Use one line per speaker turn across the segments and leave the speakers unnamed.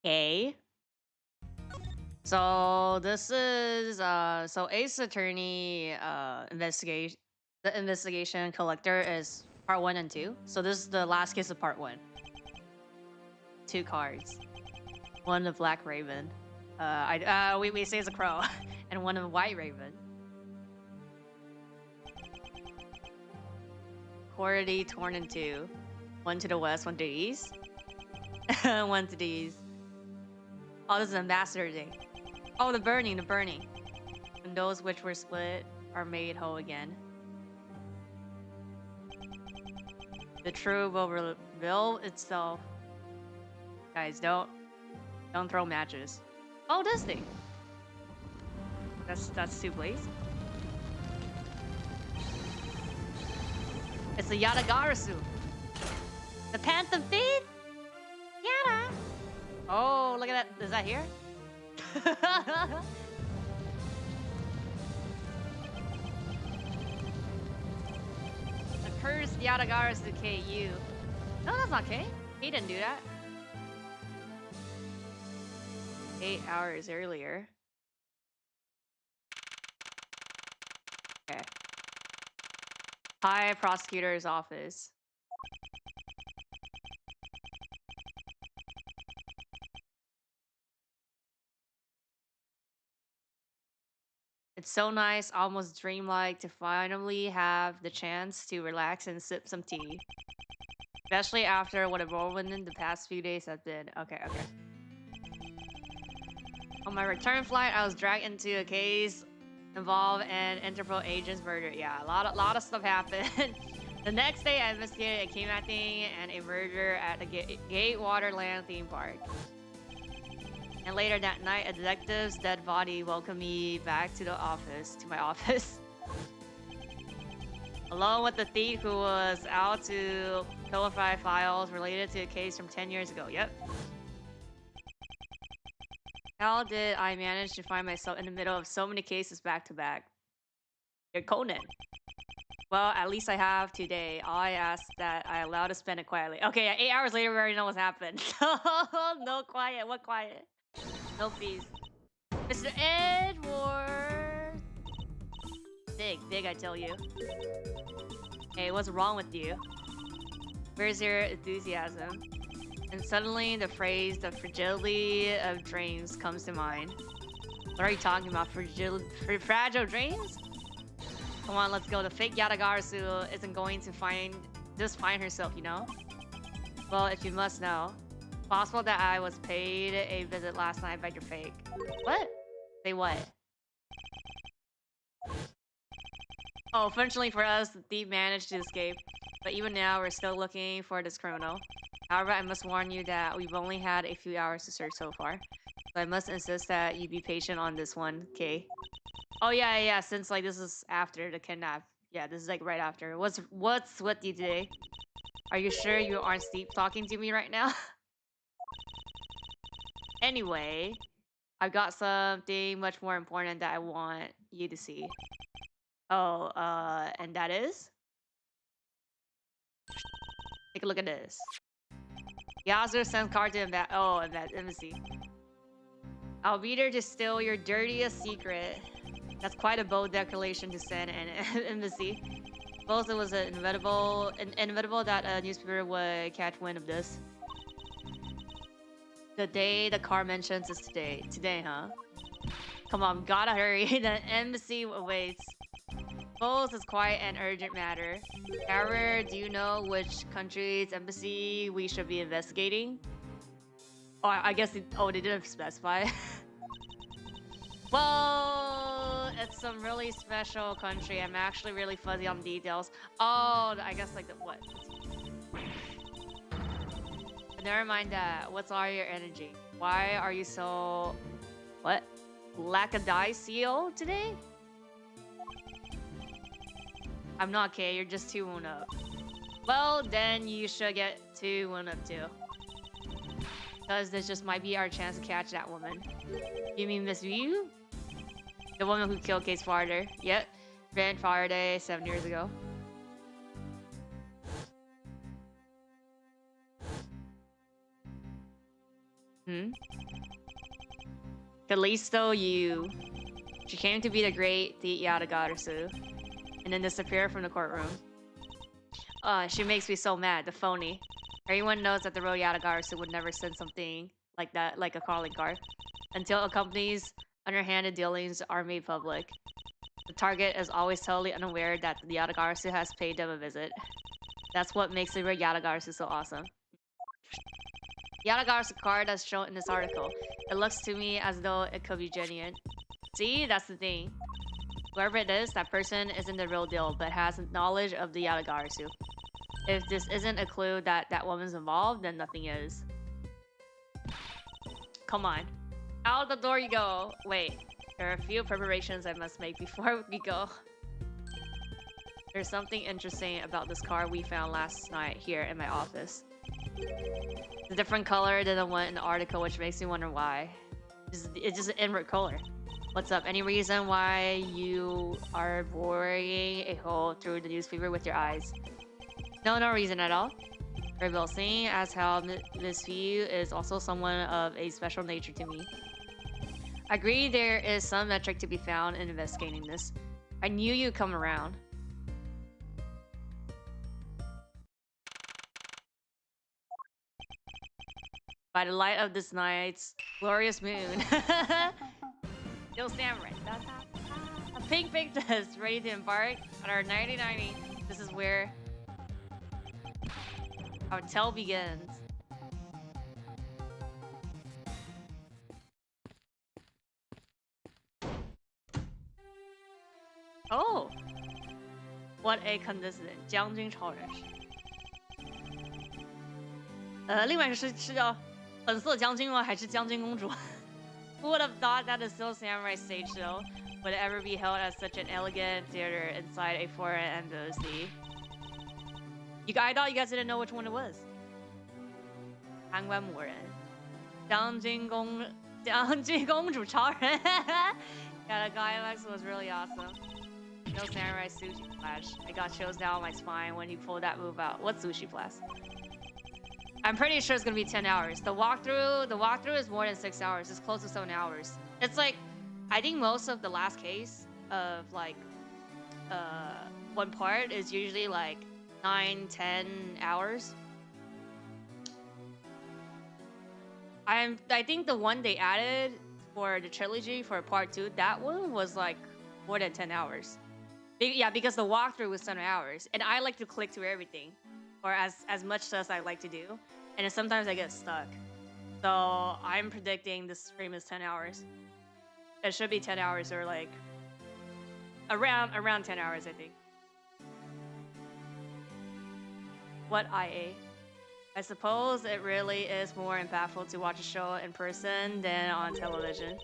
Okay. So this is so Ace Attorney investigation. The investigation collector is part 1 and 2. So this is the last case of part 1. 2 cards. One of Black Raven. We say it's a crow, and one of White Raven. Cordy torn in 2. One to the west, one to the east. One to the east. Oh, this is Ambassador Day. Oh, the burning. And those which were split are made whole again. The truth will reveal itself. Guys, don't throw matches. Oh, this thing. That's 2 Blaze. It's the Yatagarasu. The Phantom Feet? Yada. Oh, look at that. Is that here? The cursed Yatagarasu KU. No, that's not K. He didn't do that. 8 hours earlier. Okay. High Prosecutor's Office. It's so nice, almost dreamlike, to finally have the chance to relax and sip some tea. Especially after what a whirlwind the past few days have been. Okay. On my return flight, I was dragged into a case involved an Interpol agent's murder. Yeah, a lot of stuff happened. The next day, I investigated a kidnapping and a murder at the Gatewaterland theme park. And later that night, a detective's dead body welcomed me back to my office. Along with the thief who was out to clarify files related to a case from 10 years ago. Yep. How did I manage to find myself in the middle of so many cases back to back? You're Conan. Well, at least I have today. All I ask that I allow to spend it quietly. Okay, 8 hours later, we already know what's happened. No quiet. What quiet? No peace. Mr. Edward! Big, I tell you. Hey, what's wrong with you? Where's your enthusiasm? And suddenly the phrase, the fragility of dreams, comes to mind. What are you talking about? Fragile dreams? Come on, let's go. The fake Yatagarasu isn't going to find herself, you know? Well, if you must know. Possible that I was paid a visit last night by your fake. What? Say what? Oh, fortunately for us, the thief managed to escape. But even now, we're still looking for this criminal. However, I must warn you that we've only had a few hours to search so far. So I must insist that you be patient on this one, okay? Oh yeah, since like this is after the kidnap. Yeah, this is like right after. What's with you today? Are you sure you aren't sleep talking to me right now? Anyway, I've got something much more important that I want you to see. Oh, and that is? Take a look at this. Yazoo sends card to embassy. I'll be there to steal your dirtiest secret. That's quite a bold declaration to send an embassy. Suppose it was inevitable that a newspaper would catch wind of this. The day the card mentions is today. Today, huh? Come on, gotta hurry. The embassy awaits. Suppose it's quite an urgent matter. However, do you know which country's embassy we should be investigating? Oh, I guess they didn't specify. Well, it's some really special country. I'm actually really fuzzy on the details. Oh, I guess like the what? But never mind that. What's all your energy? Why are you so... What? Lackadaisical today? I'm not okay, you're just 2-1 up. Well, then you should get 2-1 up too. Because this just might be our chance to catch that woman. You mean Miss Yu? The woman who killed Case Farder. Yep. Grand Faraday 7 years ago. Hmm? Callisto, you. She came to be the great the Yadagarasu, and then disappeared from the courtroom. She makes me so mad, the phony. Everyone knows that the real Yadagarasu would never send something like that, like a calling card, until a company's underhanded dealings are made public. The target is always totally unaware that the Yadagarasu has paid them a visit. That's what makes the real Yadagarasu so awesome. Yadagarasu card that's shown in this article. It looks to me as though it could be genuine. See, that's the thing. Whoever it is, that person isn't the real deal, but has knowledge of the Yadagarasu. If this isn't a clue that that woman's involved, then nothing is. Come on. Out the door you go. Wait, there are a few preparations I must make before we go. There's something interesting about this card we found last night here in my office. It's a different color than the one in the article, which makes me wonder why. It's just an inward color. What's up? Any reason why you are boring a hole through the newspaper with your eyes? No, no reason at all. Very well, seeing as how Miss View is also someone of a special nature to me. I agree there is some metric to be found in investigating this. I knew you'd come around. By the light of this night's glorious moon. Still samurai. A pink princess ready to embark on our 9090. This is where our tale begins. Oh! What a coincidence. 将军超人。另外一个是叫粉色将军吗？还是将军公主 ？Who would have thought that the Steel Samurai stage show would ever be held at such an elegant theater inside a foreign embassy? I thought you guys didn't know which one it was. 贪官魔人，将军公主超人。Yeah, the climax was really awesome. No samurai sushi flash. I got chills down my spine when he pulled that move out. What sushi flash? I'm pretty sure it's gonna be 10 hours. The walkthrough is more than 6 hours. It's close to 7 hours. It's like, I think most of the last case of like, one part is usually like 9-10 hours. I think the one they added for the trilogy for part 2, that one was like more than 10 hours. Yeah, because the walkthrough was 7 hours, and I like to click through everything, or as much as I like to do, and sometimes I get stuck. So I'm predicting this stream is 10 hours. It should be 10 hours or like around 10 hours, I think. What IA? I suppose it really is more impactful to watch a show in person than on television.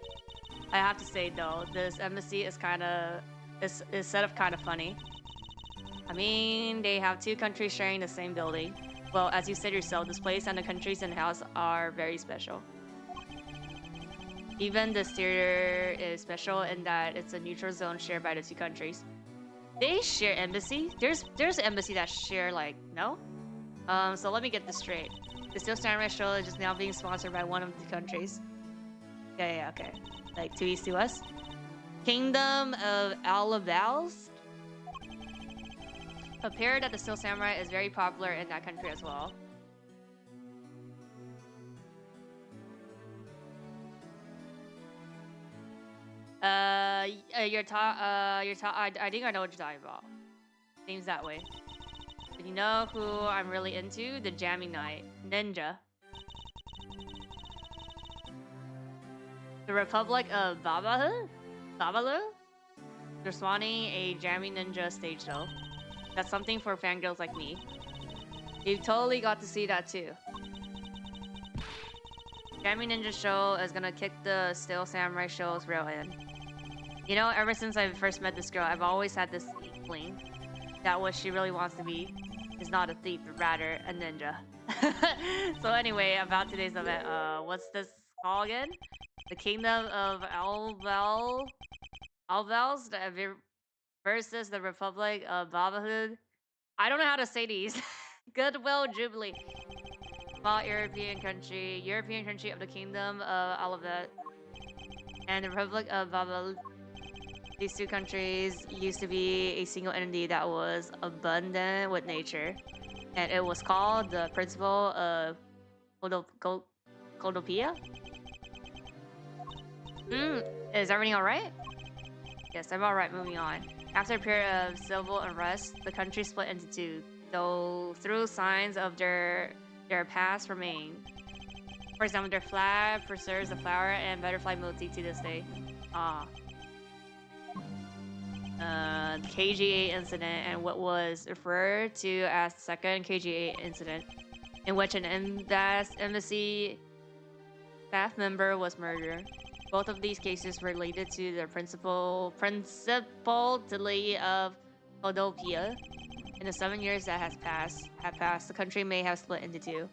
I have to say though, this embassy is set up kind of funny. I mean, they have two countries sharing the same building. Well, as you said yourself, this place and the countries in the house are very special. Even this theater is special in that it's a neutral zone shared by the two countries. They share embassy? There's an embassy that share like, no? So let me get this straight. The Steel Samurai show is just now being sponsored by one of the countries. Yeah, okay. Like 2 east to west. Kingdom of Albaze? Appeared that the Steel Samurai is very popular in that country as well. I think I know what you're talking about. Seems that way. But you know who I'm really into? The jamming night. Ninja. The Republic of Babalu? They're spawning a jamming ninja stage though. That's something for fangirls like me. You totally got to see that too. Jamming Ninja show is gonna kick the Steel Samurai show's real in. You know, ever since I first met this girl, I've always had this inkling that what she really wants to be is not a thief, but rather a ninja. So anyway, about today's event, what's this called again? The Kingdom of Albaze versus the Republic of Babahood. I don't know how to say these. Goodwill Jubilee. Small European country of the Kingdom of Albaze and the Republic of Babel. These two countries used to be a single entity that was abundant with nature, and it was called the Principle of Codopia. Is everything alright? Yes, I'm alright, moving on. After a period of civil unrest, the country split into two, though through signs of their past remain. For example, their flag preserves the flower and butterfly motif to this day. Ah. The KGA incident and what was referred to as the second KGA incident, in which an embassy staff member was murdered. Both of these cases related to the principality of Odopia. In the 7 years that have passed, the country may have split into two.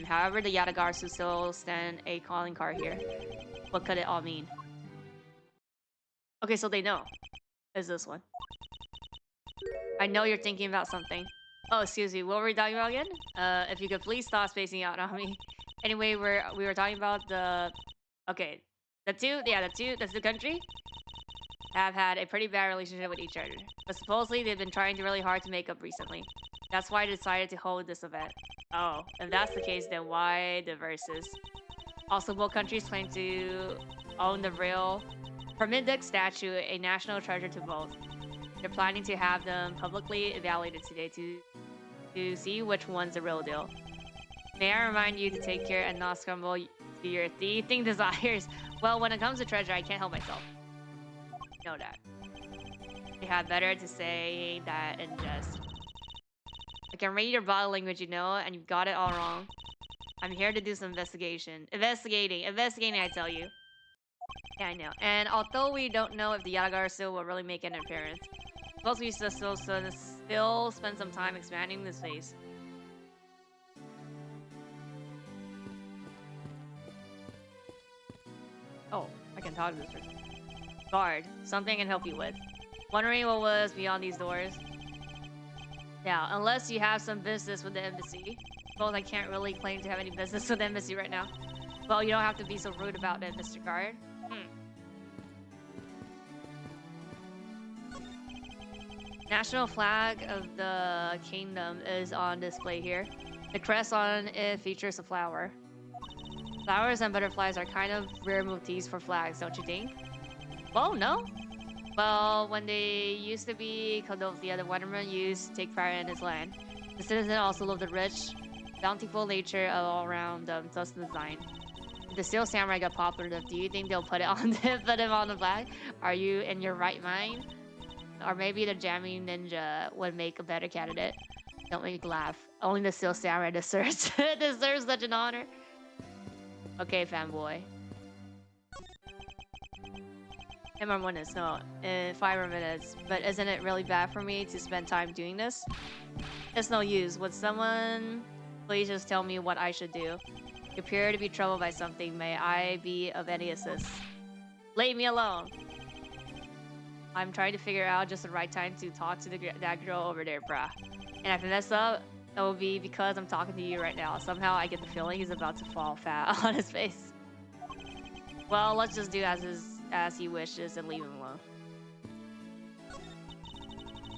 However, the Yatagarasu still stand a calling card here. What could it all mean? Okay, so they know. Is this one? I know you're thinking about something. Oh, excuse me. What were we talking about again? If you could please stop spacing out on me. Anyway, we were talking about the. Okay, the two country have had a pretty bad relationship with each other, but supposedly they've been trying really hard to make up recently. That's why I decided to hold this event. Oh, if that's the case, then why the verses? Also, both countries claim to own the real Hermindic statue, a national treasure to both. They're planning to have them publicly evaluated today to see which one's the real deal. May I remind you to take care and not scramble to your thieving desires. Well, when it comes to treasure, I can't help myself. You know that. You had better to say that in jest. I can read your body language, you know, and you've got it all wrong. I'm here to do some investigation. Investigating, I tell you. Yeah, I know. And although we don't know if the Yatagarasu will really make an appearance, suppose we should still spend some time expanding this space. Oh, I can talk to this person. Guard, something I can help you with. Wondering what was beyond these doors? Yeah, unless you have some business with the embassy. Suppose I can't really claim to have any business with the embassy right now. Well, you don't have to be so rude about it, Mr. Guard. National flag of the kingdom is on display here. The crest on it features a flower. Flowers and butterflies are kind of rare motifs for flags, don't you think? Well, no. Well, when they used to be Caldovia, the Weatherman used to take pride in his land. The citizen also loved the rich, bountiful nature of all around thus design. If the Steel Samurai got popular, do you think they'll put it on put him on the flag? Are you in your right mind? Or maybe the jamming ninja would make a better candidate. Don't make me laugh. Only the Steel Samurai deserves such an honor. Okay, fanboy. 10 more minutes, no, in 5 more minutes. But isn't it really bad for me to spend time doing this? It's no use. Would someone please just tell me what I should do? You appear to be troubled by something. May I be of any assist? Leave me alone. I'm trying to figure out just the right time to talk to that girl over there, brah. And if I mess up, it will be because I'm talking to you right now. Somehow I get the feeling he's about to fall fat on his face. Well, let's just do as he wishes and leave him alone.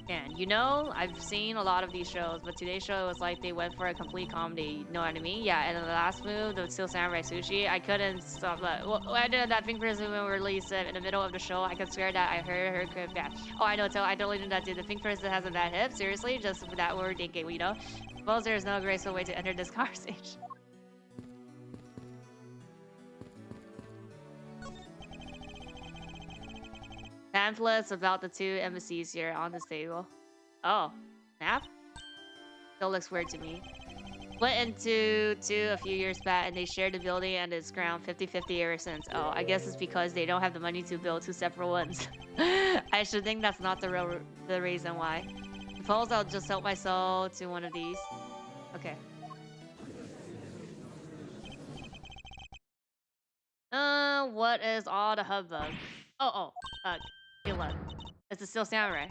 And you know, I've seen a lot of these shows, but today's show was like they went for a complete comedy. You know what I mean? Yeah, and in the last move, the Steel Samurai Sushi, I couldn't stop that. Well, I did that Pink Princess when we released it in the middle of the show. I could swear that I heard her crib bad. Oh, I know, I totally did that too. The Pink Princess has a bad hip. Seriously, just that we were thinking, you know? Suppose there is no graceful way to enter this conversation. Pamphlets about the two embassies here on this table. Oh, map? Still looks weird to me. Went into two a few years back and they shared the building and its ground 50-50 ever since. Oh, I guess it's because they don't have the money to build two separate ones. I should think that's not the reason why. Suppose I'll just help myself to one of these. Okay. What is all the hubbub? Good luck. It's the Steel Samurai.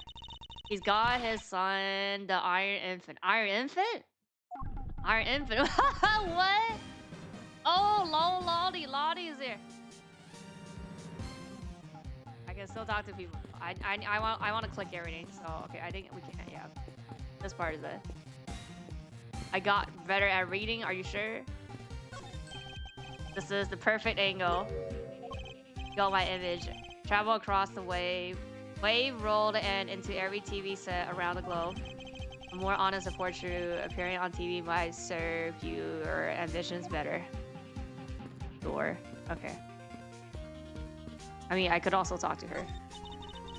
He's got his son, the Iron Infant. Iron Infant? Our infant. What? Oh, Lottie is here. I can still talk to people. I want to click everything. So okay, I think we can. Yeah, this part is it. I got better at reading. Are you sure? This is the perfect angle. Got my image. Travel across the wave. Wave rolled and into every TV set around the globe. A more honest portrait appearing on TV might serve your ambitions better. Sure. Okay. I mean, I could also talk to her.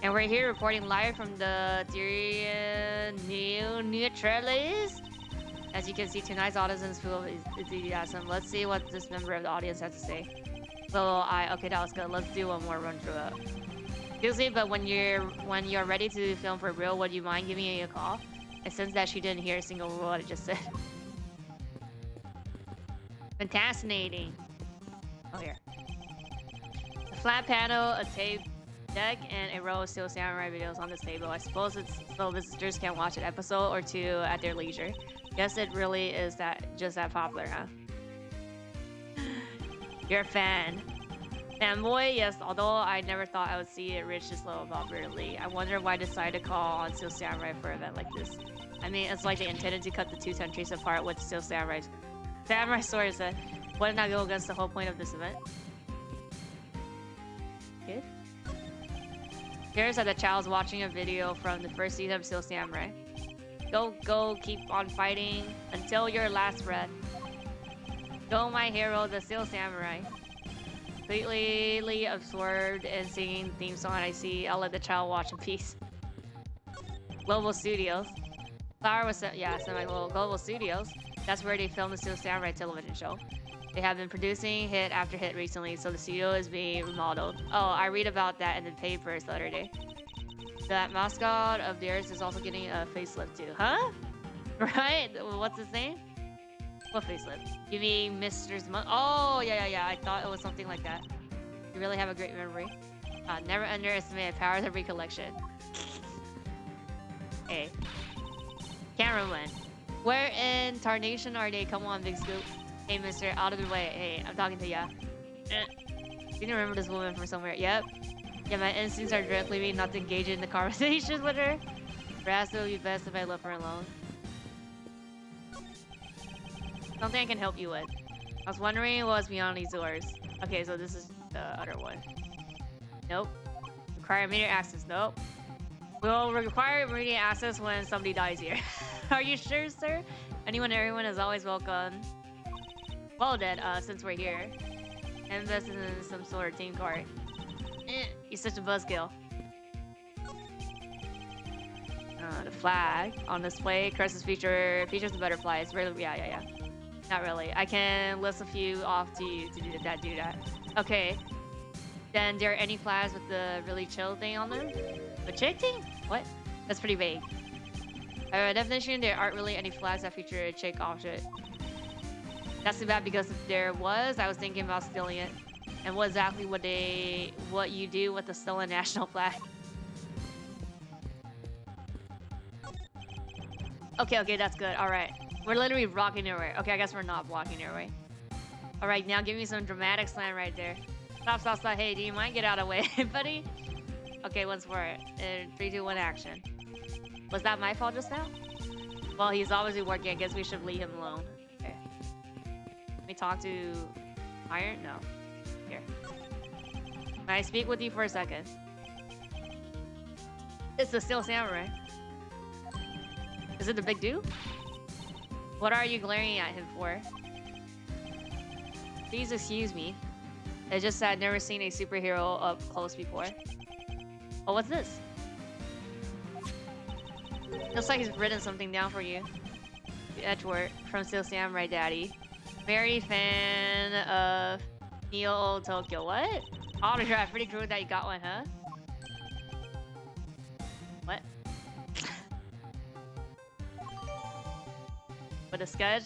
And we're here reporting live from the Neutralist. As you can see, tonight's audience full of enthusiasm. Let's see what this member of the audience has to say. So okay, that was good. Let's do one more run through it. Excuse me, but when you're ready to film for real, would you mind giving me a call? I sense that she didn't hear a single word I just said. Fascinating. Oh, here. A flat panel, a tape deck, and a row of Steel Samurai videos on this table. I suppose it's so visitors can watch an episode or two at their leisure. Guess it really is just that popular, huh? You're a fan. Fanboy, yes, although I never thought I would see it reach this level of popularity. I wonder why I decided to call on Steel Samurai for an event like this. I mean, it's like they intended to cut the two countries apart with Steel Samurais. Samurai Sword said, wouldn't that go against the whole point of this event? Kid? Here's that the child's watching a video from the first season of Steel Samurai. Go, keep on fighting until your last breath. Go, my hero, the Steel Samurai. Completely absorbed in singing the theme song I see. I'll let the child watch in peace. Global Studios. Flower was Global Studios. That's where they filmed the Steel Samurai television show. They have been producing hit after hit recently, so the studio is being remodeled. Oh, I read about that in the papers the other day. That mascot of theirs is also getting a facelift too. Huh? Right? What's his name? What facelift? You mean Mr. Oh, yeah. I thought it was something like that. You really have a great memory. Never underestimate the power of the recollection. Hey. Camera win. Where in tarnation are they? Come on, Big Scoop. Hey, mister, out of the way. Hey, I'm talking to ya. You can remember this woman from somewhere. Yep. Yeah, my instincts are directly me not to engage in the conversation with her. Perhaps it would be best if I left her alone. Something I can help you with. I was wondering what was beyond these doors. Okay, so this is the other one. Nope. Require immediate access. Nope. We'll require immediate access when somebody dies here. Are you sure, sir? Everyone is always welcome. Well then, since we're here, invest in some sort of team card. You're such a buzzkill. The flag on display. Crest's features the butterfly. It's really, yeah. Not really. I can list a few off to you to do that. Okay. Then there are any flags with the really chill thing on them? The chick thing? What? That's pretty vague. By definition, there aren't really any flags that feature a chick object. That's too bad because if there was, I was thinking about stealing it. And what exactly what you do with the stolen national flag. Okay, that's good. Alright. We're literally blocking their way. Okay, I guess we're not blocking their way. Alright, now give me some dramatic slam right there. Stop. Hey, do you mind? Get out of the way, buddy. Okay, once more. 3, 2, 1, action. Was that my fault just now? Well, he's obviously working. I guess we should leave him alone. Okay. Let me talk to Iron? No. Here. Can I speak with you for a second? It's the Steel Samurai. Is it the big dude? What are you glaring at him for? Please excuse me. It's just that I've never seen a superhero up close before. Oh, what's this? Looks like he's written something down for you. Edgework from Steel Samurai Daddy. Very fan of Neo Tokyo. What? Autograph. Pretty cool that you got one, huh? What? With a sketch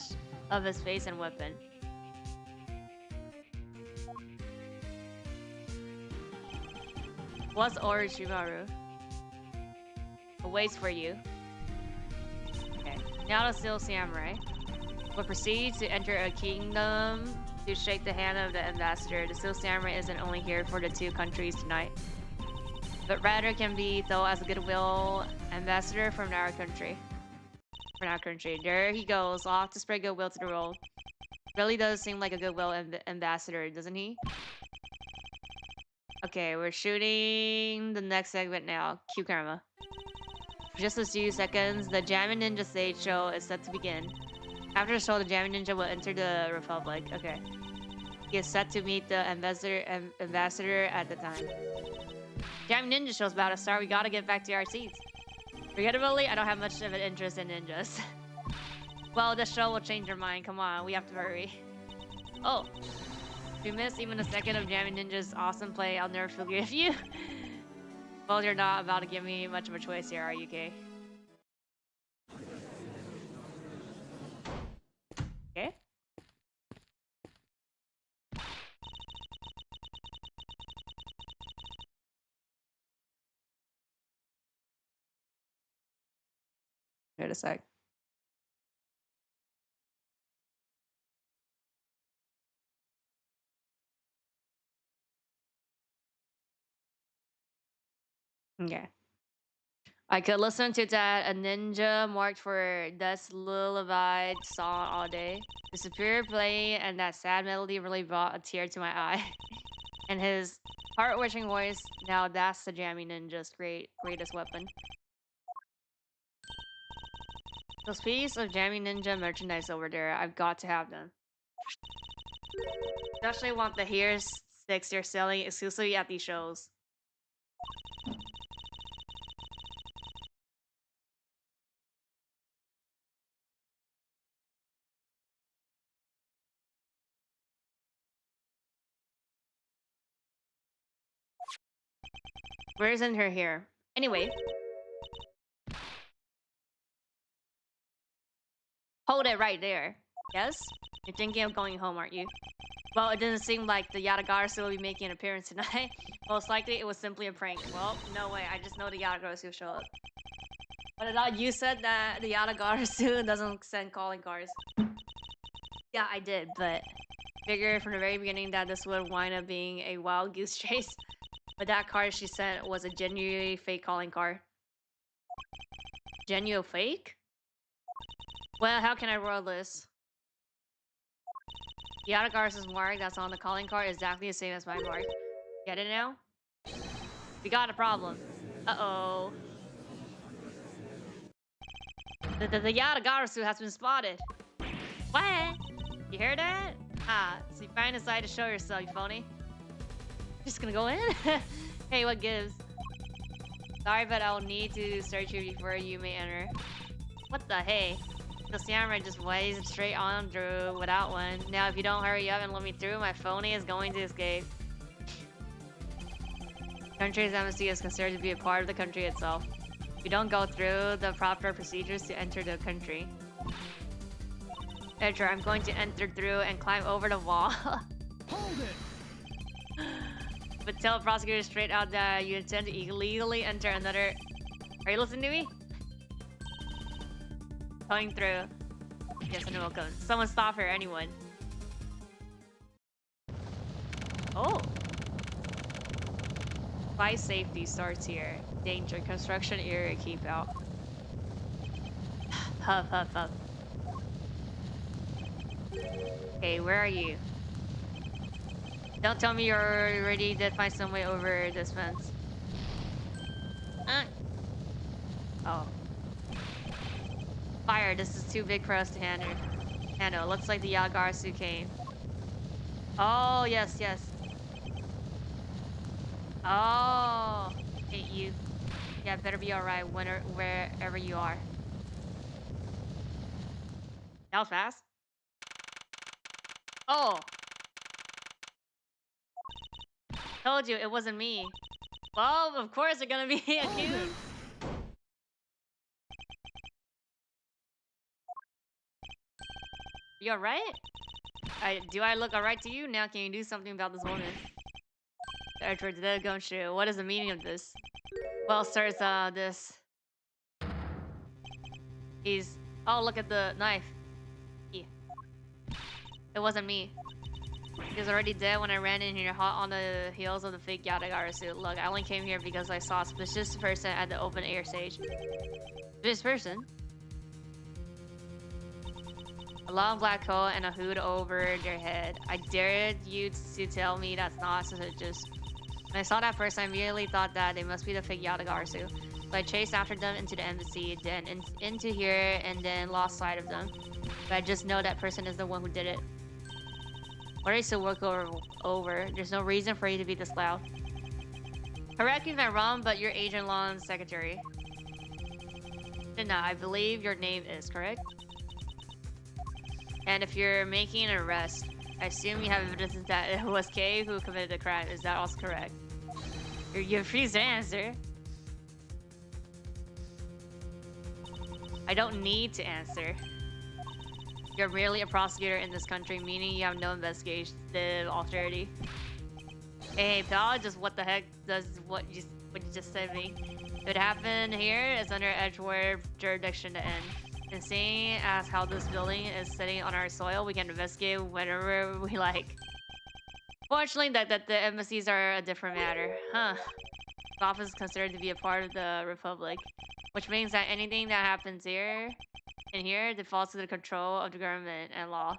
of his face and weapon. What's Orochimaru? It waits for you. Okay. Now the Steel Samurai. Will proceed to enter a kingdom to shake the hand of the ambassador. The Steel Samurai isn't only here for the two countries tonight, but rather can be thought as a goodwill ambassador from our country. There he goes, off to spread goodwill to the world. Really does seem like a goodwill ambassador, doesn't he? Okay, we're shooting the next segment now. Cue camera. Just a few seconds, the Jammin Ninja stage show is set to begin. After the show, the Jammin Ninja will enter the Republic. Okay. He is set to meet the ambassador at the time. Jammin Ninja show's about to start. We gotta get back to our seats. Regrettably, I don't have much of an interest in ninjas. Well, the show will change your mind. Come on, we have to hurry. Oh. If you miss even a second of Jammin Ninja's awesome play, I'll never forgive you. Well, you're not about to give me much of a choice here, are you, Kay? Okay. Wait a sec. Okay. I could listen to that a ninja marked for Death's lullaby song all day. The superior play and that sad melody really brought a tear to my eye. And his heart-wrenching voice, now that's the Jammy Ninja's greatest weapon. Those pieces of Jammy Ninja merchandise over there, I've got to have them. Especially want the hair sticks they're selling exclusively at these shows. Where isn't her hair? Anyway. Hold it right there. Yes? You're thinking of going home, aren't you? Well, it didn't seem like the Yatagarasu will be making an appearance tonight. Most likely, it was simply a prank. Well, no way. I just know the Yatagarasu will show up. But I thought you said that the Yatagarasu doesn't send calling cards. Yeah, I did, but figured from the very beginning that this would wind up being a wild goose chase. But that card she sent was a genuine fake calling card. Genuine fake? Well, how can I roll this? The Yatagara's mark that's on the calling card is exactly the same as my mark. Get it now? We got a problem. Uh-oh. The Yatagarasu has been spotted. What? You hear that? Ah, so you finally decided to show yourself, you phony. Just gonna go in? Hey, what gives? Sorry, but I will need to search you before you may enter. What the hey? The samurai just blazed straight on through without one. Now, if you don't hurry up and let me through, my phony is going to escape. Country's embassy is considered to be a part of the country itself. You don't go through the proper procedures to enter the country. Enter, I'm going to enter through and climb over the wall.
Hold it!
But tell the prosecutor straight out that you intend to illegally enter another... Are you listening to me? Going through. Yes, and welcome. Someone stop her, anyone. Oh. Flight safety starts here. Danger, construction area, keep out. Huff, huff, huff. Okay, where are you? Don't tell me you already did find some way over this fence. Oh. Fire, this is too big for us to handle. Looks like the Yatagarasu came. Oh, yes, yes. Oh. Hate you. Yeah, better be alright wherever you are. That was fast. Oh. Told you, it wasn't me. Well, of course they're gonna be accused. You alright? Do I look alright to you? Now can you do something about this woman? Edward, the gumshoe. What is the meaning of this? Well, sirs, this... He's... Oh, look at the knife. Yeah. It wasn't me. He was already dead when I ran in here hot on the heels of the fake Yatagara suit. Look, I only came here because I saw a suspicious person at the open air stage. This person? A long black coat and a hood over their head. I dared you to tell me that's not suspicious. When I saw that person, I immediately thought that they must be the fake Yatagarasu. So I chased after them into the embassy, then into here, and then lost sight of them. But I just know that person is the one who did it. What is to work over? There's no reason for you to be this loud. Correct me if I'm wrong, but you're Agent Long's secretary. Now, I believe your name is correct. And if you're making an arrest, I assume you have evidence that it was Kay who committed the crime. Is that also correct? You're free to answer. I don't need to answer. You're merely a prosecutor in this country, meaning you have no investigative authority. Hey, pal, just what the heck does what you just said to me? If it happened here, it's under Edgewater jurisdiction to end. And seeing as how this building is sitting on our soil, we can investigate whenever we like. Fortunately, that the embassies are a different matter. Huh. The office is considered to be a part of the Republic, which means that anything that happens here defaults to the control of the government and law,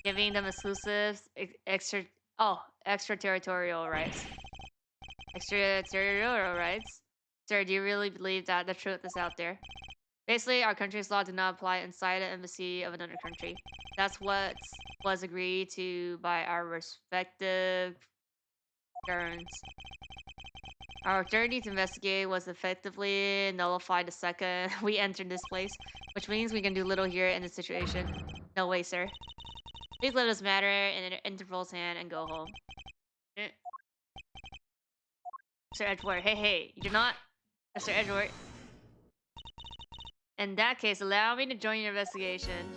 giving them exclusive extraterritorial rights. Extraterritorial rights? Sir, do you really believe that the truth is out there? Basically, our country's law do not apply inside an embassy of another country. That's what was agreed to by our respective governments. Our authority to investigate was effectively nullified the second we entered this place, which means we can do little here in this situation. No way, sir. Please let us matter in Interpol's hand and go home. Mr. Edgewater, hey, you're not Mr. Edgewater. In that case, allow me to join your investigation.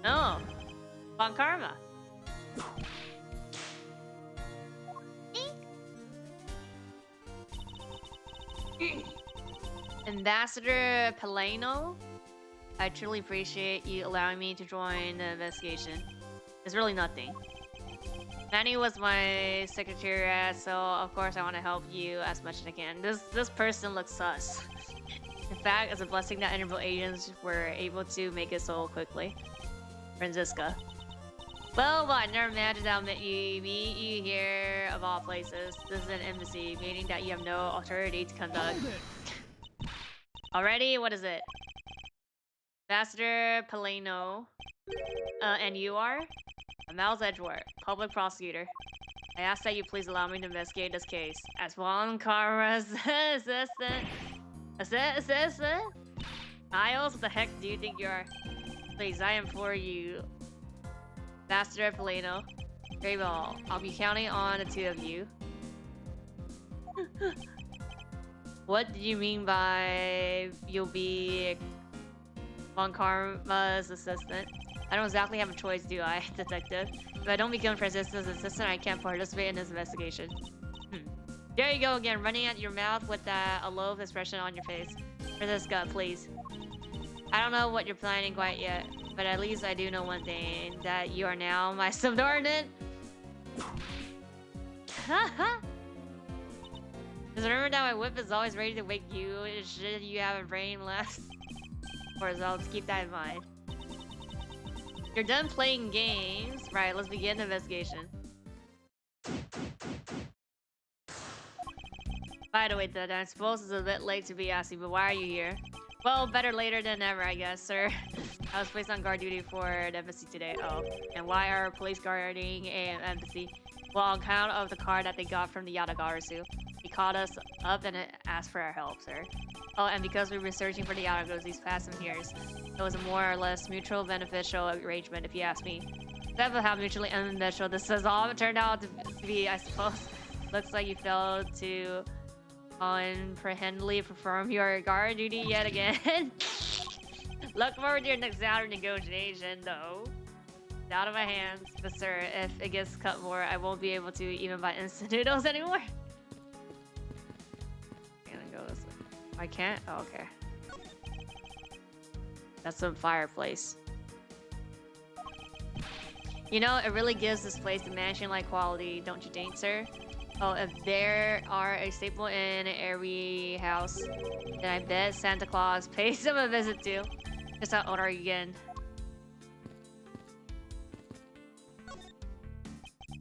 Oh, Bon Karma. Ambassador Peleno, I truly appreciate you allowing me to join the investigation. It's really nothing. Manny was my secretary, so of course I want to help you as much as I can. This person looks sus. In fact, it's a blessing that Interpol agents were able to make it so quickly. Franziska. Well, I never imagined I'll meet you here of all places. This is an embassy, meaning that you have no authority to conduct. Already? What is it? Ambassador Peleno. And you are? I'm Miles Edgewater, public prosecutor. I ask that you please allow me to investigate this case. As one Karma's assistant. Miles, what the heck do you think you are? Please, I implore you. Ambassador Peleno. Very well. I'll be counting on the two of you. What do you mean by you'll be Von Karma's assistant? I don't exactly have a choice, do I, detective? If I don't become Francisca's assistant, I can't participate in this investigation. There you go again, running at your mouth with that aloof expression on your face. Francisca, please. I don't know what you're planning quite yet, but at least I do know one thing, that you are now my subordinate. Just remember that my whip is always ready to wake you should you have a brain left. Of course, I'll just keep that in mind. You're done playing games. Right, let's begin the investigation. By the way, Dad, I suppose it's a bit late to be asking, but why are you here? Well, better later than never, I guess, sir. I was placed on guard duty for the embassy today. Oh, and why are police guarding an embassy? Well, on account of the car that they got from the Yatagarasu. He called us up and asked for our help, sir. Oh, and because we've been searching for the Yatagos these past some years, it was a more or less mutual beneficial arrangement, if you ask me. Except for how mutually beneficial this has all turned out to be, I suppose. Looks like you failed to comprehendingly perform your guard duty yet again. Look forward to your next round of negotiation, though. It's out of my hands. But sir, if it gets cut more, I won't be able to even buy instant noodles anymore. I'm gonna go this way. I can't? Oh, okay. That's a fireplace. You know, it really gives this place the mansion-like quality, don't you think, sir? Oh, if there are a staple in every house, then I bet Santa Claus pays them a visit too. Just how old are you again?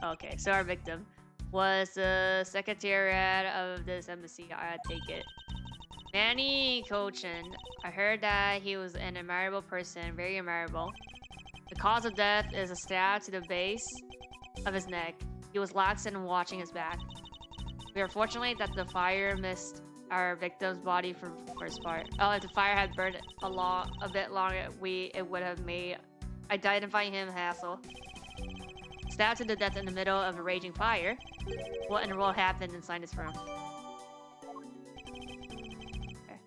Okay, so our victim was the secretariat of this embassy. I take it. Manny Cochin. I heard that he was an admirable person, very admirable. The cause of death is a stab to the base of his neck. He was lax in watching his back. We are fortunate that the fire missed our victim's body for the first part. Oh, if the fire had burned a bit longer, it would have made identifying him a hassle. Stabbed to the death in the middle of a raging fire. What in the world happened inside this room? Okay.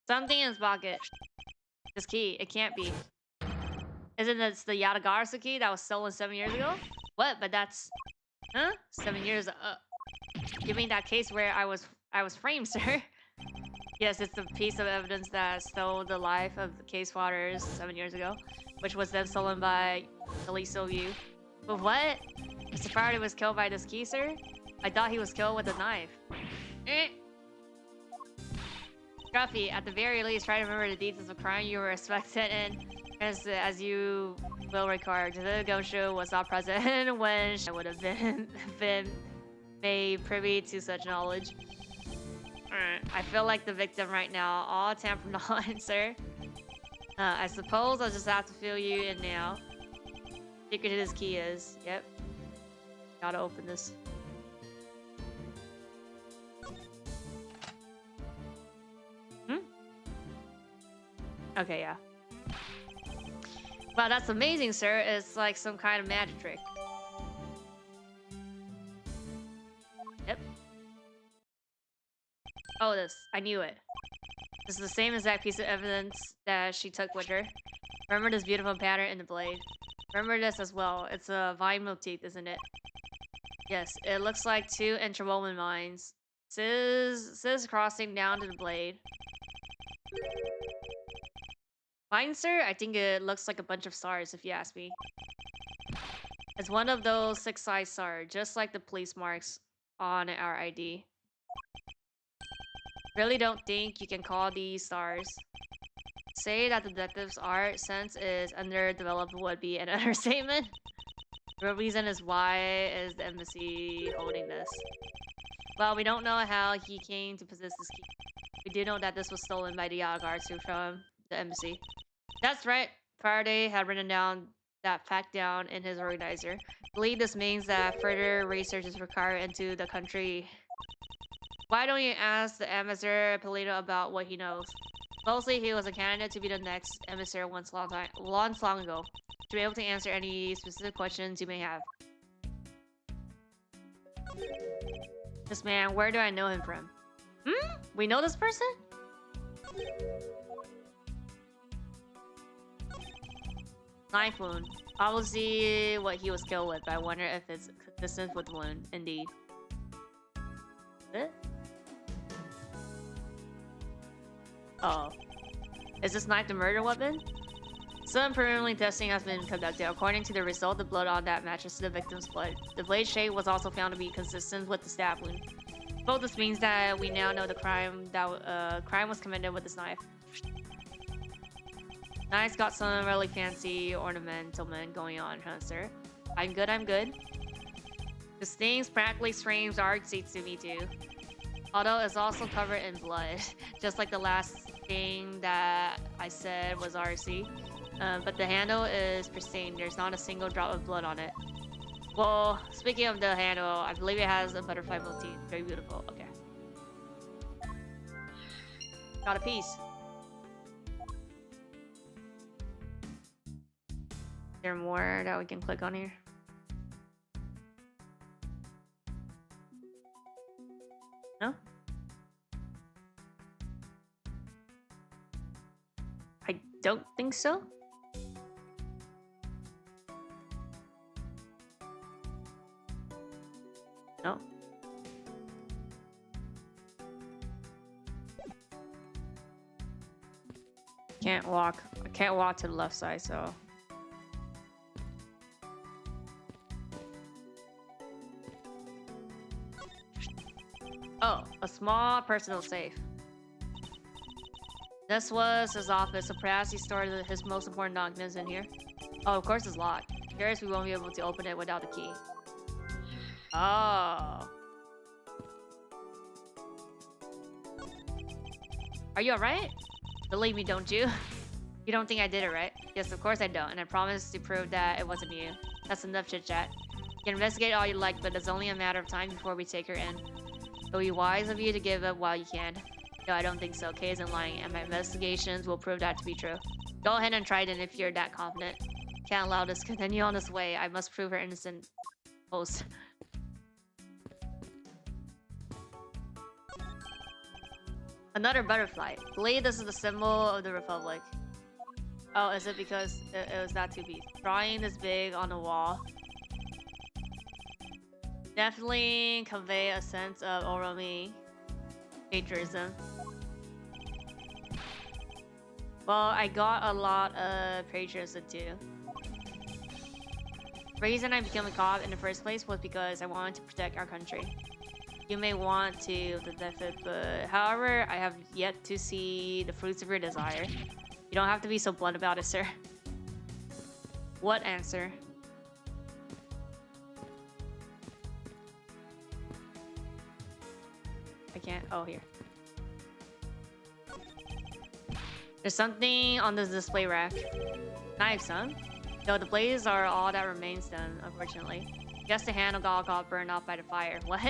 Something in his pocket. This key. It can't be. Isn't this the Yadagarasu key that was stolen 7 years ago? What? But that's... Huh? 7 years... You mean that case where I was framed, sir? Yes, it's the piece of evidence that stole the life of the case waters 7 years ago, which was then stolen by Eliso View. But what? Mr. Faraday was killed by this key, sir? I thought he was killed with a knife. Scruffy, at the very least, try to remember the details of crime you were suspected in. As you will recall, the Gosho was not present when she would have been made privy to such knowledge. I feel like the victim right now. All tampered on, sir. I suppose I'll just have to fill you in now. Secret to this key is. Yep. Gotta open this. Okay, yeah. Wow, that's amazing, sir. It's like some kind of magic trick. Yep. Oh, this. I knew it. This is the same exact piece of evidence that she took with her. Remember this beautiful pattern in the blade? Remember this as well. It's a vine motif, isn't it? Yes, it looks like two interwoven vines. Sis crossing down to the blade. Fine, sir? I think it looks like a bunch of stars, if you ask me. It's one of those six-sided stars, just like the police marks on our ID. Really don't think you can call these stars. Say that the detective's art sense is underdeveloped would be an understatement. The reason is why is the embassy holding this. Well, we don't know how he came to possess this key. We do know that this was stolen by the Yagaratsu from the embassy. That's right. Faraday had written down that fact down in his organizer. I believe this means that further research is required into the country. Why don't you ask the emissary Polito about what he knows? Mostly, he was a candidate to be the next emissary once long ago. To be able to answer any specific questions you may have. This man, where do I know him from? We know this person? Knife wound. I will see what he was killed with, but I wonder if it's consistent with the wound. Indeed. Oh. Is this knife the murder weapon? Some preliminary testing has been conducted. According to the result, the blood on that matches the victim's blood. The blade shape was also found to be consistent with the stab wound. Both this means that we now know the crime was committed with this knife. Knife's got some really fancy ornamentalment going on, huh, sir? I'm good, I'm good. This thing's practically screams artsy to me too. Although it's also covered in blood, just like the last thing that I said was artsy. But the handle is pristine. There's not a single drop of blood on it. Well, speaking of the handle, I believe it has a butterfly motif. Very beautiful. Okay. Got a piece. Is there more that we can click on here? No? I don't think so. No. Can't walk. I can't walk to the left side, so Oh, a small personal safe. This was his office, so perhaps he stored his most important documents in here. Oh, of course it's locked. Curious we won't be able to open it without a key. Oh. Are you alright? Believe me, don't you? You don't think I did it, right? Yes, of course I don't, and I promise to prove that it wasn't you. That's enough chit-chat. You can investigate all you like, but it's only a matter of time before we take her in. It'll be wise of you to give up while you can. No, I don't think so. Kay isn't lying, and my investigations will prove that to be true. Go ahead and try it in if you're that confident. Can't allow this to continue on this way. I must prove her innocent. Post. Another butterfly. Believe this is the symbol of the Republic. Oh, is it because it was that too big? Drawing this big on the wall. Definitely convey a sense of Oromi patriotism. Well, I got a lot of patriotism too. The reason I became a cop in the first place was because I wanted to protect our country. You may want to the benefit, but however, I have yet to see the fruits of your desire. You don't have to be so blunt about it, sir. What answer? I can't. Oh, here. There's something on this display rack. Knives, huh? No, the blades are all that remains then, unfortunately. Guess the handle got burned off by the fire. What?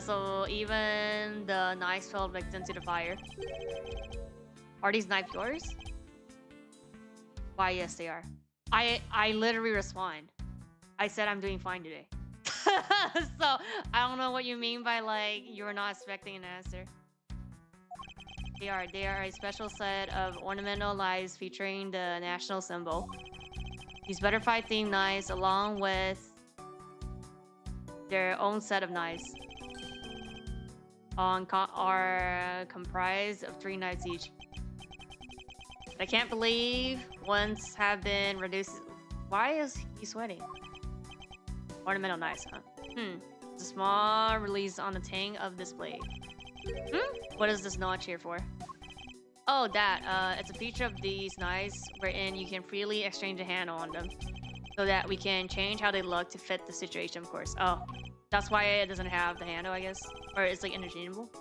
So even the knives fell victim to the fire. Are these knives yours? Why, yes, they are. I literally respond. I said I'm doing fine today. So I don't know what you mean by like you're not expecting an answer. They are a special set of ornamental knives featuring the national symbol. These butterfly-themed knives, along with their own set of knives, are comprised of 3 knives each. I can't believe ones have been reduced. Why is he sweating? Ornamental knives, huh? It's a small release on the tang of this blade. What is this notch here for? Oh, that. It's a feature of these knives wherein you can freely exchange a handle on them, so that we can change how they look to fit the situation, of course. Oh, that's why it doesn't have the handle, I guess, or it's like interchangeable.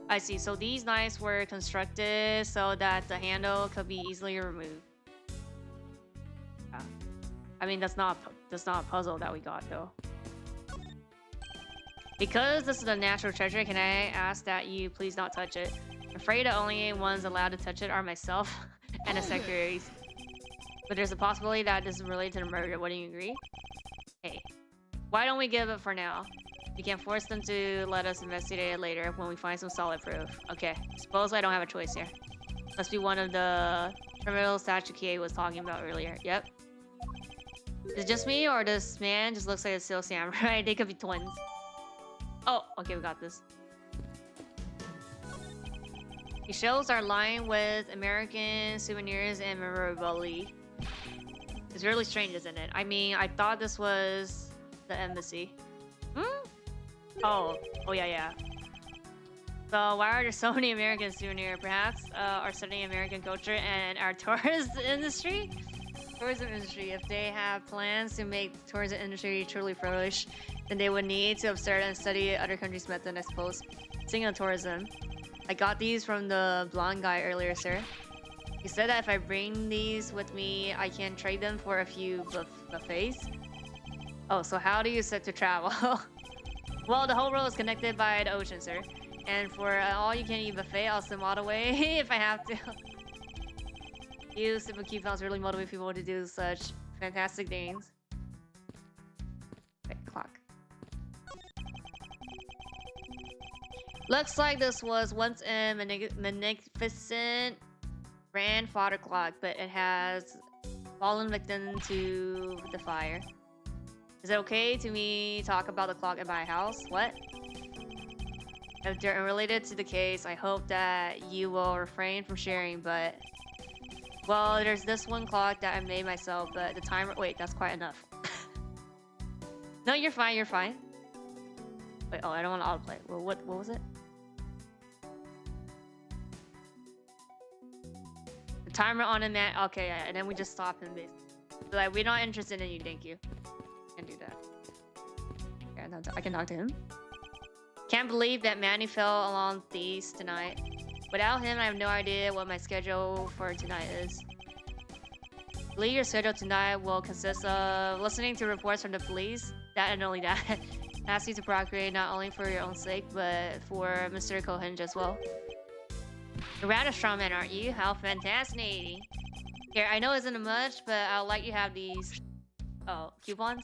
I see. So these knives were constructed so that the handle could be easily removed. Yeah. I mean, that's not a puzzle that we got though. Because this is a natural treasure, can I ask that you please not touch it? I'm afraid the only ones allowed to touch it are myself and the secretaries. But there's a possibility that this is related to the murder. Wouldn't you agree? Hey, why don't we give it for now? We can force them to let us investigate it later when we find some solid proof. Okay, suppose I don't have a choice here. Must be one of the terminal statue Kie was talking about earlier. Yep. Is it just me, or this man just looks like a steel samurai? They could be twins. Oh, okay, we got this. These shelves are lined with American souvenirs and memorabilia. It's really strange, isn't it? I mean, I thought this was the embassy. Oh, yeah. So why are there so many American souvenirs? Perhaps are studying American culture and our tourism industry? If they have plans to make the tourism industry truly flourish, then they would need to observe and study other countries' methods, I suppose. Speaking of tourism, I got these from the blonde guy earlier, sir. He said that if I bring these with me, I can trade them for a few buffets. Oh, so how do you set to travel? Well, the whole world is connected by the ocean, sir. And for all-you-can-eat buffet, I'll swim all the way if I have to. You, simple key files really motivate people to do such fantastic things. Wait, clock. Looks like this was once a magnificent grandfather clock, but it has fallen victim to the fire. Is it okay to me talk about the clock in my house? What? If they're unrelated to the case, I hope that you will refrain from sharing, but... Well, there's this one clock that I made myself, but the timer... Wait, that's quite enough. No, you're fine, you're fine. Wait, oh, I don't want to autoplay. Well, what was it? The timer on a man. Okay, yeah, and then we just stop him basically. Like, we're not interested in you, thank you. Can't do that. Yeah, no, I can talk to him. Can't believe that Manny fell along these tonight. Without him, I have no idea what my schedule for tonight is. I believe your schedule tonight will consist of listening to reports from the police. That and only that. Ask you to procreate not only for your own sake, but for Mr. Cohen as well. You're rather strong man, aren't you? How fascinating. Here, I know it isn't much, but I'll let you have these. Oh, coupons?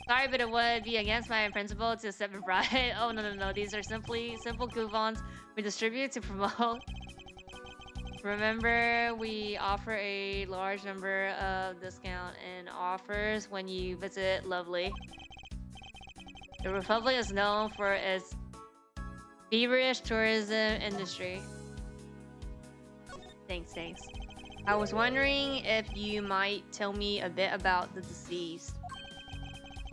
Sorry, but it would be against my principle to accept a bribe. Oh, no. These are simple coupons we distribute to promote. Remember, we offer a large number of discount and offers when you visit Lovely. The Republic is known for its feverish tourism industry. Thanks. I was wondering if you might tell me a bit about the deceased.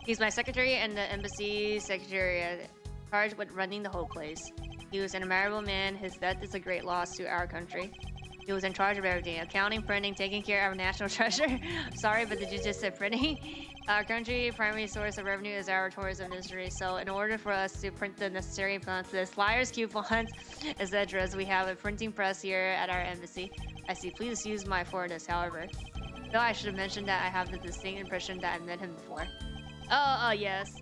He's my secretary and the embassy secretary, charged with running the whole place. He was an admirable man. His death is a great loss to our country. He was in charge of everything. Accounting, printing, taking care of our national treasure. Sorry, but did you just say printing? Our country's primary source of revenue is our tourism industry. So in order for us to print the necessary pamphlets, flyers, coupons, etc., we have a printing press here at our embassy. I see. Please excuse my forwardness, however. Though I should have mentioned that I have the distinct impression that I met him before. Oh, yes.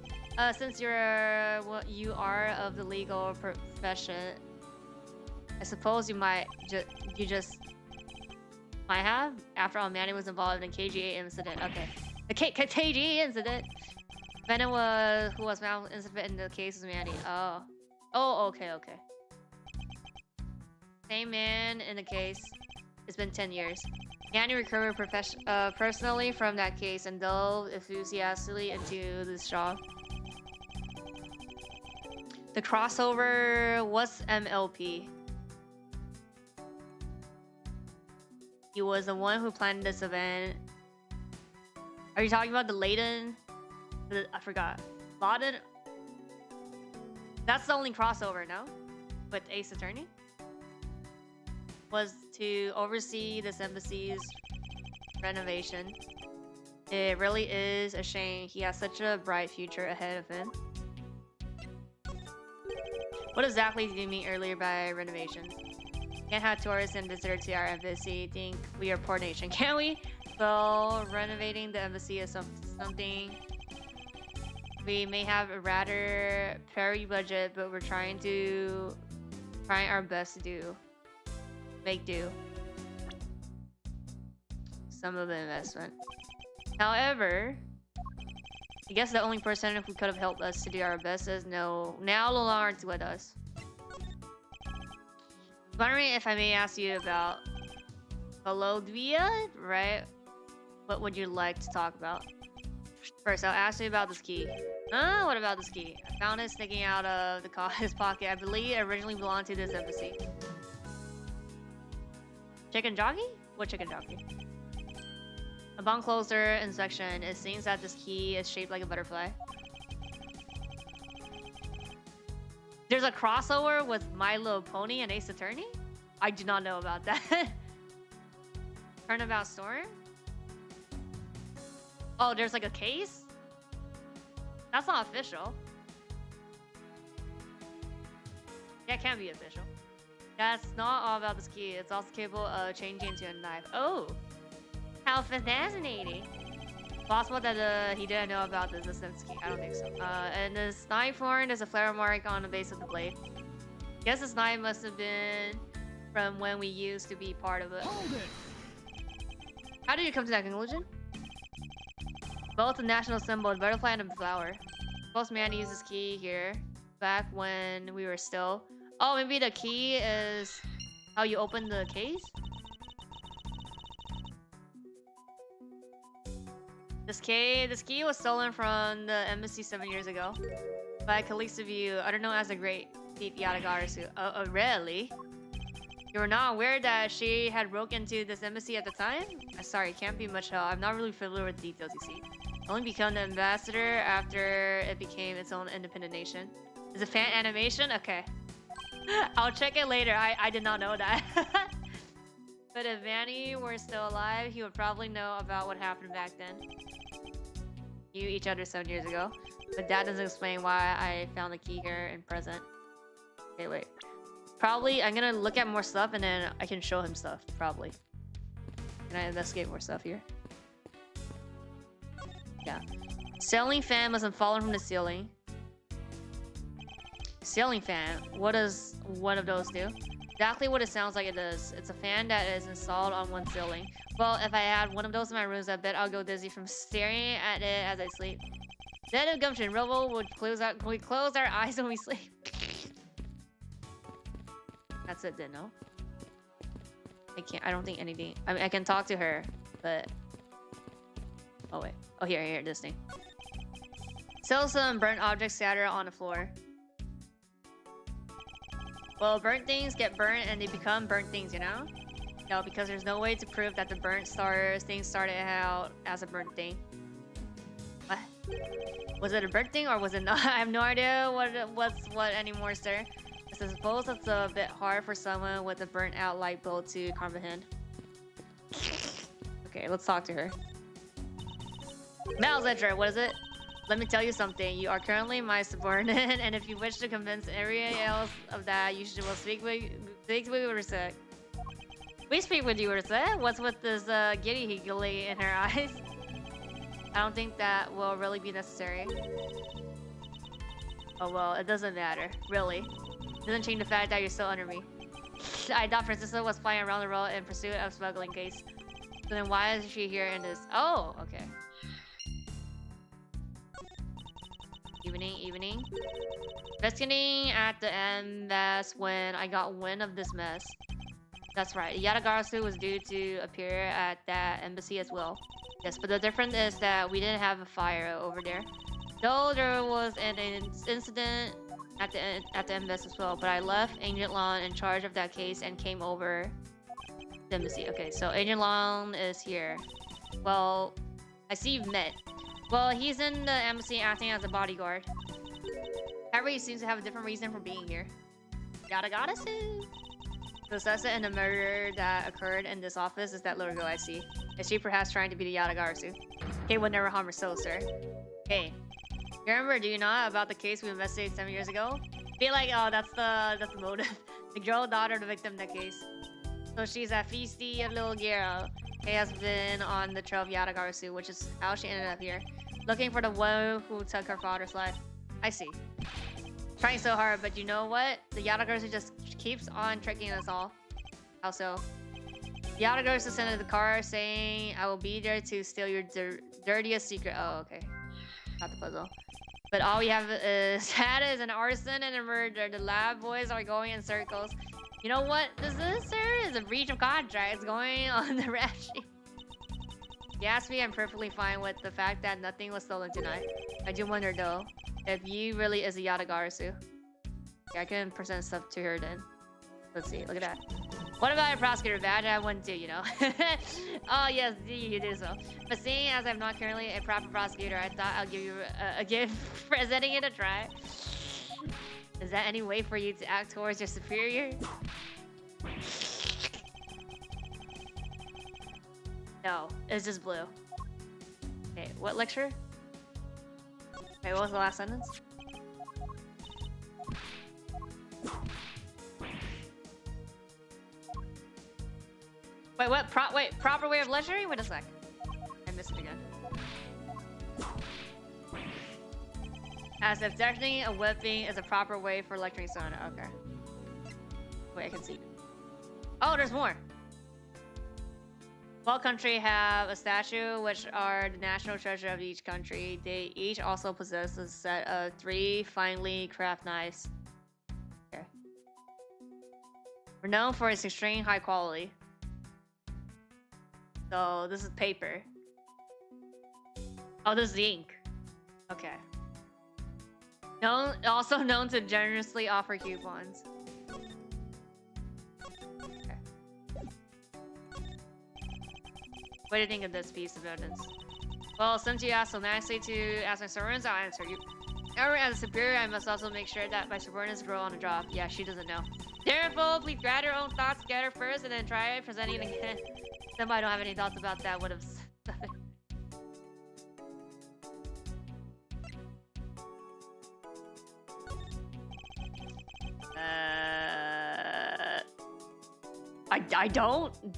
Since you are of the legal profession, I suppose you might just might have. After all, Manny was involved in the KGA incident. Okay, the KGA incident. Venom who was found incident in the case was Manny. Oh, okay. Same man in the case. It's been 10 years. Manny recovered personally from that case and delved enthusiastically into this job. The crossover was MLP. He was the one who planned this event. Are you talking about the Layden? I forgot. Laden? That's the only crossover, no? With Ace Attorney? Was to oversee this embassy's renovation. It really is a shame. He has such a bright future ahead of him. What exactly did you mean earlier by renovations? Can't have tourists and visitors to our embassy think we are poor nation, can we? Well, renovating the embassy is something we may have a rather prairie budget, but we're trying our best to make do. Some of the investment. However, I guess the only person who could have helped us to do our best is now no longer with us. Wondering if I may ask you about Volodvia, right? What would you like to talk about? First, I'll ask you about this key. What about this key? I found it sticking out of his pocket. I believe it originally belonged to this embassy. Chicken jockey? What chicken jockey? Upon closer inspection, it seems that this key is shaped like a butterfly. There's a crossover with My Little Pony and Ace Attorney? I do not know about that. Turnabout Storm? Oh, there's like a case? That's not official. That can't be official. That's not all about this key. It's also capable of changing into a knife. Oh! How fascinating! Possible that he didn't know about the resistance key. I don't think so. And this knife horn is a flare mark on the base of the blade. Guess this knife must have been from when we used to be part of it.
Hold it.
How did you come to that conclusion? Both the national symbol, the butterfly and the flower. Postman used this key here back when we were still. Oh, maybe the key is how you open the case? This key was stolen from the embassy 7 years ago by colleagues of you, other known as the Great Thief Yadagarasu. Really? You were not aware that she had broken into this embassy at the time? Sorry, can't be much help. I'm not really familiar with the details, you see. Only become the ambassador after it became its own independent nation. Is it fan animation? Okay. I'll check it later. I did not know that. But if Vanny were still alive, he would probably know about what happened back then. Knew each other 7 years ago. But that doesn't explain why I found the key here in present. Okay, wait. Probably, I'm gonna look at more stuff and then I can show him stuff, probably. Can I investigate more stuff here? Yeah. Ceiling fan must have fallen from the ceiling. Ceiling fan? What does one of those do? Exactly what it sounds like it does. It's a fan that is installed on one ceiling. Well, if I had one of those in my rooms, I bet I'll go dizzy from staring at it as I sleep. Dead of gumption, Robo would close our eyes when we sleep. That's it then, no? I don't think anything. I mean, I can talk to her, but... Oh, wait. Oh, here, this thing. Still some burnt objects scattered on the floor. Well, burnt things get burnt and they become burnt things, you know? No, because there's no way to prove that the burnt thing started out as a burnt thing. What? Was it a burnt thing or was it not? I have no idea what's what anymore, sir. I suppose it's a bit hard for someone with a burnt out light bulb to comprehend. Okay, let's talk to her. Malzetcher, what is it? Let me tell you something. You are currently my subordinate, and if you wish to convince everyone else of that, you should speak with respect. We speak with you, respect? What's with this giddy higgly in her eyes? I don't think that will really be necessary. Oh well, it doesn't matter, really. It doesn't change the fact that you're still under me. I thought Francisca was flying around the world in pursuit of smuggling case. So then why is she here in this? Oh, okay. Evening. Investigating at the embassy when I got wind of this mess. That's right. Yatagarasu was due to appear at that embassy as well. Yes, but the difference is that we didn't have a fire over there. Though there was an incident at the embassy as well, but I left Agent Long in charge of that case and came over the embassy. Okay, so Agent Long is here. Well, I see you've met. Well, he's in the embassy acting as a bodyguard. However, he seems to have a different reason for being here. Yatagarasu! The suspect in the murder that occurred in this office is that little girl I see. Is she perhaps trying to be the Yatagarasu? Kay would never harm her soul, sir. Hey, you remember, do you not, about the case we investigated 7 years ago? Be like, oh, that's the motive. The girl daughter of the victim in that case. So she's a feisty little girl. Kay has been on the trail of Yatagarasu, which is how she ended up here. Looking for the one who took her father's life. I see. Trying so hard, but you know what? The Yatagarasu just keeps on tricking us all. How so? The Yatagarasu sent in the car saying, I will be there to steal your dirtiest secret. Oh, okay. Not the puzzle. But all we have is that is an arson and a murder. The lab boys are going in circles. You know what? This is a breach of contract. It's going on the rap sheet. If you ask me, I'm perfectly fine with the fact that nothing was stolen tonight. I do wonder though, if you really is a Yatagarasu. Yeah, I can present stuff to her then. Let's see, look at that. What about a prosecutor badge? I wouldn't do, you know. Oh yes, you do so. But seeing as I'm not currently a proper prosecutor, I thought I'll give you a gift for presenting it a try. Is that any way for you to act towards your superior? No, it's just blue. Okay, what lecture? Wait, what was the last sentence? Wait, what? Proper way of lecturing? Wait a sec. I missed it again. As if detonate a whipping is a proper way for lecturing someone. Okay. Wait, I can see. Oh, there's more. All countries have a statue, which are the national treasure of each country. They each also possess a set of 3 finely crafted knives. Okay. We're known for its extreme high quality. So this is paper. Oh, this is the ink. Okay. Also known to generously offer coupons. What do you think of this piece of evidence? Well, since you asked so nicely to ask my subordinates, I'll answer you. However, as a superior, I must also make sure that my subordinates grow on the job. Yeah, she doesn't know. Therefore, please gather your own thoughts together first and then try presenting it again. Somebody don't have any thoughts about that would have...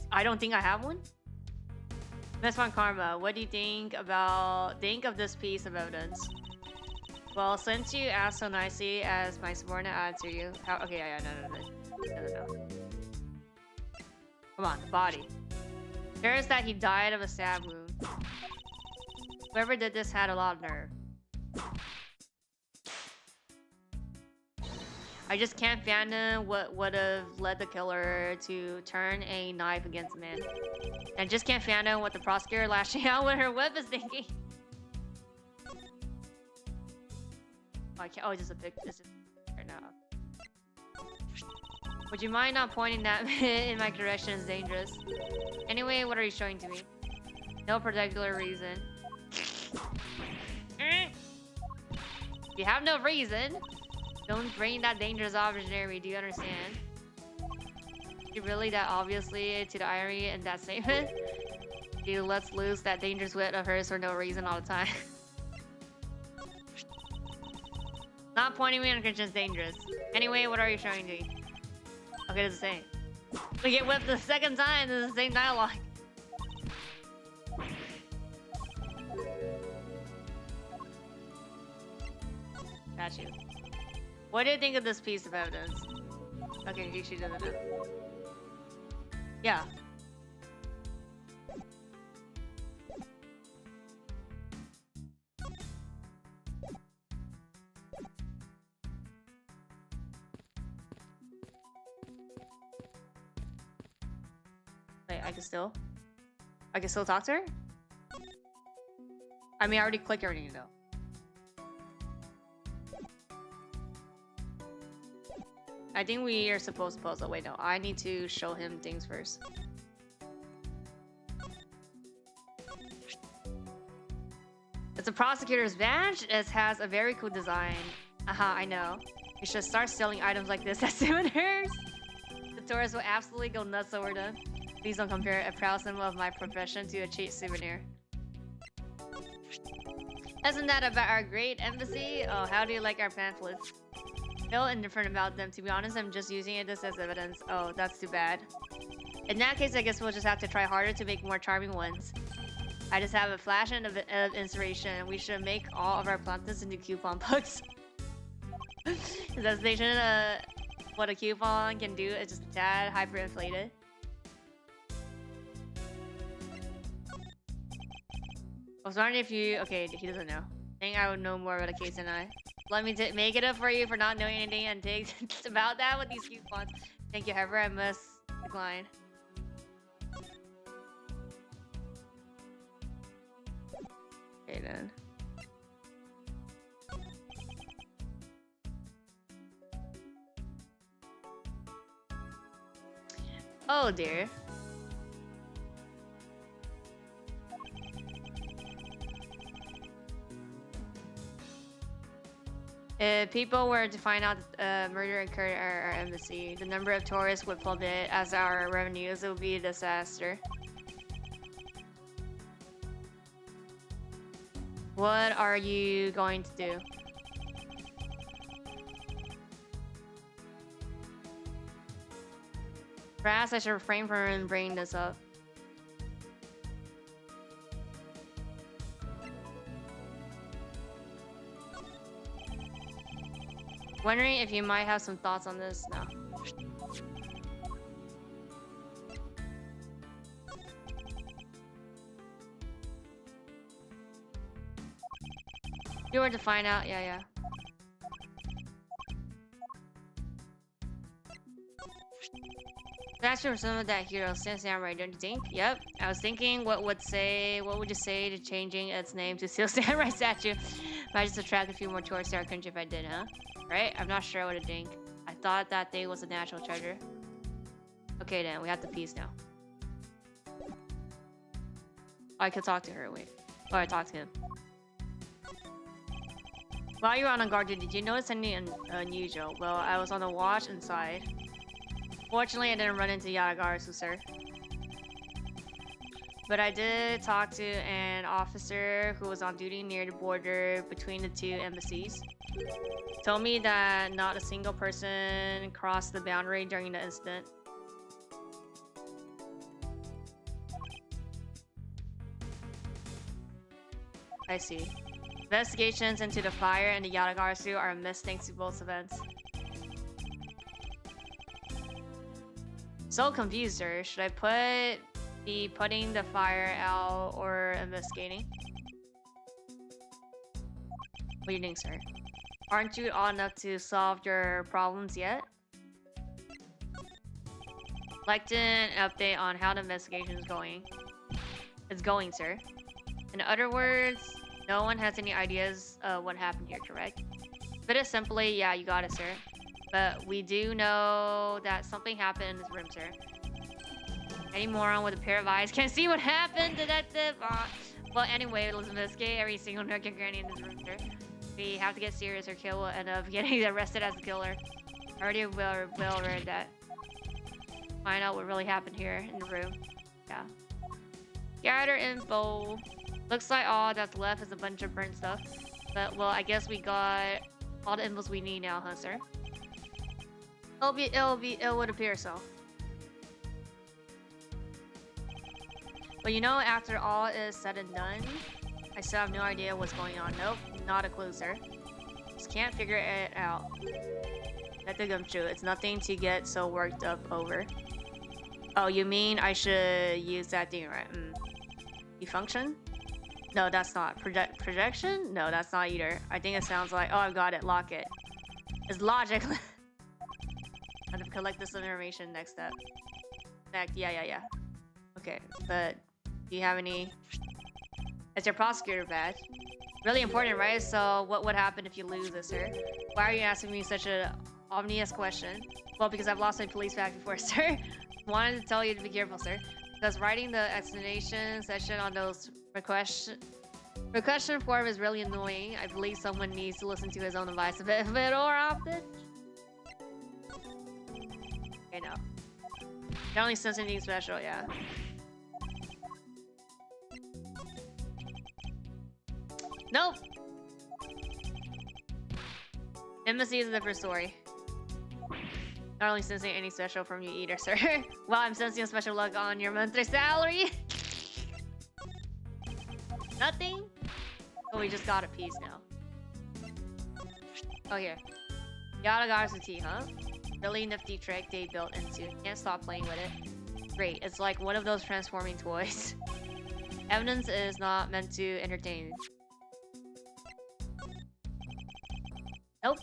I don't think I have one. Best one, Karma. What do you think of this piece of evidence? Well, since you asked so nicely as my subordinate, I'll answer you. How? Okay, yeah, no. Come on, the body. There's that he died of a stab wound. Whoever did this had a lot of nerve. I just can't fathom what would have led the killer to turn a knife against a man. And I just can't fathom what the prosecutor lashing out with her whip is thinking. Oh, I can't. Oh, it's just a picture. It's just right now. Would you mind not pointing that in my direction? It's dangerous. Anyway, what are you showing to me? No particular reason. You have no reason. Don't bring that dangerous object near me, do you understand? You really that obviously to the irony in that statement? You lets loose that dangerous wit of hers for no reason all the time. Not pointing me on Christian's dangerous. Anyway, what are you showing me? Okay, it's the same. We get whipped the second time, it's the same dialogue. Got you. What do you think of this piece of evidence? Okay, she doesn't know. Yeah. Wait, I can still talk to her? I mean, I already clicked everything though. I think we are supposed to pose. Oh wait, no. I need to show him things first. It's a prosecutor's badge. It has a very cool design. I know. You should start selling items like this at souvenirs. The tourists will absolutely go nuts over them. Please don't compare a proud symbol of my profession to a cheap souvenir. Isn't that about our great embassy? Oh, how do you like our pamphlets? Feel indifferent about them. To be honest, I'm just using it as evidence. Oh, that's too bad. In that case, I guess we'll just have to try harder to make more charming ones. I just have a flash of inspiration. We should make all of our pamphlets into coupon books. Is that station what a coupon can do is just a tad hyperinflated? I was wondering if you... Okay, he doesn't know. I think I would know more about the case than I. Let me make it up for you for not knowing anything and take about that with these coupons. Thank you, however, I must decline. Okay, then. Oh, dear. If people were to find out murder occurred at our embassy, the number of tourists would plummet as our revenues. It would be a disaster. What are you going to do? Perhaps I should refrain from bringing this up. Wondering if you might have some thoughts on this? No. You were to find out, yeah. That's from some of that hero samurai, don't you think? Yep. I was thinking what would you say to changing its name to Steel Samurai statue? Might just attract a few more tourists to our country if I did, huh? Right? I'm not sure what to think. I thought that thing was a natural treasure. Okay then, we have the piece now. I could talk to her, wait. Or I talked to him. While you were on guard, did you notice anything unusual? Well, I was on the watch inside. Fortunately, I didn't run into Yatagarasu, sir. But I did talk to an officer who was on duty near the border between the two embassies. Told me that not a single person crossed the boundary during the incident. I see. Investigations into the fire and the Yatagarasu are missed thanks to both events. So confused, sir. Should I be putting the fire out or investigating? What do you think, sir? Aren't you old enough to solve your problems yet? Like to an update on how the investigation is going. It's going, sir. In other words, no one has any ideas what happened here, correct? Put it simply, yeah, you got it, sir. But we do know that something happened in this room, sir. Any moron with a pair of eyes can see what happened, detective. Well, anyway, let's investigate every single nook and cranny in this room, sir. We have to get serious or Kill will end up getting arrested as a killer. I already well read that. Find out what really happened here in the room. Yeah. Gather info. Looks like all that's left is a bunch of burnt stuff. But, well, I guess we got all the infos we need now, huh, sir? It would appear so. But you know, after all is said and done, I still have no idea what's going on. Nope, not a clue, sir. Just can't figure it out. That's the true. It's nothing to get so worked up over. Oh, you mean I should use that thing, right? Defunction? No, that's not. Projection? No, that's not either. I think it sounds like... Oh, I've got it. Lock it. It's logic. I have to collect this information next step. Yeah. Okay, but do you have any... It's your prosecutor badge. Really important, right? So what would happen if you lose this, sir? Why are you asking me such an obvious question? Well, because I've lost my police badge before, sir. Wanted to tell you to be careful, sir. Because writing the explanation section on those request form is really annoying. I believe someone needs to listen to his own advice a bit more often. Okay, no. Can only sense anything special, yeah. Nope. Embassy is a different story. Not only sensing any special from you either, sir. Well, I'm sensing a special look on your monthly salary. Nothing? Oh, we just got a piece now. Oh, here. Yatagarasu tea, huh? Really nifty trick they built into. Can't stop playing with it. Great, it's like one of those transforming toys. Evidence is not meant to entertain. Nope.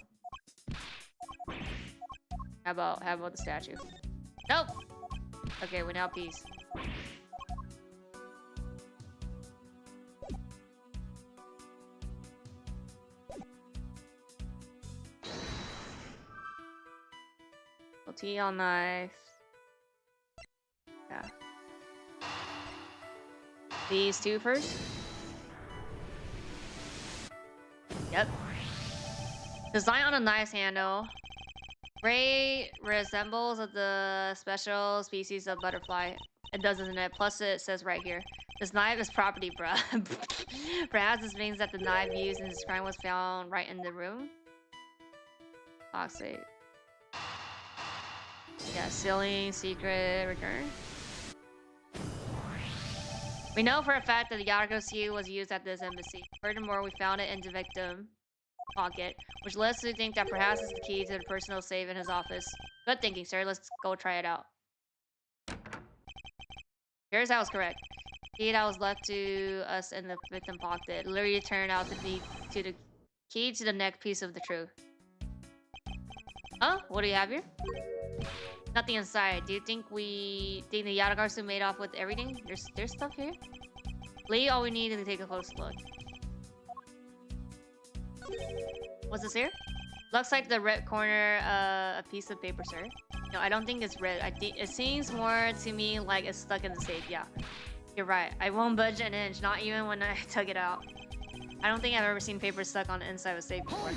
How about the statue? Nope. Okay, we're now peace. Tea on knife. Yeah. These two first. Yep. Design on a knife's handle. Ray resembles the special species of butterfly. It does, doesn't it? Plus it says right here. This knife is property, bruh. Perhaps this means that the knife used in this crime was found right in the room. Toxic. Yeah, sealing, secret, return. We know for a fact that the Yatagarasu was used at this embassy. Furthermore, we found it in the victim pocket, which led us to think that perhaps it's the key to the personal safe in his office. Good thinking, sir. Let's go try it out. Here's how it's correct. The key that was left to us in the victim pocket literally turned out to be the key to the next piece of the truth. Huh? What do you have here? Nothing inside. Do you think the Yatagarasu made off with everything? There's stuff here? Lee, all we need is to take a close look. What's this here? Looks like the red corner, a piece of paper, sir. No, I don't think it's red. I think it seems more to me like it's stuck in the safe. Yeah. You're right. I won't budge an inch, not even when I took it out. I don't think I've ever seen paper stuck on the inside of a safe before.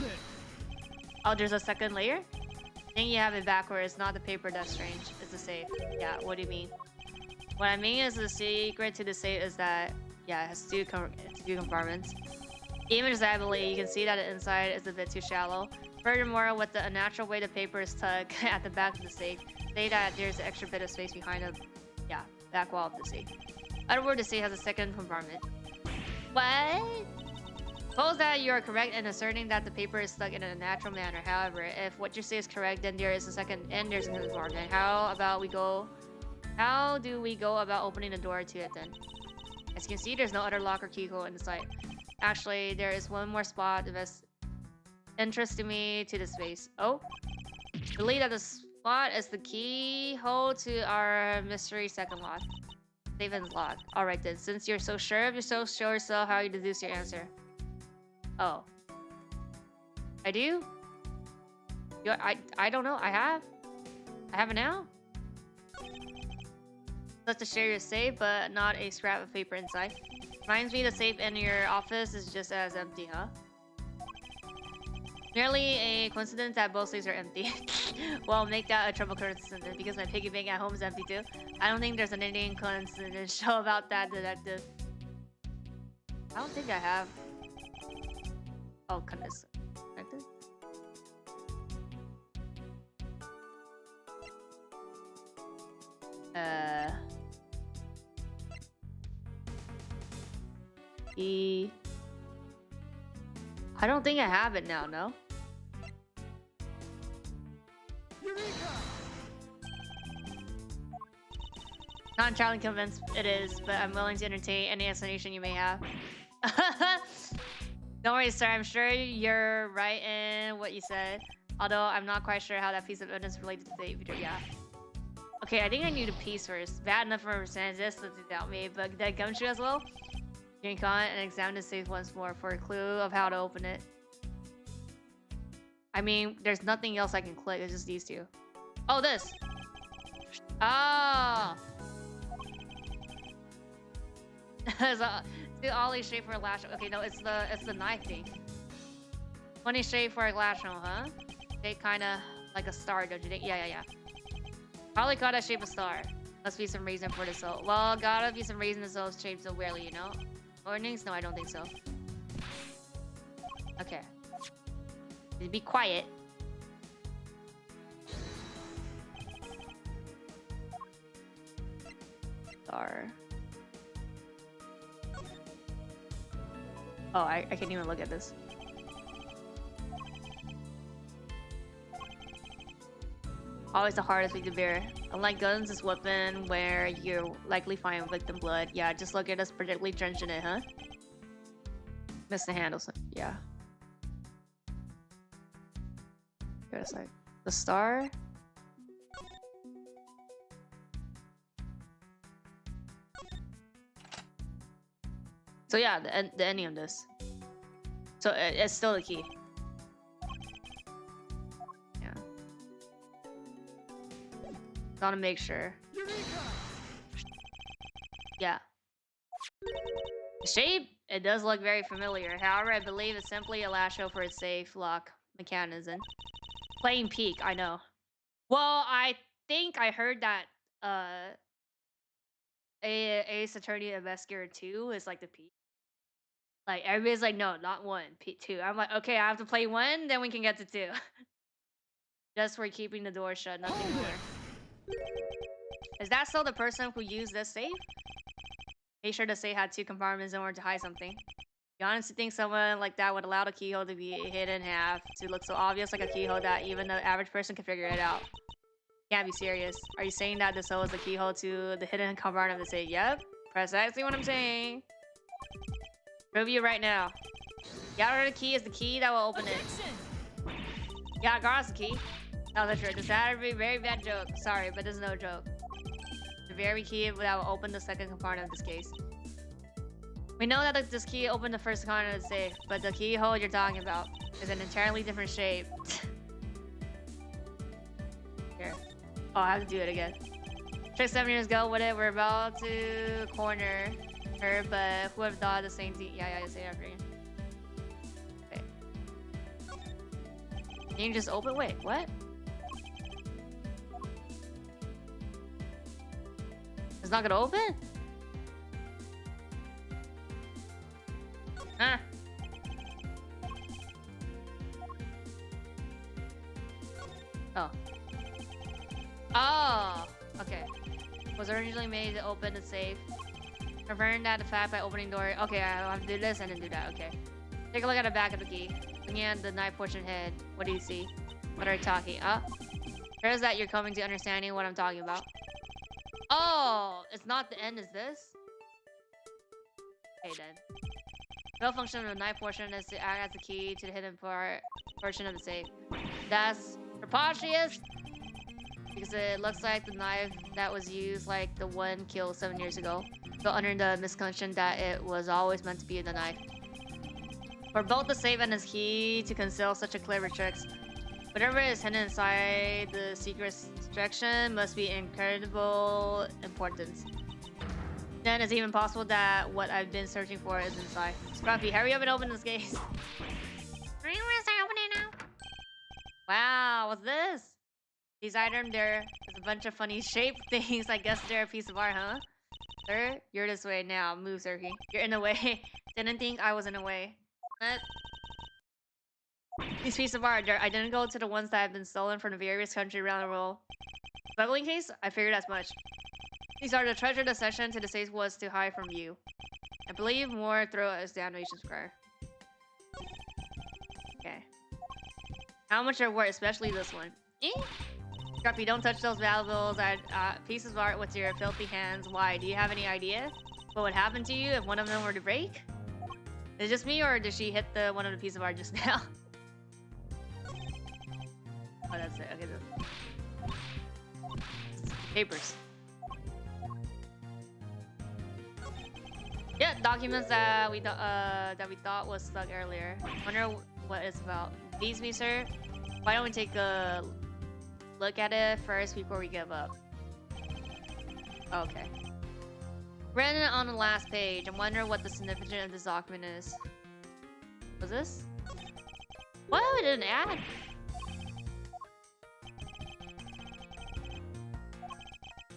Oh, there's a second layer? I think you have it backwards, not the paper that's strange. It's the safe. Yeah, what do you mean? What I mean is the secret to the safe is that, yeah, it has two compartments. Even as Ablaze, you can see that the inside is a bit too shallow. Furthermore, with the unnatural way the paper is tucked at the back of the safe, say that there's an extra bit of space behind the, yeah, back wall of the safe. Other word, the safe has a second compartment. What? Suppose that you are correct in asserting that the paper is stuck in a natural manner. However, if what you say is correct, then there is a second and there's another compartment. How do we go about opening the door to it then? As you can see, there's no other lock or keyhole in the site. Actually, there is one more spot of interest to me to the space. Oh, believe that the spot is the keyhole to our mystery second lock. Safe and lock. Alright then, since you're so sure of yourself, show yourself how you deduce your answer. Oh. I do? I don't know. I have it now? Such a share your safe, but not a scrap of paper inside. Reminds me the safe in your office is just as empty, huh? Merely a coincidence that both safes are empty. Well, make that a triple coincidence because my piggy bank at home is empty too. I don't think there's anything coincidental about that, detective. I don't think I have. Oh, goodness. Detective? I don't think I have it now, no? Not entirely convinced it is, but I'm willing to entertain any explanation you may have. Don't worry, sir. I'm sure you're right in what you said. Although I'm not quite sure how that piece of evidence related to the video. Yeah. Okay, I think I need a piece first. Bad enough for this to doubt me, but that gumshoe as well. Drink on and examine the safe once more for a clue of how to open it. I mean, there's nothing else I can click. It's just these two. Oh, this. Oh. It's Ollie shape for a lash. Okay, no, it's the knife thing. Funny shape for a lash, huh? They kind of like a star, don't you think? Yeah. Probably got that shape of star. Must be some reason for this. So, well, gotta be some reason this those shapes so rarely, you know? Warnings? No, I don't think so. Okay. Be quiet. Star. Oh, I can't even look at this. Always the hardest thing to bear. Unlike guns, this weapon where you likely find victim blood. Yeah, just look at us particularly drenched in it, huh? Miss the handles. Yeah. It's like the star. So yeah, the ending of this. So it's still the key. Yeah. Gotta make sure. Yeah. The shape, it does look very familiar. However, I believe it's simply a lasso for its safe lock mechanism. Plain peak, I know. Well, I think I heard that Ace Attorney Investigator 2 is like the peak. Like everybody's like, no, not 1, 2. I'm like, okay, I have to play 1, then we can get to 2. Just for keeping the door shut, nothing more. Is that still the person who used this safe? Make sure the safe had 2 compartments in order to hide something. You honestly think someone like that would allow the keyhole to be hidden in half to look so obvious like a keyhole that even the average person can figure it out? Can't be serious. Are you saying that this hole is the keyhole to the hidden compartment of the safe? Yep. Precisely what I'm saying. Prove you right now. The outer key is the key that will open it. Yeah, Gar's the key. No, that's true. This had to be a very bad joke. Sorry, but there's no joke. The very key that will open the second compartment of this case. We know that this key opened the first compartment of the safe, but the keyhole you're talking about is an entirely different shape. Here. Oh, I have to do it again. Trick 7 years ago with it. We're about to corner her, but who would have thought the same thing? Yeah, say after again. Okay. Can you just open? Wait, what? It's not gonna open? Huh? Oh. Oh! Okay. Was originally made to open the safe. Referring that the fact by opening door. Okay, I'll have to do this and then do that. Okay. Take a look at the back of the key. Looking at the knife portion head. What do you see? What are you talking? Here's that you're coming to understanding what I'm talking about. Oh! It's not the end, is this? Okay then. The real function of the knife portion is to act as the key to the hidden portion of the safe. That's preposterous! Because it looks like the knife that was used, like the one killed 7 years ago. So under the misconception that it was always meant to be the knife. For both the safe and its key to conceal such a clever tricks, whatever is hidden inside the secret section must be incredible importance. Then it's even possible that what I've been searching for is inside. Scruffy, hurry up and open this case. Are you gonna start opening now? Wow, what's this? These items, there's a bunch of funny shaped things. I guess they're a piece of art, huh? Sir, you're this way now. Move, Zerky. You're in the way. Didn't think I was in the way. These pieces of art, they're identical to the ones that have been stolen from the various countries around the world. Smuggling case? I figured as much. These are the treasure the session to the safe was to hide from you. I believe more thorough examinations required. Okay. How much are worth, especially this one? Scruffy, don't touch those valuables. Pieces of art with your filthy hands. Why? Do you have any idea what would happen to you if one of them were to break? Is it just me, or did she hit one of the pieces of art just now? Oh, that's it. Okay, papers. Yeah, documents that we thought was stuck earlier. Wonder what it's about. Please me, sir. Why don't we take a look at it first before we give up? Okay. Written on the last page. I wonder what the significance of this document is. Was this? What? We didn't add.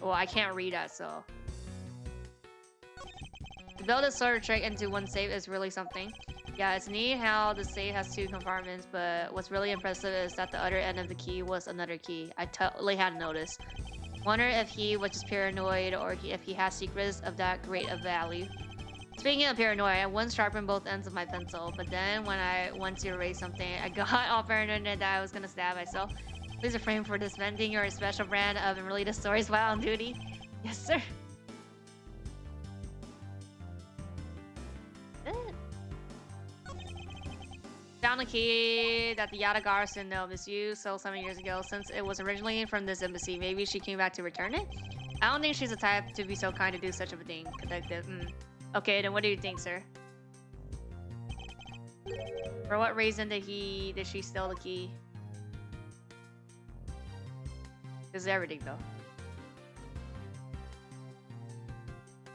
Well, I can't read that, so. To build this sort of trick into one safe is really something. Yeah, it's neat how the safe has 2 compartments, but what's really impressive is that the other end of the key was another key. I totally hadn't noticed. Wonder if he was just paranoid or if he has secrets of that great of value. Speaking of paranoia, I once sharpened both ends of my pencil, but then when I went to erase something, I got all paranoid that I was gonna stab myself. Please refrain for this venting your special brand of unrelated stories while on duty. Yes, sir. Found a key that the Yatagarasu know misused so 7 years ago. Since it was originally from this embassy, maybe she came back to return it? I don't think she's the type to be so kind to do such a thing. Detective. Okay, then what do you think, sir? For what reason did she steal the key? This is everything, though.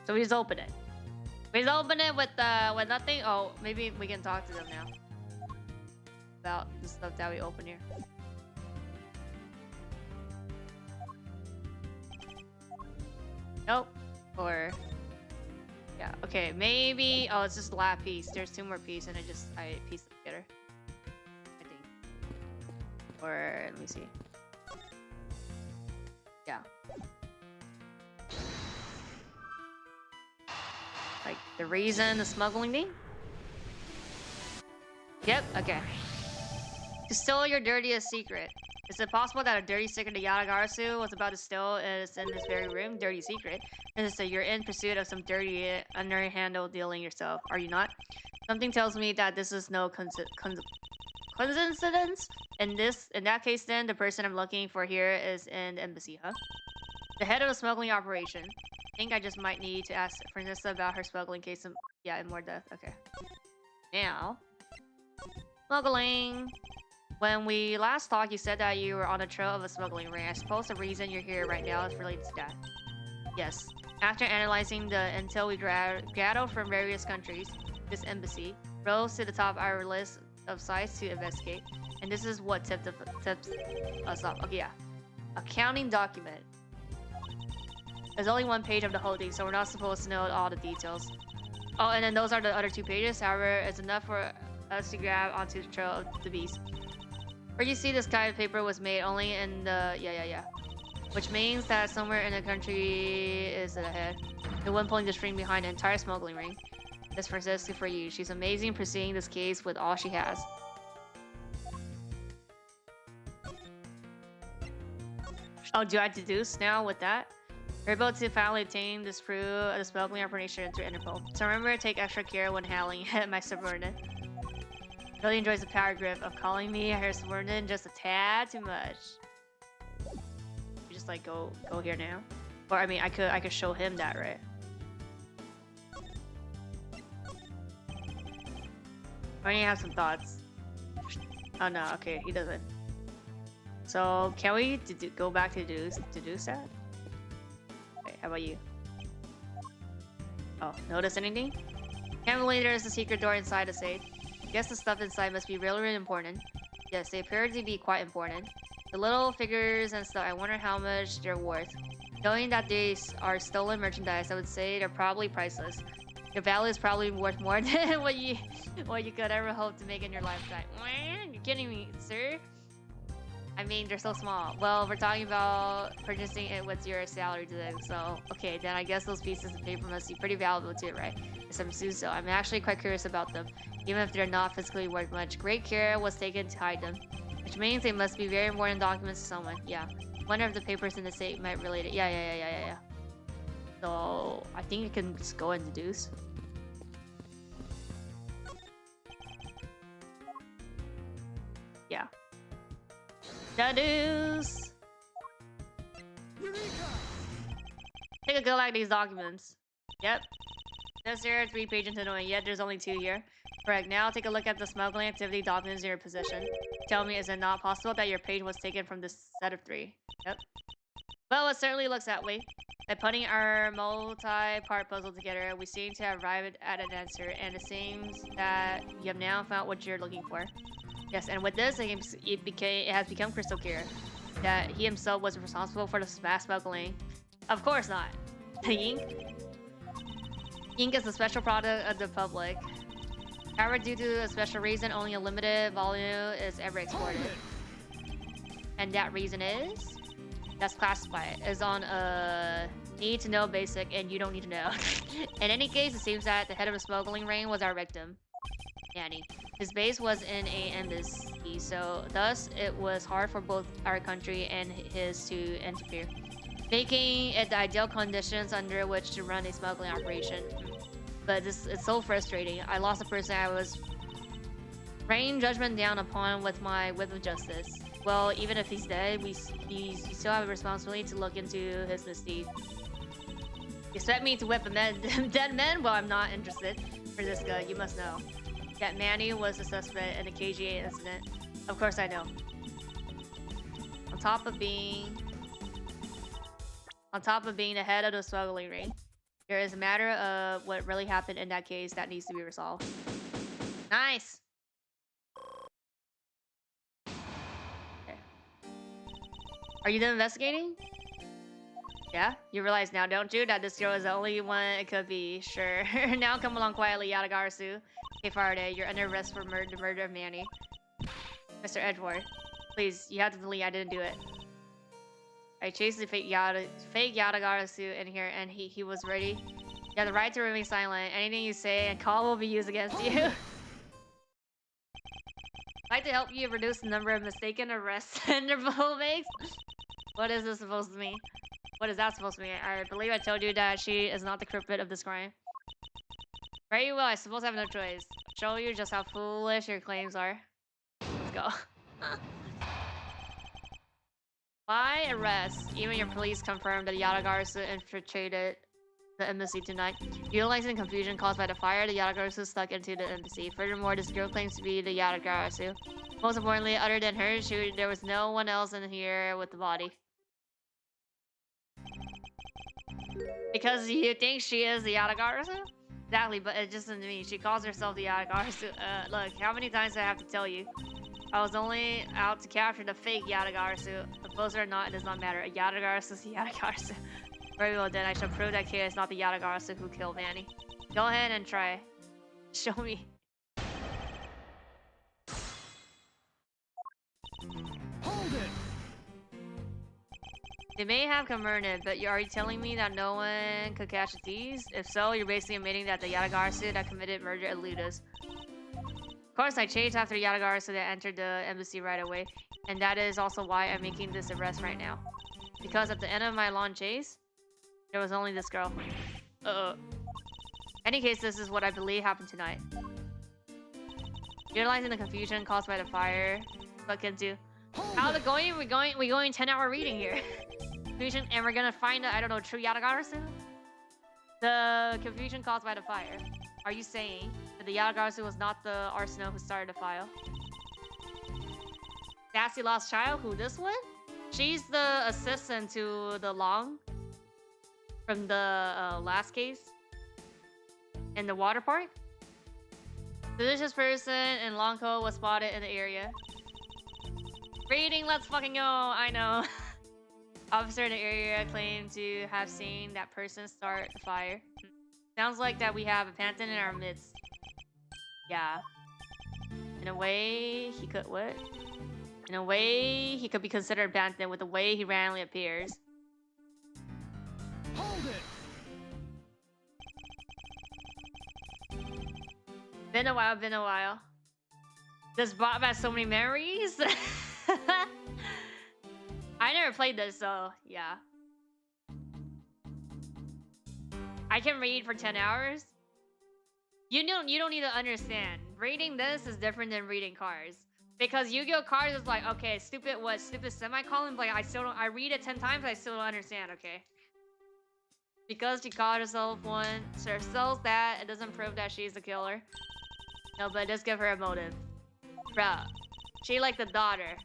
So we just open it. We just open it with nothing. Oh, maybe we can talk to them now about the stuff that we open here. Nope. Or yeah. Okay. Maybe. Oh, it's just the last piece. There's 2 more pieces, and I pieced it together. I think. Or let me see. Yeah. Like the reason the smuggling thing? Yep, okay. To steal your dirtiest secret. Is it possible that a dirty secret the Yatagarasu was about to steal is in this very room? Dirty secret? And so you're in pursuit of some dirty, underhanded dealing yourself, are you not? Something tells me that this is no coincidence. In that case, then the person I'm looking for here is in the embassy, huh? The head of a smuggling operation. I think I just might need to ask Francisca about her smuggling case in more depth. Okay. Now, smuggling. When we last talked, you said that you were on the trail of a smuggling ring. I suppose the reason you're here right now is related to that. Yes. After analyzing the intel we gathered from various countries, this embassy rose to the top of our list of sites to investigate. And this is what tipped us off. Okay, yeah. Accounting document. There's only one page of the whole thing, so we're not supposed to know all the details. Oh, and then those are the other 2 pages. However, it's enough for us to grab onto the trail of the beast. Where you see this kind of paper was made only in the... Yeah. Which means that somewhere in the country is ahead. The one pulling the string behind the entire smuggling ring. This Francisca for you. She's amazing pursuing this case with all she has. Oh, do I deduce now with that? We're able to finally obtain this through the smuggling operation through Interpol. So remember to take extra care when handling my subordinate. Really enjoys the power grip of calling me her subordinate just a tad too much. You just like go here now. Or I mean I could show him that, right? I need to have some thoughts. Oh no, okay, he doesn't. So can we go back to deduce that? Okay, how about you? Oh, notice anything? Can't believe there's a secret door inside the safe. Guess the stuff inside must be really important. Yes, they appear to be quite important. The little figures and stuff, I wonder how much they're worth. Knowing that these are stolen merchandise, I would say they're probably priceless. Their value is probably worth more than what you could ever hope to make in your lifetime. You're kidding me, sir? I mean, they're so small. Well, we're talking about purchasing it with your salary today, so okay, then I guess those pieces of paper must be pretty valuable too, right? Yes, I'm so. I'm actually quite curious about them. Even if they're not physically worth much, great care was taken to hide them. Which means they must be very important documents to someone. Yeah. Wonder if the papers in the safe might relate it. Yeah. So, I think you can just go and deduce. Yeah. Deduce! Take a good look at these documents. Yep. This here, 3 pages into it, yet there's only 2 here. Correct. Now take a look at the smuggling activity documents in your possession. Tell me, is it not possible that your page was taken from this set of 3? Yep. Well, it certainly looks that way. By putting our multi-part puzzle together, we seem to have arrived at an answer, and it seems that you have now found what you're looking for. Yes, and with this, it has become crystal clear that he himself was responsible for the mass smuggling. Of course not. Ink is a special product of the public. However, due to a special reason, only a limited volume is ever exported. And that reason is? That's classified. Is on a need-to-know basic, and you don't need to know. In any case, it seems that the head of the smuggling ring was our victim, Annie. His base was in a embassy, so thus it was hard for both our country and his to interfere, making it the ideal conditions under which to run a smuggling operation. But it's so frustrating. I lost a person I was rained judgment down upon with my whip of justice. Well, even if he's dead, we still have a responsibility to look into his misdeed. You expect me to whip a dead man? Well, I'm not interested. Francisca, you must know that Manny was the suspect in the KGA incident. Of course I know. On top of being the head of the smuggling ring, there is a matter of what really happened in that case that needs to be resolved. Nice! Okay. Are you done investigating? Yeah? You realize now, don't you, that this girl is the only one it could be? Sure. Now come along quietly, Yadagarasu. Hey Faraday, you're under arrest for the murder of Manny. Mr. Edward, please, you have to believe I didn't do it. I chased the fake Yadagarasu in here, and he was ready. You have the right to remain silent. Anything you say and call will be used against you. I'd like to help you reduce the number of mistaken arrests Interpol makes. What is this supposed to mean? What is that supposed to mean? I believe I told you that she is not the culprit of this crime. Very well, I suppose I have no choice. Show you just how foolish your claims are. Let's go. Why arrest? Even your police confirmed that Yadagarasu infiltrated the embassy tonight. Utilizing confusion caused by the fire, the Yadagarasu stuck into the embassy. Furthermore, this girl claims to be the Yadagarasu. Most importantly, other than her, there was no one else in here with the body. Because you think she is the Yatagarasu? Exactly, but it just doesn't mean she calls herself the Yatagarasu. Look, how many times do I have to tell you? I was only out to capture the fake Yatagarasu. The poser or not, it does not matter. A Yatagarasu is a Yatagarasu. Very well then, I shall prove that kid is not the Yatagarasu who killed Vanny. Go ahead and try. Show me.
Hold it!
They may have converted, but are you telling me that no one could catch the thieves? If so, you're basically admitting that the Yatagarasu that committed murder eluded us. Of course, I chased after Yatagarasu that entered the embassy right away, and that is also why I'm making this arrest right now. Because at the end of my long chase, there was only this girl. Any case, this is what I believe happened tonight. Utilizing the confusion caused by the fire, look into. How's it going? We're going 10-hour reading here. Confusion, and we're gonna find I don't know, true Yatagarasu? The confusion caused by the fire. Are you saying that the Yatagarasu was not the Arsenal who started the fire? Sassy lost child? Who, this one? She's the assistant to the Long from the last case in the water park. Suspicious person in long coat was spotted in the area. Reading, let's fucking go. I know. Officer in the area claimed to have seen that person start the fire. Sounds like that we have a Pantheon in our midst. Yeah. In a way, he could what? In a way, he could be considered Pantheon with the way he randomly appears.
Hold it!
Been a while, been a while. This Bob has so many memories. I never played this, so yeah. I can read for 10 hours. You don't need to understand. Reading this is different than reading cards. Because Yu-Gi-Oh! Cards is like, okay, stupid what? Stupid semicolon? Like, I read it 10 times, I still don't understand, okay? Because she called herself one, so herself that, it doesn't prove that she's the killer. No, but it does give her a motive. Bruh. She like the daughter.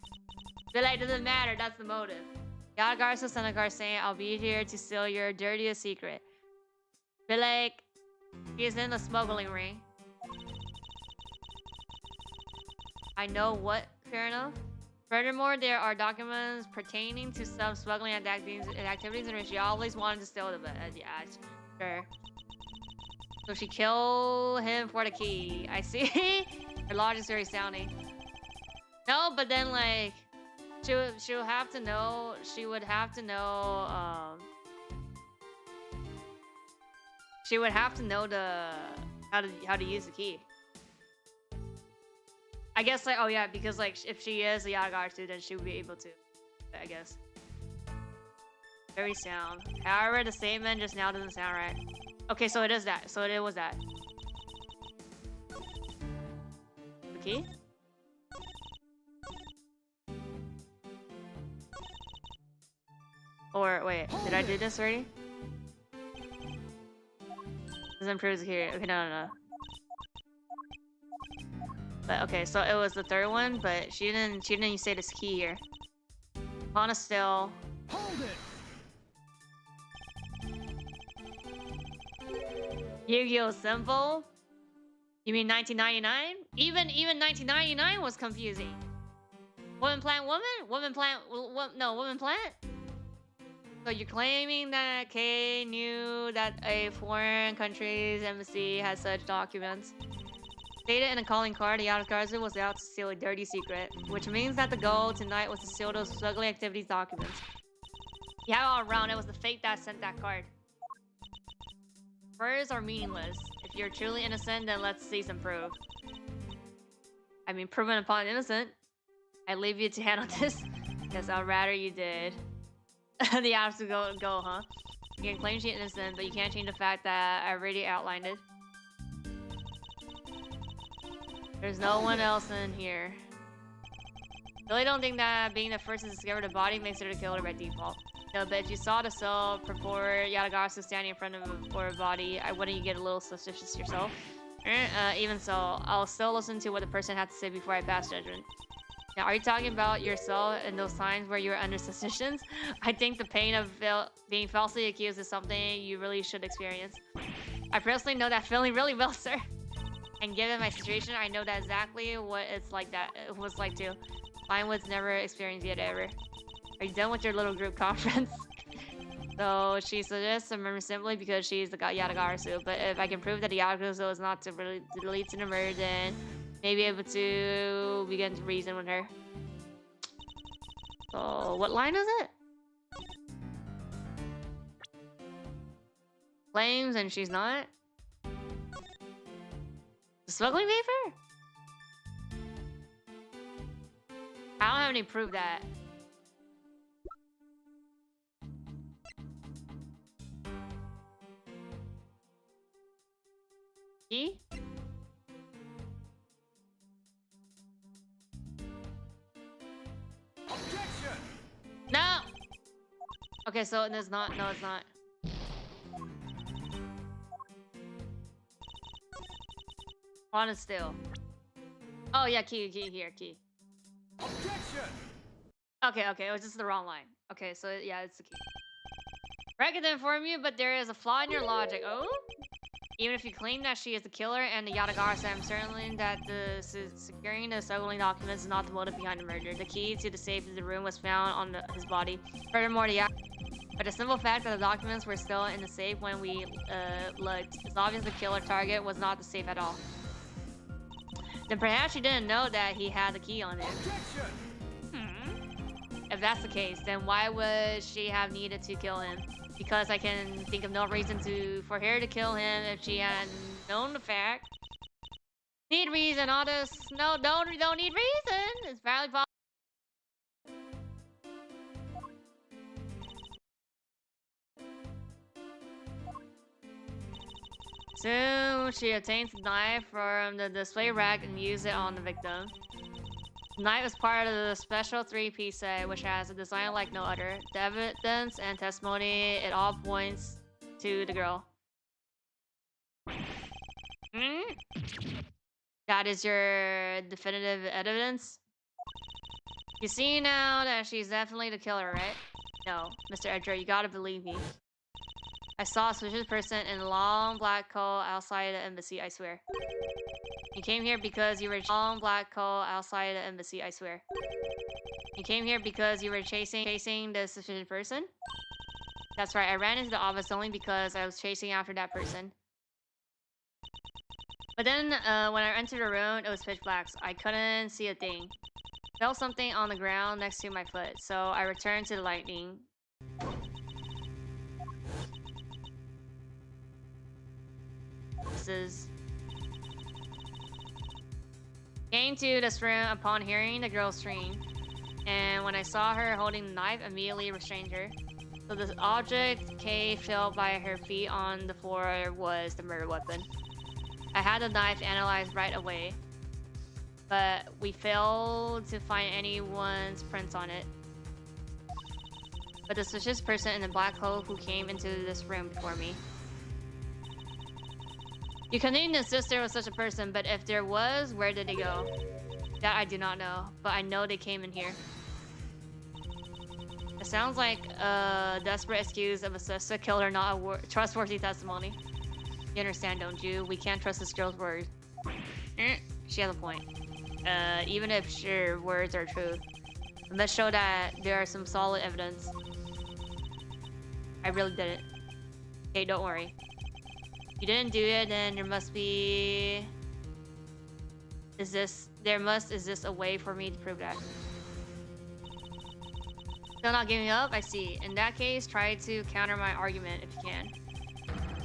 But like, doesn't matter, that's the motive. Yatagarasu Senegar saying, I'll be here to steal your dirtiest secret. But like, he's in the smuggling ring. I know what, fair enough. Furthermore, there are documents pertaining to some smuggling activities in which she always wanted to steal them. Yeah, sure. So she killed him for the key. I see. Her logic's very sounding. No, but then like, she'll have to know. She would have to know. She would have to know how to use the key. I guess like, oh yeah, because like if she is a Yatagarasu, then she would be able to, I guess. Very sound. However, the statement just now doesn't sound right. Okay, so it is that. So it was that. The key? Or wait, did I do this already? Doesn't prove the key. Okay, no. But okay, so it was the third one, but she didn't say this key here. Hana still.
Hold it.
Yu-Gi-Oh! Simple? You mean 1999? Even 1999 was confusing. Woman plant woman? Woman plant no, woman plant? So you're claiming that Kay knew that a foreign country's embassy has such documents? Stated in a calling card, the Yatagarasu was out to steal a dirty secret, which means that the goal tonight was to steal those smuggling activities documents. Yeah, all around, it was the fake that sent that card. Words are meaningless. If you're truly innocent, then let's see some proof. I mean, proven upon innocent. I leave you to handle this. Guess I'd rather you did. The absolute go, huh? You can claim she's innocent, but you can't change the fact that I already outlined it. There's no one else in here. Really don't think that being the first to discover the body makes her the killer by default. No, but if you saw the cell purport Yatagarasu standing in front of her body, wouldn't you get a little suspicious yourself? Even so, I'll still listen to what the person had to say before I pass judgment. Now, are you talking about yourself in those times where you were under suspicions? I think the pain of being falsely accused is something you really should experience. I personally know that feeling really well, sir. And given my situation, I know that exactly what it's like that it was like too. Mine was never experienced yet ever. Are you done with your little group conference? So she suggests to remember simply because she's the Yatagarasu. But if I can prove that the Yatagarasu is not to really delete the number, then maybe able to begin to reason with her. So what line is it? Claims and she's not. The smuggling paper? I don't have any proof that. Key?
Objection!
No! Okay, so it's not. No, it's not. On it still. Oh yeah, key here, key.
Objection!
Okay, it was just the wrong line. Okay, so yeah, it's the key. I can inform you, but there is a flaw in your logic. Oh? Even if you claim that she is the killer and the Yatagarasu, I'm certain that the securing the smuggling documents is not the motive behind the murder. The key to the safe in the room was found on his body. Furthermore, but the simple fact that the documents were still in the safe when we looked, it's obvious the killer target was not the safe at all. Then perhaps she didn't know that he had the key on him. If that's the case, then why would she have needed to kill him? Because I can think of no reason for her to kill him if she had known the fact. Need reason, all this. No, don't need reason. It's valid. Soon, she obtains the knife from the display rack and uses it on the victim. The knife is part of the special 3-piece set, which has a design like no other. The evidence and testimony, it all points to the girl. That is your definitive evidence? You see now that she's definitely the killer, right? No, Mr. Edgar, you gotta believe me. I saw a suspicious person in a long black coat outside the embassy, I swear. You came here because you were long black coat outside the embassy, I swear. You came here because you were chasing the suspicious person? That's right, I ran into the office only because I was chasing after that person. But then, when I entered the room, it was pitch black, so I couldn't see a thing. Felt something on the ground next to my foot, so I returned to the lightning. Came to this room upon hearing the girl scream, and when I saw her holding the knife, immediately restrained her. So the object K fell by her feet on the floor was the murder weapon. I had the knife analyzed right away, but we failed to find anyone's prints on it. But the suspicious person in the black coat who came into this room before me. You continue to insist there was such a person, but if there was, where did they go? That I do not know, but I know they came in here. It sounds like a desperate excuse of a suspect killer, not a trustworthy testimony. You understand, don't you? We can't trust this girl's word. She has a point. Even if her words are true, let's show that there are some solid evidence. I really didn't. Okay, don't worry. You didn't do it, then there must be... exist a way for me to prove that. Still not giving up? I see. In that case, try to counter my argument if you can.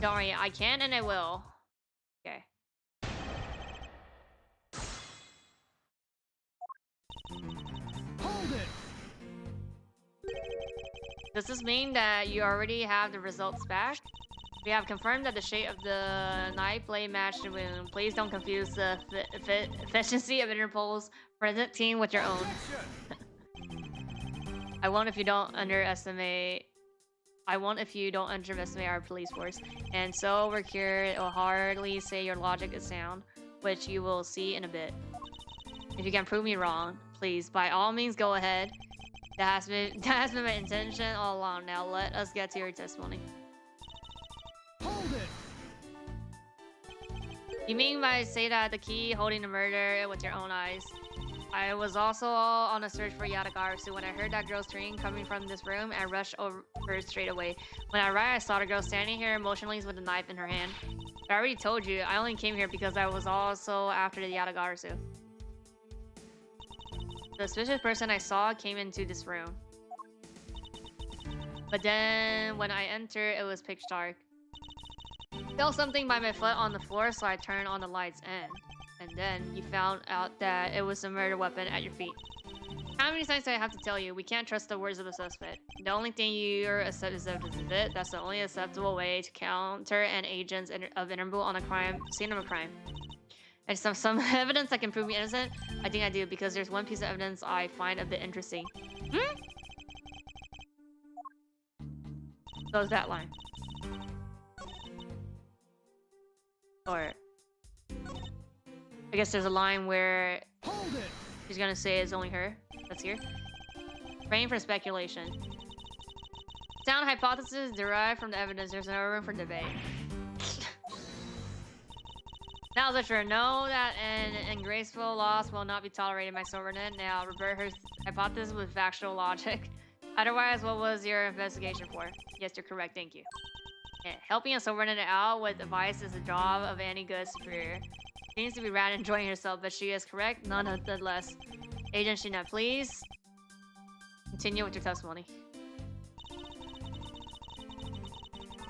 Don't worry, I can and I will. Okay.
Hold it!
Does this mean that you already have the results back? We have confirmed that the shape of the knife blade matched the wound. Please don't confuse the efficiency of Interpol's forensic team with your own. I won't if you don't underestimate our police force. And so we're cured. It will hardly say your logic is sound, which you will see in a bit. If you can prove me wrong, Please, by all means, go ahead. That has been my intention all along. Now let us get to your testimony.
Hold it.
You mean by say that the key holding the murder with your own eyes? I was also on a search for Yatagarasu when I heard that girl's scream coming from this room and rushed over straight away. When I arrived, I saw the girl standing here motionless with a knife in her hand. But I already told you, I only came here because I was also after the Yatagarasu. The suspicious person I saw came into this room. But then when I entered, it was pitch dark. I felt something by my foot on the floor, so I turned on the lights and then you found out that it was a murder weapon at your feet. How many times do I have to tell you? We can't trust the words of the suspect. The only thing you're accept is it. That's the only acceptable way to counter an agent's of interview on a crime scene of a crime. And some evidence that can prove me innocent? I think I do, because there's one piece of evidence I find a bit interesting. So is that line. Or I guess there's a line where she's gonna say it's only her that's here. Praying for speculation. Sound hypothesis derived from the evidence. There's no room for debate. Now that you know that an ungraceful loss will not be tolerated by Silvernet, now revert her hypothesis with factual logic. Otherwise, what was your investigation for? Yes, you're correct, thank you. Yeah, helping a Silvernet out with advice is the job of any good superior. She seems to be rather enjoying herself, but she is correct, nonetheless. Agent Shina, please continue with your testimony.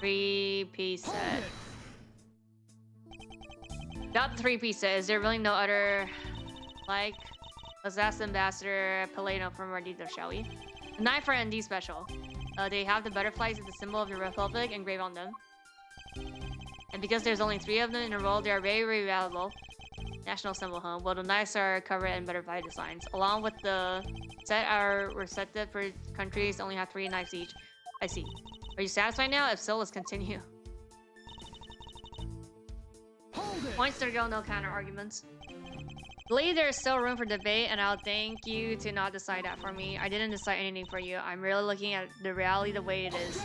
3-piece set. Got the 3-piece set. Is there really no other like? Let's ask Ambassador Paleno for more details, shall we? The knife for ND special. They have the butterflies with the symbol of the Republic engraved on them. And because there's only 3 of them in a row, they are very, very valuable. National symbol, huh? Well, the knives are covered in butterfly designs. Along with the set, our receptive for countries only have 3 knives each. I see. Are you satisfied now? If so, let's continue. Points to go, no counter arguments. Believe there's still room for debate, and I'll thank you to not decide that for me. I didn't decide anything for you. I'm really looking at the reality the way it is.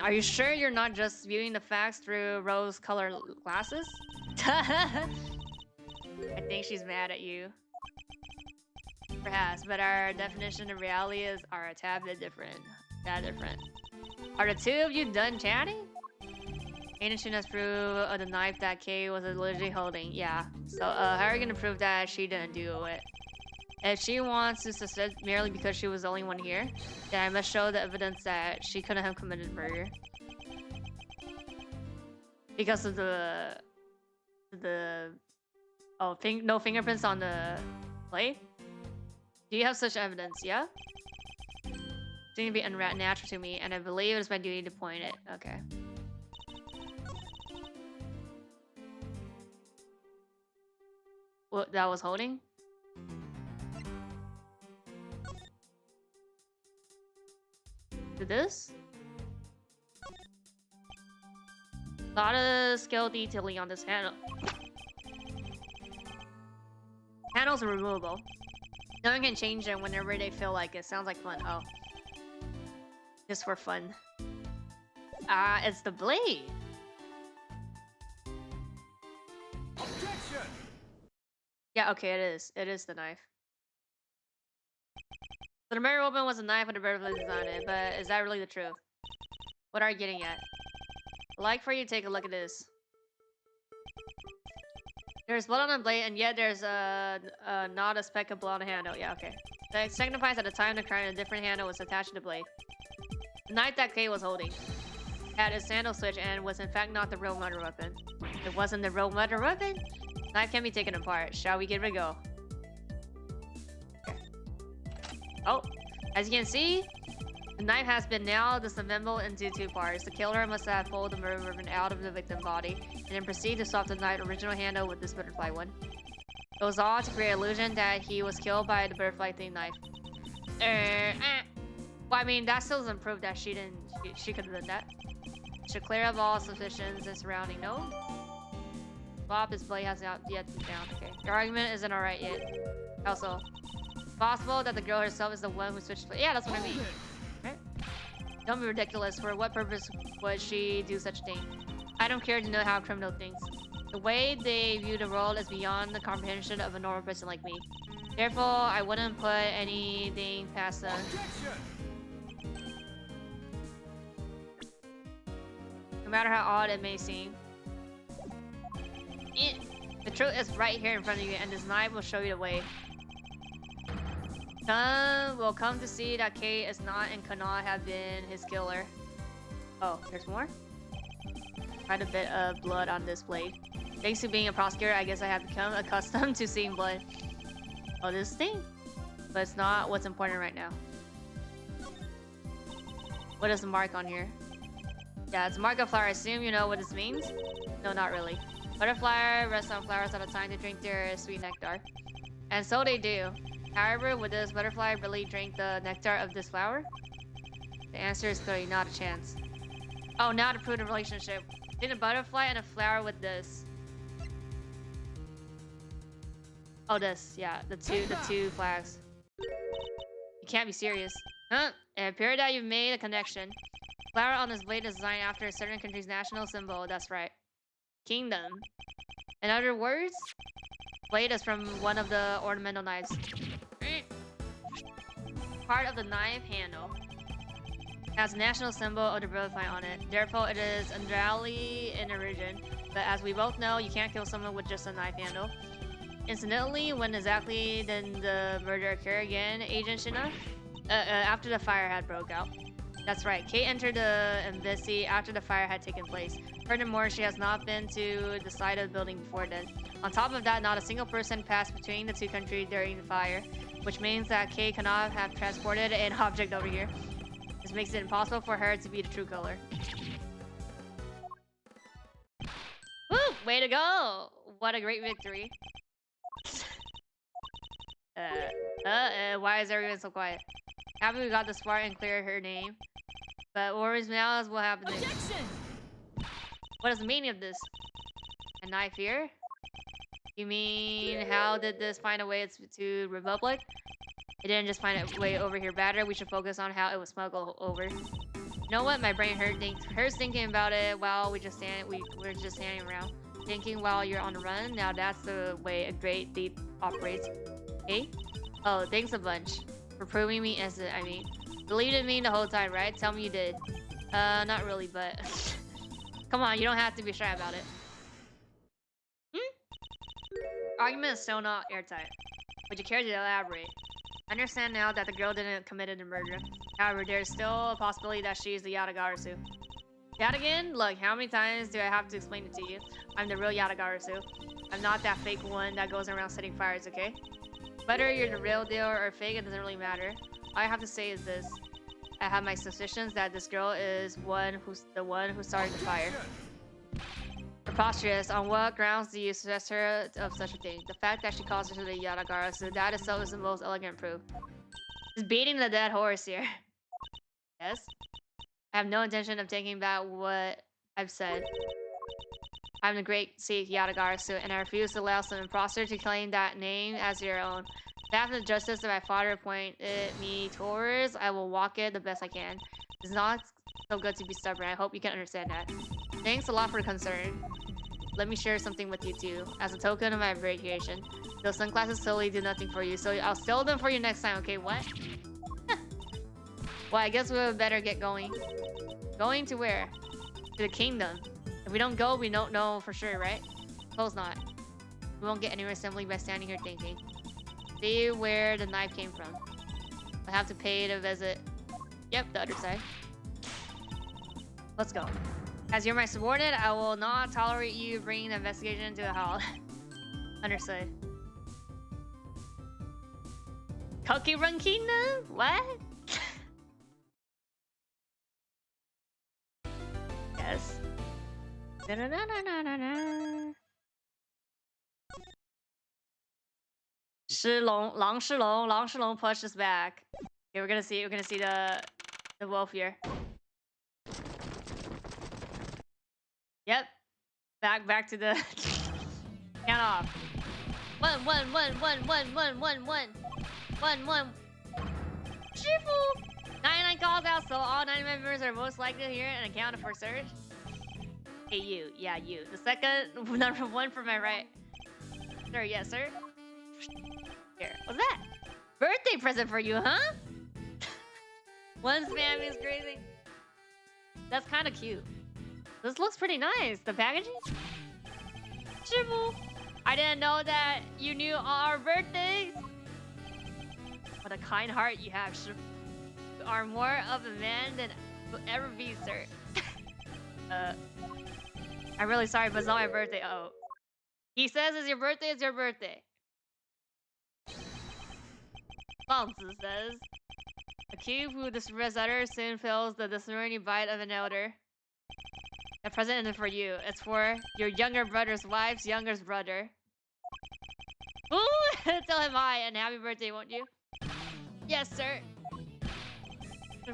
Are you sure you're not just viewing the facts through rose-colored glasses? I think she's mad at you. Perhaps, but our definition of reality are a tad bit different. Are the 2 of you done chatting? Anishin has proved the knife that Kay was allegedly holding. Yeah. So, how are you gonna prove that she didn't do it? If she wants to suspect merely because she was the only one here, then I must show the evidence that she couldn't have committed murder. Because of no fingerprints on the plate? Do you have such evidence? Yeah? Seems to be unnatural to me, and I believe it's my duty to point it. Okay. What that was holding? To this? A lot of skill detailing on this handle. Handles are removable. No one can change them whenever they feel like it. Sounds like fun. Oh. Just for fun. It's the blade.
Objection!
Yeah, okay, it is. It is the knife. So the murder weapon was a knife with a butterfly design on it, but is that really the truth? What are you getting at? I'd like for you to take a look at this. There's blood on the blade, and yet there's not a speck of blood on the handle. Yeah, okay. That signifies at the time of the crime, a different handle was attached to the blade. The knife that Kay was holding had its handle switch and was in fact not the real murder weapon. It wasn't the real murder weapon? The knife can be taken apart. Shall we give it a go? Okay. Oh, as you can see, the knife has been now disassembled into 2 parts. The killer must have pulled the murder weapon out of the victim's body and then proceed to swap the knife's original handle with this butterfly one. It was all to create an illusion that he was killed by the butterfly-themed knife. Well, I mean, that still doesn't prove that she could have done that. Should clear up all suspicions and surrounding. No? Swap display has not yet been found. Okay. Your argument isn't alright yet. Also, possible that the girl herself is the one who switched. Yeah, that's what I mean. Right? Don't be ridiculous. For what purpose would she do such a thing? I don't care to know how a criminal thinks. The way they view the world is beyond the comprehension of a normal person like me. Therefore, I wouldn't put anything past them.
Objection!
No matter how odd it may seem. The truth is right here in front of you, and this knife will show you the way. Some will come to see that Kate is not and cannot have been his killer. Oh, there's more? Quite a bit of blood on this blade. Thanks to being a prosecutor, I guess I have become accustomed to seeing blood. Oh, this thing? But it's not what's important right now. What is the mark on here? Yeah, it's a mark of flower. I assume you know what this means? No, not really. Butterfly rests on flowers at a time to drink their sweet nectar. And so they do. However, would this butterfly really drink the nectar of this flower? The answer is clearly not a chance. Oh, now to prove the relationship. Between a butterfly and a flower with this. Oh, this. Yeah, the two flags. You can't be serious. Huh? It appears that you've made a connection. Flower on this blade is designed after a certain country's national symbol. That's right. Kingdom. In other words, blade is from one of the ornamental knives. Part of the knife handle has a national symbol of the butterfly on it. Therefore, it is undoubtedly in origin. But as we both know, you can't kill someone with just a knife handle. Incidentally, when exactly did the murder occur again, Agent Shina? After the fire had broke out. That's right, Kate entered the embassy after the fire had taken place. Furthermore, she has not been to the side of the building before then. On top of that, not a single person passed between the two countries during the fire, which means that Kate cannot have transported an object over here. This makes it impossible for her to be the true killer. Woo! Way to go! What a great victory. Why is everyone so quiet? Happy we got this far and cleared her name. But worries now is what happened next.
Objection!
What is the meaning of this? A knife here? You mean, how did this find a way to Republic? It didn't just find a way over here better. We should focus on how it was smuggled over. You know what? My brain hurts thinking about it while we're just standing around. Thinking while you're on the run. Now that's the way a great thief operates. Hey? Oh, thanks a bunch. For proving me innocent, I mean. Believed in me the whole time, right? Tell me you did. Not really, but... Come on, you don't have to be shy about it. Argument is still not airtight. Would you care to elaborate? I understand now that the girl didn't commit the murder. However, there's still a possibility that she's the Yatagarasu. Yatagin? Look, how many times do I have to explain it to you? I'm the real Yatagarasu. I'm not that fake one that goes around setting fires, okay? Whether you're the real deal or fake, it doesn't really matter. All I have to say is this. I have my suspicions that this girl is the one who started the fire. Preposterous. On what grounds do you suggest her of such a thing? The fact that she calls her the Yatagarasu, that itself is the most elegant proof. Just beating the dead horse here. Yes? I have no intention of taking back what I've said. I'm the great Sikh Yatagarasu, and I refuse to allow some imposter to claim that name as your own. The path of justice that my father pointed me towards, I will walk it the best I can. It's not so good to be stubborn. I hope you can understand that. Thanks a lot for the concern. Let me share something with you too. As a token of my appreciation, those sunglasses totally do nothing for you, so I'll steal them for you next time, okay? What? Well, I guess we better get going. Going to where? To the kingdom. If we don't go, we don't know for sure, right? Suppose not. We won't get anywhere simply by standing here thinking. See where the knife came from. I have to pay to visit. Yep, the other side. Let's go. As you're my subordinate, I will not tolerate you bringing the investigation to a halt. Understood. Cookie Run Kingdom? What? Yes. Da-da-da-da-da-da. 狮龙, 狼狮龙, 狼狮龙 pushed us back. Okay, we're gonna see the wolf here. Yep. Back to the Count off. 1, 1, 1, 1, 1, 1, 1, 1. 1, 1. 师傅! 99 calls out, so all 9 members are most likely here and accounted for search. Hey, you. Yeah, you. The second number 1 from my right. Sir, yes, sir. Here. What's that? Birthday present for you, huh? One spam is crazy. That's kind of cute. This looks pretty nice. The packaging? Shibu! I didn't know that you knew our birthdays. What a kind heart you have, Shibu. You are more of a man than will ever be, sir. I'm really sorry, but it's not my birthday. Uh oh. He says it's your birthday, it's your birthday. Bonzi says. A cube who disregards others soon fills the discerning bite of an elder. A present is for you. It's for your younger brother's wife's younger brother. Ooh! Tell him hi and happy birthday, won't you? Yes, sir.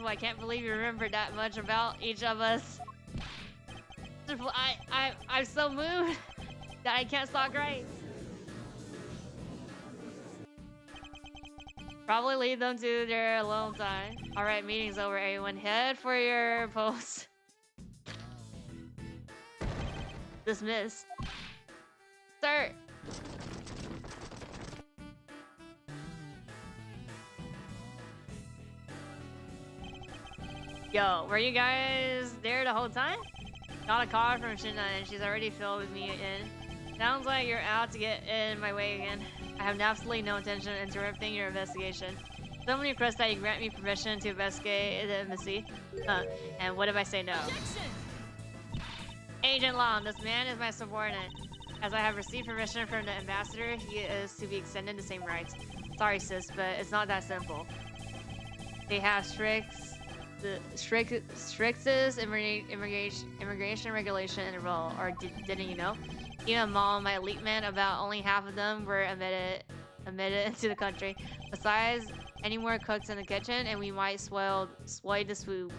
I can't believe you remember that much about each of us. I'm so moved that I can't stop crying. Probably lead them to their alone time. Alright, meeting's over, everyone. Head for your post. Dismissed. Sir! Yo, were you guys there the whole time? Got a call from Shinna and she's already filled with me in. Sounds like you're out to get in my way again. I have absolutely no intention of interrupting your investigation. Someone requests that you grant me permission to investigate the embassy. And what if I say no? Objection! Agent Long, this man is my subordinate. As I have received permission from the ambassador, he is to be extended the same rights. Sorry, sis, but it's not that simple. They have strictest immigration regulation in the role, or didn't you know? Even among my elite men, about only half of them were admitted into the country. Besides, any more cooks in the kitchen, and we might spoil this food.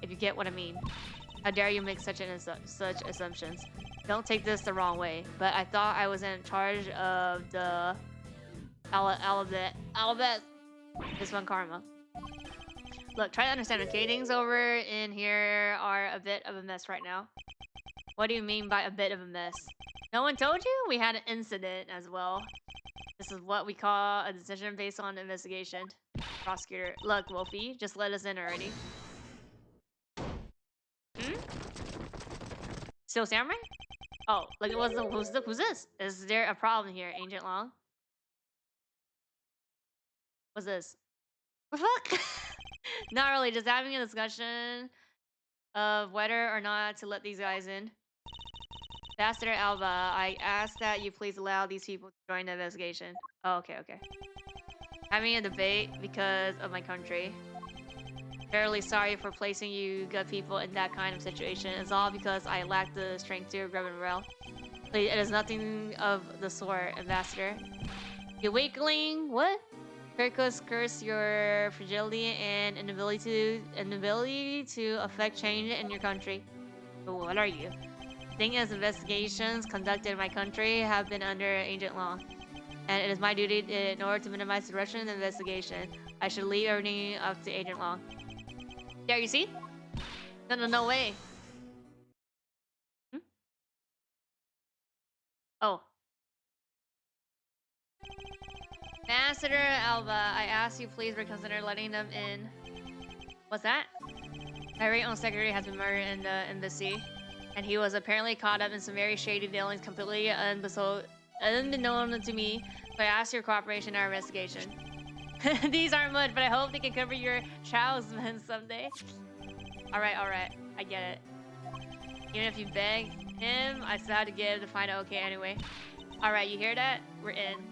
If you get what I mean. How dare you make such assumptions? Don't take this the wrong way, but I thought I was in charge of the Albaze. This one karma. Look, try to understand, okay? Things over in here are a bit of a mess right now. What do you mean by a bit of a mess? No one told you? We had an incident as well. This is what we call a decision based on investigation. Prosecutor, look, Wolfie, just let us in already. Hmm? Still samurai? Oh, like it was who's this? Is there a problem here, Agent Long? What's this? What the fuck? Not really, just having a discussion of whether or not to let these guys in. Ambassador Alba, I ask that you please allow these people to join the investigation. Oh, okay. Having a debate because of my country. Fairly sorry for placing you good people in that kind of situation. It's all because I lack the strength to grab and rail. Please, it is nothing of the sort, Ambassador. You weakling? What? Curse your fragility and inability to affect change in your country. But what are you? Thing is, investigations conducted in my country have been under Agent Long, and it is my duty in order to minimize disruption in the investigation. I should leave everything up to Agent Long. Yeah, you see? No way. Hmm? Oh. Ambassador Alba, I ask you please reconsider letting them in. What's that? My very own secretary has been murdered in the embassy, and he was apparently caught up in some very shady dealings completely unbeknown to me, so I ask your cooperation in our investigation. These aren't much, but I hope they can cover your childhood someday. Alright, I get it. Even if you beg him, I still have to give the final okay anyway. Alright, you hear that? We're in.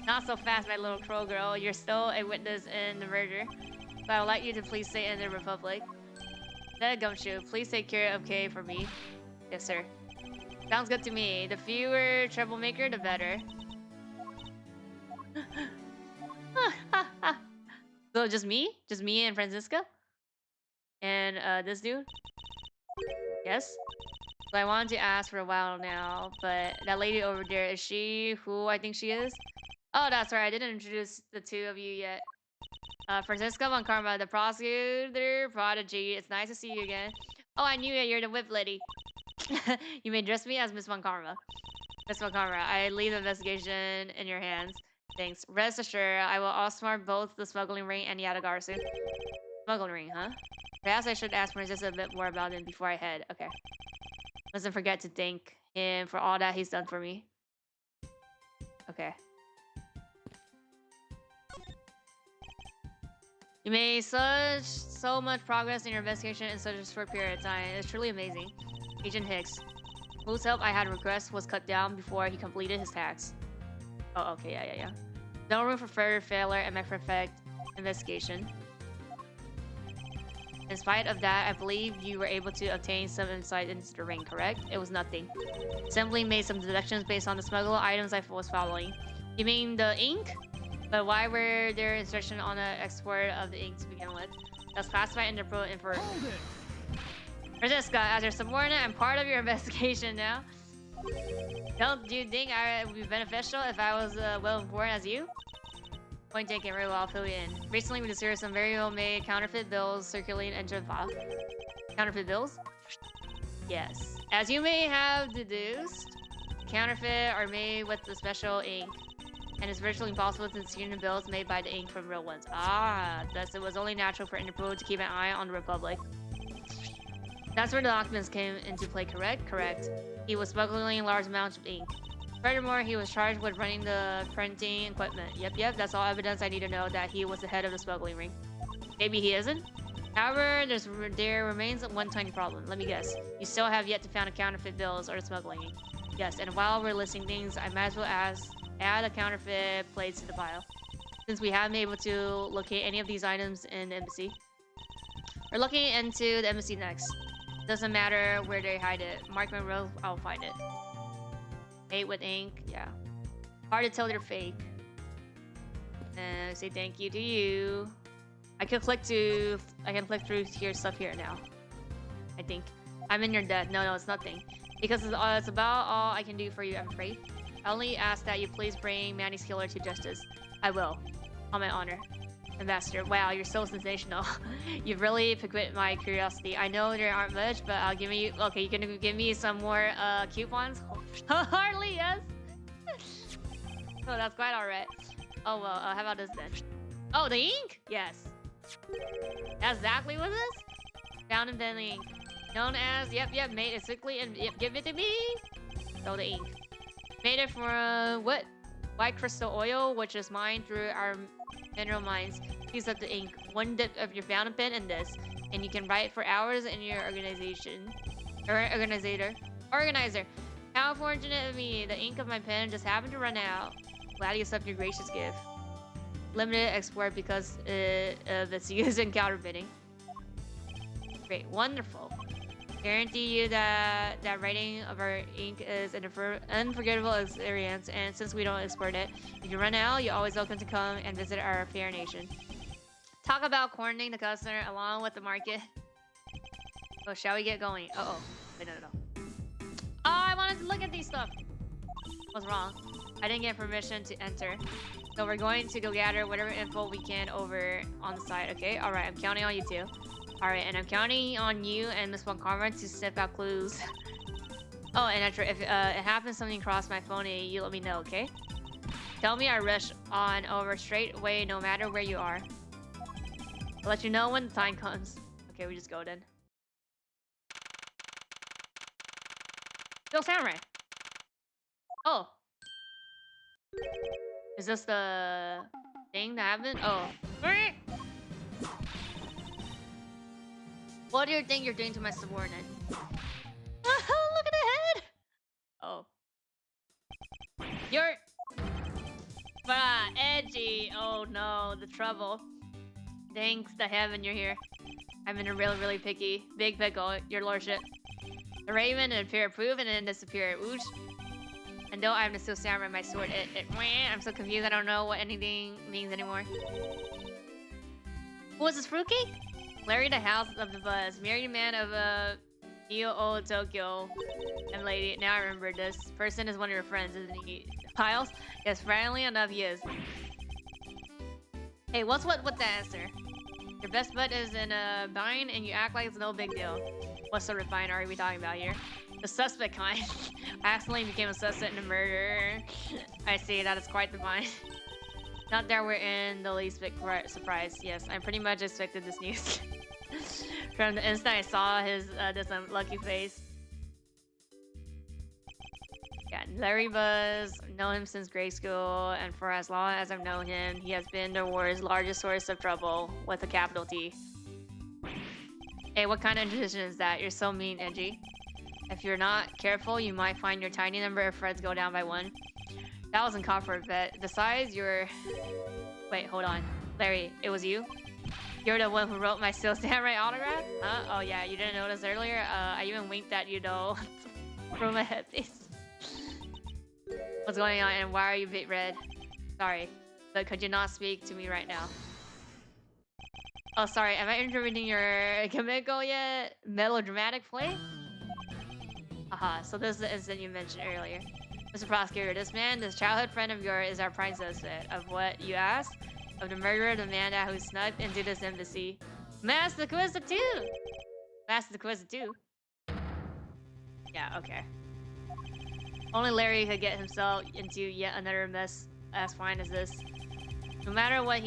Not so fast, my little crow girl. You're still a witness in the murder. So I would like you to please stay in the Republic. Then Gumshoe, please take care of Kay for me. Yes, sir. Sounds good to me. The fewer troublemaker, the better. So just me? Just me and Francisca? And this dude? Yes? So I wanted to ask for a while now, but that lady over there, is she who I think she is? Oh, that's right. I didn't introduce the two of you yet. Francisco Von Karma, the prosecutor prodigy. It's nice to see you again. Oh, I knew it. You're the whip lady. You may address me as Miss Von Karma. Miss Von Karma, I leave the investigation in your hands. Thanks. Rest assured, I will outsmart both the smuggling ring and Yadagarsu. Smuggling ring, huh? Perhaps I should ask Francisco a bit more about him before I head. Okay. Mustn't forget to thank him for all that he's done for me. Okay. You made so much progress in your investigation in such a short period of time. It's truly amazing. Agent Hicks, whose help I had request was cut down before he completed his tasks. Oh, okay, yeah. No room for further failure in my perfect investigation. In spite of that, I believe you were able to obtain some insight into the ring, correct? It was nothing. Simply made some deductions based on the smuggled items I was following. You mean the ink? But why were there instructions on the export of the ink to begin with? That's classified in the pro info. Francisca, as your subordinate, I'm part of your investigation now. Don't you think it would be beneficial if I was well informed as you? Point taken, very well, I'll fill you in. Recently, we discovered some very well-made counterfeit bills circulating into the file. Counterfeit bills? Yes. As you may have deduced, counterfeit are made with the special ink, and it's virtually impossible to distinguish the bills made by the ink from real ones. Ah, thus it was only natural for Interpol to keep an eye on the Republic. That's where the documents came into play, correct? Correct. He was smuggling large amounts of ink. Furthermore, he was charged with running the printing equipment. Yep, that's all evidence I need to know that he was the head of the smuggling ring. Maybe he isn't? However, there remains one tiny problem. Let me guess. You still have yet to find a counterfeit bills or the smuggling ink. Yes, and while we're listing things, I might as well add a counterfeit plates to the pile. Since we haven't been able to locate any of these items in the embassy. We're looking into the embassy next. Doesn't matter where they hide it. Mark my words, I'll find it. Made with ink, yeah. Hard to tell they're fake. And say thank you to you. I can click through your stuff here now. I think. I'm in your debt. No, it's nothing. Because it's about all I can do for you, I'm afraid. I only ask that you please bring Manny's killer to justice. I will. On my honor. Ambassador, wow, you're so sensational. You've really piqued my curiosity. I know there aren't much, but I'll give you... Okay, you can give me some more coupons? Hardly, yes. Oh, that's quite alright. Oh, well, how about this then? Oh, the ink? Yes. That's exactly what it is? Found in the ink. Known as, yep, made it quickly and yep, give it to me. So the ink. Made it from, what? White crystal oil, which is mined through our mineral mines. Use up the ink. One dip of your fountain pen in this, and you can write for hours in your organization. Organizer. How fortunate of me. The ink of my pen just happened to run out. Glad you accept your gracious gift. Limited export because of its use in counterfeiting. Great. Wonderful. Guarantee you that writing of our ink is an unforgettable experience, and since we don't export it, if you run out, you're always welcome to come and visit our fair nation. Talk about coordinating the customer along with the market. Oh, shall we get going? Uh-oh. Wait, no. Oh, I wanted to look at these stuff. What's wrong? I didn't get permission to enter. So we're going to go gather whatever info we can over on the side, okay? Alright, I'm counting on you too. Alright, and I'm counting on you and Miss Von Karma to sniff out clues. Oh, and if it happens something across my phone, you let me know, okay? Tell me I rush on over straight away no matter where you are. I'll let you know when the time comes. Okay, we just go then. Still samurai. Oh. Is this the thing that happened? Oh. What do you think you're doing to my subordinate? Look at the head! Oh. You're... edgy. Oh no, the trouble. Thanks to heaven you're here. I'm in a really picky. Big pickle, your lordship. The raven and appear approved and then disappear. Oosh. And though I'm still samurai my sword, I'm so confused I don't know what anything means anymore. Who was this fruitcake? Larry the House of the Buzz, married man of Neo Tokyo and lady. Now I remember this person is one of your friends, isn't he? Piles? Yes, friendly enough he is. Hey, what's what with the answer? Your best bud is in a bind and you act like it's no big deal. What sort of bind are we talking about here? The suspect kind. I accidentally became a suspect in a murder. I see, that is quite the bind. Not that we're in the least bit surprised. Yes, I pretty much expected this news. From the instant I saw his this unlucky face. Yeah, Larry Buzz, known him since grade school, and for as long as I've known him, he has been the world's largest source of trouble, with a capital T. Hey, what kind of tradition is that? You're so mean, Edgy. If you're not careful, you might find your tiny number of friends go down by one. That wasn't caught for a bet. Besides, you're... Wait, hold on. Larry, it was you? You're the one who wrote my still samurai autograph? Huh? Oh yeah, you didn't notice earlier? I even winked at you though. From my headpiece. What's going on and why are you a bit red? Sorry, but could you not speak to me right now? Oh, sorry, am I interrupting your chemical yet? Melodramatic play? Aha, so this is the incident you mentioned earlier. Mr. Prosecutor, this childhood friend of yours, is our prime suspect of what you asked? Of the murder of the man who snuck into this embassy. Master the Quiz 2! Master the Quiz 2? Yeah, okay. Only Larry could get himself into yet another mess as fine as this. No matter what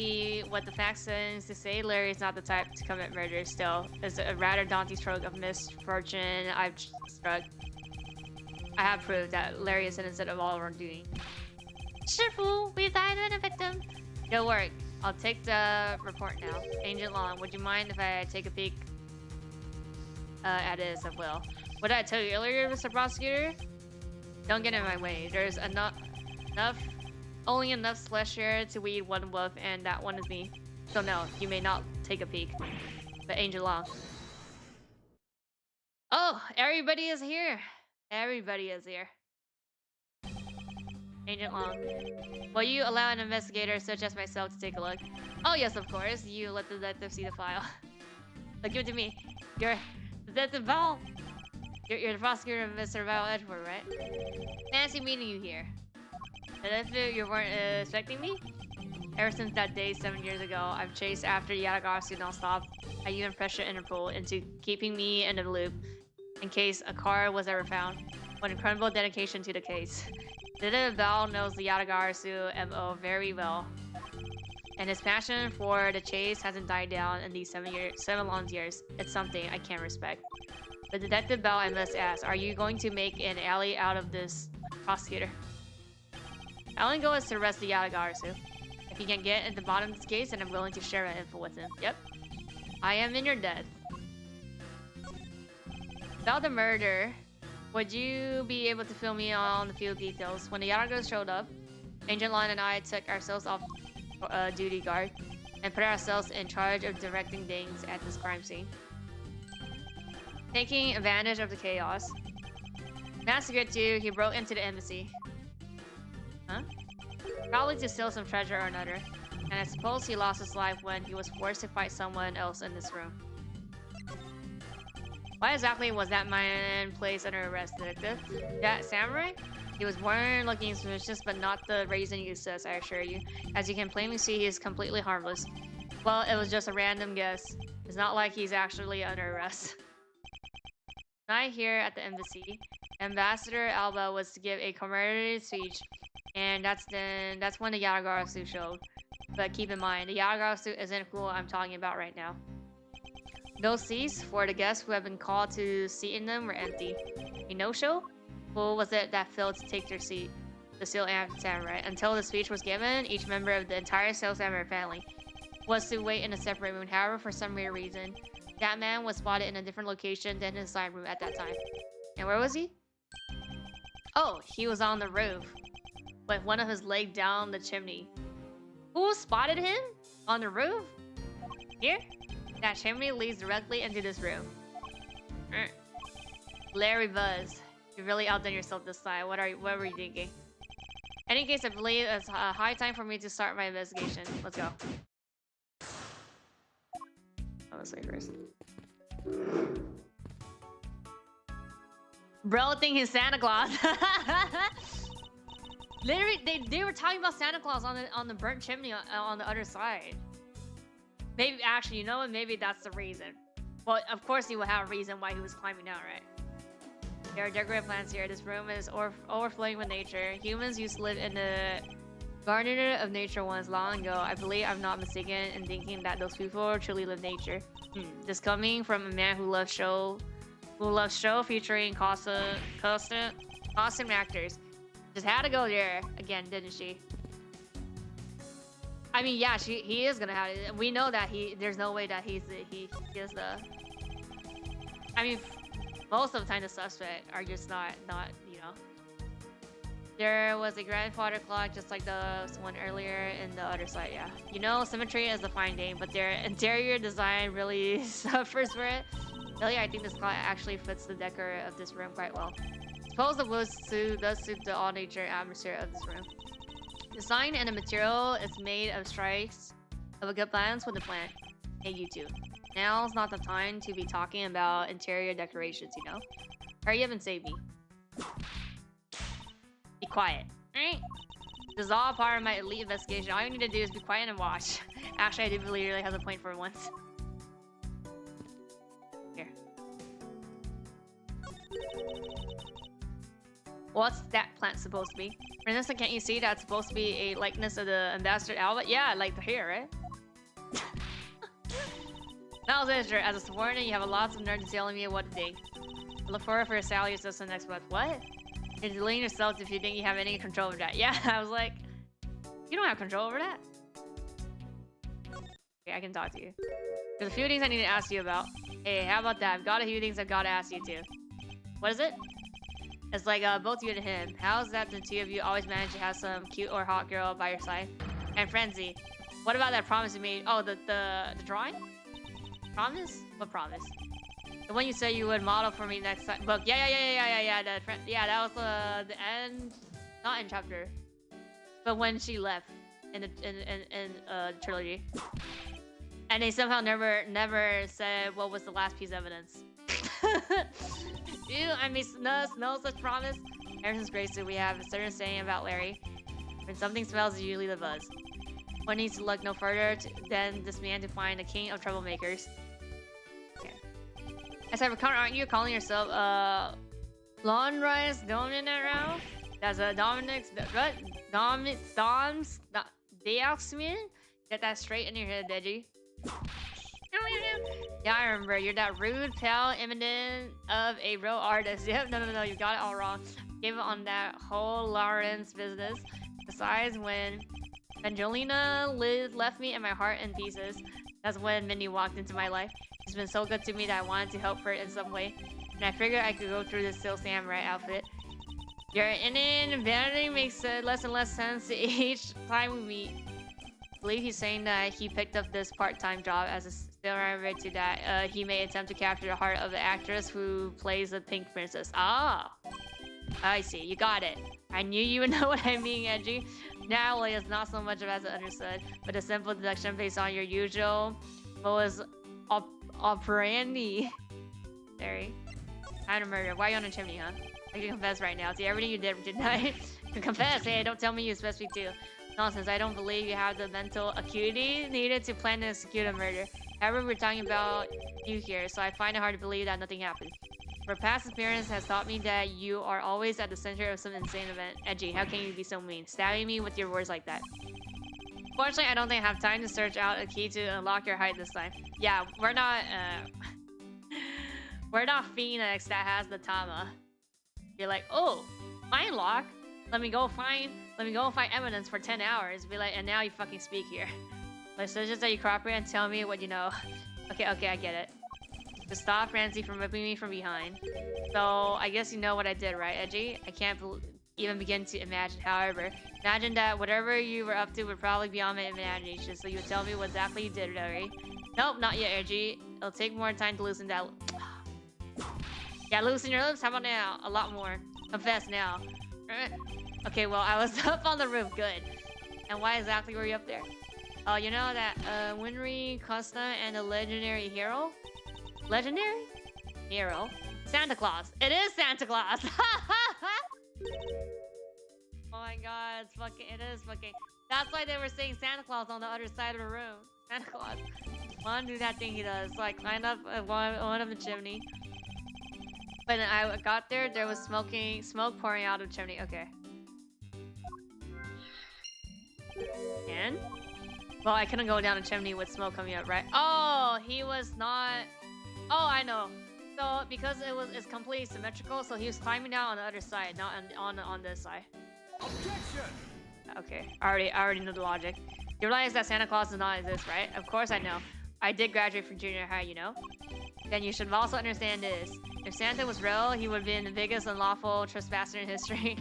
the facts seems to say, Larry is not the type to commit murder still. It's a rather daunting stroke of misfortune I've struck. I have proved that Larry is innocent of all wrongdoing. Sure, fool! We died in a victim! Good work. I'll take the report now. Agent Long, would you mind if I take a peek at it as well? What did I tell you earlier, Mr. Prosecutor? Don't get in my way. There's only enough flesh here to weed one wolf, and that one is me. So no, you may not take a peek. But Agent Long. Oh, everybody is here. Everybody is here. Agent Long, will you allow an investigator such as myself to take a look? Oh yes, of course. You let the detective see the file. But give it to me. You're Detective Val. You're the prosecutor of Mr. Val Edgeworth, right? Fancy meeting you here. Detective, you weren't expecting me? Ever since that day 7 years ago, I've chased after Yadagarasu non-stop. I even pressured Interpol into keeping me in the loop in case a car was ever found. With incredible dedication to the case. Detective Val knows the Yadagarasu MO very well. And his passion for the chase hasn't died down in these 7 long years. It's something I can't respect. But Detective Bell, I must ask, are you going to make an alley out of this prosecutor? My only goal is to arrest the Yadagarasu. If he can get at the bottom of this case, then I'm willing to share my info with him. Yep. I am in your debt. About the murder, would you be able to fill me on the few details? When the Yadagarasu showed up, Agent Lon and I took ourselves off duty guard and put ourselves in charge of directing things at this crime scene. Taking advantage of the chaos. Massacre 2, he broke into the embassy. Huh? Probably to steal some treasure or another. And I suppose he lost his life when he was forced to fight someone else in this room. Why exactly was that man placed under arrest, detective? That samurai? He was born looking suspicious, but not the reason you says, I assure you. As you can plainly see, he is completely harmless. Well, it was just a random guess. It's not like he's actually under arrest. Tonight here at the embassy, Ambassador Alba was to give a commemorative speech, and that's when the Yadagarasu showed. But keep in mind, the Yadagarasu isn't who I'm talking about right now. Those seats for the guests who have been called to seat in them were empty. A no-show? Who was it that failed to take their seat? The Seal Samurai. Until the speech was given, each member of the entire Seal Samurai family was to wait in a separate room. However, for some weird reason, that man was spotted in a different location than his side room at that time. And where was he? Oh, he was on the roof, with one of his legs down the chimney. Who spotted him? On the roof? Here? That chimney leads directly into this room. Larry Buzz, you really outdone yourself this time. What were you thinking? In any case, I believe it's high time for me to start my investigation. Let's go. Oh, let's wait first. Bro think he's Santa Claus. Literally, they were talking about Santa Claus on the burnt chimney on the other side. Maybe actually, you know what? Maybe that's the reason. Well, of course he would have a reason why he was climbing down, right? There are decorative plants here. This room is overflowing with nature. Humans used to live in the garden of nature once long ago. I believe I'm not mistaken in thinking that those people truly live nature. This coming from a man who loves show featuring costume actors. Just had to go there again, didn't she? I mean, yeah, he is gonna have it. We know that there's no way that he is the. I mean, most of the time the suspect are just not you know. There was a grandfather clock just like the one earlier in the other side. Yeah, you know, symmetry is a fine thing, but their interior design really suffers for it. Really, I think this clock actually fits the decor of this room quite well. Suppose the wood does suit the all-nature atmosphere of this room. Design and the material is made of stripes of a good balance with the plant. Hey, you two. Now's not the time to be talking about interior decorations, you know? Hurry up and save me. Be quiet. Alright? This is all part of my elite investigation. All you need to do is be quiet and watch. Actually, I do believe he really has a point for once. Here. What's that plant supposed to be? For instance, can't you see that's supposed to be a likeness of the ambassador Alba? Yeah, like the hair, right? That was it, sure. As a subordinate, you have lots of nerds telling me what to do. I look forward for a salary assistant next month. What? You're deleting yourself if you think you have any control over that. Yeah, I was like, you don't have control over that. Okay, I can talk to you. There's a few things I need to ask you about. Hey, how about that? I've got a few things I've got to ask you too. What is it? It's like both you and him. How's that the two of you always manage to have some cute or hot girl by your side? And Frenzy, what about that promise you made? Oh, the drawing? Promise? What promise? The one you said you would model for me next time. Book. Yeah. That was the end, not in chapter, but when she left in the trilogy, and they somehow never said what was the last piece of evidence. Ew, I mean, no such promise. Ever since Grace, we have a certain saying about Larry. When something smells, it's usually the buzz. One needs to look no further than this man to find the king of troublemakers. Okay. I said, aren't you calling yourself Lawnrise Dominant now? That's a Dominic's what? Dom's Deoxmin? Get that straight in your head, Deji. Yeah, I remember. You're that rude, pale, imminent of a real artist. Yep, no, you got it all wrong. Gave up on that whole Lawrence business. Besides, when Angelina left me and my heart in pieces, that's when Minnie walked into my life. She's been so good to me that I wanted to help her in some way. And I figured I could go through this Still Samurai outfit. Your inane vanity makes less and less sense each time we meet. I believe he's saying that he picked up this part-time job as a still remember to that he may attempt to capture the heart of the actress who plays the Pink Princess. Ah, I see. You got it. I knew you would know what I mean, Edgy. Natalie is not so much of as understood, but a simple deduction based on your usual modus operandi. Sorry. Kind of murder. Why are you on the chimney, huh? I can confess right now. See, everything you did tonight. Confess. Hey, don't tell me you specific too. Nonsense. I don't believe you have the mental acuity needed to plan and execute a murder. However, we're talking about you here, so I find it hard to believe that nothing happened. Your past experience has taught me that you are always at the center of some insane event. Edgy, how can you be so mean? Stabbing me with your words like that. Fortunately, I don't think I have time to search out a key to unlock your height this time. Yeah, we're not we're not Phoenix that has the Tama. You're like, oh, fine lock. Let me go find evidence for 10 hours. Be like, and now you fucking speak here. Like, so just that you cooperate and tell me what you know. Okay, I get it. To stop Ramsey from ripping me from behind. So, I guess you know what I did, right, Edgy? I can't even begin to imagine. However, imagine that whatever you were up to would probably be on my imagination, so you would tell me what exactly you did, Larry. Nope, not yet, Edgy. It'll take more time to loosen that. Yeah, loosen your lips? How about now? A lot more. Confess now. Okay, well, I was up on the roof. Good. And why exactly were you up there? Oh, you know that Winry, Costa, and the legendary hero? Legendary? Hero. Santa Claus. It is Santa Claus. Oh my god, it's fucking. It is fucking. That's why they were saying Santa Claus on the other side of the room. Santa Claus. Wanna do that thing he does. So I climbed up one of the chimney. When I got there, there was smoke pouring out of the chimney. Okay. And? Well, I couldn't go down the chimney with smoke coming up, right? Oh, he was not... Oh, I know. So, because it's completely symmetrical, so he was climbing down on the other side, not on this side.
Objection!
Okay, I already know the logic. You realize that Santa Claus does not exist, right? Of course I know. I did graduate from junior high, you know? Then you should also understand this. If Santa was real, he would have been the biggest unlawful trespasser in history.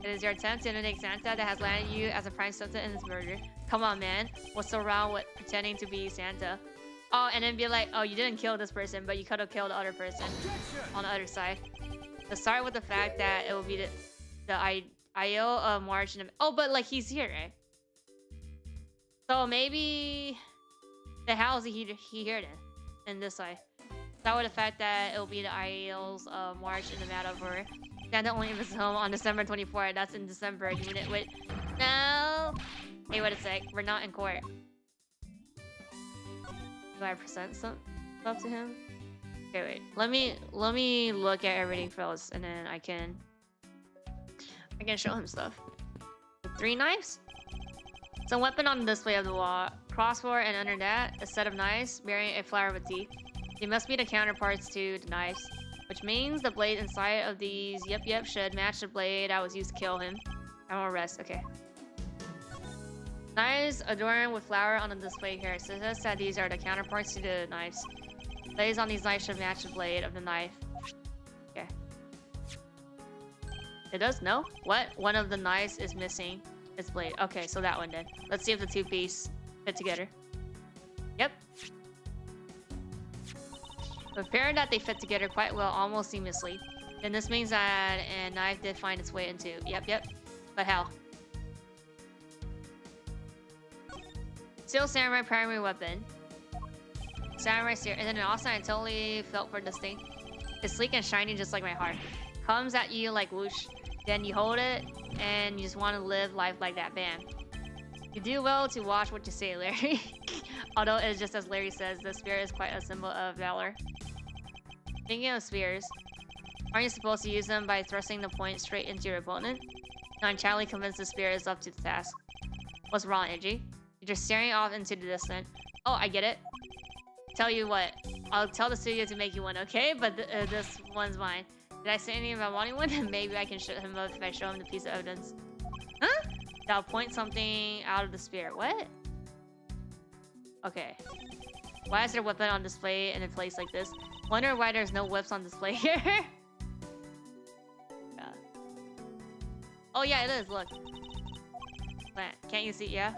It is your attempt to imitate Santa that has landed you as a prime suspect in this murder. Come on, man. What's so wrong with pretending to be Santa? Oh, and then be like, oh, you didn't kill this person, but you could have killed the other person on the other side. Let's start with the fact that it will be the IO of March. Oh, but like he's here, right? So maybe the hell is he here then? In this side. Start with the fact that it will be the IOs of March in the metaphor. Santa only visits home on December 24th. That's in December. You mean it? Wait. No. Hey, wait a sec. We're not in court. Do I present some stuff to him? Okay, wait. Let me look at everything first, and then I can show him stuff. 3 knives. It's a weapon on the display of the wall. Crossbow, and under that, a set of knives bearing a flower with teeth. They must be the counterparts to the knives, which means the blade inside of these yep should match the blade that was used to kill him. I won't rest. Okay. Knives adorned with flower on the display here. It says that these are the counterparts to the knives. Blades on these knives should match the blade of the knife. Okay. It does? No? What? One of the knives is missing its blade. Okay, so that one then. Let's see if the two pieces fit together. Yep. It appeared that they fit together quite well, almost seamlessly. Then this means that a knife did find its way into... Yep. But how? Steel samurai primary weapon. Samurai spear. And then also I totally felt for this thing. It's sleek and shiny just like my heart. Comes at you like whoosh. Then you hold it and you just want to live life like that. Bam. You do well to watch what you say, Larry. Although it's just as Larry says, the spear is quite a symbol of valor. Thinking of spears, aren't you supposed to use them by thrusting the point straight into your opponent? Now I'm entirely convinced the spear is up to the task. What's wrong, Edgy? You're just staring off into the distance. Oh, I get it. Tell you what, I'll tell the studio to make you one, okay? But this one's mine. Did I say anything about wanting one? Maybe I can shut him up if I show him the piece of evidence. Huh? That'll point something out of the spear. What? Okay. Why is there a weapon on display in a place like this? Wonder why there's no whips on display here. Yeah. Oh yeah, it is. Look. Can't you see? Yeah.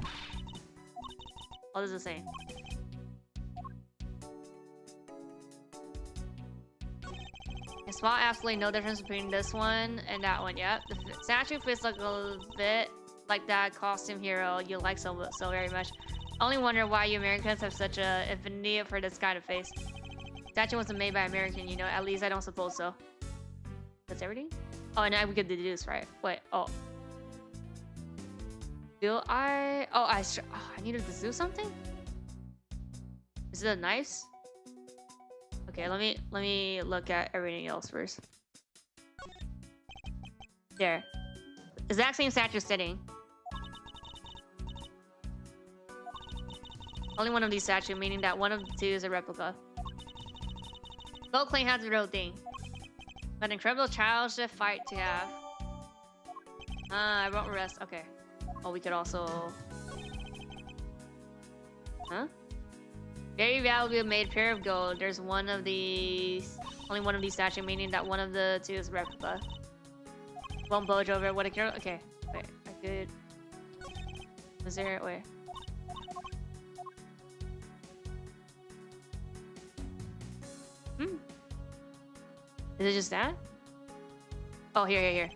What does it say? I spot absolutely no difference between this one and that one. Yep. The statue fits like a little bit like that costume hero you like so very much. I only wonder why you Americans have such a affinity for this kind of face. Statue wasn't made by American, you know. At least I don't suppose so. That's everything? Oh, and now we could deduce, right? Wait, oh. Do I... Oh, I needed to do something? Is it a knives? Okay, let me look at everything else first. There. Exact same statue sitting. Only one of these statues, meaning that one of the two is a replica. Both claim has the real thing. But an incredible childship fight to have. I won't rest. Okay. Oh, we could also... Huh? Very valuable made pair of gold. There's one of these... Only one of these statues, meaning that one of the two is a replica. Won't budge over what a girl... Okay. Wait, I could... Was there... Wait. Is it just that? Oh, here.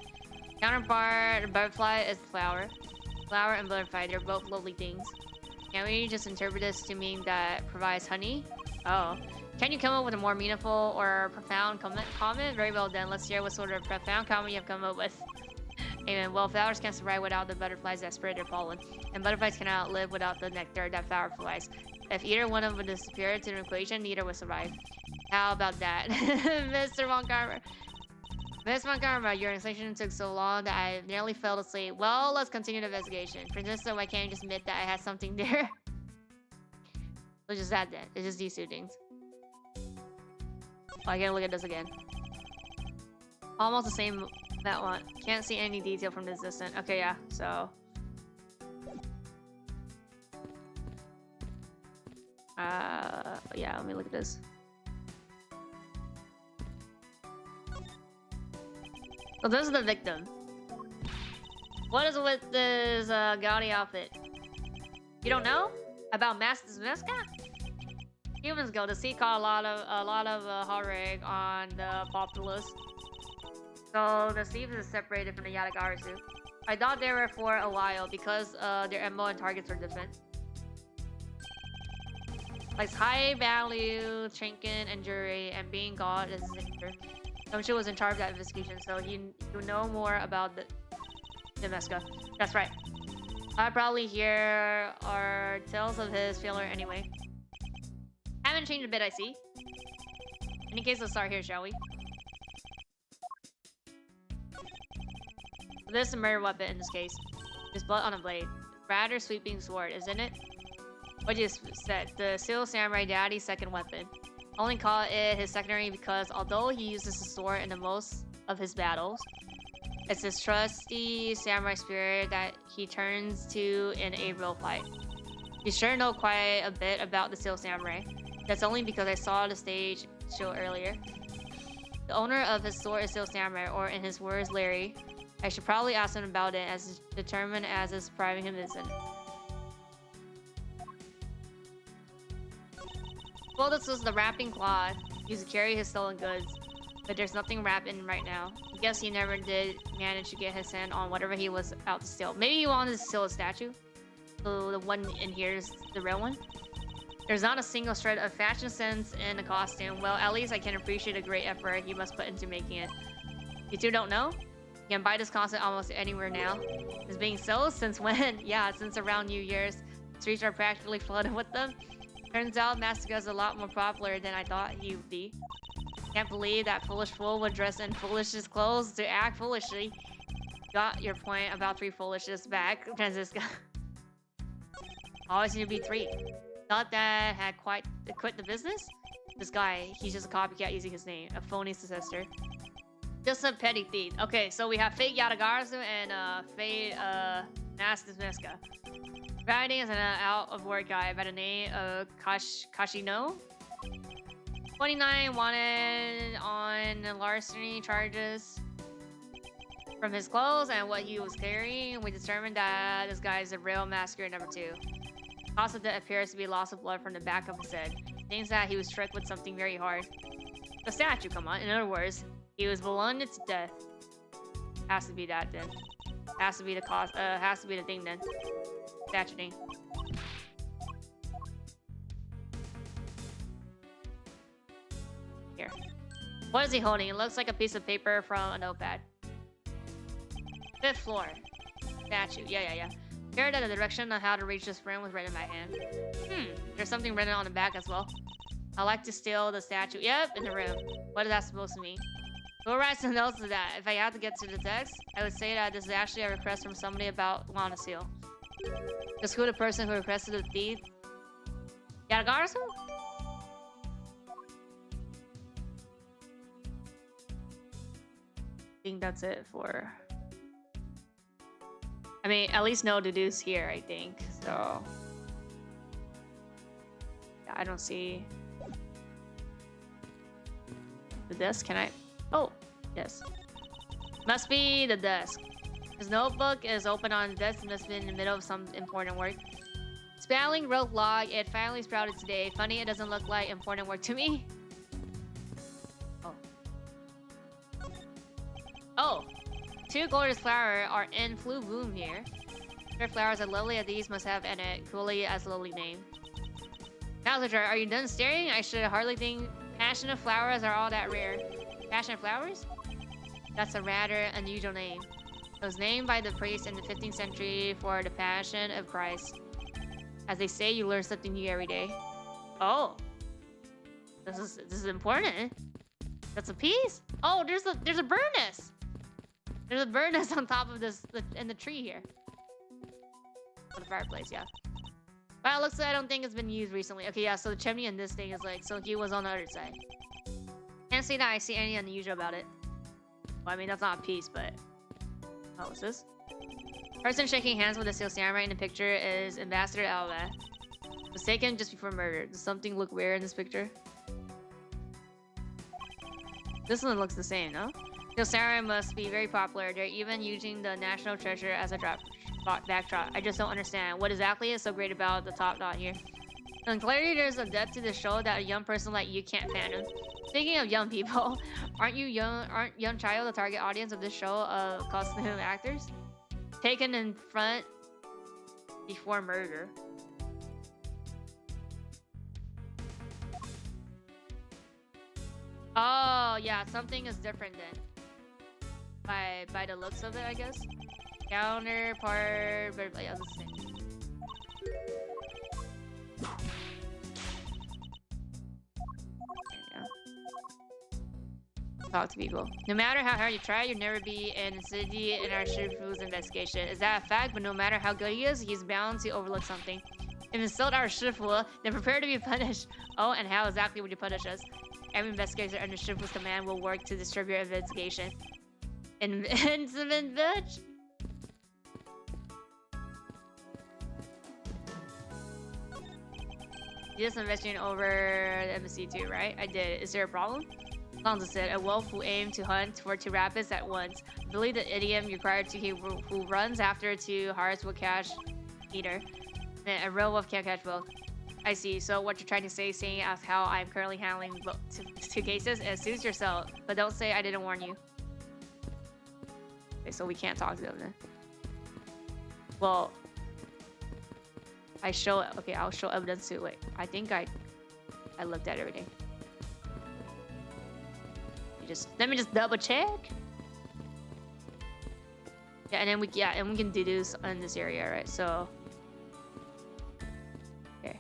Counterpart, butterfly is flower. Flower and butterfly, they're both lovely things. Can we just interpret this to mean that provides honey? Oh. Can you come up with a more meaningful or profound comment? Very well done. Let's hear what sort of profound comment you have come up with. Amen. Well, flowers can't survive without the butterflies that spread their pollen. And butterflies cannot live without the nectar that flower provides. If either one of them would disappear to the equation, neither would survive. How about that? Mr. Von Karma. Miss Von Karma, your installation took so long that I nearly fell asleep. Well, let's continue the investigation. Princessa, why can't you just admit that I had something there? It's just that then. It's just these two things. Oh, I gotta look at this again. Almost the same that one. Can't see any detail from this distance. Okay, yeah, so. Yeah, let me look at this. So this is the victim. What is with this gaudy outfit? You don't know about Master's Meska? Humans go to sea caught a lot of horror on the populace. So the thieves is separated from the Yatagarasu. I thought they were for a while because their MO and targets are different. Like high value, trinket, and jewelry, and being god is his signature. Domshi was in charge of that investigation, so he would know more about the Meska. That's right. I probably hear our tales of his failure anyway. Haven't changed a bit, I see. In any case, let's start here, shall we? This is a murder weapon in this case. There's blood on a blade. Rather sweeping sword, isn't it? What you said, the Seal Samurai Daddy's second weapon. Only call it his secondary because although he uses the sword in the most of his battles, it's his trusty samurai spirit that he turns to in a real fight. You sure know quite a bit about the Seal Samurai. That's only because I saw the stage show earlier. The owner of his sword is Seal Samurai, or in his words, Larry. I should probably ask him about it, as determined as his private him isn't. Well, this was the wrapping cloth used to carry his stolen goods, but there's nothing wrapped in right now. I guess he never did manage to get his hand on whatever he was out to steal. Maybe he wanted to steal a statue. So the one in here is the real one. There's not a single shred of fashion sense in the costume. Well, at least I can appreciate the great effort he must put into making it. You two don't know? You can buy this costume almost anywhere now. It's being sold since when? Yeah, since around New Year's. Streets are practically flooded with them. Turns out Master is a lot more popular than I thought he would be. Can't believe that foolish fool would dress in foolish clothes to act foolishly. Got your point about 3 foolishes back, Francisca. Always need to be 3. Thought that had quite quit the business? This guy, he's just a copycat using his name, a phony successor. Just a petty thief. Okay, so we have fake Yatagarasu and fake Master Meska. Riding is an out-of-work guy by the name of Kashino. 29 wanted on larceny charges from his clothes and what he was carrying. We determined that this guy is a real massacre number 2. Cause of death appears to be loss of blood from the back of his head. Seems that he was struck with something very hard. The statue, come on. In other words, he was bludgeoned to death. Has to be that then. Has to be the cause. Has to be the thing then. Statue thing. Here. What is he holding? It looks like a piece of paper from a notepad. 5th floor. Statue. Yeah. Here that the direction on how to reach this room was written by hand. There's something written on the back as well. I like to steal the statue. Yep, in the room. What is that supposed to mean? Who writes the notes to that? If I had to get to the text, I would say that this is actually a request from somebody about wanting to steal. Just who the person who requested the thief? Yatagarasu? I think that's it for... I mean, at least no deduce here, I think. So... yeah, I don't see... the desk, can I... oh, yes. Must be the desk. His notebook is open on the desk and must be in the middle of some important work. Spelling wrote log, it finally sprouted today. Funny, it doesn't look like important work to me. Oh. 2 gorgeous flowers are in full bloom here. Their flowers as lovely as these must have in it, coolly as lovely name. Bowser, are you done staring? I should hardly think passionate flowers are all that rare. Passionate flowers? That's a rather unusual name. It was named by the priest in the 15th century for the Passion of Christ. As they say, you learn something new every day. Oh, this is important. That's a piece. Oh, there's a bird nest. There's a bird nest on top of this in the tree here. Oh, the fireplace, yeah. Well, it looks like I don't think it's been used recently. Okay, yeah. So the chimney in this thing is like, so he was on the other side. Can't say that I see any unusual about it. Well, I mean that's not a piece, but oh, what's this? Person shaking hands with the steel samurai in the picture is Ambassador Albaze. Was taken just before murder. Does something look weird in this picture? This one looks the same, no? Steel samurai must be very popular. They're even using the national treasure as a backdrop. I just don't understand. What exactly is so great about the top dot here? And clearly there's a depth to the show that a young person like you can't fathom. Speaking of young people, aren't young child the target audience of this show of costume actors? Taken in front before murder. Oh yeah, something is different then. By the looks of it, I guess. Counterpart, but yeah, the same. Talk to people. No matter how hard you try, you'll never be an insidious in our Shifu's investigation. Is that a fact? But no matter how good he is, he's bound to overlook something. If you insult our Shifu, then prepare to be punished. Oh, and how exactly would you punish us? Every investigator under Shifu's command will work to distribute your investigation. Invincible bitch! You just investigated over the embassy too, right? I did. Is there a problem? Lonzo said, a wolf who aimed to hunt for two rabbits at once. I believe the idiom required to he who runs after two hearts will catch either. Then a real wolf can't catch both. I see. So what you're trying to say, seeing as how I'm currently handling two cases, is suits yourself. But don't say I didn't warn you. Okay, so we can't talk to them then. Well, I'll show evidence too. Wait, I think I looked at everything. Let me just double check. Yeah, and then we can deduce in this area, right? So okay.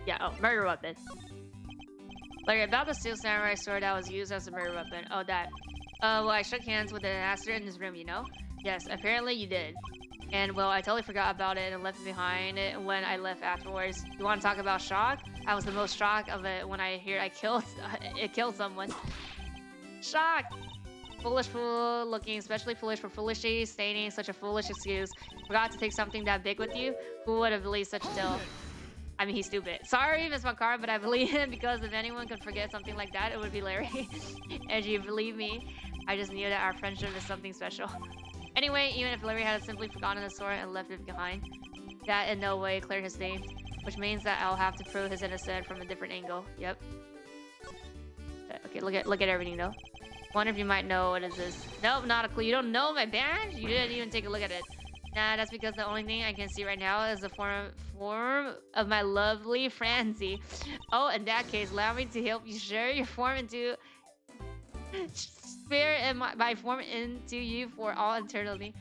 Yeah, oh, murder weapon. Like about the steel samurai sword that was used as a murder weapon. Oh, that. Well, I shook hands with an master in this room, you know? Yes, apparently you did. And well, I totally forgot about it and left it behind it when I left afterwards. You want to talk about shock? I was the most shocked of it when I hear it killed someone. Shock! Foolish fool, looking especially foolish for foolishly stating such a foolish excuse. Forgot to take something that big with you? Who would have believed such a tale? I mean, he's stupid. Sorry, Miss Makara, but I believe him because if anyone could forget something like that, it would be Larry. And you believe me, I just knew that our friendship is something special. Anyway, even if Larry had simply forgotten the sword and left it behind, that in no way cleared his name, which means that I'll have to prove his innocence from a different angle. Yep. Okay, look at everything though. Wonder if you might know what is this. Nope, not a clue. You don't know my badge? You didn't even take a look at it. Nah, that's because the only thing I can see right now is the form of my lovely Francie. Oh, in that case, allow me to help you share your form into spirit and my form into you for all eternity.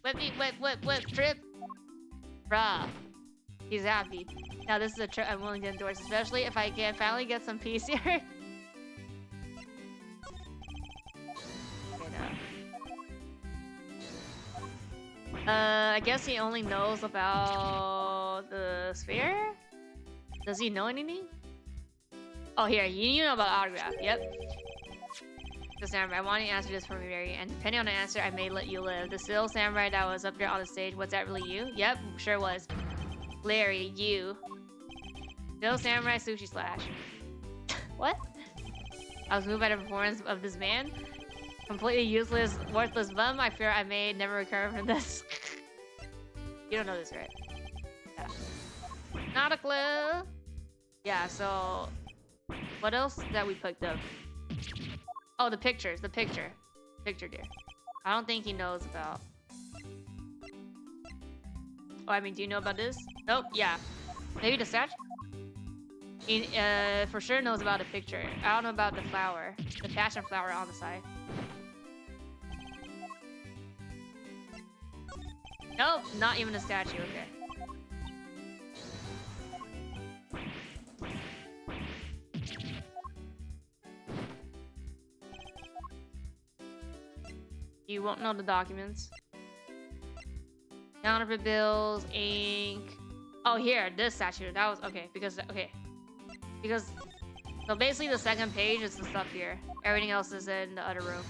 Whip, trip. Bruh. He's happy. Now this is a trip I'm willing to endorse, especially if I can finally get some peace here. Okay, now. I guess he only knows about the sphere? Does he know anything? Oh, here, you know about autograph. Yep. The samurai, I want you to answer this for me, Mary. And depending on the answer, I may let you live. The steel samurai that was up there on the stage, was that really you? Yep, sure was. Larry, you. Steel samurai sushi slash. What? I was moved by the performance of this man. Completely useless, worthless bum. I fear I may never recover from this. You don't know this, right? Yeah. Not a clue. Yeah, so what else that we picked up? Oh, the pictures. The picture, dear. I don't think he knows about. Oh, I mean, do you know about this? Nope. Yeah. Maybe the statue? He for sure knows about the picture. I don't know about the flower. The passion flower on the side. Nope, not even a statue. Okay. You won't know the documents. Counterfeit bills, ink. Oh, here, this statue. That was okay because because so basically the second page is the stuff here. Everything else is in the other room.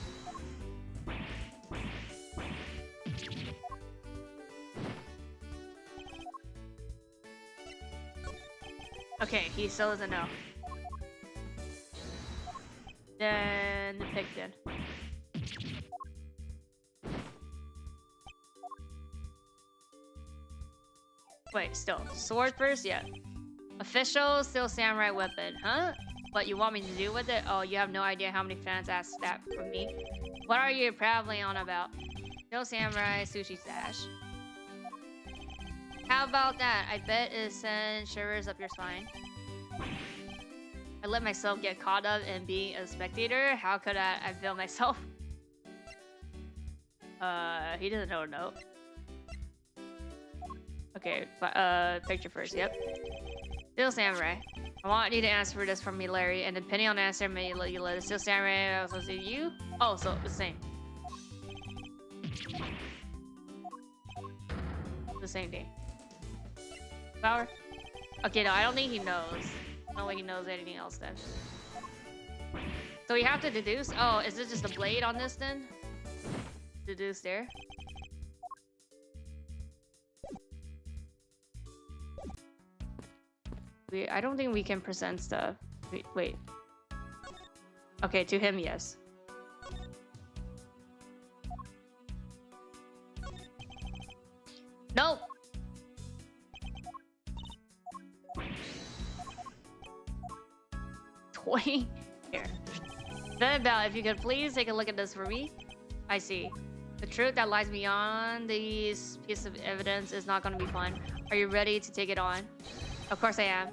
Okay, he still doesn't know. Then the Picton. Wait, still. Sword first? Yeah. Official, still samurai weapon. Huh? What you want me to do with it? Oh, you have no idea how many fans asked that from me. What are you prattling on about? Still samurai, sushi stash. How about that? I bet it sends shivers up your spine. I let myself get caught up in being a spectator. How could I feel myself? He doesn't know a note. Okay, picture first, yep. Still samurai. I want you to answer for this from me, Larry, and depending on the answer, maybe you let it. Still samurai, I was supposed to you? Oh, so the same. The same thing. Power? Okay, no, I don't think he knows. I don't think he knows anything else then. So we have to deduce? Oh, is this just a blade on this then? Deduce there? I don't think we can present stuff. Wait. Okay, to him, yes. Nope! Toy? Here. Turnabout, if you could please take a look at this for me. I see. The truth that lies beyond these pieces of evidence is not going to be fun. Are you ready to take it on? Of course I am.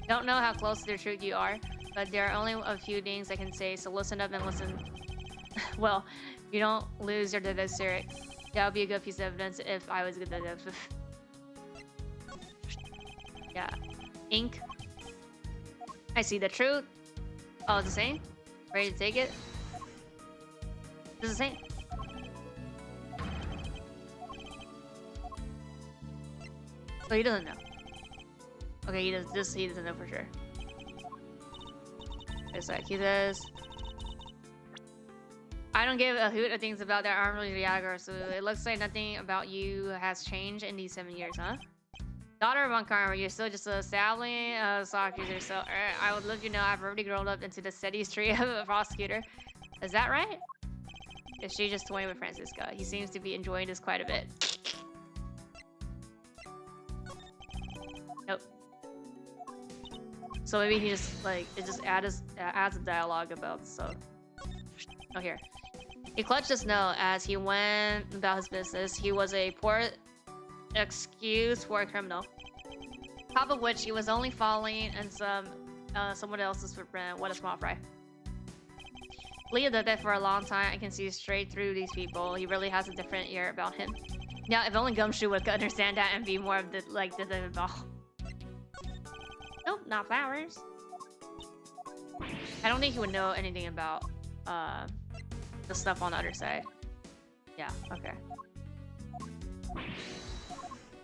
Don't know how close to the truth you are, but there are only a few things I can say, so listen up and listen. Well, you don't lose your detective. That would be a good piece of evidence if I was a good detective. Yeah. Ink. I see the truth. Oh, it's the same? Ready to take it? It's the same. So he doesn't know. Okay, he doesn't know for sure. It's like he says, I don't give a hoot of things about that arm really Viagra, so it looks like nothing about you has changed in these 7 years, huh? Daughter of Von Karma, you're still just a sabbling sock user, so I would let you know I've already grown up into the steady street of a prosecutor. Is that right? Is she just toying with Francisca? He seems to be enjoying this quite a bit. Nope. So maybe he just like it just adds a dialogue about stuff. Oh, here. He clutched his note as he went about his business. He was a poor excuse for a criminal. Top of which he was only following and someone else's footprint. What a small fry. Leo did that for a long time. I can see straight through these people. He really has a different ear about him. Now, if only Gumshoe would understand that and be more of the like the involved. Nope, not flowers. I don't think he would know anything about the stuff on the other side. Yeah, okay.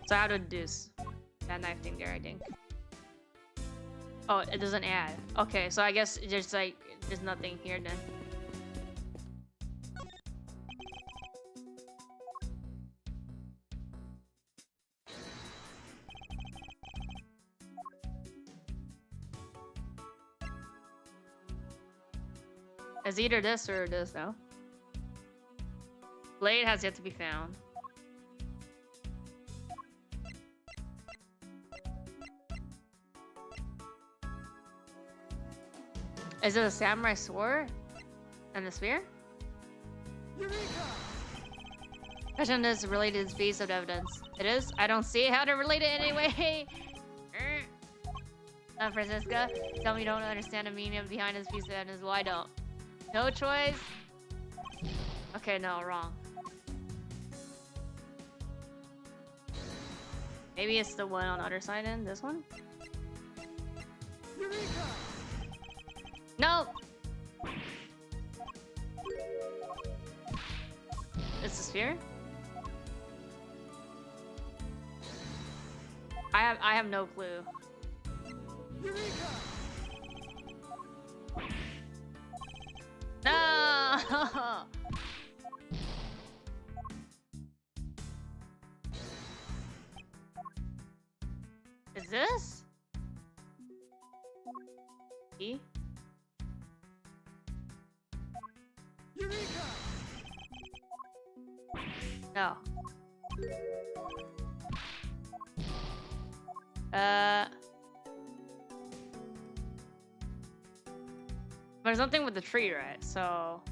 So how to deduce that knife thing there, I think. Oh, it doesn't add. Okay, so I guess there's like there's nothing here then. It's either this or this, though. Blade has yet to be found. Is it a samurai sword? And the spear? Eureka! Question is related to this piece of evidence. It is? I don't see how to relate it anyway. Francisca, tell me you don't understand the meaning of behind this piece of evidence. Why don't? No choice? Okay, no, wrong. Maybe it's the one on the other side then? This one? No! It's the sphere? I have no clue. No! Is this? E? No. There's something with the tree, right? So...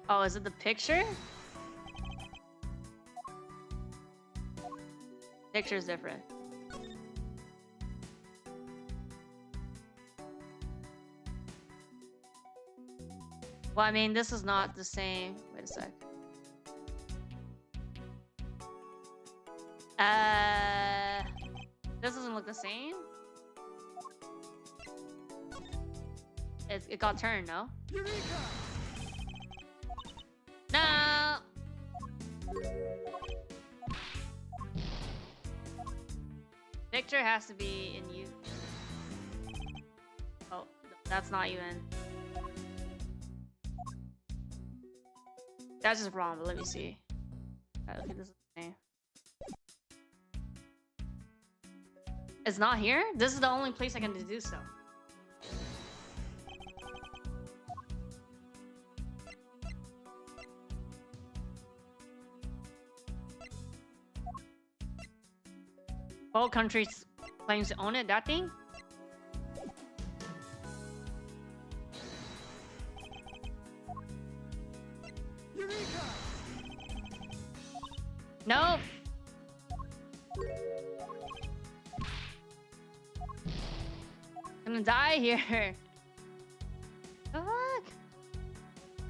Oh, is it the picture? Picture's different. Well, I mean, this is not the same. Wait a sec. This doesn't look the same. It got turned, no? No! Picture has to be in you. Oh, that's not you in. That's just wrong, but let me see. Okay, this is the name. It's not here? This is the only place I can do so. All countries claims to own it, that thing? No! I'm gonna die here. The fuck?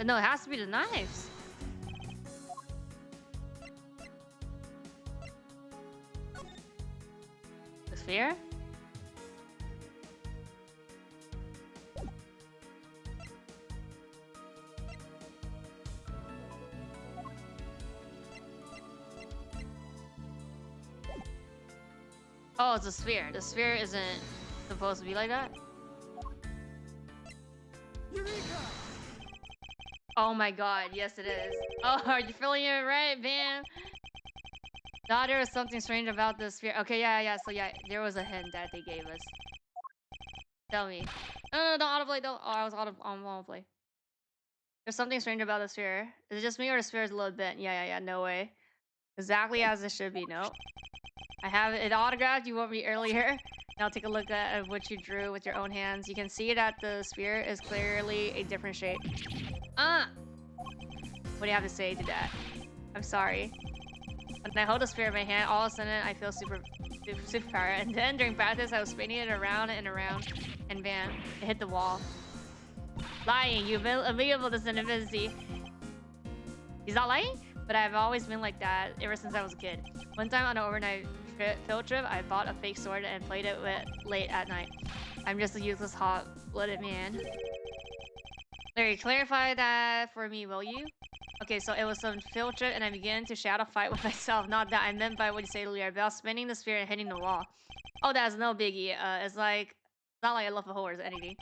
No, it has to be the knives. The sphere? Oh, it's a sphere. The sphere isn't supposed to be like that. Oh my god, yes it is. Oh, are you feeling it right, Bam? Thought there was something strange about the sphere. Okay, yeah. So yeah, there was a hint that they gave us. Tell me. No, don't autoplay, don't. Oh, I was on autoplay. There's something strange about the sphere. Is it just me or the sphere is a little bent? Yeah, no way. Exactly as it should be, nope. I have it autographed. You want me earlier? Now take a look at what you drew with your own hands. You can see that the sphere is clearly a different shape. What do you have to say to that? I'm sorry. When I hold the sphere in my hand, all of a sudden I feel super power. And then during practice, I was spinning it around and around, and bam, it hit the wall. Lying, you amenable to synchronicity. He's not lying, but I've always been like that ever since I was a kid. One time on an overnight field trip, I bought a fake sword and played it late at night. I'm just a useless hot-blooded man. Larry, clarify that for me, will you? Okay, so it was some field trip and I began to shadow fight with myself. Not that I meant by what you say earlier about spinning the sphere and hitting the wall. Oh, that's no biggie. It's not like I love a horse or anything.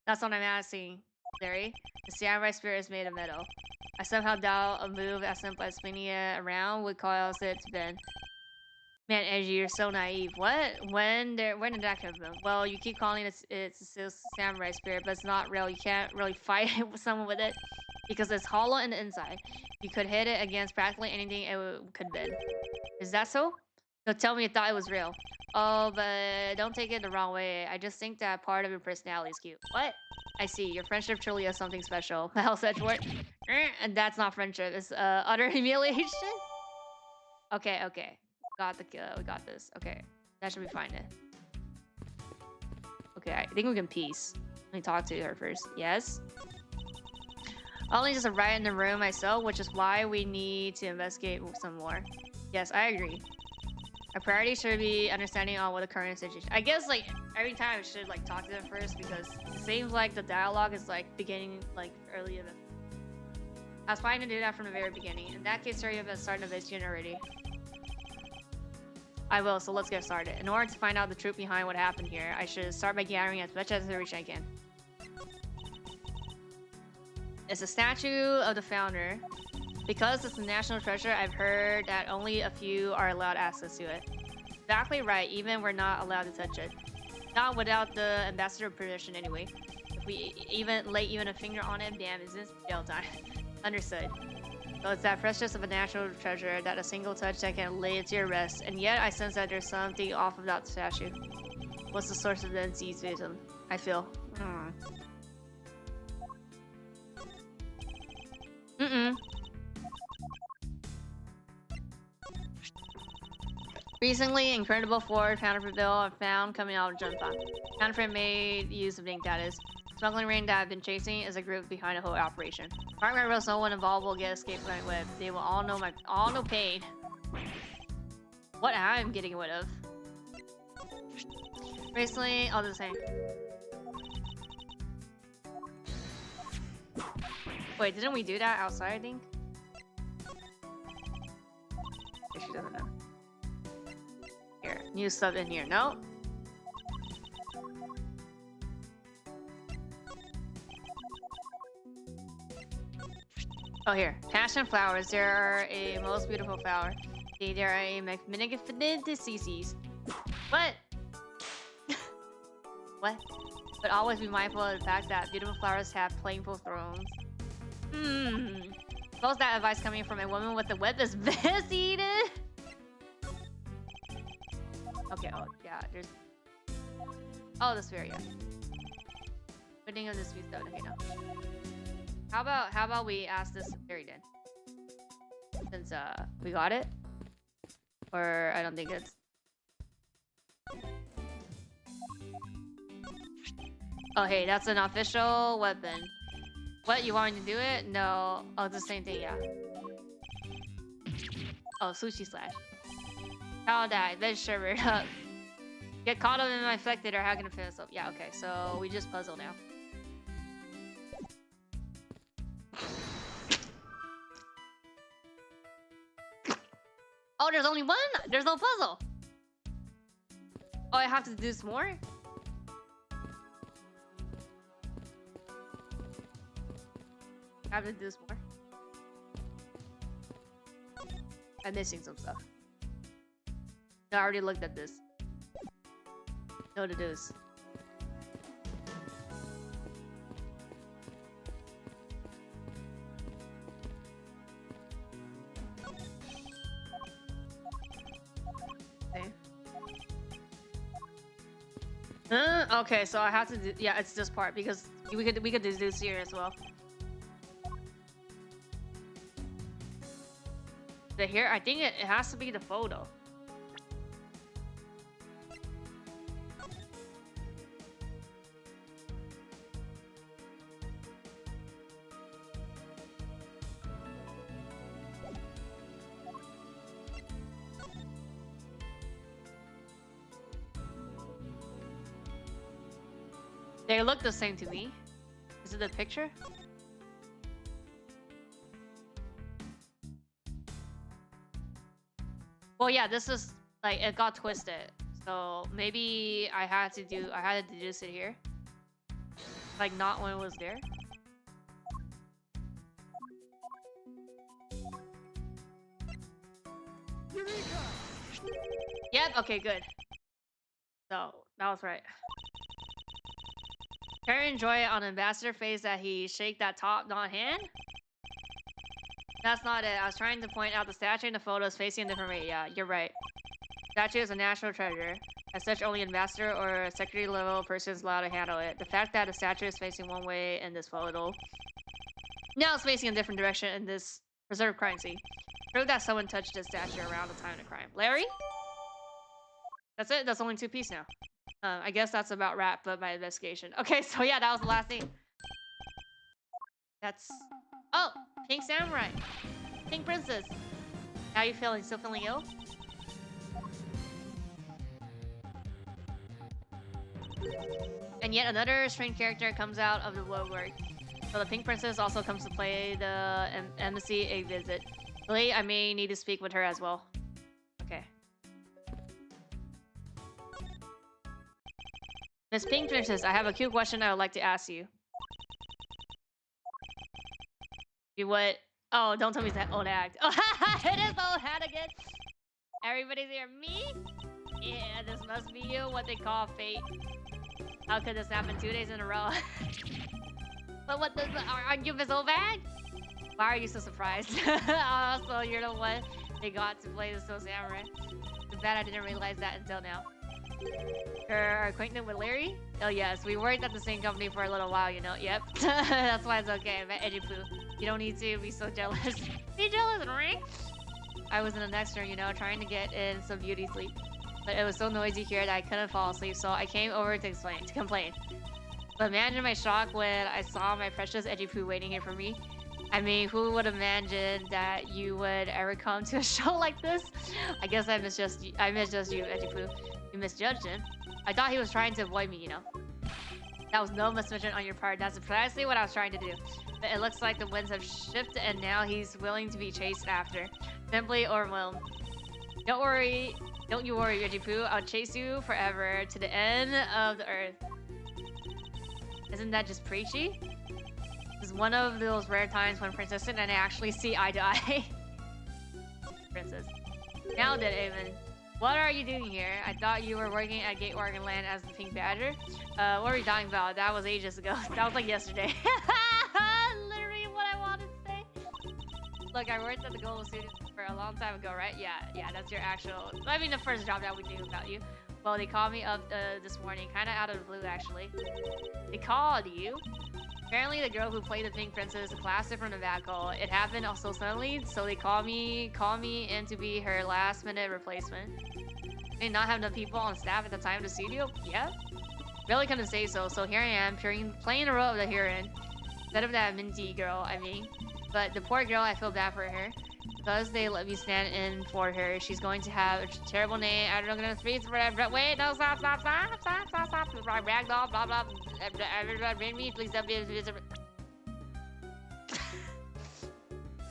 That's what I'm asking, Larry. The samurai sphere is made of metal. I somehow doubt a move as simple as spinning it around would cause it to bend. Man, Edgy, you're so naive. What? When did that come from? Well, you keep calling it's a samurai spirit, but it's not real. You can't really fight someone with it because it's hollow in the inside. You could hit it against practically anything it could bend. Is that so? So tell me you thought it was real. Oh, but don't take it the wrong way. I just think that part of your personality is cute. What? I see. Your friendship truly has something special. Hell, such word. And that's not friendship. It's utter humiliation. Okay, okay. Got the we got this. Okay. That should be fine then. Okay, I think we can peace. Let me talk to her first. Yes? Only just a riot in the room myself, which is why we need to investigate some more. Yes, I agree. Our priority should be understanding on what the current situation. I guess like every time I should like talk to them first because it seems like the dialogue is like beginning like early in the. I was fine to do that from the very beginning. In that case, sorry about starting a vision already. I will, so let's get started. In order to find out the truth behind what happened here, I should start by gathering as much information I can. It's a statue of the founder. Because it's a national treasure, I've heard that only a few are allowed access to it. Exactly right, even we're not allowed to touch it. Not without the ambassador permission anyway. If we lay even a finger on it, damn, is this jail time? Understood. So it's that precious of a national treasure that a single touch that can lay it to your rest. And yet I sense that there's something off about the statue. What's the source of the enthusiasm? I feel. Recently, incredible Ford counterfeit bill are found coming out of Junpa. Counterfeit made use of ink, that is. Smuggling ring that I've been chasing is a group behind the whole operation. Mark my words, no one involved will get escaped by my web. They will all know pain. What I'm getting rid of. Recently, all the same. Wait, didn't we do that outside, I think? She doesn't know. Here, new stuff in here. No. Oh, here. Passion flowers. They are a most beautiful flower. They are a magnificent species. What? What? But always be mindful of the fact that beautiful flowers have playful thrones. Suppose that advice coming from a woman with a web is best eaten. Okay, oh yeah, there's. Oh, this sphere, yeah. Putting of this view stone. Okay, no. How about we ask this fairy then? Since we got it? Or I don't think it's. Oh hey, that's an official weapon. What, you want me to do it? No. Oh, it's the same thing, yeah. Oh, sushi slash. How that? Then shiver it up. Get caught up in my infected or how can I finish up? Yeah, okay, so we just puzzle now. Oh, there's only one? There's no puzzle. Oh, I have to do some more? I have to do this more. I'm missing some stuff. No, I already looked at this. Know what it is. Okay. Okay, so I have to do. Yeah, it's this part because we could do this here as well. The here, I think it has to be the photo. They look the same to me. Is it the picture? Well, yeah, this is like it got twisted. So maybe I had to deduce it here. Like not when it was there. Yep, okay, good. So that was right. Can you enjoy it on ambassador face that he shake that top not hand? That's not it. I was trying to point out the statue in the photos facing a different way. Yeah, you're right. Statue is a national treasure. As such, only a master or a secretary level person is allowed to handle it. The fact that the statue is facing one way in this photo, now it's facing a different direction in this preserved crime scene. Prove that someone touched this statue around the time of the crime. Larry? That's it? That's only 2 pieces now. I guess that's about wrapped up my investigation. Okay, so yeah, that was the last thing. That's... Oh! Pink Samurai! Pink Princess! How are you feeling? Still feeling ill? And yet another strange character comes out of the woodwork. So the Pink Princess also comes to play the embassy a visit. Really, I may need to speak with her as well. Okay. Miss Pink Princess, I have a cute question I would like to ask you. You what? Oh, don't tell me it's that old act. Oh, it is old hat again. Everybody's here. Me? Yeah, this must be you. What they call fate. How could this happen 2 days in a row? But what does aren't you Miss Obag? Why are you so surprised? Also, you're the one they got to play the Soul Samurai. Too bad I didn't realize that until now. You're acquainted with Larry? Oh yes, we worked at the same company for a little while, you know. Yep. That's why it's okay. I met Edipoo. You don't need to be so jealous. Be jealous, right? I was in the next room, you know, trying to get in some beauty sleep. But it was so noisy here that I couldn't fall asleep, so I came over to complain. But imagine my shock when I saw my precious Edipoo waiting here for me. I mean, who would imagine that you would ever come to a show like this? I guess I misjudged you, Edipoo. You misjudged him. I thought he was trying to avoid me, you know. That was no misjudgment on your part. That's precisely what I was trying to do. But it looks like the winds have shifted and now he's willing to be chased after. Simply overwhelmed. Don't worry. Don't you worry, Edipoo. I'll chase you forever to the end of the earth. Isn't that just preachy? This is one of those rare times when Princess and I actually see eye to eye. Princess. Now then, Avon. What are you doing here? I thought you were working at Gate Oregon Land as the Pink Badger. What are you talking about? That was ages ago. That was like yesterday. Literally what I wanted to say. Look, I worked at the Global Studios for a long time ago, right? Yeah, that's your actual... I mean, the first job that we knew about you. Well, they called me up this morning, kind of out of the blue, actually. They called you? Apparently, the girl who played the Pink Princess is a classic from the back hall. It happened so suddenly, so they called me in to be her last-minute replacement. They did not have enough people on staff at the time of the studio? Yeah. Really couldn't say so, so here I am, playing the role of the heroine. Instead of that Minty girl, I mean. But the poor girl, I feel bad for her. Because they let me stand in for her, she's going to have a terrible name. I don't know, wait, no, stop. Ragdoll, blah, blah. Bring me, please don't be.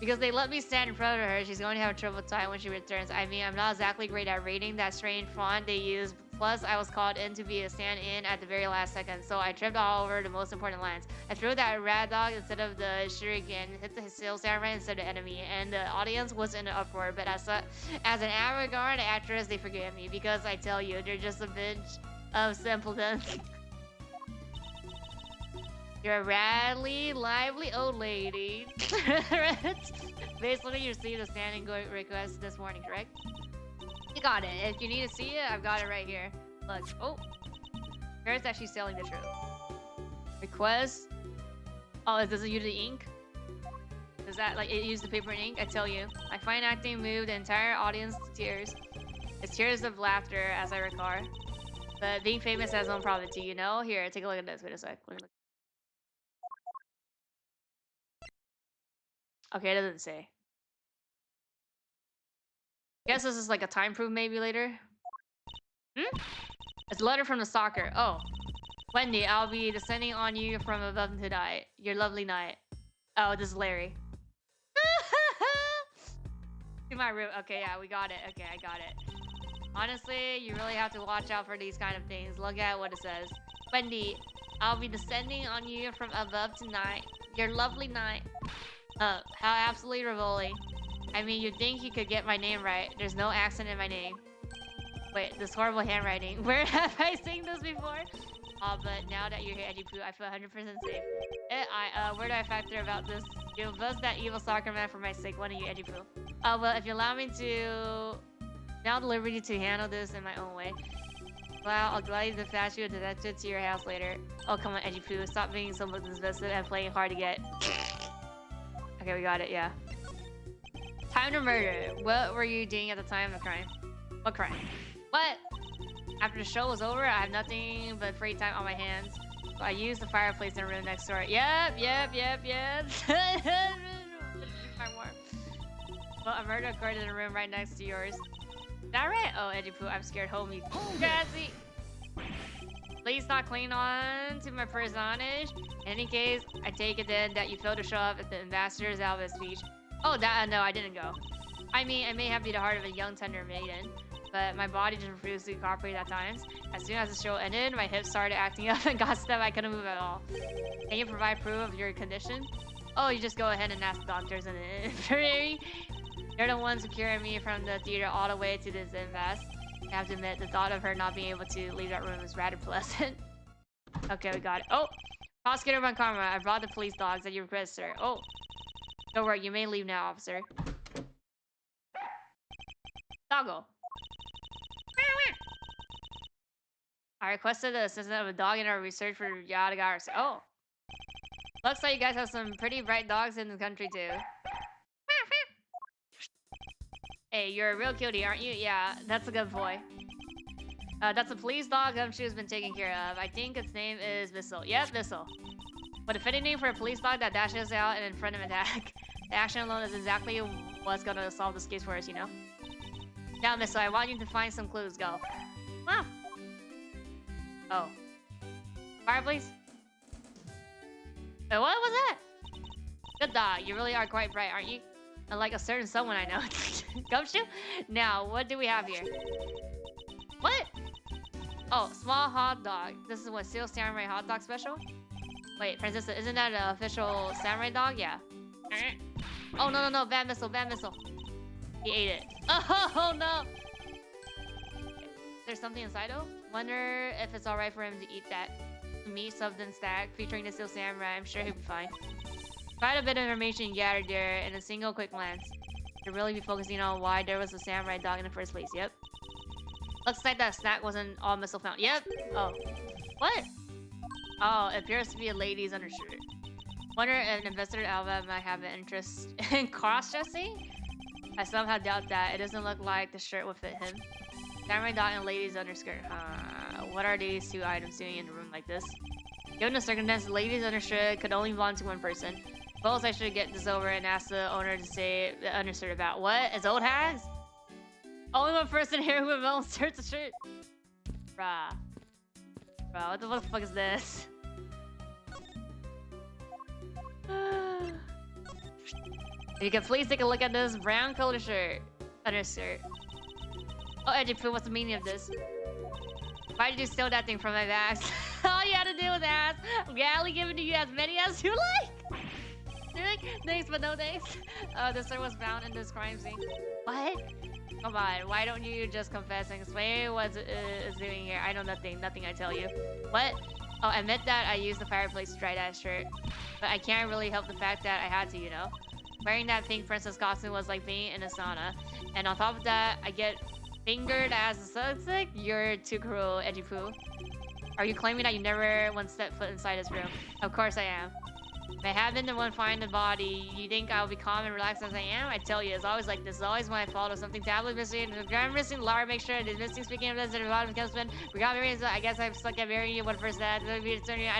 Because they let me stand in front of her, she's going to have a trouble time when she returns. I mean, I'm not exactly great at reading that strange font they use. Plus, I was called in to be a stand-in at the very last second, so I tripped all over the most important lines. I threw that rat dog instead of the shuriken, hit the Soul Samurai instead of the enemy, and the audience was in an uproar. But as an avant-garde actress, they forgave me, because I tell you, they're just a bunch of simpletons. You're a radly, lively old lady. Basically, you received a standing request this morning, correct? You got it. If you need to see it, I've got it right here. Look. Oh. Where's that she's selling the truth? Request? Oh, it doesn't use the ink? Does that, like, it use the paper and ink? I tell you. My fine acting moved the entire audience to tears. It's tears of laughter, as I recall. But being famous has no profit to you know? Here, take a look at this. Wait a sec. Let me look. Okay, it doesn't say. Guess this is like a time proof maybe later. It's a letter from the stalker. Oh. Wendy, I'll be descending on you from above tonight. Your lovely night. Oh, this is Larry. To my room. Okay, yeah, we got it. Okay, I got it. Honestly, you really have to watch out for these kind of things. Look at what it says. Wendy, I'll be descending on you from above tonight. Your lovely night. How absolutely revolting. I mean, you'd think you could get my name right. There's no accent in my name. Wait, this horrible handwriting. Where have I seen this before? But now that you're here, Edipoo, I feel 100% safe. Where do I factor about this? You'll bust that evil soccer man for my sake, one of you, Edipoo. Well, if you allow me to... Now the liberty to handle this in my own way. Well, I'll gladly dispatch you a detective to your house later. Oh, come on, Edgy Poo. Stop being so dismissive and playing hard to get. Okay, we got it, yeah. Time to murder. What were you doing at the time of the crime? What crime? What? After the show was over, I have nothing but free time on my hands. So I used the fireplace in the room next door. Yep. Well, a murder occurred in the room right next to yours. Is that right? Oh, Edgy Poo, I'm scared. Homie. Jazzy. Please not cling on to my personage. In any case, I take it then that you failed to show up at the ambassador's Albaze speech. Oh, that no, I didn't go. I mean, I may have the heart of a young tender maiden, but my body just refused to cooperate at times. As soon as the show ended, my hips started acting up and got stiff. I couldn't move at all. Can you provide proof of your condition? Oh, you just go ahead and ask the doctors and the infirmary. They're the ones who carried me from the theater all the way to this impasse. I have to admit, the thought of her not being able to leave that room is rather pleasant. Okay, we got it. Oh! Prosecutor Von Karma, I brought the police dogs that you requested, sir. Oh! Don't worry, you may leave now, officer. Doggo. I requested the assistance of a dog in our research for yada yada. Oh! Looks like you guys have some pretty bright dogs in the country, too. Hey, you're a real cutie, aren't you? Yeah, that's a good boy. That's a police dog Gumshoe's been taken care of. I think its name is Missile. Yep, Missile. But a fitting name for a police dog that dashes out and in front of an attack. The action alone is exactly what's gonna solve this case for us, you know? Now, Missile, I want you to find some clues. Go. Wow. Oh. Fireplace? Wait, what was that? Good dog. You really are quite bright, aren't you? Unlike a certain someone I know. Gumshoe? Now, what do we have here? What? Oh, small hot dog. This is what Steel Samurai hot dog special? Wait, Princess, isn't that an official samurai dog? Yeah. Oh, no. Bad missile. He ate it. Oh, no. There's something inside, though? Wonder if it's alright for him to eat that meat something stack featuring the Steel Samurai. I'm sure he'll be fine. Quite a bit of information gathered there in a single quick glance. To really be focusing on why there was a samurai dog in the first place. Yep. Looks like that snack wasn't all Missile found. Yep. Oh. What? Oh, it appears to be a lady's undershirt. Wonder if Investigator Alba might have an interest in cross-dressing? I somehow doubt that. It doesn't look like the shirt would fit him. Samurai dog and lady's underskirt. What are these two items doing in a room like this? Given the circumstances, the lady's undershirt could only belong to one person. Suppose I should get this over and ask the owner to say the undershirt about. What? It's old hats? Only one person here who owns the shirt. Bruh. What the fuck is this? If you can please take a look at this brown colored shirt. Undershirt. Oh, Edgy Poo, what's the meaning of this? Why did you steal that thing from my bags? All you had to do was ask. I'm gladly giving to you as many as you like. Thanks, but no thanks. This shirt was found in this crime scene. What? Come on, why don't you just confess and explain what is doing here? I know nothing I tell you. What? Oh, admit that I used the fireplace to dry that shirt. But I can't really help the fact that I had to, you know? Wearing that pink princess costume was like being in a sauna. And on top of that, I get fingered as a suspect? You're too cruel, Edgy Poo. Are you claiming that you never once stepped foot inside this room? Of course I am. If I have been the one finding the body, you think I'll be calm and relaxed as I am? I tell you, it's always like this. It's always my fault if something tablet missing. If I'm missing, Lara, make sure it is missing. Speaking of this, at the bottom of the Kelsman, we got married, so I guess I'm stuck at marrying you. What first that? I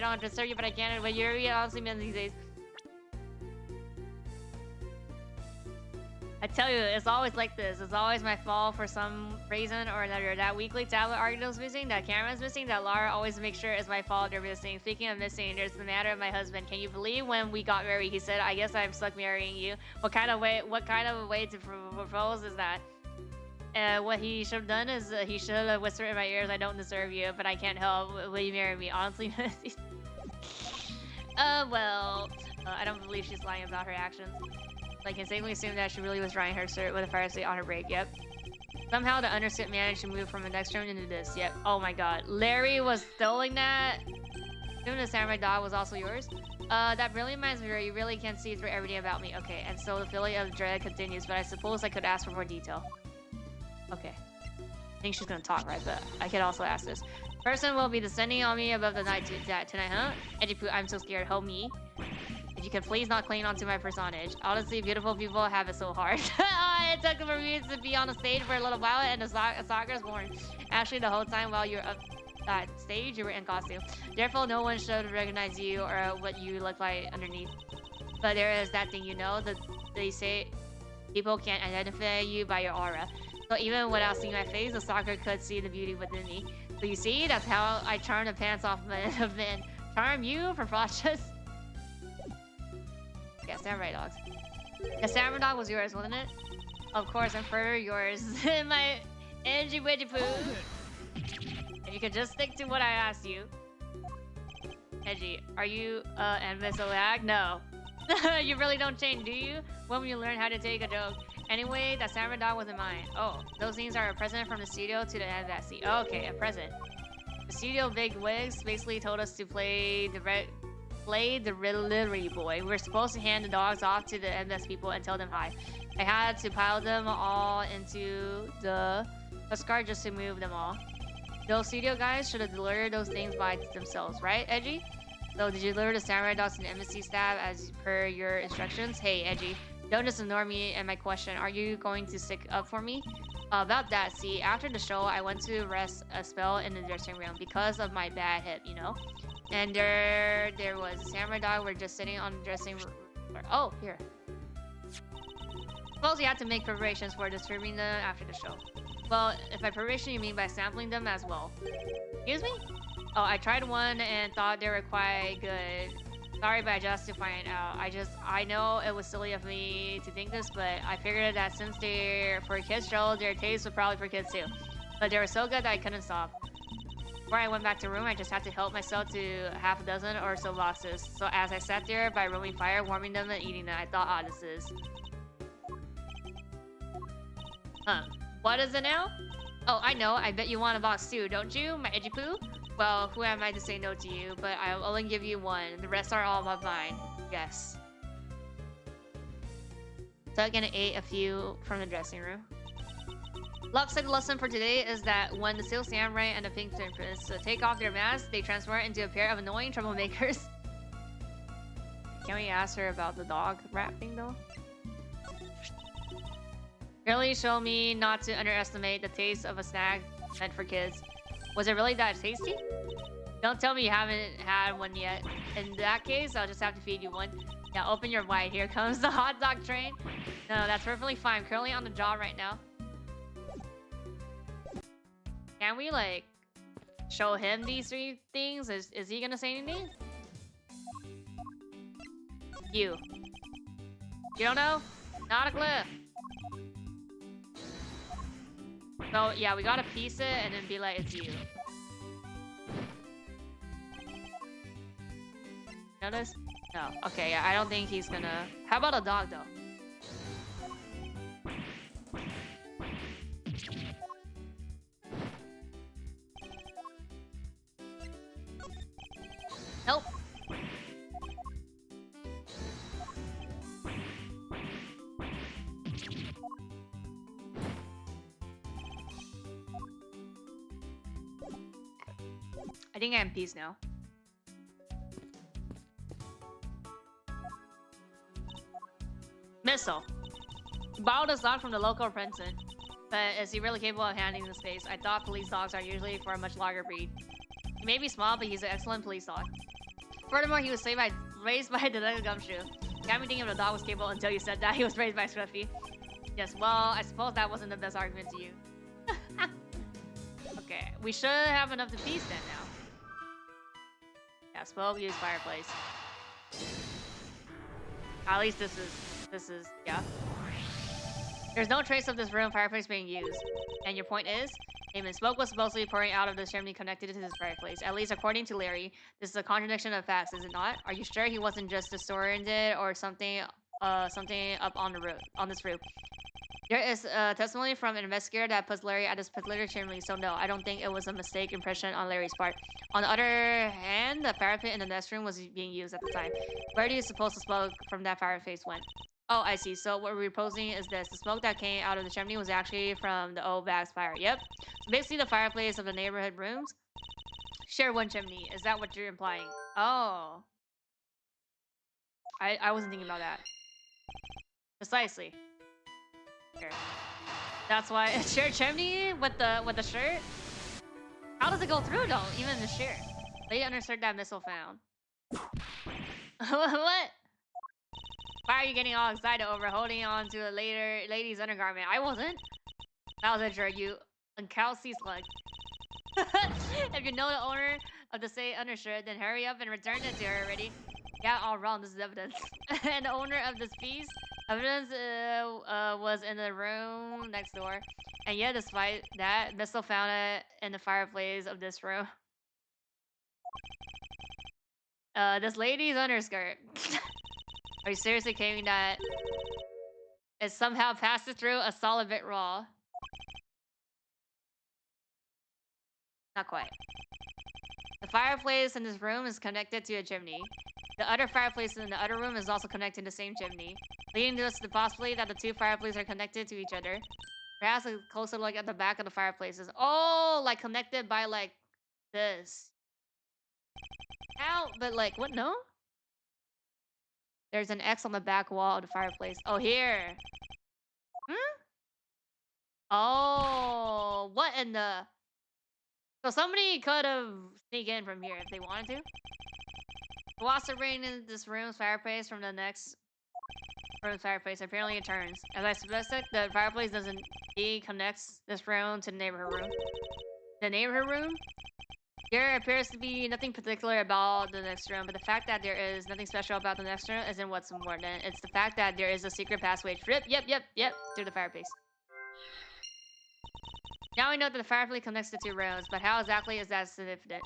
don't want to disturb you, but I can't. But you're honestly men these days. I tell you, it's always like this. It's always my fault for some reason or another. That weekly tablet article's missing, that camera's missing, that Lara always makes sure it's my fault they're missing. Speaking of missing, there's the matter of my husband. Can you believe when we got married, he said, I guess I'm stuck marrying you. What kind of a way to propose is that? What he should have done is he should have whispered in my ears, I don't deserve you, but I can't help. Will you marry me? Honestly, I don't believe she's lying about her actions. I can safely assume that she really was drying her shirt with a fire suit on her break, yep. Somehow the undersuit managed to move from the next room into this, yep. Oh my god. Larry was stealing that? Assuming the samurai dog was also yours? That really reminds me, you really can't see through everything about me. Okay, and so the feeling of dread continues, but I suppose I could ask for more detail. Okay. think she's gonna talk, right? But I could also ask this. Person will be descending on me above the night tonight, huh? Edipoo, I'm so scared. Help me. If you could please not cling onto my personage. Honestly, beautiful people have it so hard. It took for me to be on the stage for a little while and a soccer is born. Actually, the whole time while you're up that stage, you were in costume. Therefore, no one should recognize you or what you look like underneath. But there is that thing, you know, that they say people can't identify you by your aura. So even without seeing my face, the stalker could see the beauty within me. So you see, that's how I charm the pants off of men. Charm you for fraudulence. Yeah, samurai dogs. The samurai dog was yours, wasn't it? Of course, I'm for yours. My energy widget poo. If you could just stick to what I asked you. Edgy, are you MSOAG? No. You really don't change, do you? When will you learn how to take a joke? Anyway, that samurai dog wasn't mine. Oh, those things are a present from the studio to the embassy. Oh, okay, a present. The studio big wigs basically told us to play the delivery boy. We're supposed to hand the dogs off to the MS people and tell them hi. I had to pile them all into the bus cart just to move them all. Those studio guys should have delivered those things by themselves, right, Edgy? So did you deliver the samurai dogs to the embassy staff as per your instructions? Hey, Edgy, don't just ignore me and my question. Are you going to stick up for me? About that, see, after the show, I went to rest a spell in the dressing room because of my bad hip, you know? And there was a samurai dog. We're just sitting on the dressing room. Oh, here. Suppose you had to make preparations for distributing them after the show. Well, if by preparation you mean by sampling them as well. Excuse me? Oh, I tried one and thought they were quite good. Sorry, but I just to find out. I know it was silly of me to think this, but I figured that since they're for a kids show, their taste was probably for kids too. But they were so good that I couldn't stop. Before I went back to room, I just had to help myself to half a dozen or so boxes. So as I sat there by roaming fire, warming them and eating them, I thought, ah, this is... Huh. What is it now? Oh, I know. I bet you want a box too, don't you, my edgy poo? Well, who am I to say no to you? But I'll only give you one. The rest are all of mine. Yes. So I'm gonna ate a few from the dressing room. Locke said the lesson for today is that when the Steel Samurai and the Pink Prince take off their masks, they transform into a pair of annoying troublemakers. Can we ask her about the dog rat thing though? Really show me not to underestimate the taste of a snack meant for kids. Was it really that tasty? Don't tell me you haven't had one yet. In that case, I'll just have to feed you one. Now open your wide. Here comes the hot dog train. No, that's perfectly fine. I'm currently on the job right now. Can we, like, show him these three things? Is he gonna say anything? You. You don't know? Not a cliff. So, yeah, we gotta piece it and then be like, it's you. Notice? No. Okay, yeah, I don't think he's gonna... How about a dog, though? Nope. I think I'm peace now. Missile. Borrowed this dog from the local apprentice, but is he really capable of handling the space? I thought police dogs are usually for a much larger breed. He may be small, but he's an excellent police dog. Furthermore, he was raised by the Gumshoe. Got me thinking the dog was capable until you said that he was raised by Scruffy. Yes, well, I suppose that wasn't the best argument to you. Okay, we should have enough to piece then now. Yes, well, use fireplace. At least this is, yeah. There's no trace of this room fireplace being used. And your point is? Amen. Smoke was supposedly pouring out of the chimney connected to this fireplace. At least according to Larry, this is a contradiction of facts, is it not? Are you sure he wasn't just disoriented or something up on this roof? There is testimony from an investigator that puts Larry at this particular chimney, so no, I don't think it was a mistake impression on Larry's part. On the other hand, the fire pit in the next room was being used at the time. Where do you suppose the smoke from that fireplace went? Oh, I see. So what we're proposing is this. The smoke that came out of the chimney was actually from the old bag's fire. Yep. Basically the fireplace of the neighborhood rooms share one chimney. Is that what you're implying? Oh. I wasn't thinking about that. Precisely. Sure. That's why a shared chimney with the shirt? How does it go through though? Even the shirt. Lady understood that missile found. What? Why are you getting all excited over holding on to a lady's undergarment? I wasn't. That was a jerk, you uncalcy slug. If you know the owner of the say undershirt, then hurry up and return it to her already. Yeah, all wrong. This is evidence. And the owner of this piece, evidence was in the room next door. And yeah, despite that, Missile found it in the fireplace of this room. This lady's underskirt. Are you seriously claiming that it somehow passed it through a solid bit raw? Not quite. The fireplace in this room is connected to a chimney. The other fireplace in the other room is also connected to the same chimney, leading to the possibility that the two fireplaces are connected to each other. Perhaps a closer look at the back of the fireplaces. Oh, like connected by like this. How? But like, what? No? There's an X on the back wall of the fireplace. Oh, here. Hmm? Oh, what in the... So somebody could have sneaked in from here if they wanted to. Whilst in this room's fireplace from the next room's fireplace, apparently it turns. As I suggested, the fireplace doesn't connects this room to the neighborhood room. The neighborhood room? There appears to be nothing particular about the next room, but the fact that there is nothing special about the next room isn't what's important. It's the fact that there is a secret passway yep, through the fireplace. Now we know that the fireplace connects the two rooms, but how exactly is that significant?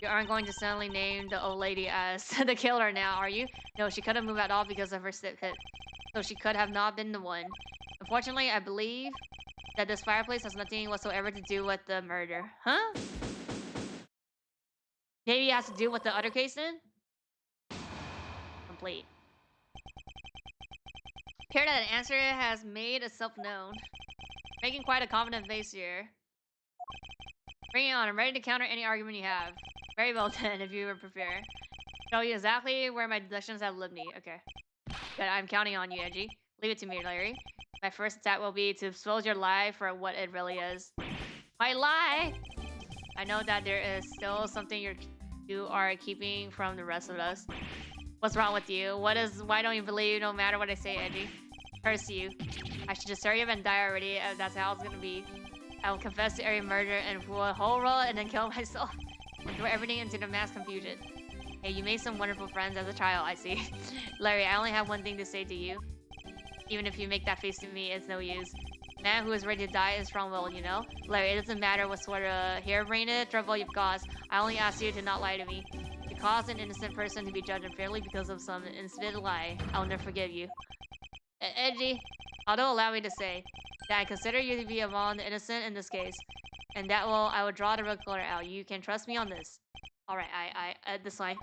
You aren't going to suddenly name the old lady as the killer now, are you? No, she couldn't move at all because of her stiff hip. So she could have not been the one. Unfortunately, I believe that this fireplace has nothing whatsoever to do with the murder. Huh? Maybe it has to do with the other case then? Complete. Appear that an answer has made itself known. Making quite a confident face here. Bring it on, I'm ready to counter any argument you have. Very well then, if you were prepared. Show you exactly where my deductions have led me. Okay. Good, I'm counting on you, Edgy. Leave it to me, Larry. My first attack will be to expose your lie for what it really is. My lie? I know that there is still something you are keeping from the rest of us. What's wrong with you? Why don't you believe no matter what I say, Edgy? Curse you. I should just hurry up and die already, as that's how it's gonna be. I will confess to every murder and pull a whole roll and then kill myself. And throw everything into the mass confusion. Hey, you made some wonderful friends as a child, I see. Larry, I only have one thing to say to you. Even if you make that face to me, it's no use. Man who is ready to die is strong-willed, you know? Larry, it doesn't matter what sort of harebrained trouble you've caused. I only ask you to not lie to me. You caused an innocent person to be judged unfairly because of some insipid lie. I'll never forgive you. Edgy, although allow me to say that I consider you to be among the innocent in this case, and that I will draw the real color out. You can trust me on this. All right, this line.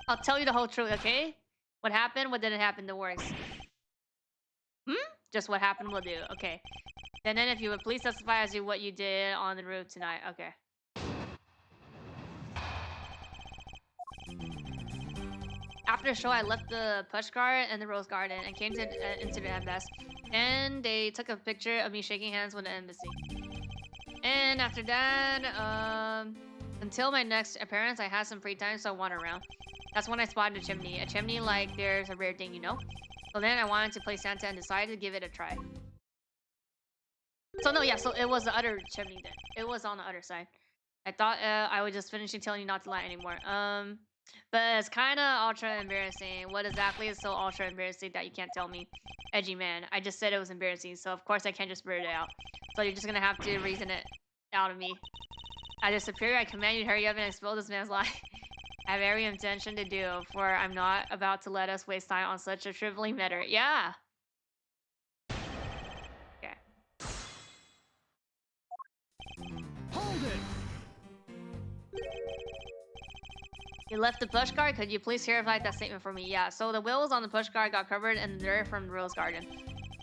I'll tell you the whole truth, okay? What happened? What didn't happen? The works. Just what happened will do. Okay. And then if you would please testify as to what you did on the roof tonight. Okay. After the show, I left the push cart and the rose garden and came to into the embassy. And they took a picture of me shaking hands with the embassy. And after that, until my next appearance, I had some free time, so I wandered around. That's when I spotted a chimney. A chimney like there's a rare thing, you know? So then I wanted to play Santa and decided to give it a try. So no, yeah, so it was the other chimney then. It was on the other side. I thought I would just finish telling you not to lie anymore. But it's kind of ultra embarrassing. What exactly is so ultra embarrassing that you can't tell me? Edgy man, I just said it was embarrassing, so of course I can't just blurt it out. So you're just gonna have to reason it out of me. As a superior, I command you to hurry up and expel this man's lie. I have every intention to do, for I'm not about to let us waste time on such a trivial matter. Yeah. Okay.
Hold it!
You left the push cart? Could you please clarify that statement for me? Yeah, so the wheels on the push cart got covered in dirt from the rose garden.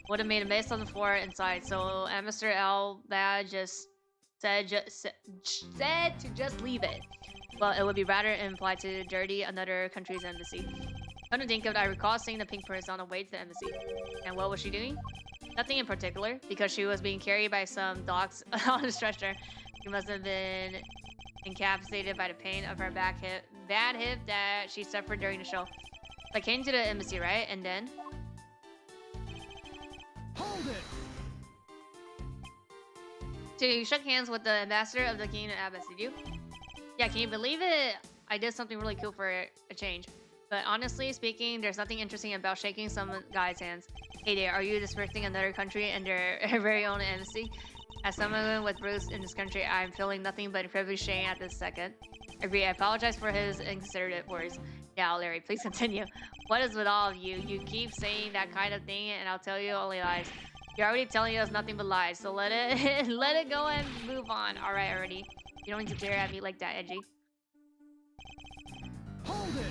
Would have made a mess on the floor inside, so Mr. Albaze just said to just leave it. Well, it would be rather implied to dirty another country's embassy. Come to think of it, I recall seeing the pink person on the way to the embassy. And what was she doing? Nothing in particular, because she was being carried by some dogs on a stretcher. She must have been incapacitated by the pain of her bad hip that she suffered during the show. I came to the embassy, right? And then...
Hold it!
So you shook hands with the ambassador of the Kingdom of Ablaze, did you? Yeah, can you believe it? I did something really cool for a change. But honestly speaking, there's nothing interesting about shaking some guy's hands. Hey there, are you disrespecting another country and their very own embassy? As someone with roots in this country, I'm feeling nothing but incredibly shame at this second. Agree, I apologize for his inconsiderate words. Yeah, Larry, please continue. What is with all of you? You keep saying that kind of thing and I'll tell you only lies. You're already telling us nothing but lies, so let it let it go and move on. Alright, already. You don't need to stare at me like that, Edgy.
Hold it!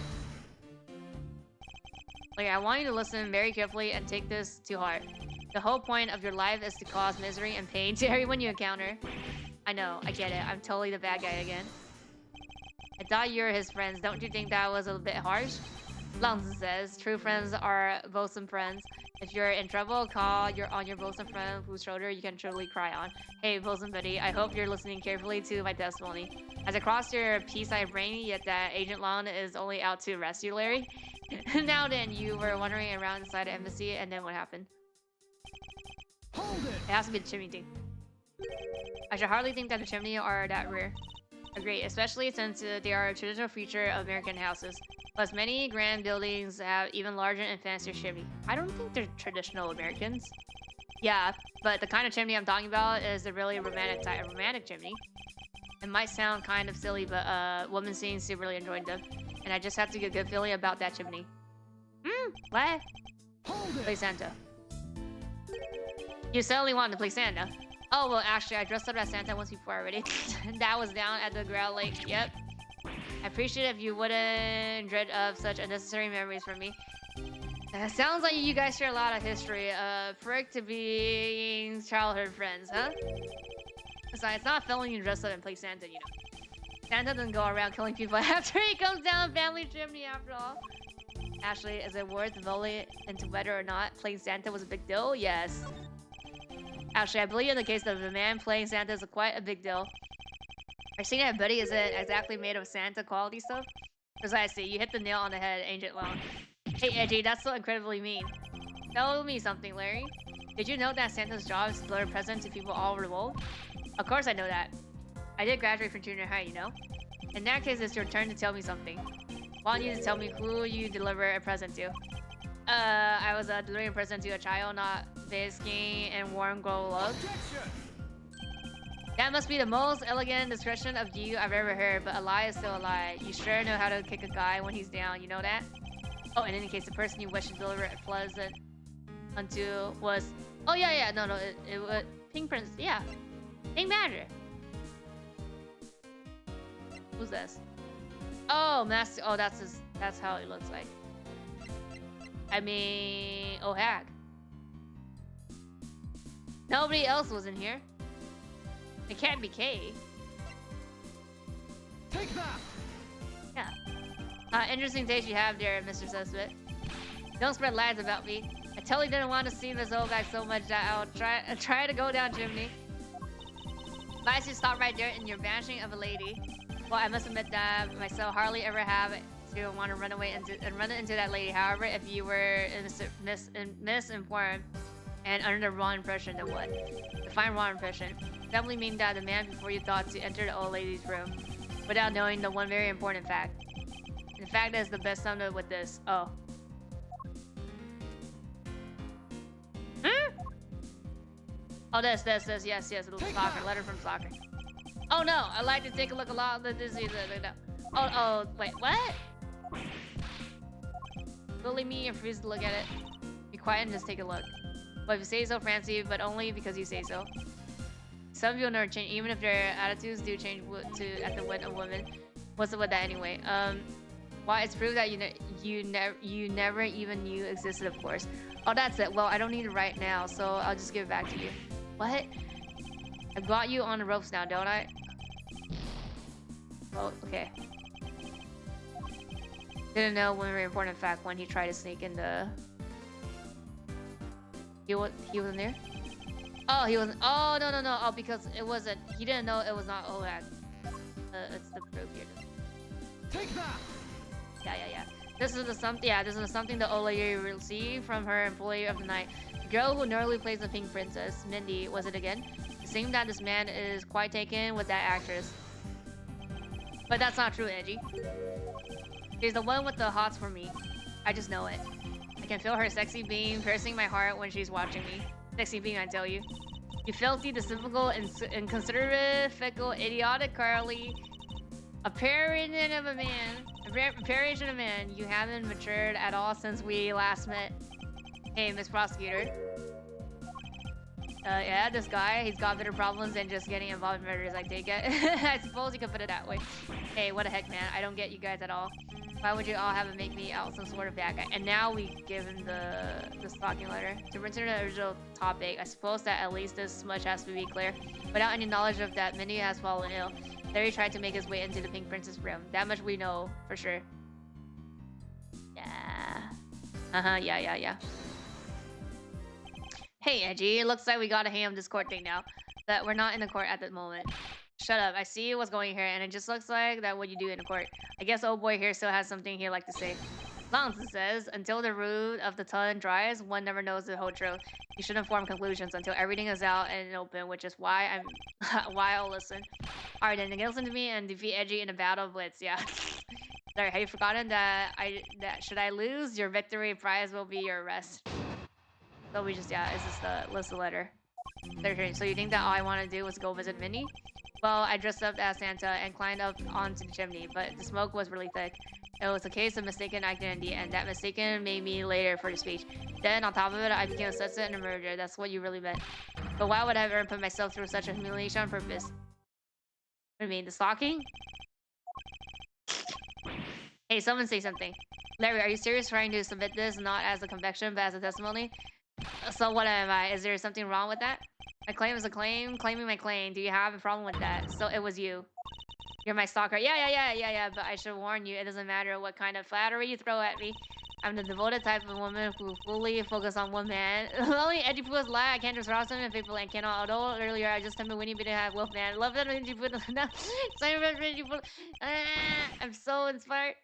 Like, I want you to listen very carefully and take this to heart. The whole point of your life is to cause misery and pain to everyone you encounter. I know, I get it. I'm totally the bad guy again. I thought you were his friends. Don't you think that was a bit harsh? Langzi says, true friends are bosom friends. If you're in trouble, call on your bosom friend whose shoulder you can truly cry on. Hey, bosom buddy, I hope you're listening carefully to my testimony. As I crossed your peace-eyed brain, yet that Agent Long is only out to arrest you, Larry. Now then, you were wandering around inside the embassy, and then what happened?
Hold it!
It has to be the chimney thing. I should hardly think that the chimney are that rare. Agree, especially since they are a traditional feature of American houses. Plus, many grand buildings have even larger and fancier chimney. I don't think they're traditional Americans. Yeah, but the kind of chimney I'm talking about is a really romantic type, romantic chimney. It might sound kind of silly, but women seems to really enjoy them. And I just have to get a good feeling about that chimney. What?
Hold it!
Play Santa. You certainly wanted to play Santa. Oh, well, actually, I dressed up as Santa once before already. That was down at the Growl Lake. Yep. I appreciate if you wouldn't dread of such unnecessary memories from me. Sounds like you guys share a lot of history. Frick to being childhood friends, huh? Besides, it's not filling you dress up and play Santa, you know. Santa doesn't go around killing people after he comes down family chimney after all. Ashley, is it worth voting into whether or not playing Santa was a big deal? Yes. Actually, I believe in the case of the man playing Santa is quite a big deal. I think that Buddy isn't exactly made of Santa quality stuff. Precisely, you hit the nail on the head, Agent Long. Hey, Edgy, that's so incredibly mean. Tell me something, Larry. Did you know that Santa's job is to deliver presents to people all over the world? Of course I know that. I did graduate from junior high, you know? In that case, it's your turn to tell me something. Want you to tell me who you deliver a present to. I was delivering a present to a child, not basking and warm glow love.
Objection!
That must be the most elegant description of you I've ever heard, but a lie is still a lie. You sure know how to kick a guy when he's down, you know that? Oh, in any case, the person you wish to deliver a present unto was... Oh, yeah, no, it was... Pink Prince, yeah. Pink Badger. Who's this? Oh, Master... Oh, that's how it looks like. I mean... Oh, Hag. Nobody else was in here. It can't be Kay.
Take that!
Yeah. Interesting taste you have there, Mr. Suspect. Don't spread lies about me. I totally didn't want to see this old guy so much that I'll try to go down chimney. But I should stop right there in your banishing of a lady. Well, I must admit that myself hardly ever have to want to run into that lady. However, if you were misinformed and under the wrong impression, then what? Define wrong impression. Definitely mean that the man before you thought to enter the old lady's room without knowing the one very important fact. The fact is the best summed up with this. Oh. Oh, this, yes, a little soccer, letter from soccer. Oh no, I'd like to take a look a lot of this. Oh, wait, what? Bully me and refuse to look at it. Be quiet and just take a look. Well, if you say so, Francie, but only because you say so. Some people never change, even if their attitudes do change at the wit of women. What's up with that anyway? Why it's proof that you never even knew existed, of course. Oh, that's it. Well, I don't need it right now, so I'll just give it back to you. What? I got you on the ropes now, don't I? Oh, okay. Didn't know one very important fact when he tried to sneak in the... He wasn't there? Oh, he wasn't. Oh, no. Oh, because it wasn't. He didn't know it was not OLAG. It's the proof here.
Take that!
Yeah. This is something the old lady received from her employee of the night. The girl who normally plays the Pink Princess, Mindy, was it again? It seems that this man is quite taken with that actress. But that's not true, Edgy. She's the one with the hots for me. I just know it. I can feel her sexy beam piercing my heart when she's watching me. Sexy beam, I tell you. You filthy, despicable, inconsiderate, fickle, idiotic, Carly. Apparition of a man. You haven't matured at all since we last met. Hey, Miss Prosecutor. Yeah, this guy, he's got better problems than just getting involved in murders, I take it. I suppose you could put it that way. Hey, what the heck, man? I don't get you guys at all. Why would you all have to make me out some sort of bad guy? And now we give him the stalking letter. To return to the original topic, I suppose that at least this much has to be clear. Without any knowledge of that, Minnie has fallen ill. Larry tried to make his way into the Pink Princess room. That much we know, for sure. Yeah. Yeah. Hey, Edgy, it looks like we got a ham this court thing now. But we're not in the court at the moment. Shut up, I see what's going here, and it just looks like that what you do in the court. I guess old boy here still has something he'd like to say. Lawson says, until the root of the tongue dries, one never knows the whole truth. You shouldn't form conclusions until everything is out and open, which is why I'll listen. Alright then, listen to me and defeat Edgy in a battle blitz, yeah. Sorry, have you forgotten that should I lose, your victory prize will be your arrest. So we just, it's just the list of letter. So you think that all I want to do was go visit Minnie? Well, I dressed up as Santa and climbed up onto the chimney, but the smoke was really thick. It was a case of mistaken identity, and that mistaken made me later for the speech. Then, on top of it, I became a assassin and a murderer. That's what you really meant. But why would I ever put myself through such a humiliation on purpose? What do you mean, the stalking? Hey, someone say something. Larry, are you serious trying to submit this not as a conviction, but as a testimony? So what am I? Is there something wrong with that? My claim is a claim, claiming my claim. Do you have a problem with that? So it was you. You're my stalker. Yeah, but I should warn you, it doesn't matter what kind of flattery you throw at me. I'm the devoted type of woman who fully focus on one man. Only Edgy Poo's lie. I can't just rouse him and people and cannot. Although earlier I just told me Winnie didn't have Wolfman. Love that Edgy Poo. No, Edgy Poo. I'm so inspired.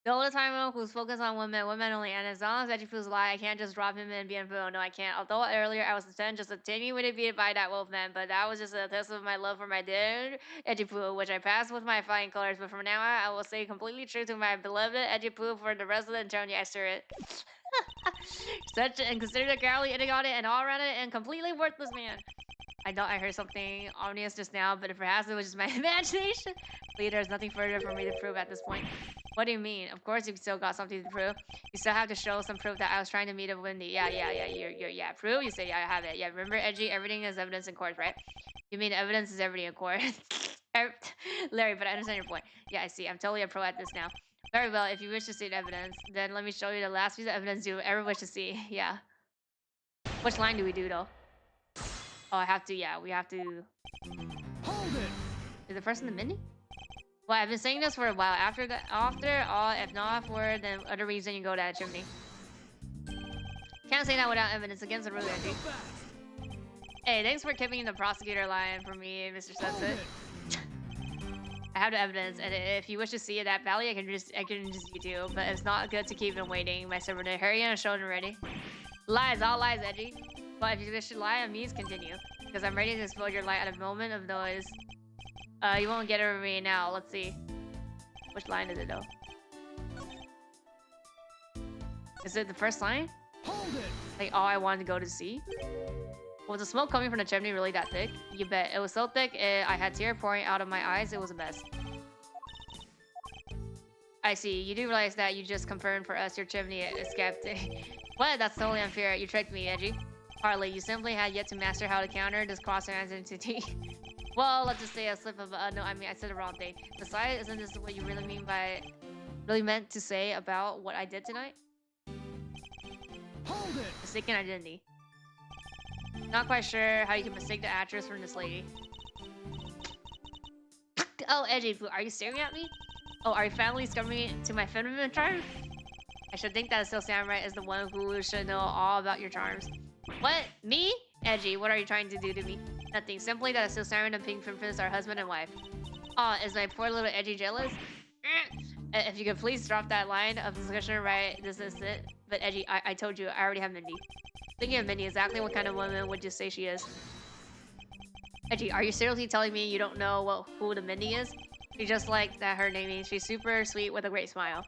The only time who's focused on women only, and as long as Edgy Poo's lie, I can't just drop him and be info. No, I can't. Although earlier I was intending just a tiny way to be by that Wolfman, but that was just a test of my love for my dear Edgy Poo, which I passed with my flying colors. But from now on, I will stay completely true to my beloved Edgy Poo for the rest of the eternity. I swear it. Such and considered a cowardly, idiotic, and all-around and completely worthless man. I heard something ominous just now, but perhaps it was just my imagination. Lee, there's nothing further for me to prove at this point. What do you mean? Of course you've still got something to prove. You still have to show some proof that I was trying to meet a Wendy. Yeah. Prove? You say, yeah, I have it. Yeah, remember, Edgy, everything is evidence in court, right? You mean evidence is everything in court? Larry, but I understand your point. Yeah, I see. I'm totally a pro at this now. Very well, if you wish to see the evidence, then let me show you the last piece of evidence you ever wish to see. Yeah. Which line do we do, though? Oh, I have to, we have to...
Hold it!
Is the person the Minnie? Well, I've been saying this for a while. After all, if not for the other reason, you go to that chimney. Can't say that without evidence against the rule, Edgy. Hey, thanks for keeping the prosecutor line for me, Mr. Sunset. I have the evidence, and if you wish to see that valley, I can just you too. But it's not good to keep him waiting. My servant, hurry and show him ready. Lies, all lies, Edgy. But if you wish to lie on me, continue. Because I'm ready to expose your light at a moment of noise. You won't get over me now. Let's see. Which line is it though? Is it the first line?
Hold it!
Like all I wanted to go to see? Was the smoke coming from the chimney really that thick? You bet. It was so thick, I had tears pouring out of my eyes. It was a mess. I see. You do realize that you just confirmed for us your chimney escaped. What? That's totally unfair. You tricked me, Edgy. Hardly. You simply had yet to master how to counter this cross-identity. Well, let's just say a slip of... no, I mean, I said the wrong thing. Besides, isn't this what you really mean by... Really meant to say about what I did tonight?
Hold it!
Mistaken identity. Not quite sure how you can mistake the actress from this lady. Oh, Edgy, are you staring at me? Oh, are you finally discovering to my feminine charm? I should think that Still Samurai is the one who should know all about your charms. What? Me? Edgy, what are you trying to do to me? Nothing. Simply that Still Samurai and Pink Princess are husband and wife. Aw, is my poor little Edgy jealous? If you could please drop that line of discussion right this instant. But Edgy, I told you, I already have Mindy. Thinking of Mindy, exactly what kind of woman would you say she is? Edgy, are you seriously telling me you don't know who the Mindy is? She's just like that her name is. She's super sweet with a great smile.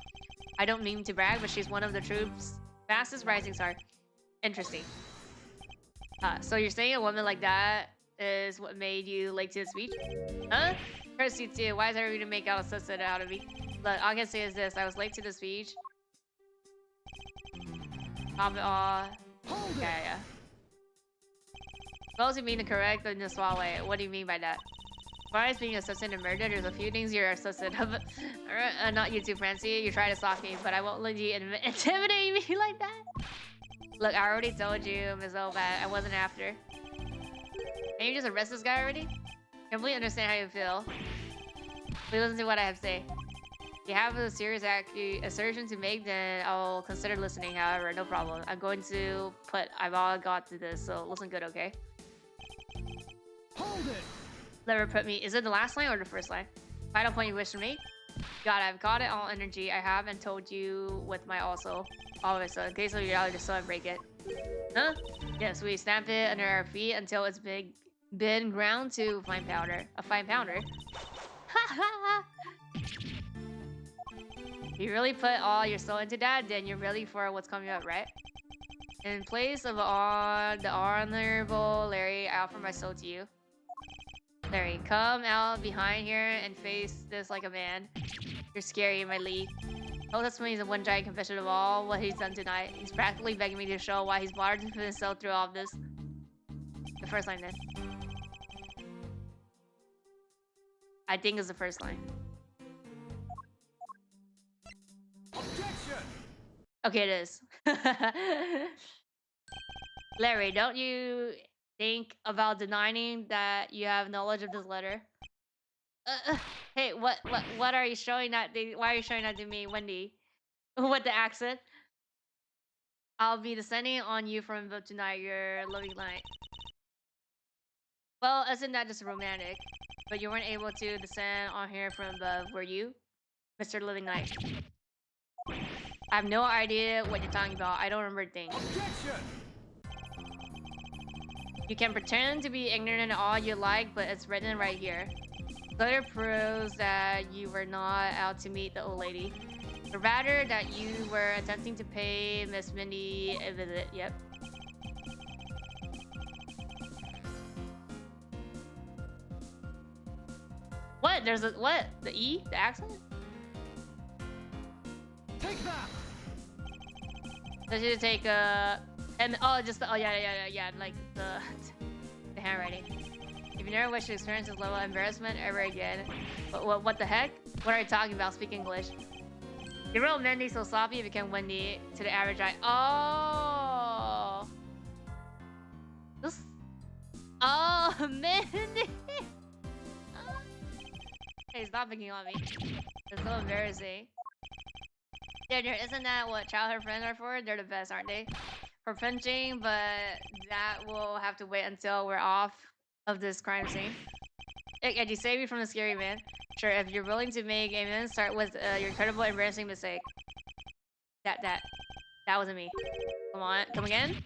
I don't mean to brag, but she's one of the troops' fastest rising star. Interesting. So you're saying a woman like that is what made you late to the speech? Huh? Curse you too. Why is everyone to make out a suicide out of me? Look, all I can say is this. I was late to the speech. Yeah. Suppose you mean to correct in the small way. What do you mean by that? As far as being assistant in murder, there's a few things you're assistant of. Not you too, Francie. You try to stalk me, but I won't let you intimidate me like that. Look, I already told you, Ms. Obat, I wasn't after. Can you just arrest this guy already? I completely understand how you feel. Please listen to what I have to say. If you have a serious assertion to make, then I'll consider listening. However, no problem. I'm going to put I've all got to this, so listen good, okay?
Hold it!
Never put me. Is it the last line or the first line? Final point you wish to make? God, I've got it all energy I have and told you with my also. Always, so in case of reality, just so I break it. Huh? Yes, we stamp it under our feet until it's been ground to fine powder. A fine powder? Ha ha ha! You really put all your soul into that, then you're ready for what's coming up, right? In place of the honorable Larry, I offer my soul to you. Larry, come out behind here and face this like a man. You're scary, my league. Oh, that's when he's a one giant confession of all what he's done tonight. He's practically begging me to show why he's bothered himself through all of this. The first line then. I think it's the first line.
Objection!
Okay, it is. Larry, don't you think about denying that you have knowledge of this letter? Hey, what are you showing that? Why are you showing that to me, Wendy? With the accent? I'll be descending on you from above tonight, your loving light. Well, isn't that just romantic? But you weren't able to descend on here from above, were you, Mr. Living Light? I have no idea what you're talking about. I don't remember things.
Objection!
You can pretend to be ignorant all you like, but it's written right here. The letter proves that you were not out to meet the old lady, but rather that you were attempting to pay Miss Mindy a visit. Yep. What? There's a what? The E? The accent?
Take that!
So you take and just the, yeah, like the handwriting. If you never wish to experience this level of embarrassment ever again, what the heck? What are you talking about? Speak English. You wrote Mindy so sloppy it became Wendy to the average eye. Oh, this. Oh, Mindy. Hey, stop picking on me. It's so embarrassing. Daniel, isn't that what childhood friends are for? They're the best, aren't they? For pinching, but that will have to wait until we're off of this crime scene. Can you save me from the scary man? Sure, if you're willing to make amends, start with your incredible embarrassing mistake. That wasn't me. Come on, come again?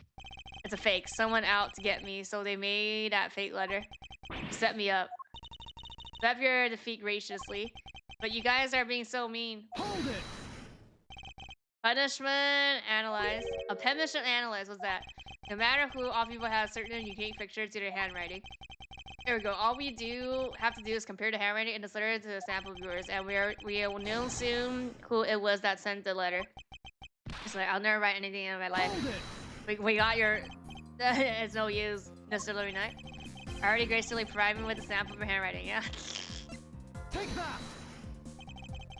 It's a fake. Someone out to get me, so they made that fake letter. Set me up. Accept your defeat graciously. But you guys are being so mean.
Hold it!
Punishment analyze. A punishment analyze, what's that? No matter who, all people have certain unique pictures to their handwriting. There we go. All we have to do is compare the handwriting in this letter to the sample viewers, and we will know soon who it was that sent the letter. It's like, I'll never write anything in my life. We got your... It's no use, Mr. Living Knight. I already gracefully provided me with a sample of your handwriting, yeah?
Take that!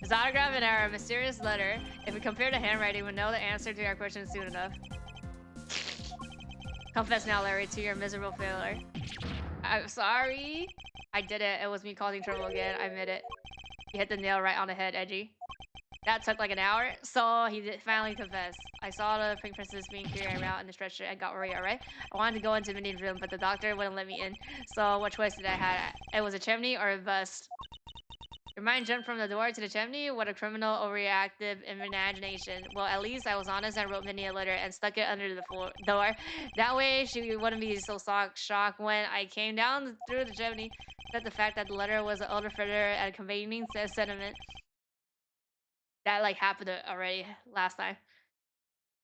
His autograph in our mysterious letter. If we compare the handwriting, we'll know the answer to our question soon enough. Confess now, Larry, to your miserable failure. I'm sorry. I did it. It was me causing trouble again. I admit it. You hit the nail right on the head, Edgy. That took like an hour, so he did finally confess. I saw the pink princess being carried around in the stretcher and got worried, alright? I wanted to go into the meeting room, but the doctor wouldn't let me in. So what choice did I have? It was a chimney or a bust. Your mind jumped from the door to the chimney? What a criminal overreactive imagination. Well, at least I was honest and wrote Minnie a letter and stuck it under the door. That way she wouldn't be so shocked when I came down through the chimney. Except the fact that the letter was an older further and conveying sentiment. That like happened already last time.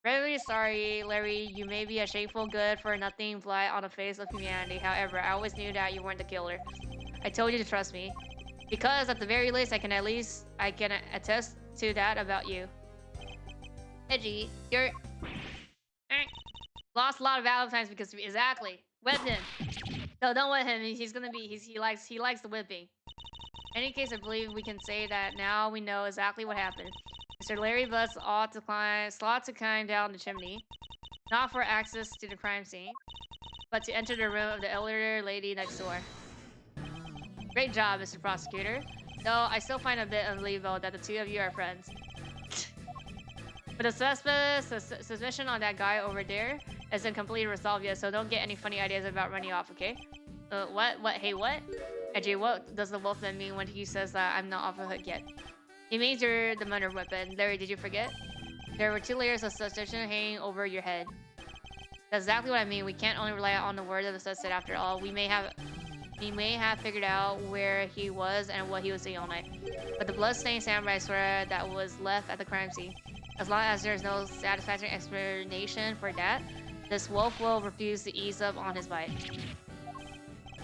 Really sorry, Larry. You may be a shameful good for nothing blight on the face of humanity. However, I always knew that you weren't the killer. I told you to trust me. Because at the very least, I can attest to that about you. Edgy, you're lost a lot of Valentines because of me. Exactly. Whip him. No, don't whip him. He's gonna be he likes the whipping. In any case, I believe we can say that now we know exactly what happened. Mr. Larry Bus ought to climb down the chimney, not for access to the crime scene, but to enter the room of the elderly lady next door. Great job, Mr. Prosecutor. Though I still find a bit unbelievable that the two of you are friends. But the suspicion on that guy over there isn't completely resolved yet, so don't get any funny ideas about running off, okay? What? Hey, what? Edgy, what does the wolfman mean when he says that I'm not off the hook yet? He means you're the murder weapon. Larry, did you forget? There were 2 layers of suspicion hanging over your head. That's exactly what I mean. We can't only rely on the word of the suspect after all. We may have figured out where he was and what he was doing all night. But the blood-stained samurai sword that was left at the crime scene, as long as there's no satisfactory explanation for that, this wolf will refuse to ease up on his bite.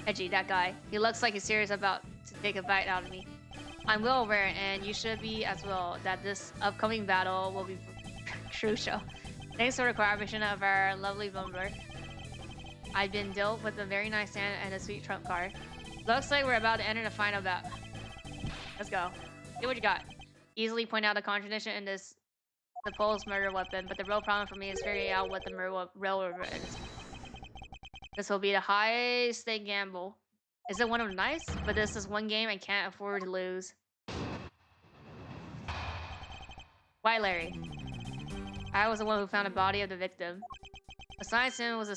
Edgy, that guy. He looks like he's serious about to take a bite out of me. I'm well aware, and you should be as well, that this upcoming battle will be crucial. Thanks for the cooperation of our lovely bumbler. I've been dealt with a very nice hand and a sweet trump card. Looks like we're about to enter the final battle. Let's go. See what you got. Easily point out a contradiction in this supposed murder weapon, but the real problem for me is figuring out what the real weapon is. This will be the high-stake gamble. Is it one of them nice? But this is one game I can't afford to lose. Why, Larry? I was the one who found the body of the victim. Besides him was a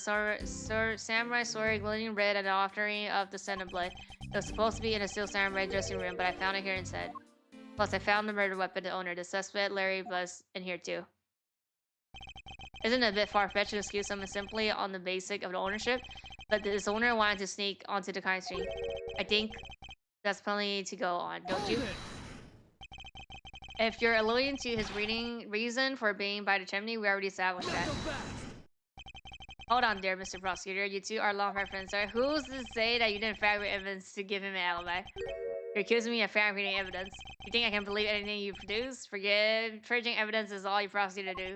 samurai sword glowing red and an offering of the scent of blood. It was supposed to be in a steel samurai dressing room, but I found it here instead. Plus, I found the murder weapon, the owner, the suspect, Larry, was in here too. Isn't it a bit far-fetched to excuse someone simply on the basic of the ownership? But this owner wanted to sneak onto the crime scene. I think that's plenty to go on, don't you? If you're alluding to his reason for being by the chimney, we already established that. Hold on there, Mr. Prosecutor. You two are long-term friends, sir. Who's to say that you didn't fabricate evidence to give him an alibi? You're accusing me of fabricating evidence. You think I can believe anything you produce? Forget. Purging evidence is all you prosecutor do.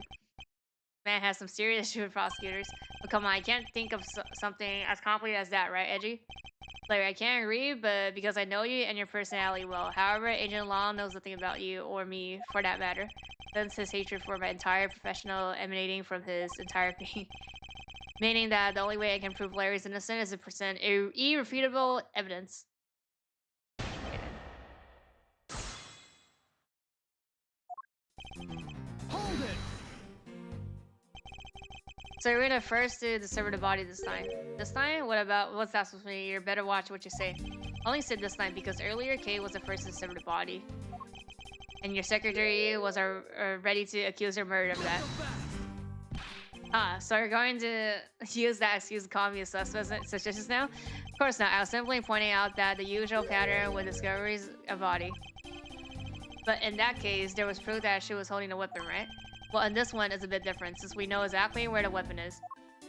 Man has some serious issues with prosecutors. But come on, I can't think of something as complicated as that, right, Edgy? Larry, I can't agree, but because I know you and your personality well. However, Agent Long knows nothing about you, or me, for that matter. Since his hatred for my entire professional emanating from his entire being. Meaning that the only way I can prove Larry's innocent is to present irrefutable evidence.
Hold it!
So we're gonna first do discover the body this time. This time? What's that supposed to mean? You better watch what you say. Only said this time because earlier Kay was the first to discover the body. And your secretary was ready to accuse her murder of that. So you're going to use that excuse to call me a suspicious now? Of course not. I was simply pointing out that the usual pattern with discoveries a body. But in that case, there was proof that she was holding a weapon, right? Well, in this one, it's a bit different, since we know exactly where the weapon is.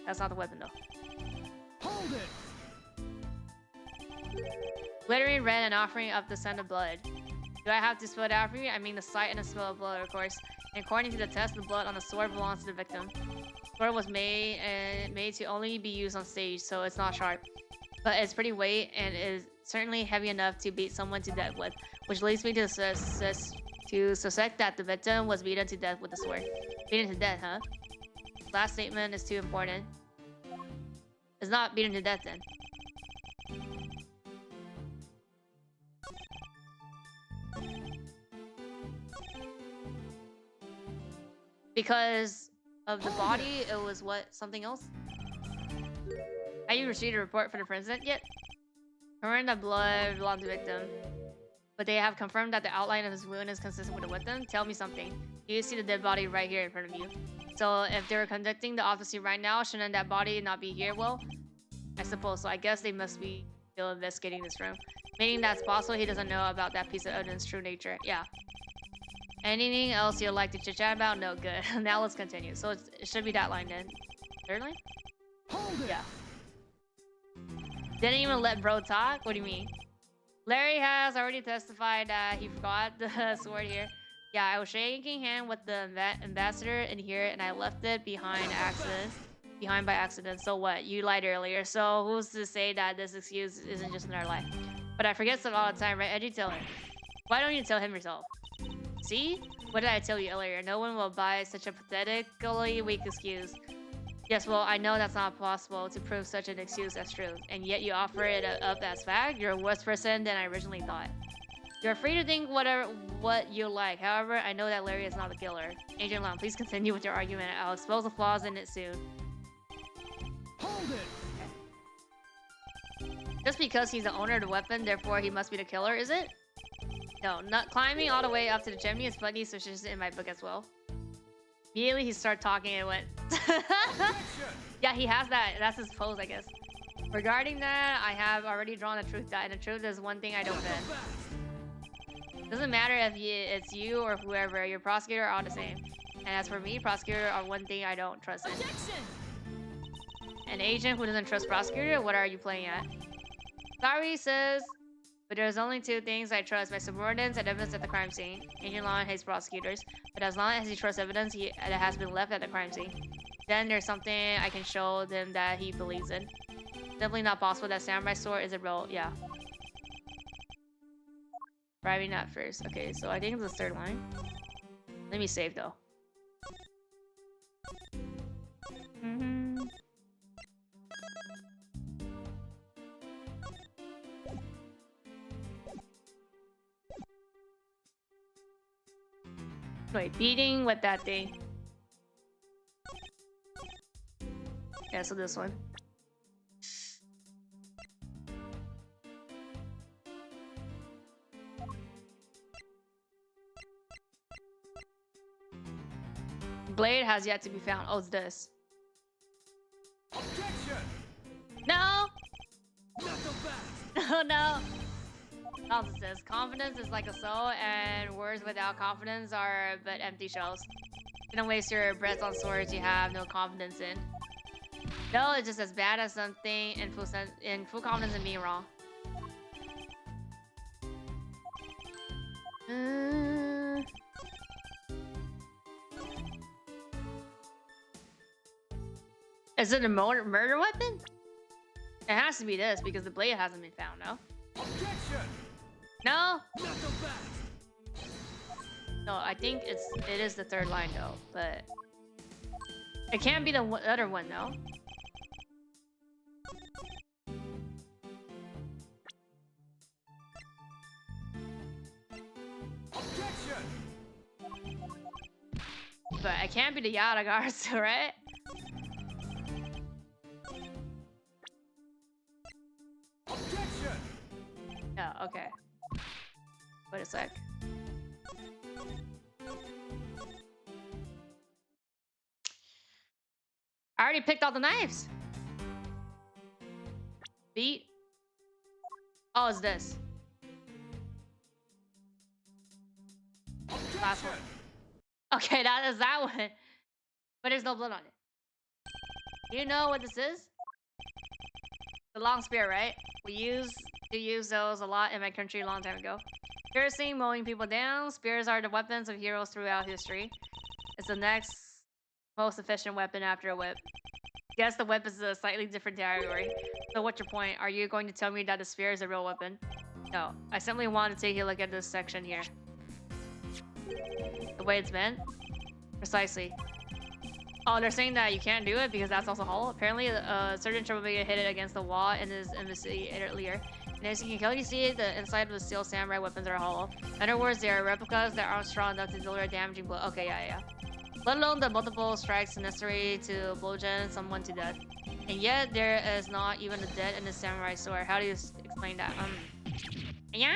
That's not the weapon, though.
Hold it!
Glittering red and offering up the scent of blood. Do I have to spell it out for you? I mean the sight and the smell of blood, of course. And according to the test, the blood on the sword belongs to the victim. The sword was made to only be used on stage, so it's not sharp. But it's pretty weight and is certainly heavy enough to beat someone to death with, which leads me to suspect that the victim was beaten to death with the sword. Beaten to death, huh? Last statement is too important. It's not beaten to death then. Because of the body, it was what? Something else? Have you received a report from the president yet? Confirmed that blood belonged to the victim. But they have confirmed that the outline of his wound is consistent with the weapon. Tell me something. You see the dead body right here in front of you. So if they were conducting the autopsy right now, shouldn't that body not be here? Well, I suppose so. I guess they must be still investigating this room. Meaning that's possible he doesn't know about that piece of evidence true nature. Yeah. Anything else you'd like to chit-chat about? No, good. Now let's continue. So it should be that line then. Third line?
Hold it.
Yeah. Didn't even let bro talk? What do you mean? Larry has already testified that he forgot the sword here. Yeah, I was shaking hand with the ambassador in here and I left it behind by accident. So what? You lied earlier. So who's to say that this excuse isn't just another lie? But I forget stuff all the time, right? Eddie, tell her. Why don't you tell him yourself? See? What did I tell you earlier? No one will buy such a pathetically weak excuse. Yes, well, I know that's not possible to prove such an excuse as true. And yet you offer it up as fact? You're a worse person than I originally thought. You're free to think what you like. However, I know that Larry is not the killer. Agent Long, please continue with your argument. I'll expose the flaws in it soon.
Hold it.
Just because he's the owner of the weapon, therefore he must be the killer, is it? No, not climbing all the way up to the Gemmu is funny, so she's in my book as well. Immediately he started talking and went. Yeah, he has that. That's his pose, I guess. Regarding that, I have already drawn the truth die, and the truth is one thing I don't bend. Doesn't matter if it's you or whoever, your prosecutor are all the same. And as for me, prosecutor are one thing I don't trust in.
Objection!
An agent who doesn't trust prosecutor? What are you playing at? Sorry, sis. But there's only two things I trust: my subordinates and evidence at the crime scene. Agent Long hates prosecutors, but as long as he trusts evidence that has been left at the crime scene, then there's something I can show them that he believes in. Simply not possible that samurai sword is a real... Yeah. Bribing not first. Okay, so I think it's the third line. Let me save though. Wait, beating with that thing. Yeah, so this one. Blade has yet to be found. Oh, it's this.
Objection.
No!
Not so fast.
Oh no! Nonsense says, confidence is like a soul, and words without confidence are but empty shells. You don't waste your breath on swords you have no confidence in. No, it's just as bad as something in full confidence in being wrong. Is it a murder weapon? It has to be this because the blade hasn't been found, no?
Objection.
No?
Not so fast.
No, I think it is the third line though, but it can't be the other one though.
Objection.
But it can't be the Yadagarsu, right?
Objection.
No, okay. Wait a sec. I already picked all the knives. Beat. Oh, it's this. Last one. Okay, that is that one. But there's no blood on it. Do you know what this is? The long spear, right? We used to use those a lot in my country a long time ago. Piercing, mowing people down. Spears are the weapons of heroes throughout history. It's the next most efficient weapon after a whip. Guess the whip is a slightly different category. So what's your point? Are you going to tell me that the spear is a real weapon? No, I simply want to take a look at this section here. The way it's bent? Precisely. Oh, they're saying that you can't do it because that's also hollow. Apparently, certain troublemaker hit it against the wall in his embassy earlier. And as you can clearly see, the inside of the steel samurai weapons are hollow. In other words, they are replicas that aren't strong enough to deliver damaging blow. Okay, yeah. Let alone the multiple strikes necessary to bludgeon someone to death. And yet, there is not even a dead in the samurai sword. How do you explain that? Yeah?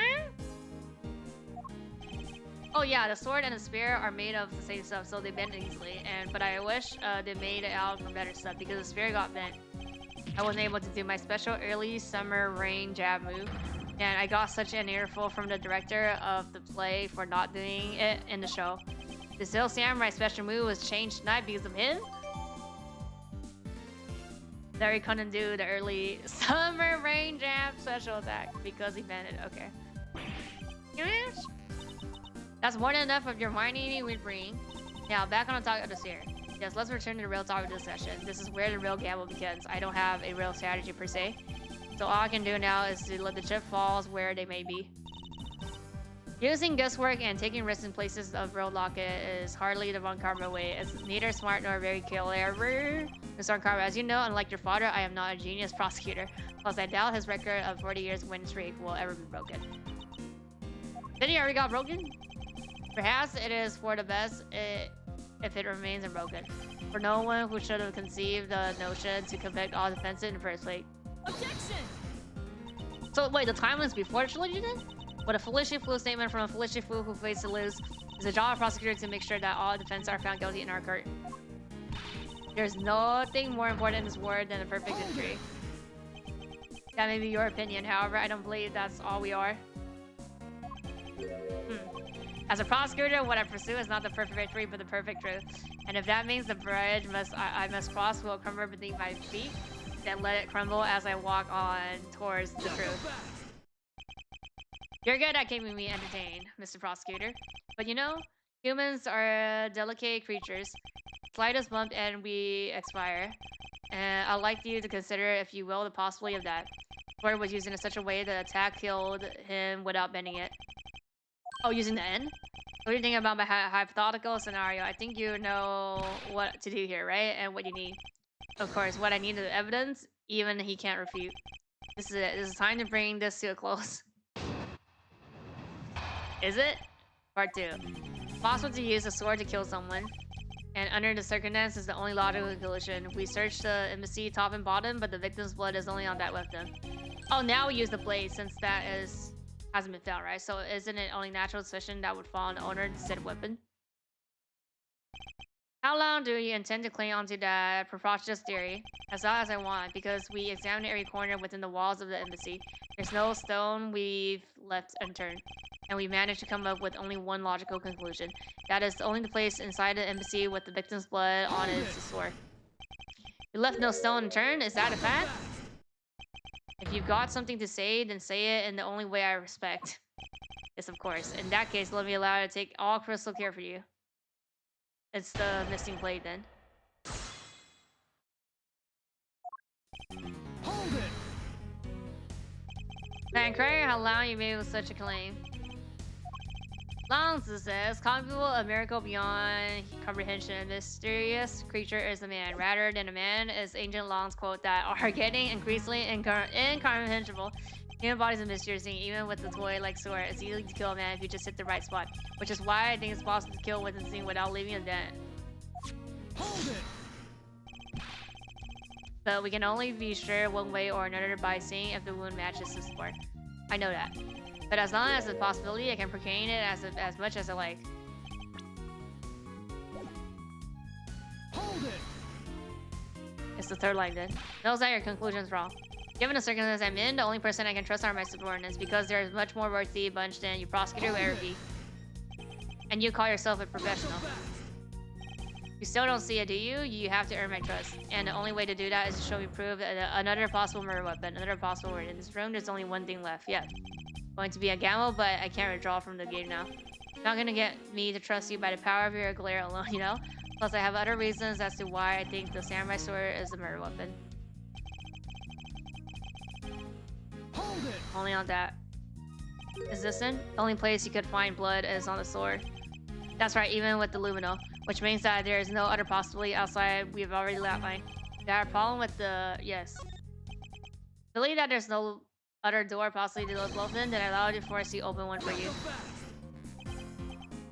Oh yeah, the sword and the spear are made of the same stuff, so they bend easily. But I wish they made it out from better stuff because the spear got bent. I wasn't able to do my special early summer rain jab move, and I got such an earful from the director of the play for not doing it in the show. The Steel Samurai special move was changed tonight because of him. That he couldn't do the early summer rain jab special attack because he bent it. Okay. Yes. That's more than enough of your whining with brain. Now, back on the topic of the series. Yes, let's return to the real topic of this session. This is where the real gamble begins. I don't have a real strategy per se. So all I can do now is to let the chip falls where they may be. Using guesswork and taking risks in places of roadblock is hardly the Von Karma way. It's neither smart nor very clever. Mr. Karma, as you know, unlike your father, I am not a genius prosecutor. Plus, I doubt his record of 40 years win streak will ever be broken. Did he already got broken? Perhaps it is for the best if it remains unbroken. For no one who should have conceived the notion to convict all defenses in the first place.
Objection!
So wait, the time was before the trilogy then? But a foolishly fool statement from a foolishly fool who faced to lose is the job of prosecutor to make sure that all defenses are found guilty in our court. There's nothing more important in this world than a perfect victory. That may be your opinion, however, I don't believe that's all we are. As a prosecutor, what I pursue is not the perfect victory, but the perfect truth. And if that means the bridge I must cross will crumble beneath my feet, then let it crumble as I walk on towards the truth. You're good at keeping me entertained, Mr. Prosecutor. But you know, humans are delicate creatures. Slightest bump and we expire. And I'd like you to consider, if you will, the possibility of that. Sword was used in such a way that attack killed him without bending it. Oh, using the N? What do you think about my hypothetical scenario? I think you know what to do here, right? And what you need. Of course, what I need is evidence, even he can't refute. This is it. This is time to bring this to a close. Is it? Part 2. It's possible to use a sword to kill someone. And under the circumstances, the only logical conclusion. We searched the embassy top and bottom, but the victim's blood is only on that weapon. Oh, now we use the blade since that hasn't been found, right? So isn't it only natural suspicion that would fall on the owner instead of weapon? How long do you intend to cling onto that preposterous theory? As long as I want, because we examined every corner within the walls of the embassy. There's no stone we've left unturned. And we managed to come up with only one logical conclusion. That is only the place inside the embassy with the victim's blood on its sword. You left no stone unturned? Is that a fact? If you've got something to say, then say it in the only way I respect. Yes, of course. In that case, let me allow you to take all crystal care for you. It's the missing blade, then.
Hold it!
Man, crying how loud you made with such a claim. Longs says, conceivable a miracle beyond comprehension. Mysterious creature is a man, rather than a man, is Ancient Long's quote that are getting increasingly incomprehensible. Human bodies are mysterious, even with the toy-like sword. It's easy to kill a man if you just hit the right spot, which is why I think it's possible to kill with instinct without leaving a dent.
Hold it!
But we can only be sure one way or another by seeing if the wound matches the spark. I know that. But as long as it's a possibility, I can proclaim it as much as I like.
Hold it!
It's the third line then. Knows that your conclusion's wrong. Given the circumstances I'm in, the only person I can trust are my subordinates because they're much more worthy bunch than you prosecutor will ever be. And you call yourself a professional. You still don't see it, do you? You have to earn my trust. And the only way to do that is to show me proof that another possible murder weapon, another possible word. In this room, there's only one thing left. Yeah. Going to be a gamble, but I can't withdraw from the game now. Not gonna get me to trust you by the power of your glare alone, you know? Plus, I have other reasons as to why I think the samurai sword is a murder weapon.
Hold it!
Only on that. Is this in? The only place you could find blood is on the sword. That's right, even with the lumino. which means that there is no other possibility outside we've already outlined. Got a problem with the... Yes. Believe that there's no other door possibly to open, then allow it to force the open one for you.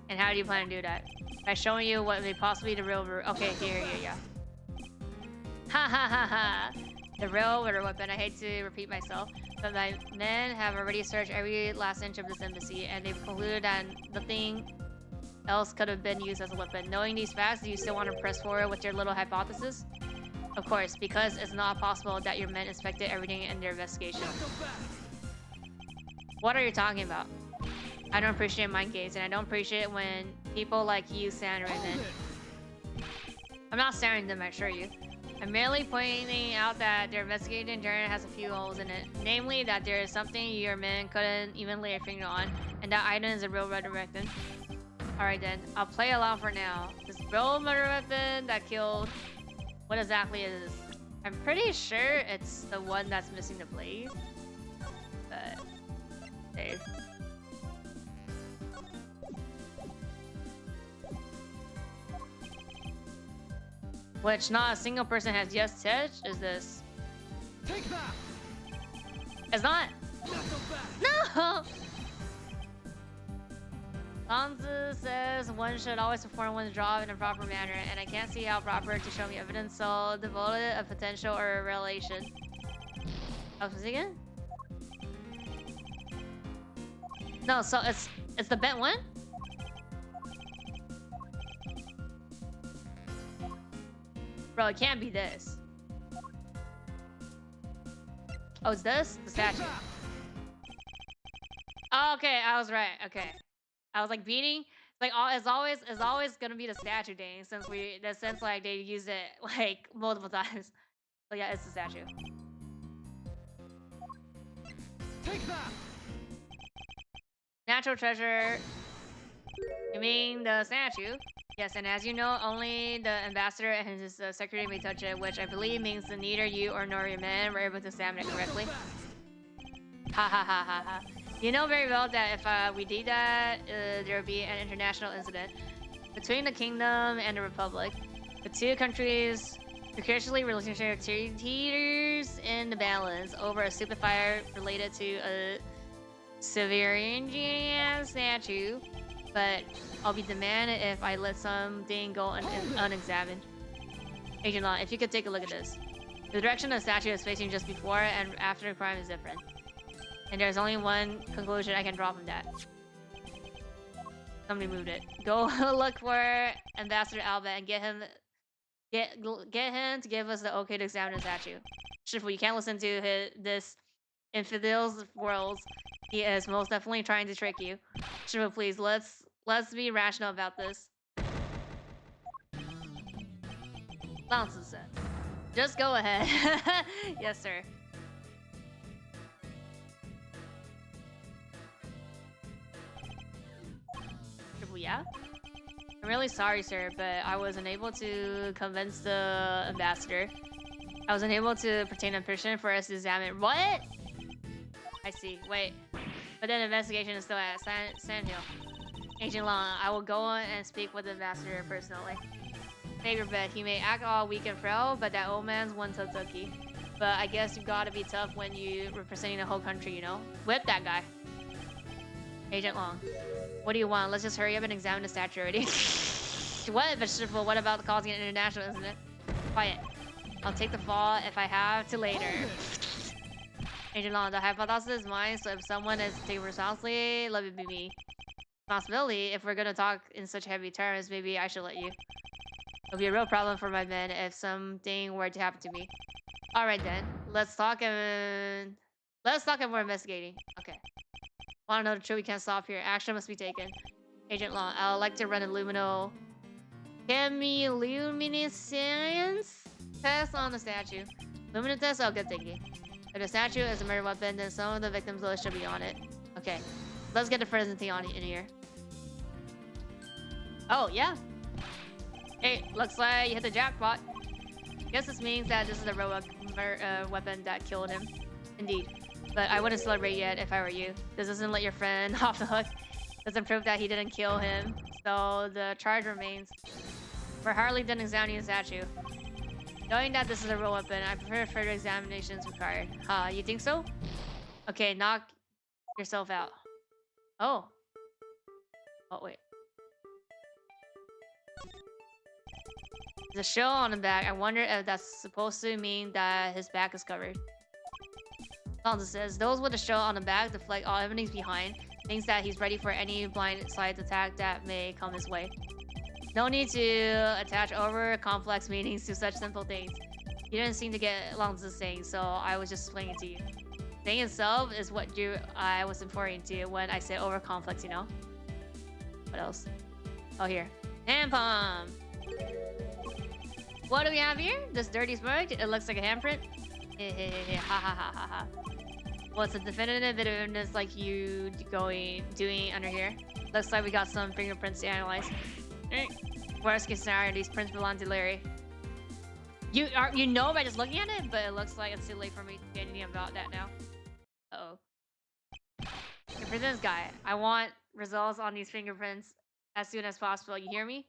And how do you plan to do that? By showing you what may possibly be the real... Okay, here, yeah. Ha ha ha ha! The real murder weapon. I hate to repeat myself, but my men have already searched every last inch of this embassy, and they've concluded that nothing else could have been used as a weapon. Knowing these facts, do you still want to press forward with your little hypothesis? Of course, because it's not possible that your men inspected everything in their investigation. What are you talking about? I don't appreciate mind games, and I don't appreciate when people like you stand right then. I'm not staring them, I assure you. I'm merely pointing out that their investigating journey has a few holes in it. Namely, that there is something your men couldn't even lay a finger on, and that item is a real murder weapon. Alright then, I'll play along for now. This real murder weapon that killed... What exactly is this? I'm pretty sure it's the one that's missing the blade. But... Dave. Which not a single person has just touched is this.
Take that.
It's not. No. Lanzu says one should always perform one's job in a proper manner, and I can't see how proper to show me evidence so devoted a potential or a relation. Oh, was it again? No, so it's the bent one? Bro, it can't be this. Oh, it's this? The statue. Oh, okay, I was right. Okay. I was like beating. Like it's always gonna be the statue thing since like they use it like multiple times. So yeah, it's the statue.
Take that.
Natural treasure. You mean the statue? Yes, and as you know, only the ambassador and his secretary may touch it, which I believe means that neither you or nor your men were able to examine it correctly. Ha ha ha ha ha. You know very well that if we did that, there would be an international incident between the kingdom and the republic. The two countries precariously relationship teeters in the balance over a stupid fire related to a Severian statue. But I'll be demanded if I let something go unexamined. Agent Law, if you could take a look at this. The direction the statue is facing just before and after the crime is different. And there's only one conclusion I can draw from that. Somebody moved it. Go look for Ambassador Alba and get him to give us the okay to examine the statue. Shifu, you can't listen to this infidel's worlds. He is most definitely trying to trick you. Shifu, please, let's be rational about this. Lanzu said. Just go ahead. Yes, sir. Shifu, yeah? I'm really sorry, sir, but I was unable to convince the ambassador. I was unable to obtain a permission for us to examine. What? I see. Wait. But then the investigation is still at Sandhill. Agent Long, I will go and speak with the ambassador personally. Favor bet, he may act all weak and frail, but that old man's one Totsuki. But I guess you gotta be tough when you representing the whole country, you know? Whip that guy. Agent Long, what do you want? Let's just hurry up and examine the statue already. What? But what about causing an international incident? Quiet. I'll take the fall if I have to later. Agent Long, the hypothesis is mine, so if someone is taking responsibility, let it be me. Responsibility? If we're gonna talk in such heavy terms, maybe I should let you. It'll be a real problem for my men if something were to happen to me. Alright then, let's talk and we're investigating. Okay. Wanna know the truth? We can't stop here. Action must be taken. Agent Long, I would like to run a luminescence test on the statue. Luminance test? Oh, good thinking. If the statue is a murder weapon, then some of the victims' list should be on it. Okay, let's get the present thing on in here. Oh, yeah. Hey, looks like you hit the jackpot. Guess this means that this is the real weapon that killed him. Indeed. But I wouldn't celebrate yet if I were you. This doesn't let your friend off the hook. Doesn't prove that he didn't kill him. So the charge remains. We're hardly done examining the statue. Knowing that this is a real weapon, I prefer further examinations required. Huh, you think so? Okay, knock yourself out. Oh. Oh, wait. There's a shell on the back. I wonder if that's supposed to mean that his back is covered. Alonso says, those with a shell on the back deflect all evidence behind. Thinks that he's ready for any blindside attack that may come his way. No need to attach over complex meanings to such simple things. You didn't seem to get Alonso's saying, so I was just explaining it to you. Thing itself is what I was referring to when I said over complex, you know? What else? Oh, here. Tampon! What do we have here? This dirty smudge? It looks like a handprint. Ha ha ha ha ha. What's a definitive bit of evidence like you doing under here? Looks like we got some fingerprints to analyze. Worst case scenario, these prints belong to Larry. You know by just looking at it, but it looks like it's too late for me to get anything about that now. Uh-oh. For this guy, I want results on these fingerprints as soon as possible. You hear me?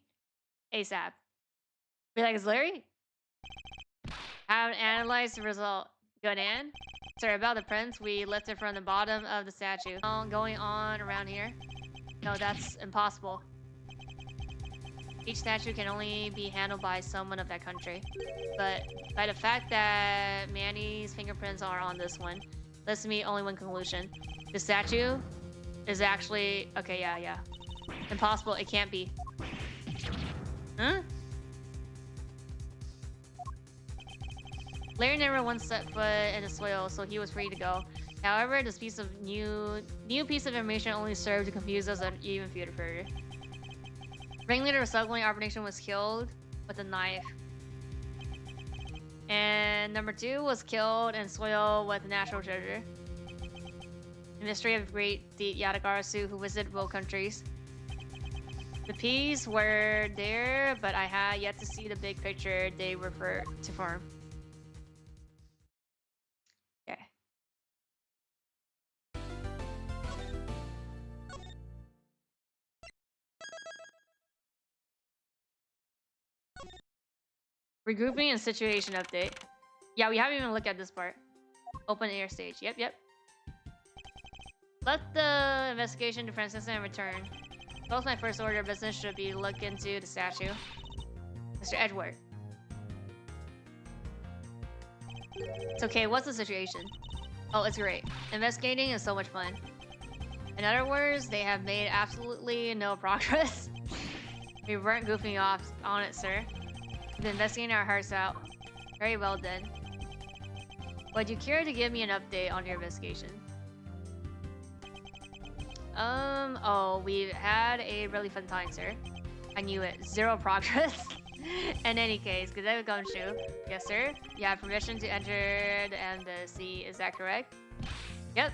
ASAP. Be like, it's Larry? Haven't analyzed the result. Good, Ann? Sorry about the prints. We lifted from the bottom of the statue. Going on around here? No, that's impossible. Each statue can only be handled by someone of that country. But by the fact that Manny's fingerprints are on this one, leads to me only one conclusion. The statue is actually... Okay, yeah. Impossible. It can't be. Huh? Larry never once set foot in the soil, so he was free to go. However, this piece of new piece of information only served to confuse us even further. Ringleader of submarine operation was killed with a knife. And number 2 was killed in soil with natural treasure. The mystery of great Yadagarasu who visited both countries. The P's were there, but I had yet to see the big picture they refer to form. Okay. Regrouping and situation update. Yeah, we haven't even looked at this part. Open air stage. Yep. Let the investigation to Francisco and return. Both my first order of business should be look into the statue. Mr. Edward. It's okay, what's the situation? Oh, it's great. Investigating is so much fun. In other words, they have made absolutely no progress. We weren't goofing off on it, sir. We've been investigating our hearts out. Very well done. Would you care to give me an update on your investigation? Oh, we've had a really fun time, sir. I knew it. Zero progress. In any case, good day, Gumshoe. Yes, sir. You have permission to enter the embassy. Is that correct? Yep.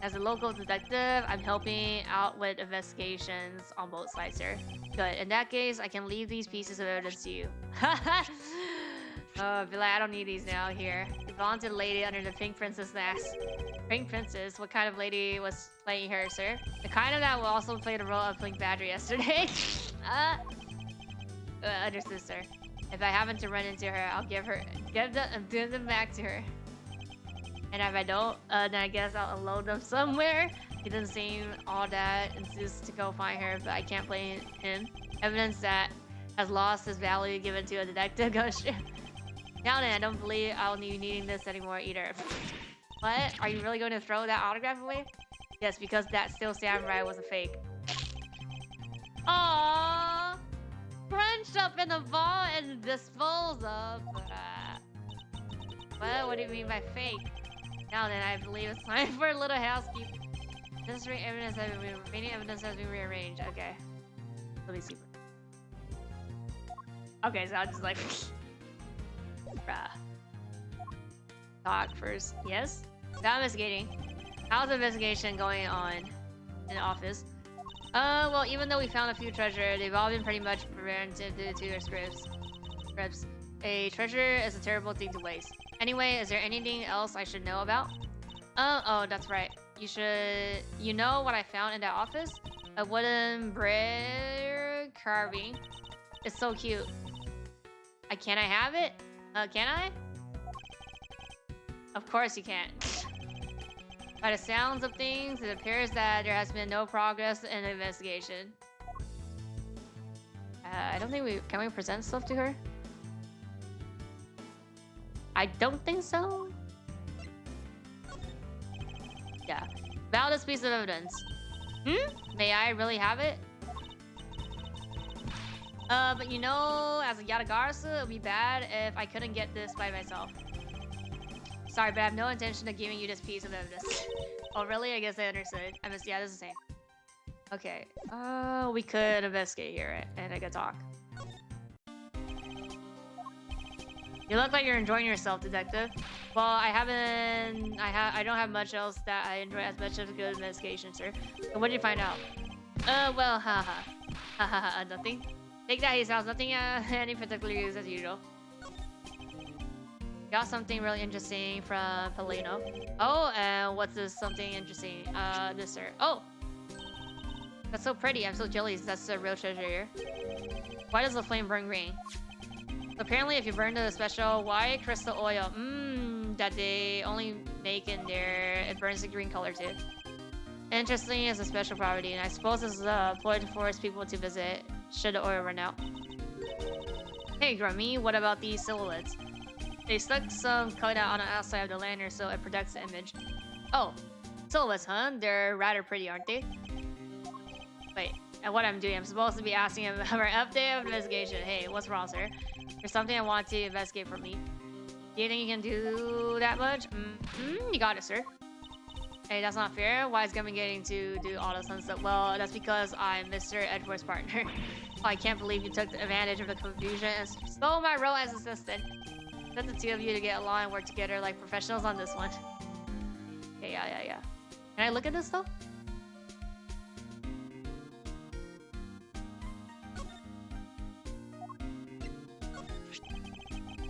As a local detective, I'm helping out with investigations on both sides, sir. Good. In that case, I can leave these pieces of evidence to you. Oh, be like, I don't need these now. Here. The vaunted lady under the Pink Princess mask. Pink Princess? What kind of lady was playing her, sir? The kind of that will also play the role of Pink Badger yesterday. Understood, sir. If I happen to run into her, I'll give them back to her. And if I don't, then I guess I'll unload them somewhere. He doesn't seem all that enthused to go find her, but I can't blame him. Evidence that has lost its value given to a detective ghost. Now then, I don't believe I'll be needing this anymore either. What? Are you really going to throw that autograph away? Yes, because that still samurai was a fake. Aww! Crunched up in the vault and disposed of. What do you mean by fake? Now then, I believe it's time for a little housekeeping. Necessary evidence has been rearranged. Okay. Let me see. Okay, so I'll just like... Bruh. Talk first. Yes? Now investigating. How's the investigation going on in the office? Well, even though we found a few treasure, they've all been pretty much prevented due to their scripts. A treasure is a terrible thing to waste. Anyway, is there anything else I should know about? Oh, that's right. You know what I found in that office? A wooden brick carving. It's so cute. Can I have it? Can I? Of course you can't. By the sounds of things, it appears that there has been no progress in the investigation. I don't think we... Can we present stuff to her? I don't think so. Yeah. Valid piece of evidence. May I really have it? But you know, as a Yatagarasu, it would be bad if I couldn't get this by myself. Sorry, but I have no intention of giving you this piece of evidence. Oh, really? I guess I understood. I missed... Yeah, this is the same. Okay. We could investigate here, right? And I could talk. You look like you're enjoying yourself, detective. Well, I don't have much else that I enjoy as much as a good investigation, sir. So what did you find out? Well, haha. Nothing. Take that, he sounds nothing any particular use as usual. Got something really interesting from Paleno. Oh, and what's this something interesting? This, sir. Oh! That's so pretty. I'm so jealous. That's a real treasure here. Why does the flame burn green? Apparently, if you burn the special white crystal oil, that they only make in there, it burns the green color too. Interesting, is a special property, and I suppose this is a ploy to force people to visit should the oil run out. Hey, Grummy, what about these silhouettes? They stuck some cutout on the outside of the lantern so it protects the image. Oh, silhouettes, huh? They're rather pretty, aren't they? Wait, and what I'm doing, I'm supposed to be asking him about our update of investigation. Hey, what's wrong, sir? There's something I want to investigate from me. Do you think you can do that much? You got it, sir. Hey, that's not fair. Why is Gummy getting to do all this fun stuff? Well, that's because I'm Mr. Edward's partner. Oh, I can't believe you took advantage of the confusion and stole my role as assistant. Let the two of you to get along and work together like professionals on this one. Okay, yeah. Can I look at this though?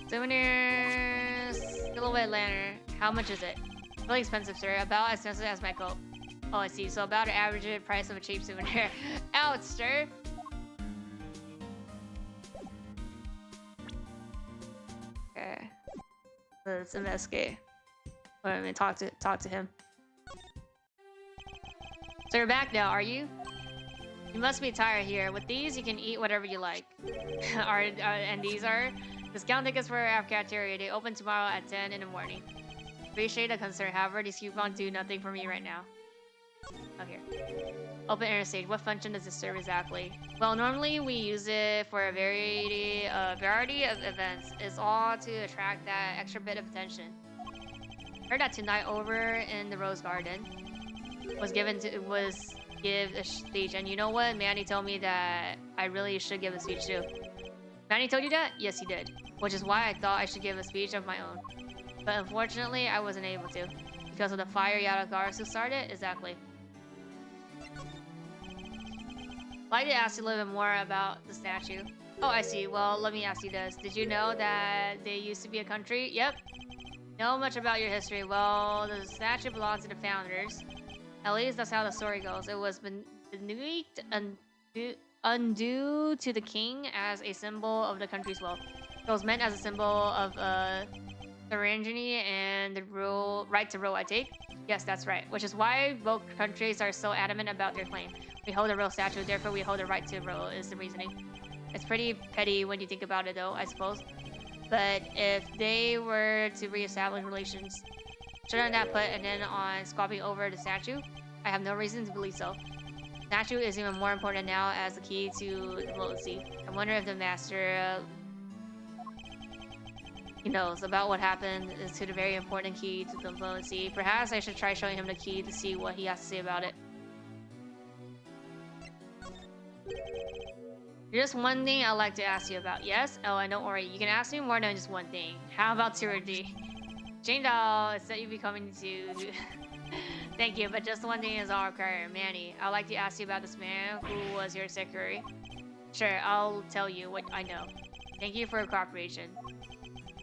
Souvenirs, silhouette lantern. How much is it? Really expensive, sir. About as expensive as my coat. Oh, I see. So about the average price of a cheap souvenir. Ouch, sir. Okay. Let's investigate. Wait a minute. Talk to him. So you're back now, are you? You must be tired here. With these, you can eat whatever you like. And these are discount tickets for our cafeteria. They open tomorrow at 10 in the morning. Appreciate the concern. However, these coupons do nothing for me right now. Oh, here. Open air stage. What function does this serve exactly? Well, normally we use it for a variety of events. It's all to attract that extra bit of attention. Heard that tonight over in the Rose Garden was give a speech, and you know what? Manny told me that I really should give a speech too. Manny told you that? Yes, he did. Which is why I thought I should give a speech of my own. But unfortunately, I wasn't able to. Because of the fire Yatagarasu started? Exactly. I'd like to ask you a little bit more about the statue. Oh, I see. Well, let me ask you this. Did you know that they used to be a country? Yep. Know much about your history? Well, the statue belongs to the founders. At least that's how the story goes. It was beneathed undue to the king as a symbol of the country's wealth. It was meant as a symbol of sovereignty and the right to rule, I take? Yes, that's right. Which is why both countries are so adamant about their claim. We hold a real statue, therefore we hold the right to rule, is the reasoning. It's pretty petty when you think about it though, I suppose. But if they were to re-establish relations, shouldn't that put an end on squabbling over the statue? I have no reason to believe so. The statue is even more important now as the key to diplomacy. I wonder if the master he knows about what happened is to the very important key to diplomacy. Perhaps I should try showing him the key to see what he has to say about it. There's just one thing I'd like to ask you about. Yes? Oh, and don't worry. You can ask me more than just one thing. How about Tour D? Jane Doll, it's that you be coming to... Thank you, but just one thing is all required. Manny, I'd like to ask you about this man who was your secretary. Sure, I'll tell you what I know. Thank you for your cooperation.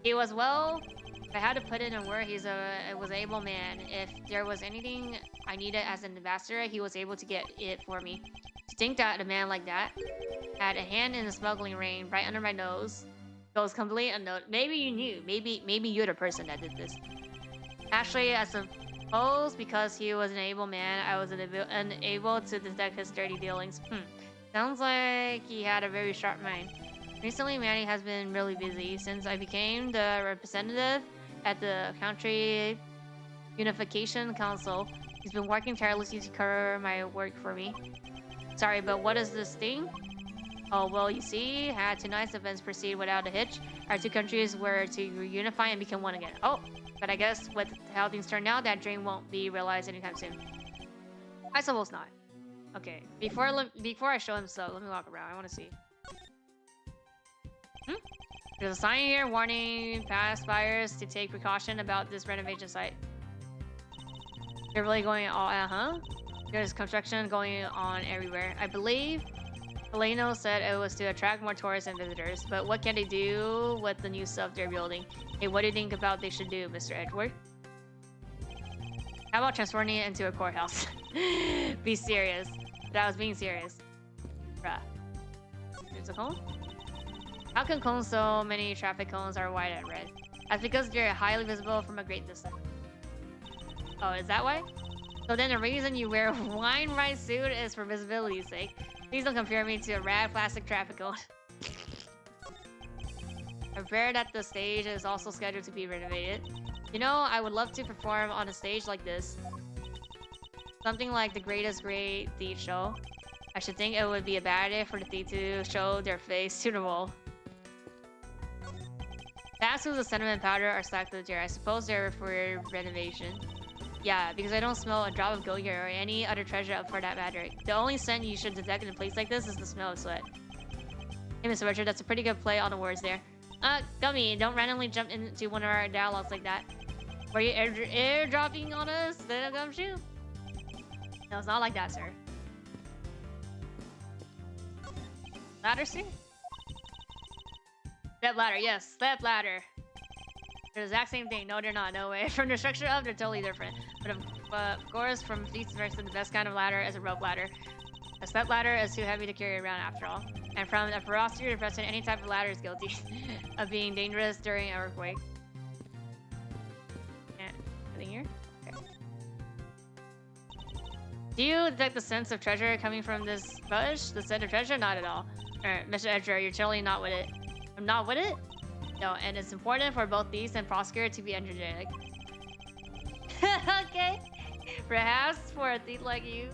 He was, well, if I had to put it in a word, he was an able man. If there was anything I needed as an ambassador, he was able to get it for me. think that a man like that had a hand in the smuggling ring right under my nose goes completely unnoticed. Maybe you knew. Maybe you're the person that did this. Actually, I suppose because he was an able man, I was unable to detect his dirty dealings. Sounds like he had a very sharp mind. Recently, Manny has been really busy since I became the representative at the Country Unification Council. He's been working tirelessly to cover my work for me. Sorry, but what is this thing? Oh, well, you see, had tonight's events proceed without a hitch. Our two countries were to reunify and become one again. Oh, but I guess with how things turn out, that dream won't be realized anytime soon. I suppose not. Okay, before I show him stuff, let me walk around. I want to see. There's a sign here warning past buyers to take precaution about this renovation site. They're really going all, There's construction going on everywhere. I believe Eleno said it was to attract more tourists and visitors, but what can they do with the new stuff they're building? Hey, what do you think about they should do, Mr. Edward? How about transforming it into a courthouse? Be serious. But I was being serious. Bruh. There's a cone? How come cones so many traffic cones are white and red? That's because they're highly visible from a great distance. Oh, is that why? So then the reason you wear a wine rice suit is for visibility's sake. Please don't compare me to a rad plastic traffic cone. I've heard that the stage is also scheduled to be renovated. You know, I would love to perform on a stage like this. Something like the Greatest Great Thief show. I should think it would be a bad idea for the thief to show their face to the wall. The asses of cinnamon powder are stacked up there. I suppose they're for renovation. Yeah, because I don't smell a drop of goat hair or any other treasure up for that matter. The only scent you should detect in a place like this is the smell of sweat. Hey, Mr. Richard, that's a pretty good play on the words there. Gummy, don't randomly jump into one of our dialogues like that. Were you airdropping on us, then Gumshoe? No, it's not like that, sir. Ladder, sir? Step ladder, yes, step ladder. They're the exact same thing. No, they're not. No way. From the structure up, they're totally different. But of course, from feet to the best kind of ladder is a rope ladder. A step ladder is too heavy to carry around after all. And from a ferocity to present, any type of ladder is guilty of being dangerous during an earthquake. Yeah, nothing here? Okay. Do you detect the sense of treasure coming from this bush? The scent of treasure? Not at all. Mr. Edger, you're totally not with it. I'm not with it? No, and it's important for both thieves and prosecutor to be energetic. Okay. Perhaps for a thief like you.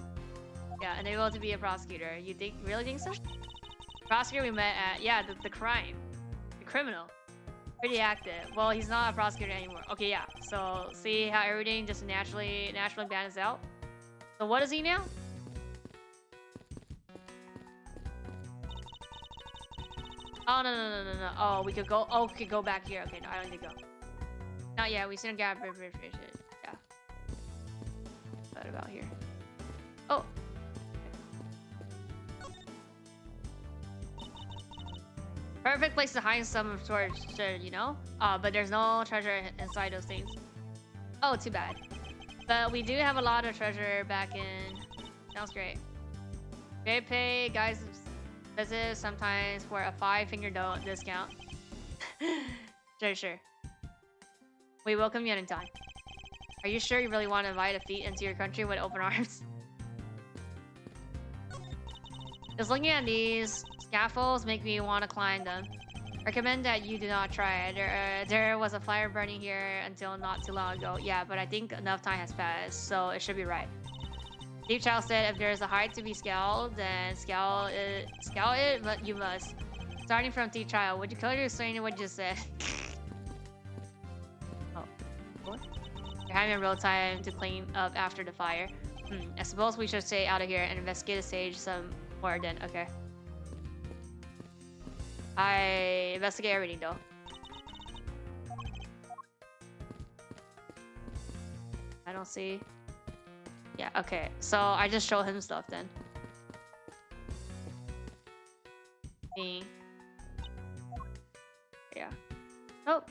Yeah, unable to be a prosecutor. You really think so? Prosecutor we met at, yeah, the crime. The criminal. Pretty active. Well, he's not a prosecutor anymore. Okay, yeah. So, see how everything just naturally balances out? So what is he now? Oh, no. Oh, we could go. Oh, we could go back here. Okay, no, I don't need to go. Not yet. We shouldn't get yeah. What about here? Oh. Perfect place to hide some storage, you know? But there's no treasure inside those things. Oh, too bad. But we do have a lot of treasure back in. Sounds great. Great pay, guys. Visit sometimes for a 5-finger discount. Sure. We welcome you anytime. Are you sure you really want to invite a thief into your country with open arms? Just looking at these scaffolds make me want to climb them. Recommend that you do not try it. There was a fire burning here until not too long ago. Yeah, but I think enough time has passed, so it should be right. Deep Child said if there's a height to be scaled, then scale it, but you must. Starting from Deep Child, would you clearly explain what you just said? Oh, what? You're having a real time to clean up after the fire. I suppose we should stay out of here and investigate the stage some more then. Okay. I investigate everything though. I don't see. Yeah, okay. So I just show him stuff then. Yeah. Oh.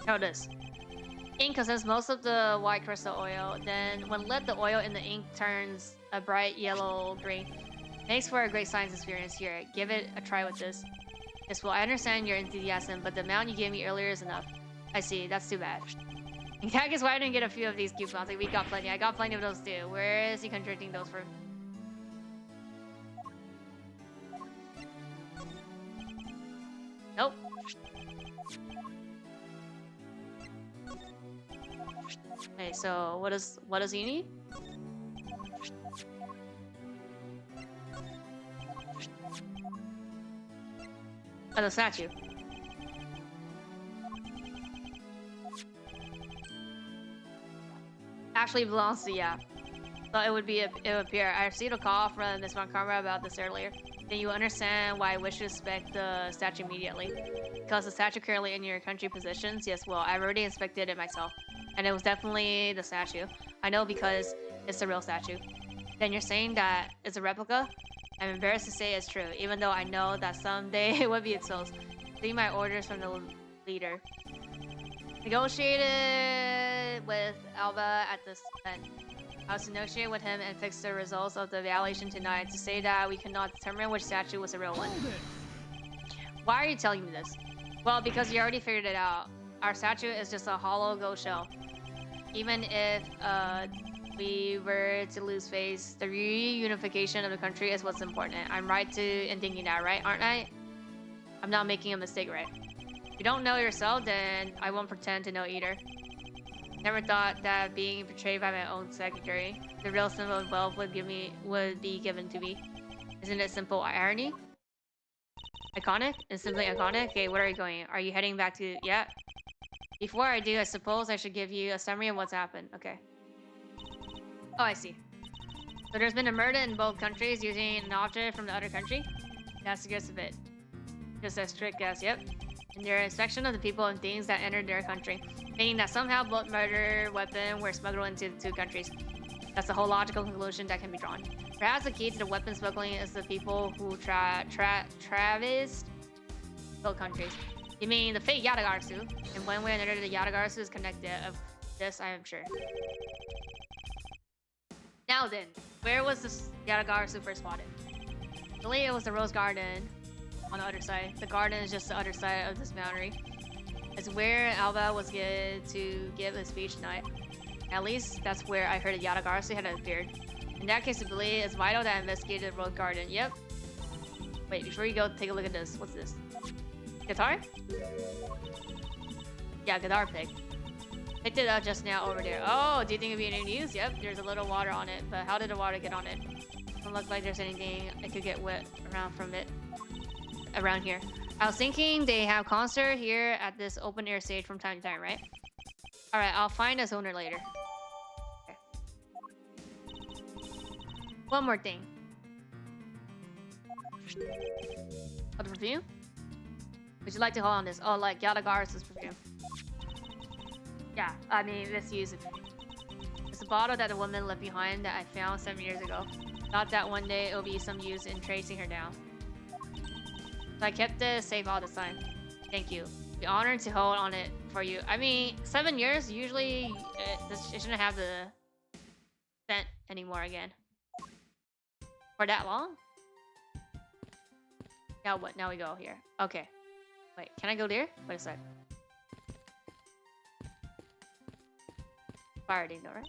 How this? Ink consists most of the white crystal oil. Then, when lit, the oil in the ink turns a bright yellow green. Makes for a great science experience here. Give it a try with this. Yes, well, I understand your enthusiasm, but the amount you gave me earlier is enough. I see. That's too bad. In that case, why I didn't get a few of these coupons? Like, we got plenty. I got plenty of those too. Where is he contracting those from? Nope. Okay, so what does he need? Oh, the statue. Actually belongs to, yeah. So it would appear. I received a call from Miss Montgomery about this earlier. Then you understand why I wish to inspect the statue immediately. Because the statue currently in your country positions. Yes, well, I've already inspected it myself. And it was definitely the statue. I know because it's the real statue. Then you're saying that it's a replica? I'm embarrassed to say it's true, even though I know that someday it would be exposed. See my orders from the leader. Negotiated with Alba at this event. I was to negotiate with him and fix the results of the evaluation tonight to say that we could not determine which statue was the real one. Why are you telling me this? Well, because you already figured it out. Our statue is just a hollow gold shell. Even if we were to lose face, the reunification of the country is what's important. I'm right in thinking that, right? Aren't I? I'm not making a mistake, right? If you don't know yourself, then I won't pretend to know either. Never thought that being betrayed by my own secretary, the real symbol of wealth would be given to me. Isn't it simple irony? Iconic? It's simply iconic? Okay, where are you going? Are you heading back to... Yeah. Before I do, I suppose I should give you a summary of what's happened. Okay. Oh, I see. So there's been a murder in both countries using an object from the other country? That's the gist of it. Just a strict guess, yep. In their inspection of the people and things that entered their country, meaning that somehow both murder weapons were smuggled into the two countries. That's the whole logical conclusion that can be drawn. Perhaps the key to the weapon smuggling is the people who traversed both countries. You mean the fake Yadagarsu? In one way or another, the Yadagarsu is connected. Of this, I am sure. Now then, where was this Yadagarsu first spotted? I believe it was the Rose Garden on the other side. The garden is just the other side of this boundary. It's where Alba was to give a speech tonight. At least that's where I heard a Yadagarsu had appeared. In that case, I believe it's vital that I investigate the Rose Garden. Yep. Wait, before you go, take a look at this. What's this? Guitar? Yeah, guitar pick. Picked it up just now over there. Oh, do you think it'd be any news? Yep, there's a little water on it, but how did the water get on it? Doesn't look like there's anything I could get wet around here. I was thinking they have concert here at this open air stage from time to time, right? Alright, I'll find its owner later. Okay. One more thing. Oh, the perfume? Would you like to hold on this? Oh, like Yadagar's perfume. Yeah, I mean, let's use it. It's a bottle that a woman left behind that I found 7 years ago. Thought that one day it'll be some use in tracing her down. So I kept it safe all the time. Thank you. Be honored to hold on it for you. I mean, 7 years, usually it shouldn't have the scent anymore again. For that long? Now what? Now we go here. Okay. Wait, can I go there? Wait a sec. Fire ding though, right?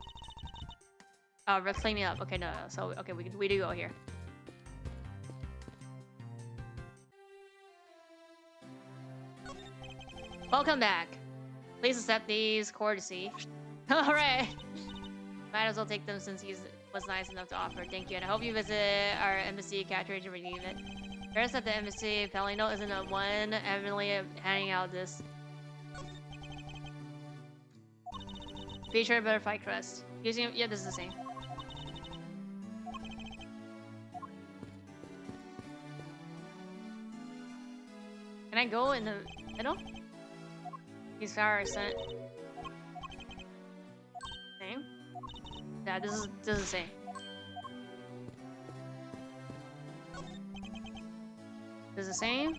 Oh, we're cleaning up. Okay, no. So, okay, we do go here. Welcome back. Please accept these courtesy. Alright. Might as well take them since he was nice enough to offer. Thank you, and I hope you visit our embassy catering to redeem it. First at the embassy, Pelino isn't the one evidently handing out this. Feature butterfly crust. Using yeah, this is the same. Can I go in the middle? These flowers sent. Same. Yeah, this is the same. This is the same.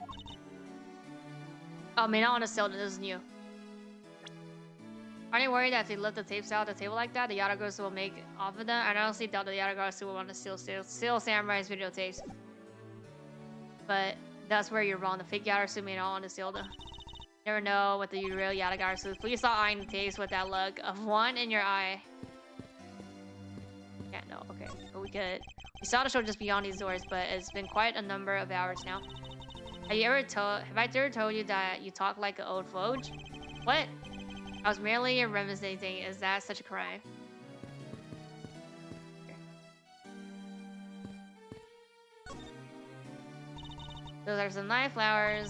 Oh, may not want to sell it. This is new. Aren't you worried that if they lift the tapes out of the table like that, the Yatagarasu will make off of them? I honestly doubt the Yatagarasu will want to steal Samurai's videotapes. But that's where you're wrong. The fake Yatagarasu may not want to steal them. Never know what the real Yatagarasu. Please stop eyeing the tapes with that look of one in your eye. Yeah, no, okay. But we could. We saw the show just beyond these doors, but it's been quite a number of hours now. Have I ever told you that you talk like an old foge? What? I was merely reminiscing. Is that such a crime? Those are some nice flowers.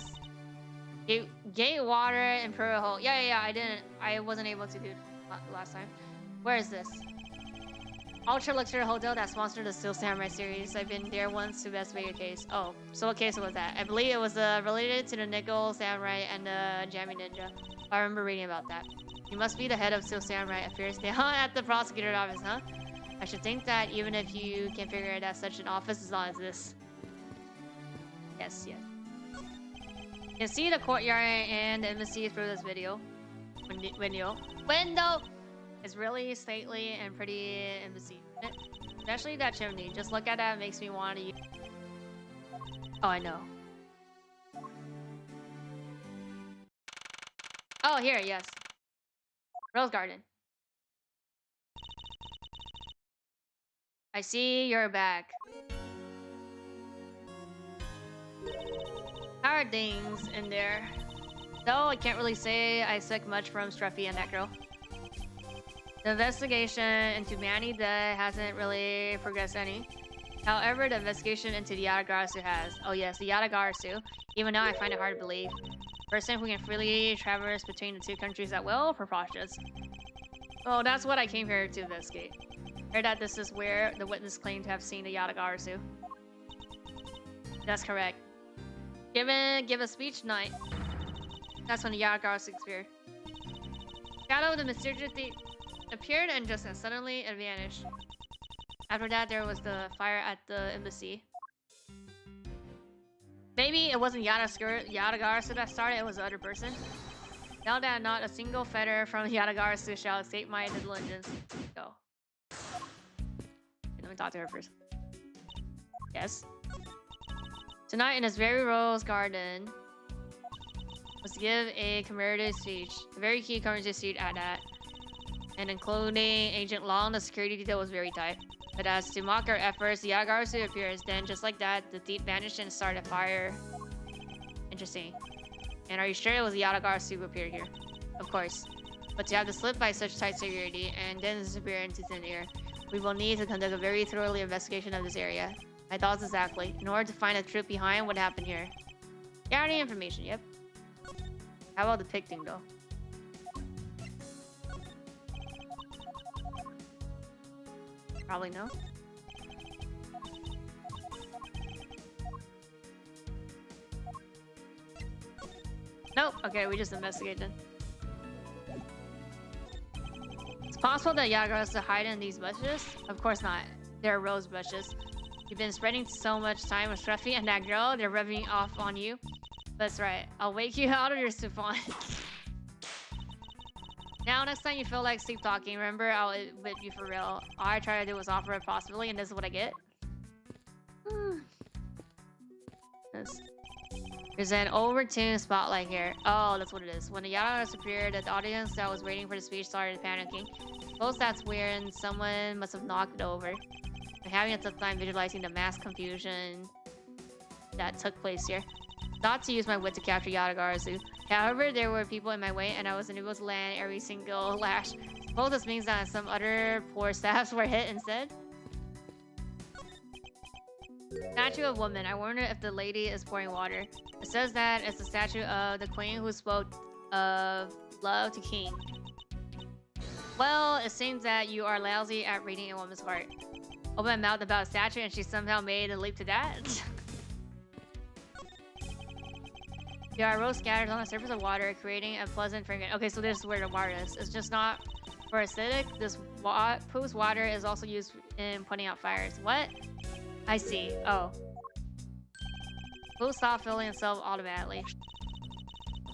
Gate water and Pura Hole. Yeah, I wasn't able to do it last time. Where is this? Ultra Luxury Hotel that sponsored the Steel Samurai series. I've been there once to investigate your case. Oh, so what case was that? I believe it was related to the Nickel Samurai and the Jammy Ninja. I remember reading about that. You must be the head of Steel Samurai Affairs down at the prosecutor's office, huh? I should think that even if you can't figure it out, such an office does not exist. Yes. You can see the courtyard and the embassy through this video. Window. It's really stately and pretty embassy. Especially that chimney. Just look at that, it makes me want to use... Oh, I know. Oh, here, yes. Rose Garden. I see you're back. How are things in there? Though I can't really say I expect much from Struffy and that girl. The investigation into Manny Dead hasn't really progressed any. However, the investigation into the Yatagarasu has. Oh yes, the Yatagarasu. Even now I find it hard to believe. Person who can freely traverse between the two countries at will? Preposterous. Oh, that's what I came here to investigate. Heard that this is where the witness claimed to have seen the Yatagarasu. That's correct. Give a speech night. That's when the Yatagarasu appeared. Shadow of the mysterious appeared and just as suddenly it vanished. After that, there was the fire at the embassy. Maybe it wasn't Yatagarasu that started, it was the other person. Now that not a single feather from Yatagarasu shall escape my diligence. Go. Let me talk to her first. Yes. Tonight in this very rose garden was to give a commemorative speech. A very key commemorative speech at that. And including Agent Long, the security detail was very tight. But as to mock our efforts, the Yatagarasu appears. Then, just like that, the thief vanished and started a fire. Interesting. And are you sure it was the Yatagarasu who appeared here? Of course. But to have to slip by such tight security and then disappear into thin air, we will need to conduct a very thorough investigation of this area. My thoughts exactly. In order to find the truth behind what happened here. Gather any information, yep. How about depicting though? Probably no. Nope. Okay, we just investigated. It's possible that Yatagarasu hide in these bushes? Of course not. They're rose bushes. You've been spending so much time with Scruffy and that girl, they're rubbing off on you. That's right. I'll wake you out of your siphon. Now, next time you feel like sleep talking, remember I'll whip you for real. All I try to do is offer a possibility, and this is what I get. There's an overtuned spotlight here. Oh, that's what it is. When the Yatagarasu appeared, the audience that was waiting for the speech started panicking. Suppose that's when someone must have knocked it over. I'm having a tough time visualizing the mass confusion that took place here. Not to use my wit to capture Yatagarasu. However, there were people in my way and I was unable to land every single lash. Suppose this means that some other poor staffs were hit instead. Statue of woman. I wonder if the lady is pouring water. It says that it's the statue of the queen who spoke of love to king. Well, it seems that you are lousy at reading a woman's heart. Open my mouth about a statue and she somehow made a leap to that. There are rose scattered on the surface of water, creating a pleasant fragrance. Okay, so this is where the water is. It's just not for aesthetic. This pool's water is also used in putting out fires. What? I see. Oh. Pool stop filling itself automatically.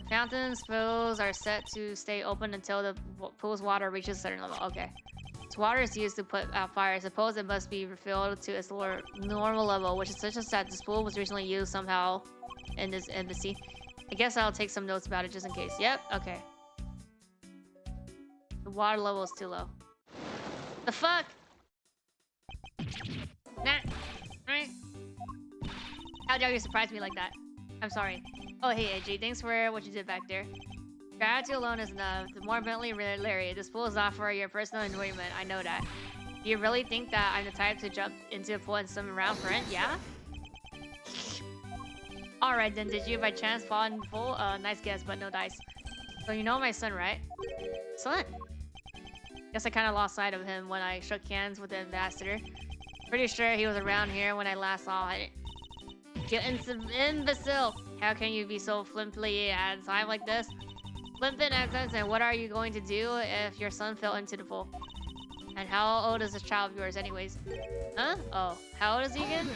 Fountains, pools are set to stay open until the pool's water reaches a certain level. Okay. This water is used to put out fire. Suppose it must be refilled to its normal level, which is such as that this pool was recently used somehow in this embassy. I guess I'll take some notes about it just in case. Yep, okay. The water level is too low. The fuck? Nah. Right. How dare you surprise me like that? I'm sorry. Oh, hey, AG. Thanks for what you did back there. Gratitude alone is enough. The more mentally Larry, this pool is not for your personal enjoyment. I know that. Do you really think that I'm the type to jump into a pool and swim around for it? Yeah? Alright then, did you by chance fall in the pool? Nice guess, but no dice. So you know my son, right? Son? Guess I kind of lost sight of him when I shook hands with the ambassador. Pretty sure he was around here when I last saw it. You imbecile! How can you be so flippantly at a time like this? Flippant accents, and what are you going to do if your son fell into the pool? And how old is this child of yours anyways? Huh? Oh, how old is he again?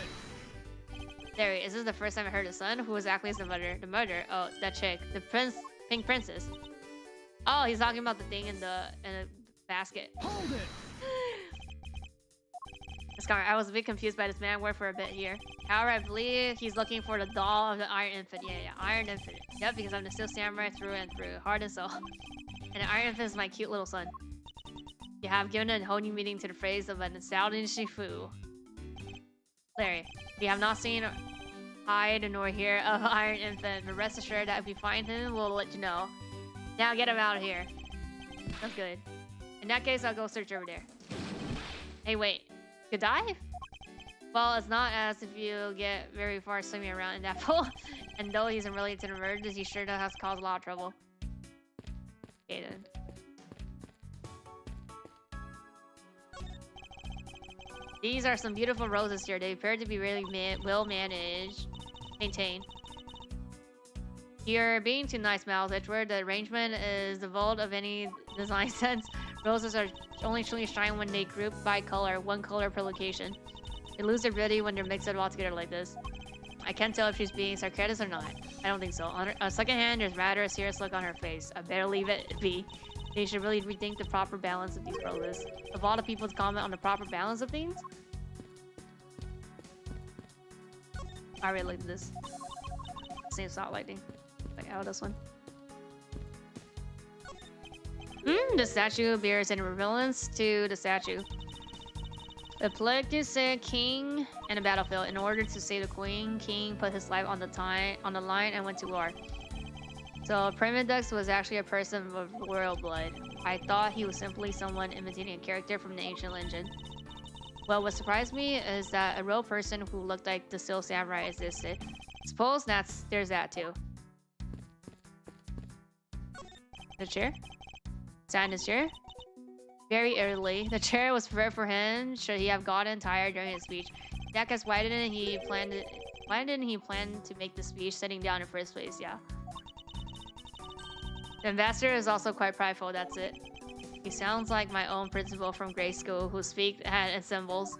Larry, is this the first time I heard a son? Who exactly is the mother? The mother? Oh, that chick. The pink princess. Oh, he's talking about the thing in the basket.
Hold it!
Scar, I was a bit confused by this man word for a bit here. However, I believe he's looking for the doll of the Iron Infant. Yeah, Iron Infant. Yep, because I'm the Steel Samurai through and through, heart and soul. And the Iron Infant is my cute little son. You have given a whole new meaning to the phrase of an astounding Shifu. Larry, we have not seen hide nor hear of Iron Infant, but rest assured that if we find him, we'll let you know. Now get him out of here. That's good. In that case, I'll go search over there. Hey, wait. Could dive? Well, it's not as if you get very far swimming around in that pool. And though he's related to the murders, he sure does cause a lot of trouble. Okay then. These are some beautiful roses here. They appear to be really well managed, maintained. You're being too nice, Miles Edgeworth. The arrangement is devoid of any design sense. Roses are only truly shine when they group by color, one color per location. They lose their beauty when they're mixed all together like this. I can't tell if she's being sarcastic or not. I don't think so. On her second hand, there's rather a serious look on her face. I better leave it be. They should really rethink the proper balance of these roses. Of all the people to comment on the proper balance of things, I really like this. Same style lighting. Like out this one. The statue bears an resemblance to the statue. A Plagueis king in a battlefield. In order to save the queen, king put his life on the line and went to war. So Primidux was actually a person of royal blood. I thought he was simply someone imitating a character from the ancient legend. Well, what surprised me is that a real person who looked like the Steel Samurai existed. Suppose there's that too. The chair? Sat in his chair? Very early. The chair was prepared for him should he have gotten tired during his speech. Yeah, because why didn't he plan to make the speech sitting down in the first place? Yeah. The ambassador is also quite prideful, that's it. He sounds like my own principal from grade school who speaks at symbols.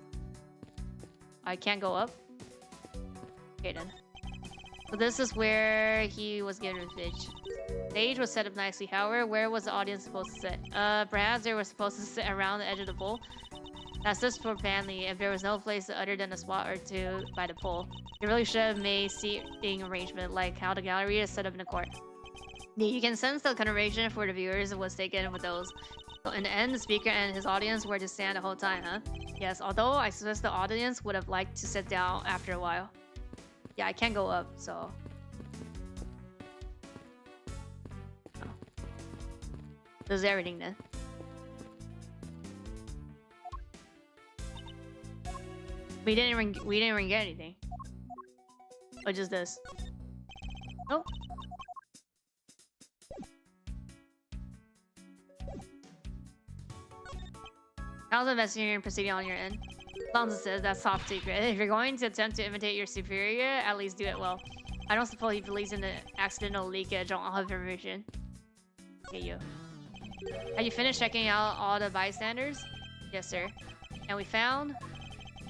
I can't go up? Okay then. So this is where he was given a speech. The stage was set up nicely. However, where was the audience supposed to sit? Perhaps they were supposed to sit around the edge of the pool. That's just for family. If there was no place other than a spot or two by the pool, they really should have made seating arrangement like how the gallery is set up in the court. You can sense the consideration for the viewers was taken with those. So in the end, the speaker and his audience were to stand the whole time, huh? Yes, although I suspect the audience would have liked to sit down after a while. Yeah, I can't go up, so... Oh. This is everything then. We didn't even get anything. Or just this. Nope. How's the investigating proceeding on your end? Lonzo says that's top secret. If you're going to attempt to imitate your superior, at least do it well. I don't suppose he believes in the accidental leakage on all information. Okay, you. Have you finished checking out all the bystanders? Yes, sir. And we found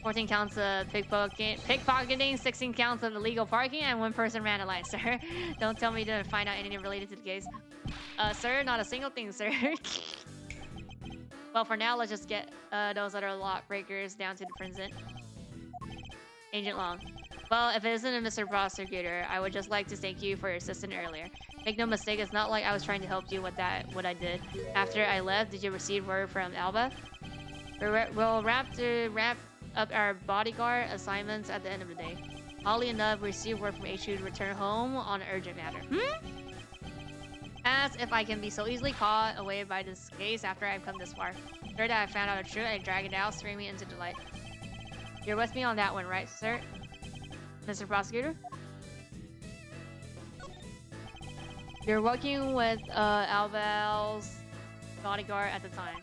14 counts of pickpocketing, 16 counts of illegal parking, and 1 person ran a light, sir. Don't tell me to find out anything related to the case. Sir, not a single thing, sir. Well, for now, let's just get those other lock breakers down to the prison. Agent Long. Well, if it isn't Mr. Prosecutor, I would just like to thank you for your assistance earlier. Make no mistake, it's not like I was trying to help you with what I did. After I left, did you receive word from Alba? We'll wrap up our bodyguard assignments at the end of the day. Oddly enough, we received word from HQ to return home on an urgent matter. As if I can be so easily caught away by this case after I've come this far. Sure that I found out the truth, I drag it out, screaming into the light. You're with me on that one, right, sir? Mr. Prosecutor? You're working with Albaze bodyguard at the time.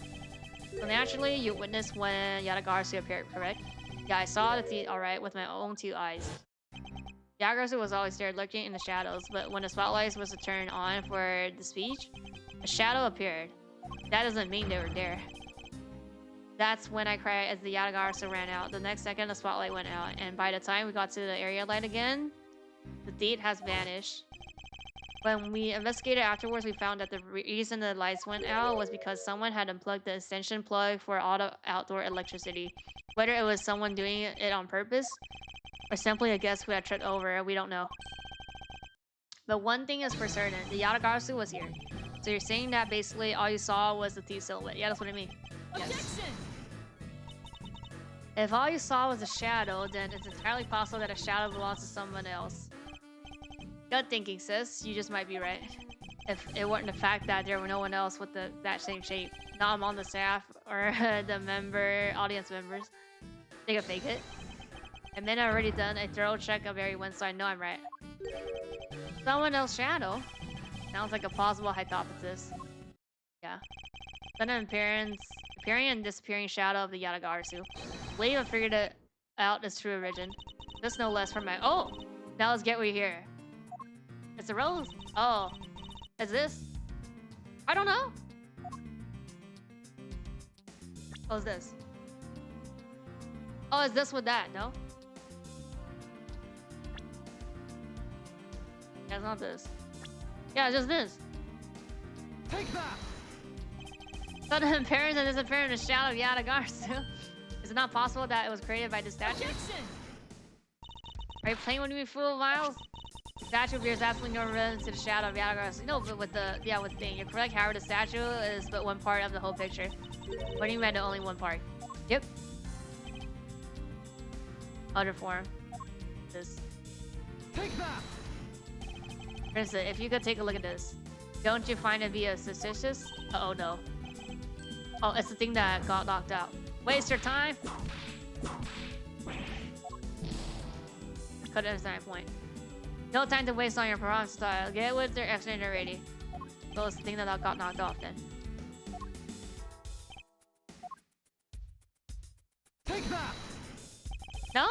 So naturally, you witnessed when Yadagarsu appeared, correct? Yeah, I saw the thief, alright, with my own 2 eyes. Yadagarsu was always there lurking in the shadows, but when the spotlight was to turn on for the speech, a shadow appeared. That doesn't mean they were there. That's when I cried as the Yadagarsu ran out. The next second, the spotlight went out, and by the time we got to the area light again, the thief has vanished. When we investigated afterwards, we found that the reason the lights went out was because someone had unplugged the extension plug for all the outdoor electricity. Whether it was someone doing it on purpose, or simply a guest who had tripped over, we don't know. But one thing is for certain, the Yadagarsu was here. So you're saying that basically all you saw was the thief silhouette. Yeah, that's what I mean. Yes.
Objection!
If all you saw was a shadow, then it's entirely possible that a shadow belongs to someone else. Good thinking, sis. You just might be right. If it weren't the fact that there were no one else with that same shape. Not among the staff or the audience members. They could fake it. And then I've already done a thorough check of everyone, so I know I'm right. Someone else's shadow? Sounds like a plausible hypothesis. Yeah. Sudden appearing and disappearing shadow of the Yadagarsu. Believe I figured it out its true origin. This no less from my— Oh! Now let's get what we hear. It's a rose? Oh. Is this? I don't know. What is this? Oh, is this with that? No? Yeah, it's not this. Yeah, it's just this.
Take that!
Sudden appearance and disappearance in the shadow of Yadagarsu. Is it not possible that it was created by the statue?
Objection!
Are you playing with me, fool, Miles? The statue bears absolutely no relevance to the shadow of Yadagarsu. No, but with the thing. You're correct, however, the statue is but one part of the whole picture. What do you mean by only one part? Yep. Other form. This.
Take that!
Princeton, if you could take a look at this. Don't you find it be suspicious? Uh-oh, no. Oh, it's the thing that got knocked out. Waste your time! Cut understand my point. No time to waste on your performance style. Get with their excellent already. So it's the thing that got knocked off then.
Take that!
No?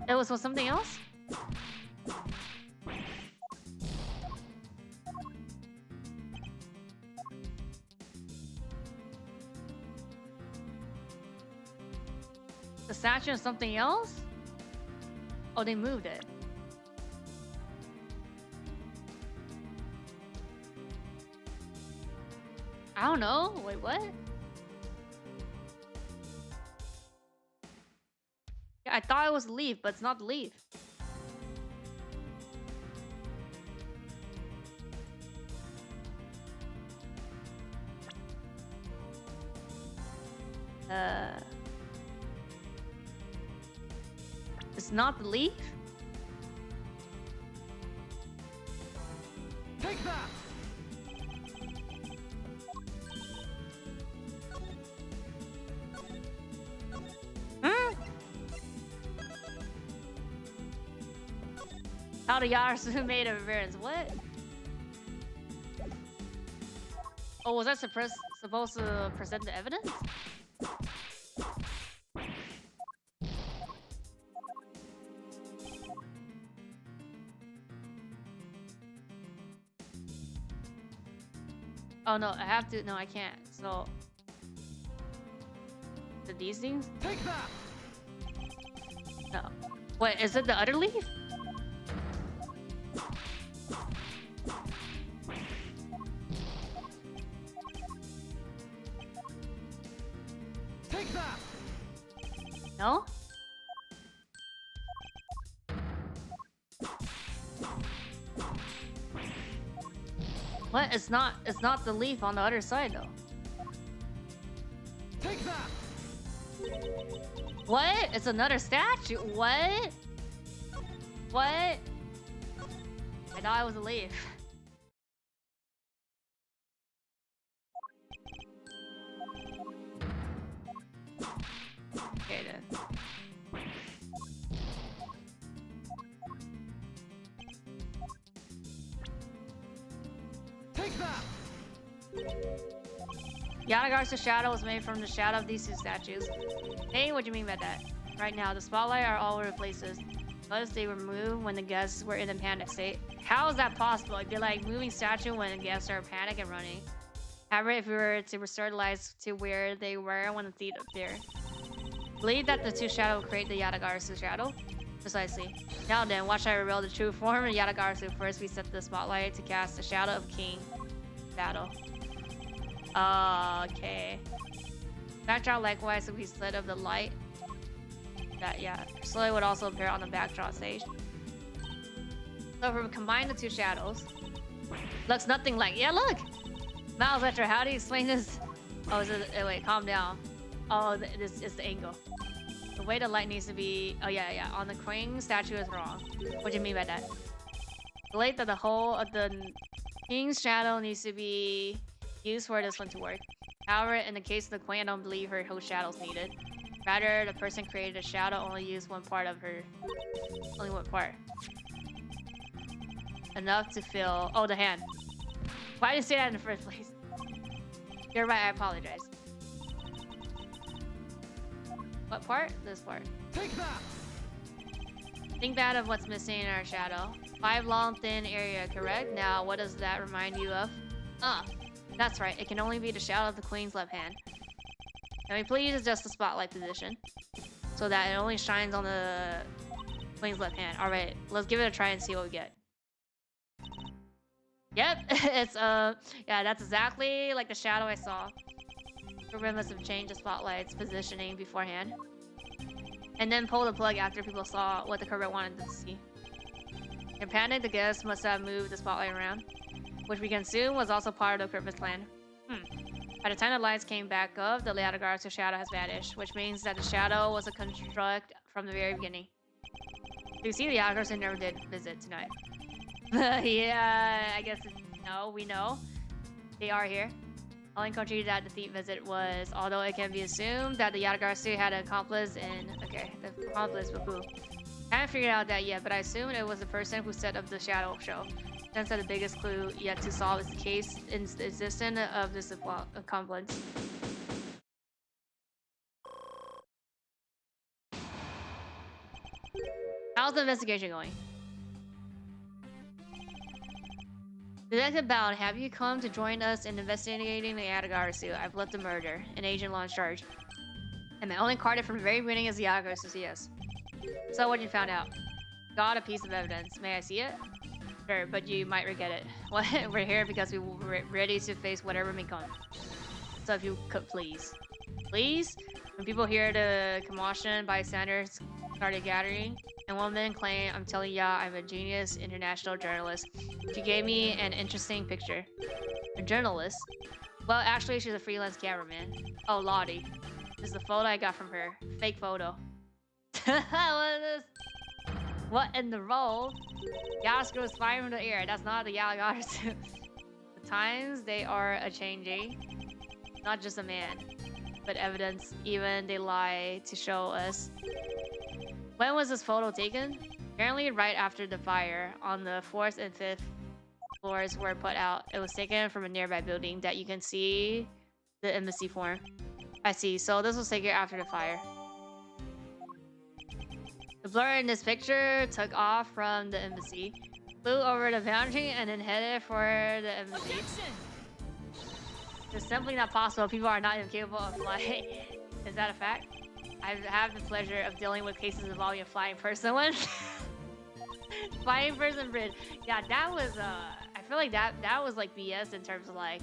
It was for something else? The statue is something else? Oh, they moved it. I don't know. Wait, what? Yeah, I thought it was the leaf, but it's not the leaf. It's not the leaf?
Take that!
How the Yarasu made of appearance? What? Oh, was that supposed to present the evidence? Oh no, I have to. No, I can't. So These things?
Take that!
No. Wait, is it the other leaf?
Take that!
No? What? It's not the leaf on the other side though.
Take that!
What? It's another statue? What? What? I thought it was a leaf. Okay then.
Take that!
Yanagar's shadow was made from the shadow of these two statues. Hey, what do you mean by that? Right now, the spotlight are all over the places. Because they were moved when the guests were in a panic state. How is that possible? It'd be like moving statue when the guests are panic and running. However, if we were to restore the lights to where they were when the thief appeared. Believe that the two shadows create the Yanagar's shadow? Precisely. Now then, watch I reveal the true form of Yanagarsu. First, we set the spotlight to cast the shadow of King Battle. Okay. Backdrop likewise, if we set up the light. That, yeah. Slowly would also appear on the backdrop stage. So if we combine the two shadows, looks nothing like. Yeah, look! Miles Retro, how do you explain this? Oh, is it, wait, calm down. Oh, this is the angle. The way the light needs to be. Oh, yeah. On the Queen statue is wrong. What do you mean by that? The light that the whole of the King's shadow needs to be used for this one to work. However, in the case of the Queen, I don't believe her whole shadow's needed. Rather, the person created a shadow only used one part of her. Only one part. Enough to fill. Oh, the hand. Why did you say that in the first place? You're right, I apologize. What part? This part.
Take that!
Think bad of what's missing in our shadow. 5 long, thin area, correct? Now, what does that remind you of? That's right. It can only be the shadow of the Queen's left hand. Can we please adjust the spotlight position so that it only shines on the Queen's left hand? All right, let's give it a try and see what we get. Yep, it's yeah, that's exactly like the shadow I saw. Program must have changed the spotlight's positioning beforehand, and then pull the plug after people saw what the Corvette wanted them to see. In panic, the guests must have moved the spotlight around, which we can assume was also part of the Corvette's plan. By the time the lights came back up, the Yanagar's shadow has vanished, which means that the shadow was a construct from the very beginning. You see, the Yanagar's never did visit tonight. Yeah, I guess no, we know. They are here. Only country that the thief visit was, although it can be assumed that the Yanagarsu had an accomplice in... Okay, the accomplice, but who? I haven't figured out that yet, but I assume it was the person who set up the shadow show. Since that the biggest clue yet to solve is the case in the existence of this accomplice. How's the investigation going? Detective Bound, have you come to join us in investigating the Yanagarsu? I've left the murder. An agent launched charge. And my only card from the very beginning is the Yanagarsu, yes. So what you found out? Got a piece of evidence. May I see it? Sure, but you might regret it. We're here because we're ready to face whatever may come. So if you could please. Please? When people hear the commotion, bystanders started gathering, and one man claimed, I'm telling ya, I'm a genius international journalist. She gave me an interesting picture. A journalist? Well, actually, she's a freelance cameraman. Oh, Lottie. This is the photo I got from her. Fake photo. What is this? What in the roll? Yasuko is firing in the air. That's not the Yanagarsu. The times, they are a-changing. Not just a man, but evidence. Even they lie to show us. When was this photo taken? Apparently right after the fire. On the 4th and 5th floors were put out. It was taken from a nearby building that you can see the embassy form. I see. So this was taken after the fire. The blur in this picture took off from the embassy, flew over the boundary, and then headed for the embassy. It's simply not possible. People are not even capable of flying. Is that a fact? I have the pleasure of dealing with cases involving a flying person one. Flying person bridge. Yeah, that was I feel like that was like BS in terms of like,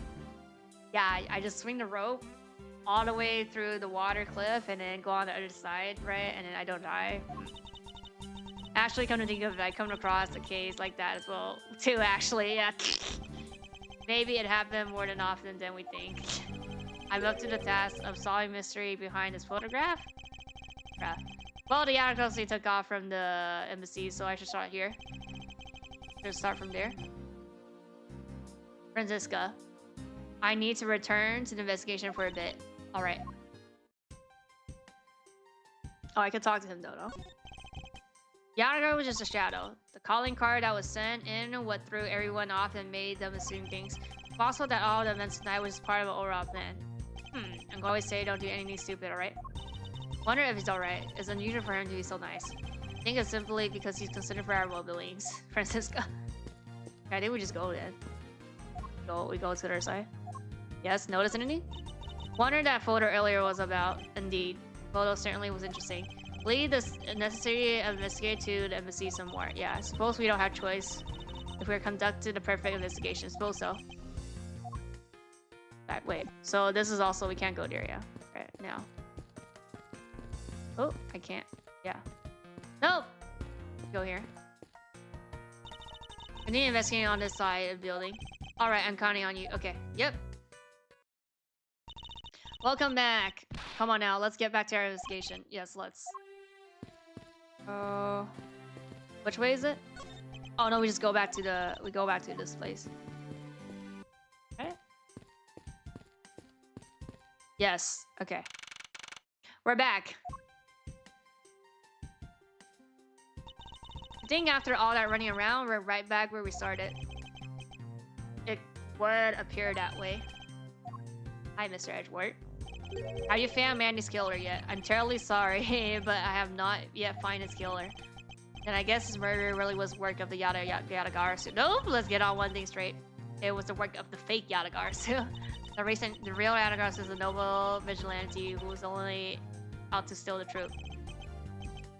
yeah, I just swing the rope all the way through the water cliff and then go on the other side, right? And then I don't die. Actually, come to think of it, I come across a case like that as well, too, actually, yeah. Maybe it happened more than often than we think. I'm up to the task of solving mystery behind this photograph. Yeah. Well, the Yanakosi took off from the embassy, so I should start here. Just start from there. Francisca, I need to return to the investigation for a bit. All right. Oh, I could talk to him though, no? Yanago was just a shadow. The calling card that was sent in what threw everyone off and made them assume things. It's possible that all the events tonight was part of an overall plan. I'm always say don't do anything stupid, alright? Wonder if he's alright. It's unusual for him to be so nice. I think it's simply because he's concerned for our well-beings. Francisca. I think we just go then. We go to the other side. Yes, notice anything? Wonder that photo earlier was about. Indeed. Photo certainly was interesting. Lead this necessary investigate to the embassy some more. Yeah, I suppose we don't have choice. If we're conducting the perfect investigation, suppose so. Right, wait. So this is also we can't go there, yeah. Right now. Oh, I can't. Yeah. Nope. Go here. I need investigating on this side of the building. All right, I'm counting on you. Okay. Yep. Welcome back. Come on now, let's get back to our investigation. Yes, let's. Which way is it? Oh no, we just go back to this place. Okay. Yes. Okay. We're back. I think after all that running around, we're right back where we started. It would appear that way. Hi, Mr. Edgeworth. Have you found Mandy's killer yet? I'm terribly sorry, but I have not yet found his killer. And I guess his murder really was work of the Yatagarasu. Nope, let's get on one thing straight. It was the work of the fake Yatagarasu. The real Yatagarasu is a noble vigilante who was only out to steal the truth.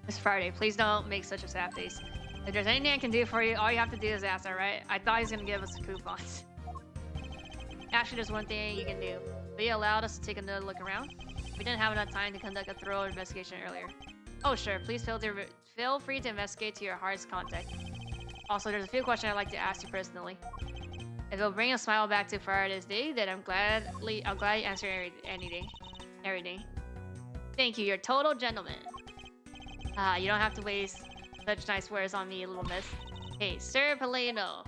It's Friday. Please don't make such a sad face. If there's anything I can do for you, all you have to do is ask, alright? I thought he was gonna give us a coupon. Actually, there's one thing you can do. Will you allow us to take another look around? We didn't have enough time to conduct a thorough investigation earlier. Oh, sure. Please feel free to investigate to your heart's content. Also, there's a few questions I'd like to ask you personally. If it'll bring a smile back to Friday's day, then I'm glad you answer everything. Thank you. You're a total gentleman. You don't have to waste such nice words on me, little miss. Hey, Sir Palino.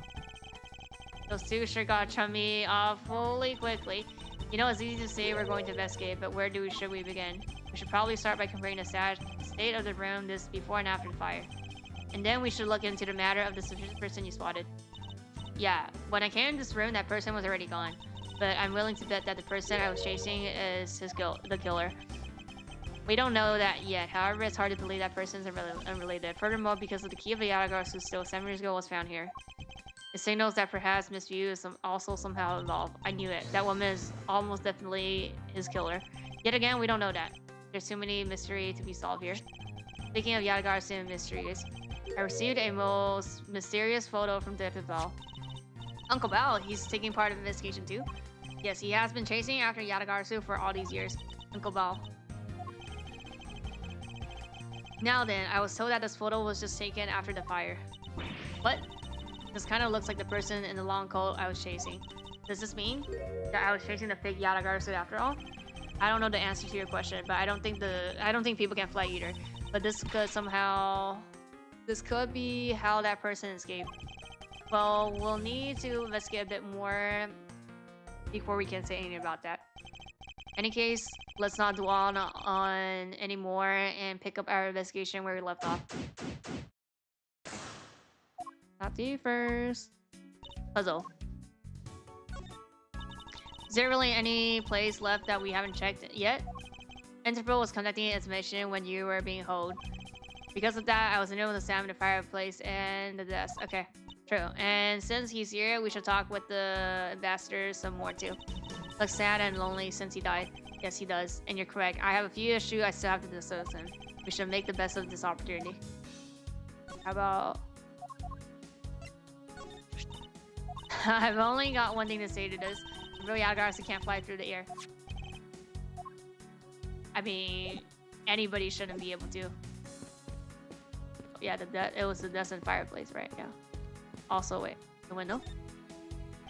Those two sure got chummy awfully quickly. You know, it's easy to say we're going to investigate, but where should we begin? We should probably start by comparing the state of the room this before and after the fire. And then we should look into the matter of the suspicious person you spotted. Yeah, when I came in this room, that person was already gone. But I'm willing to bet that the person I was chasing is the killer. We don't know that yet. However, it's hard to believe that person is unrelated. Furthermore, because of the key of the Yatagarasu who still 7 years ago was found here. It signals that perhaps Miss Yu is also somehow involved. I knew it. That woman is almost definitely his killer. Yet again, we don't know that. There's too many mysteries to be solved here. Speaking of Yatagarasu and mysteries, I received a most mysterious photo from Detective Bell. Uncle Bell, he's taking part in the investigation too? Yes, he has been chasing after Yatagarasu for all these years. Uncle Bell. Now then, I was told that this photo was just taken after the fire. What? This kind of looks like the person in the long coat I was chasing. Does this mean that I was chasing the fake Yatagarasu after all? I don't know the answer to your question, but I don't think people can fly either. But this could be how that person escaped. Well, we'll need to investigate a bit more before we can say anything about that. In any case, let's not dwell on anymore and pick up our investigation where we left off. Not you first. Puzzle. Is there really any place left that we haven't checked yet? Interpol was conducting its mission when you were being held. Because of that, I was unable to examine the fireplace and the desk. Okay, true. And since he's here, we should talk with the ambassador some more too. Looks sad and lonely since he died. Yes, he does. And you're correct. I have a few issues I still have to discuss him. We should make the best of this opportunity. How about... I've only got one thing to say to this. Really, Albaze can't fly through the air. I mean, anybody shouldn't be able to. Yeah, it was the destined fireplace, right? Yeah. Also, wait, the window?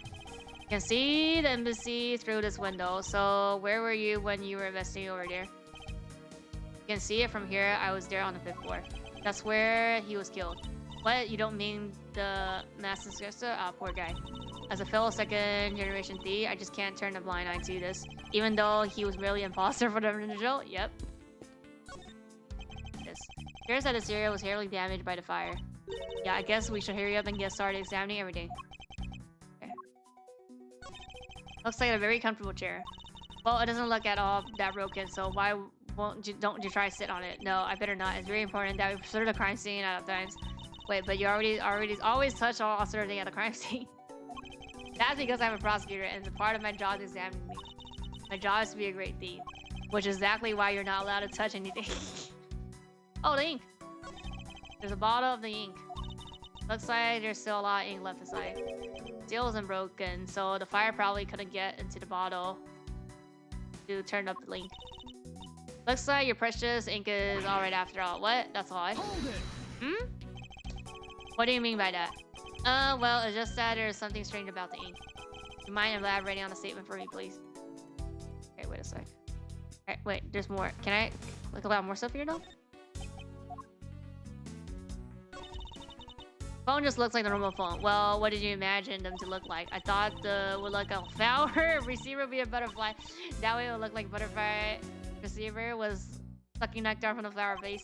You can see the embassy through this window. So, where were you when you were investigating over there? You can see it from here. I was there on the 5th floor. That's where he was killed. What? You don't mean the mass discussor? Ah, poor guy. As a fellow second-generation thief, I just can't turn a blind eye to this. Even though he was merely an imposter for the original. Yep. Yes. Appears that this area was heavily damaged by the fire. Yeah, I guess we should hurry up and get started examining everything. Okay. Looks like a very comfortable chair. Well, it doesn't look at all that broken, so why don't you try to sit on it? No, I better not. It's very important that we preserve the crime scene at all times. Wait, but you already always touch all sort of thing at the crime scene. That's because I'm a prosecutor and it's part of my job to examine me. My job is to be a great thief, which is exactly why you're not allowed to touch anything. Oh, the ink. There's a bottle of the ink. Looks like there's still a lot of ink left inside. Seal isn't broken, so the fire probably couldn't get into the bottle to turn up the ink. Looks like your precious ink is alright after all. What? That's all. Hmm? What do you mean by that? Well, it's just that there's something strange about the ink. Do you mind elaborating on the statement for me, please? Okay, wait a sec. Alright, wait, there's more. Can I click a lot more stuff here, though? Phone just looks like the normal phone. Well, what did you imagine them to look like? I thought the would look a flower receiver would be a butterfly. That way it would look like butterfly receiver was sucking nectar from the flower base.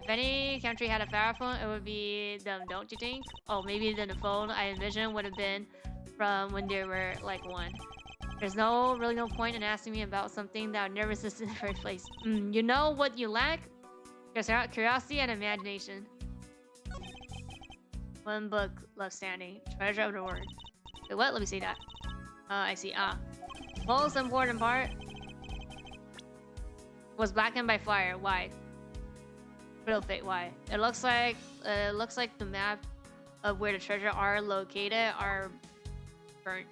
If any country had a flower phone, it would be them, don't you think? Oh, maybe then the phone I envisioned would have been from when they were like one. There's really no point in asking me about something that would never exist in the first place. You know what you lack? Curiosity and imagination. One book left standing. Treasure of the word. Wait, what? Let me see that. I see. Most important part was blackened by fire. Why? Real fake. Why? It looks like the map of where the treasure are located are burnt.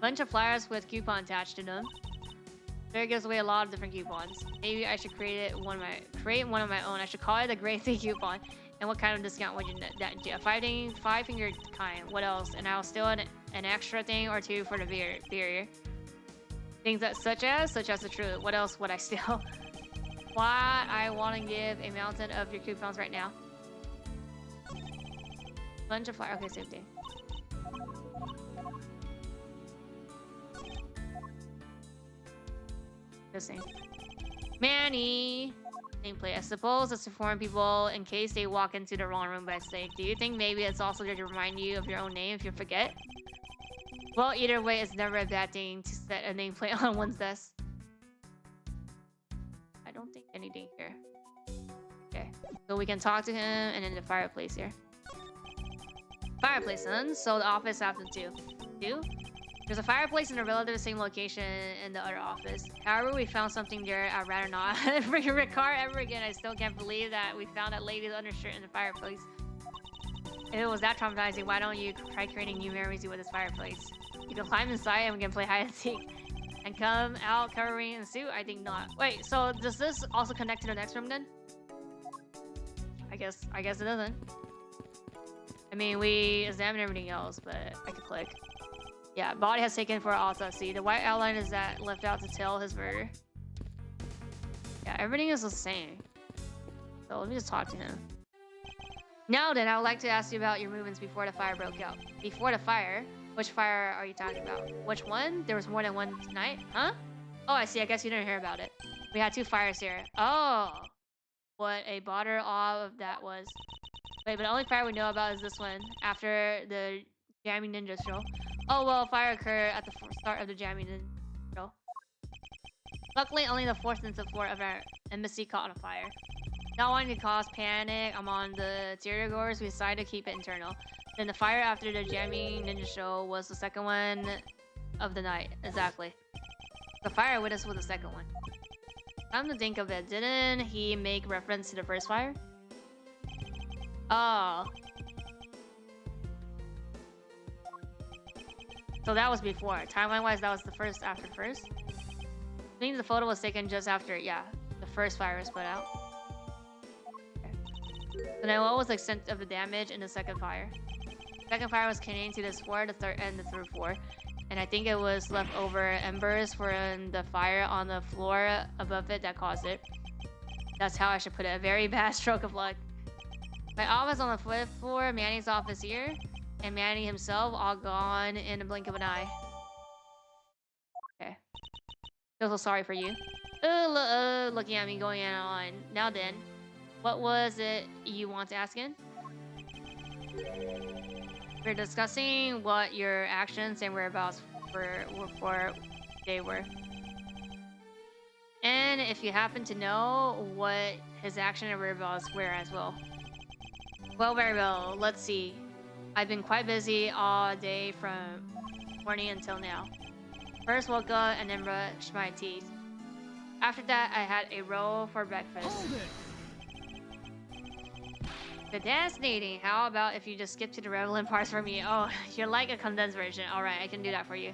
Bunch of flyers with coupon attached to them. There gives away a lot of different coupons. Maybe I should create one of my own. I should call it the Great Thing Coupon. And what kind of discount would you that five-finger kind? What else? And I'll steal an extra thing or two for the beer. Things that such as the truth. What else would I steal? Why I want to give a mountain of your coupons right now. Bunch of fire. Okay, same thing. This thing. Manny. Nameplate. I suppose it's to inform people in case they walk into the wrong room by mistake. Do you think maybe it's also there to remind you of your own name if you forget? Well, either way, it's never a bad thing to set a nameplate on one's desk. I don't think anything here. Okay, so we can talk to him and then the fireplace here. Fireplace, son. So the office after two. There's a fireplace in a relative same location in the other office. However, we found something there I'd rather not record ever again. I still can't believe that we found that lady's undershirt in the fireplace. If it was that traumatizing, why don't you try creating new memories with this fireplace? You can climb inside and we can play hide and seek. And come out covering in a suit? I think not. Wait, so does this also connect to the next room then? I guess it doesn't. I mean, we examined everything else, but I could click. Yeah, body has taken for autopsy. The white outline is that left out to tell his murder. Yeah, everything is the same. So let me just talk to him. Now then, I would like to ask you about your movements before the fire broke out. Before the fire? Which fire are you talking about? Which one? There was more than one tonight? Huh? Oh, I see. I guess you didn't hear about it. We had two fires here. Oh! What a bother all of that was. Wait, but the only fire we know about is this one. After the Jammy Ninja show. Oh, well, fire occurred at the start of the Jammy Ninja show. Luckily, only the 4th and 5th of our embassy caught on fire. Not wanting to cause panic among the interior goers, we decided to keep it internal. Then the fire after the Jammy Ninja show was the second one of the night. Exactly. The fire witness was the second one. Come to think of it, didn't he make reference to the first fire? Oh. So that was before. Timeline-wise, that was the first after the first. I think the photo was taken just after, yeah, the first fire was put out. Okay. So then what was the extent of the damage in the second fire? The second fire was contained to this floor, the third and the third floor. And I think it was leftover embers from the fire on the floor above it that caused it. That's how I should put it. A very bad stroke of luck. My office on the fifth floor, Manny's office here, and Manny himself all gone in a blink of an eye. Okay. Feel so sorry for you. Looking at me going on. Now then, what was it you want to ask in? We're discussing what your actions and whereabouts they were. And if you happen to know what his action and whereabouts were as well. Well, very well. Let's see. I've been quite busy all day from morning until now. First woke up and then brushed my teeth. After that, I had a roll for breakfast.
Hold it!
Fascinating. How about if you just skip to the relevant parts for me? Oh, you're like a condensed version. Alright, I can do that for you.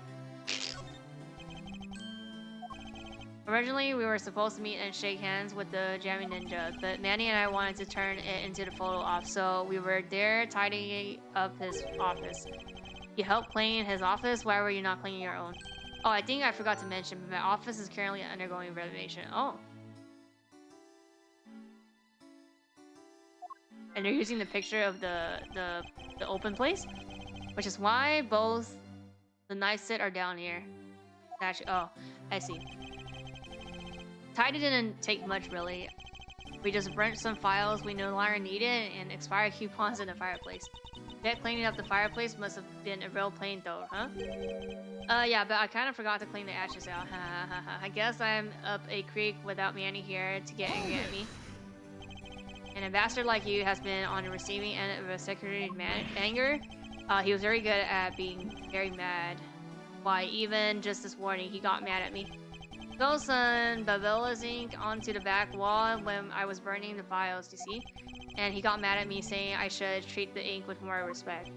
Originally, we were supposed to meet and shake hands with the Jammy Ninja, but Manny and I wanted to turn it into the photo op, so we were there tidying up his office. You helped clean his office? Why were you not cleaning your own? Oh, I think I forgot to mention, but my office is currently undergoing renovation. Oh. And they're using the picture of the open place, which is why both the knife set are down here. Actually, oh, I see. Tidy didn't take much really. We just burnt some files we no longer needed and expired coupons in the fireplace. Bet cleaning up the fireplace must have been a real pain though, huh? Yeah, but I kind of forgot to clean the ashes out. I guess I'm up a creek without Manny here to get angry at me. An ambassador like you has been on the receiving end of a secretary's anger. He was very good at being very mad. Why, even just this morning, he got mad at me. Spilled some Babella's ink onto the back wall when I was burning the files, you see? And he got mad at me saying I should treat the ink with more respect.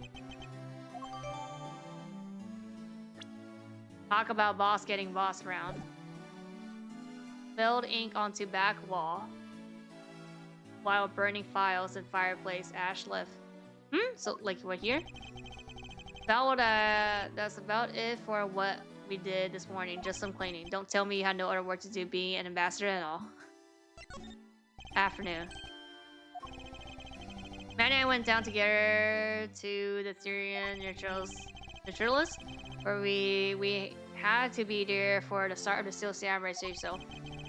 Talk about boss getting bossed around. Spilled ink onto back wall while burning files in fireplace, ash left. So, like, what here? That's about it for what we did this morning. Just some cleaning. Don't tell me you had no other work to do being an ambassador at all. Afternoon. Manny and I went down together to the Syrian Naturalist, where we had to be there for the start of the Steel Samurai stage. So,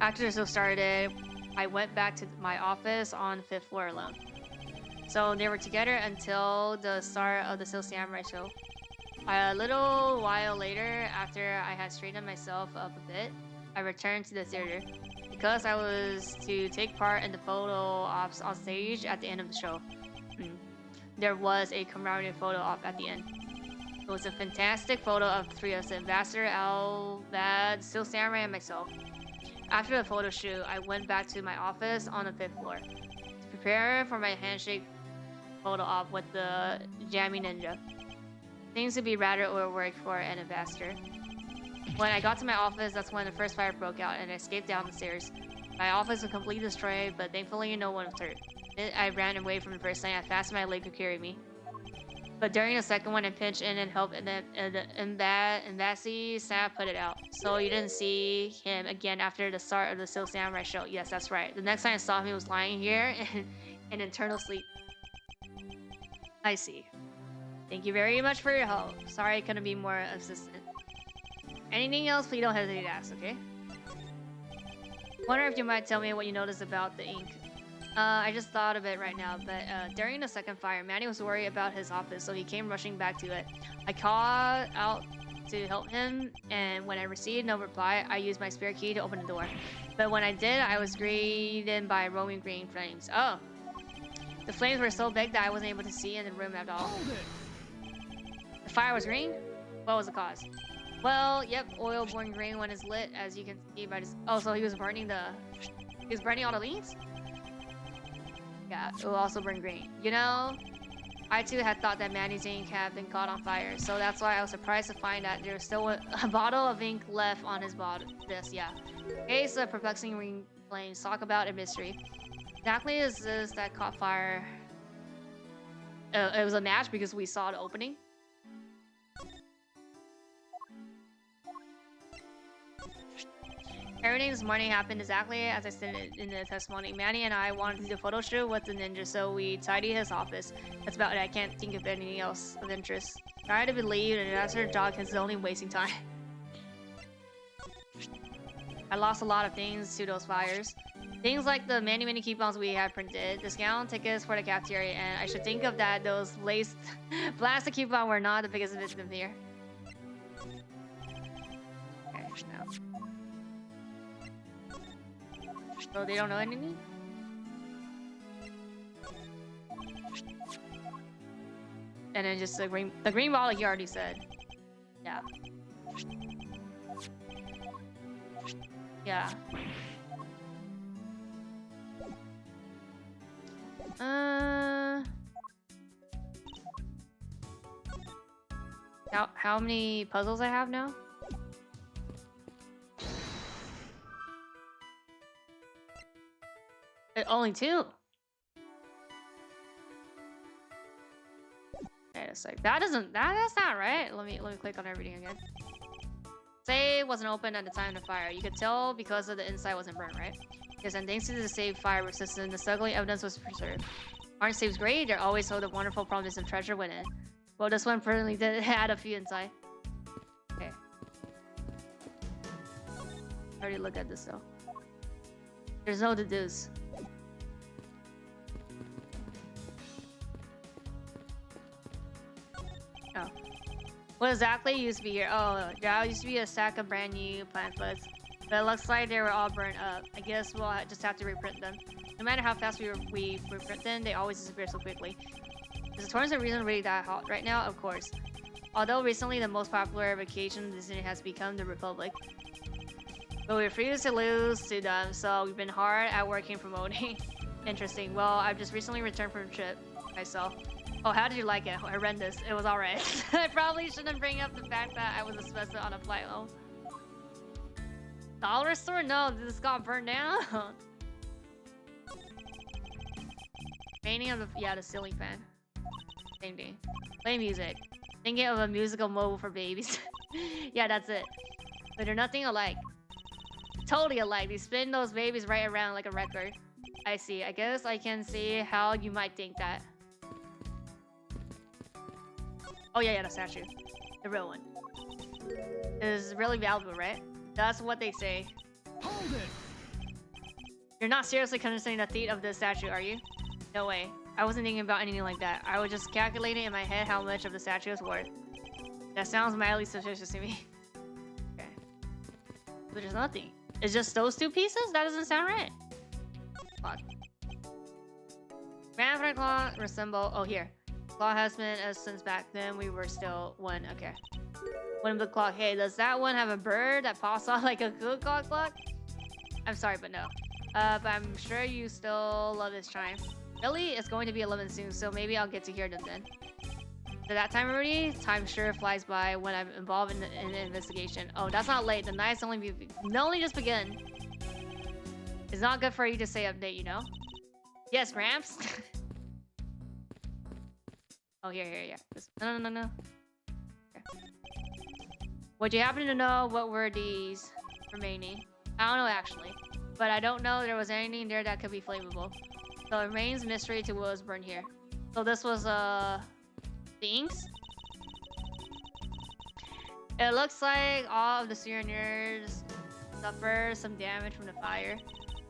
after the show started, I went back to my office on the 5th floor alone. So they were together until the start of the Steel Samurai show. A little while later, after I had straightened myself up a bit, I returned to the theater because I was to take part in the photo ops on stage at the end of the show. There was a commemorative photo op at the end. It was a fantastic photo of the three of us, the Ambassador, Albaze, Steel Samurai, and myself. After the photo shoot, I went back to my office on the 5th floor to prepare for my handshake photo op with the Jammy Ninja. Things would be rather overworked for an ambassador. When I got to my office, that's when the first fire broke out and I escaped down the stairs. My office was completely destroyed, but thankfully no one was hurt. I ran away from the first thing as fast as my leg could carry me. But during the second one, I pinched in and helped, and the embassy staff put it out. So you didn't see him again after the start of the Steel Samurai show. Yes, that's right. The next time I saw him, he was lying here in eternal sleep. I see. Thank you very much for your help. Sorry I couldn't be more assistant. Anything else, please don't hesitate to ask, okay? Wonder if you might tell me what you noticed about the ink. I just thought of it right now, but during the second fire, Manny was worried about his office, so he came rushing back to it. I called out to help him, and when I received no reply, I used my spare key to open the door. But when I did, I was greeted by roaming green flames. Oh! The flames were so big that I wasn't able to see in the room at all. The fire was green? What was the cause? Well, yep, oil born green when it's lit, as you can see by this. Oh, so he was burning all the leaves? Yeah, it will also burn green. You know, I too had thought that Manny's ink had been caught on fire, so that's why I was surprised to find that there was still a bottle of ink left on his bottle. Yeah. Case of perplexing ring flames. Talk about a mystery. Exactly is this that caught fire? It was a match because we saw the opening. Everything this morning happened exactly as I said in the testimony. Manny and I wanted to do a photo shoot with the ninja, so we tidied his office. That's about it. I can't think of anything else of interest. Try to believe an investor job is only wasting time. I lost a lot of things to those fires. Things like the many coupons we had printed, discount tickets for the cafeteria, and I should think of that those laced plastic coupons were not the biggest victim here. Okay, now. So they don't know anything? And then just the green bottle he already said. Yeah. Yeah. How many puzzles I have now? Only 2. Wait a sec. That's not right. Let me click on everything again. Say it wasn't open at the time of the fire. You could tell because of the inside wasn't burnt, right? Yes, and thanks to the save fire resistant, the struggling evidence was preserved. Aren't saves great? They're always so the wonderful promise of treasure within. Well, this one certainly did add a few inside. Okay. I already looked at this though. There's no deduce. Oh. What exactly used to be here? Oh, there used to be a stack of brand new pamphlets. But it looks like they were all burnt up. I guess we'll just have to reprint them. No matter how fast we reprint them, they always disappear so quickly. Is the tourism reason really that hot right now? Of course. Although recently the most popular vacation destination has become the Republic. But we refuse to lose to them, so we've been hard at working promoting. Interesting. Well, I've just recently returned from a trip myself. Oh, how did you like it? Horrendous. It was alright. I probably shouldn't bring up the fact that I was asbestos on a flight home. Dollar store? No, this got burned down. Painting of the ceiling fan. Same thing. Play music. Thinking of a musical mobile for babies. Yeah, that's it. But they're nothing alike. Totally alike. They spin those babies right around like a record. I see. I guess I can see how you might think that. Oh yeah, the statue. The real one. Is really valuable, right? That's what they say.
Hold it!
You're not seriously considering the thief of this statue, are you? No way. I wasn't thinking about anything like that. I was just calculating in my head how much of the statue is worth. That sounds mildly suspicious to me. Okay. But there's nothing. It's just those 2 pieces? That doesn't sound right. Clock. Grandfather clock resemble... Oh, here. Clock has been since back then we were still 1. Okay. One of the clock. Hey, does that one have a bird that pops off like a good clock? I'm sorry, but no. But I'm sure you still love this chime. Really? It's going to be 11 soon, so maybe I'll get to hear them then. So that time already? Time sure flies by when I'm involved in the investigation. Oh, that's not late. The night's only just begun. It's not good for you to say update, you know? Yes, Gramps. Oh, here, yeah. No. Okay. Would you happen to know what were these remaining? I don't know actually, but I don't know there was anything there that could be flammable. So it remains mystery to what was burned here. So this was the inks. It looks like all of the souvenirs suffered some damage from the fire.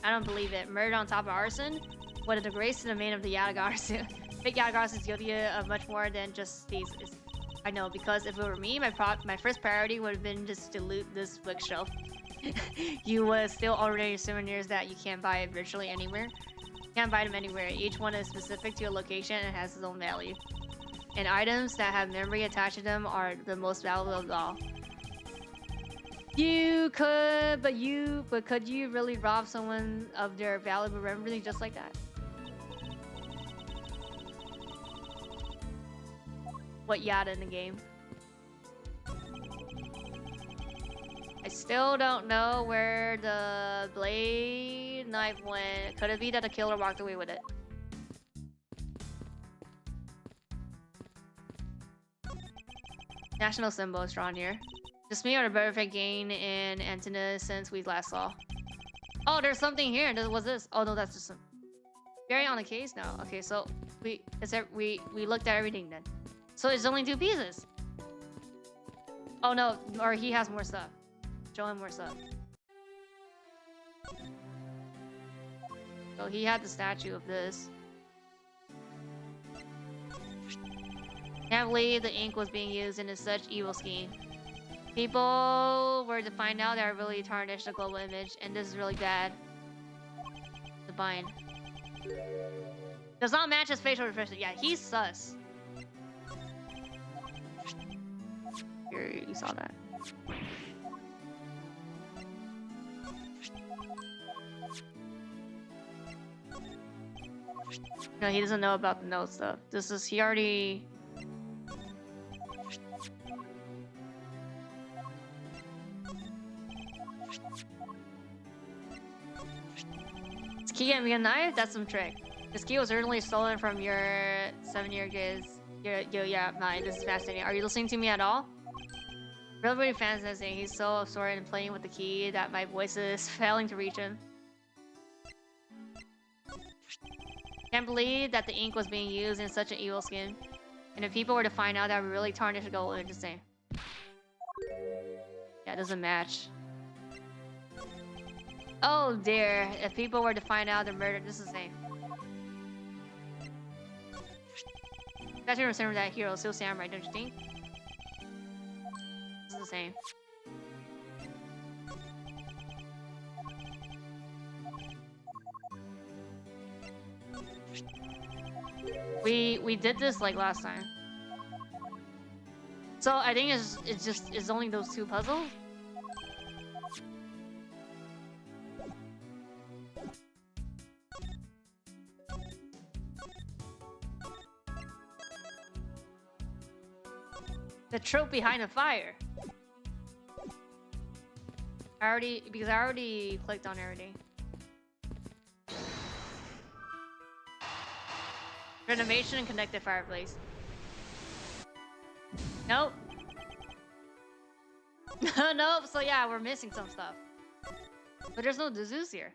I don't believe it. Murder on top of arson? What a disgrace to the man of the Yadagars. Big Yadagars is guilty of much more than just these. I know, because if it were me, my first priority would have been just to loot this bookshelf. You would still already souvenirs that you can't buy virtually anywhere. You can't buy them anywhere. Each one is specific to a location and has its own value. And items that have memory attached to them are the most valuable of all. You could, but could you really rob someone of their valuable memory just like that? What Yada in the game? I still don't know where the blade knife went. Could it be that the killer walked away with it? National symbol is drawn here. Just me or the perfect gain in antenna since we last saw. Oh, there's something here. What's this? Oh no, that's just some. Very on the case now. Okay, so we looked at everything then. So it's only 2 pieces. Oh no, or he has more stuff. Show him more stuff. So he had the statue of this. Can't believe the ink was being used in such evil scheme. People were to find out that really tarnished the global image, and this is really bad. The bind does not match his facial expression. Yeah, he's sus. Here, you saw that. No, he doesn't know about the note stuff. This is he already. This key and a knife? That's some trick. This key was originally stolen from your 7-year kids. Yeah, mine. This is fascinating. Are you listening to me at all? Really fantastic. He's so absorbed in playing with the key that my voice is failing to reach him. Can't believe that the ink was being used in such an evil scheme. And if people were to find out, that would really tarnish the gold. Interesting. Yeah, it doesn't match. Oh dear, if people were to find out the murder, this is the same. You guys remember that hero, still samurai, don't you think? This is the same. We did this like last time. So I think it's only those 2 puzzles. The trope behind the fire. Because I already clicked on everything. Renovation and connected fireplace. Nope. Nope. So yeah, we're missing some stuff. But there's no Zeus here.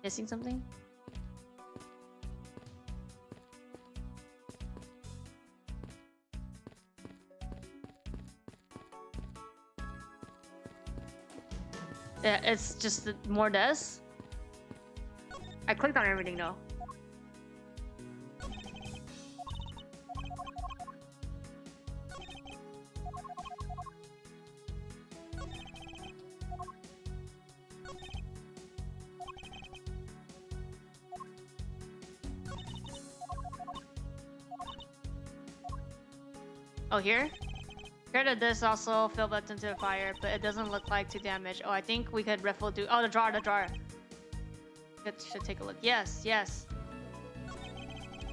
Missing something? Yeah, it's just more deaths. I clicked on everything though. Oh, here? Here that this also fell back into the fire, but it doesn't look like too damaged. Oh, I think we could riffle do. Oh, the drawer. Should take a look. Yes. I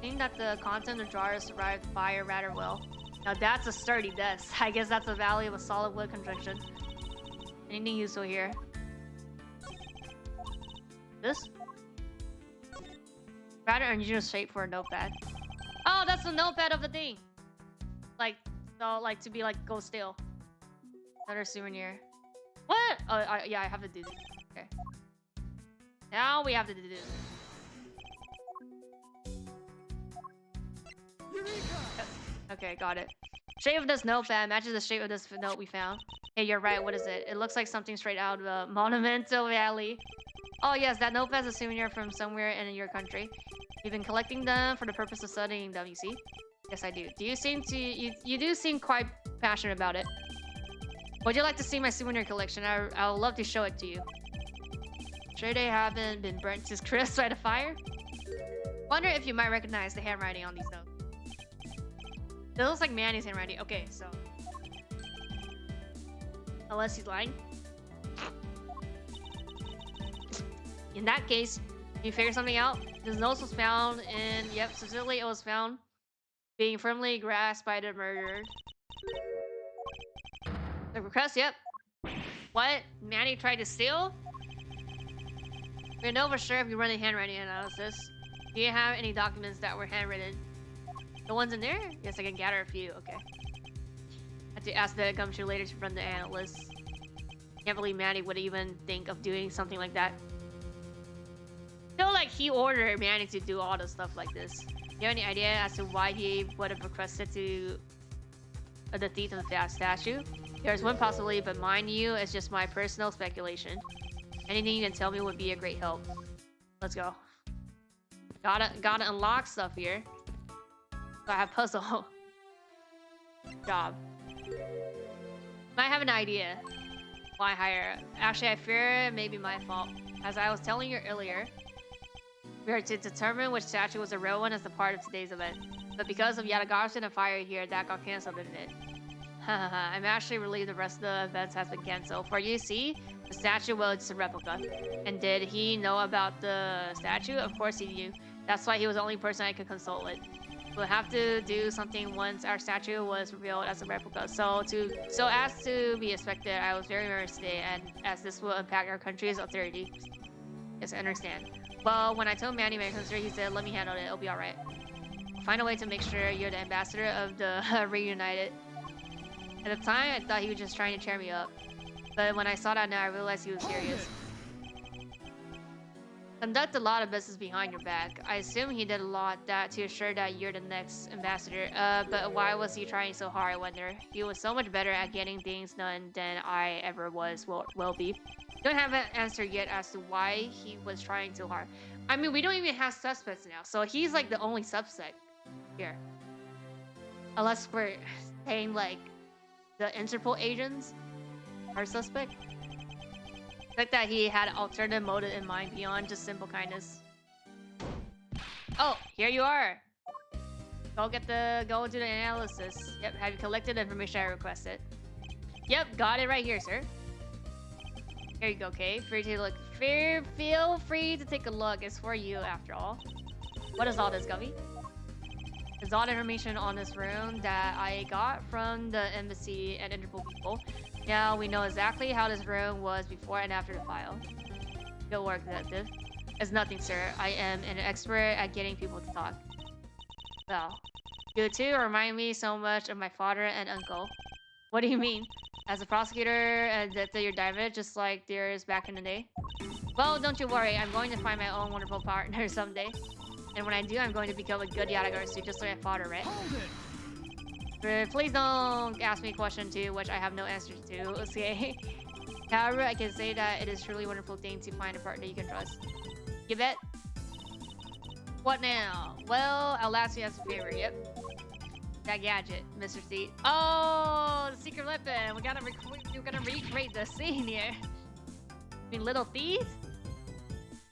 think that the content of the jar survived the fire rather well. Now that's a sturdy desk. I guess that's the value of a solid wood construction. Anything useful here? This? Rather unusual shape for a notepad. Oh, that's the notepad of the thing. Like, so like to be like go still. Another souvenir. What? Oh, yeah, I have to do this. Okay. Now we have to do this. Okay, got it. Shape of this notepad matches the shape of this note we found. Hey, you're right. What is it? It looks like something straight out of Monumental Valley. Oh yes, that notepad's a souvenir from somewhere in your country. You've been collecting them for the purpose of studying them, you see? Yes, I do. You do seem quite passionate about it. Would you like to see my souvenir collection? I would love to show it to you. Sure they haven't been burnt to crisp by the fire? Wonder if you might recognize the handwriting on these notes. It looks like Manny's handwriting. Okay, so... Unless he's lying. In that case, you figure something out? This note was found in... Yep, specifically it was found being firmly grasped by the murderer. The request, yep. What? Manny tried to steal? We know for sure if you run a handwriting analysis. Do you have any documents that were handwritten? The ones in there? Yes, I can gather a few. Okay. I have to ask the Gumshoe later to run the analysis. Can't believe Manny would even think of doing something like that. I feel like he ordered Manny to do all the stuff like this. Do you have any idea as to why he would have requested to the thief of the statue? There's one possibility, but mind you, it's just my personal speculation. Anything you can tell me would be a great help. Let's go. Gotta unlock stuff here. So I have puzzle. Job. Might have an idea. Why hire? Actually, I fear it may be my fault. As I was telling you earlier, we are to determine which statue was the real one as a part of today's event. But because of Yatagarashi and a fire here, that got cancelled, didn't it? I'm actually relieved the rest of the events has been cancelled. For you see, the statue was just a replica. And did he know about the statue? Of course he knew. That's why he was the only person I could consult with. We'll have to do something once our statue was revealed as a replica. So as to be expected, I was very nervous today, and as this will impact our country's authority. Yes, I understand. Well, when I told Manny my concern, he said, let me handle it, it'll be alright. Find a way to make sure you're the ambassador of the Reunited. At the time, I thought he was just trying to cheer me up. But when I saw that now, I realized he was serious. Conduct a lot of business behind your back. I assume he did a lot that to assure that you're the next ambassador. But why was he trying so hard, I wonder? He was so much better at getting things done than I ever was, will be. Don't have an answer yet as to why he was trying so hard. I mean, we don't even have suspects now, so he's like the only suspect here. Unless we're saying like the Interpol agents are suspect. Like that he had an alternative motive in mind beyond just simple kindness. Oh, here you are. Go do the analysis. Yep, have you collected the information I requested? Yep, got it right here, sir. Here you go, Kay. Feel free to take a look. It's for you, after all. What is all this, Gummy? There's all the information on this room that I got from the embassy and Interpol people. Now we know exactly how this room was before and after the file. Good work, detective. It's nothing, sir. I am an expert at getting people to talk. Well, you two remind me so much of my father and uncle. What do you mean? As a prosecutor, that you're diamond, just like theirs back in the day? Well, don't you worry. I'm going to find my own wonderful partner someday. And when I do, I'm going to become a good Yatagarasu, just like my father, right? Please don't ask me a question too, which I have no answer to, okay? However, I can say that it is truly a wonderful thing to find a partner you can trust. You bet? What now? Well, I'll ask you as a favor, yep. That gadget, Mr. C. Oh, the secret weapon! We're gonna recreate the scene here. I mean, little thief?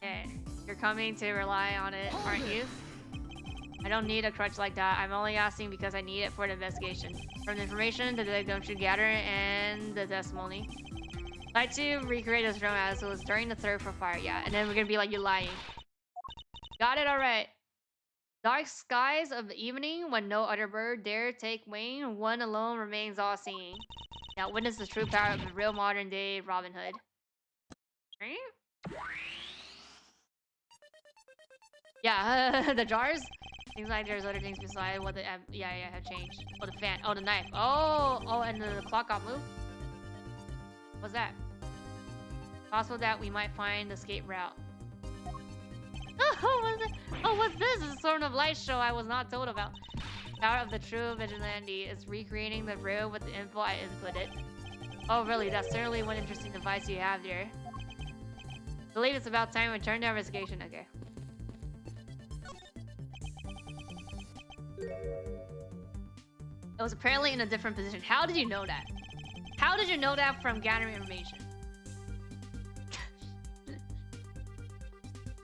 Yeah, you're coming to rely on it, aren't you? I don't need a crutch like that. I'm only asking because I need it for the investigation. From the information that the should gather and the testimony. I'd like to recreate this room as it was during the third fire, yeah. And then we're gonna be like, you're lying. Got it, alright. Dark skies of the evening, when no other bird dare take wing, one alone remains all seeing. Now witness the true power of the real modern day Robin Hood. Right? Yeah, the jars? Seems like there's other things beside what the yeah, have changed. Oh, the fan. Oh, the knife. Oh, and the clock got moved. What's that? Possible that we might find the escape route. Oh, what's this? It's a sort of light show I was not told about. Power of the true vigilante is recreating the room with the info I inputted. Oh, really? That's certainly one interesting device you have there. I believe it's about time we turn to investigation. Okay. It was apparently in a different position. How did you know that? How did you know that from gathering information?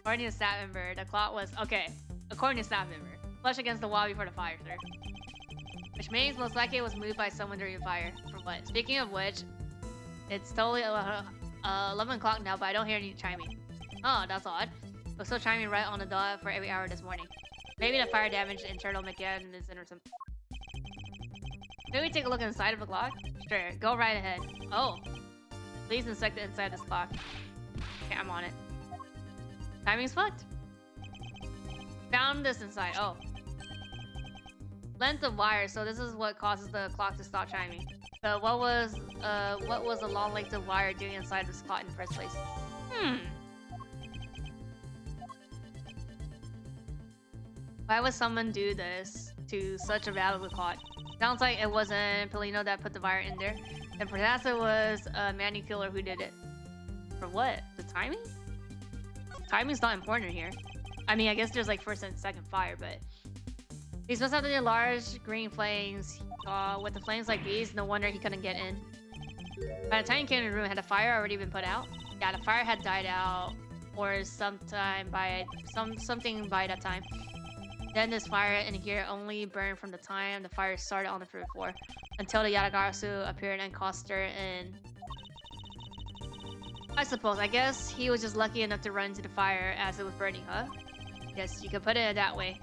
According to staff member, the clock was okay. According to staff member, flush against the wall before the fire started, which means most likely it was moved by someone during the fire. For what? Speaking of which, it's totally 11 o'clock now, but I don't hear any chiming. Oh, that's odd. It was still chiming right on the dot for every hour this morning. Maybe the fire damaged the internal mechanism or something. Maybe take a look inside of the clock? Sure, go right ahead. Oh, please inspect the inside of this clock. Okay, I'm on it. Timing's fucked. Found this inside. Oh. Length of wire, so this is what causes the clock to stop chiming. But what was the long length of wire doing inside this clock in the first place? Why would someone do this to such a valuable clock? Sounds like it wasn't Polino that put the wire in there. And perhaps it was a manipuler who did it. For what? The timing? Timing's not important here. I mean, I guess there's like first and second fire, but... These must have been large green flames. With the flames like these, no wonder he couldn't get in. By the time he came in the room, had the fire already been put out? Yeah, the fire had died out, or something by that time. Then this fire in here only burned from the time the fire started on the third floor, until the Yatagarasu appeared and caused her in. I suppose. I guess he was just lucky enough to run into the fire as it was burning, huh? Yes, you could put it that way.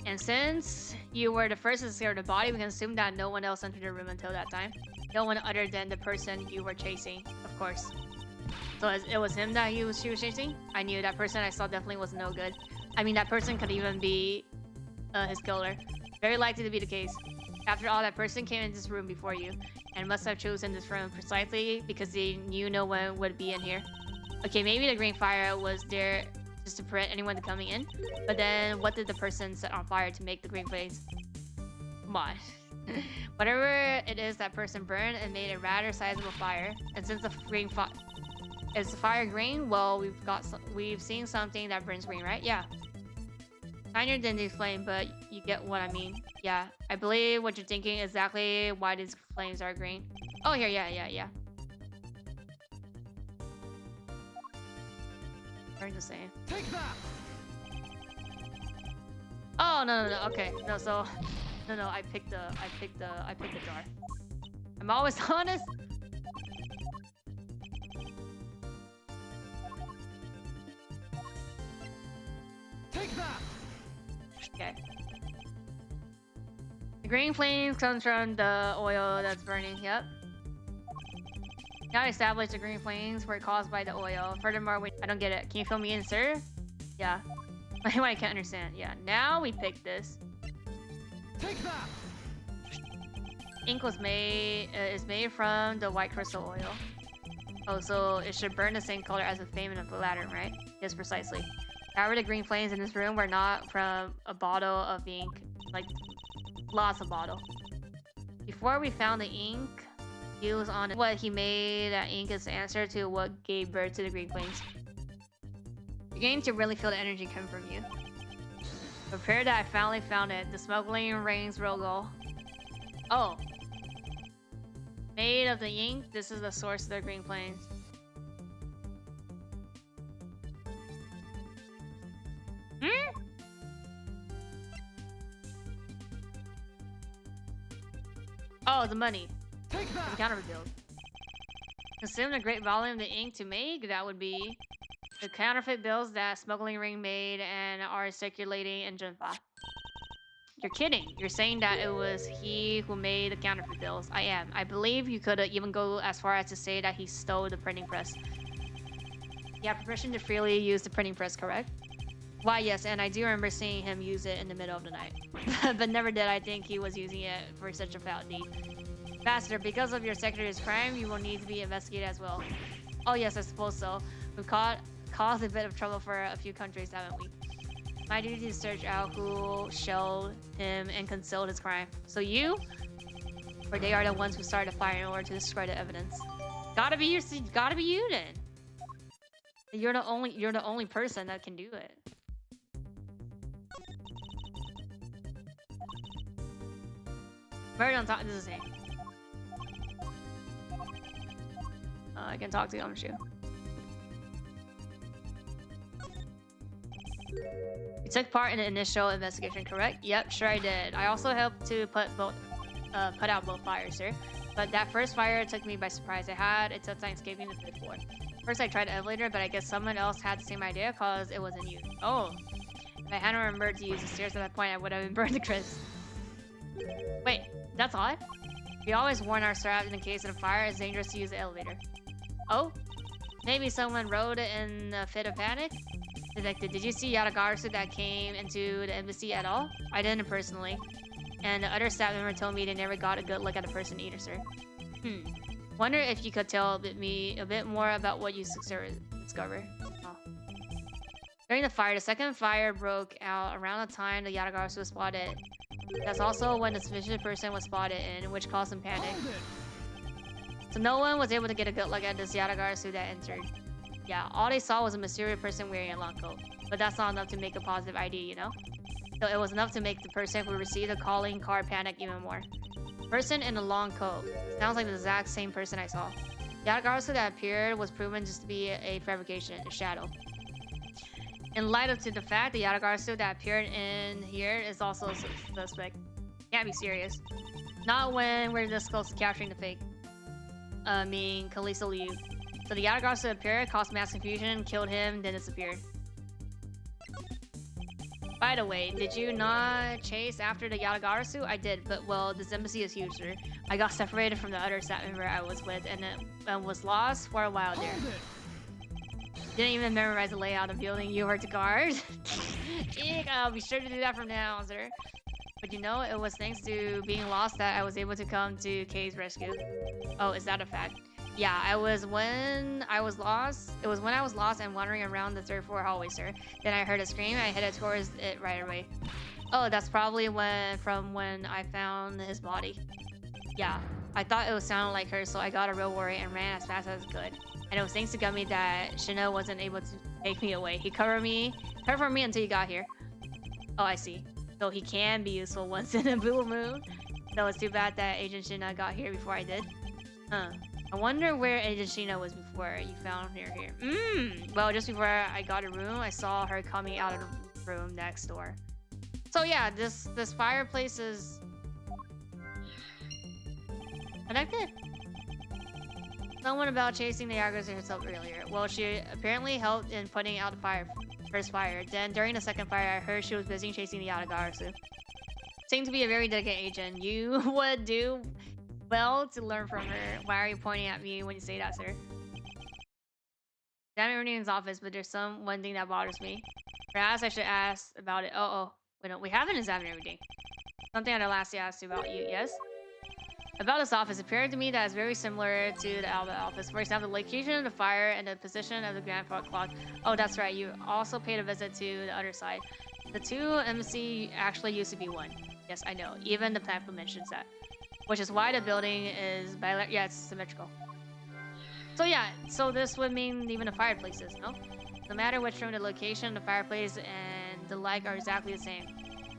And since you were the first to secure the body, we can assume that no one else entered the room until that time. No one other than the person you were chasing, of course. So it was him that she was chasing? I knew that person I saw definitely was no good. I mean, that person could even be his killer. Very likely to be the case. After all, that person came into this room before you, and must have chosen this room precisely because they knew no one would be in here. Okay, maybe the green fire was there just to prevent anyone from coming in. But then, what did the person set on fire to make the green flames? Come on. Whatever it is that person burned, it made a rather sizable fire. And since the green is the fire green? Well, we've seen something that burns green, right? Yeah. Tinier than the flame, but you get what I mean. Yeah, I believe what you're thinking exactly why these flames are green. Oh, here, yeah. They're the same.
Take that.
Oh no, okay, no, so no, I picked the jar. I'm always honest.
Take that.
Okay. The green flames comes from the oil that's burning. Yep. Now I established the green flames were caused by the oil. Furthermore, I don't get it. Can you fill me in, sir? Yeah. I can't understand. Yeah. Now we pick this.
Take that.
Ink was is made from the white crystal oil. Oh, so it should burn the same color as the flame of the lantern, right? Yes, precisely. However, the green flames in this room were not from a bottle of ink, like lots of bottle. Before we found the ink used on what he made, that ink is the answer to what gave birth to the green flames. You're getting to really feel the energy coming from you. Prepare that I finally found it. The smuggling rings logo. Oh. Made of the ink, this is the source of the green flames. Oh, the money.
Take that.
The counterfeit bills. Consume a great volume of the ink to make, that would be the counterfeit bills that smuggling ring made and are circulating in Junfa. You're kidding. You're saying that it was he who made the counterfeit bills. I am. I believe you could even go as far as to say that he stole the printing press. You have permission to freely use the printing press, correct? Why, yes, and I do remember seeing him use it in the middle of the night. But never did I think he was using it for such a foul deed. Master, because of your secretary's crime, you will need to be investigated as well. Oh yes, I suppose so. We've caused a bit of trouble for a few countries, haven't we? My duty is to search out who shelled him and concealed his crime. So you? Or they are the ones who started the fire in order to destroy the evidence. Gotta be you then. You're the only person that can do it. Murder on top. This is the same. I can talk to Yamshu. You took part in the initial investigation, correct? Yep, sure I did. I also helped to put out both fires, sir. But that first fire took me by surprise. I had a tough time escaping the third floor. First, I tried the elevator, but I guess someone else had the same idea because it wasn't you. Oh, if I hadn't remembered to use the stairs at that point, I would have been burned to crisp. Wait, that's odd. We always warn our staff in the case of a fire, it's dangerous to use the elevator. Oh, maybe someone rode it in a fit of panic? Detective, did you see Yatagarasu that came into the embassy at all? I didn't personally. And the other staff member told me they never got a good look at the person either, sir. Wonder if you could tell me a bit more about what you discovered. Oh. During the fire, the second fire broke out around the time the Yatagarasu was spotted. That's also when the suspicious person was spotted in, which caused some panic. So no one was able to get a good look at this Yatagarasu that entered. Yeah, all they saw was a mysterious person wearing a long coat. But that's not enough to make a positive ID, you know? So it was enough to make the person who received the calling card panic even more. Person in a long coat. Sounds like the exact same person I saw. The Yatagarasu that appeared was proven just to be a fabrication, a shadow. In light of the fact the Yatagarasu that appeared in here is also a suspect. Can't be serious. Not when we're this close to capturing the fake. Kalisa Liu. So the Yatagarasu appeared, caused mass confusion, killed him, then disappeared. By the way, did you not chase after the Yatagarasu? I did, but well, this embassy is huge, sir. I got separated from the other staff member I was with and was lost for a while there. Didn't even memorize the layout of the building you were to guard. Eek, I'll be sure to do that from now on, sir. But you know, it was thanks to being lost that I was able to come to Kei's rescue. Oh, is that a fact? Yeah, it was when I was lost and wandering around the third floor hallway, sir. Then I heard a scream and I headed towards it right away. Oh, that's probably from when I found his body. Yeah, I thought it was sounding like her, so I got a real worry and ran as fast as I could. And it was thanks to Gummy that Shino wasn't able to take me away. He covered for me until he got here. Oh, I see. So he can be useful once in a blue moon. So it's too bad that Agent Shino got here before I did. I wonder where Agent Shino was before you found her here. Well, just before I got a room, I saw her coming out of the room next door. So yeah, this fireplace is connected. Someone about chasing the Yatagarasu herself earlier. Well, she apparently helped in putting out the first fire. Then during the second fire, I heard she was busy chasing the Yatagarasu. Seemed to be a very dedicated agent. You would do well to learn from her. Why are you pointing at me when you say that, sir? I'm in Reneen's office, but there's one thing that bothers me. Perhaps I should ask about it. Wait, no, we haven't examined everything. Something I last asked about you, yes? About this office, appeared to me that is very similar to the Alba office. For example, the location of the fire and the position of the grand clock. Oh, that's right. You also paid a visit to the other side. The two MC actually used to be one. Yes, I know. Even the pamphlet mentions that. Which is why the building is it's symmetrical. So yeah, so this would mean even the fireplaces, no? No matter which room, the location, the fireplace, and the like are exactly the same.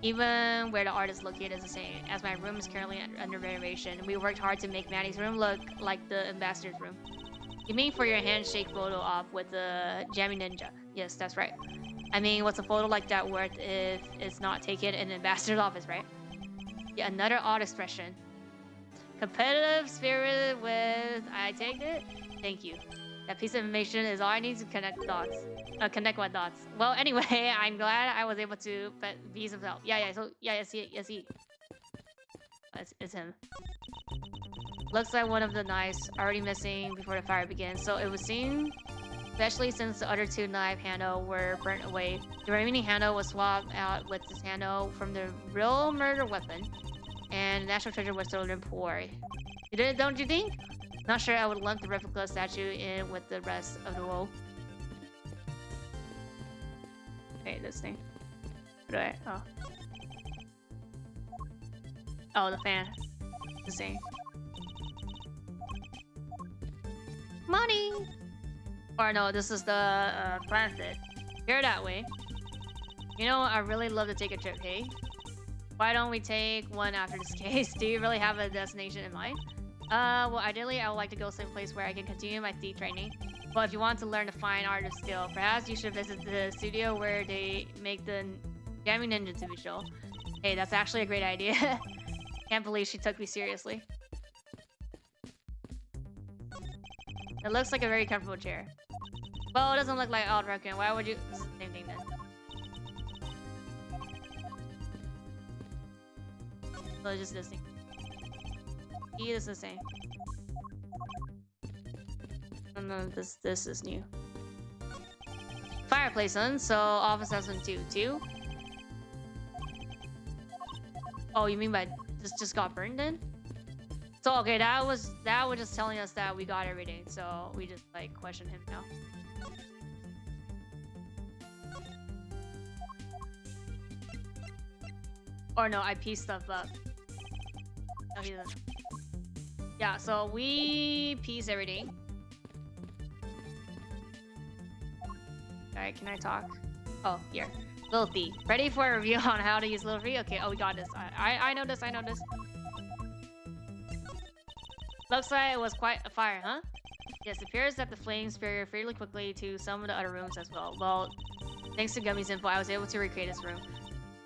Even where the art is located is the same, as my room is currently under renovation. We worked hard to make Manny's room look like the ambassador's room. You mean for your handshake photo op with the Jammy Ninja? Yes, that's right. I mean, what's a photo like that worth if it's not taken in the ambassador's office, right? Yeah, another odd expression. Competitive spirit with I take it? Thank you. That piece of information is all I need to connect my dots. Well, anyway, I'm glad I was able to be some help. Yeah, yes, he. It's him. Looks like one of the knives already missing before the fire begins. So it was seen, especially since the other two knife handle were burnt away. The remaining handle was swapped out with this handle from the real murder weapon. And the national treasure was stolen poor. You did it, don't you think? Not sure I would lump the replica statue in with the rest of the woe. Okay, this thing. What do I... Oh, the fan. The same. Money! Or no, this is the pamphlet. Here that way. You know, I really love to take a trip, hey? Why don't we take one after this case? Do you really have a destination in mind? Well, ideally, I would like to go some place where I can continue my thief training. But if you want to learn the fine art of skill, perhaps you should visit the studio where they make the Gaming Ninja TV show. Hey, that's actually a great idea. Can't believe she took me seriously. It looks like a very comfortable chair. Well, it doesn't look like I'd recommend. Why would you? It's the same thing then. So it's just this thing. E is the same. No, this is new. Fireplace then. So office has one too. 2. Oh, you mean by this just got burned in? So okay, that was just telling us that we got everything. So we just like question him now. Or no, I pieced stuff up. No, he doesn't. Yeah, so we piece everything. Alright, can I talk? Oh, here. Little Thief. Ready for a review on how to use Little Thief? Okay, oh, we got this. I know this, I know this. Looks like it was quite a fire, huh? Yes, it appears that the flames spread fairly quickly to some of the other rooms as well. Well, thanks to Gummy's info, I was able to recreate this room.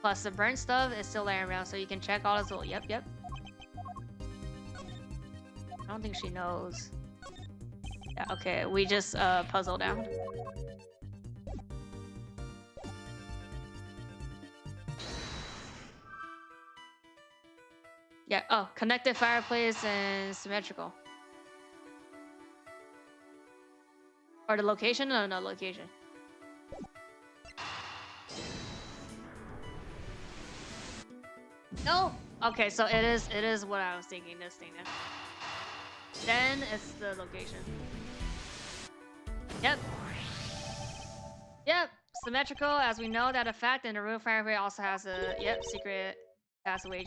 Plus, the burnt stuff is still laying around, so you can check all this. Well, yep. I don't think she knows. Yeah, okay, we just puzzle down. Yeah, oh, connected fireplace and symmetrical. Or the location? No, location. No! Okay, so it is what I was thinking, this thing then it's the location. Yep. Symmetrical, as we know that effect, and the room fireplace also has a secret passageway,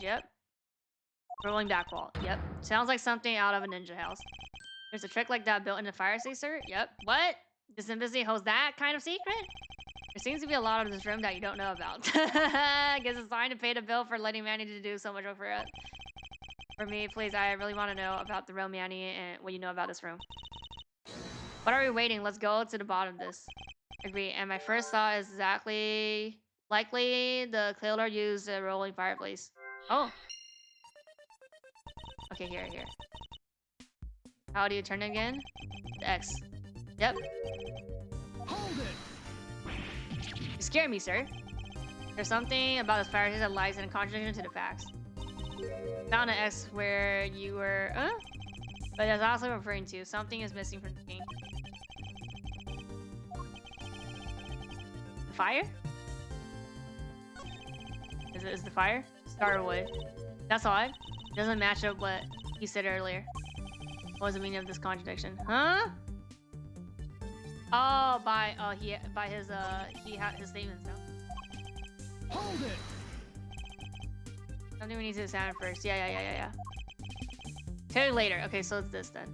Rolling back wall. Yep. Sounds like something out of a ninja house. There's a trick like that built in the fire sensor. Yep. What? This invisibility holds that kind of secret? There seems to be a lot of this room that you don't know about. Guess it's time to pay the bill for letting Manny to do so much work for it. For me, please, I really want to know about the real Manny and what you know about this room. What are we waiting? Let's go to the bottom of this. Agree. And my first thought is exactly likely the Clayler used a rolling fireplace. Oh. Okay, here. How do you turn it again? The X. Yep.
Hold it!
You scared me, sir. There's something about this fireplace that lies in contradiction to the facts. Found an X where you were, But it's also referring to something is missing from the game. The fire? Is the fire? Starwood. That's odd. Doesn't match up what he said earlier. What was the meaning of this contradiction? Huh? Oh, by his his statements now.
Hold it!
Something we need to examine first. Yeah. Tell you later. Okay, so it's this then.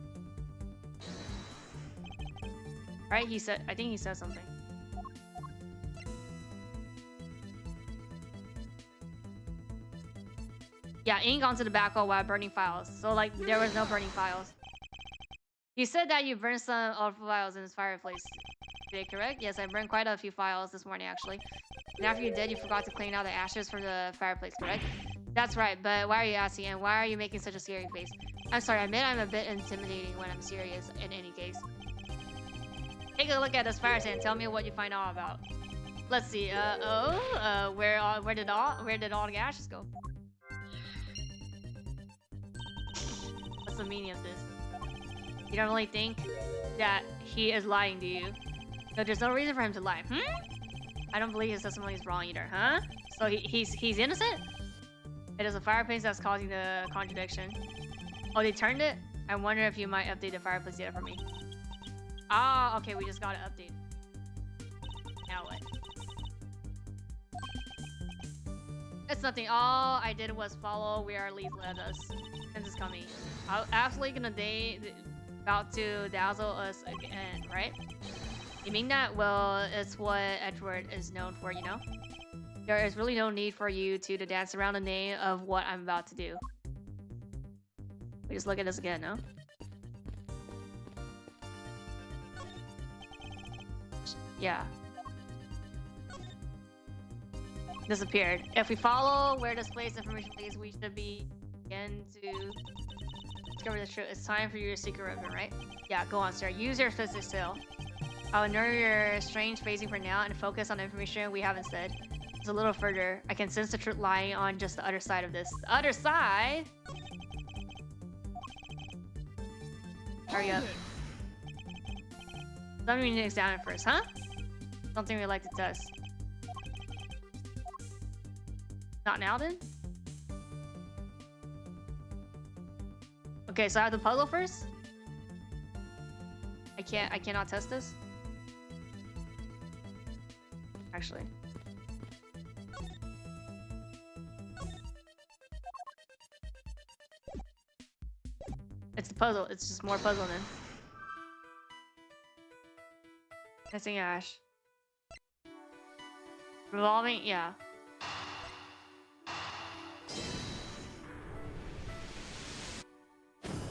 Right? I think he said something. Yeah, ink onto the back wall while burning files. So like there was no burning files. You said that you burned some old files in this fireplace. Today, correct? Yes, I burned quite a few files this morning actually. And after you did, you forgot to clean out the ashes from the fireplace, correct? That's right, but why are you asking and why are you making such a scary face? I'm sorry, I admit I'm a bit intimidating when I'm serious in any case. Take a look at this fire and tell me what you find out about. Let's see, where did all the ashes go? What's the meaning of this? You don't really think that he is lying to you? So there's no reason for him to lie. I don't believe his testimony is wrong either, huh? So he's innocent? It is a fireplace that's causing the contradiction. Oh, they turned it? I wonder if you might update the fireplace data for me. Ah, okay, we just got it updated. Now what? It's nothing. All I did was follow where our lead led us. Since it's coming. I'm absolutely about to dazzle us again, right? You mean that? Well, it's what Edward is known for, you know? There is really no need for you to dance around the name of what I'm about to do. We just look at this again, no? Yeah. Disappeared. If we follow where displays information leads, we should be again to discover the truth. It's time for you to seek a ribbon, right? Yeah, go on, sir. Use your physics skill. I'll ignore your strange phasing for now and focus on the information we have instead. It's a little further. I can sense the truth lying on just the other side of this. The other side? Hurry up. Something we need to examine first, huh? Something we like to test. Not now then? Okay, so I have the puzzle first? I cannot test this? Actually. It's the puzzle. It's just more puzzle then. Missing ash. Revolving, yeah.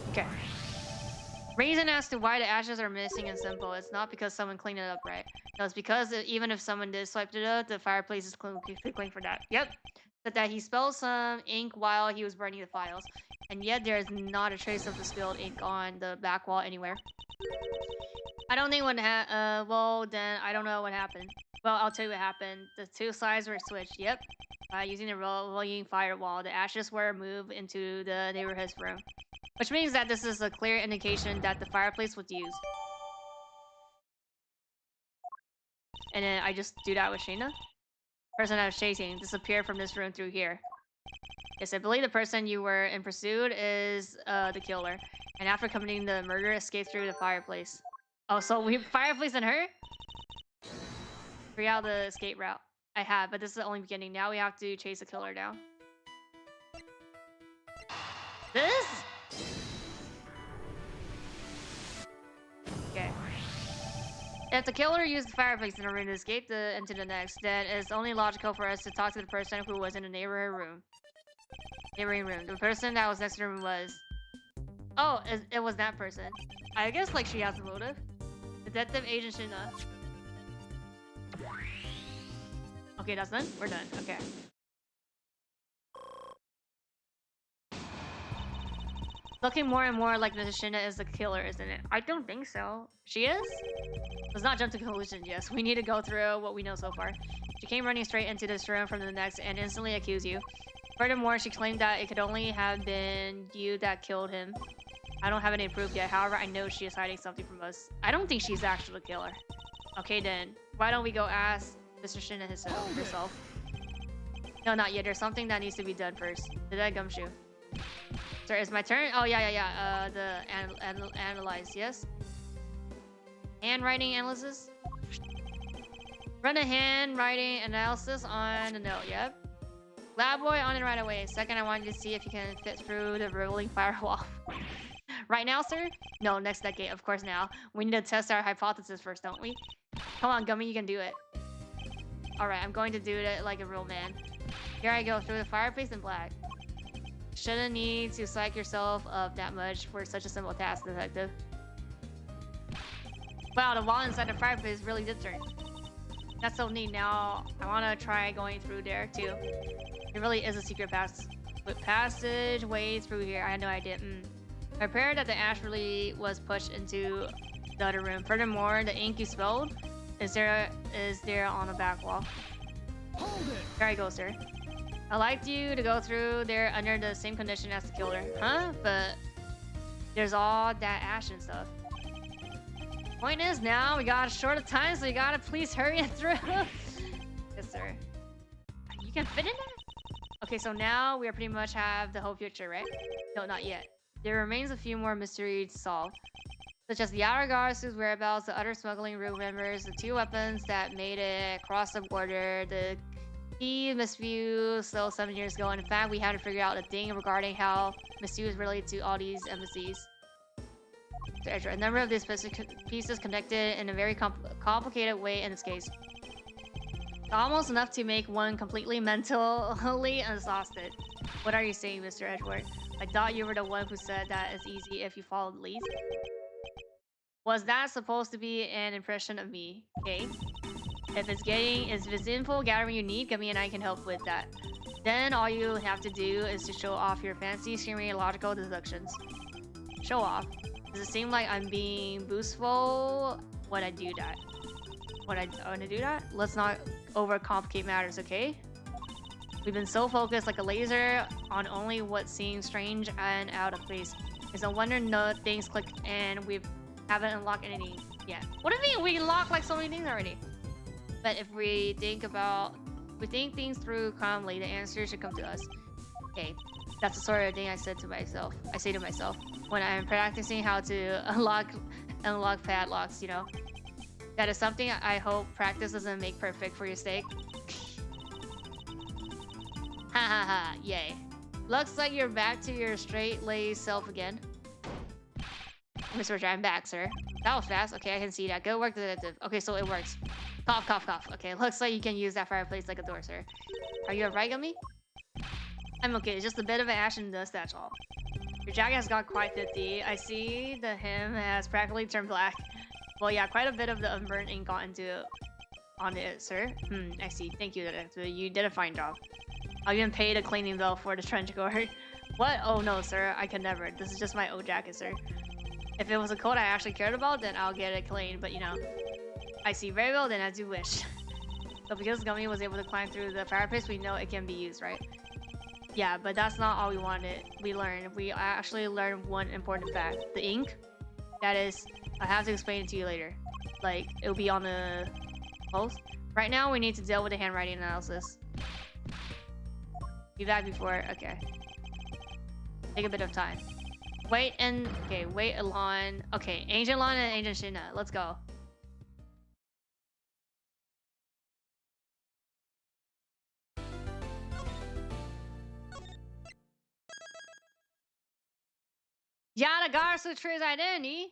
Okay. Reason as to why the ashes are missing is simple. It's not because someone cleaned it up right. No, it's because even if someone did swipe it up, the fireplace is clean for that. Yep. But that he spilled some ink while he was burning the files. And yet there is not a trace of the spilled ink on the back wall anywhere. I don't think what well then I don't know what happened. Well, I'll tell you what happened. The two sides were switched. Yep. By using the rolling firewall, the ashes were moved into the neighborhood's room. Which means that this is a clear indication that the fireplace was used. And then I just do that with Shayna. Person I was chasing disappeared from this room through here. Yes, I believe the person you were in pursuit is the killer. And after committing the murder, escaped through the fireplace. Oh, so we fireplace and her? Figure out the escape route. I have, but this is the only beginning. Now we have to chase the killer down. This? Okay. If the killer used the fireplace in order to escape into the next, then it's only logical for us to talk to the person who was in the neighboring room. The person that was next to the room was... Oh, it was that person. I guess like she has a motive. Detective Agent Shina. Okay, that's done? We're done. Okay. Looking more and more like Mrs. Shina is the killer, isn't it? I don't think so. She is? Let's not jump to conclusions, yes. We need to go through what we know so far. She came running straight into this room from the next and instantly accused you. Furthermore, she claimed that it could only have been you that killed him. I don't have any proof yet. However, I know she is hiding something from us. I don't think she's actually the killer. Okay then, why don't we go ask Mr. Shina herself? No, not yet. There's something that needs to be done first. Did that gumshoe? Sir, it's my turn? Oh, yeah. The analyze, yes? Handwriting analysis? Run a handwriting analysis on the note, yep. Lab boy on it right away. Second, I wanted to see if you can fit through the rolling firewall. Right now, sir? No, next decade, of course now. We need to test our hypothesis first, don't we? Come on, Gummy, you can do it. Alright, I'm going to do it like a real man. Here I go, through the fireplace in black. Shouldn't need to psych yourself up that much for such a simple task, detective. Wow, the wall inside the fireplace really did turn. That's so neat. Now, I want to try going through there, too. It really is a secret passageway through here. I had no idea. Prepare that the ash really was pushed into the other room. Furthermore, the ink you spilled is there on the back wall.
Hold it.
There I go, sir. I'd like you to go through there under the same condition as the killer. Huh? But there's all that ash and stuff. Point is, now we got a short of time, so you gotta please hurry it through. Yes, sir. You can fit in there? Okay, so now we pretty much have the whole picture, right? No, not yet. There remains a few more mysteries to solve, such as the outer guards whose whereabouts, the other smuggling room members, the two weapons that made it across the border, the key misview still 7 years ago, and in fact, we had to figure out a thing regarding how misview is related to all these embassies. A number of these pieces connected in a very complicated way in this case. Almost enough to make one completely mentally exhausted. What are you saying, Mr. Edgeworth? I thought you were the one who said that it's easy if you follow the lead. Was that supposed to be an impression of me? Okay. If it's info gathering you need, Gummy and I can help with that. Then all you have to do is to show off your fancy, screaming logical deductions. Show off. Does it seem like I'm being boastful when I do that? When I do that? Let's not overcomplicate matters, okay? We've been so focused like a laser on only what seems strange and out of place. It's no wonder no things clicked and we haven't unlocked anything yet. What do you mean? We unlocked like so many things already. But if we think things through calmly, the answer should come to us. Okay, that's the sort of thing I say to myself when I'm practicing how to unlock padlocks. You know, that is something I hope practice doesn't make perfect for your sake. Ha ha ha! Yay! Looks like you're back to your straight-laced self again. Mr. Richard, I'm back, sir. That was fast. Okay, I can see that. Good work, detective. Okay, so it works. Cough, cough, cough. Okay, looks like you can use that fireplace like a door, sir. Are you alright, Gummy? I'm okay. It's just a bit of an ash and dust, that's all. Your jacket has got quite filthy. I see the hem has practically turned black. Well, yeah, quite a bit of the unburned ink got on it, sir. I see. Thank you, detective. You did a fine job. I'll even pay the cleaning bill for the trench coat. What? Oh no, sir. I can never. This is just my old jacket, sir. If it was a coat I actually cared about, then I'll get it cleaned. But you know, I see very well. Then as you wish. So because Gummy was able to climb through the fireplace, we know it can be used, right? Yeah, but that's not all we wanted. We actually learned one important fact. The ink. That is, I have to explain it to you later. Like it'll be on the post. Right now, we need to deal with the handwriting analysis. Be back before. Okay. Take a bit of time. Wait Alon. Okay, Ancient Lon and Ancient Shina. Let's go. Yada Garsu Tree's identity.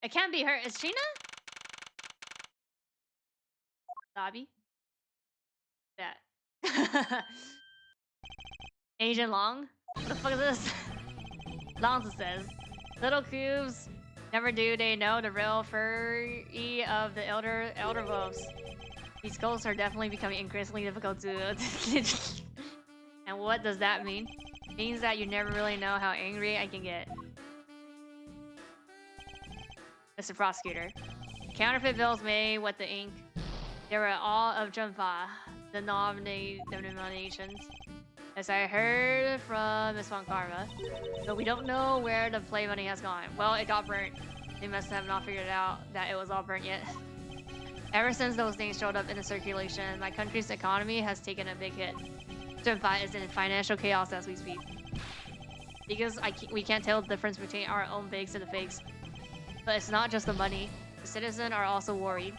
It can't be her. Is Shina? Lobby. That. Asian Long? What the fuck is this? Lonza says, little cubes never do they know the real furry of the elder wolves. These ghosts are definitely becoming increasingly difficult to And what does that mean? It means that you never really know how angry I can get. Mr. Prosecutor. Counterfeit bills made with the ink. They were all of Junfa, the nominations. As I heard from Miss Von Karma, but we don't know where the play money has gone. Well, it got burnt. They must have not figured out that it was all burnt yet. Ever since those things showed up in the circulation, my country's economy has taken a big hit. Junfa is in financial chaos as we speak. Because we can't tell the difference between our own bigs and the fakes. But it's not just the money. The citizens are also worried.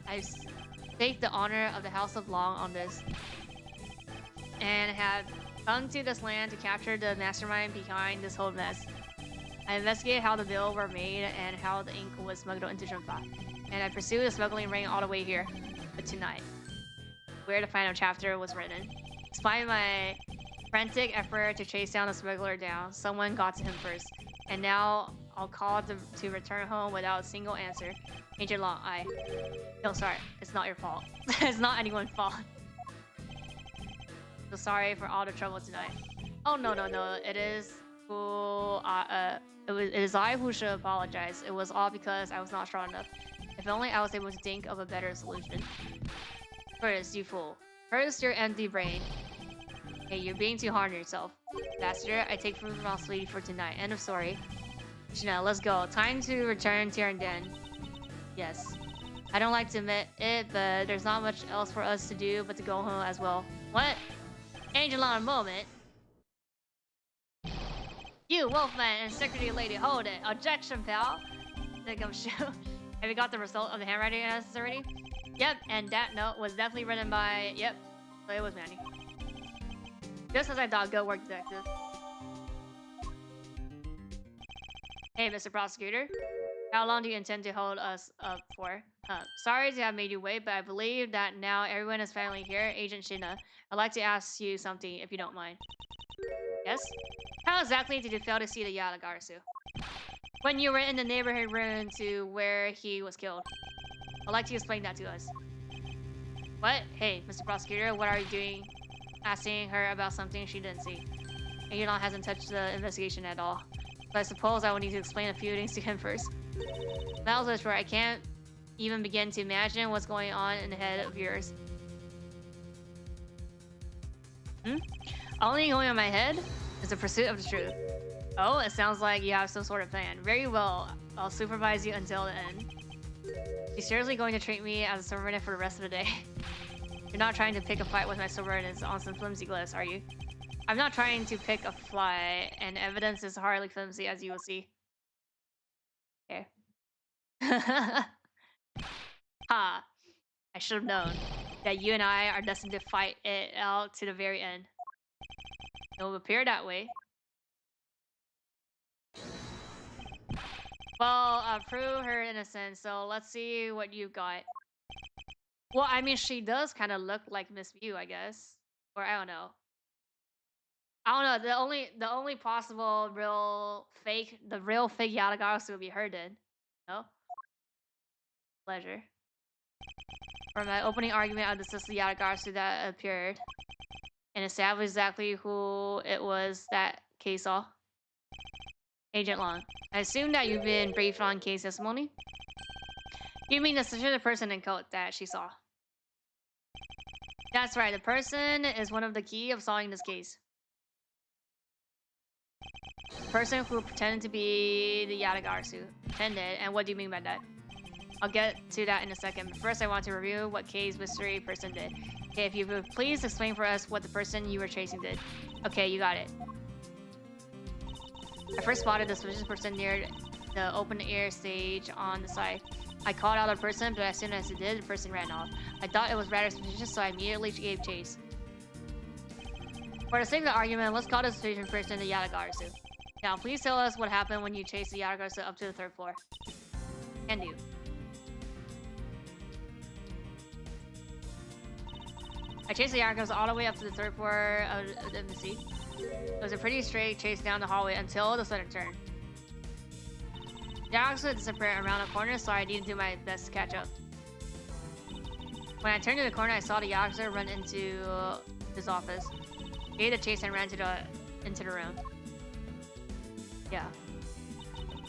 I stake the honor of the House of Long on this. And have come to this land to capture the mastermind behind this whole mess. I investigated how the bills were made and how the ink was smuggled into Junfa. And I pursued the smuggling ring all the way here. But tonight, where the final chapter was written. Despite my frantic effort to chase down the smuggler down, someone got to him first. And now I'll call to return home without a single answer. Agent Long, No, sorry. It's not your fault. It's not anyone's fault. So sorry for all the trouble tonight. Oh, no. It is who... it is I who should apologize. It was all because I was not strong enough. If only I was able to think of a better solution. First, you fool. First, your empty brain. Hey, you're being too hard on yourself. Bastard, I take responsibility for tonight. End of story. Chanel, let's go. Time to return to our den. Yes. I don't like to admit it, but there's not much else for us to do but to go home as well. What? Angel on a moment. You, Wolfman, and Secretary Lady, hold it. Objection, pal. Think I'm sure. Have you got the result of the handwriting analysis already? Yep, and that note was definitely written by... Yep, so it was Manny. Just as I thought, good work, detective. Hey, Mr. Prosecutor. How long do you intend to hold us up for? Sorry to have made you wait, but I believe that now everyone is finally here. Agent Shina, I'd like to ask you something, if you don't mind. Yes? How exactly did you fail to see the Yatagarasu? When you were in the neighborhood room to where he was killed. I'd like to explain that to us. What? Hey, Mr. Prosecutor, what are you doing? Asking her about something she didn't see. And Yulon hasn't touched the investigation at all. So I suppose I will need to explain a few things to him first. That was where I can't even begin to imagine what's going on in the head of yours. Only going on my head is the pursuit of the truth. Oh, it sounds like you have some sort of plan. Very well. I'll supervise you until the end. You're seriously going to treat me as a subordinate for the rest of the day? You're not trying to pick a fight with my subordinates on some flimsy glyphs, are you? I'm not trying to pick a fight, and evidence is hardly flimsy, as you will see. Okay. Ha! I should have known that you and I are destined to fight it out to the very end. It will appear that way. Well, prove her innocence, so let's see what you got. Well, I mean, she does kind of look like Miss Mew, I guess. Or I don't know. I don't know. The only possible real fake Yatagarasu would be her then. No? Pleasure. From my opening argument, I discussed the Yatagarasu that appeared and established exactly who it was that Kay saw. Agent Long, I assume that you've been briefed on Kay's testimony? You mean the suspicious person in coat that she saw? That's right, the person is one of the key of solving this case. The person who pretended to be the Yatagarasu. Pretended, and what do you mean by that? I'll get to that in a second, but first I want to review what Kay's mystery person did. Okay, if you would please explain for us what the person you were chasing did. Okay, you got it. I first spotted the suspicious person near the open air stage on the side. I called out the person, but as soon as it did, the person ran off. I thought it was rather suspicious, so I immediately gave chase. For the sake of the argument, let's call the suspicious person the Yatagarasu. Now, please tell us what happened when you chased the Yatagarasu up to the 3rd floor. Can do. I chased the Yatagarasu all the way up to the 3rd floor of the embassy. It was a pretty straight chase down the hallway until the sudden turn. The Yatagarasu disappeared around the corner, so I needed to do my best to catch up. When I turned to the corner, I saw the Yatagarasu run into his office. He gave the chase and ran into the room. Yeah.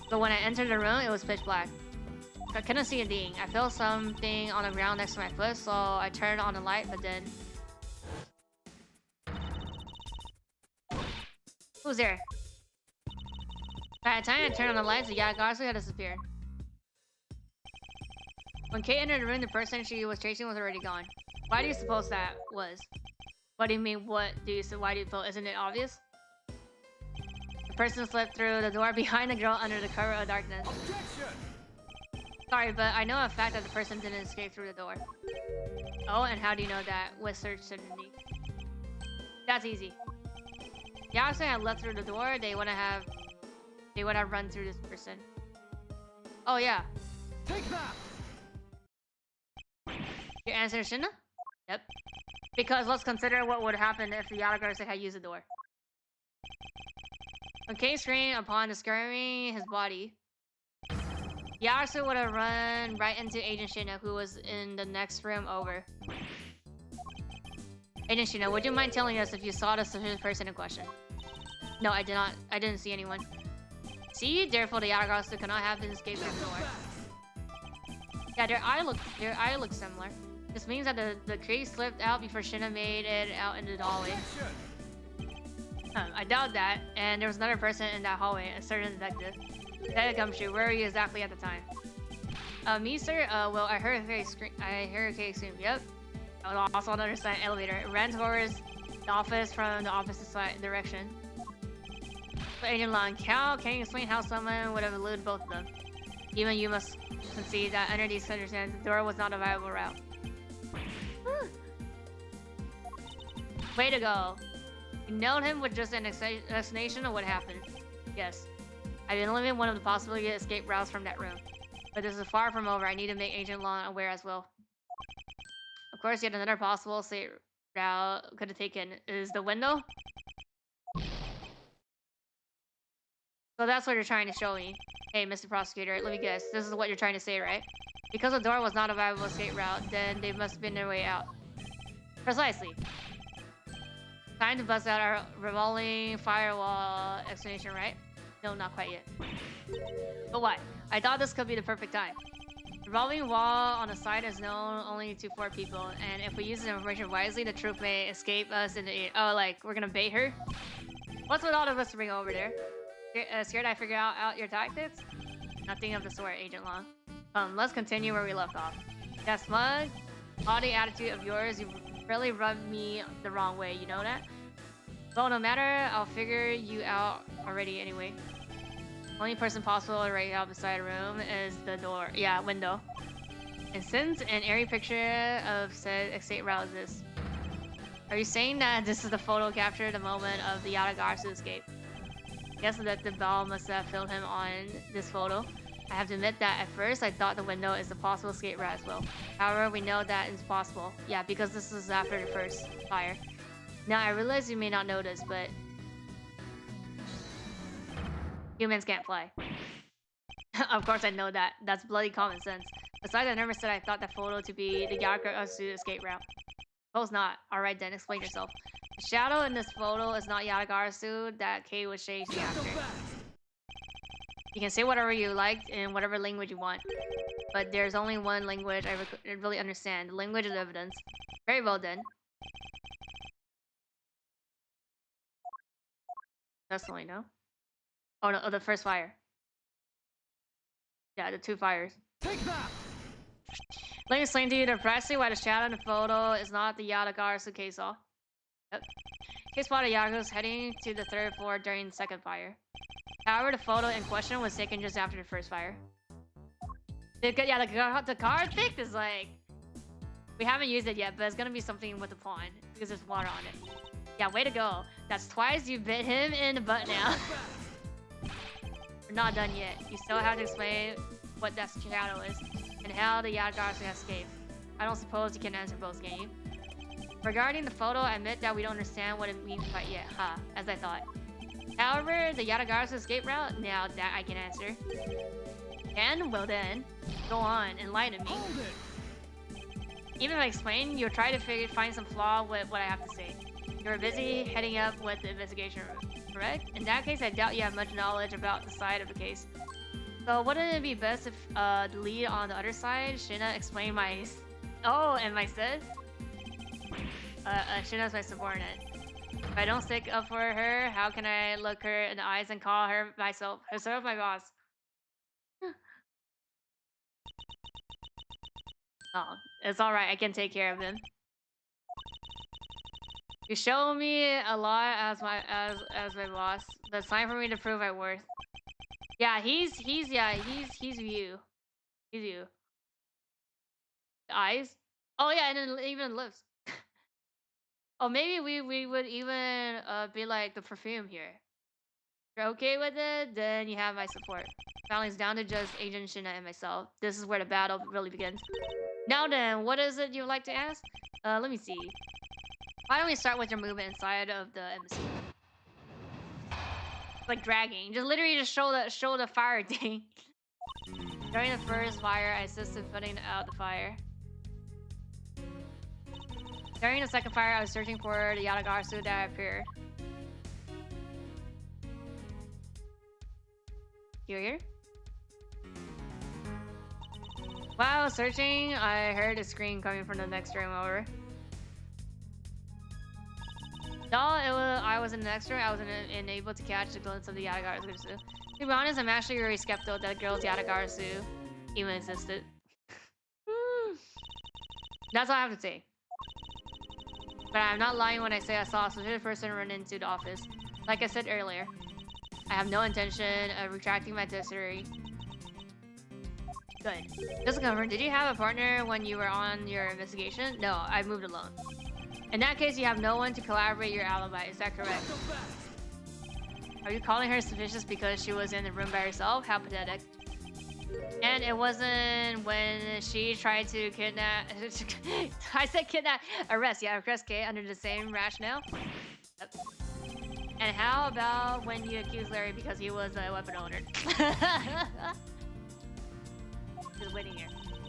But when I entered the room, it was pitch black. I couldn't see a thing. I felt something on the ground next to my foot, so I turned on the light, but then... Who's there? By the time I turned on the lights, the Yatagarasu had disappeared. When Kate entered the room, the person she was chasing was already gone. Why do you suppose that was? What do you mean, what do you say? Why do you feel? Isn't it obvious? The person slipped through the door behind the girl under the cover of darkness.
Objection!
Sorry, but I know a fact that the person didn't escape through the door. Oh, and how do you know that? With search certainty. That's easy. The Yatagarasu had left through the door, they would have run through this person. Oh yeah.
Take that!
Your answer is Shinna? Yep. Because let's consider what would happen if the Yatagarasu had used the door. When Kay screamed upon discovering his body, Yatagarasu would have run right into Agent Shinna, who was in the next room over. Agent Shinna, would you mind telling us if you saw the suspicious person in question? No, I did not. I didn't see anyone. See, therefore the Yatagarasu cannot have been escaped through the door. Yeah, their eye looks similar. This means that the crate slipped out before Shinna made it out into the hallway. I doubt that, and there was another person in that hallway, a certain detective. Detective Gumshoe, where were you exactly at the time? Me, sir? Well, I heard Kay scream. Yep. I was also on the other side of the elevator. It ran towards the office from the opposite side direction. But Agent Long, can you explain how someone would have eluded both of them? Even you must concede that under these circumstances, the door was not a viable route. Way to go. You nailed him with just an explanation of what happened. Yes. I've eliminated one of the possibility escape routes from that room. But this is far from over. I need to make Agent Long aware as well. Of course, yet another possible escape route could have taken is the window. So that's what you're trying to show me. Hey, Mr. Prosecutor, let me guess. This is what you're trying to say, right? Because the door was not a viable escape route, then they must have been their way out. Precisely. Time to bust out our revolving firewall explanation, right? No, not quite yet. But why? I thought this could be the perfect time. Revolving wall on the side is known only to 4 people, and if we use this information wisely, the truth may escape us in the... Oh, like, we're gonna bait her? What's with all of us to bring over there? Scared I figure out your tactics? Nothing of the sort, Agent Long. Let's continue where we left off. That smug, haughty attitude of yours, you really rubbed me the wrong way, you know that? Well, no matter, I'll figure you out already anyway. Only person possible right out beside the room is the door. Yeah, window. And since an airy picture of said escape route exists, are you saying that this is the photo captured the moment of the Yatagarasu escape? Guess that the ball must have filmed him on this photo. I have to admit that at first I thought the window is a possible escape route as well. However, we know that it's possible. Yeah, because this is after the first fire. Now, I realize you may not know this, but humans can't fly. Of course I know that. That's bloody common sense. Besides, I never said I thought that photo to be the Yatagarasu escape route. Suppose not. Alright then, explain yourself. The shadow in this photo is not Yatagarasu that Kay was chasing after. You can say whatever you like in whatever language you want. But there's only one language I really understand. The language of evidence. Very well then. That's only no. Oh no, the first fire. Yeah, the 2 fires.
Take that!
Let me explain to you precisely why the shadow in the photo is not the Yatagarasu case saw. Yep. Case spotted Yaga's heading to the 3rd floor during the 2nd fire. However, the photo in question was taken just after the 1st fire. Yeah, the card picked is like... We haven't used it yet, but it's gonna be something with the pawn, because there's water on it. Yeah, way to go. That's twice you bit him in the butt now. We're not done yet. You still have to explain what that shadow is, and how the Yatagarasu has escaped. I don't suppose you can answer both, can you? Regarding the photo, I admit that we don't understand what it means quite yet, as I thought. However, the Yatagarasu escape route, now that I can answer. And, well then, go on, enlighten me. Even if I explain, you'll try to find some flaw with what I have to say. You were busy heading up with the investigation room, correct? In that case, I doubt you have much knowledge about the side of the case. So wouldn't it be best if the lead on the other side, Shina, explained my... Oh, and my said? Shina's my subordinate. If I don't stick up for her, how can I look her in the eyes and call her herself my boss? Oh, it's alright, I can take care of him. You show me a lot as my boss, but it's time for me to prove my worth. Yeah, he's you. He's you. The eyes? Oh yeah, and then even lips. Oh, maybe we would even be like the perfume here. If you're okay with it, then you have my support. Finally, it's down to just Agent Shina and myself. This is where the battle really begins. Now then, what is it you'd like to ask? Let me see. Why don't we start with your movement inside of the embassy? Like dragging. Just literally just show the fire thing. During the first fire, I assisted putting out the fire. During the second fire, I was searching for the Yatagarasu that appeared. You here? While I was searching, I heard a scream coming from the next room over. No, I was in the next room. I wasn't able to catch a glimpse of the Yatagarasu. To be honest, I'm actually very skeptical that the girl's Yatagarasu even existed. That's all I have to say. But I'm not lying when I say I saw a specific person run into the office. Like I said earlier, I have no intention of retracting my testimony. Good. Just to confirm, did you have a partner when you were on your investigation? No, I moved alone. In that case, you have no one to collaborate your alibi. Is that correct? Are you calling her suspicious because she was in the room by herself? How pathetic. And it wasn't when she tried to kidnap... I said kidnap. Arrest. Yeah, arrest Kay under the same rationale. Yep. And how about when you accuse Larry because he was a weapon owner? Just winning here.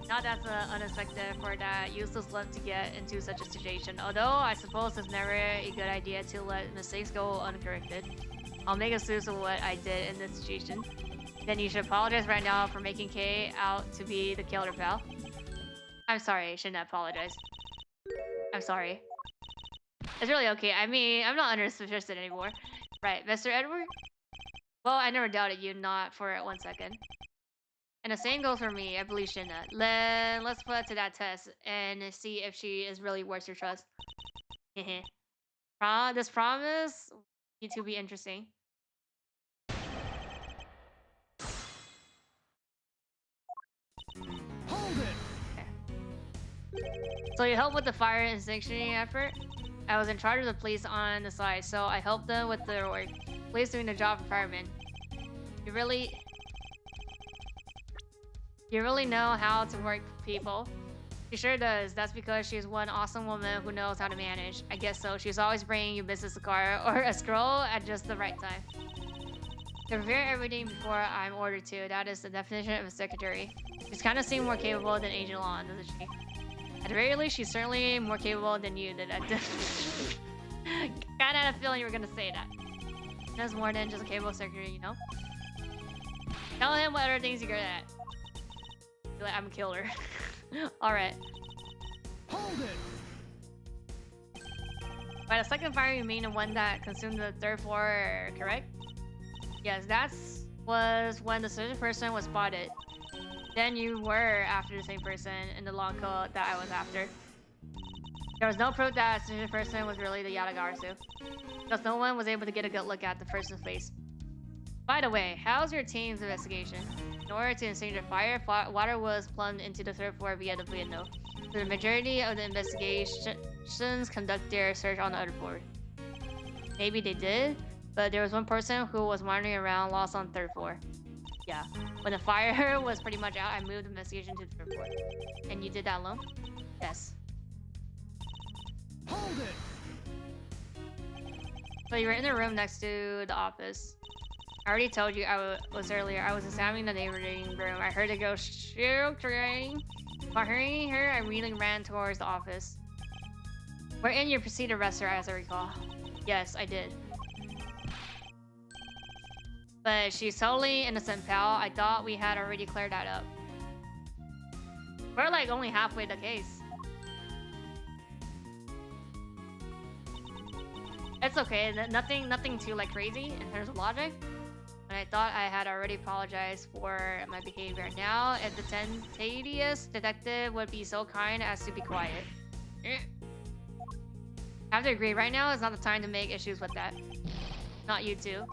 Not that's unexpected for that useless lump to get into such a situation. Although I suppose it's never a good idea to let mistakes go uncorrected. I'll make a excuse of what I did in this situation. Then you should apologize right now for making Kay out to be the killer pal. I'm sorry, I shouldn't apologize. I'm sorry. It's really okay. I mean, I'm not uninterested anymore. Right, Mr. Edward? Well, I never doubted you, not for 1 second. And the same goes for me. I believe Shinna. Let's put it to that test and see if she is really worth your trust. This promise need to be interesting.
Hold it.
So you helped with the fire extinguishing effort? I was in charge of the police on the side, so I helped them with their work. Police doing the job for firemen. You really know how to work people. She sure does. That's because she's one awesome woman who knows how to manage. I guess so. She's always bringing you business card or a scroll at just the right time. To prepare everything before I'm ordered to. That is the definition of a secretary. She's kind of seems more capable than Agent Lawn, doesn't she? At the very least, she's certainly more capable than you did. Kinda had a feeling you were gonna say that. That's more than just a capable secretary, you know? Tell him what other things you're good at. Be like, I'm a killer. Alright.
Hold it.
By the second fire, you mean the one that consumed the 3rd floor, correct? Yes, that was when the certain person was spotted. Then you were after the same person in the long coat that I was after. There was no proof that a certain person was really the Yatagarasu, because no one was able to get a good look at the person's face. By the way, how's your team's investigation? In order to extinguish the fire, water was plumbed into the 3rd floor via the window. So the majority of the investigations conduct their search on the other floor. Maybe they did, but there was one person who was wandering around lost on the 3rd floor. Yeah. When the fire was pretty much out, I moved the investigation to the 3rd floor. And you did that alone? Yes.
Hold it.
So you were in the room next to the office. I already told you I was earlier. I was examining the neighboring room. I heard a girl shouting. While hearing her, I immediately ran towards the office. Wherein you proceeded to arrest her, as I recall. Yes, I did. But she's totally innocent, pal. I thought we had already cleared that up. We're like only halfway the case. It's okay. Nothing too like crazy in terms of logic. And I thought I had already apologized for my behavior. Now, if the tedious detective would be so kind as to be quiet. I have to agree, right now is not the time to make issues with that. Not you too.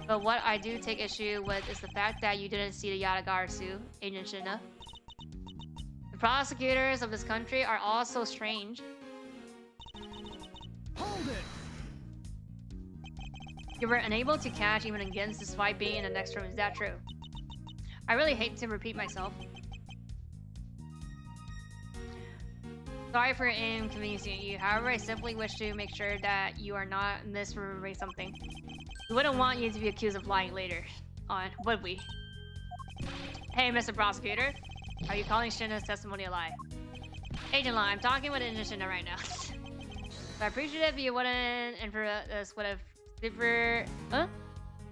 But what I do take issue with is the fact that you didn't see the Yatagarasu, Agent Shinna. The prosecutors of this country are all so strange.
Hold it.
You were unable to catch even against despite being in the next room. Is that true? I really hate to repeat myself. Sorry for inconveniencing you. However, I simply wish to make sure that you are not misremembering something. We wouldn't want you to be accused of lying later on, would we? Hey, Mr. Prosecutor. Are you calling Shinna's testimony a lie? Agent Law, I'm talking with Agent Shinna right now. So I appreciate if you wouldn't interrupt us with a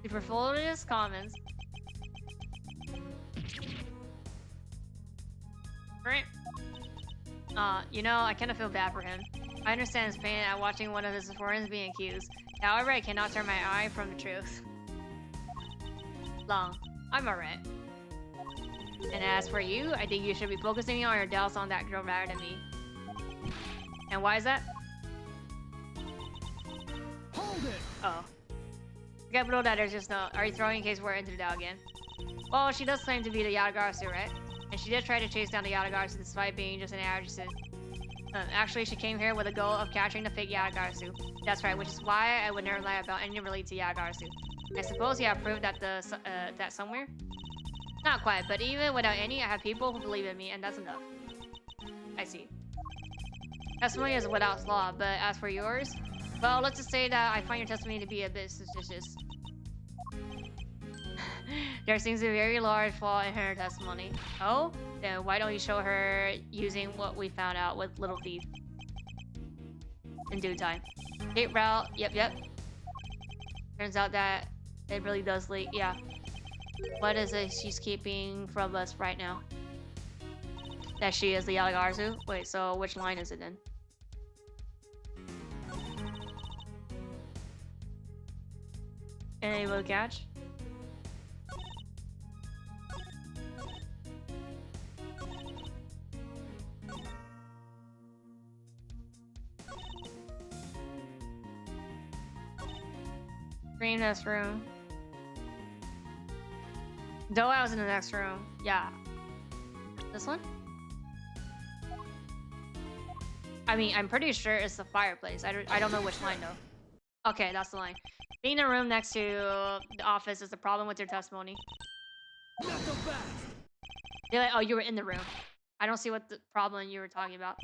superfluous comments. Right. You know, I kind of feel bad for him. I understand his pain at watching one of his friends being accused. However, I cannot turn my eye from the truth. Long, I'm alright. And as for you, I think you should be focusing on your doubts on that girl rather than me. And why is that?
Hold it.
Oh. Forget below that, there's just no... Are you throwing case word into the doubt again? Well, she does claim to be the Yatagarasu, right? And she did try to chase down the Yatagarasu despite being just an actress. Actually, she came here with the goal of capturing the fake Yatagarasu. That's right, which is why I would never lie about any related to Yatagarasu. I suppose you have proof that that somewhere? Not quite, but even without any, I have people who believe in me, and that's enough. I see. Testimony is without law, but as for yours, Well, let's just say that I find your testimony to be a bit suspicious. There seems to be a very large flaw in her testimony. Oh? Then why don't you show her using what we found out with Little Thief? In due time. Gate route. Yep. Turns out that it really does leak. Yeah. What is it she's keeping from us right now? That she is the Yalagarzu? Wait, so which line is it in? Any will catch? Green next room. Though I was in the next room. Yeah. This one? I mean, I'm pretty sure it's the fireplace. I don't know which line though. Okay, that's the line. Being in the room next to the office is the problem with your testimony.
Not so fast.
You're like, oh, you were in the room. I don't see what the problem you were talking about.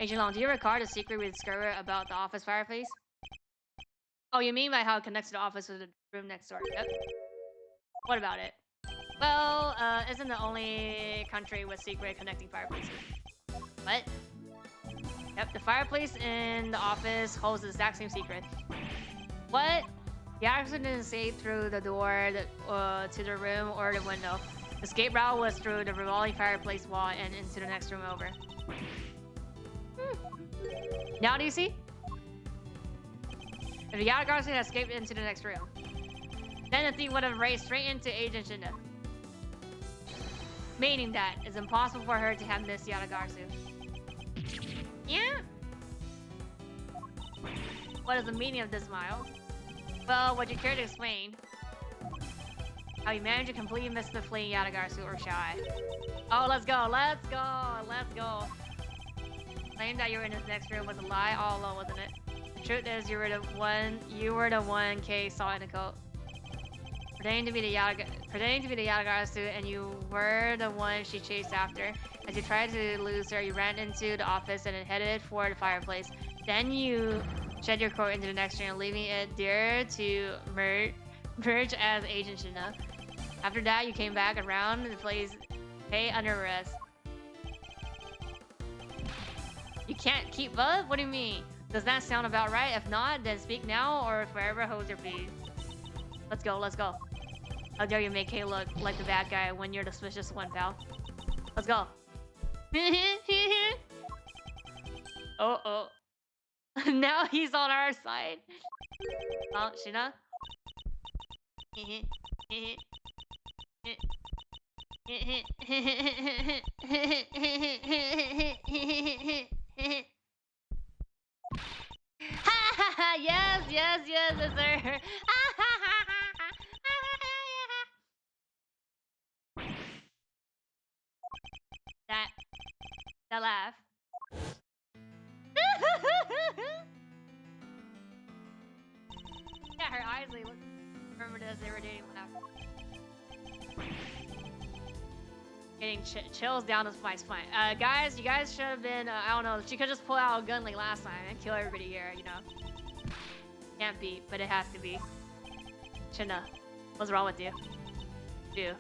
Agent Long, do you recall the secret we discovered about the office fireplace? Oh, you mean by how it connects to the office with the room next door? Yep. What about it? Well, isn't the only country with secret connecting fireplaces. What? Yep, the fireplace in the office holds the exact same secret. What? The accident didn't escape through the door to the room or the window. The escape route was through the revolving fireplace wall and into the next room over. Now do you see? If the Yalagarzu had escaped into the next room, then the thief would have raced straight into Agent Shinda. Meaning that it's impossible for her to have missed Yalagarzu. Yeah? What is the meaning of this, Miles? Well, would you care to explain how you managed to completely miss the fleeing Yalagarzu, or shall I? Oh, let's go. Claim that you were in this next room was a lie all along, wasn't it? The truth is, you were the one Kay saw in a coat. Pretending to be the Yalagarzu, and you were the one she chased after. As you tried to lose her, you ran into the office and headed for the fireplace. Then you shed your coat into the next room, leaving it there to merge as Agent Shinda. After that, you came back around the place, Kay under arrest. You can't keep up? What do you mean? Does that sound about right? If not, then speak now or forever hold your peace. Let's go. How dare you make Kay look like the bad guy when you're the suspicious one, pal? Let's go. Oh. Now he's on our side. Oh, Shina? Yes, sir. That laugh. Yeah, her eyes, they look. Remember this irritating laugh. Getting chills down the spine. Guys, you guys should have been. I don't know. She could just pull out a gun like last time and kill everybody here. You know. Can't be, but it has to be. Chinna, what's wrong with you? Dude,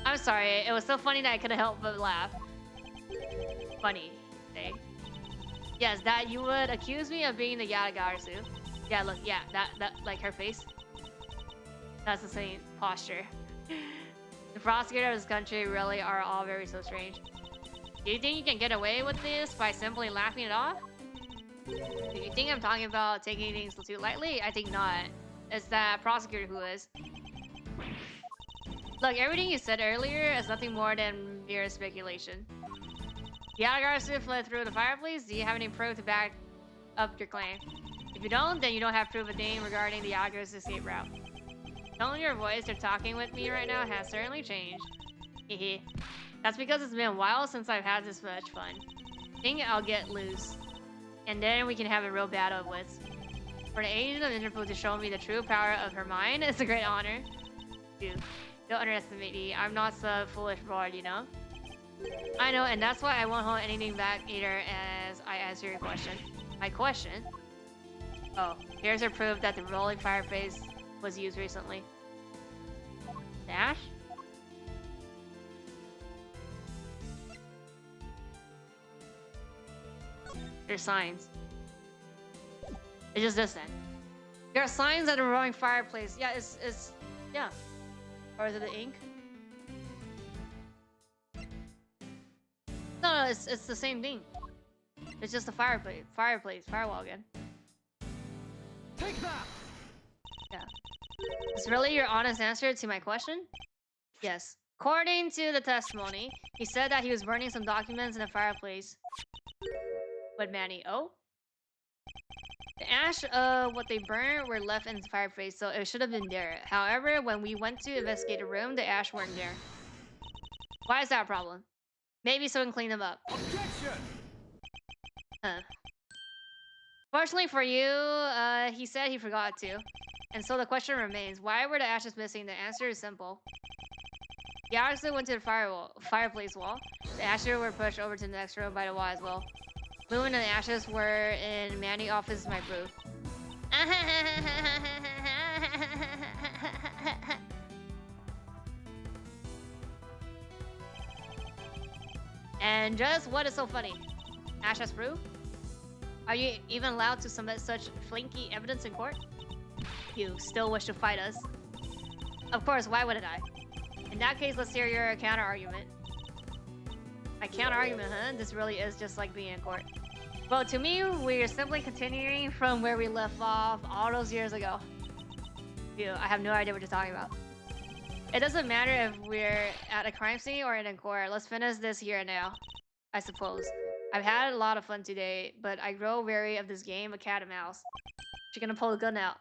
I'm sorry. It was so funny that I couldn't help but laugh. Funny, say. Yes, that you would accuse me of being the Yalagarzu. Yeah, look, yeah, that like her face. That's the same posture. The prosecutor of this country really are all very so strange. Do you think you can get away with this by simply laughing it off? Do you think I'm talking about taking things too lightly? I think not. It's that prosecutor who is. Look, everything you said earlier is nothing more than mere speculation. The Yalagarzu fled through the fireplace. Do you have any proof to back up your claim? If you don't, then you don't have proof a thing regarding the Yalagarzu's escape route. Tone of your voice or talking with me right now has certainly changed. Hehe. That's because it's been a while since I've had this much fun. I think I'll get loose. And then we can have a real battle of wits. For the agent of Interpol to show me the true power of her mind is a great honor. Dude, don't underestimate me. I'm not so foolish broad, you know? I know, and that's why I won't hold anything back either as I answer your question. My question? Oh, here's a proof that the rolling fireplace was used recently. Dash? There's signs. It's just this then. There are signs that the rolling fireplace. Yeah, it's yeah. Or is it the ink? No, it's the same thing. It's just the fireplace, firewall again.
Take that.
Yeah. Is really your honest answer to my question? Yes. According to the testimony, he said that he was burning some documents in the fireplace with Manny. Oh? The ash of what they burned were left in the fireplace, so it should have been there. However, when we went to investigate the room, the ash weren't there. Why is that a problem? Maybe someone cleaned them up.
Objection.
Huh. Fortunately for you, he said he forgot to. And so the question remains, why were the ashes missing? The answer is simple. The ashes went to the fireplace wall. The ashes were pushed over to the next room by the wall as well. Moving and the ashes were in Manny's office, my proof. And just what is so funny? Ash as proof? Are you even allowed to submit such flaky evidence in court? You still wish to fight us? Of course, why wouldn't I? In that case, let's hear your counter-argument. My counter-argument, huh? This really is just like being in court. Well, to me, we're simply continuing from where we left off all those years ago. Phew, I have no idea what you're talking about. It doesn't matter if we're at a crime scene or in court. Let's finish this here and now, I suppose. I've had a lot of fun today, but I grow weary of this game of cat and mouse. She's gonna pull the gun out.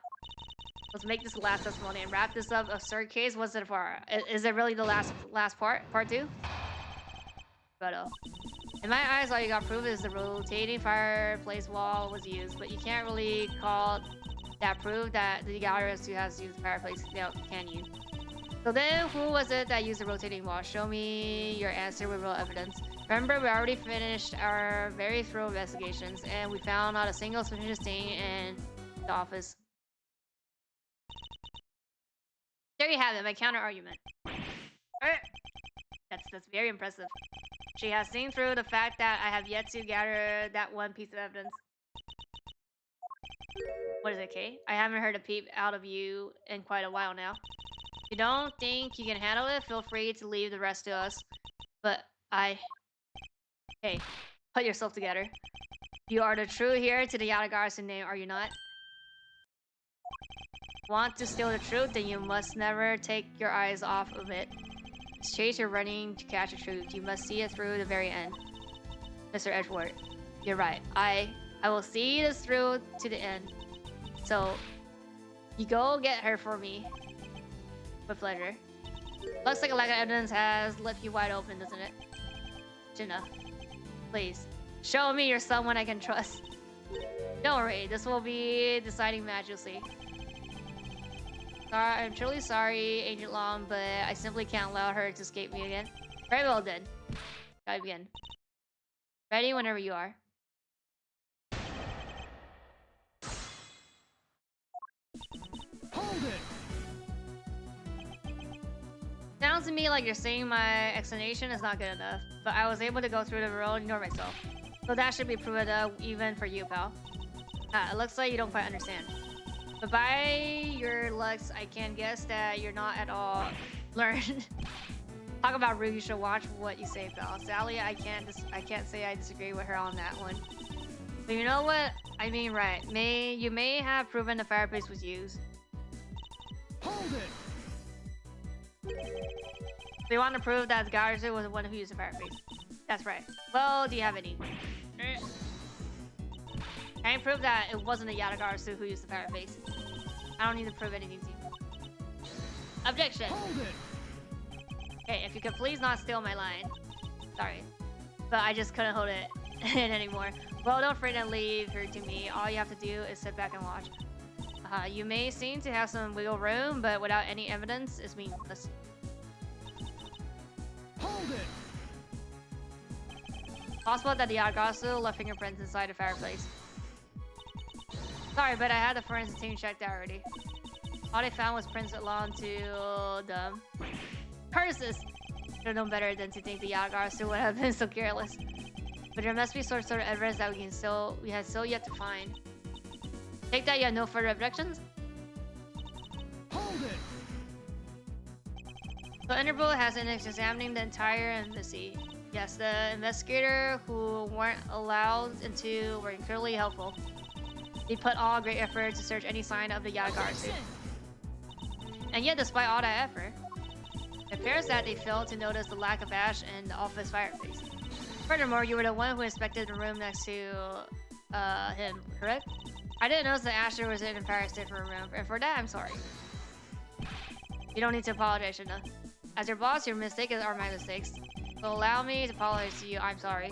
Let's make this the last testimony and wrap this up. Absurd case. What's it for? Is it really the last part? Part 2? But in my eyes, all you got proof is the rotating fireplace wall was used, but you can't really call that proof that the gallerist who has used the fireplace, can you? So then, who was it that used the rotating wall? Show me your answer with real evidence. Remember, we already finished our very thorough investigations, and we found not a single suspicious thing in the office. There you have it, my counter-argument. That's very impressive. She has seen through the fact that I have yet to gather that one piece of evidence. What is it, Kay? I haven't heard a peep out of you in quite a while now. If you don't think you can handle it, feel free to leave the rest to us. But Hey, put yourself together. You are the true heir to the Yatagarasu name, are you not? Want to steal the truth, then you must never take your eyes off of it. Chase you're running to catch the truth. You must see it through the very end. Mr. Edgeworth, you're right. I will see this through to the end. So, you go get her for me. With pleasure. Looks like a lack of evidence has left you wide open, doesn't it? Jinna, please, show me you're someone I can trust. Don't worry, this will be a deciding match, you'll see. I'm truly sorry, Agent Long, but I simply can't allow her to escape me again. Very well then. Gotta begin. Ready whenever you are.
Hold it!
Sounds to me like you're saying my explanation is not good enough, but I was able to go through the role and ignore myself. So that should be proven even for you, pal. It looks like you don't quite understand. But by your looks, I can guess that you're not at all learned. Talk about rude, you should watch what you say, pal. Sally, I can't say I disagree with her on that one. But you know what? I mean, right. You may have proven the fireplace was used.
Hold it!
We want to prove that Garza was the one who used the fireplace. That's right. Well, do you have any? I can prove that it wasn't a Yatagarasu who used the fireplace. I don't need to prove anything to you. Objection!
Hold it!
Okay, if you could please not steal my line. Sorry. But I just couldn't hold it in anymore. Well, don't fret and leave her to me. All you have to do is sit back and watch. You may seem to have some wiggle room, but without any evidence, it's meaningless.
Hold it!
Possible that the Yatagarasu left fingerprints inside the fireplace. Sorry, but I had the forensic team checked out already. All they found was prints along to them. Curses! They're no better than to think the Yagarasu would have been so careless. But there must be some sort of evidence that we have still yet to find. Take that you have no further objections?
Hold it!
So Interpol has been examining the entire embassy. Yes, the investigator who weren't allowed into were incredibly helpful. They put all great effort to search any sign of the Yagarasu. And yet, despite all that effort, it appears that they failed to notice the lack of ash in the office fireplace. Furthermore, you were the one who inspected the room next to him, correct? I didn't notice the ash was in the Paris different room, and for that, I'm sorry. You don't need to apologize, Shina. As your boss, your mistakes are my mistakes. So allow me to apologize to you, I'm sorry.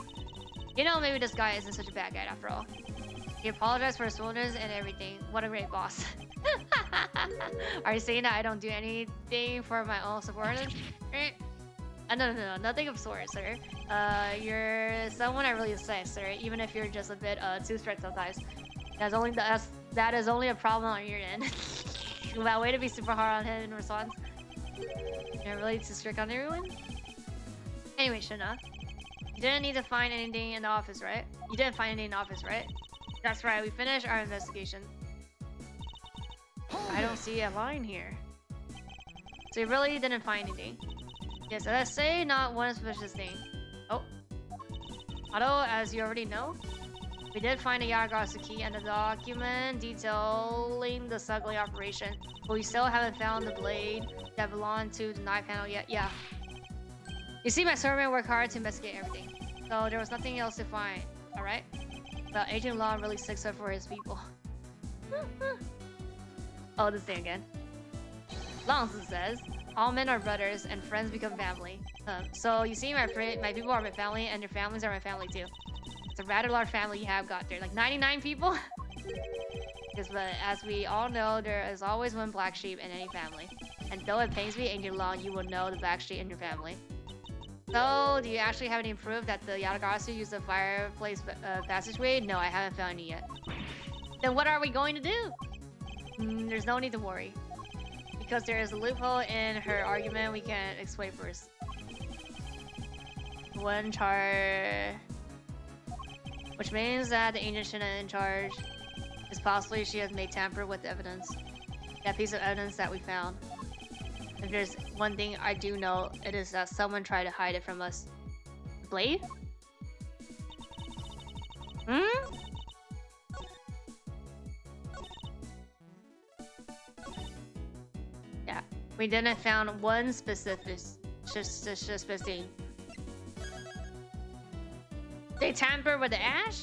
You know, maybe this guy isn't such a bad guy after all. He apologized for his slowness and everything. What a great boss. Are you saying that I don't do anything for my own subordinates? No, nothing of sorts, sir. You're someone I really respect, sir, even if you're just a bit too strict sometimes. That is only a problem on your end. Wow, way to be super hard on him in response. You're really too strict on everyone? Anyway, Shina, you didn't need to find anything in the office, right? You didn't find anything in the office, right? That's right, we finished our investigation. I don't see a line here. So you really didn't find anything. Yes, let's say not one suspicious thing. Oh. Although, as you already know, we did find a Yagarasu key and a document detailing the smuggling operation, but we still haven't found the blade that belonged to the knife panel yet. Yeah. You see, my servant worked hard to investigate everything, so there was nothing else to find, alright? But Agent Long really sticks up for his people. Oh, this thing again. Longson says, all men are brothers and friends become family. So you see, my people are my family and their families are my family too. It's a rather large family you have got there, like 99 people. Because, but as we all know, there is always one black sheep in any family. And though it pains me, Agent Long, you will know the black sheep in your family. So, do you actually have any proof that the Yagarasu used the fireplace passageway? No, I haven't found any yet. Then what are we going to do? There's no need to worry. Because there is a loophole in her argument we can explain first. One charge... Which means that the agent Shina in charge is possibly she has made tamper with the evidence. That piece of evidence that we found. If there's one thing I do know, it is that someone tried to hide it from us. Blade? Yeah, we didn't found one specific thing. They tamper with the ash?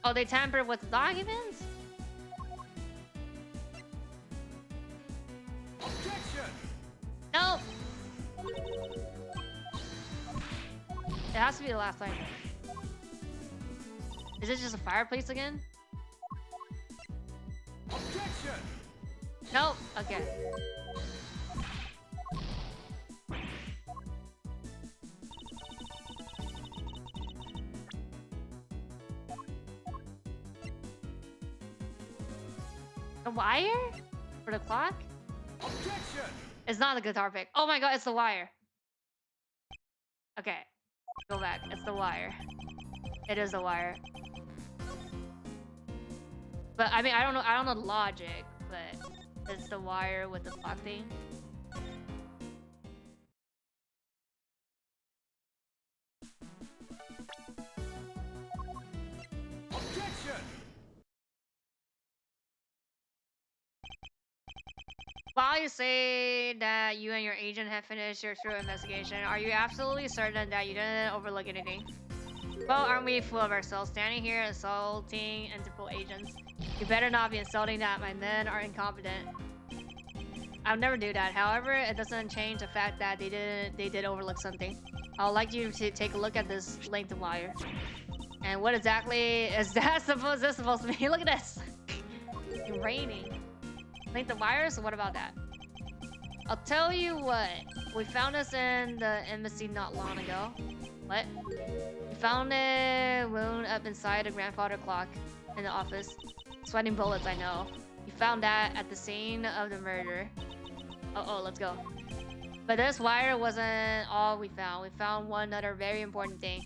Oh, they tampered with the documents?
Objection!
No! It has to be the last line. Is it just a fireplace again?
Objection!
Nope. Okay. The wire? For the clock?
Objection!
It's not the guitar pick. Oh my god, it's the wire. Okay. Go back. It's the wire. It is the wire. But I mean, I don't know the logic, but it's the wire with the clock thing.
Objection!
While you say that you and your agent have finished your thorough investigation, are you absolutely certain that you didn't overlook anything? Well, aren't we full of ourselves standing here insulting Interpol agents? You better not be insulting that my men are incompetent. I would never do that. However, it doesn't change the fact that they did overlook something. I would like you to take a look at this length of wire. And what exactly is that supposed to mean? Look at this. It's raining. Length of wire, so what about that? I'll tell you what. We found this in the embassy not long ago. What? We found a wound up inside a grandfather clock in the office. Sweating bullets, I know. We found that at the scene of the murder. Oh, let's go. But this wire wasn't all we found. We found one other very important thing.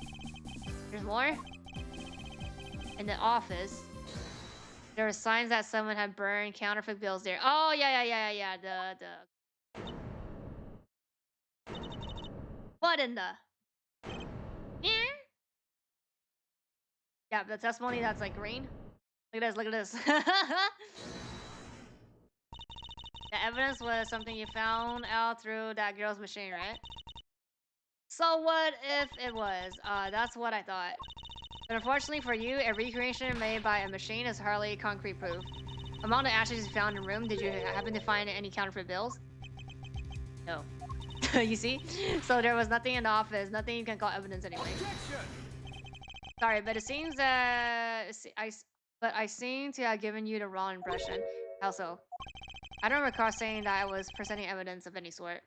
There's more? In the office, there were signs that someone had burned counterfeit bills there. Oh, yeah. What in the? Yeah? Yeah, the testimony that's like green. Look at this. The evidence was something you found out through that girl's machine, right? So what if it was? That's what I thought. But unfortunately for you, a recreation made by a machine is hardly concrete proof. Among the ashes you found in the room, did you happen to find any counterfeit bills? No. You see? So there was nothing in the office, nothing you can call evidence anyway.
Objection!
Sorry, but it seems I seem to have given you the wrong impression. How so? I don't recall saying that I was presenting evidence of any sort.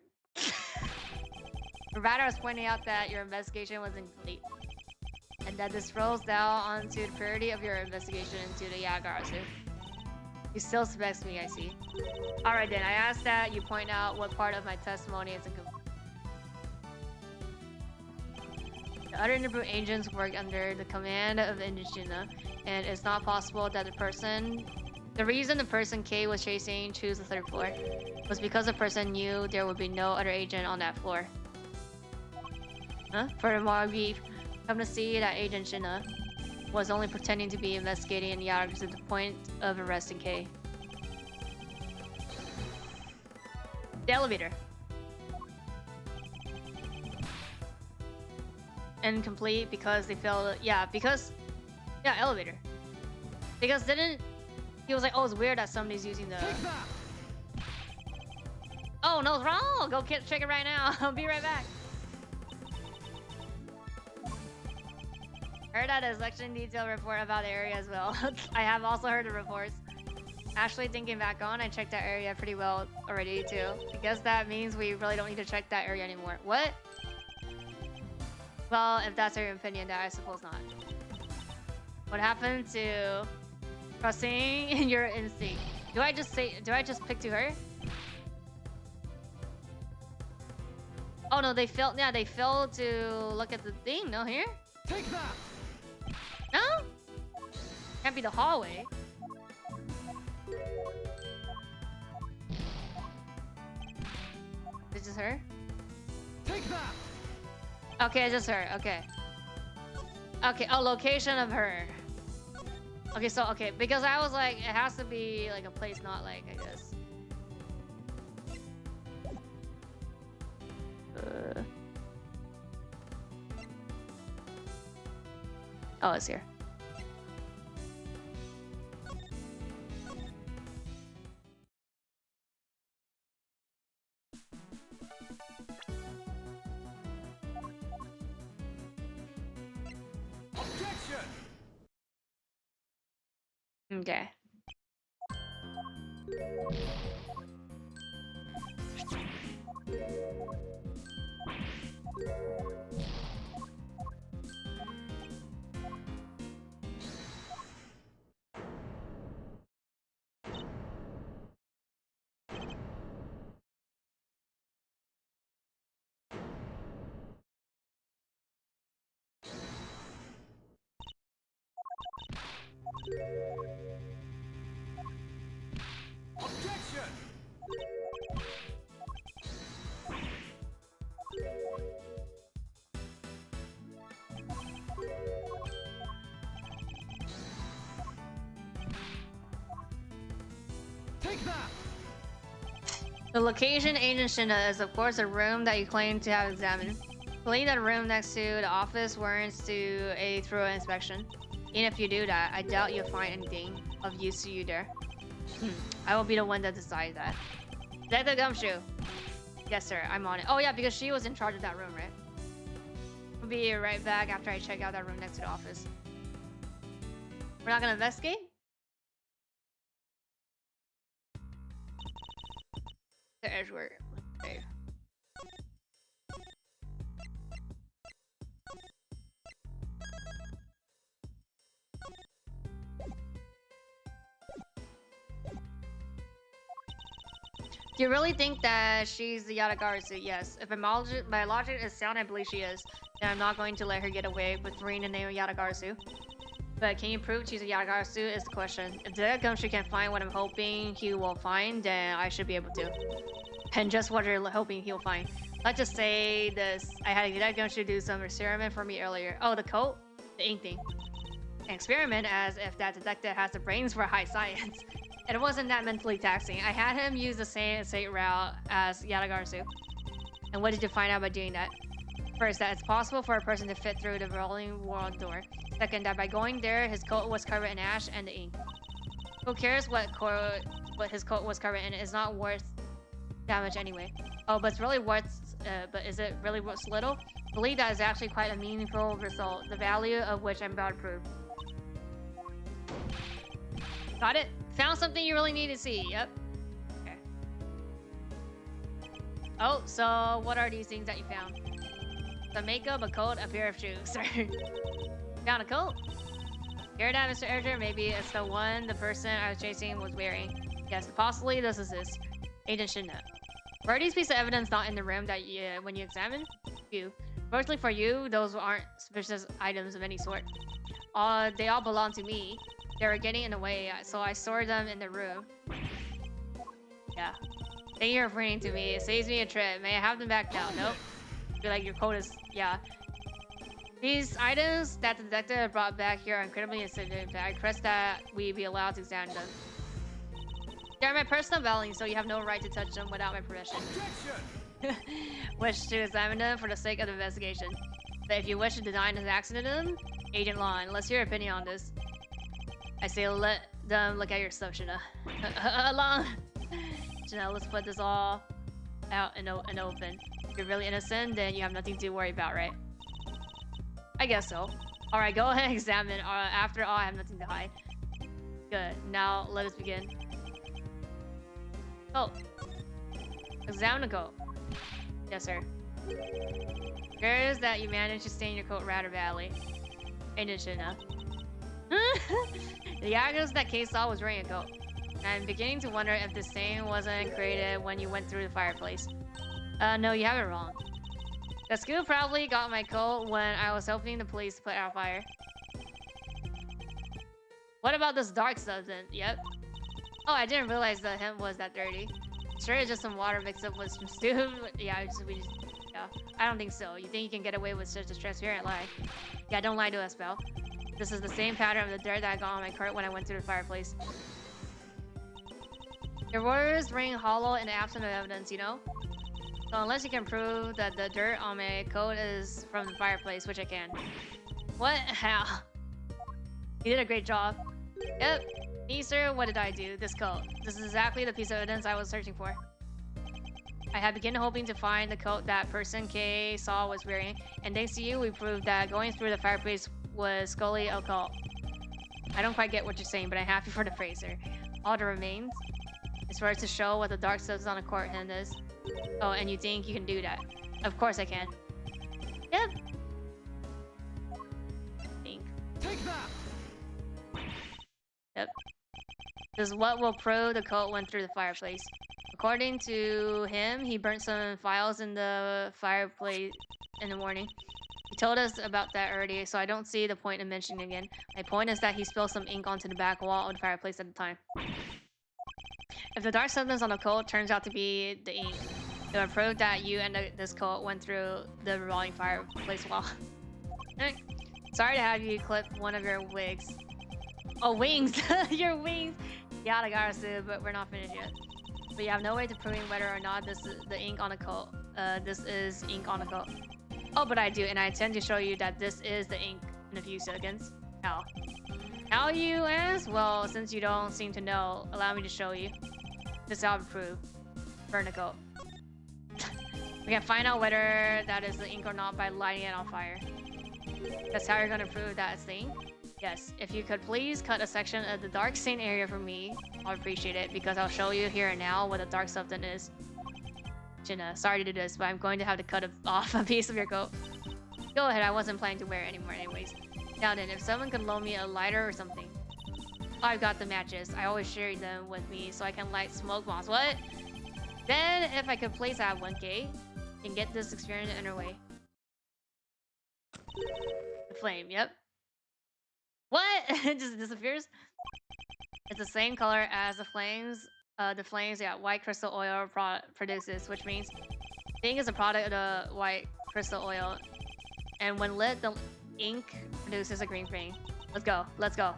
Rather, I was pointing out that your investigation was incomplete. And that this rolls down onto the purity of your investigation into the Yagarasu. You still suspect me, I see. Alright then, I asked that you point out what part of my testimony is incomplete. The other Nibu agents work under the command of Indochina, and it's not possible that the reason the person K was chasing chose the third floor was because the person knew there would be no other agent on that floor. Huh? Furthermore, we've come to see that Agent Shina was only pretending to be investigating Yaga to the point of arresting K. The elevator. Incomplete because they failed. Yeah, elevator. Because he was like, oh, it's weird that somebody's using the. Oh no, it's wrong. Go check it right now. I'll be right back. Heard that a section detail report about the area as well. I have also heard the reports. Actually, thinking back on, I checked that area pretty well already too. I guess that means we really don't need to check that area anymore. What? Well, if that's your opinion, then I suppose not. What happened to trusting in your instinct? Do I just pick to her? Oh no, they failed. Yeah, they failed to look at the thing. No, here?
Take that!
No? Can't be the hallway. Is this her?
Take that!
Okay, it's just her. Okay. Okay, location of her. Okay, because I was like, it has to be like a place not like, I guess. Oh, it's here.
Objection!
Okay.
Objection! Take that!
The location Agent Shinda is of course a room that you claim to have examined. Believe that room next to the office warrants to a thorough inspection. Even if you do that, I doubt you'll find anything of use to you there. I will be the one that decides that. Detective Gumshoe. Yes, sir. I'm on it. Oh, yeah, because she was in charge of that room, right? I'll be right back after I check out that room next to the office. We're not gonna investigate? The Edgeworth. Okay. Do you really think that she's the Yatagarasu? Yes. If my logic is sound, I believe she is. Then I'm not going to let her get away with throwing the name of Yatagarasu. But can you prove she's a Yatagarasu is the question. If the Gumshoe can find what I'm hoping he will find, then I should be able to. And just what you're hoping he'll find. Let's just say this. I had a Gumshoe do some experiment for me earlier. Oh, the coat? The ink thing. An experiment as if that detective has the brains for high science. And it wasn't that mentally taxing. I had him use the same route as Yatagarasu. And what did you find out by doing that? First, that it's possible for a person to fit through the rolling world door. Second, that by going there, his coat was covered in ash and the ink. Who cares what his coat was covered in? It's not worth damage anyway. Oh, but it's really worth. But is it really worth little? I believe that is actually quite a meaningful result, the value of which I'm about to prove. Got it? Found something you really need to see. Yep. Okay. Oh, so what are these things that you found? Some makeup, a coat, a pair of shoes. Found a coat? Hear that, Mr. Editor? Maybe it's the one the person I was chasing was wearing. Yes, possibly this is this. Agent should know. Were these pieces of evidence not in the room that when you examined? You. Fortunately for you, those aren't suspicious items of any sort. They all belong to me. They were getting in the way, so I stored them in the room. Yeah. Thank you for bringing to me. It saves me a trip. May I have them back now? Nope. I feel like your code is... Yeah. These items that the detective brought back here are incredibly insignificant. I request that we be allowed to examine them. They're my personal belongings, so you have no right to touch them without my permission. Wish to examine them for the sake of the investigation. But if you wish to deny an accident in them, Agent Lon, let's hear your opinion on this. I say let them look at your stuff, Shina. Along. Shina, let's put this all out and open. If you're really innocent, then you have nothing to worry about, right? I guess so. Alright, go ahead and examine. After all, I have nothing to hide. Good. Now, let us begin. Oh. Examine the coat. Yes, sir. Here's that you managed to stain your coat rather badly. Ain't it, Shina? The Yagos that Kay saw was wearing a coat. I'm beginning to wonder if the stain wasn't created when you went through the fireplace. No, you have it wrong. The scoop probably got my coat when I was helping the police to put out a fire. What about this dark substance? Yep. Oh, I didn't realize the hemp was that dirty. Sure, it's just some water mixed up with some stew. Yeah, yeah. I don't think so. You think you can get away with such a transparent lie? Yeah, don't lie to us, pal. This is the same pattern of the dirt that I got on my cart when I went through the fireplace. Your words ring hollow in the absence of evidence, you know? So unless you can prove that the dirt on my coat is from the fireplace, which I can. What? How? You did a great job. Yep. Me, sir, what did I do? This coat. This is exactly the piece of evidence I was searching for. I had begun hoping to find the coat that person K saw was wearing, and thanks to you, we proved that going through the fireplace was Scully occult. I don't quite get what you're saying, but I'm happy for the phrase, sir. All that remains is for us to show what the dark substance on the court hand is. Oh, and you think you can do that? Of course I can. Yep. Think.
Take that.
Yep. This is what will prove the coat went through the fireplace. According to him, he burnt some files in the fireplace in the morning. He told us about that already, so I don't see the point in mentioning it again. My point is that he spilled some ink onto the back wall of the fireplace at the time. If the dark substance on the coat turns out to be the ink, it will prove that you and this coat went through the rolling fireplace wall. Sorry to have you clip one of your wigs. Oh, wings! Your wings! Yatagarasu, but we're not finished yet. But you have no way to proving whether or not this is the ink on the coat. This is ink on the coat. Oh, but I do, and I intend to show you that this is the ink in a few seconds. How? How, you ask? Well, since you don't seem to know, allow me to show you. This I'll prove. Burn the coat. We can find out whether that is the ink or not by lighting it on fire. That's how you're gonna prove that it's the ink? Yes, if you could please cut a section of the dark stain area for me, I'll appreciate it, because I'll show you here and now what the dark substance is. Shina, sorry to do this, but I'm going to have to cut off a piece of your coat. Go ahead, I wasn't planning to wear it anymore anyways. Now then, if someone could loan me a lighter or something. Oh, I've got the matches. I always carry them with me so I can light smoke bombs. What? Then, if I could place at 1K, and get this experience underway. The flame, yep. What? It just disappears? It's the same color as the flames. Yeah, white crystal oil produces, which means thing is a product of the white crystal oil. And when lit, the ink produces a green flame. Let's go, let's go.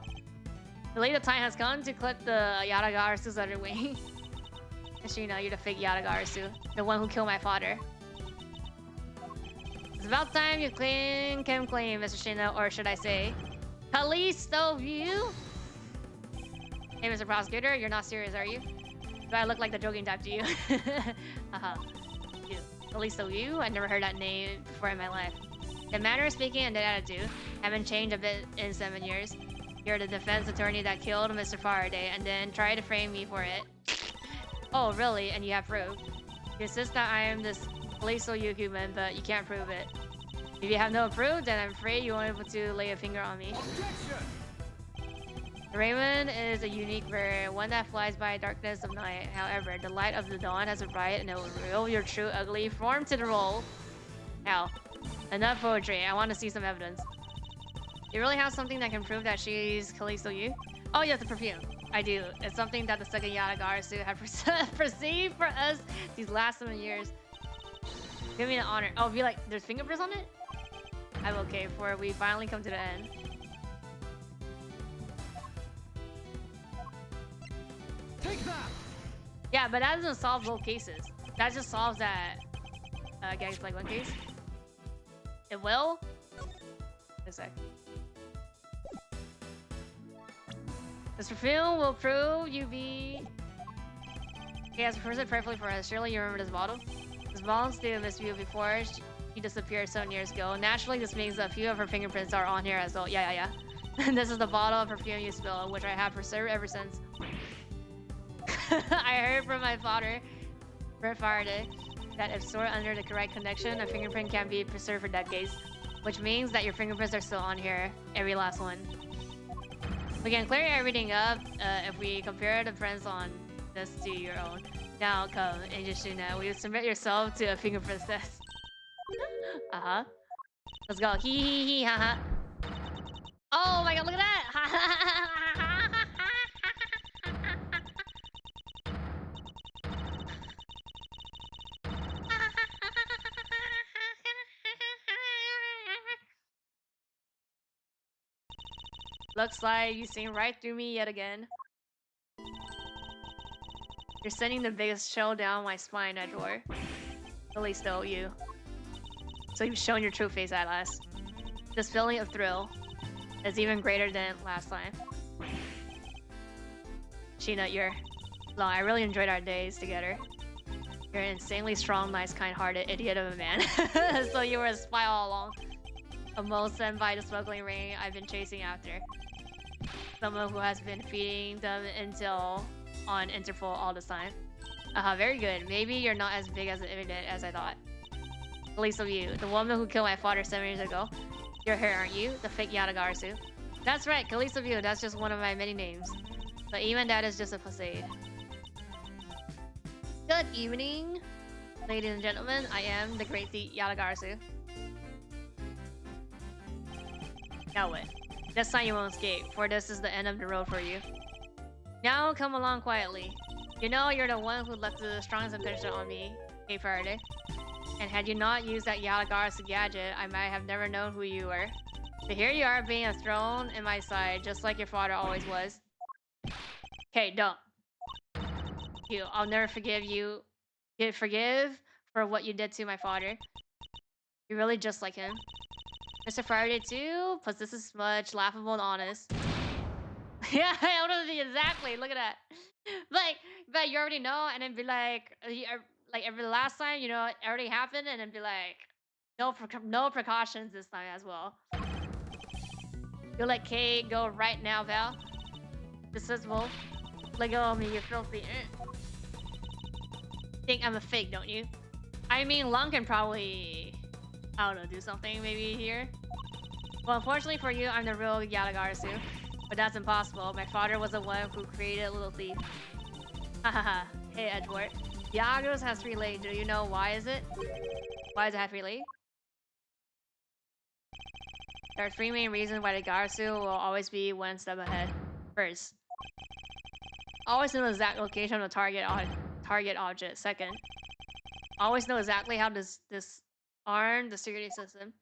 The later time has come to clip the Yatagarasu under wing. Shina, you're the fake Yatagarasu, the one who killed my father. It's about time you can claim, Mr. Shina, or should I say, Callisto View? Hey, Mr. Prosecutor, you're not serious, are you? Do I look like the joking type to you? You. Callisto View? I never heard that name before in my life. The manner of speaking and the attitude haven't changed a bit in 7 years. You're the defense attorney that killed Mr. Faraday and then tried to frame me for it. Oh, really? And you have proof? You insist that I am this Callisto View human, but you can't prove it. If you have no proof, then I'm afraid you won't be able to lay a finger on me.
Objection!
The Raven is a unique bird, one that flies by darkness of night. However, the light of the dawn has a bright and it will reveal your true ugly form to the role. Now, enough poetry. I want to see some evidence. You really have something that can prove that she's Callisto Yu? Oh yes, the perfume. I do. It's something that the second Yatagarasu have perceived for us these last 7 years. Give me an honor. Oh, be like, there's fingerprints on it? I'm okay for we finally come to the end.
Take that!
Yeah, but that doesn't solve both cases. That just solves that gang's like one case. It will? A sec. This perfume will prove you be... He has preserved it perfectly for us. Surely you remember this bottle? This bottle still missed you before she disappeared 7 years ago. Naturally, this means a few of her fingerprints are on here as well. Yeah. This is the bottle of perfume you spilled, which I have preserved ever since. I heard from my father, Brett Faraday, that if stored under the correct connection, a fingerprint can be preserved for decades, which means that your fingerprints are still on here, every last one. We can clear everything up if we compare the prints on this to your own. Now come, and just you know, will you submit yourself to a fingerprint test? Let's go. Hee haha. Oh my god, look at that! Looks like you've seen right through me yet again. You're sending the biggest shell down my spine, Edward. At least though, you. So you've shown your true face at last. This feeling of thrill is even greater than last time. Sheena, you're... Long, I really enjoyed our days together. You're an insanely strong, nice, kind-hearted idiot of a man. So you were a spy all along. A mole sent by the smuggling ring I've been chasing after. Someone who has been feeding them intel on Interpol all this time. Very good. Maybe you're not as big as an idiot as I thought. At least of you, the woman who killed my father 7 years ago. You're her, aren't you? The fake Yatagarasu. That's right, Callisto View, that's just one of my many names. But even that is just a facade. Good evening, ladies and gentlemen. I am the great Yatagarasu. Now what? This time you won't escape, for this is the end of the road for you. Now come along quietly. You know you're the one who left the strongest impression on me, Hey Faraday. And had you not used that Yatagarasu gadget, I might have never known who you were. But here you are being a thorn in my side, just like your father always was. Okay, don't. I'll never forgive you. Forgive for what you did to my father. You're really just like him. Mr. Faraday too, plus this is much laughable and honest. Yeah, exactly. Look at that. But you already know, and then be like every last time, you know, it already happened, and then be like, no precautions this time as well. You let Kate go right now, Val. This is Wolf. Let go of me, you filthy. Think I'm a fake, don't you? I mean, Lung can probably, I don't know, do something maybe here. Well, unfortunately for you, I'm the real Yatagarasu. But that's impossible. My father was the one who created Little Thief. Hahaha. Hey, Edward. Yagos has 3 legs. Do you know why is it? Why does it have 3 legs? There are 3 main reasons why the Garasu will always be 1 step ahead. First, always know the exact location of the target object. Second, always know exactly how to disarm the security system.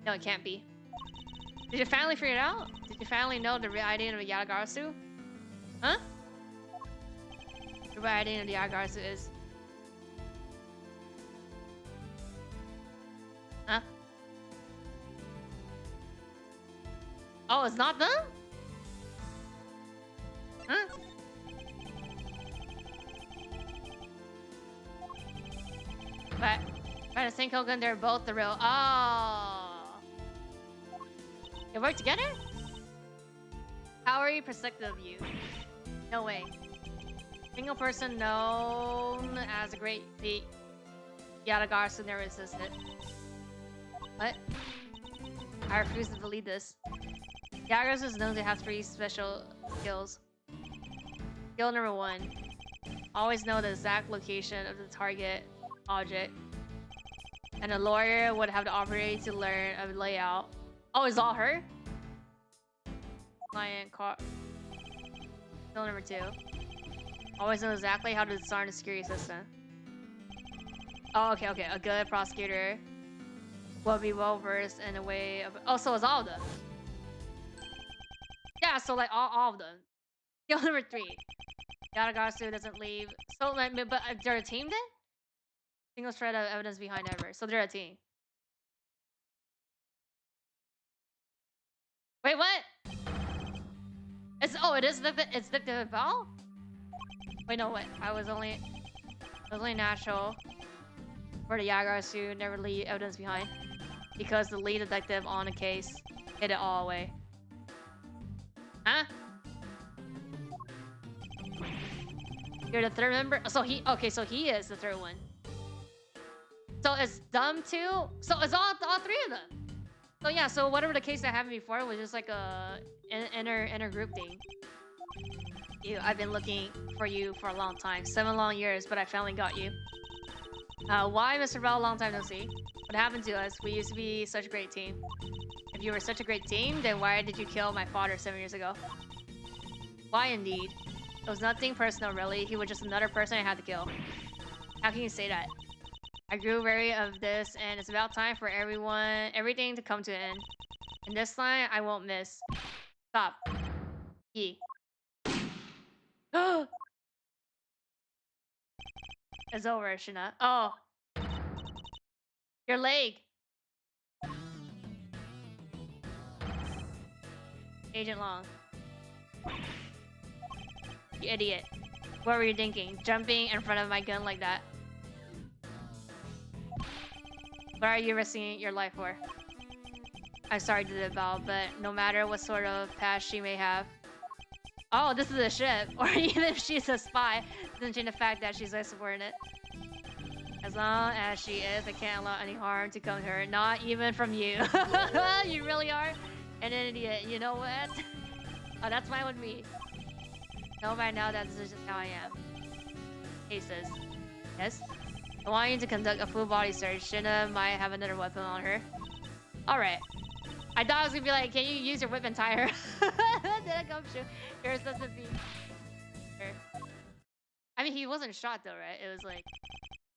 No, it can't be. Did you finally figure it out? Did you finally know the real identity of the Yatagarasu? Huh? The real identity of the Yatagarasu is... Huh? Oh, it's not them? Huh? But by the same token, they're both the real... Oh! They work together? How are you perspective of you? No way. Single person known as a great feat. Yatagarasu never existed. What? I refuse to believe this. Yatagarasu is known to have 3 special skills. Skill number 1. Always know the exact location of the target object. And a lawyer would have the opportunity to learn a layout. Oh, is all her? Client car. Skill number 2. Always know exactly how to disarm the security system. Oh, okay. A good prosecutor will be well versed in a way of... Oh, so it's all of them. Yeah, so like all of them. Skill number 3. Yatagarasu doesn't leave. So, like, but they're a team then? Single shred of evidence behind ever. So they're a team. Wait, what? It is the ball? Wait, no, what? It was only natural for the Yatagarasu never leave evidence behind because the lead detective on the case hid it all away. Huh? You're the 3rd member? So he is the 3rd one. So it's them too? So it's all 3 of them. So yeah, so whatever the case that happened before was just like a inner group thing. I've been looking for you for a long time. 7 long years, but I finally got you. Why, Mr. Bell? Long time no see. What happened to us? We used to be such a great team. If you were such a great team, then why did you kill my father 7 years ago? Why indeed? It was nothing personal, really. He was just another person I had to kill. How can you say that? I grew wary of this, and it's about time for everything to come to an end. And this time, I won't miss. Stop. It's over, Shina. Oh. Your leg. Agent Long. You idiot. What were you thinking? Jumping in front of my gun like that? What are you risking your life for? I'm sorry to the bell, but no matter what sort of past she may have. Oh, this is a ship. Or even if she's a spy, doesn't change the fact that she's a subordinate. As long as she is, I can't allow any harm to come to her. Not even from you. You really are an idiot. You know what? Oh, that's fine with me. Know by now that this is just how I am. He says, yes? I want you to conduct a full body search. Shina might have another weapon on her. Alright. I thought I was gonna be like, can you use your whip and tie her? Then I come shoot. You're supposed to be... I mean, he wasn't shot though, right? It was like...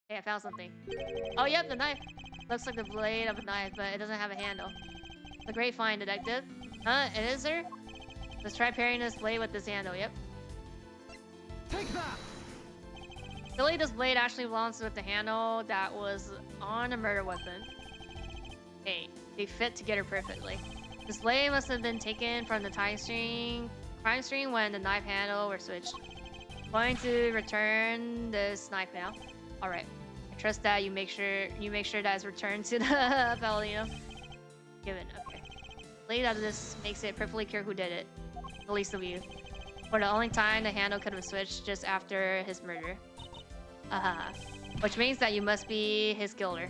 Hey, I found something. Oh, yep, the knife. Looks like the blade of a knife, but it doesn't have a handle. A great find, detective. Huh? It is, sir? Let's try pairing this blade with this handle, yep.
Take that!
Silly, this blade actually belongs with the handle that was on a murder weapon. Hey, they fit together perfectly. This blade must have been taken from the crime scene when the knife handle were switched. Going to return this knife now. Alright. I trust that you make sure that it's returned to the Paladino. Given, okay. Blade out of this makes it perfectly clear who did it. The least of you. For the only time the handle could have switched just after his murder. Uh-huh. Which means that you must be his killer.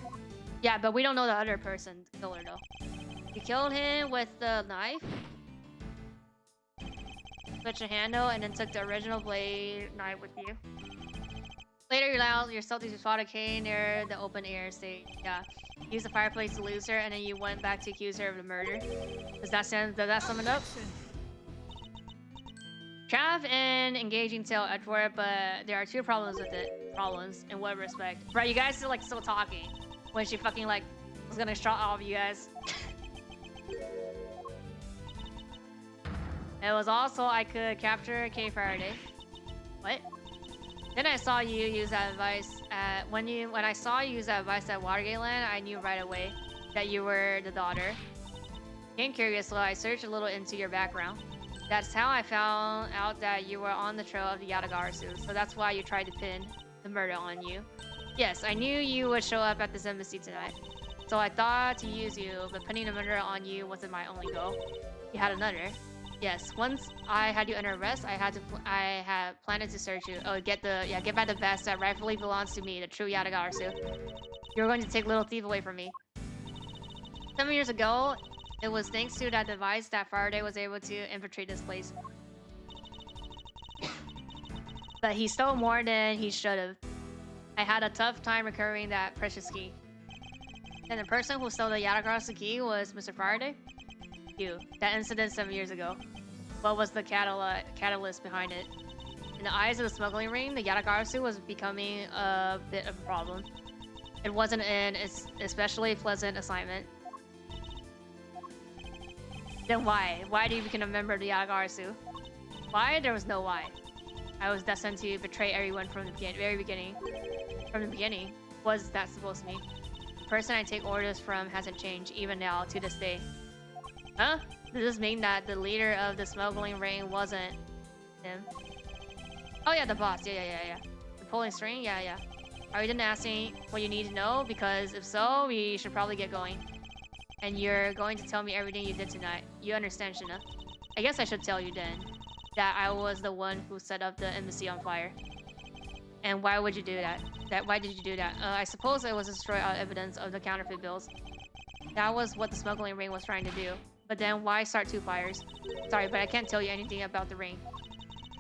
Yeah, but we don't know the other person's killer though. You killed him with the knife, switched the handle, and then took the original blade knife with you. Later, you allowed yourself to spot a K near the open air state. Yeah. Use the fireplace to lose her, and then you went back to accuse her of the murder. Does that sum it up? Trav and engaging Tail Edward, but there are two problems with it. Problems in what respect? Right, you guys are like still talking when she fucking like was gonna shot all of you guys. It was also I could capture K Faraday. What? Then I saw you use that advice at when I saw you use that advice at Watergate Land, I knew right away that you were the daughter. Became curious, so I searched a little into your background. That's how I found out that you were on the trail of the Yatagarasu, so that's why you tried to pin the murder on you. Yes, I knew you would show up at this embassy tonight, so I thought to use you, but pinning the murder on you wasn't my only goal. You had another. Yes, once I had you under arrest, I had planned to search you. Oh, get back the best that rightfully belongs to me, the true Yatagarasu. You were going to take Little Thief away from me. 7 years ago, it was thanks to that device that Faraday was able to infiltrate this place. But he stole more than he should have. I had a tough time recovering that precious key. And the person who stole the Yatagarasu key was Mr. Faraday? You. That incident 7 years ago. What was the catalyst behind it? In the eyes of the smuggling ring, the Yatagarasu was becoming a bit of a problem. It wasn't an especially pleasant assignment. Then why? Why did you become a member of the Yatagarasu? Why? There was no why. I was destined to betray everyone from the very beginning. From the beginning. What's that supposed to mean? The person I take orders from hasn't changed, even now, to this day. Huh? Does this mean that the leader of the smuggling ring wasn't him? Oh yeah, the boss. Yeah. The pulling string? Yeah. Are you done asking what you need to know? Because if so, we should probably get going. And you're going to tell me everything you did tonight. You understand, Shina? I guess I should tell you then that I was the one who set up the embassy on fire. And why would you do that? Why did you do that? I suppose it was to destroy all evidence of the counterfeit bills. That was what the smuggling ring was trying to do. But then why start two fires? Sorry, but I can't tell you anything about the ring.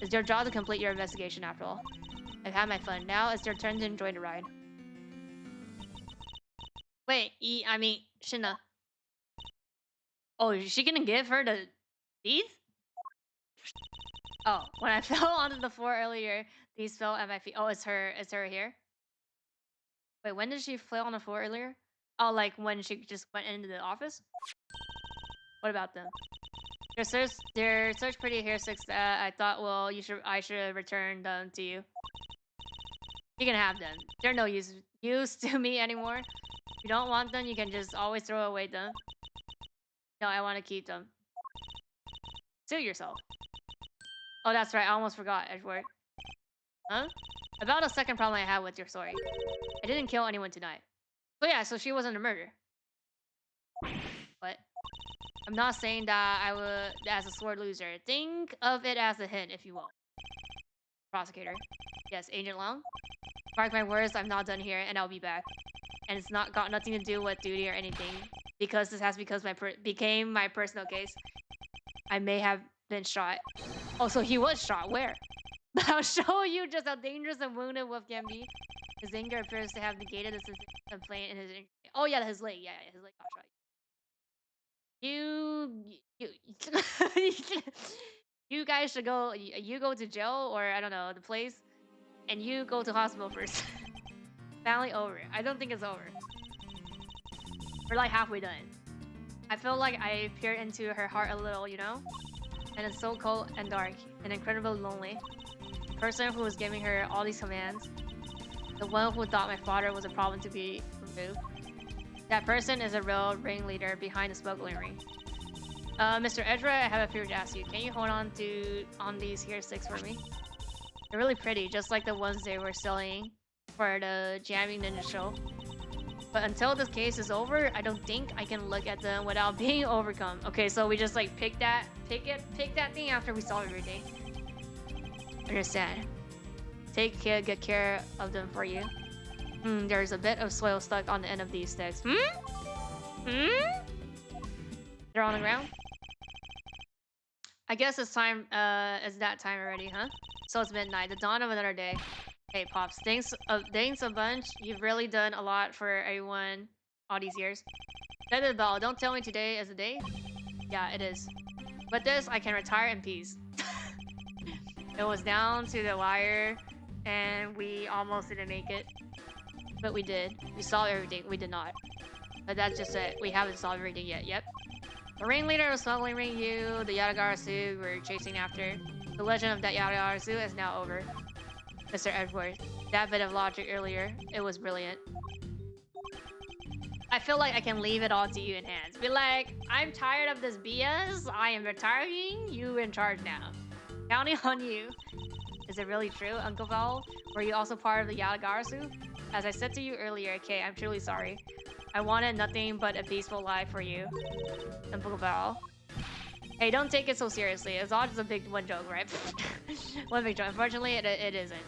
It's your job to complete your investigation after all. I've had my fun. Now it's your turn to enjoy the ride. Wait, Shina. Oh, is she gonna give her the teeth? Oh, when I fell onto the floor earlier, these fell at my feet. Oh, it's her here? Wait, when did she fall on the floor earlier? Oh, like when she just went into the office? What about them? They're such pretty hair sticks that I thought, well, I should return them to you. You can have them. They're no use to me anymore. If you don't want them, you can just always throw away them. No, I want to keep them. Sue yourself. Oh, that's right. I almost forgot, Edward. Huh? About a second problem I had with your story. I didn't kill anyone tonight. So yeah, so she wasn't a murder. What? I'm not saying that I would as a sword loser. Think of it as a hint, if you will. Prosecutor. Yes, Agent Long. Mark my words, I'm not done here, and I'll be back. And it's not got nothing to do with duty or anything, because this has became my personal case. I may have been shot. Oh, so he was shot. Where? I'll show you just how dangerous and wounded Wolf can be. His anger appears to have negated the complaint in his injury. Oh yeah, his leg. Yeah, his leg got shot. You guys should go. You go to jail, or I don't know, the place, and you go to hospital first. Finally over. I don't think it's over. We're like halfway done. I feel like I peered into her heart a little, you know? And it's so cold and dark and incredibly lonely. The person who was giving her all these commands, the one who thought my father was a problem to be removed, that person is a real ringleader behind the smuggling ring. Mr. Edra, I have a favor to ask you. Can you hold on these here sticks for me? They're really pretty, just like the ones they were selling for the Jamming Ninja show. But until this case is over, I don't think I can look at them without being overcome. Okay, so we just like pick that thing after we solve everything. Understand. take good care of them for you. There's a bit of soil stuck on the end of these sticks. They're on the ground? I guess it's time, it's that time already, huh? So it's midnight, the dawn of another day. Hey, Pops, thanks a bunch. You've really done a lot for everyone all these years. Set the bell. Don't tell me today is the day. Yeah, it is. With this, I can retire in peace. It was down to the wire, and we almost didn't make it. But we did. We solved everything. We did not. But that's just it. We haven't solved everything yet. Yep. The ringleader was smuggling you, the Yatagarasu we're chasing after. The legend of that Yatagarasu is now over. Mr. Edward, that bit of logic earlier, it was brilliant. I feel like I can leave it all to you in hands. Be like, I'm tired of this BS. I am retiring. You in charge now. Counting on you. Is it really true, Uncle Val? Were you also part of the Yatagarasu? As I said to you earlier, Kay, I'm truly sorry. I wanted nothing but a peaceful life for you, Uncle Val. Hey, don't take it so seriously. It's all just a big one joke, right? One big joke. Unfortunately, it isn't.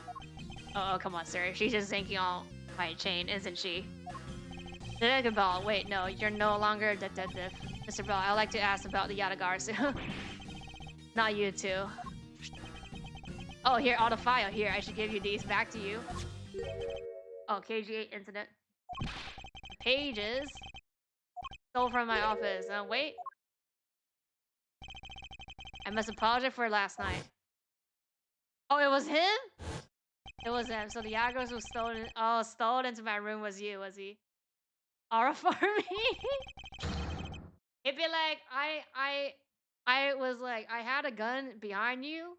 Oh, come on, sir. She's just thinking on my chain, isn't she? Detective Bell, wait, no, you're no longer a detective. Mr. Bell, I'd like to ask about the Yatagarasu. Not you too. Oh, here, auto file. Here, I should give you these back to you. Oh, KG8 incident. Pages. Stole from my office. Wait. I must apologize for last night. Oh, it was him? It was him. So the Yagos was stolen. Oh, stolen into my room was you, was he? Aura for me? It'd be like, I was like, I had a gun behind you,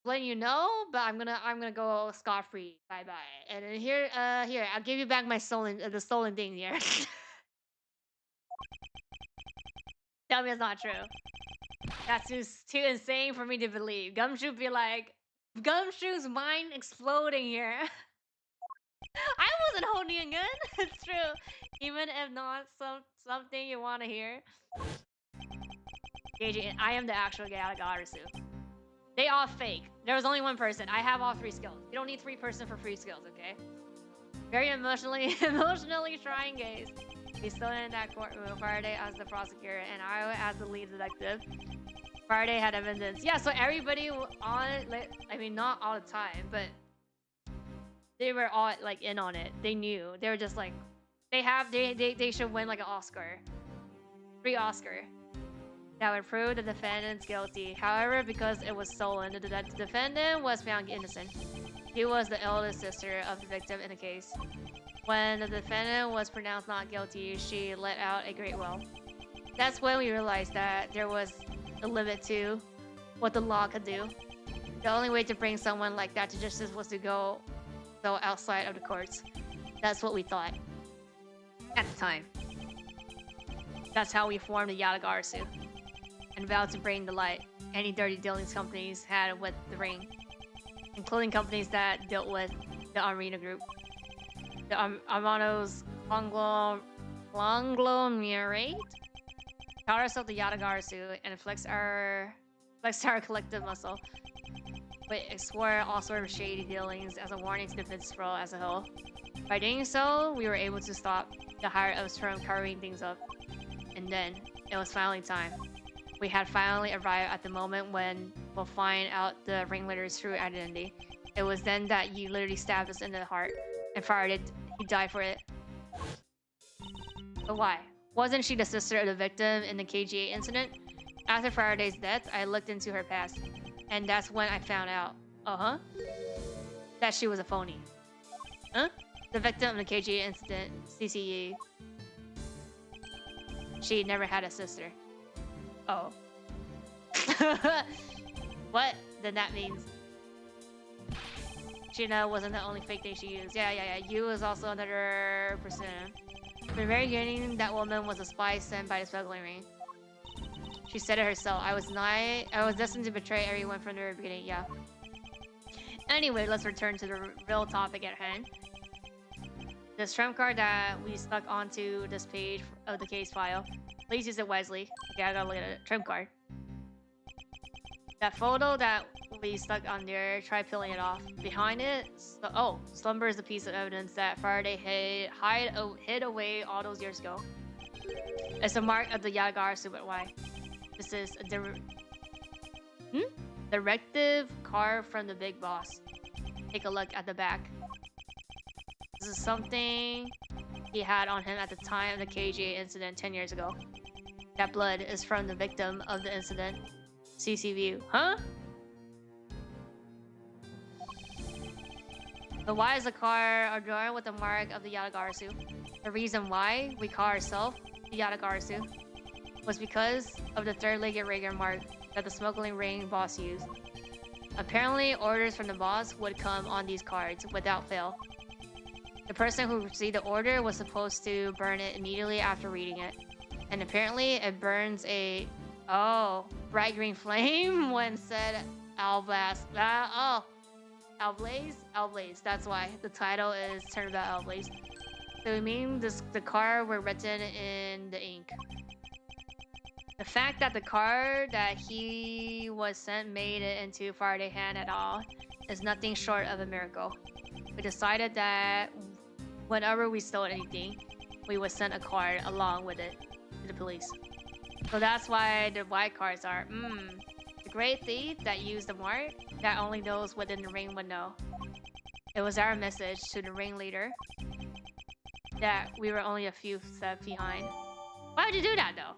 letting you know, but I'm gonna go scot-free. Bye bye. And then here, here, I'll give you back my the stolen thing here. Tell me it's not true. That's too insane for me to believe. Gumshoe be like, Gumshoe's mind exploding here. I wasn't holding a gun. It's true. Even if not something you want to hear. KG, I am the actual Yatagarasu. They all fake. There was only one person. I have all 3 skills. You don't need 3 person for free skills, okay? Very emotionally trying gaze. We stood in that courtroom, Faraday as the prosecutor, and I as the lead detective. Faraday had evidence. Yeah, so everybody on it, I mean, not all the time, but they were all like in on it. They knew. They were just like, they should win like an Oscar. Free Oscar. That would prove the defendant's guilty. However, because it was stolen, the defendant was found innocent. She was the eldest sister of the victim in the case. When the defendant was pronounced not guilty, she let out a great wail. That's when we realized that there was a limit to what the law could do. The only way to bring someone like that to justice was to go outside of the courts. That's what we thought at the time. That's how we formed the Yatagarasu and vowed to bring the light any dirty dealings companies had with the ring, including companies that dealt with the Arena Group. The Armano's conglomerate taught ourselves the Yatagarasu and flexed our collective muscle. But explore all sorts of shady dealings as a warning to the business world as a whole. By doing so, we were able to stop the higher-ups from covering things up. And then, it was finally time. We had finally arrived at the moment when we'll find out the ringleader's true identity. It was then that you literally stabbed us in the heart and fired it. He died for it. But why? Wasn't she the sister of the victim in the KGA incident? After Faraday's death, I looked into her past. And that's when I found out, that she was a phony. Huh? The victim of the KGA incident, CCE. She never had a sister. Oh. What? Then that means Gina wasn't the only fake thing she used. Yeah. You was also another person. From the very beginning, that woman was a spy sent by the smuggling ring. She said it herself. I was destined to betray everyone from the very beginning. Yeah. Anyway, let's return to the real topic at hand. This trump card that we stuck onto this page of the case file. Please use it wisely. Okay, I gotta look at a trump card. That photo that will be stuck on there. Try peeling it off. Behind it, slumber is a piece of evidence that Faraday hid away all those years ago. It's a mark of the Yagarasu, but why? This is a directive card from the big boss. Take a look at the back. This is something he had on him at the time of the KGA incident 10 years ago. That blood is from the victim of the incident. CC view. Huh? The Y is a car are drawn with the mark of the Yatagarasu. The reason why we call ourselves the Yatagarasu was because of the third-legged regular mark that the smuggling ring boss used. Apparently, orders from the boss would come on these cards without fail. The person who received the order was supposed to burn it immediately after reading it. And apparently, it burns a bright green flame when said Albaze. Ablaze. That's why the title is Turnabout Ablaze. So it means the card were written in the ink. The fact that the card that he was sent made it into Faraday hand at all is nothing short of a miracle. We decided that whenever we stole anything, we would send a card along with it to the police. So that's why the white cards are, the great thief that used the mark that only those within the ring would know. It was our message to the ringleader that we were only a few steps behind. Why would you do that though?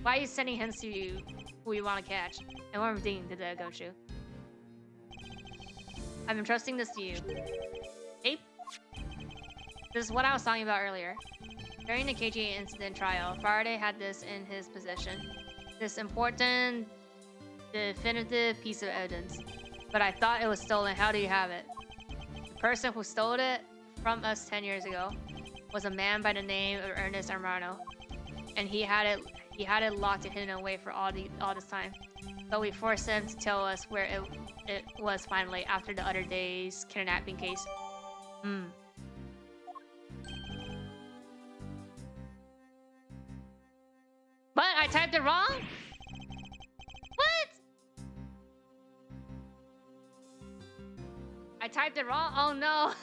Why are you sending hints to you who you want to catch? And one thing did that go to? I'm entrusting this to you. Ape? This is what I was talking about earlier. During the KGA incident trial, Faraday had this in his possession. This important, definitive piece of evidence. But I thought it was stolen. How do you have it? The person who stole it from us 10 years ago was a man by the name of Ernest Armano. And he had it locked and hidden away for all this time. But we forced him to tell us where it was finally after the other day's kidnapping case. But I typed it wrong? What? I typed it wrong? Oh no.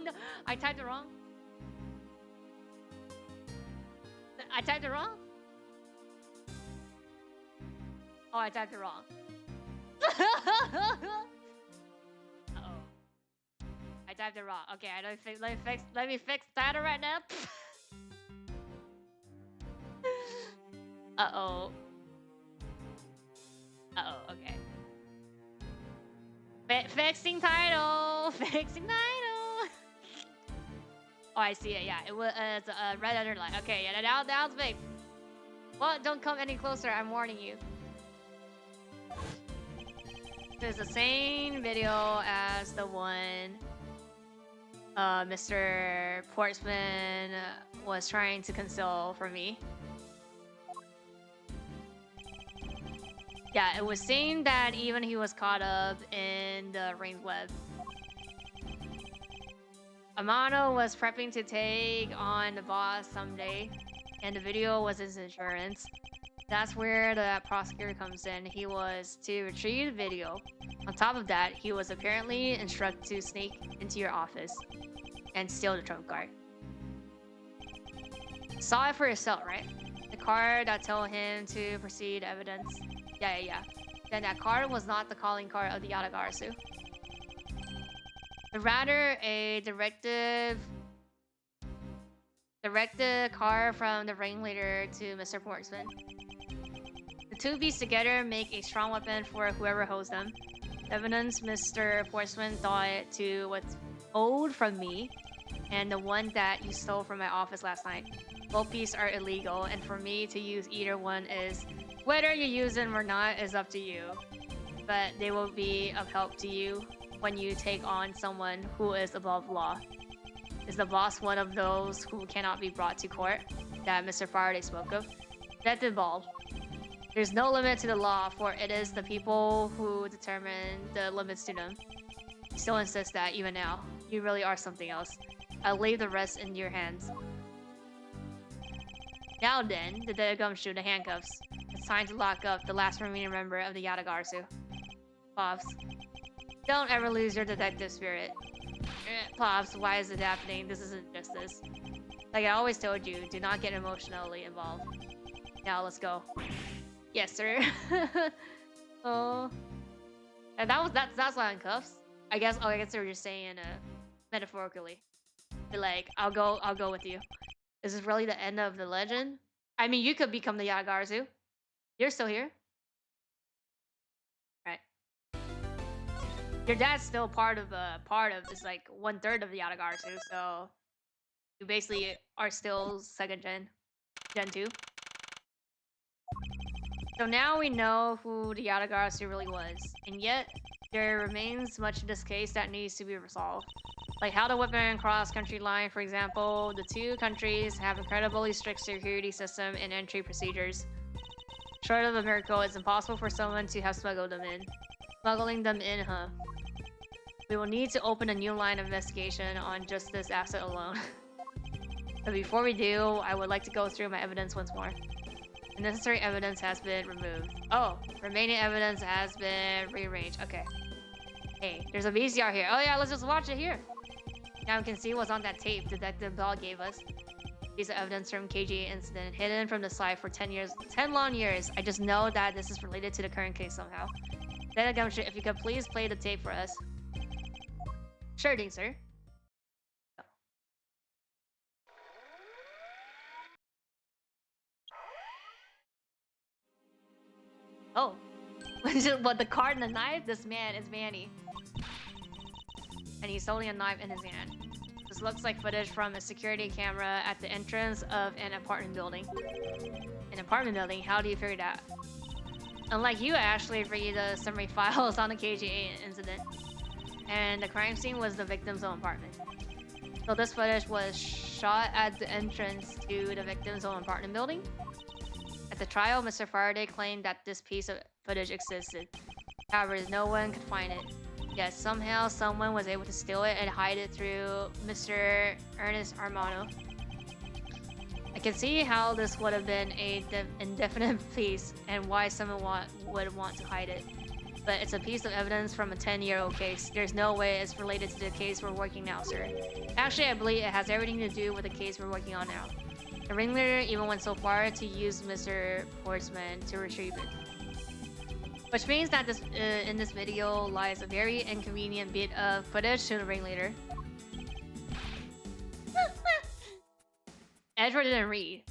No. I typed it wrong? I typed it wrong? Oh, I typed it wrong. Uh-oh. I typed it wrong. Okay, let me fix that right now. Uh-oh. Uh-oh, okay. Fixing title! Fixing title! Oh, I see it, yeah. It was a red underline. Okay, yeah, now it's fixed. Well, don't come any closer, I'm warning you. There's the same video as the one Mr. Portsman was trying to conceal from me. Yeah, it was saying that even he was caught up in the ring's web. Amano was prepping to take on the boss someday, and the video was his insurance. That's where the prosecutor comes in. He was to retrieve the video. On top of that, he was apparently instructed to sneak into your office and steal the trump card. Saw it for yourself, right? The card that told him to proceed evidence. Yeah. Then that card was not the calling card of the Yatagarasu. But rather a directed card from the ringleader to Mr. Portsman. The two beasts together make a strong weapon for whoever holds them. Evidence Mr. Portsman thought to what's owed from me, and the one that you stole from my office last night. Both pieces are illegal, and for me to use either one is, whether you use them or not is up to you. But they will be of help to you when you take on someone who is above law. Is the boss one of those who cannot be brought to court that Mr. Faraday spoke of? That's involved. There's no limit to the law, for it is the people who determine the limits to them. You still insist that even now. You really are something else. I'll leave the rest in your hands. Now then, the gumshoe, the handcuffs. It's time to lock up the last remaining member of the Yatagarasu. Pops. Don't ever lose your detective spirit. Pops, why is it happening? This isn't justice. Like I always told you, do not get emotionally involved. Now let's go. Yes, sir. Oh, and that's why in cuffs. I guess. Oh, I guess they were just saying metaphorically. They're like, I'll go with you. Is this really the end of the legend? I mean, you could become the Yagazu. You're still here, right? Your dad's still part of this, like 1/3 of the Yagazu. So you basically are still second gen 2. So now we know who the Yatagarasu really was, and yet there remains much of this case that needs to be resolved. Like how the Whitman cross-country line, for example, the two countries have incredibly strict security system and entry procedures. Short of a miracle, it's impossible for someone to have smuggled them in. Smuggling them in, huh? We will need to open a new line of investigation on just this asset alone. But before we do, I would like to go through my evidence once more. The necessary evidence has been removed. Oh, remaining evidence has been rearranged. Okay. Hey, there's a VCR here. Oh yeah, let's just watch it here. Now we can see what's on that tape Detective Ball gave us. Piece of evidence from KGA incident hidden from the site for 10 years, 10 long years. I just know that this is related to the current case somehow. Then if you could please play the tape for us. Sure thing, sir. Oh. What, the card and the knife? This man is Manny. And he's holding a knife in his hand. This looks like footage from a security camera at the entrance of an apartment building. An apartment building? How do you figure that? Unlike you, I actually read the summary files on the KGA incident. And the crime scene was the victim's own apartment. So this footage was shot at the entrance to the victim's own apartment building. At the trial, Mr. Faraday claimed that this piece of footage existed. However, no one could find it. Yet somehow someone was able to steal it and hide it through Mr. Ernest Armano. I can see how this would have been a indefinite piece and why someone would want to hide it. But it's a piece of evidence from a 10-year-old case. There's no way it's related to the case we're working now, sir. Actually, I believe it has everything to do with the case we're working on now. The ringleader even went so far to use Mr. Portsman to retrieve it. Which means that in this video lies a very inconvenient bit of footage to the ringleader. Edward didn't read.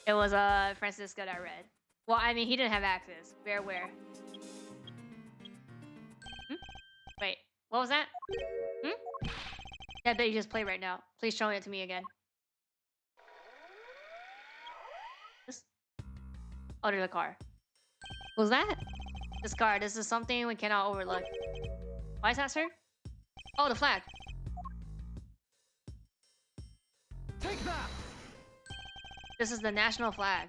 It was Francisco that read. Well, I mean, he didn't have access. Bear aware. Wait, what was that? I bet you just play right now. Please show it to me again. Oh, there's a car. What was that? This car. This is something we cannot overlook. Why is that, sir? Oh, the flag.
Take that!
This is the national flag.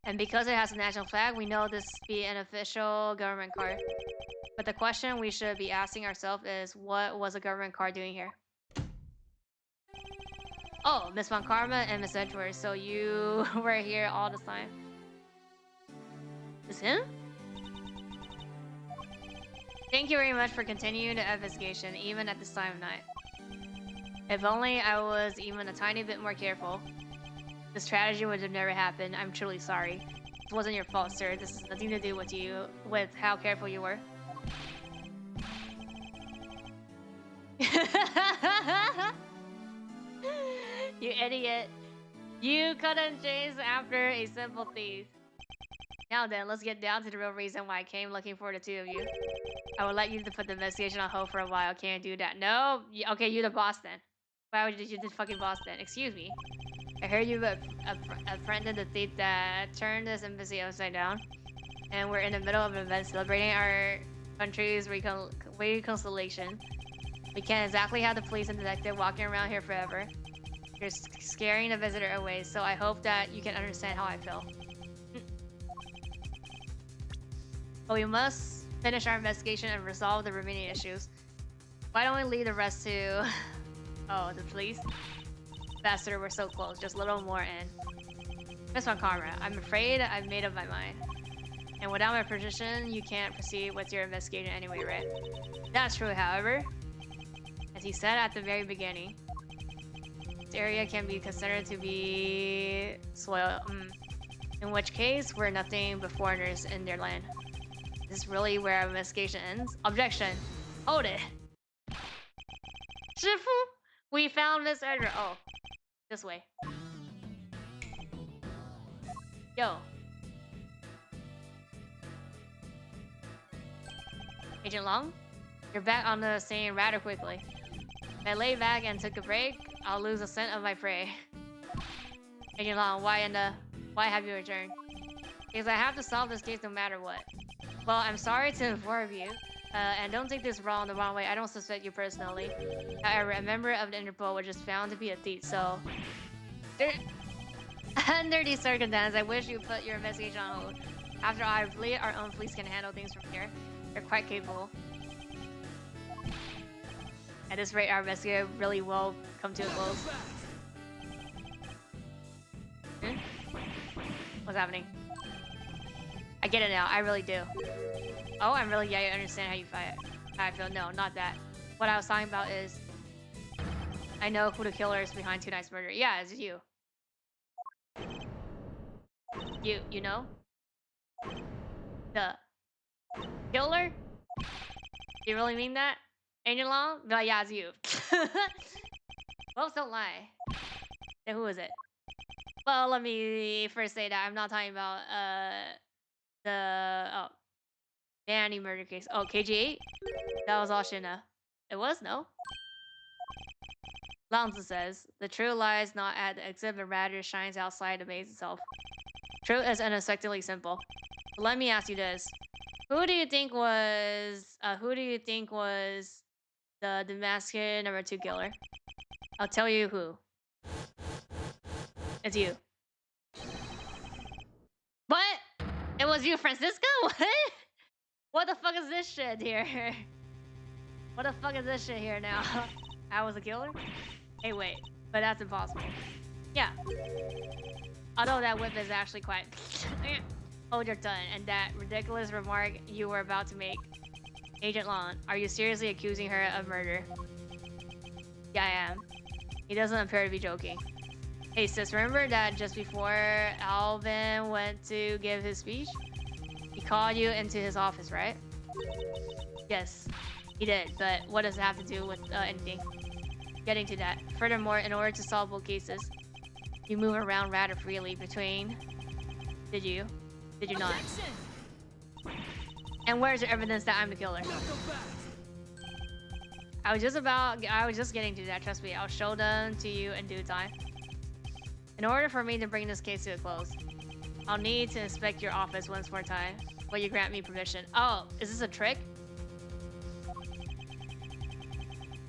And because it has a national flag, we know this to be an official government car. But the question we should be asking ourselves is, what was a government car doing here? Oh, Miss Von Karma and Miss Edgeworth, so you were here all the time. Is him? Thank you very much for continuing the investigation, even at this time of night. If only I was even a tiny bit more careful. This tragedy would have never happened. I'm truly sorry. This wasn't your fault, sir. This has nothing to do with you, with how careful you were. You idiot. You couldn't chase after a simple thief. Now then, let's get down to the real reason why I came looking for the two of you. I will let you to put the investigation on hold for a while. Can't do that. No? Okay, you're the boss then. Why would you the fucking boss then? Excuse me. I heard you a friend of the thief that turned this embassy upside down. And we're in the middle of an event celebrating our country's reconciliation. We can't exactly have the police and detective walking around here forever. You're scaring the visitor away, so I hope that you can understand how I feel. But we must finish our investigation and resolve the remaining issues. Why don't we leave the rest to... Oh, the police? Bastard, we're so close. Just a little more and... Miss Von Karma, I'm afraid I've made up my mind. And without my permission, you can't proceed with your investigation anyway, right? That's true, however. As he said at the very beginning, this area can be considered to be soil. In which case, we're nothing but foreigners in their land. Is this really where our investigation ends? Objection. Hold it. Shifu, we found Miss Edgar. Oh, this way. Yo. Agent Long? You're back on the scene rather quickly. If I lay back and took a break, I'll lose the scent of my prey. Agent Long, why have you returned? Because I have to solve this case no matter what. Well, I'm sorry to inform you. And don't take this the wrong way. I don't suspect you personally. However, a member of the Interpol was just found to be a thief, so... Under these circumstances, I wish you put your investigation on hold. After I believe our own police can handle things from here. They're quite capable. At this rate, our investigation really will come to a close. What's happening? I get it now. I really do. Oh, I understand how you fight. How I feel. No, not that. What I was talking about is, I know who the killer is behind tonight's murder. Yeah, it's you. You know? The killer? You really mean that? Agent Long? No, yeah, it's you. Both don't lie. Then who is it? Well, let me first say that I'm not talking about the Danny murder case. Oh, KG8? That was all Shina. It was, no? Lonzo says, the truth lies not at the exit, but rather shines outside the maze itself. Truth is unexpectedly simple. But let me ask you this. Who do you think was the Damascus #2 killer? I'll tell you who. It's you. What? It was you, Francisco? What? What the fuck is this shit here? What the fuck is this shit here now? I was a killer? Hey, wait. But that's impossible. Yeah. Although that whip is actually quite... Hold your tongue. And that ridiculous remark you were about to make. Agent Long, are you seriously accusing her of murder? Yeah, I am. He doesn't appear to be joking. Hey sis, remember that just before Alvin went to give his speech? He called you into his office, right? Yes, he did, but what does it have to do with anything? Getting to that. Furthermore, in order to solve both cases, you move around rather freely between... Did you? Did you not? And where's your evidence that I'm the killer? I was just getting to that, trust me. I'll show them to you in due time. In order for me to bring this case to a close, I'll need to inspect your office once more time. Will you grant me permission? Oh, is this a trick?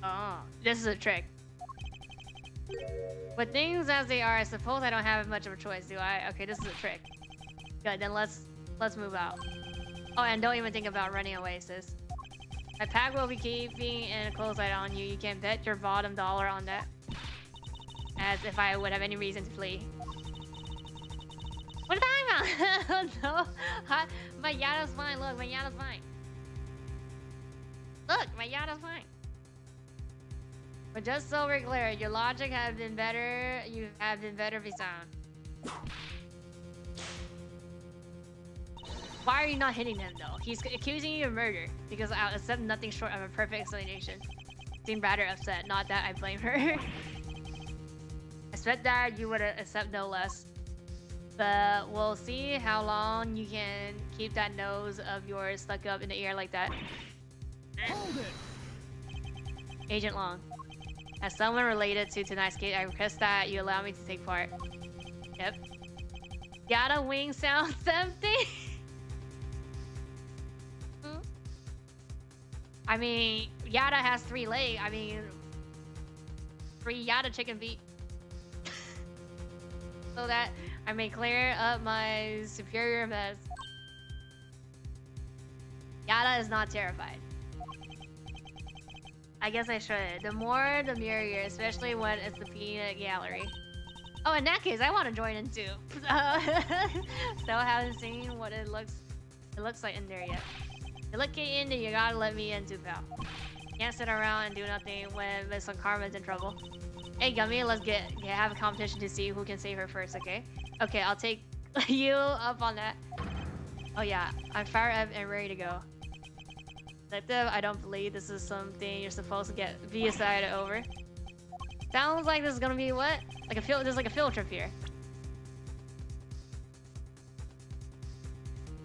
Oh, this is a trick. With things as they are, I suppose I don't have much of a choice, do I? Okay, this is a trick. Good, then let's move out. Oh, and don't even think about running away, sis. My pack will be keeping a close eye on you. You can bet your bottom dollar on that. As if I would have any reason to flee. What are you talking about? No, my Yada's fine. Look, my Yada's fine. Look, my Yada's fine. But just so we're clear, your logic has been better. You have been better be sound. Why are you not hitting him though? He's accusing you of murder because I'll accept nothing short of a perfect explanation. Seemed rather upset. Not that I blame her. I expect that you would accept no less. But we'll see how long you can keep that nose of yours stuck up in the air like that.
Hold it!
Agent Long, as someone related to tonight's case, I request that you allow me to take part. Yep. Yada wing sounds empty. I mean, Yada has 3 legs. I mean, 3 Yada chicken feet. So that I may clear up my superior mess. Yada is not terrified. I guess I should. The more, the merrier, especially when it's the peanut gallery. Oh, in that case, I want to join in too. Still haven't seen what it looks It looks like in there yet. You look in there, you gotta let me in too, pal. Can't sit around and do nothing when Miss Karma's in trouble. Hey, Gummy, let's have a competition to see who can save her first, okay? Okay, I'll take you up on that. Oh yeah, I'm fired up and ready to go. Detective, I don't believe this is something you're supposed to be excited over. Sounds like this is gonna be what? Like a field. There's like a field trip here.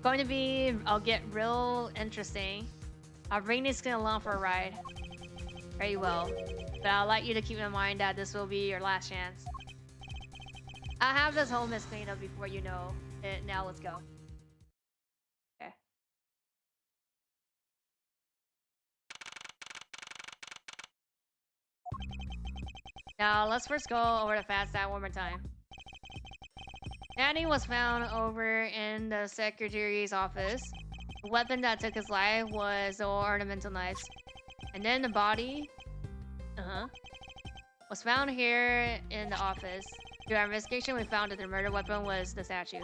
Going to be. I'll get real interesting. I'll bring this skin along for a ride. Very well, but I'd like you to keep in mind that this will be your last chance. I'll have this whole mess cleaned up before you know it. Now let's go. Okay. Now let's first go over the fast stat one more time. Danny was found over in the secretary's office. The weapon that took his life was the ornamental knives. And then the body, was found here in the office. Through our investigation, we found that the murder weapon was the statue.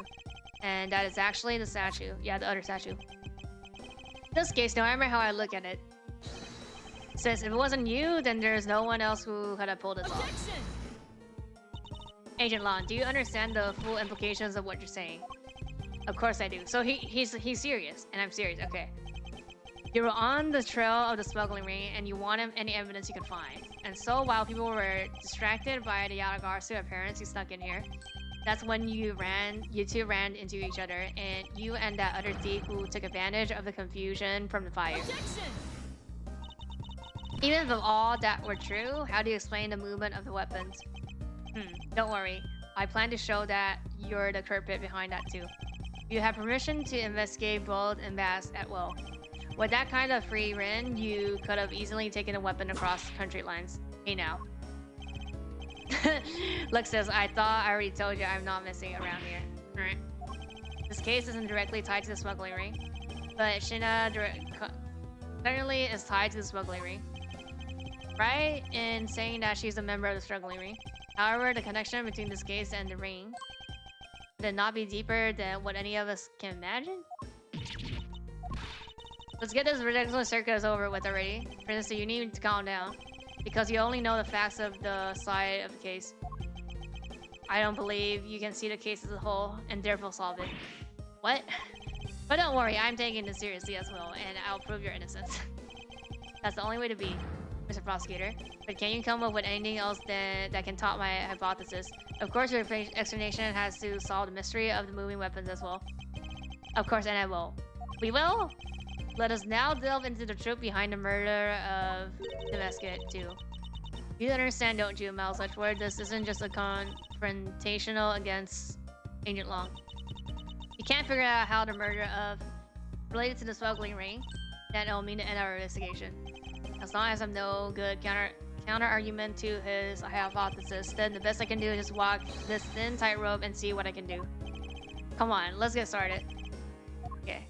And that is actually the statue. Yeah, the other statue. In this case, no matter how I look at it, says if it wasn't you, then there's no one else who could have pulled this off. Agent Lon, do you understand the full implications of what you're saying? Of course I do. So he's serious, and I'm serious. Okay. You were on the trail of the smuggling ring, and you wanted any evidence you could find. And so while people were distracted by the Yadagarsu appearance, you snuck in here. That's when you two ran into each other, and you and that other thief who took advantage of the confusion from the fire. Objection! Even if all that were true, how do you explain the movement of the weapons? Don't worry. I plan to show that you're the culprit behind that too. You have permission to investigate both and Bass at will. With that kind of free rein, you could have easily taken a weapon across country lines. Hey now. Lex says, I thought I already told you I'm not messing around here. Alright. This case isn't directly tied to the smuggling ring, but Shina certainly is tied to the smuggling ring. Right in saying that she's a member of the struggling ring. However, the connection between this case and the ring did not be deeper than what any of us can imagine. Let's get this ridiculous circus over with already. Princess, you need to calm down, because you only know the facts of the side of the case. I don't believe you can see the case as a whole and therefore solve it. What? But don't worry, I'm taking this seriously as well, and I'll prove your innocence. That's the only way to be, Mr. Prosecutor. But can you come up with anything else that can top my hypothesis? Of course, your explanation has to solve the mystery of the moving weapons as well. Of course, and I will. We will? Let us now delve into the truth behind the murder of the Mesket, too. You understand, don't you, Mal Suchward? This isn't just a confrontational against Agent Long. You can't figure out how the murder of related to the smuggling ring, then it'll mean to end our investigation. As long as I'm no good counter argument to his hypothesis, then the best I can do is just walk this thin tightrope and see what I can do. Come on, let's get started. Okay.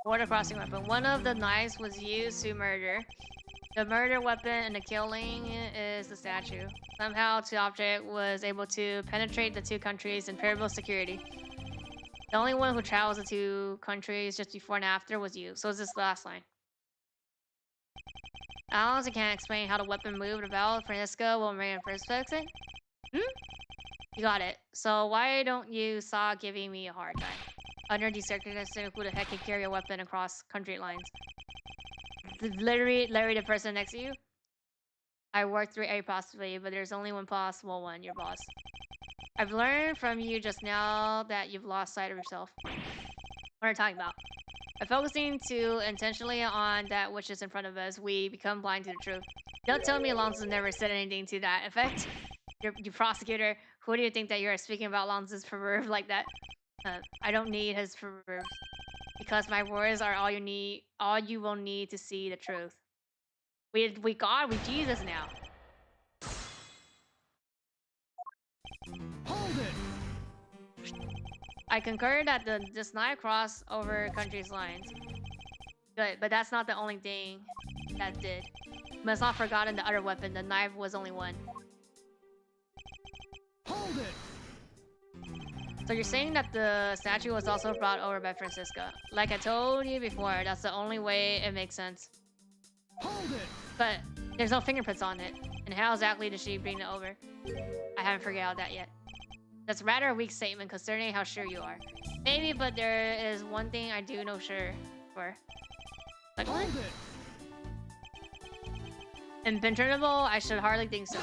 Border crossing weapon. One of the knives was used to murder. The murder weapon and the killing is the statue. Somehow, the object was able to penetrate the two countries in parallel security. The only one who travels the two countries just before and after was you. So is this the last line? I honestly can't explain how the weapon moved about. Francisco will remain in perspective. You got it. So why don't you stop giving me a hard time? Under these circumstances, who the heck can carry a weapon across country lines? Larry, the person next to you? I worked through every possibility, but there's only one possible one, your boss. I've learned from you just now that you've lost sight of yourself. What are you talking about? By focusing too intentionally on that which is in front of us, we become blind to the truth. Don't tell me Alonso never said anything to that effect. You prosecutor, who do you think that you're speaking about Alonso's perverb like that? I don't need his perverb. Because my words are all you need, all you will need to see the truth. We God with Jesus now.
Hold it!
I concur that this knife crossed over countries' lines. Good, but that's not the only thing that did. You must not have forgotten the other weapon. The knife was only one.
Hold it!
So you're saying that the statue was also brought over by Francisca. Like I told you before, that's the only way it makes sense.
Hold it.
But there's no fingerprints on it. And how exactly did she bring it over? I haven't figured out that yet. That's rather a weak statement considering how sure you are. Maybe, but there is one thing I do know sure for. Like what? Impenetrable? I should hardly think so.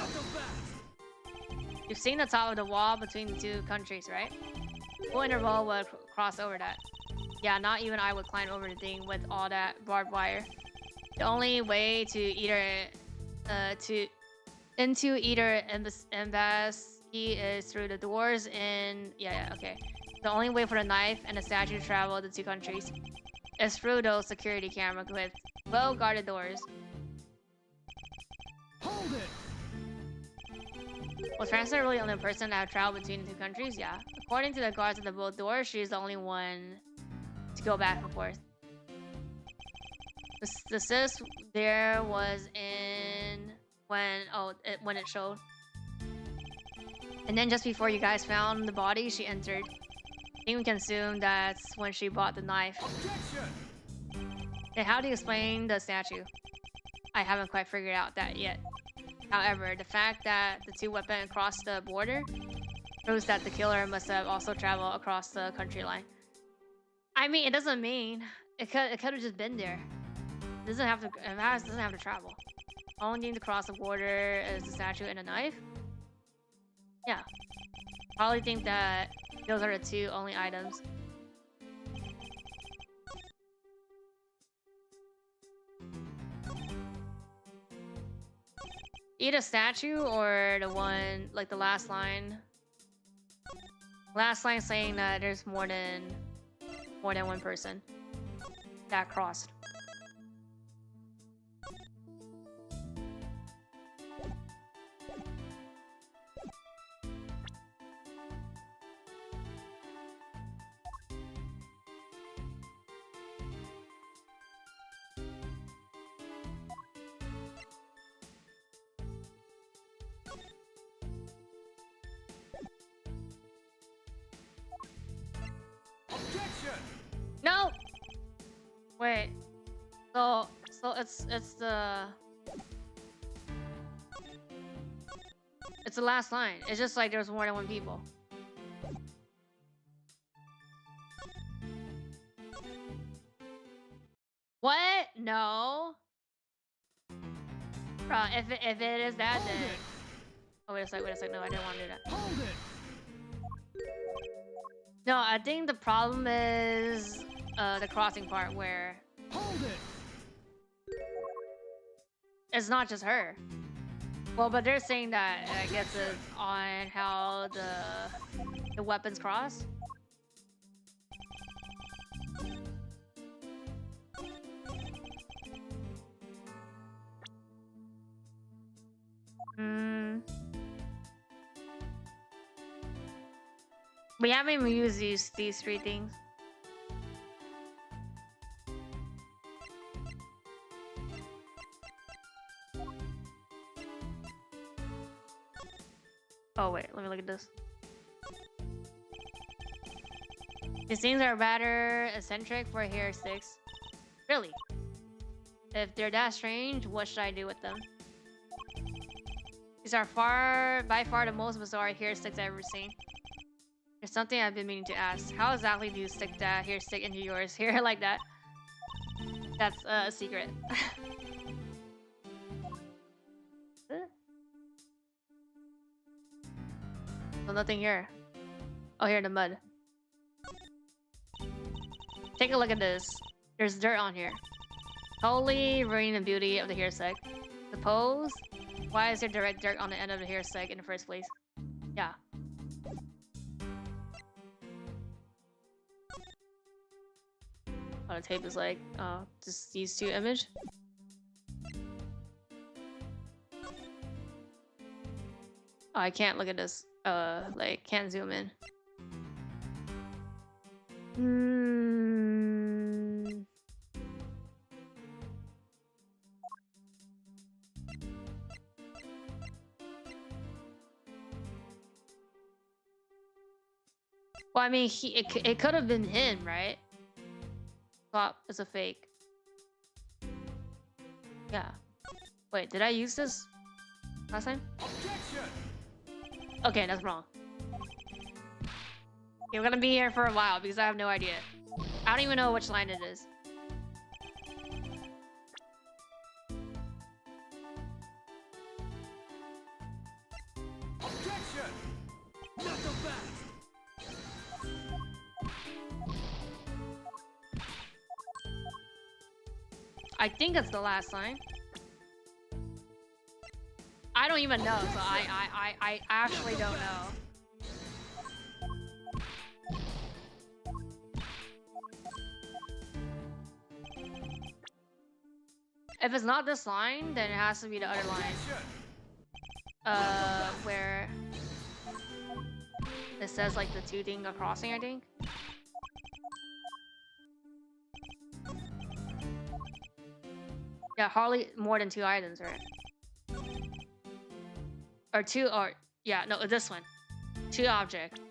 You've seen the top of the wall between the two countries, right? Full interval would cross over that. Yeah, not even I would climb over the thing with all that barbed wire. The only way to into either embassy is through the doors in okay. The only way for the knife and the statue to travel the two countries is through those security cameras with well-guarded doors.
Hold it.
Was Frances really the only person that have traveled between the two countries? Yeah. According to the guards at the both doors, she's the only one to go back and forth. The sis there was in when it showed. And then just before you guys found the body, she entered. I think we can assume that's when she bought the knife.
Objection.
And how do you explain the statue? I haven't quite figured out that yet. However, the fact that the two weapons crossed the border proves that the killer must have also traveled across the country line. I mean, it doesn't mean it could have just been there. It doesn't have to travel. Only thing to cross the border is the statue and a knife. Yeah, probably think that those are the two only items. Either statue or the one, like the last line. Last line saying that there's more than one person that crossed. No. Wait. So it's the last line. It's just like there's more than one people. What? No. Bruh, if it is that, then... Oh, wait a sec. No, I didn't want to do that.
Hold it.
No, I think the problem is the crossing part where...
Hold it.
It's not just her. Well, but they're saying that, I guess, it's on how the weapons cross. We haven't even used these three things. Oh wait, let me look at this. These things are rather eccentric for hair sticks. Really? If they're that strange, what should I do with them? These are by far the most bizarre hair sticks I've ever seen. There's something I've been meaning to ask. How exactly do you stick that hair stick into yours hair like that? That's a secret. So nothing here. Oh, here in the mud. Take a look at this. There's dirt on here. Totally ruining the beauty of the hair stick. Suppose? Why is there direct dirt on the end of the hair stick in the first place? Yeah. Oh, the tape is like, just these two image. Oh, I can't look at this. Like, can't zoom in. Well, I mean, it could have been him, right? Swap is a fake. Yeah. Wait, did I use this last time?
Objection!
Okay, that's wrong. Okay, we're gonna be here for a while because I have no idea. I don't even know which line it is.
Objection! Not so fast!
I think it's the last line. I don't even know, so I actually don't know. If it's not this line, then it has to be the other line. Where it says like the two thing are crossing, I think. Yeah, hardly more than 2 items, right? Or 2, or yeah, no, this one. 2 object.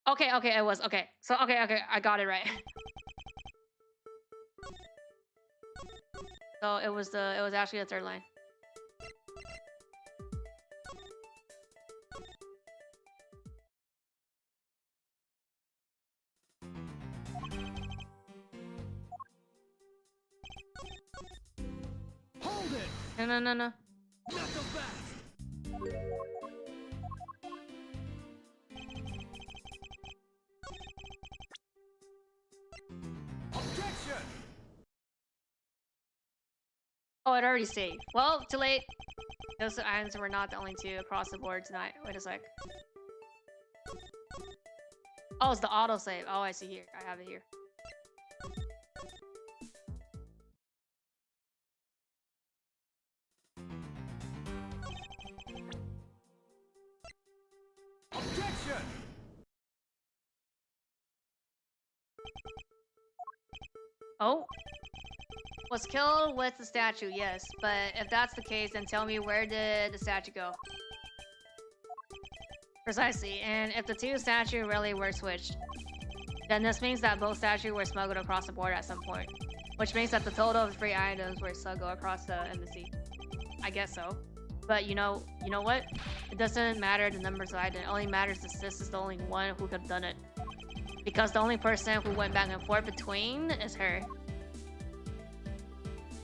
Okay, okay, it was okay. So okay, I got it right. So it was actually the third line.
Hold it!
No.
Not so fast! Objection!
Oh, it already saved. Well, too late. Those items were not the only 2 across the board tonight. Wait a sec. Oh, it's the autosave. Oh, I see here. I have it here.
Objection!
Oh. Was killed with the statue, yes. But if that's the case, then tell me, where did the statue go? Precisely. And if the 2 statues really were switched, then this means that both statues were smuggled across the border at some point. Which means that the total of 3 items were smuggled across the embassy. I guess so. But you know what? It doesn't matter the numbers of items. It only matters that this is the only one who could have done it. Because the only person who went back and forth between is her.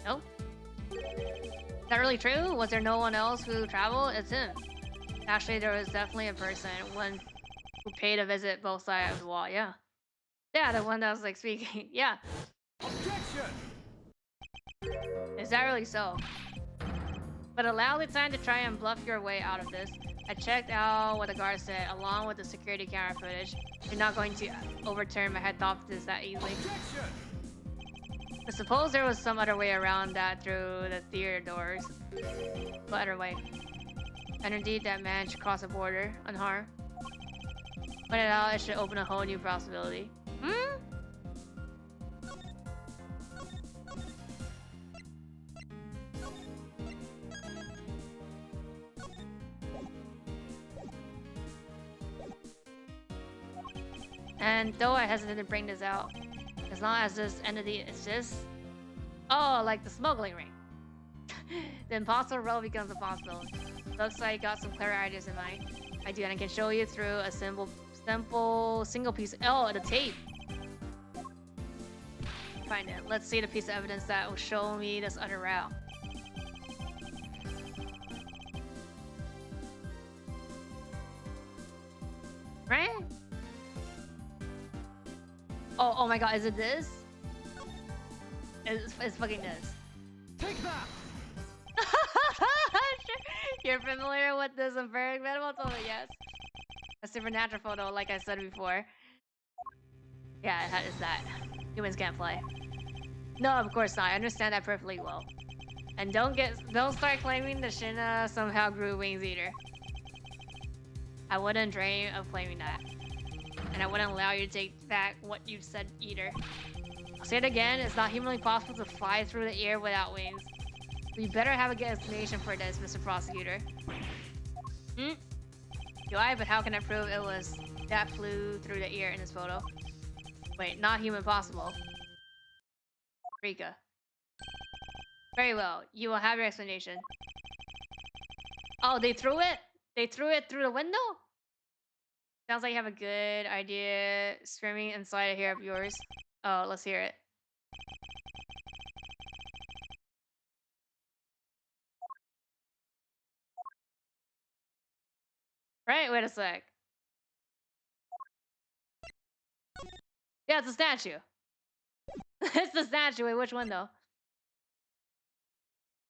No? Is that really true? Was there no one else who traveled? It's him. Actually, there was definitely a person, one who paid a visit both sides of the wall, yeah. Yeah, the one that was like speaking, yeah.
Objection!
Is that really so? But allow the time to try and bluff your way out of this. I checked out what the guard said, along with the security camera footage. You're not going to overturn my hypothesis that easily.
Objection!
I suppose there was some other way around that through the theater doors. What other way? And indeed, that man should cross the border unharmed. When it out, it should open a whole new possibility. Hmm? And though I hesitate to bring this out, as long as this entity exists, oh, like the smuggling ring, the impossible role becomes a possible. Looks like you got some clever ideas in mind. I do, and I can show you through a simple single piece. Oh, the tape. Find it. Let's see the piece of evidence that will show me this other route. Right? Oh my god, is it this? It's fucking this.
Take that!
You're familiar with this empiric medical? Totally, yes. A supernatural photo, like I said before. Yeah, it is that. Humans can't play. No, of course not. I understand that perfectly well. And don't start claiming the Shina somehow grew wings either. I wouldn't dream of claiming that. And I wouldn't allow you to take back what you said either. I'll say it again, it's not humanly possible to fly through the air without wings. We better have a good explanation for this, Mr. Prosecutor. Hmm? UI, but how can I prove it was that flew through the ear in this photo? Wait, not human possible. Rika. Very well. You will have your explanation. Oh, they threw it? They threw it through the window? Sounds like you have a good idea screaming inside here of yours. Oh, let's hear it. Right, wait a sec. Yeah, it's a statue. It's the statue. Wait, which one though?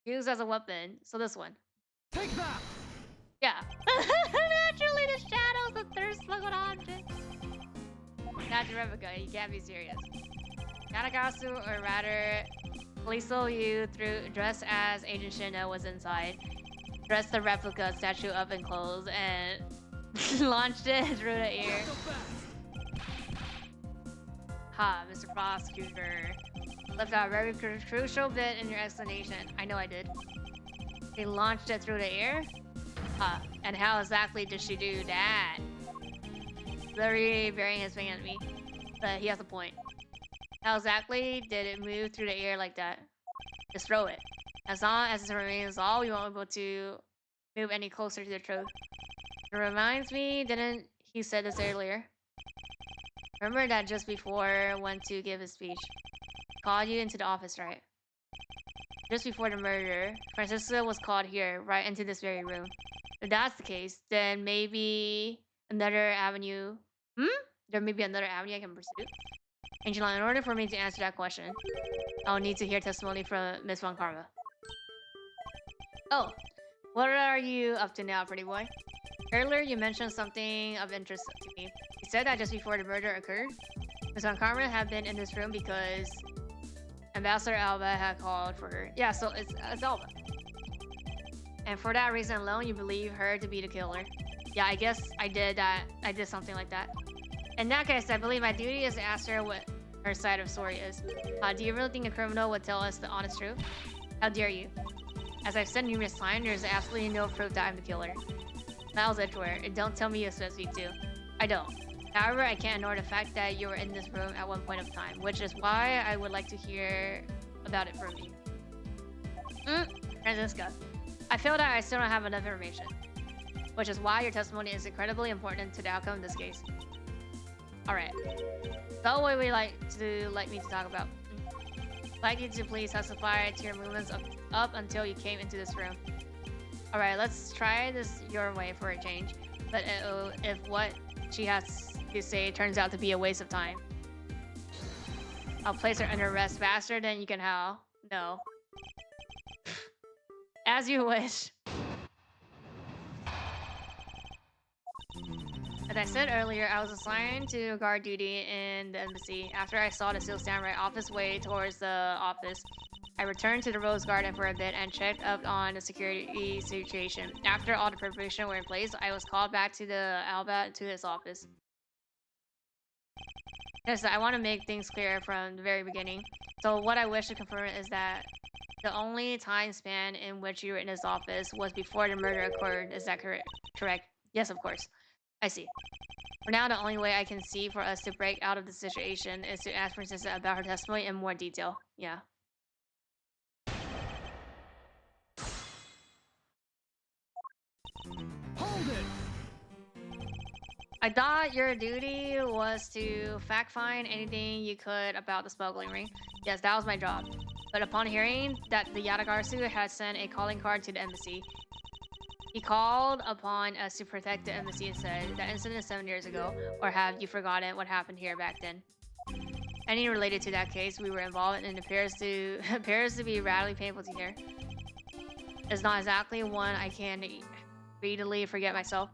Used as a weapon. So this one.
Take that!
Yeah. Naturally, the shadows of thirst look object. Statue replica. You can't be serious. Yanagasu, or rather, Poliso you through dressed as Agent Shino was inside. Dressed the replica statue up and closed and launched it through the air. Ha, Mr. Prosecutor. Left out a very crucial bit in your explanation. I know I did. He launched it through the air? Ha, and how exactly did she do that? Literally burying his finger at me. But he has a point. How exactly did it move through the air like that? Just throw it. As long as it remains all, we won't be able to move any closer to the truth. It reminds me, didn't he said this earlier? Remember that just before went to give his speech. Called you into the office, right? Just before the murder, Francisca was called here, right into this very room. If that's the case, then maybe another avenue... There may be another avenue I can pursue. Angela, in order for me to answer that question, I'll need to hear testimony from Miss Von Karma. Oh, what are you up to now, pretty boy? Earlier, you mentioned something of interest to me. You said that just before the murder occurred, Miss Von Karma had been in this room because Ambassador Alba had called for her. Yeah, so it's Alba. And for that reason alone, you believe her to be the killer. Yeah, I guess I did that. I did something like that. In that case, I believe my duty is to ask her what her side of the story is. Do you really think a criminal would tell us the honest truth? How dare you? As I've said numerous times, there's absolutely no proof that I'm the killer. Miles Edgeware, and don't tell me you expect me to. I don't. However, I can't ignore the fact that you were in this room at one point of time, which is why I would like to hear about it from you. Francisca, I feel that I still don't have enough information, which is why your testimony is incredibly important to the outcome of this case. Alright. So what would you like me to talk about? I'd like you to please testify to your movements up until you came into this room. Alright, let's try this your way for a change. But if what she has to say turns out to be a waste of time, I'll place her under arrest faster than you can howl. No. As you wish. As I said earlier, I was assigned to guard duty in the embassy. After I saw the Seal Samurai office way towards the office, I returned to the Rose Garden for a bit and checked up on the security situation. After all the preparations were in place, I was called back to the Alba to his office. Yes, I want to make things clear from the very beginning. So what I wish to confirm is that the only time span in which you were in his office was before the murder occurred. Is that correct? Yes, of course. I see. For now, the only way I can see for us to break out of the situation is to ask Francisca about her testimony in more detail. Yeah.
Hold it!
I thought your duty was to fact-find anything you could about the smuggling ring. Yes, that was my job. But upon hearing that the Yadagarsu had sent a calling card to the embassy, he called upon us to protect the embassy and said, that incident 7 years ago, or have you forgotten what happened here back then? Anything related to that case we were involved in appears to be radically painful to hear. It's not exactly one I can readily forget myself.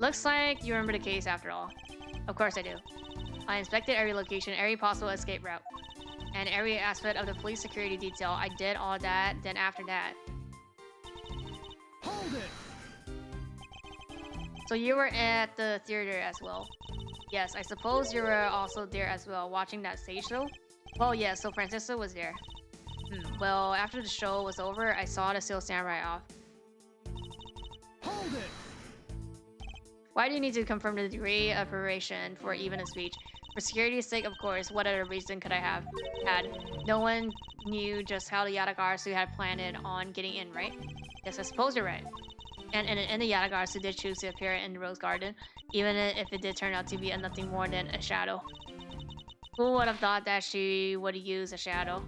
Looks like you remember the case after all. Of course I do. I inspected every location, every possible escape route, and every aspect of the police security detail. I did all that, then after that.
Hold it!
So you were at the theater as well? Yes, I suppose you were also there as well, watching that stage show? Well, yeah, so Francisca was there. Well, after the show was over, I saw the Seal Samurai off.
Hold it!
Why do you need to confirm the degree of preparation for even a speech? For security's sake, of course. What other reason could I have had? No one knew just how the Yatagarasu had planned on getting in, right? Yes, I suppose you're right. And the Yatagarasu did choose to appear in the Rose Garden, even if it did turn out to be nothing more than a shadow. Who would have thought that she would use a shadow?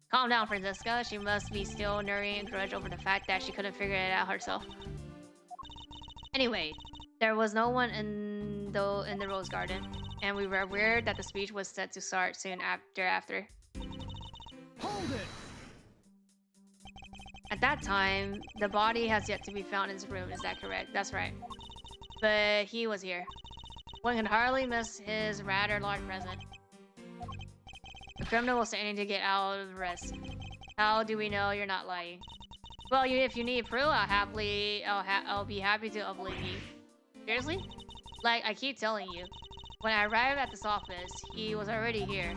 Calm down, Francisca. She must be still nursing a grudge over the fact that she couldn't figure it out herself. Anyway, there was no one in the Rose Garden, and we were aware that the speech was set to start soon after.
Hold it!
At that time, the body has yet to be found in his room. Is that correct? That's right. But he was here. One can hardly miss his rather large present. The criminal was standing to get out of the rest. How do we know you're not lying? Well, if you need proof, I'll be happy to upload you. Seriously? Like I keep telling you, when I arrived at this office, he was already here.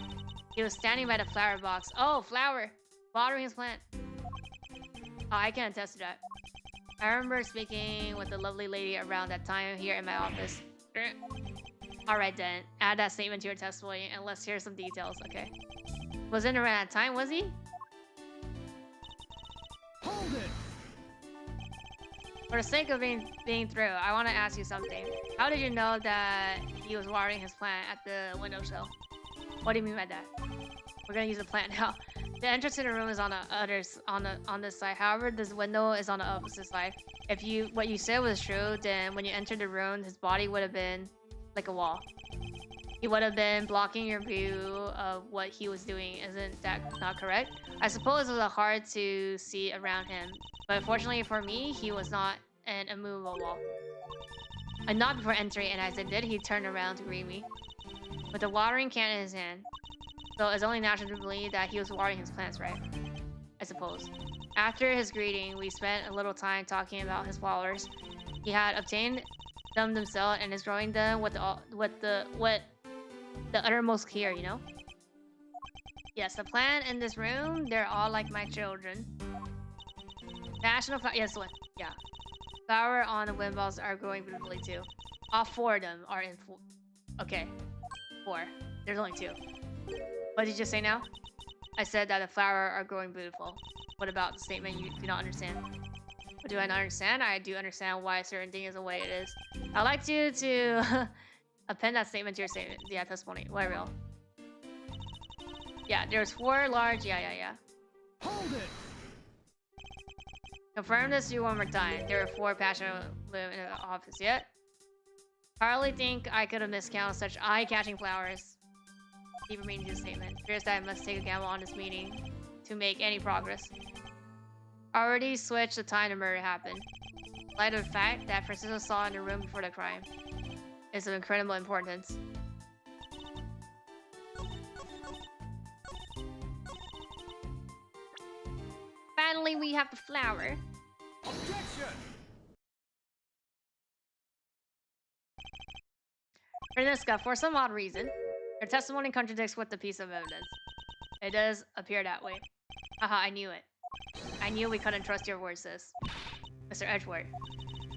He was standing by the flower box. Oh, flower! Watering his plant. Oh, I can attest to that. I remember speaking with the lovely lady around that time here in my office. Alright then, add that statement to your testimony and let's hear some details, okay? Was in around that time, was he?
Hold it!
For the sake of being through, I want to ask you something. How did you know that he was watering his plant at the windowsill? What do you mean by that? We're gonna use the plant now. The entrance to the room is on this side. However, this window is on the opposite side. If what you said was true, then when you entered the room, his body would have been like a wall. He would have been blocking your view of what he was doing. Isn't that not correct? I suppose it was hard to see around him, but fortunately for me, he was not an immovable wall. I knocked before entering, and as I did, he turned around to greet me with a watering can in his hand. So it's only natural to believe that he was watering his plants, right? I suppose. After his greeting, we spent a little time talking about his flowers. He had obtained them himself and is growing them with the uttermost care, you know? Yes, the plant in this room, they're all like my children. National flower, yes, one, yeah. Flower on the wind balls are growing beautifully too. All 4 of them are in full. Okay, 4. There's only 2. What did you just say now? I said that the flower are growing beautiful. What about the statement you do not understand? What do I not understand? I do understand why a certain thing is the way it is. I'd like you to append that statement to your statement. Yeah, testimony. Whatever. Yeah, there's 4 large. Yeah.
Hold it!
Confirm this to you one more time. There are 4 passionate live in the office yet. Hardly think I could have miscounted such eye-catching flowers. Deeper meaning to the statement. Fears that I must take a gamble on this meeting to make any progress. Already switched the time the murder happened. In light of the fact that Francisco saw in the room before the crime is of incredible importance. Finally, we have the flower.
Objection!
Francisca, for some odd reason, your testimony contradicts with the piece of evidence. It does appear that way. Haha, I knew it. I knew we couldn't trust your words, sis. Mr. Edgeworth,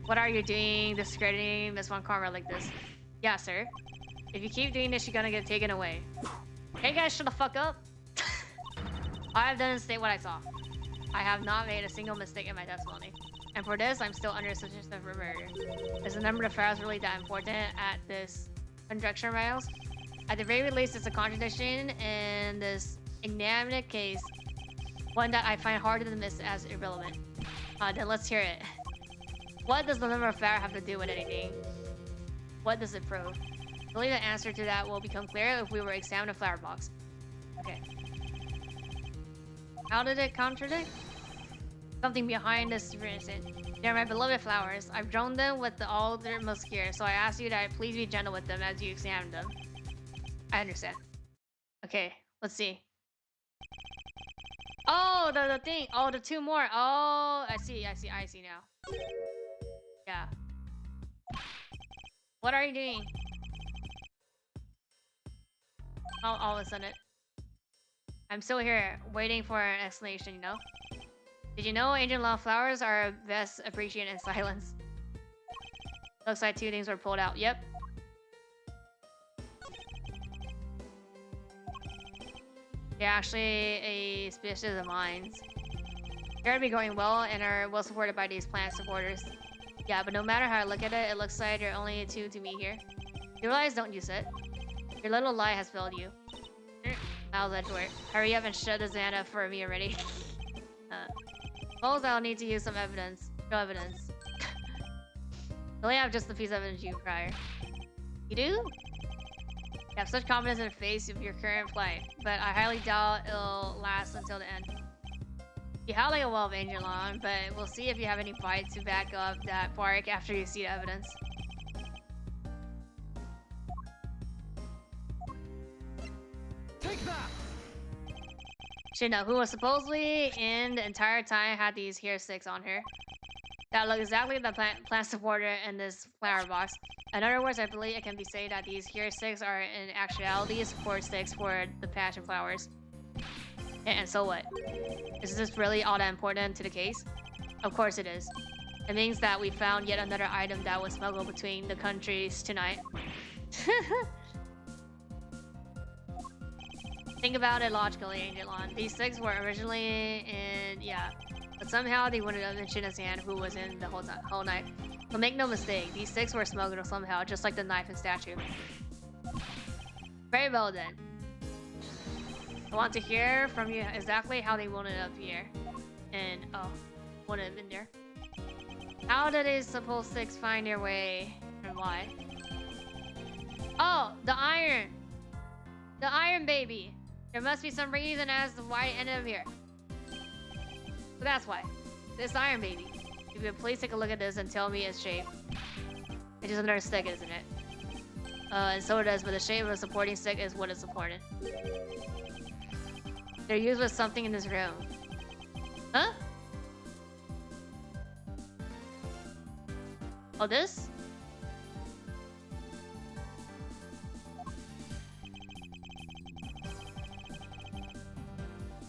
what are you doing discrediting Miss Von Karma like this? Yeah, sir. If you keep doing this, you're gonna get taken away. Hey guys, shut the fuck up! All I've done is state what I saw. I have not made a single mistake in my testimony. And for this, I'm still under suspicion of murder. Is the number of files really that important at this conjecture, Miles? At the very least, it's a contradiction in this enigmatic case. One that I find harder to miss as irrelevant. Then let's hear it. What does the number of flower have to do with anything? What does it prove? I believe the answer to that will become clear if we were examine the flower box. Okay. How did it contradict? Something behind this reason. They're my beloved flowers. I've drawn them with all their most care, so I ask you that please be gentle with them as you examine them. I understand. Okay, let's see. Oh, the thing. Oh, the 2 more. Oh, I see now. Yeah. What are you doing? All of a sudden. I'm still here, waiting for an explanation, you know? Did you know ancient law flowers are best appreciated in silence? Looks like 2 things were pulled out. Yep. They're actually a species of mines. They're gonna be going well and are well supported by these plant supporters. Yeah, but no matter how I look at it, it looks like there are only 2 to me here. You realize don't use it. Your little lie has failed you. How's that work? Hurry up and shut the Xana for me already. Suppose I'll need to use some evidence. No evidence. I only have just the piece of evidence you require. You do? You have such confidence in the face of your current plight, but I highly doubt it'll last until the end. You have like a wall of angel on, but we'll see if you have any bite to back up that bark after you see the evidence.
Take that!
Should know who was supposedly in the entire time had these hair sticks on her. That look exactly like the plant supporter in this flower box. In other words, I believe it can be said that these hair sticks are in actuality support sticks for the passion flowers. And so what? Is this really all that important to the case? Of course it is. It means that we found yet another item that was smuggled between the countries tonight. Think about it logically, Angelon. These sticks were originally in... yeah. But somehow they wouldn't have mentioned his hand who was in the whole night. But make no mistake, these sticks were smuggled somehow, just like the knife and statue. Very well then. I want to hear from you exactly how they wound up here. And, oh, would have been there. How did these supposed sticks find their way, and why? Oh, the iron! The iron baby! There must be some reason as to why it ended up here. So that's why. This iron baby. If you would please take a look at this and tell me its shape. It's just another stick, isn't it? And so it is, but the shape of a supporting stick is what is supported. They're used with something in this room. Huh? Oh, this?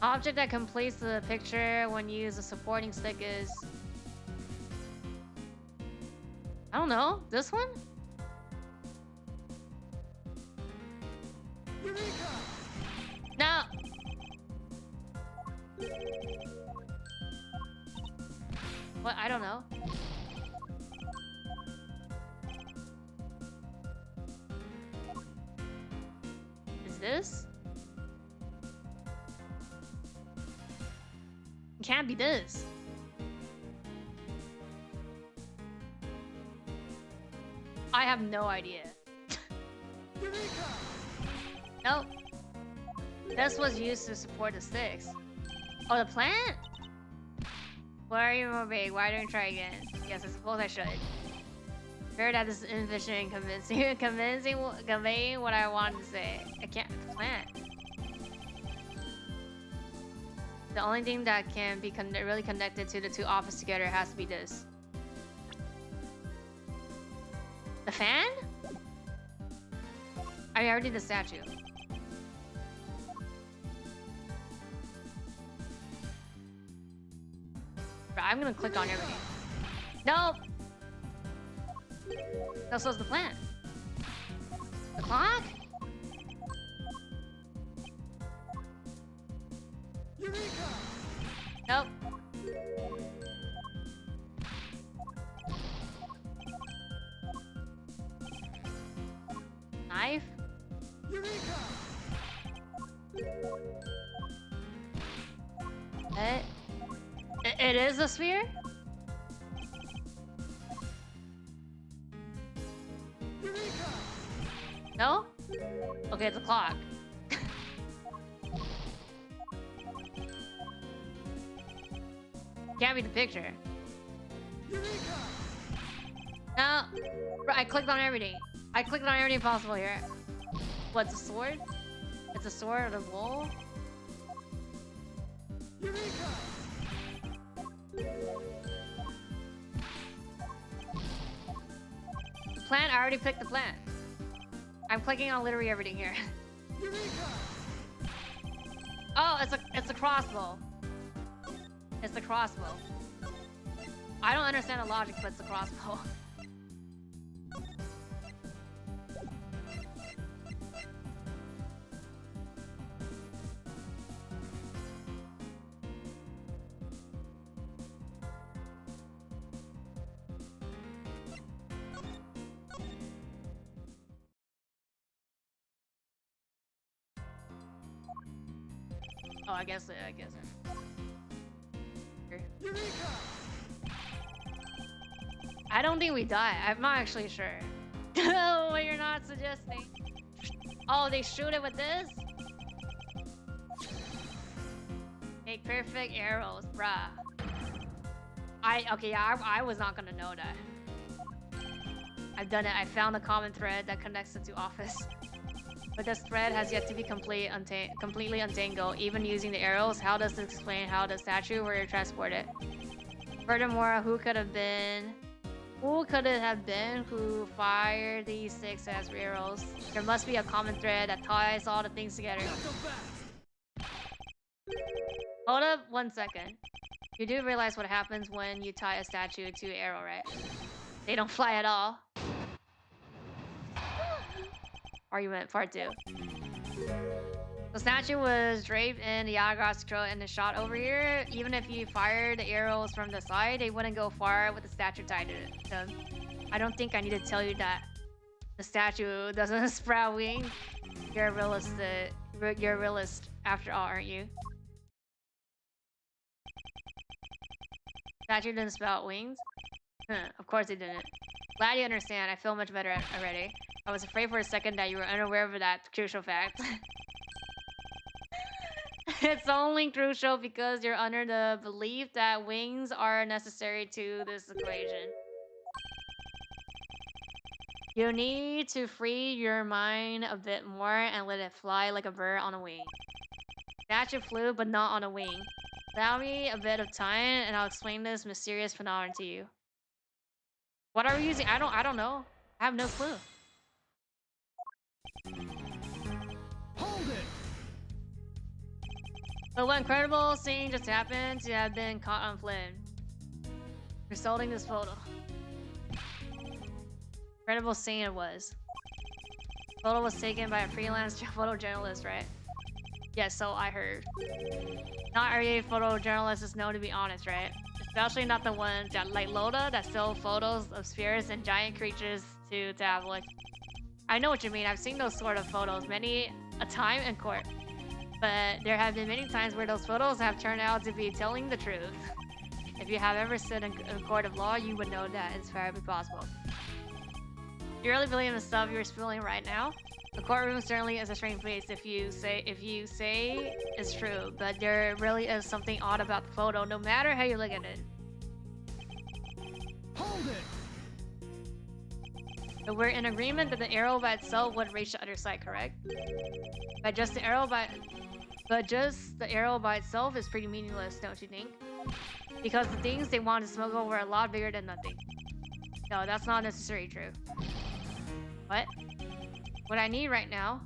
Object that completes the picture when you use a supporting stick is... I don't know. This one?
Eureka!
No! What? I don't know. Is this? It can't be this. I have no idea.
Eureka!
Nope. This was used to support the sticks. Oh, the plant? Why are you more vague? Why don't you try again? Yes, I suppose I should. Heard that this is inefficient and conveying what I wanted to say. I can't. The plant. The only thing that can be really connected to the 2 offices together has to be this. The fan? I already did the statue. I'm gonna click on everything. Nope! That's what's the plan. The clock?
Eureka!
Nope. Knife?
Eureka!
It is a sphere?
Eureka!
No? Okay, it's a clock. Can't be the picture.
Eureka!
No. I clicked on everything. I clicked on everything possible here. What's a sword? It's a sword or a bowl?
Eureka!
The plant? I already picked the plant. I'm clicking on literally everything here.
Eureka!
Oh, it's a crossbow. It's the crossbow. I don't understand the logic, but it's a crossbow. Oh, I guess.
Eureka!
I don't think we die. I'm not actually sure. What you're not suggesting? Oh, they shoot it with this? Make perfect arrows, bruh. I was not gonna know that. I've done it. I found a common thread that connects the two office. But this thread has yet to be completely untangled. Even using the arrows, how does this explain how the statue were transported? Furthermore, who could it have been who fired these 6 as arrows? There must be a common thread that ties all the things together. Hold up 1 second. You do realize what happens when you tie a statue to an arrow, right? They don't fly at all. Argument part 2. The statue was draped in the Yaga's throat and the shot over here. Even if you fired the arrows from the side, they wouldn't go far with the statue tied to them. I don't think I need to tell you that the statue doesn't sprout wings. You're a realist after all, aren't you? Statue didn't sprout wings? Of course it didn't. Glad you understand. I feel much better already. I was afraid for a second that you were unaware of that crucial fact. It's only crucial because you're under the belief that wings are necessary to this equation. You need to free your mind a bit more and let it fly like a bird on a wing. Statue flew, but not on a wing. Allow me a bit of time, and I'll explain this mysterious phenomenon to you. What are we using? I don't know. I have no clue.
Hold it!
But what incredible scene just happened to have been caught on film, resulting this photo. Incredible scene it was. The photo was taken by a freelance photojournalist, right? Yes, so I heard. Not every photojournalist is known to be honest, right? Especially not the ones that, like Loda, that sell photos of spirits and giant creatures to tabloids. I know what you mean. I've seen those sort of photos many a time in court. But there have been many times where those photos have turned out to be telling the truth. If you have ever stood in a court of law, you would know that it's very possible. You really believe in the stuff you're spilling right now? The courtroom certainly is a strange place if you say it's true, but there really is something odd about the photo, no matter how you look at it.
Hold it!
But we're in agreement that the arrow by itself would reach the other side, correct? But just the arrow by itself is pretty meaningless, don't you think? Because the things they want to smuggle were a lot bigger than nothing. No, that's not necessarily true. What? What I need right now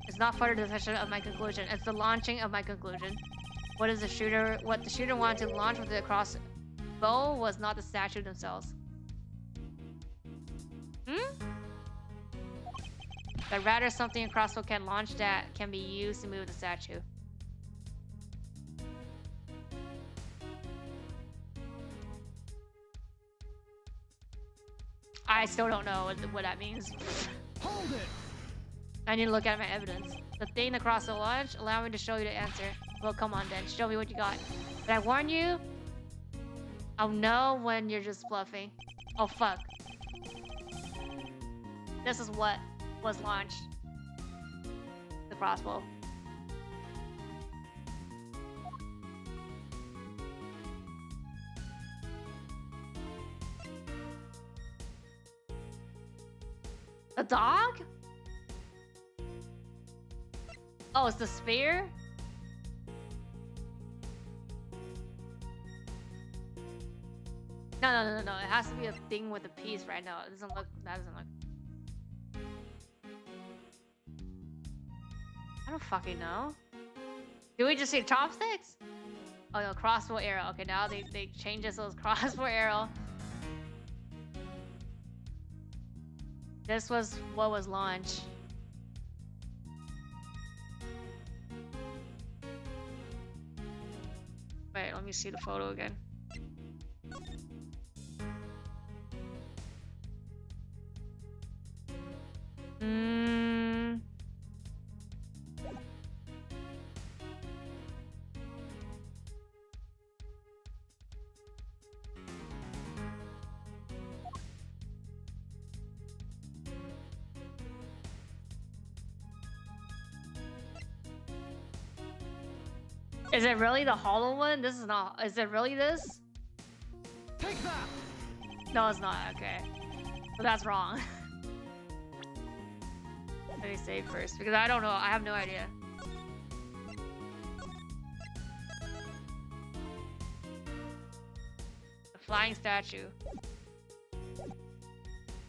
is not further discussion of my conclusion. It's the launching of my conclusion. What the shooter wanted to launch with the crossbow was not the statue themselves. But rather something a crossbow can launch that can be used to move the statue. I still don't know what that means.
Hold it!
I need to look at my evidence. The thing across the launch, allow me to show you the answer. Well, come on then, show me what you got. Did I warn you? I'll know when you're just bluffing. Oh fuck. This is what was launched. The crossbow. A dog? Oh, it's the spear? No. It has to be a thing with a piece right now. It doesn't look. That doesn't look. I don't fucking know. Do we just see chopsticks? Oh no, crossbow arrow. Okay, now they change us those crossbow arrow. This was what was launched. Wait, let me see the photo again. Is it really the hollow one? This is not. Is it really this?
Take that.
No, it's not. Okay. So that's wrong. Let me save first because I don't know. I have no idea. The flying statue.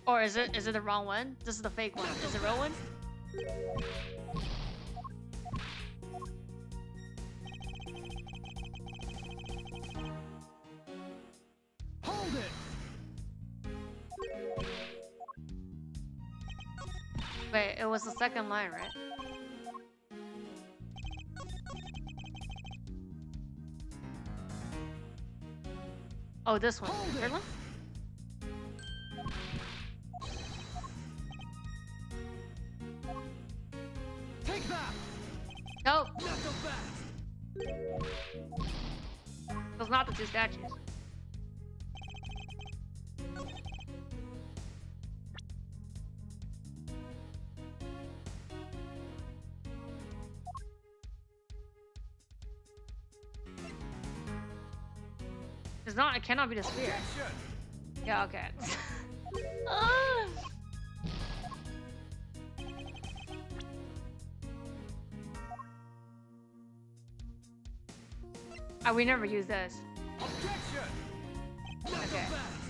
Or is it the wrong one? This is the fake one. Is it the real one?
Hold it.
Wait, it was the second line, right? Oh, this one.
Hold
Third
it.
one?
Take that.
Nope.
Not so fast.
Those not the two statues. It's not. It cannot be the sphere.
Objection.
Yeah. Okay. Ah. We never use this.
Objection. Not so
Okay.
fast.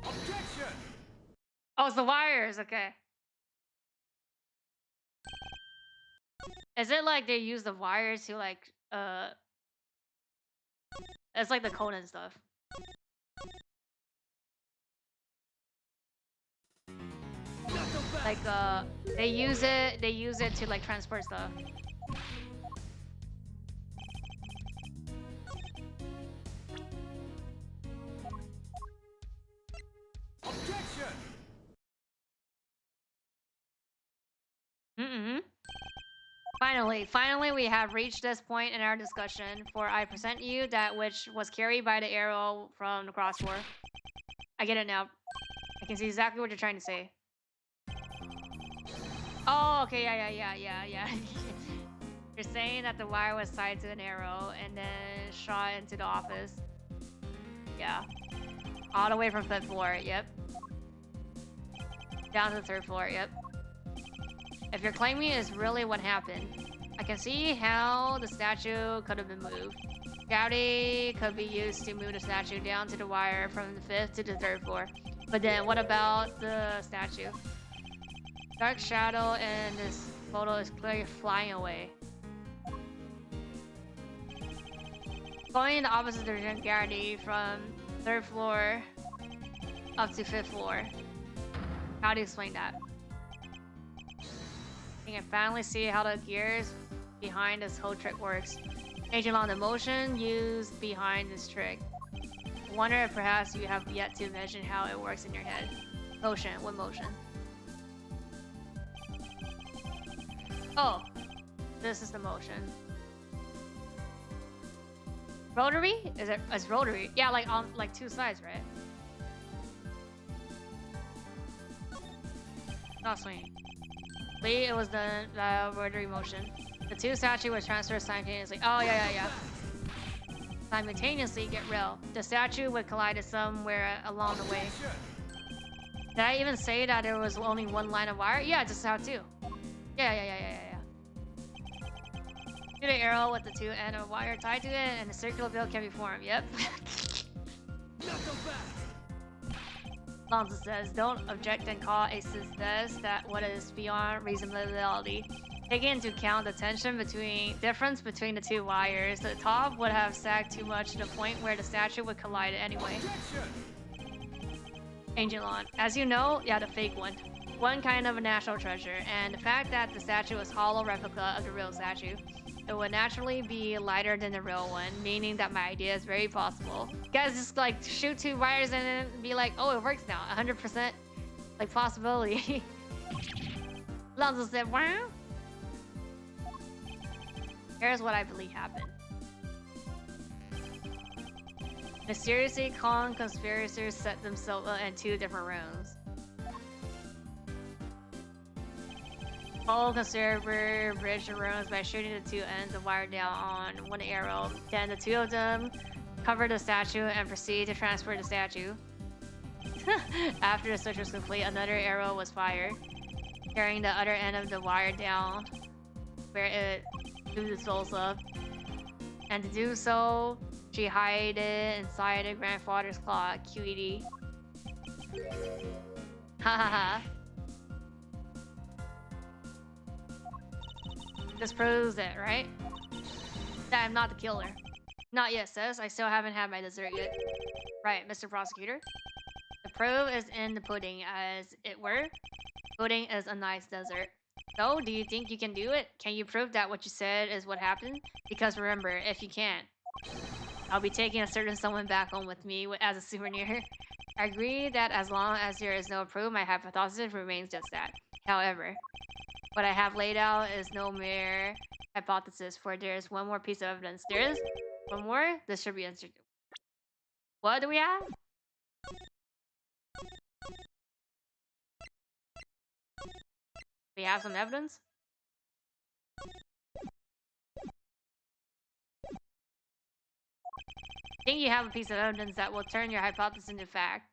Objection.
Oh, it's the wires. Okay. Is it like they use the wires to like it's like the Conan stuff.
Not so fast.
Like they use it to like transport stuff.
Objection.
Finally, we have reached this point in our discussion. For I present you that which was carried by the arrow from the crossbar. I get it now. I can see exactly what you're trying to say. Oh, okay, yeah. You're saying that the wire was tied to an arrow and then shot into the office. Yeah. All the way from 5th floor, yep. Down to the 3rd floor, yep. If you're claiming is really what happened, I can see how the statue could have been moved. Gravity could be used to move the statue down to the wire from the 5th to the 3rd floor. But then what about the statue? Dark shadow in this photo is clearly flying away. Going in the opposite direction of gravity from 3rd floor up to 5th floor. How do you explain that? You can finally see how the gears behind this whole trick works. Agent on the motion used behind this trick. I wonder if perhaps you have yet to imagine how it works in your head. Motion, what motion? Oh, this is the motion. Rotary? It's rotary? Yeah, like on like two sides, right? Not swinging. It was the rotary motion. The two statues were transferred simultaneously. Oh, yeah. Simultaneously get real. The statue would collide somewhere along the way. Did I even say that there was only one line of wire? Yeah, just how two. Yeah. Shoot an arrow with the two ends of wire tied to it, and a circular bill can be formed. Yep.
Not so fast.
Lonzo says, don't object and call a success that what is beyond reasonability. Taking into account the difference between the two wires, the top would have sagged too much to the point where the statue would collide anyway. Ancient Lawn. As you know, yeah, the fake one. One kind of a national treasure, and the fact that the statue was hollow replica of the real statue. It would naturally be lighter than the real one, meaning that my idea is very possible. You guys just like shoot two wires and then be like, oh, it works now, 100% like possibility. Lonzo said, wow. Here's what I believe happened. Mysteriously, conspirators set themselves up in 2 different rooms. Conspirator bridged the rooms by shooting the 2 ends of wire down on 1 arrow. Then the 2 of them covered the statue and proceeded to transport the statue. After the switch was complete, another arrow was fired, carrying the other end of the wire down where it blew the souls up. And to do so, she hid it inside her grandfather's clock, QED. Ha ha ha. This proves it, right? That I'm not the killer. Not yet, sis. I still haven't had my dessert yet. Right, Mr. Prosecutor. The proof is in the pudding, as it were. Pudding is a nice dessert. So, do you think you can do it? Can you prove that what you said is what happened? Because remember, if you can't, I'll be taking a certain someone back home with me as a souvenir. I agree that as long as there is no proof, my hypothesis remains just that. However, what I have laid out is no mere hypothesis, for there is one more piece of evidence. There is one more? This should be answered. What do we have? We have some evidence? I think you have a piece of evidence that will turn your hypothesis into fact.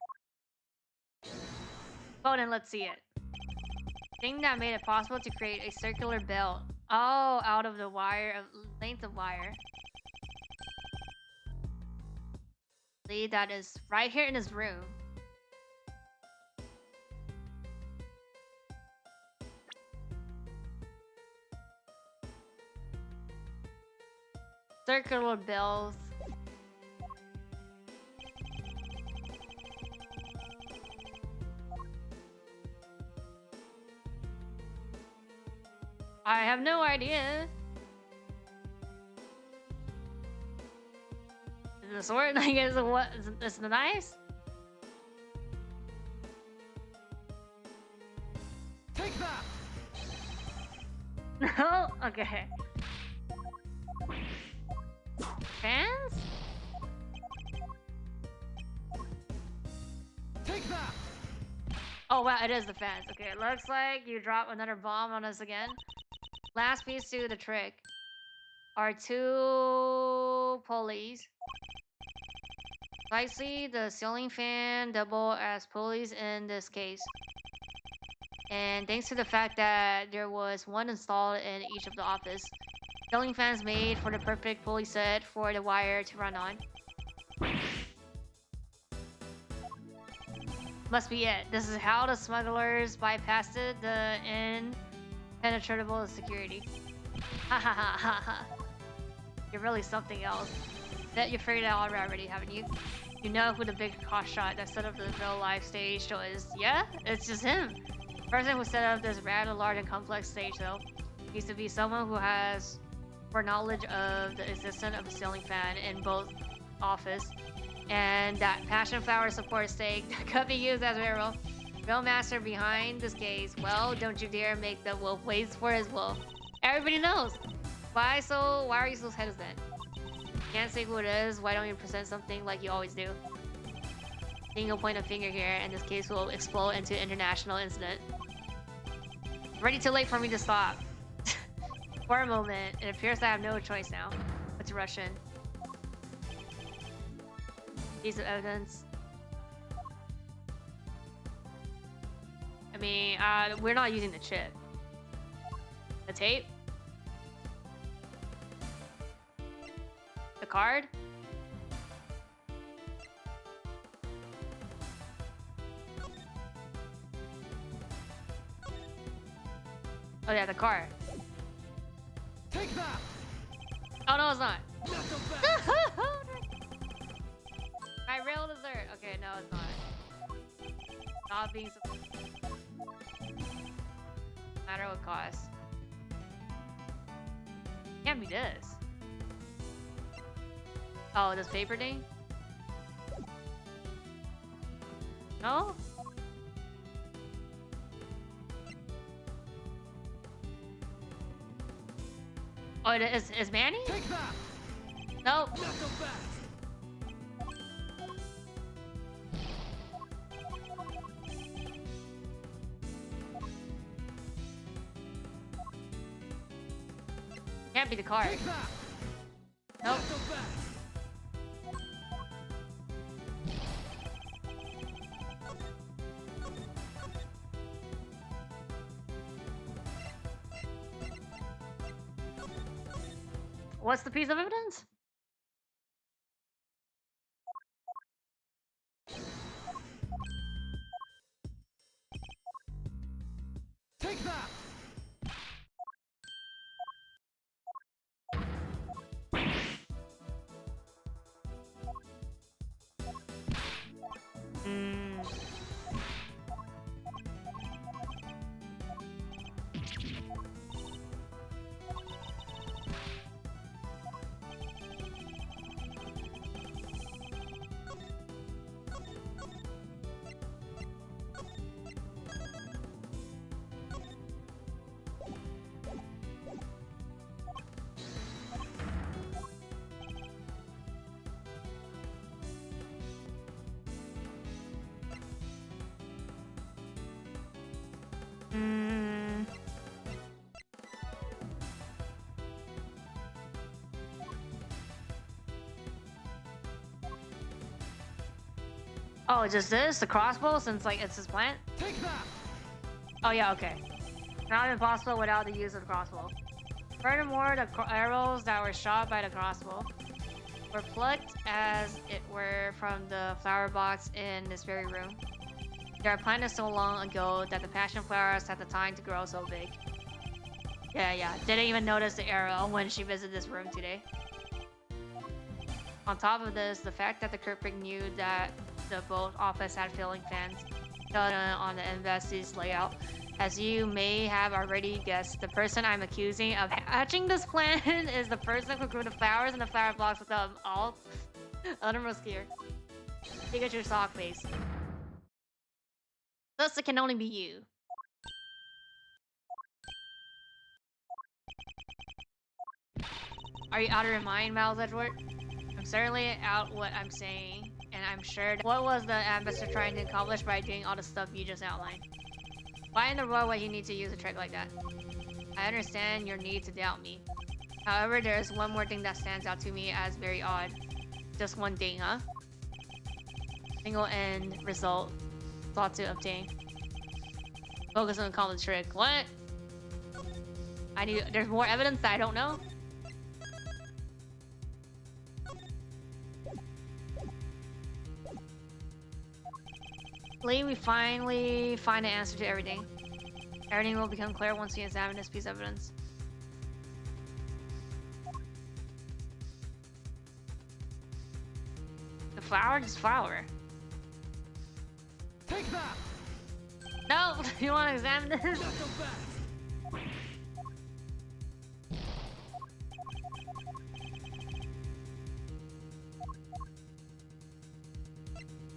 Well, then let's see it. Thing that made it possible to create a circular belt. Oh, out of the wire, length of wire. See, that is right here in this room. Circular bells. I have no idea. Is it a sword? Like, is it what? Is it nice?
Take that!
No? Okay. Fans?
Take that!
Oh wow, it is the fans. Okay, it looks like you drop another bomb on us again. Last piece to the trick are 2 pulleys. I see the ceiling fan double as pulleys in this case. And thanks to the fact that there was 1 installed in each of the office, ceiling fans made for the perfect pulley set for the wire to run on. Must be it. This is how the smugglers bypassed the impenetrable security. Ha ha ha ha ha. You're really something else. Bet you figured it out already, haven't you? You know who the big cost shot that set up the real life stage show is? Yeah? It's just him. The person who set up this rather large and complex stage though needs to be someone who has foreknowledge of the existence of a ceiling fan in both office and that passion flower support stake that could be used as a real master behind this case. Well, don't you dare make the wolf wait for his wolf. Everybody knows. Why are you so hesitant? Can't say who it is. Why don't you present something like you always do? Then you'll point a finger here, and this case will explode into international incident. Ready too late for me to stop. For a moment, it appears I have no choice now but to rush in. Piece of evidence. I mean, we're not using the chip. The tape? The card? Oh yeah, the card.
Take that!
Oh no, it's not.
Not so fast!
My real dessert. Okay, no, it's not. Not being so. No matter what cost. Can't be this. Oh, this paper thing? No? Oh, it is Manny?
Take that!
Nope.
Knuckle back!
Can't be the card.
Take that!
Nope.
Knuckle back!
What's the piece of evidence?
Take that!
Hmm. Hmm. Oh, just this? The crossbow, since like it's his plant?
Take that!
Oh yeah, okay. Not impossible without the use of the crossbow. Furthermore, the arrows that were shot by the crossbow were plucked as it were from the flower box in this very room. They are planted so long ago that the passion flowers had the time to grow so big. Yeah. Didn't even notice the arrow when she visited this room today. On top of this, the fact that the culprit knew that the boat office had ceiling fans on the embassy's layout. As you may have already guessed, the person I'm accusing of hatching this plan is the person who grew the flowers in the flower box with the uttermost care. Pikachu sock face. Thus, it can only be you. Are you out of your mind, Miles Edward? I'm certainly out what I'm saying, and I'm sure that what was the ambassador trying to accomplish by doing all the stuff you just outlined? Why in the world would he need to use a trick like that? I understand your need to doubt me. However, there is one more thing that stands out to me as very odd. Just one thing, huh? Single end result thought to obtain. Focus on the common trick. What? There's more evidence that I don't know? Lee, we finally find an answer to everything. Everything will become clear once we examine this piece of evidence. The flower? Just flower.
Take that!
No! You want to examine this?
Knuckle back!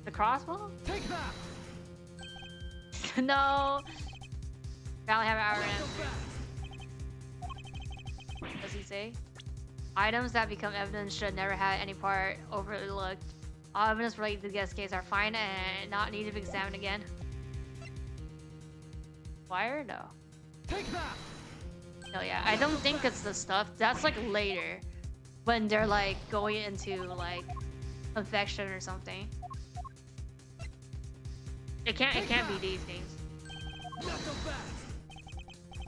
The crossbow?
Take that!
No! Probably have our
Knuckle
answer.
back!
What does he say? Items that become evidence should never have any part overlooked. All evidence related to the guest case are fine and not needed to be examined again. Wire? No.
Take that!
No, yeah. I don't think it's the stuff. That's like later. When they're like going into like infection or something. It can't be these things.
Knuckle back!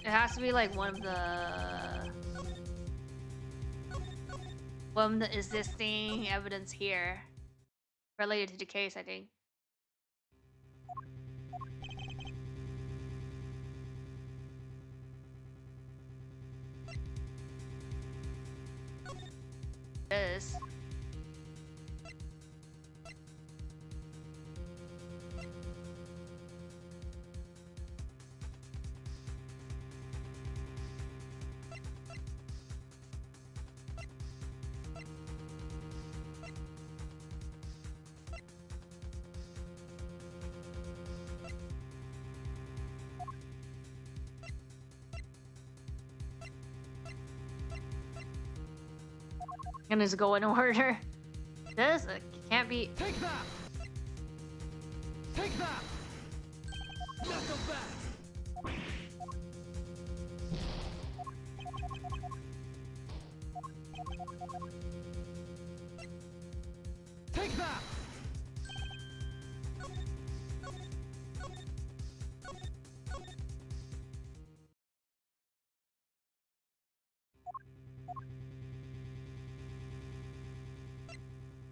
It has to be like one of the existing evidence here. Related to the case, I think. This. And just go in order. This can't be.
Take that! Take that! Not so fast! Take that!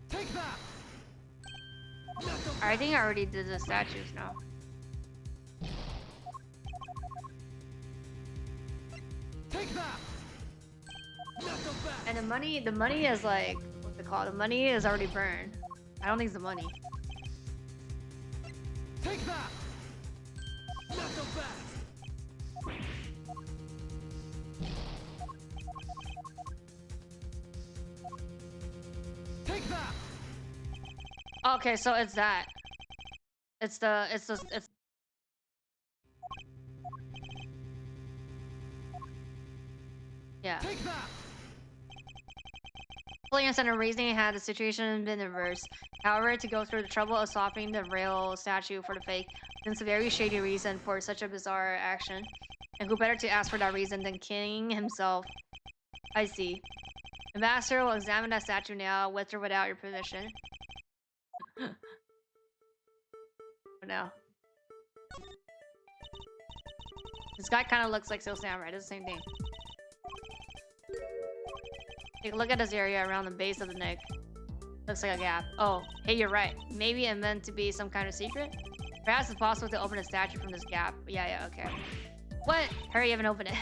Take that! Not so
I think I already did the statues now.
Take that! Not so fast!
And the money is like, what's it called? The money is already burned. I don't think it's the money.
Take that! Not so fast! Take that!
Okay, so it's that. It's yeah.
Take that!
Williams and reasoning had the situation been reversed. However, to go through the trouble of swapping the real statue for the fake, since a very shady reason for such a bizarre action. And who better to ask for that reason than King himself? I see. The master will examine that statue now, with or without your permission. Oh no. This guy kind of looks like Soul Samurai. It's the same thing. Take a look at this area around the base of the neck. Looks like a gap. Oh, hey, you're right. Maybe it meant to be some kind of secret? Perhaps it's possible to open a statue from this gap. Yeah, okay. What? Hurry up and open it.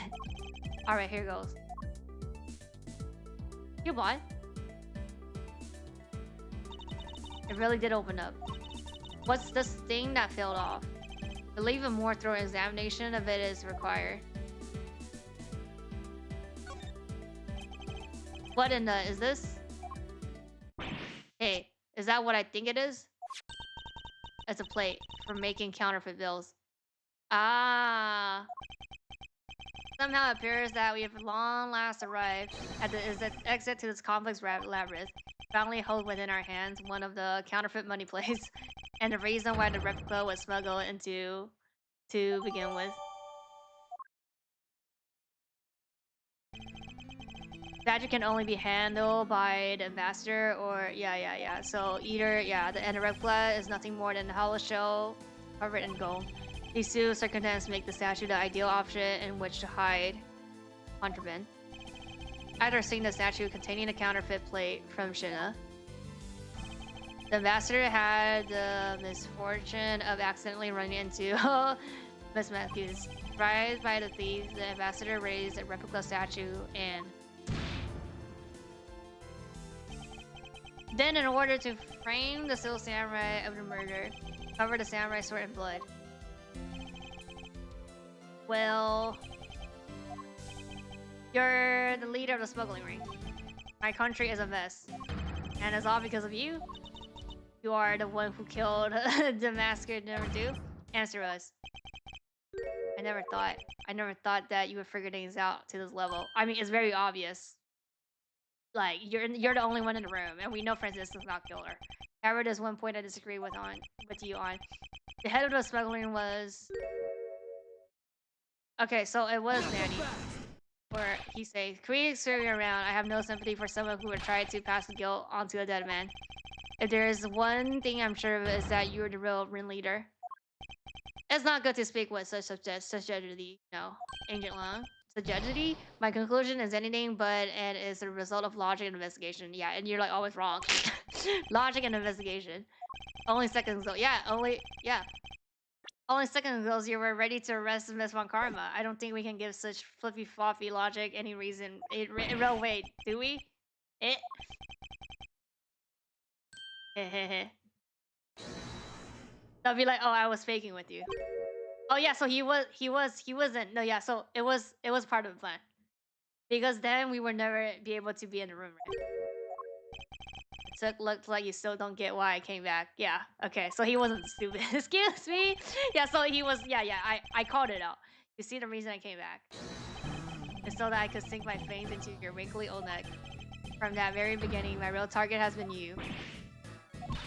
Alright, here goes. You blind? It really did open up. What's this thing that failed off? I believe a more thorough examination of it is required. What in the... is this? Hey, is that what I think it is? It's a plate for making counterfeit bills. Ah. Somehow it appears that we have long last arrived at the exit to this complex labyrinth. Finally hold within our hands one of the counterfeit money plates, and the reason why the replica was smuggled into to begin with. Statue can only be handled by the ambassador, or yeah. So either the replica is nothing more than a hollow shell covered in gold. These two circumstances make the statue the ideal option in which to hide contraband. After seeing the statue containing a counterfeit plate from China, the ambassador had the misfortune of accidentally running into Miss Matthews. Surprised by the thieves, the ambassador raised a replica statue and then, in order to frame the Soul Samurai of the murder, cover the samurai sword in blood. Well, you're the leader of the smuggling ring. My country is a mess, and it's all because of you. You are the one who killed the masker number 2. Answer us. I never thought that you would figure things out to this level. I mean, it's very obvious. Like, you're the only one in the room, and we know Francis does not kill her. However, there's one point I disagree with you on. The head of the smuggling was... Okay, so it was Nanny. Or he says, "Creating scurrying around, I have no sympathy for someone who would try to pass the guilt onto a dead man. If there is one thing I'm sure of, is that you're the real ringleader. It's not good to speak with such subjectivity, Ancient Long. Subjectivity? My conclusion is anything but, and is the result of logic and investigation." Yeah, and you're like always wrong. Logic and investigation. Only seconds ago. Only seconds ago you were ready to arrest Miss Von Karma. I don't think we can give such flippy floppy logic any reason. Wait, do we? They'll be like, "Oh, I was faking with you." Oh yeah, so he wasn't. No, yeah, so it was part of the plan. Because then we would never be able to be in the room, right? Looked like you still don't get why I came back. Yeah, okay, so he wasn't stupid. Excuse me? Yeah, so he was, I called it out. You see the reason I came back? It's so that I could sink my fangs into your wrinkly old neck. From that very beginning, my real target has been you.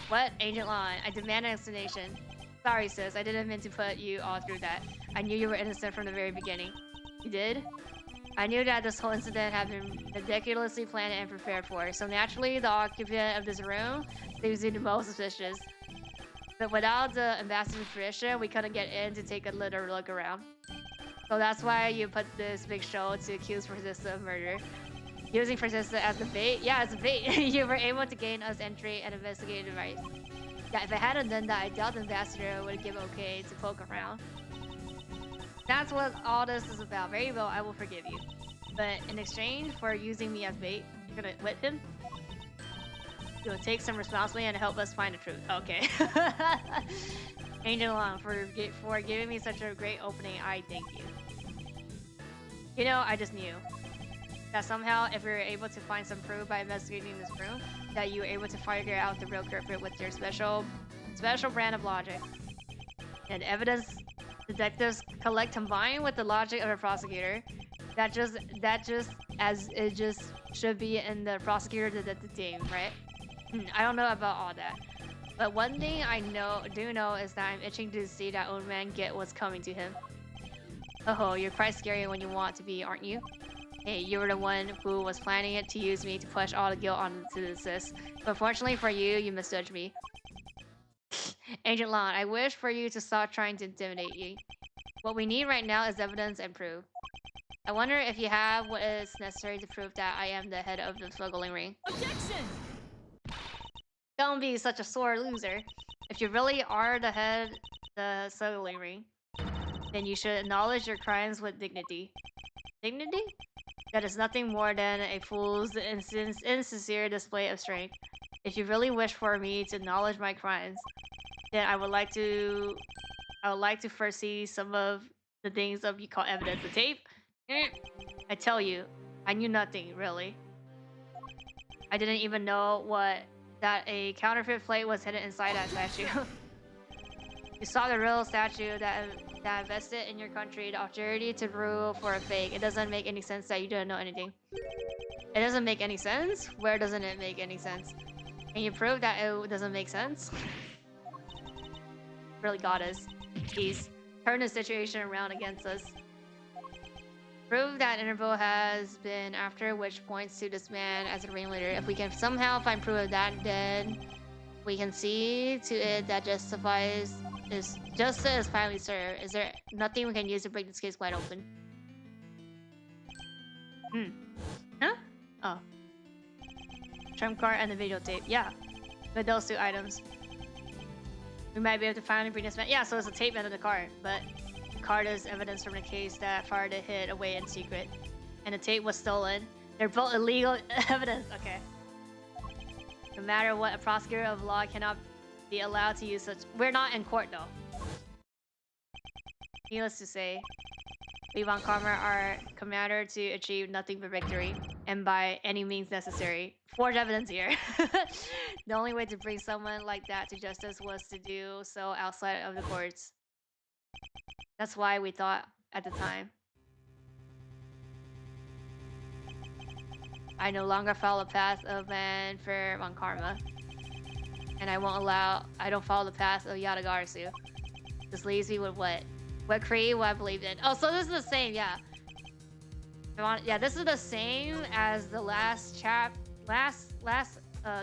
What? Agent Lon, I demand an explanation. Sorry, sis, I didn't mean to put you all through that. I knew you were innocent from the very beginning. You did? I knew that this whole incident had been meticulously planned and prepared for, so naturally the occupant of this room seems to be the most suspicious. But without the ambassador's permission, we couldn't get in to take a little look around. So that's why you put this big show to accuse Francisca of murder. Using Francisca as the bait? Yeah, as a bait. You were able to gain us entry and investigative device. Yeah, if I hadn't done that, I doubt the ambassador would give okay to poke around. That's what all this is about. Very well, I will forgive you. But in exchange for using me as bait, you're gonna whip him? You will take some responsibility and help us find the truth. Okay. Angel Long, for giving me such a great opening, I thank you. You know, I just knew that somehow, if we were able to find some proof by investigating this room, that you were able to figure out the real culprit with your special brand of logic. And evidence detectives collect combined with the logic of a prosecutor, that just as it just should be in the prosecutor detective team, right? I don't know about all that. But one thing I do know is that I'm itching to see that old man get what's coming to him. Oh, you're quite scary when you want to be, aren't you? Hey, you were the one who was planning it to use me to push all the guilt onto the sis. But fortunately for you, you misjudged me. Agent Lon, I wish for you to stop trying to intimidate you. What we need right now is evidence and proof. I wonder if you have what is necessary to prove that I am the head of the smuggling ring.
Objection!
Don't be such a sore loser. If you really are the head of the smuggling ring, then you should acknowledge your crimes with dignity. Dignity? That is nothing more than a fool's insincere display of strength. If you really wish for me to acknowledge my crimes, then I would like to first see some of the things of you call evidence. The tape? I tell you, I knew nothing, really. I didn't even know that a counterfeit plate was hidden inside that statue. You saw the real statue that invested in your country the opportunity to rule for a fake. It doesn't make any sense that you didn't know anything. It doesn't make any sense? Where doesn't it make any sense? Can you prove that it doesn't make sense? Really got us. Please, turn the situation around against us. Prove that Interval has been after, which points to this man as a ringleader. If we can somehow find proof of that, then we can see to it that justice is finally served. Is there nothing we can use to break this case wide open? Huh? Oh. Trump card and the videotape. Yeah. With those two items, we might be able to finally bring this man. Yeah, so it's a tape under the card, but the card is evidence from the case that Faraday hid away in secret, and the tape was stolen. They're both illegal evidence. Okay. No matter what, a prosecutor of law cannot be allowed to use such. We're not in court though. Needless to say, we want Karma, our commander, to achieve nothing but victory, and by any means necessary. Forge evidence here. The only way to bring someone like that to justice was to do so outside of the courts. That's why we thought at the time. I no longer follow the path of man for Von Karma. And I don't follow the path of Yadagarasu. This leaves me with what? What creed, what I believe in. Oh, so this is the same, yeah. Yeah, this is the same as the last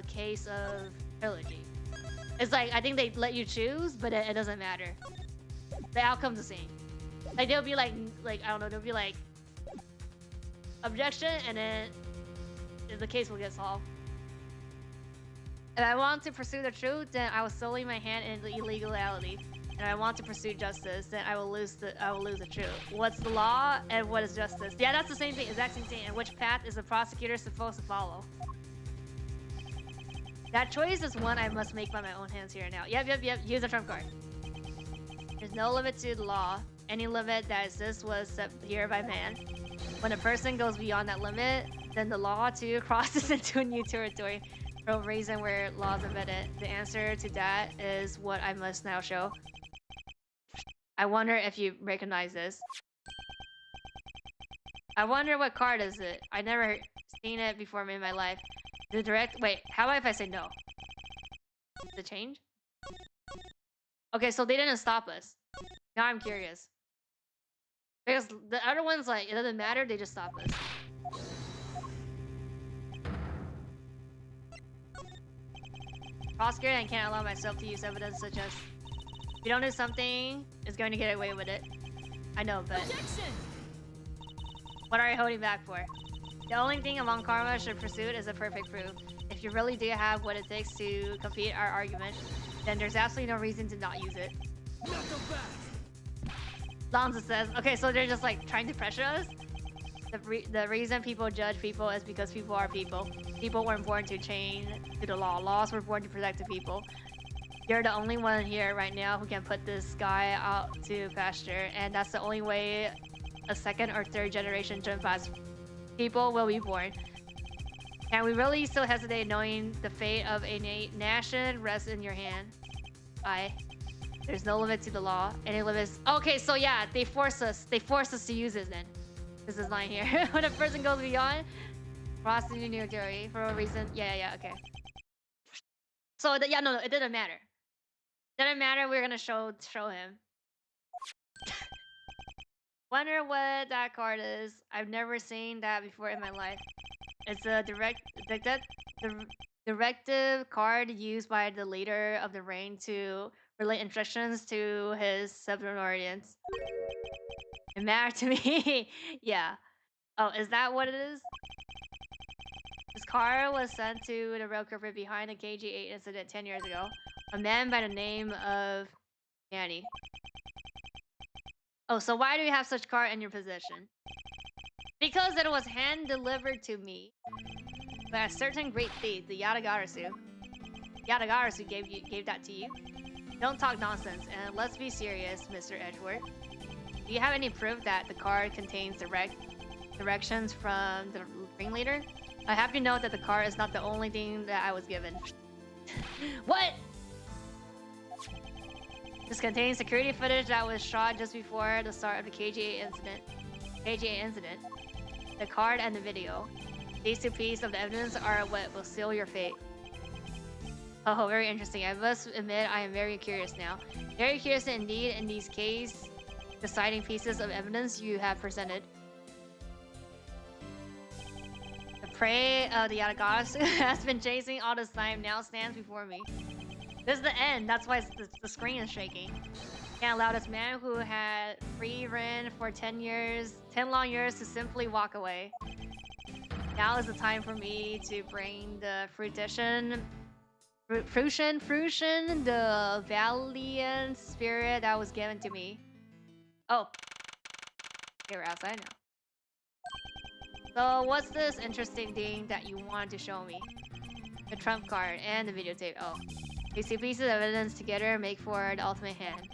case of trilogy. It's like, I think they let you choose, but it doesn't matter. The outcome's the same. Like, they'll be like, I don't know, they'll be like, objection, and then the case will get solved. If I want to pursue the truth, then I will sully my hand in the illegality. And if I want to pursue justice, then I will lose the truth. What's the law and what is justice? Yeah, that's the same thing, exact same thing. And which path is the prosecutor supposed to follow? That choice is one I must make by my own hands here and now. Yep. Use the trump card. There's no limit to the law. Any limit that exists was set here by man. When a person goes beyond that limit, then the law too crosses into a new territory. For a reason where laws embedded. The answer to that is what I must now show. I wonder if you recognize this. I wonder what card is it? I never seen it before in my life. The direct. Wait, how about if I say no? Does it change? Okay, so they didn't stop us. Now I'm curious. Because the other ones, like, it doesn't matter, they just stop us. Prosecutor, I can't allow myself to use evidence such as if you don't do something, it's going to get away with it. I know, but
Objection!
what are you holding back for? The only thing among karma should pursue is a perfect proof. If you really do have what it takes to complete our argument, then there's absolutely no reason to not use it.
Knock them back!
Lanza says, okay, so they're just like trying to pressure us? The reason people judge people is because people are people. People weren't born to chain to the law. Laws were born to protect the people. You're the only one here right now who can put this guy out to pasture, and that's the only way a second or third generation Junpa's people will be born. And we really still hesitate knowing the fate of a nation rests in your hand. There's no limit to the law. Any limits? Okay, so yeah, they force us to use it then. This is line here. When a person goes beyond crossing the new theory for a reason. Yeah, okay. So yeah, no, it didn't matter. Didn't matter. We're gonna show him. Wonder what that card is. I've never seen that before in my life. It's a directive card used by the leader of the reign to relay instructions to his subordinates. It mattered to me. Yeah. Oh, is that what it is? This card was sent to the real culprit behind the KG8 incident 10 years ago. A man by the name of Manny. Oh, so why do you have such card in your possession? Because it was hand-delivered to me by a certain great thief, the Yadagarasu. Yadagarasu gave that to you? Don't talk nonsense, and let's be serious, Mr. Edgeworth. Do you have any proof that the card contains directions from the ringleader? I have to note that the card is not the only thing that I was given. What? This contains security footage that was shot just before the start of the KGA incident. The card and the video. These two pieces of the evidence are what will seal your fate. Oh, very interesting. I must admit, I am very curious now. Very curious indeed in these case deciding pieces of evidence you have presented. The prey of the Yatagarasu has been chasing all this time, now stands before me. This is the end, that's why the screen is shaking. Can't allow this man who had free reign for 10 long years to simply walk away. Now is the time for me to bring the fruition, the valiant spirit that was given to me. Oh, okay, we're outside now. So what's this interesting thing that you wanted to show me? The trump card and the videotape. Oh, these two pieces of evidence together make for the ultimate hand.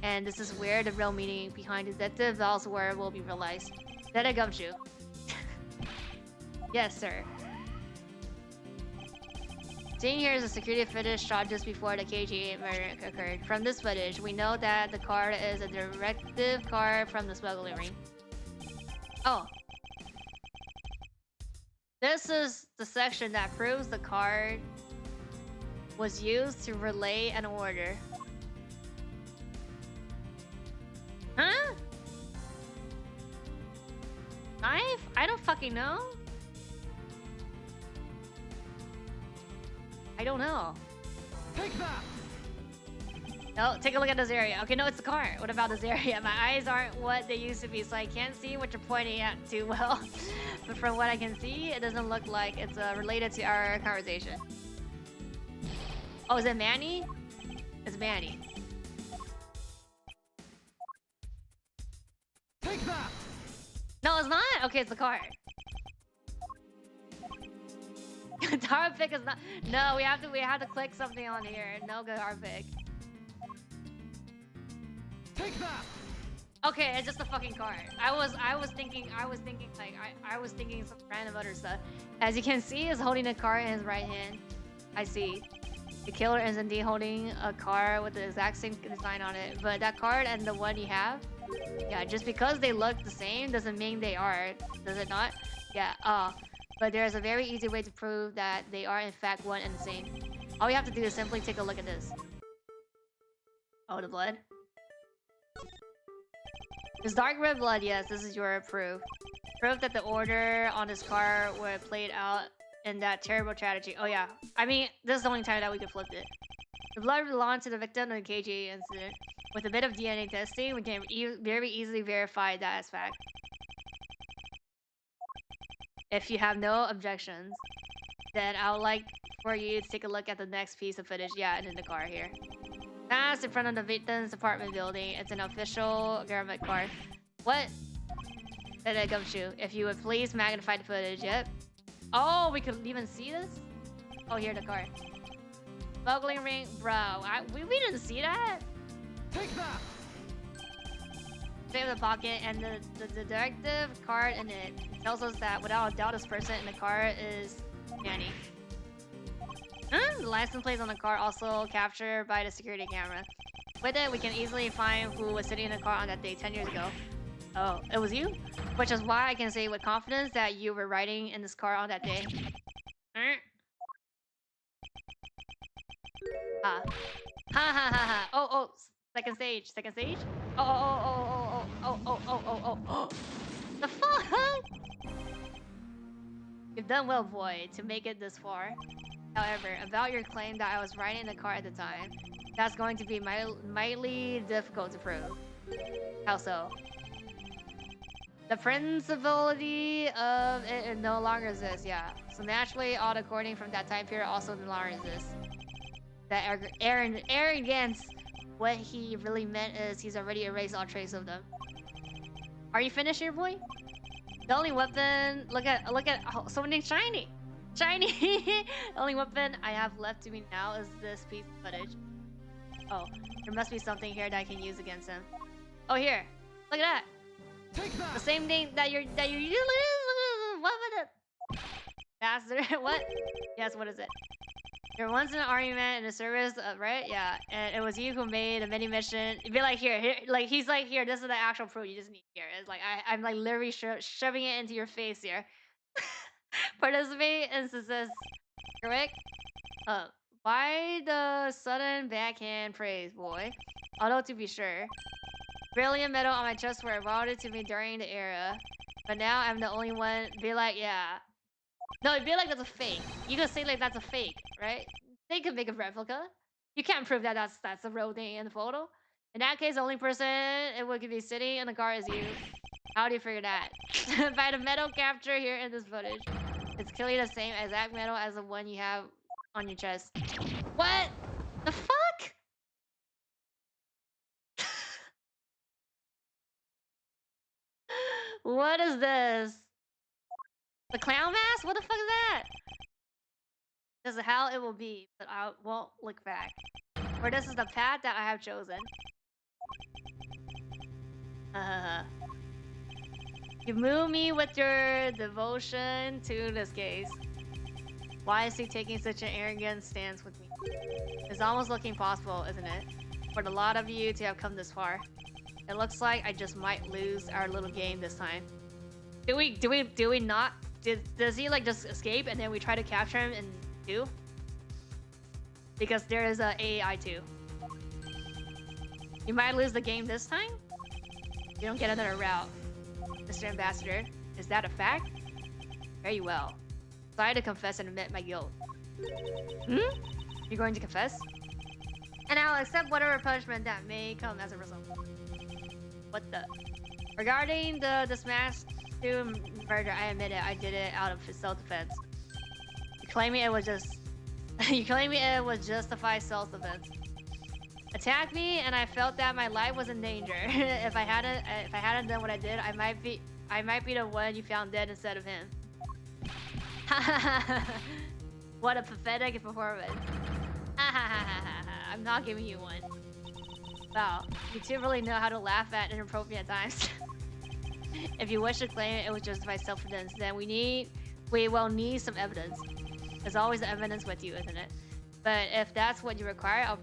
And this is where the real meaning behind Detective Val's word will be realized. That I gumshoe. Yes, sir. Seeing here is a security footage shot just before the KG murder occurred. From this footage, we know that the card is a directive card from the smuggling ring. Oh. This is the section that proves the card was used to relay an order. Huh? Knife? I don't fucking know. I don't know.
Take that!
No, take a look at this area. Okay, no, it's the car. What about this area? My eyes aren't what they used to be, so I can't see what you're pointing at too well. But from what I can see, it doesn't look like it's related to our conversation. Oh, is it Manny? It's Manny.
Take that!
No, it's not? Okay, it's the car. Tara pick is not. No, we have to click something on here. No good hard pick.
Take that!
Okay, it's just a fucking card. I was thinking some random other stuff. As you can see, he's holding a card in his right hand. I see. The killer is indeed holding a card with the exact same design on it. But that card and the one you have, yeah, just because they look the same doesn't mean they are. Does it not? Yeah. But there's a very easy way to prove that they are in fact one and the same. All you have to do is simply take a look at this. Oh, the blood. This dark red blood, yes, this is your proof. Proof that the order on this card were played out in that terrible tragedy. Oh yeah, I mean, this is the only time that we could flip it. The blood belonged to the victim of the KG incident. With a bit of DNA testing, we can very easily verify that as fact. If you have no objections, then I would like for you to take a look at the next piece of footage. Yeah, and in the car here. That's in front of the victim's apartment building. It's an official government card. What? That gumshoe. If you would please magnify the footage. Yep. Oh, we could even see this? Oh, here the card. Smuggling ring, bro. We didn't see that.
Take that.
Save the pocket and the directive card in it tells us that without a doubt this person in the car is Manny. The license plates on the car also captured by the security camera. With it, we can easily find who was sitting in the car on that day 10 years ago. Oh, it was you? Which is why I can say with confidence that you were riding in this car on that day. Ha. Ha ha ha ha. Oh, second stage. Oh. The fuck? You've done well, boy, to make it this far. However, about your claim that I was riding the car at the time, that's going to be mightily difficult to prove. How so? The principality of it no longer exists, yeah. So naturally, all the recording from that time period also no longer exists. That arrogance, what he really meant is he's already erased all trace of them. Are you finished here, boy? The only weapon, look at oh, something shiny. The only weapon I have left to me now is this piece of footage. Oh, there must be something here that I can use against him. Oh, here, look at that.
Take that.
The same thing that you what was it? Bastard. What? Yes, what is it? You're once in an argument in the service of, right? Yeah, and it was you who made a mini mission. You'd be like, here, like he's like, here, this is the actual proof you just need here. It's like I'm like literally shoving it into your face here. Participate in success. Correct? Why the sudden backhand praise, boy? Although to be sure, brilliant medal on my chest were awarded to me during the era, but now I'm the only one. Be like, yeah. No, it'd be like that's a fake. You could say like that's a fake, right? They could make a replica. You can't prove that that's a real thing in the photo. In that case, the only person it would be sitting in the car is you. How do you figure that? By the metal capture here in this footage. It's clearly the same exact metal as the one you have on your chest. What? The fuck? What is this? The clown mask? What the fuck is that? This is how it will be, but I won't look back. For this is the path that I have chosen. You move me with your devotion to this case. Why is he taking such an arrogant stance with me? It's almost looking possible, isn't it? For the lot of you to have come this far. It looks like I just might lose our little game this time. Do we not? Does he like just escape and then we try to capture him in 2? Because there is a AI 2. You might lose the game this time? You don't get another route. Mr. Ambassador, is that a fact? Very well. Sorry to confess and admit my guilt. You're going to confess? And I'll accept whatever punishment that may come as a result. What the? Regarding the smash to murder, I admit it. I did it out of self-defense. You claiming it was just... you claiming it was justified self-defense. Attacked me, and I felt that my life was in danger. if I hadn't done what I did, I might be the one you found dead instead of him. What a pathetic performance. I'm not giving you one. Wow, you two really know how to laugh at inappropriate times. If you wish to claim it was justified self-defense, then we will need some evidence. There's always evidence with you, isn't it? But if that's what you require, I'll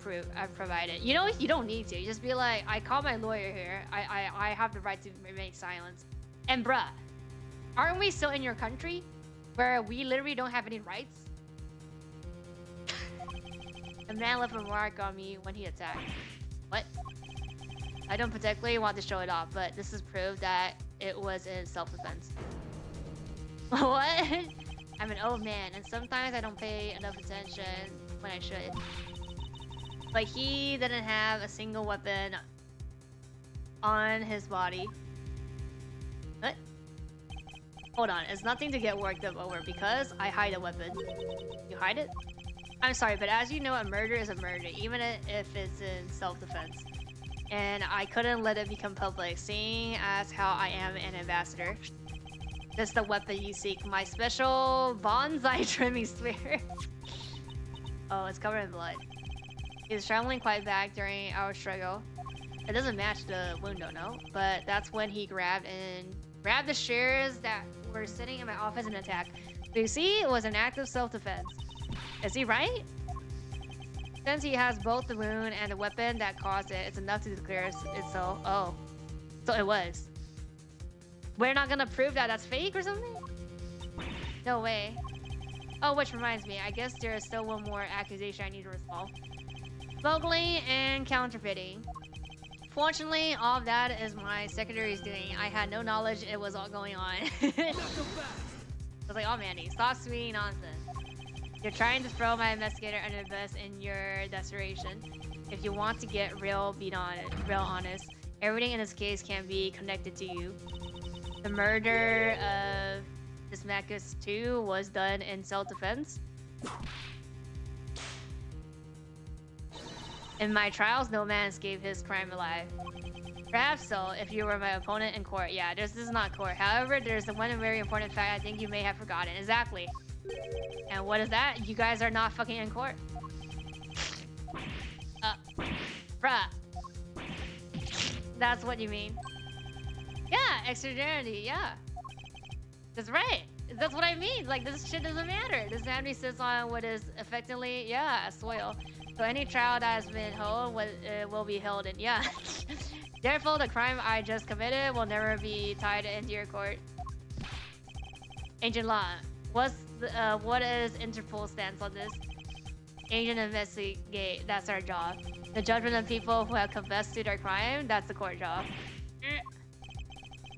provide it. You know, you don't need to. You just be like, I call my lawyer here. I have the right to remain silent. And bruh, aren't we still in your country? where we literally don't have any rights. The man left a mark on me when he attacked. What? I don't particularly want to show it off, but this is proof that it was in self-defense. What? I'm an old man, and sometimes I don't pay enough attention when I should. But he didn't have a single weapon on his body. What? Hold on, it's nothing to get worked up over because I hide a weapon. You hide it? I'm sorry, but as you know, a murder is a murder, even if it's in self-defense. And I couldn't let it become public, seeing as how I am an ambassador. This is the weapon you seek, my special bonsai trimming spear. Oh, it's covered in blood. He was traveling quite back during our struggle. It doesn't match the wound, though, no? But that's when he grabbed the shears that were sitting in my office and attacked. So you see, it was an act of self-defense. Is he right? Since he has both the wound and the weapon that caused it, it's enough to declare itself. Oh, so it was. We're not gonna prove that that's fake or something? No way. Oh, which reminds me, I guess there is still one more accusation I need to resolve. Smuggling and counterfeiting. Fortunately, all of that is my secretary's doing. I had no knowledge it was all going on. I was like, oh Mandy, stop sweeting nonsense. You're trying to throw my investigator under the bus in your desperation. If you want to get real honest, everything in this case can be connected to you. The murder of this Macus 2 was done in self-defense. In my trials, no man escaped his crime alive. Perhaps so, if you were my opponent in court. Yeah, this is not court. However, there's the one very important fact I think you may have forgotten. Exactly. And what is that? You guys are not fucking in court. Bruh. That's what you mean. Yeah, extraordinary, yeah. That's right. That's what I mean. Like, this shit doesn't matter. This family sits on what is effectively, yeah, soil. So any trial that has been held will be held in, yeah. Therefore, the crime I just committed will never be tied into your court. Ancient law. What is Interpol's stance on this? Agent investigate. That's our job. The judgment of people who have confessed to their crime. That's the court job.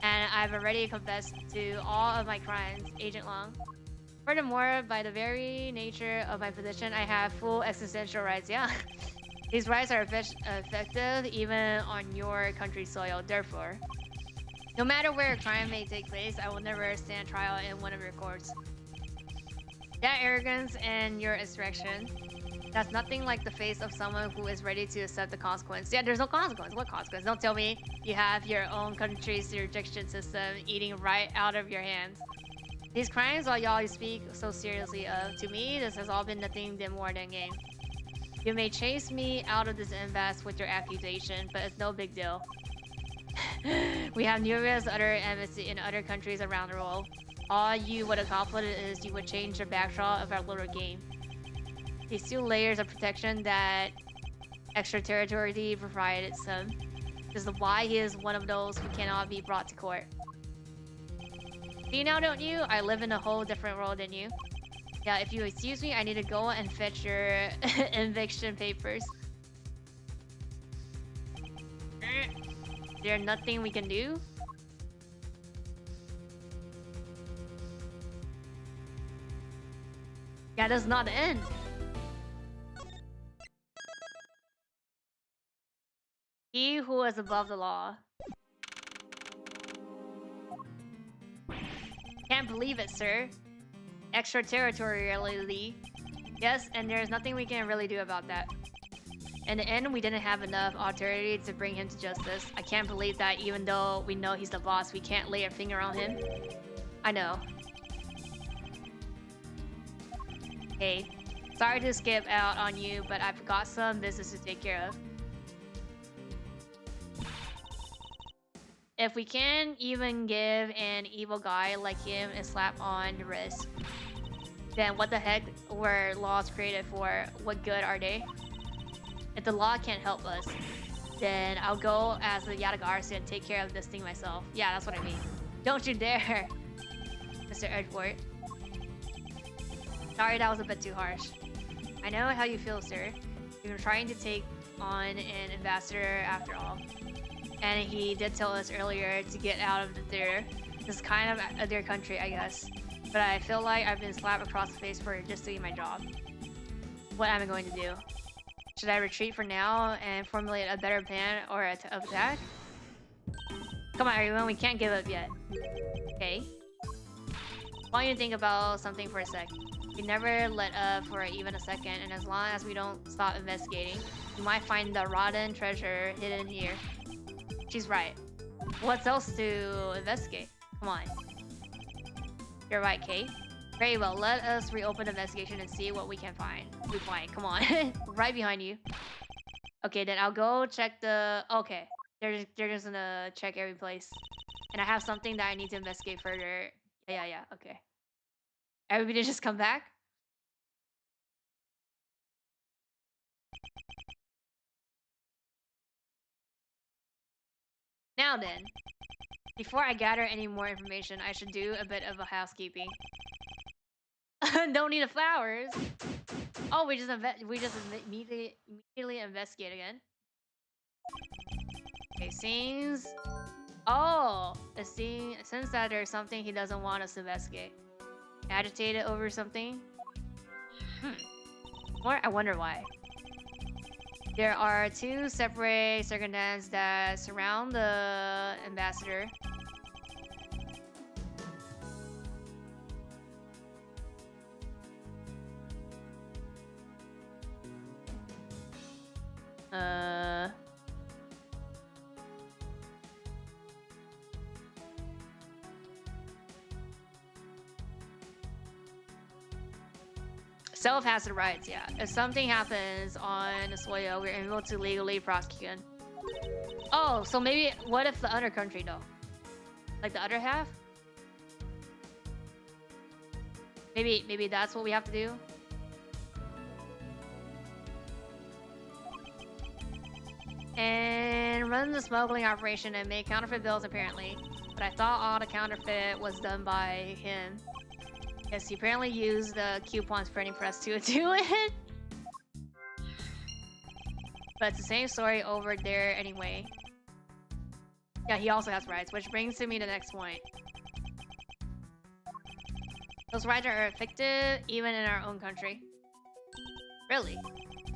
And I've already confessed to all of my crimes, Agent Long. Furthermore, by the very nature of my position, I have full existential rights. Yeah, these rights are effective even on your country's soil. Therefore, no matter where a crime may take place, I will never stand trial in one of your courts. That arrogance and your extraction, that's nothing like the face of someone who is ready to accept the consequence. Yeah, there's no consequence. What consequence? Don't tell me you have your own country's jurisdiction system eating right out of your hands. These crimes, while y'all speak so seriously of, to me, this has all been nothing more than game. You may chase me out of this impasse with your accusation, but it's no big deal. We have numerous other embassies in other countries around the world. All you would accomplish is you would change the backdrop of our little game. These two layers of protection that extraterritoriality provided some. This is why he is one of those who cannot be brought to court. See now, don't you? I live in a whole different world than you. Yeah, if you excuse me, I need to go and fetch your eviction papers. There's nothing we can do? Yeah, that's not the end. He who is above the law. Can't believe it, sir. Extraterritoriality. Yes, and there's nothing we can really do about that. In the end, we didn't have enough authority to bring him to justice. I can't believe that even though we know he's the boss, we can't lay a finger on him. I know. Hey, sorry to skip out on you, but I've got some business to take care of. If we can even give an evil guy like him a slap on the wrist, then what the heck were laws created for? What good are they? If the law can't help us, then I'll go as the Yatagarsi and take care of this thing myself. Yeah, that's what I mean. Don't you dare, Mr. Edgeworth. Sorry, that was a bit too harsh. I know how you feel, sir. You've been trying to take on an ambassador after all. And he did tell us earlier to get out of the theater. This is kind of their country, I guess. But I feel like I've been slapped across the face for just doing my job. What am I going to do? Should I retreat for now and formulate a better plan or attack? Come on, everyone, we can't give up yet. Okay. I want you to think about something for a sec. We never let up for even a second, and as long as we don't stop investigating, we might find the rotten treasure hidden here. She's right. What's else to investigate? Come on. You're right, Kate. Very well, let us reopen the investigation and see what we can find. Come on. Right behind you. Okay, then I'll go check the... Okay. They're just gonna check every place. And I have something that I need to investigate further. Yeah, okay. Everybody just come back? Now then, before I gather any more information, I should do a bit of a housekeeping. Don't need the flowers. Oh, we just immediately investigate again. Okay, scenes. Oh, it seems that there's something he doesn't want us to investigate. Agitated over something? Or I wonder why. There are two separate circumstances that surround the ambassador. Self has the rights, yeah. If something happens on Soyo, we're able to legally prosecute him. Oh, so maybe what if the other country though? Like the other half? Maybe that's what we have to do. And run the smuggling operation and make counterfeit bills apparently. But I thought all the counterfeit was done by him. Yes, he apparently used the coupons printing press to do it. But it's the same story over there anyway. Yeah, he also has rights, which brings to me the next point. Those rights are effective even in our own country. Really?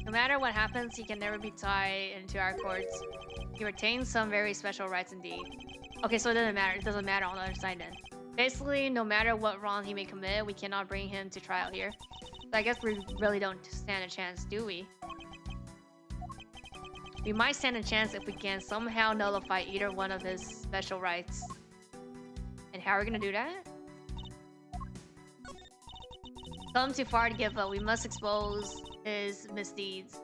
No matter what happens, he can never be tied into our courts. He retains some very special rights indeed. Okay, so it doesn't matter. It doesn't matter on the other side then. Basically, no matter what wrong he may commit, we cannot bring him to trial here. So I guess we really don't stand a chance, do we? We might stand a chance if we can somehow nullify either one of his special rights. And how are we gonna do that? Come too far to give up. We must expose his misdeeds.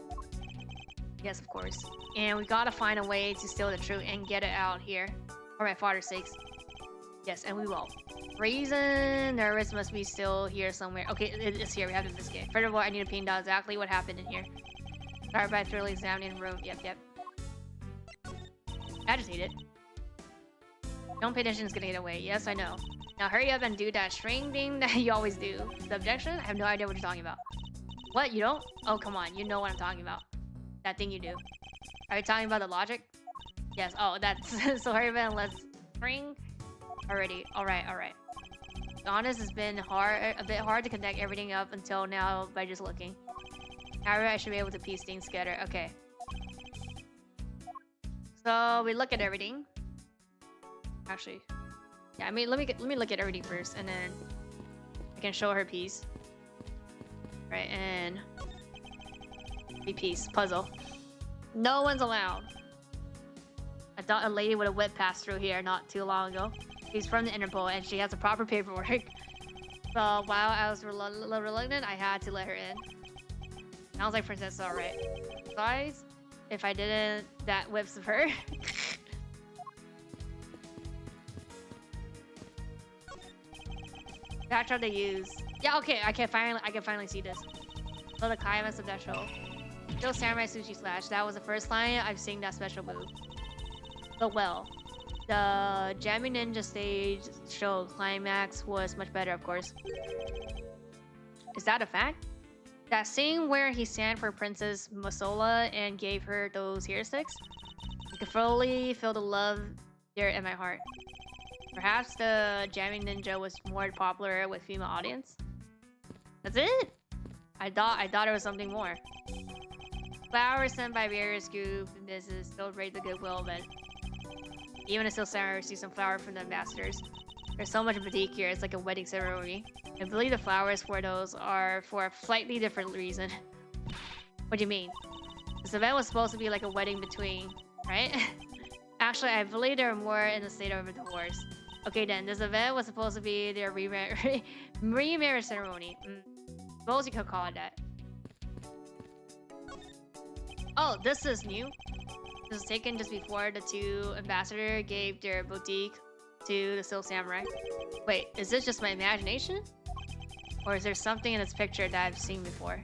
Yes, of course. And we gotta find a way to steal the truth and get it out here. For my father's sakes. Yes, and we will. Reason nervous must be still here somewhere. Okay, it's here. We have to investigate. Furthermore, I need to pin down exactly what happened in here. Start by thoroughly examining the room. Yep. Agitated. Don't pay attention, it's gonna get away. Yes, I know. Now hurry up and do that string thing that you always do. The objection? I have no idea what you're talking about. What? You don't? Oh, come on. You know what I'm talking about. That thing you do. Are you talking about the logic? Yes. Oh, that's... So hurry up and let's string. Already. Alright. To be honest, it's been a bit hard to connect everything up until now by just looking. However, I should be able to piece things together. Okay. So we look at everything. Actually, yeah. I mean, let me look at everything first, and then I can show her piece. Right, and the piece puzzle. No one's allowed. I thought a lady with a whip passed through here not too long ago. She's from the Interpol, and she has the proper paperwork. So while I was reluctant, I had to let her in. Sounds like Princess, alright. Besides, if I didn't, that whips of her. That's what they use. Yeah, okay, I can finally see this. So the climax of that show. Still Samurai Sushi Slash. That was the first time I've seen that special move. But well, the Jammy Ninja stage show climax was much better, of course. Is that a fact? That scene where he sang for Princess Masola and gave her those hair sticks? I could fully feel the love there in my heart. Perhaps the jamming ninja was more popular with female audience? That's it? I thought there was something more. Flowers sent by various groups and business celebrate the goodwill event. Even a Silk Samurai received some flower from the ambassadors. There's so much boutique here, it's like a wedding ceremony. I believe the flowers for those are for a slightly different reason. What do you mean? This event was supposed to be like a wedding between, right? Actually, I believe they were more in the state of a divorce. Okay then, this event was supposed to be their remarriage ceremony. Suppose you could call it that. Oh, this is new. This was taken just before the two ambassadors gave their boutique to the Silk Samurai. Wait, is this just my imagination? Or is there something in this picture that I've seen before?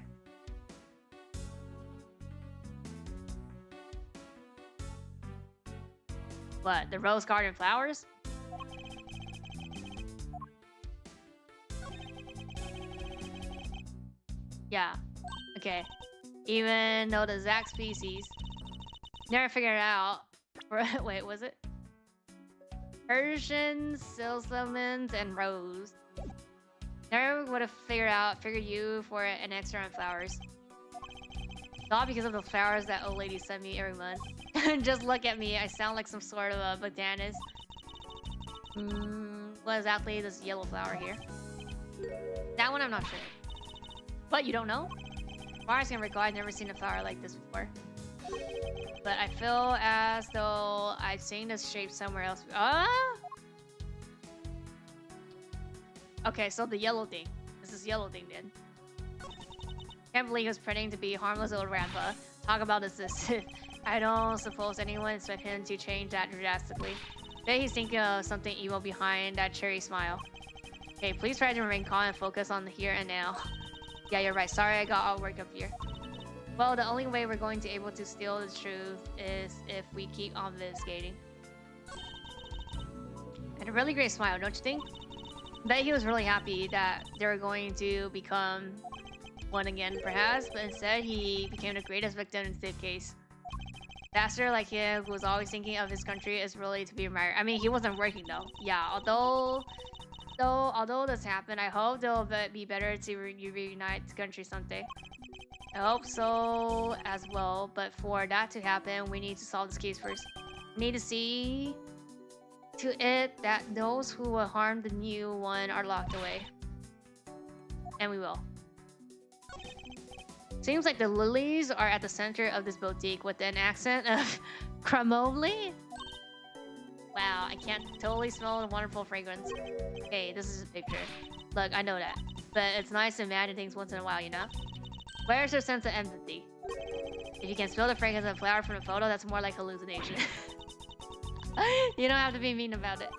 What, the rose garden flowers? Yeah, okay. Even though the exact species never figured it out. Wait, was it? Persian, Silsamans, and Rose. Never would have figured you for an extra on flowers. Not because of the flowers that old lady sent me every month. Just look at me, I sound like some sort of a botanist. What exactly is this yellow flower here? That one I'm not sure. What, you don't know? As far as I can recall, I've never seen a flower like this before. But I feel as though I've seen this shape somewhere else. Ah! Okay, so the yellow thing. This is yellow thing then. Can't believe he was pretending to be harmless old grandpa. Talk about this. I don't suppose anyone expect him to change that drastically. Bet he's thinking of something evil behind that cherry smile. Okay, please try to remain calm and focus on the here and now. Yeah, you're right. Sorry I got all worked up here. Well, the only way we're going to be able to steal the truth is if we keep on investigating. And a really great smile, don't you think? Bet he was really happy that they were going to become one again, perhaps, but instead he became the greatest victim in this case. Bastard like him, who was always thinking of his country, is really to be admired. I mean, he wasn't working though. Yeah, although this happened, I hope they'll be better to reunite the country someday. I hope so as well, but for that to happen, we need to solve this case first. We need to see to it that those who will harm the new one are locked away. And we will. Seems like the lilies are at the center of this boutique with an accent of cramoli. Wow, I can't totally smell the wonderful fragrance. Okay, this is a picture. Look, I know that. But it's nice to imagine things once in a while, you know? Where's your sense of empathy? If you can smell the fragrance of a flower from a photo, that's more like hallucination. You don't have to be mean about it.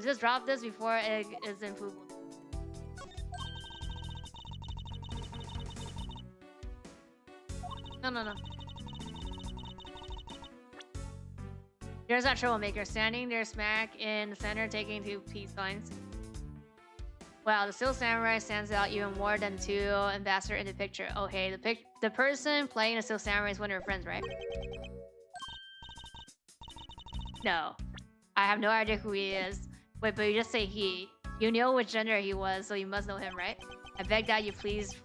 Just drop this before it is in food. No. There's that troublemaker standing there smack in the center taking two peace signs. Wow, the Silk Samurai stands out even more than two ambassadors in the picture. Okay, the person playing the Silk Samurai is one of your friends, right? No. I have no idea who he is. Wait, but you just say he. You know which gender he was, so you must know him, right? I beg that you please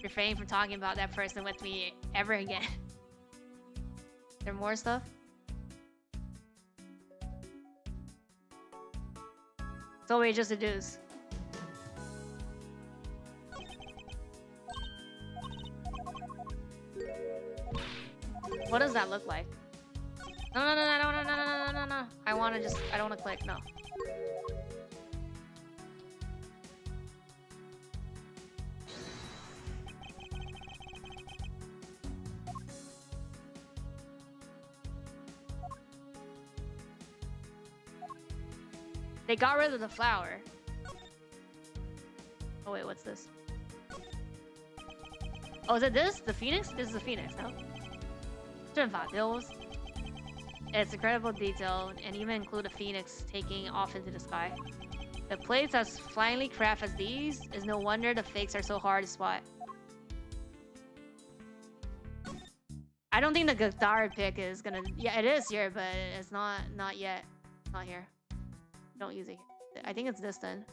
refrain from talking about that person with me ever again. Is there more stuff? So we just deduce. What does that look like? No. I don't wanna click, no. They got rid of the flower. Oh wait, what's this? Oh, is it this? The phoenix? This is the phoenix, no? It's incredible detail and even include a phoenix taking off into the sky. The plates as finely crafted as these is no wonder the fakes are so hard to spot. I don't think the guitar pick is gonna. Yeah, it is here, but it's not yet. Not here. Don't use it here. I think it's this then.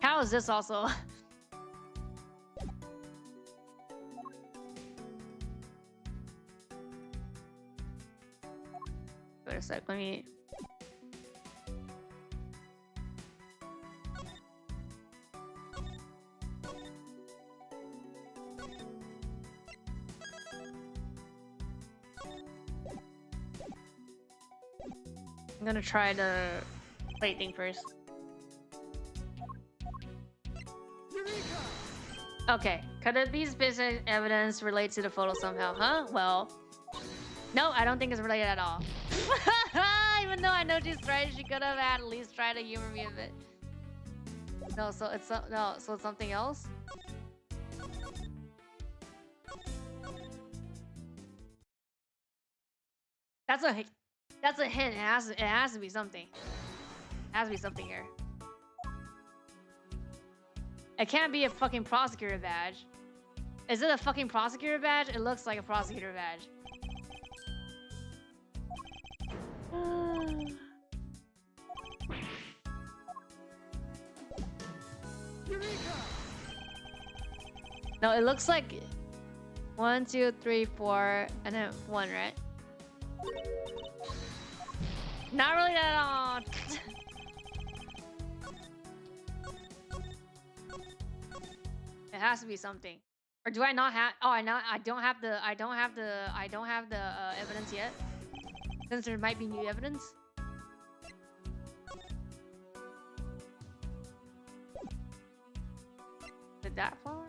How is this also? Wait a sec, let me... I'm gonna try the plate thing first. Okay, could it be specific evidence related to the photo somehow, huh? Well, no, I don't think it's related at all. Even though I know she's right, she could have at least tried to humor me a bit. No, so it's so it's something else. That's a hint. It has to be something. It has to be something here. It can't be a fucking prosecutor badge. Is it a fucking prosecutor badge? It looks like a prosecutor badge. No, it looks like 1, 2, 3, 4, and then 1, right? Not really at all. It has to be something. Or do I not have? Oh, I don't have the evidence yet. Since there might be new evidence. Did that flower?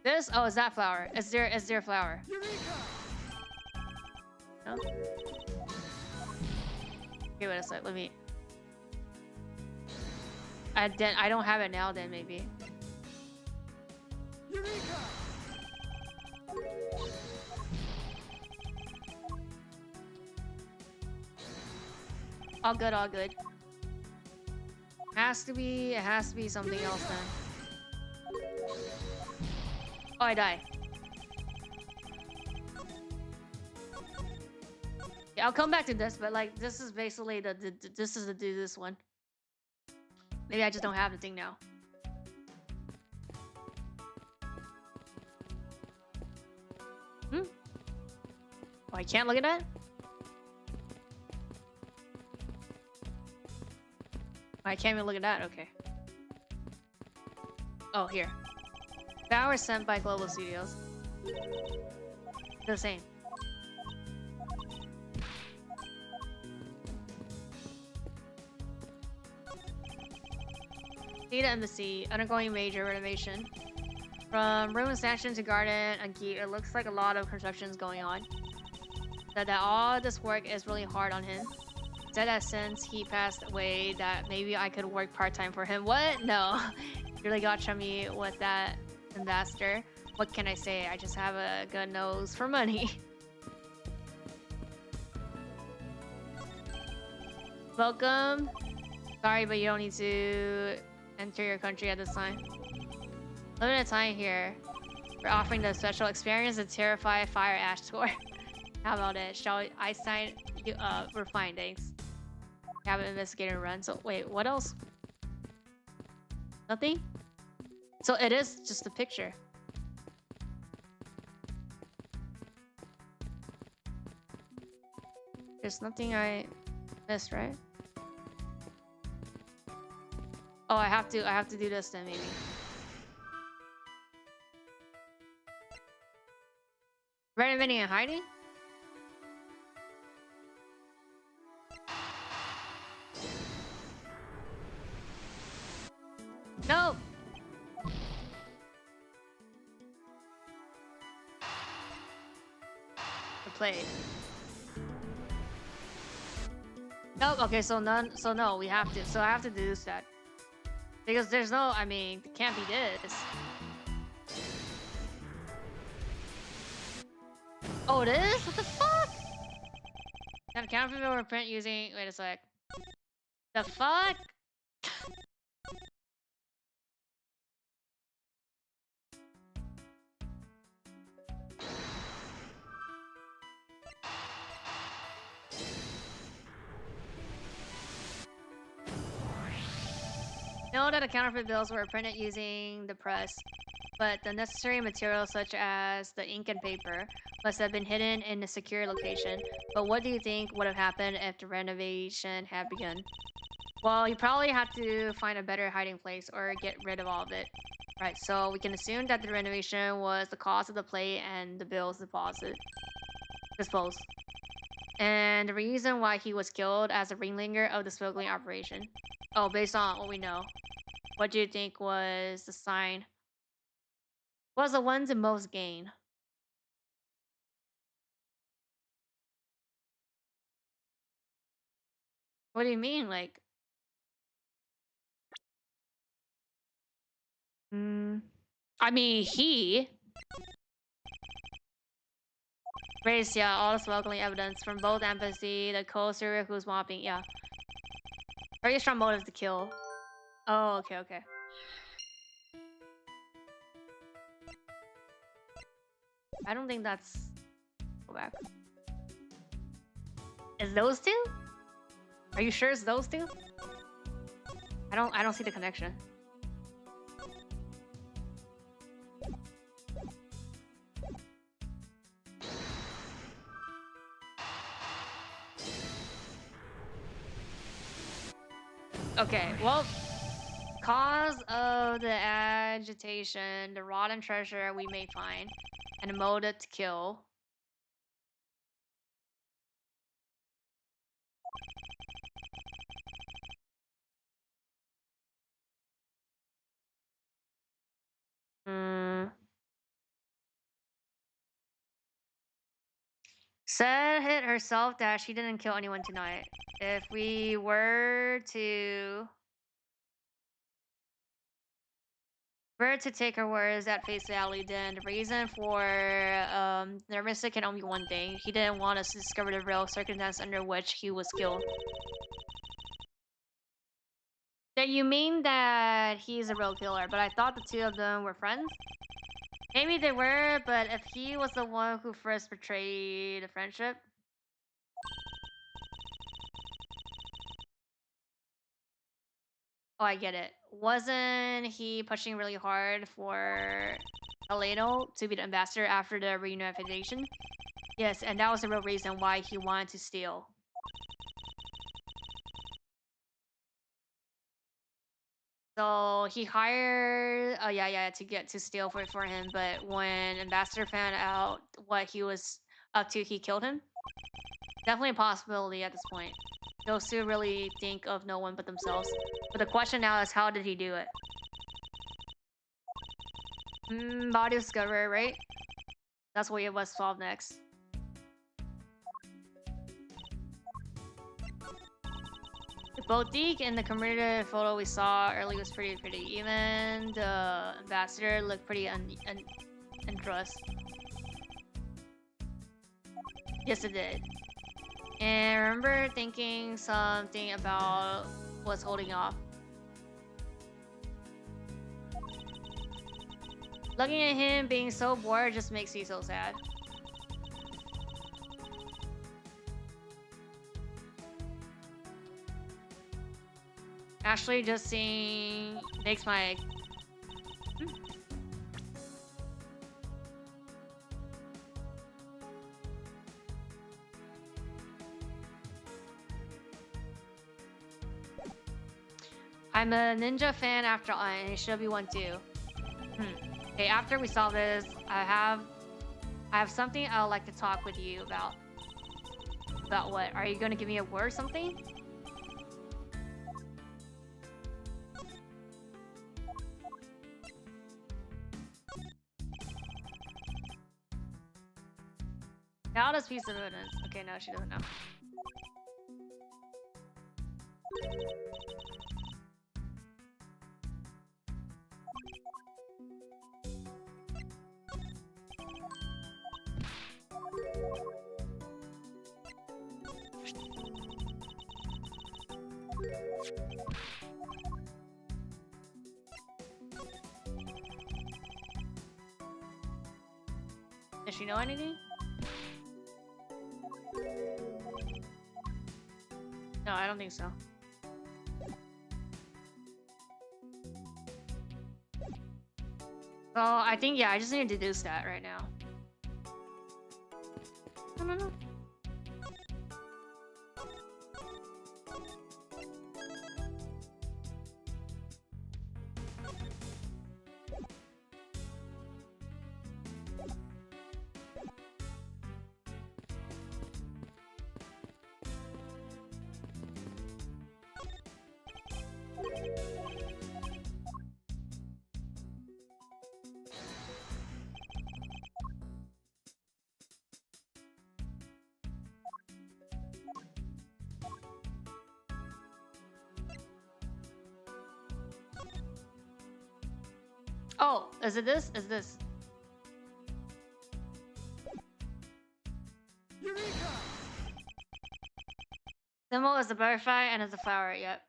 This? Oh, is that flower? Is there flower? No? Okay, wait a sec. Let me. I don't have it now. Then maybe. All good. All good. It has to be something else then. Oh, I died. Yeah, I'll come back to this, but like this is basically this one. Maybe I just don't have the thing now. Oh, I can't look at that? I can't even look at that, okay. Oh, here. Power sent by Global Studios. The same. Data Embassy, undergoing major renovation. From room extension to garden and gear, it looks like a lot of construction's going on. That all this work is really hard on him. Said that since he passed away, that maybe I could work part-time for him. What? No. You really got chummy with that ambassador. What can I say? I just have a good nose for money. Welcome. Sorry, but you don't need to enter your country at this time. Limited time here. We're offering the special experience to terrify fire ash score. How about it? Shall I sign you up? We're fine, thanks. Have an investigator run. So wait, what else? Nothing? So it is just a picture. There's nothing I missed, right? Oh, I have to do this then maybe. Renovating and hiding? No! The plate. Nope, okay, so none, so no, we have to, so I have to do that. Because there's no, I mean, it can't be this. it is? What the fuck? Can counterfeit bill were print using... Wait a sec. The fuck? Know that the counterfeit bills were printed using the press, but the necessary materials such as the ink and paper must have been hidden in a secure location. But what do you think would have happened if the renovation had begun? Well, you probably had to find a better hiding place or get rid of all of it. Right, so we can assume that the renovation was the cause of the plate and the bills disposed. And the reason why he was killed as a ringleader of the smuggling operation. Oh, based on what we know. What do you think was the sign? Was the one to most gain? What do you mean? Like, I mean, he raised, yeah, all the smuggling evidence from both embassy, the co-serial who's mopping, yeah. Very strong motive to kill. Oh, okay, okay. I don't think that's... Go back. Is those two? Are you sure it's those two? I don't see the connection. Okay, well, cause of the agitation, the rotten treasure we may find, and the motive to kill. Said hit herself that she didn't kill anyone tonight. If we were to take her words at face value, then the reason for their mistake can only be one thing. He didn't want us to discover the real circumstance under which he was killed. That you mean that he's a real killer, but I thought the two of them were friends? Maybe they were, but if he was the one who first betrayed the friendship... Oh, I get it. Wasn't he pushing really hard for Eleno to be the ambassador after the reunification? Yes, and that was the real reason why he wanted to steal. So he hired, oh yeah, to steal for him. But when Ambassador found out what he was up to, he killed him. Definitely a possibility at this point. Those two really think of no one but themselves. But the question now is, how did he do it? Body discovery, right? That's what you must solve next. The boutique in the commemorative photo we saw earlier was pretty. Even the ambassador looked pretty undressed. Yes, it did. And I remember thinking something about what's holding off. Looking at him being so bored just makes me so sad. Actually, just seeing makes my... I'm a ninja fan after all, and it should be one too. Okay, after we solve this, I have something I would like to talk with you about. About what? Are you gonna give me a word or something? Now this piece of evidence. Okay, no, she doesn't know. Does she know anything? No, I don't think so. So I think, yeah, I just need to deduce that right now. No. Oh, is it this? Is this? Symbol is the butterfly and is the flower, yep.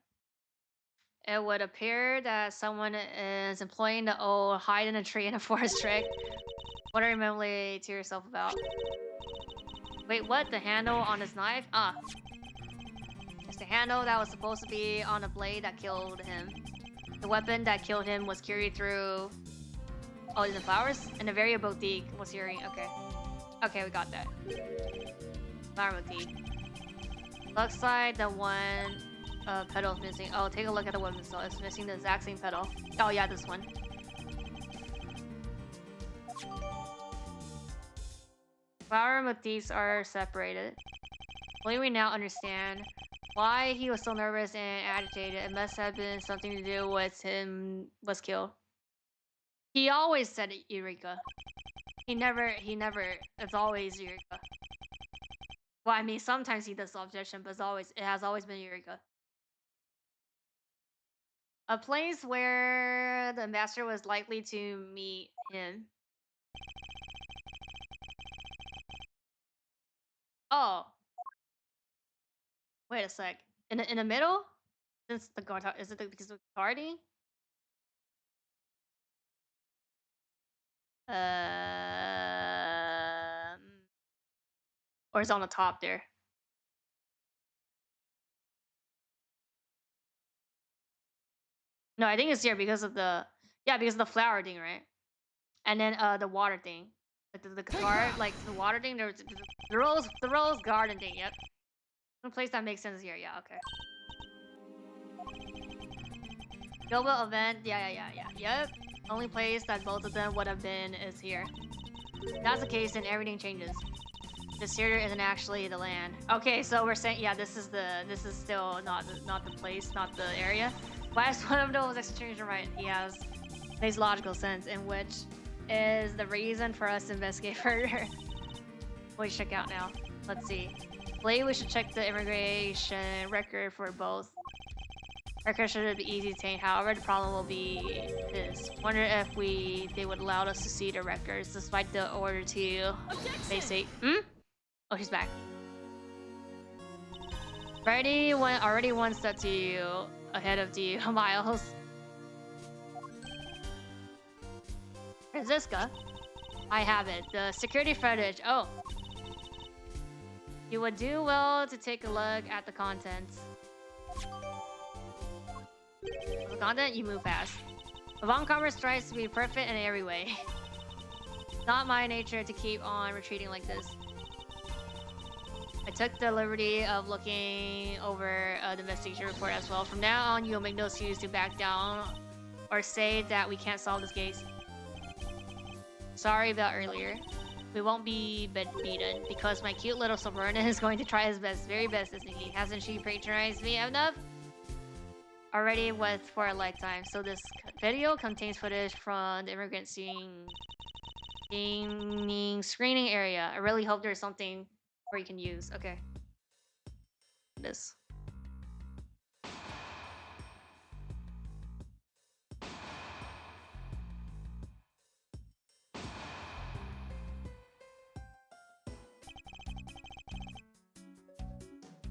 It would appear that someone is employing the old hide in a tree in a forest trick. What are you mentally to yourself about? Wait, what? The handle on his knife? Ah. It's the handle that was supposed to be on a blade that killed him. The weapon that killed him was carried through... Oh, in the flowers? And the very boutique was hearing... Okay. Okay, we got that. Flower boutique. Looks like the one petal is missing. Oh, take a look at the one so it's missing the exact same petal. Oh yeah, this one. Flower motifs are separated. Only we now understand why he was so nervous and agitated. It must have been something to do with him was killed. He always said Eureka. He never, it's always Eureka. Well, I mean, sometimes he does objection, but it has always been Eureka. A place where the master was likely to meet him. Oh. Wait a sec. In the middle? Since the guard, is it because of guarding? Or is it on the top there? No, I think it's here because of the because of the flower thing, right? And then the water thing, like the guard, like the water thing. There's the rose garden thing. Yep. One place that makes sense here. Yeah. Okay. Global event. Yeah. Yep. Only place that both of them would have been is here. If that's the case, then everything changes. This theater isn't actually the land. Okay, so we're saying this is still not the place, not the area. Last one of those exchanges right. He has makes logical sense, in which is the reason for us to investigate further. We check out now. Let's see. Lately, we should check the immigration record for both. Record should be easy to obtain. However, the problem will be this. Wonder if they would allow us to see the records despite the order to basic. Oh, she's back. Already one step to you ahead of you, Miles. Franziska, I have it. The security footage. Oh. You would do well to take a look at the contents. The content, you move fast. Avant-commerce tries to be perfect in every way. It's not my nature to keep on retreating like this. I took the liberty of looking over the investigation report as well. From now on, you'll make no excuse to back down or say that we can't solve this case. Sorry about earlier. We won't be beaten because my cute little subordinate is going to try his best, very best, isn't he? Hasn't she patronized me enough? Already for a lifetime. So this video contains footage from the immigrant screening area. I really hope there's something where you can use. Okay. This.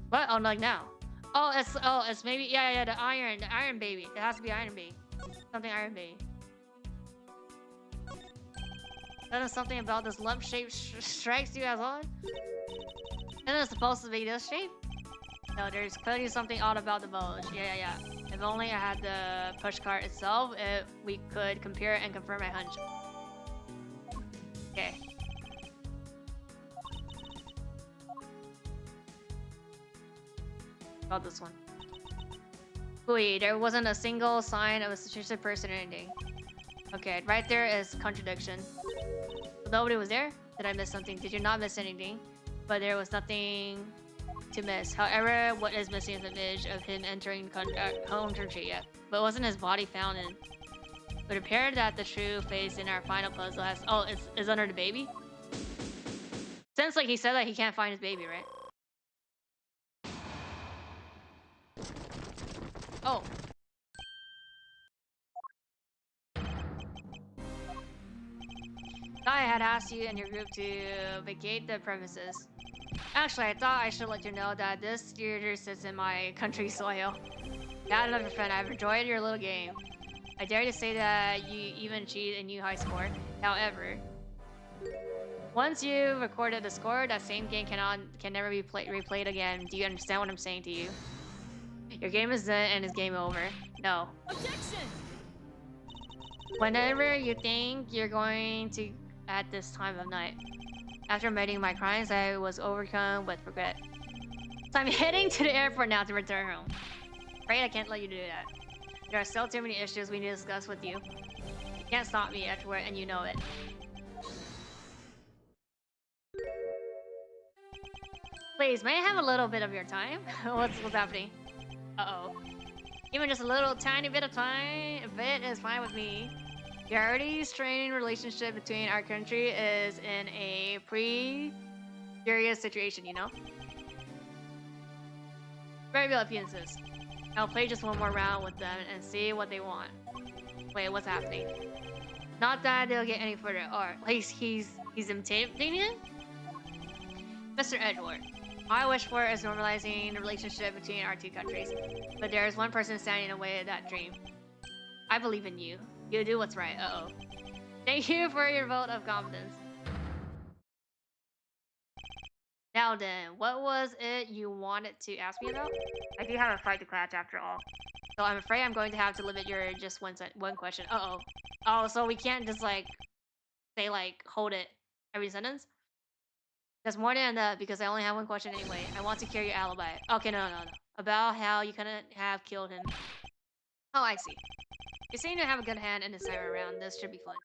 What? Oh, like now. It's maybe the iron baby. It has to be iron baby. Something iron baby. That is something about this lump shape strikes you as odd. Isn't it supposed to be this shape? No, there's clearly something odd about the bulge. Yeah. If only I had the push cart itself, we could compare and confirm my hunch. Okay. About this one. Wait, there wasn't a single sign of a suspicious person or anything. Okay, right there is contradiction. Nobody was there? Did I miss something? Did you not miss anything? But there was nothing to miss. However, what is missing is an image of him entering home country yet. But wasn't his body found in? It would appear that the true face in our final puzzle has... Oh, is under the baby? Sounds like he said that he can't find his baby, right? Oh. I had asked you and your group to vacate the premises. Actually, I thought I should let you know that this theater sits in my country soil. Not another friend, I've enjoyed your little game. I dare to say that you even cheated a new high score. However, once you recorded the score, that same game can never be replayed again. Do you understand what I'm saying to you? Your game is done and it's game over. No.
Objection!
Whenever you think you're going to at this time of night. After admitting my crimes, I was overcome with regret. So I'm heading to the airport now to return home. Right, I can't let you do that. There are still too many issues we need to discuss with you. You can't stop me afterward, and you know it. Please, may I have a little bit of your time? What's happening? Uh-oh. Even just a little tiny bit of time, a bit is fine with me. The already strained relationship between our country is in a serious situation, you know? Very well if you insist. I'll play just one more round with them and see what they want. Wait, what's happening? Not that they'll get any further, or he's intimidating him? Mr. Edward, I wish for is normalizing the relationship between our two countries, but there is one person standing in the way of that dream. I believe in you. You do what's right. Uh-oh. Thank you for your vote of confidence. Now then, what was it you wanted to ask me about? I do have a fight to catch after all. So I'm afraid I'm going to have to limit your just one question. Uh-oh. Oh, so we can't just like say like hold it every sentence? That's more than enough because I only have one question anyway. I want to hear your alibi. Okay, no. About how you couldn't have killed him. Oh, I see. You seem to have a good hand in this time around. This should be fun.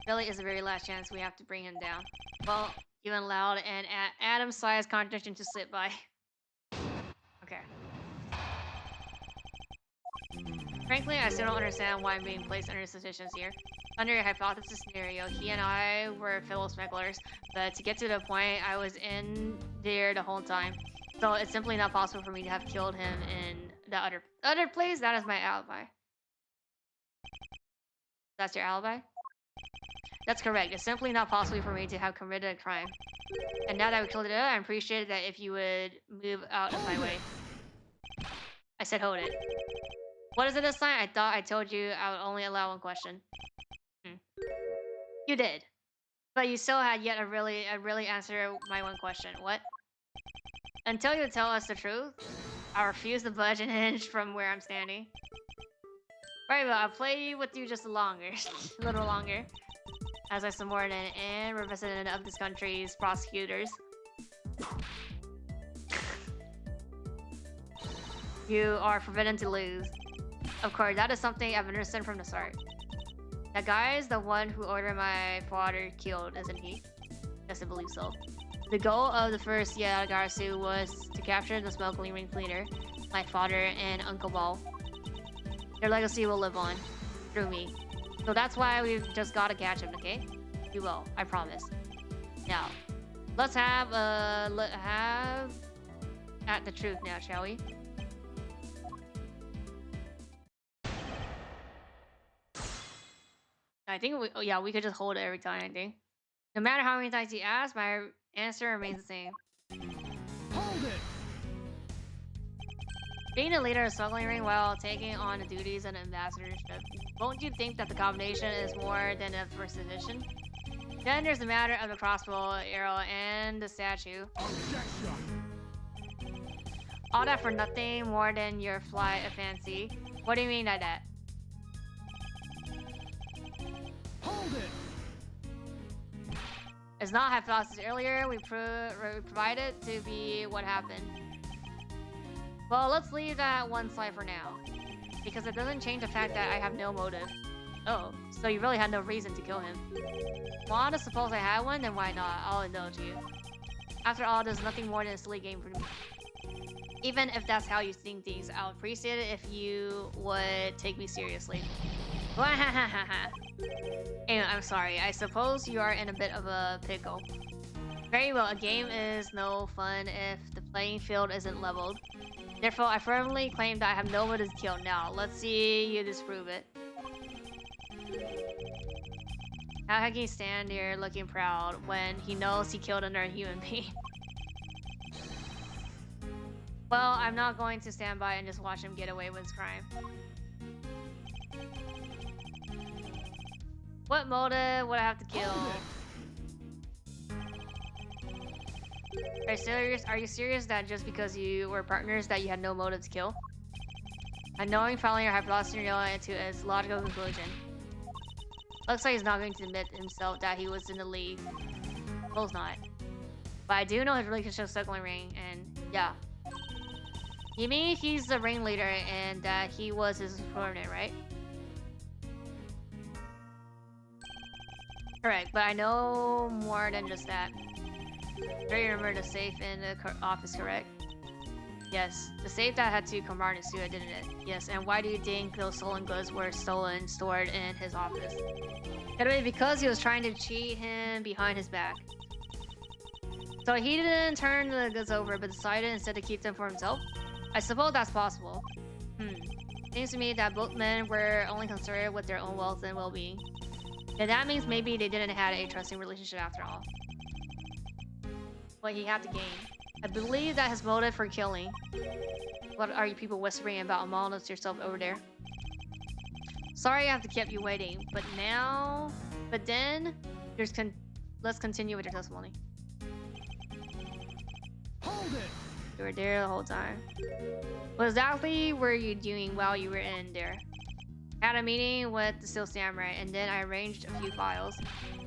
Really is the very last chance we have to bring him down. Well, even allowed an atom-sized contradiction to slip by. Okay. Frankly, I still don't understand why I'm being placed under suspicions here. Under a hypothesis scenario, he and I were fellow smugglers, but to get to the point, I was in there the whole time. So it's simply not possible for me to have killed him in the other place. That is my alibi. That's your alibi? That's correct. It's simply not possible for me to have committed a crime. And now that we killed it, I appreciate that if you would move out of my way. I said hold it. What is it this time? I thought I told you I would only allow one question. You did. But you still had yet a really answer my one question. What? Until you tell us the truth, I refuse to budge an inch from where I'm standing. Very well, I'll play with you just a little longer. As a subordinate and representative of this country's prosecutors. You are forbidden to lose. Of course, that is something I've understood from the start. That guy is the one who ordered my father killed, isn't he? Yes, I believe so. The goal of the first Yagarsu was to capture the smuggling ringleader, my father and Uncle Ball. Their legacy will live on, through me. So that's why we've just gotta catch him, okay? We will, I promise. Now, let's have at the truth now, shall we? I think we could just hold it every time, I think. No matter how many times he asks, my answer remains the same.
Hold it!
Being a leader of struggling ring while taking on the duties and ambassadorship, won't you think that the combination is more than a first edition? Then there's the matter of the crossbow, arrow, and the statue.
Objection!
All that for nothing more than your flight of fancy. What do you mean by that?
Hold it!
It's not hypothesis. Earlier, we provided to be what happened. Well, let's leave that one slide for now. Because it doesn't change the fact that I have no motive. Oh, so you really had no reason to kill him. Well, to suppose I had one, then why not? I'll indulge you. After all, there's nothing more than a silly game for me. Even if that's how you think things, I'll appreciate it if you would take me seriously. Anyway, I'm sorry. I suppose you are in a bit of a pickle. Very well, a game is no fun if the playing field isn't leveled. Therefore, I firmly claim that I have no one to kill now. Let's see you disprove it. How can he stand there looking proud when he knows he killed another human being? Well, I'm not going to stand by and just watch him get away with his crime. What motive would I have to kill? Are you serious? Are you serious that just because you were partners that you had no motive to kill? And knowing following your hypothesis into its logical conclusion. Looks like he's not going to admit himself that he was in the league. Well, he's not. But I do know his relationship with Circling Ring, and yeah. You mean he's the ringleader and that he was his subordinate, right? Correct, but I know more than just that. Do you remember the safe in the office, correct? Yes, the safe that had two compartments to it, didn't it? Yes, and why do you think those stolen goods were stored in his office? Could it be because he was trying to cheat him behind his back? So he didn't turn the goods over, but decided instead to keep them for himself? I suppose that's possible. Seems to me that both men were only concerned with their own wealth and well-being. And that means maybe they didn't have a trusting relationship after all. What he had to gain. I believe that his motive for killing. What are you people whispering about amongst yourself over there? Sorry I have to keep you waiting, but then let's continue with your testimony.
Hold it!
You were there the whole time. What exactly were you doing while you were in there? I had a meeting with the Steel Samurai, and then I arranged a few files.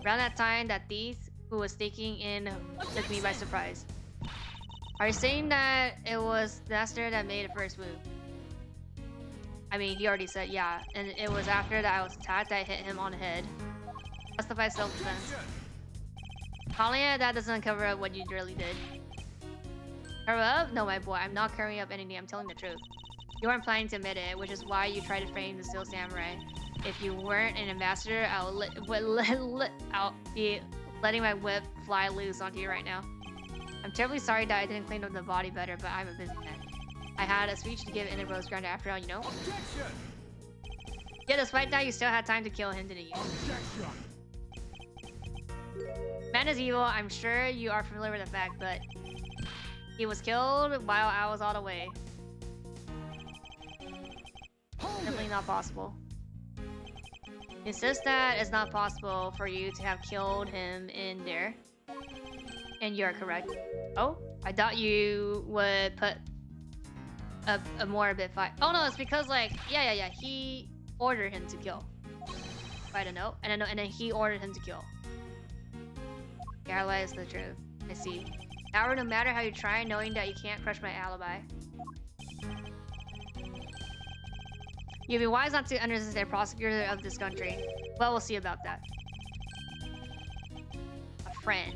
Around that time, that thief who was sneaking in took me by surprise. Are you saying that it was the master that made the first move? I mean, he already said yeah, and it was after that I was attacked that I hit him on the head. Justified self-defense. Calling it that doesn't cover up what you really did. Cover up? No, my boy, I'm not covering up anything, I'm telling the truth. You weren't planning to admit it, which is why you tried to frame the Steel Samurai. If you weren't an ambassador, I'll be letting my whip fly loose onto you right now. I'm terribly sorry that I didn't clean up the body better, but I'm a businessman. I had a speech to give in the Rose Ground after all, you know?
Objection!
Yeah, despite that, you still had time to kill him, didn't you?
Objection!
Man is evil, I'm sure you are familiar with the fact, but he was killed while I was all the way. Simply not possible. Insist that it's not possible for you to have killed him in there. And you're correct. Oh, I thought you would put a more bit fight. Oh no, it's because like yeah. He ordered him to kill. I don't know, and then he ordered him to kill. Alibi is the truth. I see. However, no matter how you try, knowing that you can't crush my alibi. You'd be wise not to understand the prosecutor of this country. Well, we'll see about that. A friend.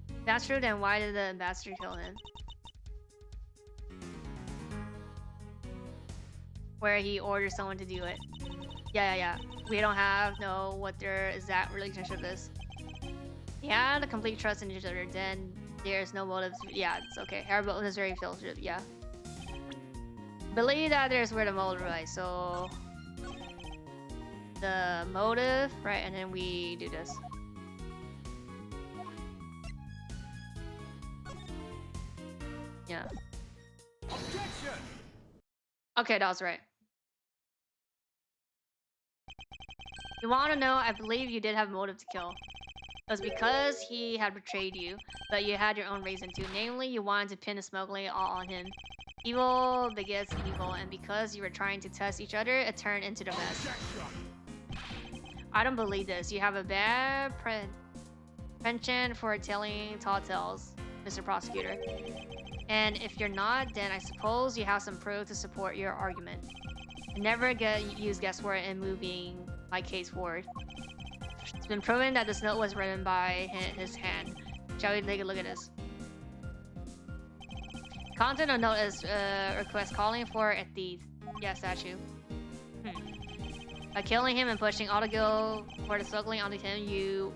If that's true, then why did the ambassador kill him? Where he orders someone to do it. Yeah. We don't know what their exact relationship is. Yeah, the complete trust in each other, then there's no motive. Yeah, it's okay. Our is very fellowship, yeah. Believe that there's where the motive lies, so the motive, right, and then we do this. Yeah.
Objection!
Okay, that was right. You want to know, I believe you did have motive to kill. It was because he had betrayed you, but you had your own reason to. Namely, you wanted to pin the smuggling all on him. Evil begets evil, and because you were trying to test each other, it turned into the mess. I don't believe this. You have a bad penchant for telling tall tales, Mr. Prosecutor. And if you're not, then I suppose you have some proof to support your argument. Never use guesswork in moving my case forward. It's been proven that this note was written by his hand. Shall we take a look at this? Content of note is request calling for a thief. Yeah, statue. By killing him and pushing all the guilt for the smuggling onto him, you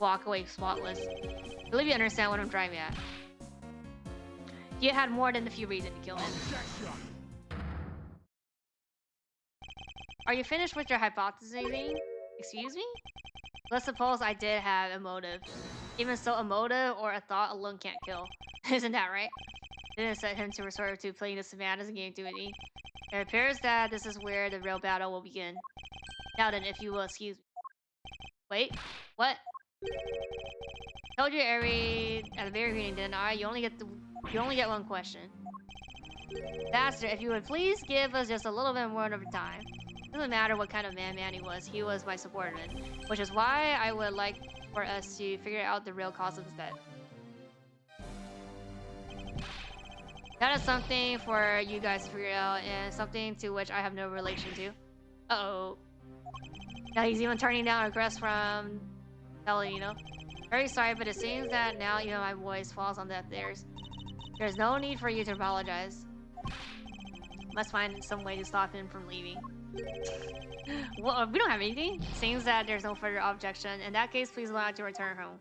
walk away spotless. I believe you understand what I'm driving at. You had more than a few reasons to kill him. Are you finished with your hypothesizing? Excuse me? Let's suppose I did have a motive. Even so, a motive or a thought alone can't kill. Isn't that right? Didn't set him to resort to playing the Savannah's game to me. It appears that this is where the real battle will begin. Now then, if you will excuse me. Wait, what? Told you at the very beginning, didn't I? You only get one question. Master, if you would please give us just a little bit more of your time. Doesn't matter what kind of man he was my subordinate, which is why I would like for us to figure out the real cause of his death. That is something for you guys to figure out, and something to which I have no relation to. Uh-oh. Now he's even turning down a request from Pellegrino. Very sorry, but it seems that now even my voice falls on deaf ears. There's no need for you to apologize. Must find some way to stop him from leaving. Well, we don't have anything. Seems that there's no further objection. In that case, please allow to return home.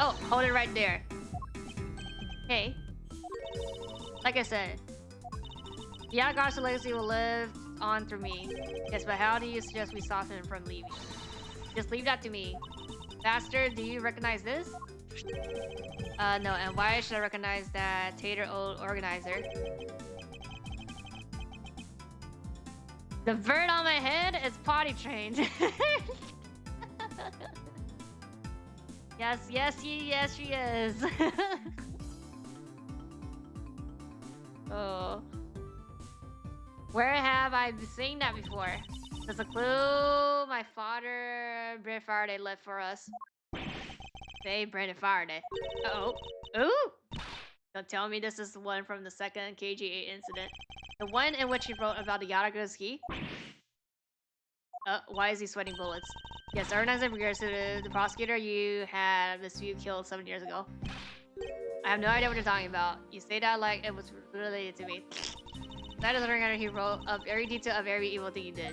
Oh, hold it right there. Hey. Like I said, the Yagashi legacy will live on through me. Yes, but how do you suggest we stop him from leaving? Just leave that to me. Bastard, do you recognize this? No, and why should I recognize that tater old organizer? The bird on my head is potty trained. Yes, she is. Oh. Where have I seen that before? There's a clue my father, Brent Faraday, left for us. Say Brandon Faraday. Uh-oh. Ooh! Don't tell me this is the one from the second KG8 incident. The one in which he wrote about the Yaraga's key? Why is he sweating bullets? Yes, organized in regards to the prosecutor you had dispute killed 7 years ago. I have no idea what you're talking about. You say that like it was related to me. That is organizer he wrote of every detail of every evil thing you did.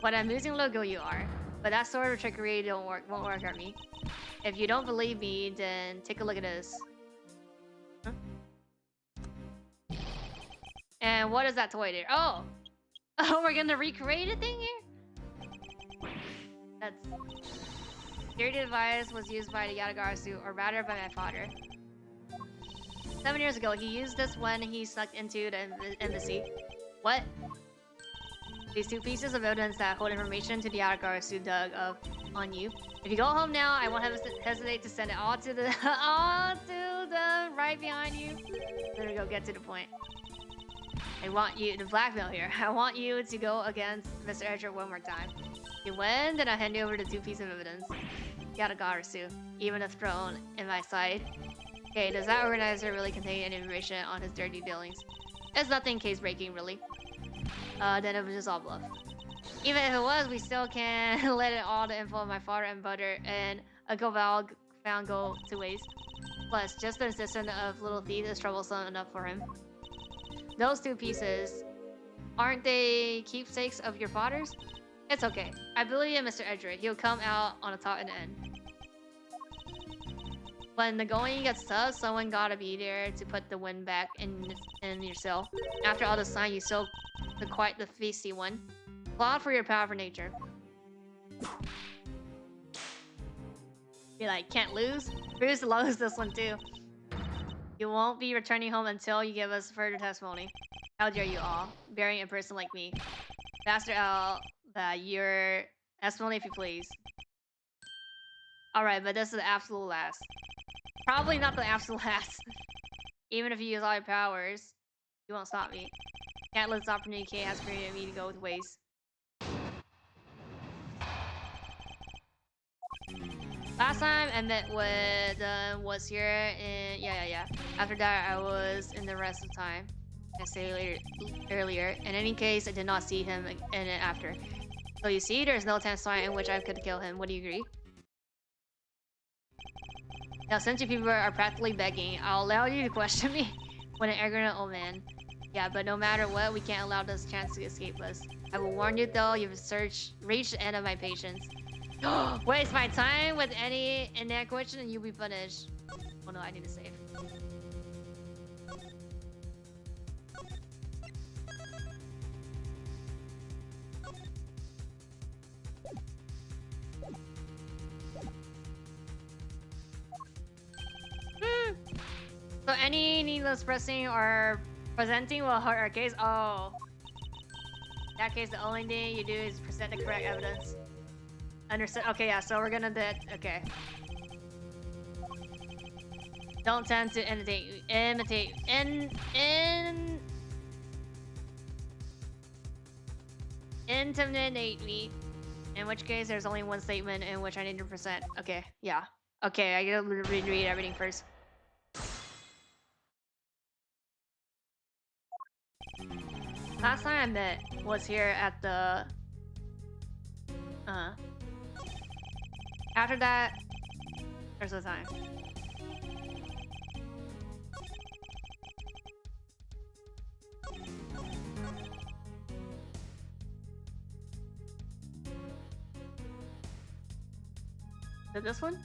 What an amusing logo you are. But that sort of trickery won't work on me. If you don't believe me, then take a look at this. Huh? And what is that toy there? Oh! Oh, we're gonna recreate a thing here? That's... Security device was used by the Yatagarasu, or rather by my father. 7 years ago, he used this when he snuck into the embassy. What? These two pieces of evidence that hold information to the Yatagarasu dug up on you. If you go home now, I won't hesitate to send it all to the right behind you. There we go, get to the point. I want you to blackmail here. I want you to go against Mr. Edger one more time. You win, then I'll hand you over the two pieces of evidence. Yatagarasu, even a throne in my side. Okay, does that organizer really contain any information on his dirty dealings? It's nothing case-breaking, really. Then it was just all bluff. Even if it was, we still can't let all the info of my father and brother and Uncle Val found go to waste. Plus, just the insistence of little thief is troublesome enough for him. Those two pieces, aren't they keepsakes of your father's? It's okay. I believe in Mr. Edred. He'll come out on the top in the end. When the going gets tough, someone gotta be there to put the wind back in yourself. After all the sign, you still quite the feisty one. Applaud for your powerful nature. Be like, can't lose? Bruce loves this one too. You won't be returning home until you give us further testimony. How dare you all, burying a person like me. Master L, that your testimony if you please. Alright, but this is the absolute last. Probably not the absolute last. Even if you use all your powers, you won't stop me. Can't let this opportunity K has created me to go to waste. Last time I met with was here in yeah. After that I was in the rest of the time. I say earlier. In any case, I did not see him in it after. So you see, there's no time in which I could kill him. Would you agree? Now, since you people are practically begging, I'll allow you to question me when an arrogant old man. Yeah, but no matter what, we can't allow this chance to escape us. I will warn you though, you've reached the end of my patience. Waste my time with any inaccurate question and you'll be punished. Oh no, I need to save. So any needless pressing or presenting will hurt our case. Oh. In that case, the only thing you do is present the correct evidence. Understood. Okay, yeah, so we're gonna do it. Okay. Don't tend to intimidate me. In which case, there's only one statement in which I need to present. Okay, yeah. Okay, I gotta read everything first. Last time I met was here at the... After that, there's no time. Is it this one?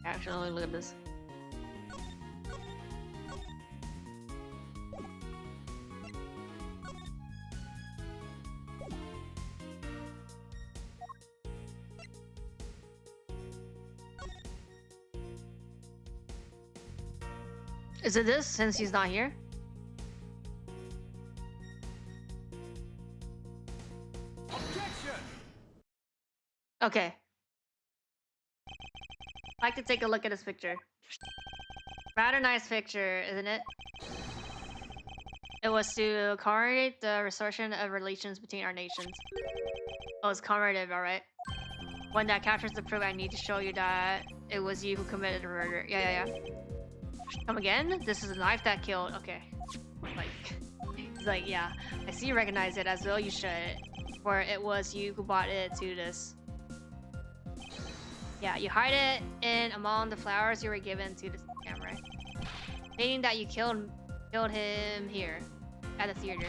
Actually, look at this. Is it this since he's not here?
Objection!
Okay. I'd like to take a look at this picture. Rather nice picture, isn't it? It was to commemorate the restoration of relations between our nations. Oh, it's commemorative, alright. One that captures the proof I need to show you that it was you who committed the murder. Yeah. Come again? This is a knife that killed. Okay. Like, he's like, yeah. I see you recognize it as well you should. For it was you who brought it to this. Yeah, you hide it in among the flowers you were given to the camera. Meaning that you killed him here at the theater.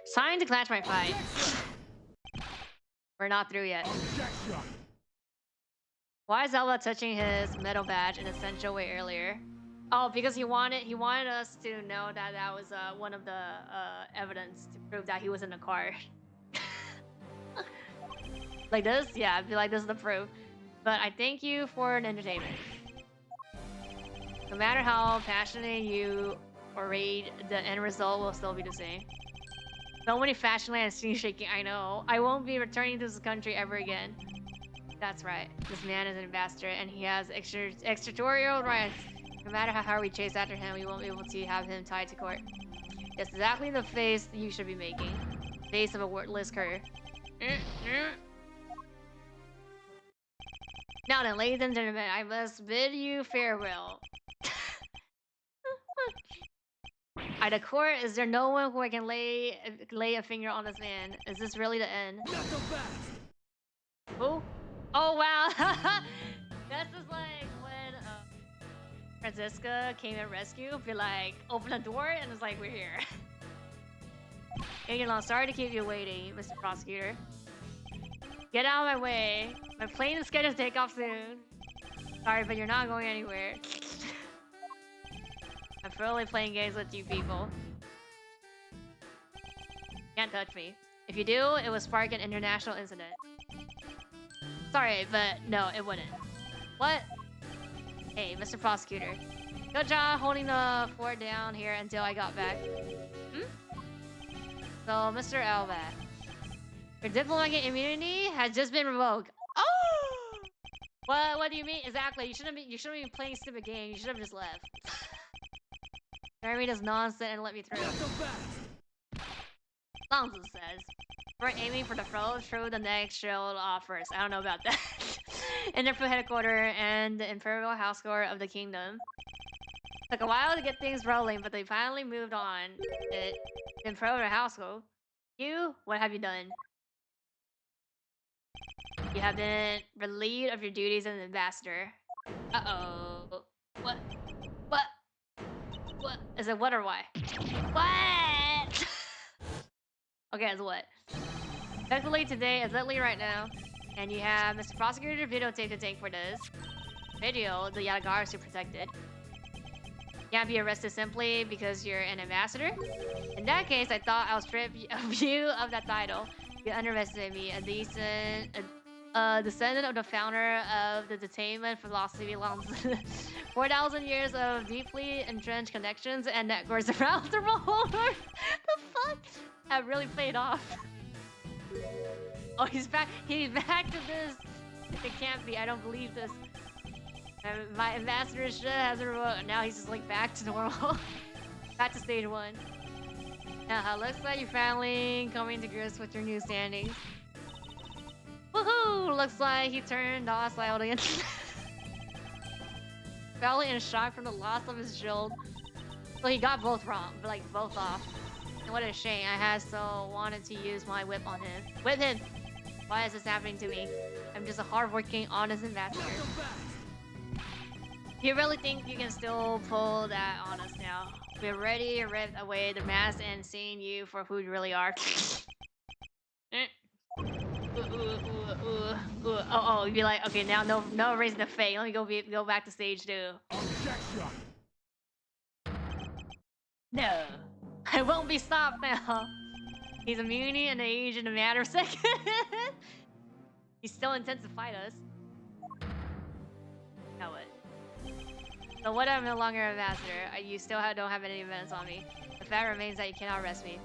Sign to clench my fight. We're not through yet.
Objection!
Why is Alba touching his metal badge in a essential way earlier? Oh, because he wanted us to know that that was one of the evidence to prove that he was in the car. Like this? Yeah, I feel like this is the proof. But I thank you for an entertainment. No matter how passionate you orate, the end result will still be the same. So many fashionland and scene shaking, I know. I won't be returning to this country ever again. That's right. This man is an ambassador and he has extraterritorial rights. No matter how hard we chase after him, we won't be able to have him tied to court. That's exactly the face you should be making. Face of a worthless cur. Now then, ladies and gentlemen, I must bid you farewell. At the court, is there no one who I can lay a finger on this man? Is this really the end?
Knuckle back!
Who? Oh wow! That's just like when Franziska came and rescued. Be like, open the door, and it's like, we're here. Hey, long. Sorry to keep you waiting, Mr. Prosecutor. Get out of my way. My plane is scheduled to take off soon. Sorry, but you're not going anywhere. I'm really playing games with you people. Can't touch me. If you do, it will spark an international incident. Sorry, but no, it wouldn't. What? Hey, Mr. Prosecutor. Good job holding the fort down here until I got back. So, Mr. Albaze, your diplomatic immunity has just been revoked. Oh! What do you mean? Exactly. You shouldn't be playing stupid game. You should have just left. Jeremy does nonsense and let me through. Nonsense says. We're aiming for the throat through the next shield offers. I don't know about that. In their headquarters and the Imperial House Court of the Kingdom. Took a while to get things rolling, but they finally moved on. The Imperial Household. You? What have you done? You have been relieved of your duties as an ambassador. Uh-oh. What? What? What? Is it what or why? What? Okay, it's what? Technically today is literally right now. And you have Mr. Prosecutor videotape to take for this. Video, the Yatagars are protected. You can't be arrested simply because you're an ambassador. In that case, I thought I'll strip you of that title. You underestimated me, a descendant of the founder of the detainment philosophy belongs 4,000 years of deeply entrenched connections and networks around the world. The fuck? That really played off. Oh, he's back. He's back to this. It can't be. I don't believe this. My ambassadorship has revoked. Now he's just like back to normal. Back to stage 1. Now, looks like you're finally coming to grips with your new standings. Woohoo! Looks like he turned docile again. Probably in shock from the loss of his shield. So he got both wrong, but like both off. And what a shame. I had so wanted to use my whip on him. Whip him! Why is this happening to me? I'm just a hardworking, honest ambassador. You really think you can still pull that on us now? We're ready to rip away the mask and seeing you for who you really are. Oh, you'd be like, okay, now no raising the fake. Let me go back to stage 2.
Objection.
No, I won't be stopped now. He's immune and age in a matter of seconds. He still intends to fight us. Now what? So what? I'm no longer an ambassador. You still don't have any events on me. The fact remains that you cannot arrest me.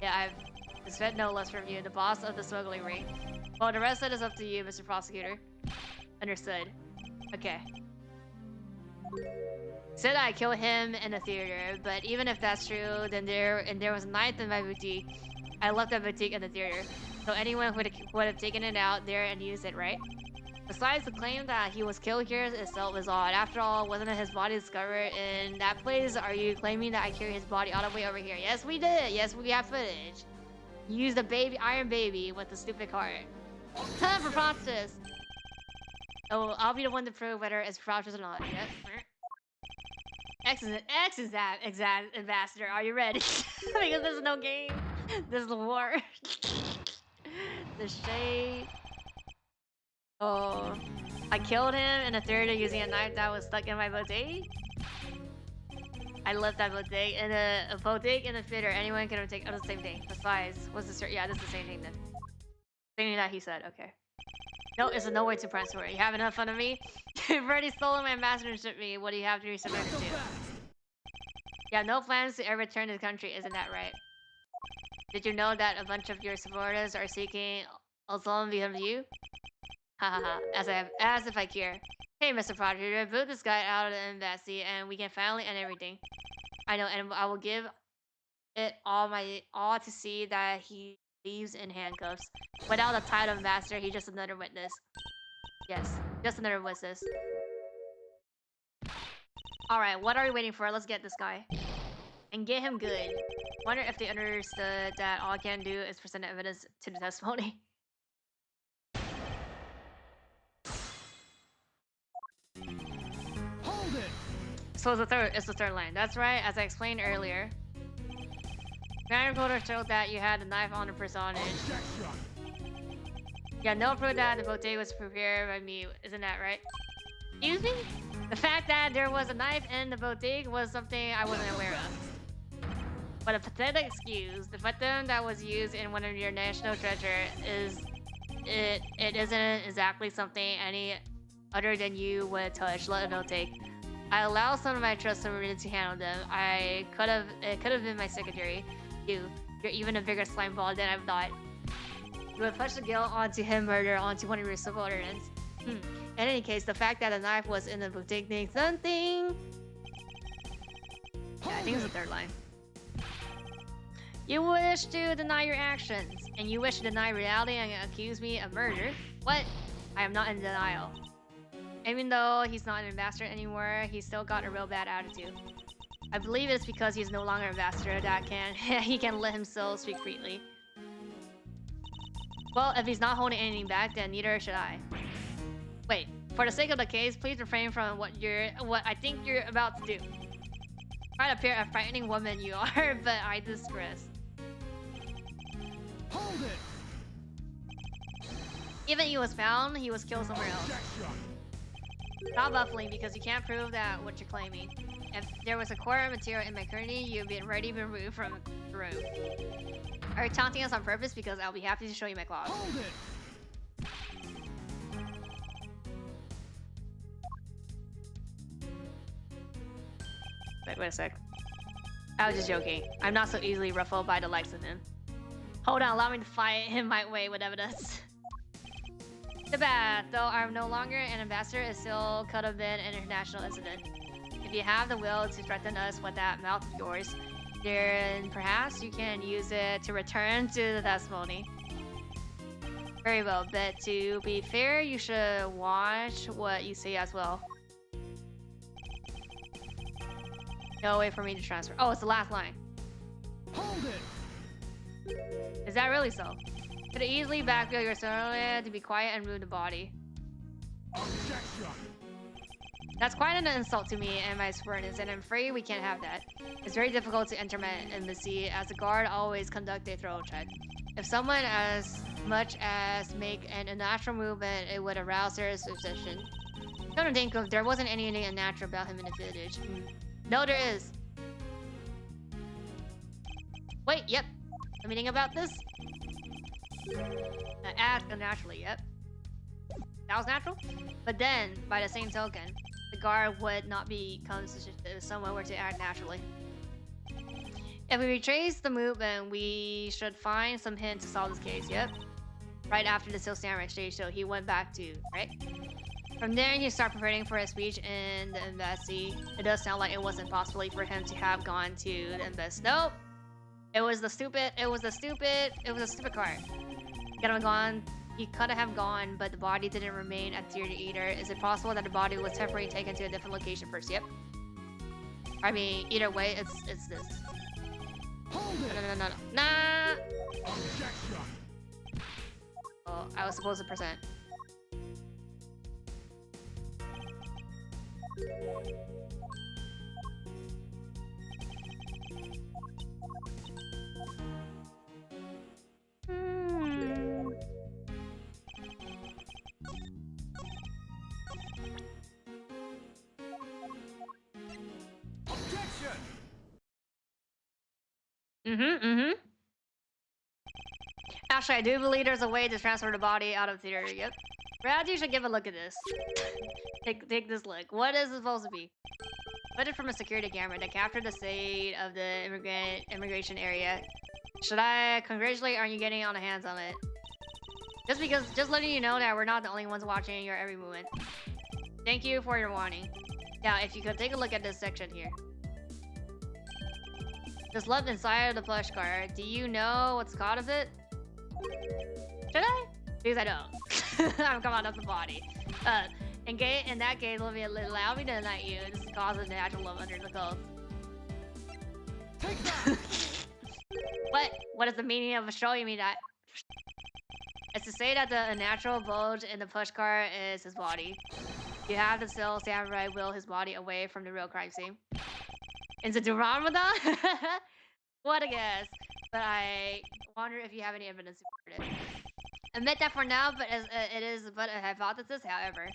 Yeah, I've expect no less from you, the boss of the smuggling ring. Well, the rest of it is up to you, Mr. Prosecutor. Understood. Okay. Said I killed him in the theater, but even if that's true, then there was a knife in my boutique. I left that boutique in the theater, so anyone would have taken it out there and used it, right? Besides, the claim that he was killed here itself is odd. After all, wasn't his body discovered in that place? Are you claiming that I carried his body all the way over here? Yes, we did. Yes, we have footage. You used the Iron Baby with the stupid card. Time for process. Oh, I'll be the one to prove whether it's process or not. Yes. X is that exact ambassador. Are you ready? Because there's no game. This is the war. The shade. Oh, I killed him in a theater using a knife that was stuck in my boutique. I left that boutique in a boutique in the theater. Anyone can take the same thing. Besides, what's this? Yeah, this is the same thing then. Same thing that he said. Okay. No, it's no way to press for it. You have enough fun of me? You've already stolen my ambassadorship. Me. What do you have to surrender to? Yeah, no plans to ever return to the country. Isn't that right? Did you know that a bunch of your supporters are seeking asylum because of you? Hahaha. As if I care. Hey, Mr. Prosecutor, boot this guy out of the embassy, and we can finally end everything. I know, and I will give it all to see that he leaves in handcuffs. Without a title ambassador, he's just another witness. Yes, just another witness. Alright, what are we waiting for? Let's get this guy. And get him good. Wonder if they understood that all I can do is present evidence to the testimony.
Hold it.
So it's the third line. That's right, as I explained earlier. Grand reporter showed that you had a knife on the personage. Yeah, no proof that the boutique was prepared by me. Isn't that right? Excuse me? The fact that there was a knife in the boutique was something I wasn't aware of. But a pathetic excuse. The weapon that was used in one of your national treasure is it isn't exactly something any other than you would touch, let alone take. I allow some of my trustworthy to handle them. It could have been my secretary. You're even a bigger slime ball than I thought. You would push the guilt onto him murder onto one of your subordinates. In any case, the fact that the knife was in the boutique means something. Yeah, I think it's the third line. You wish to deny your actions, and you wish to deny reality and accuse me of murder. What? I am not in denial. Even though he's not an ambassador anymore, he's still got a real bad attitude. I believe it's because he's no longer an ambassador that he can let himself speak freely. Well, if he's not holding anything back, then neither should I. Wait, for the sake of the case, please refrain from what I think you're about to do. Try to appear a frightening woman you are, but I digress.
Hold it.
Even he was found, he was killed somewhere else. Stop buffling because you can't prove that what you're claiming. If there was a core material in my currency, you'd be already been removed from the room. Are you taunting us on purpose? Because I'll be happy to show you my claws.
Hold it.
Wait a sec. I was just joking. I'm not so easily ruffled by the likes of him. Hold on, allow me to fight him my way with evidence. Too bad, though I'm no longer an ambassador, it still could have been an international incident. If you have the will to threaten us with that mouth of yours, then perhaps you can use it to return to the testimony. Very well, but to be fair, you should watch what you say as well. No way for me to transfer. Oh, it's the last line.
Hold it.
Is that really so? Could easily backfill your surrender to be quiet and ruin the body.
Objection.
That's quite an insult to me and my subordinates, and I'm afraid we can't have that. It's very difficult to enter my embassy, as the guard always conduct a thorough check. If someone as much as make an unnatural movement, it would arouse their suspicion. Come to think of, there wasn't anything unnatural about him in the village. No, there is. Wait, yep. Anything about this? Act unnaturally, yep. That was natural? But then, by the same token, the guard would not become suspicious if someone were to act naturally. If we retrace the movement, we should find some hint to solve this case, yep. Right after the Silk Samurai stage show, he went back to, right? From there, he started preparing for a speech in the embassy. It does sound like it wasn't possible for him to have gone to the embassy. Nope! It was a stupid card. He could have gone, but the body didn't remain at theater either. Is it possible that the body was temporarily taken to a different location first? Yep. I mean, either way, it's this.
Hold it.
No. Nah!
Objection.
Oh, I was supposed to present.
Objection.
Actually, I do believe there's a way to transfer the body out of theater. Yep. Brad, you should give a look at this. Take this look. What is it supposed to be? Footage from a security camera that captured the state of the immigration area. Should I congratulate? Are you getting on the hands on it? Just letting you know that we're not the only ones watching your every movement. Thank you for your warning. Now, if you could take a look at this section here. Just left inside of the plush car. Do you know what's caught of it? Should I? Because I don't. I'm coming out of the body. In that case, allow me to deny you. This is cause of natural love under the code.
Take that.
What is the meaning of showing me that? It's to say that the natural bulge in the push car is his body. You have to still samurai will his body away from the real crime scene. Into the Ramadan? What a guess. But I wonder if you have any evidence to support it. Admit that for now, but it is but a hypothesis, however.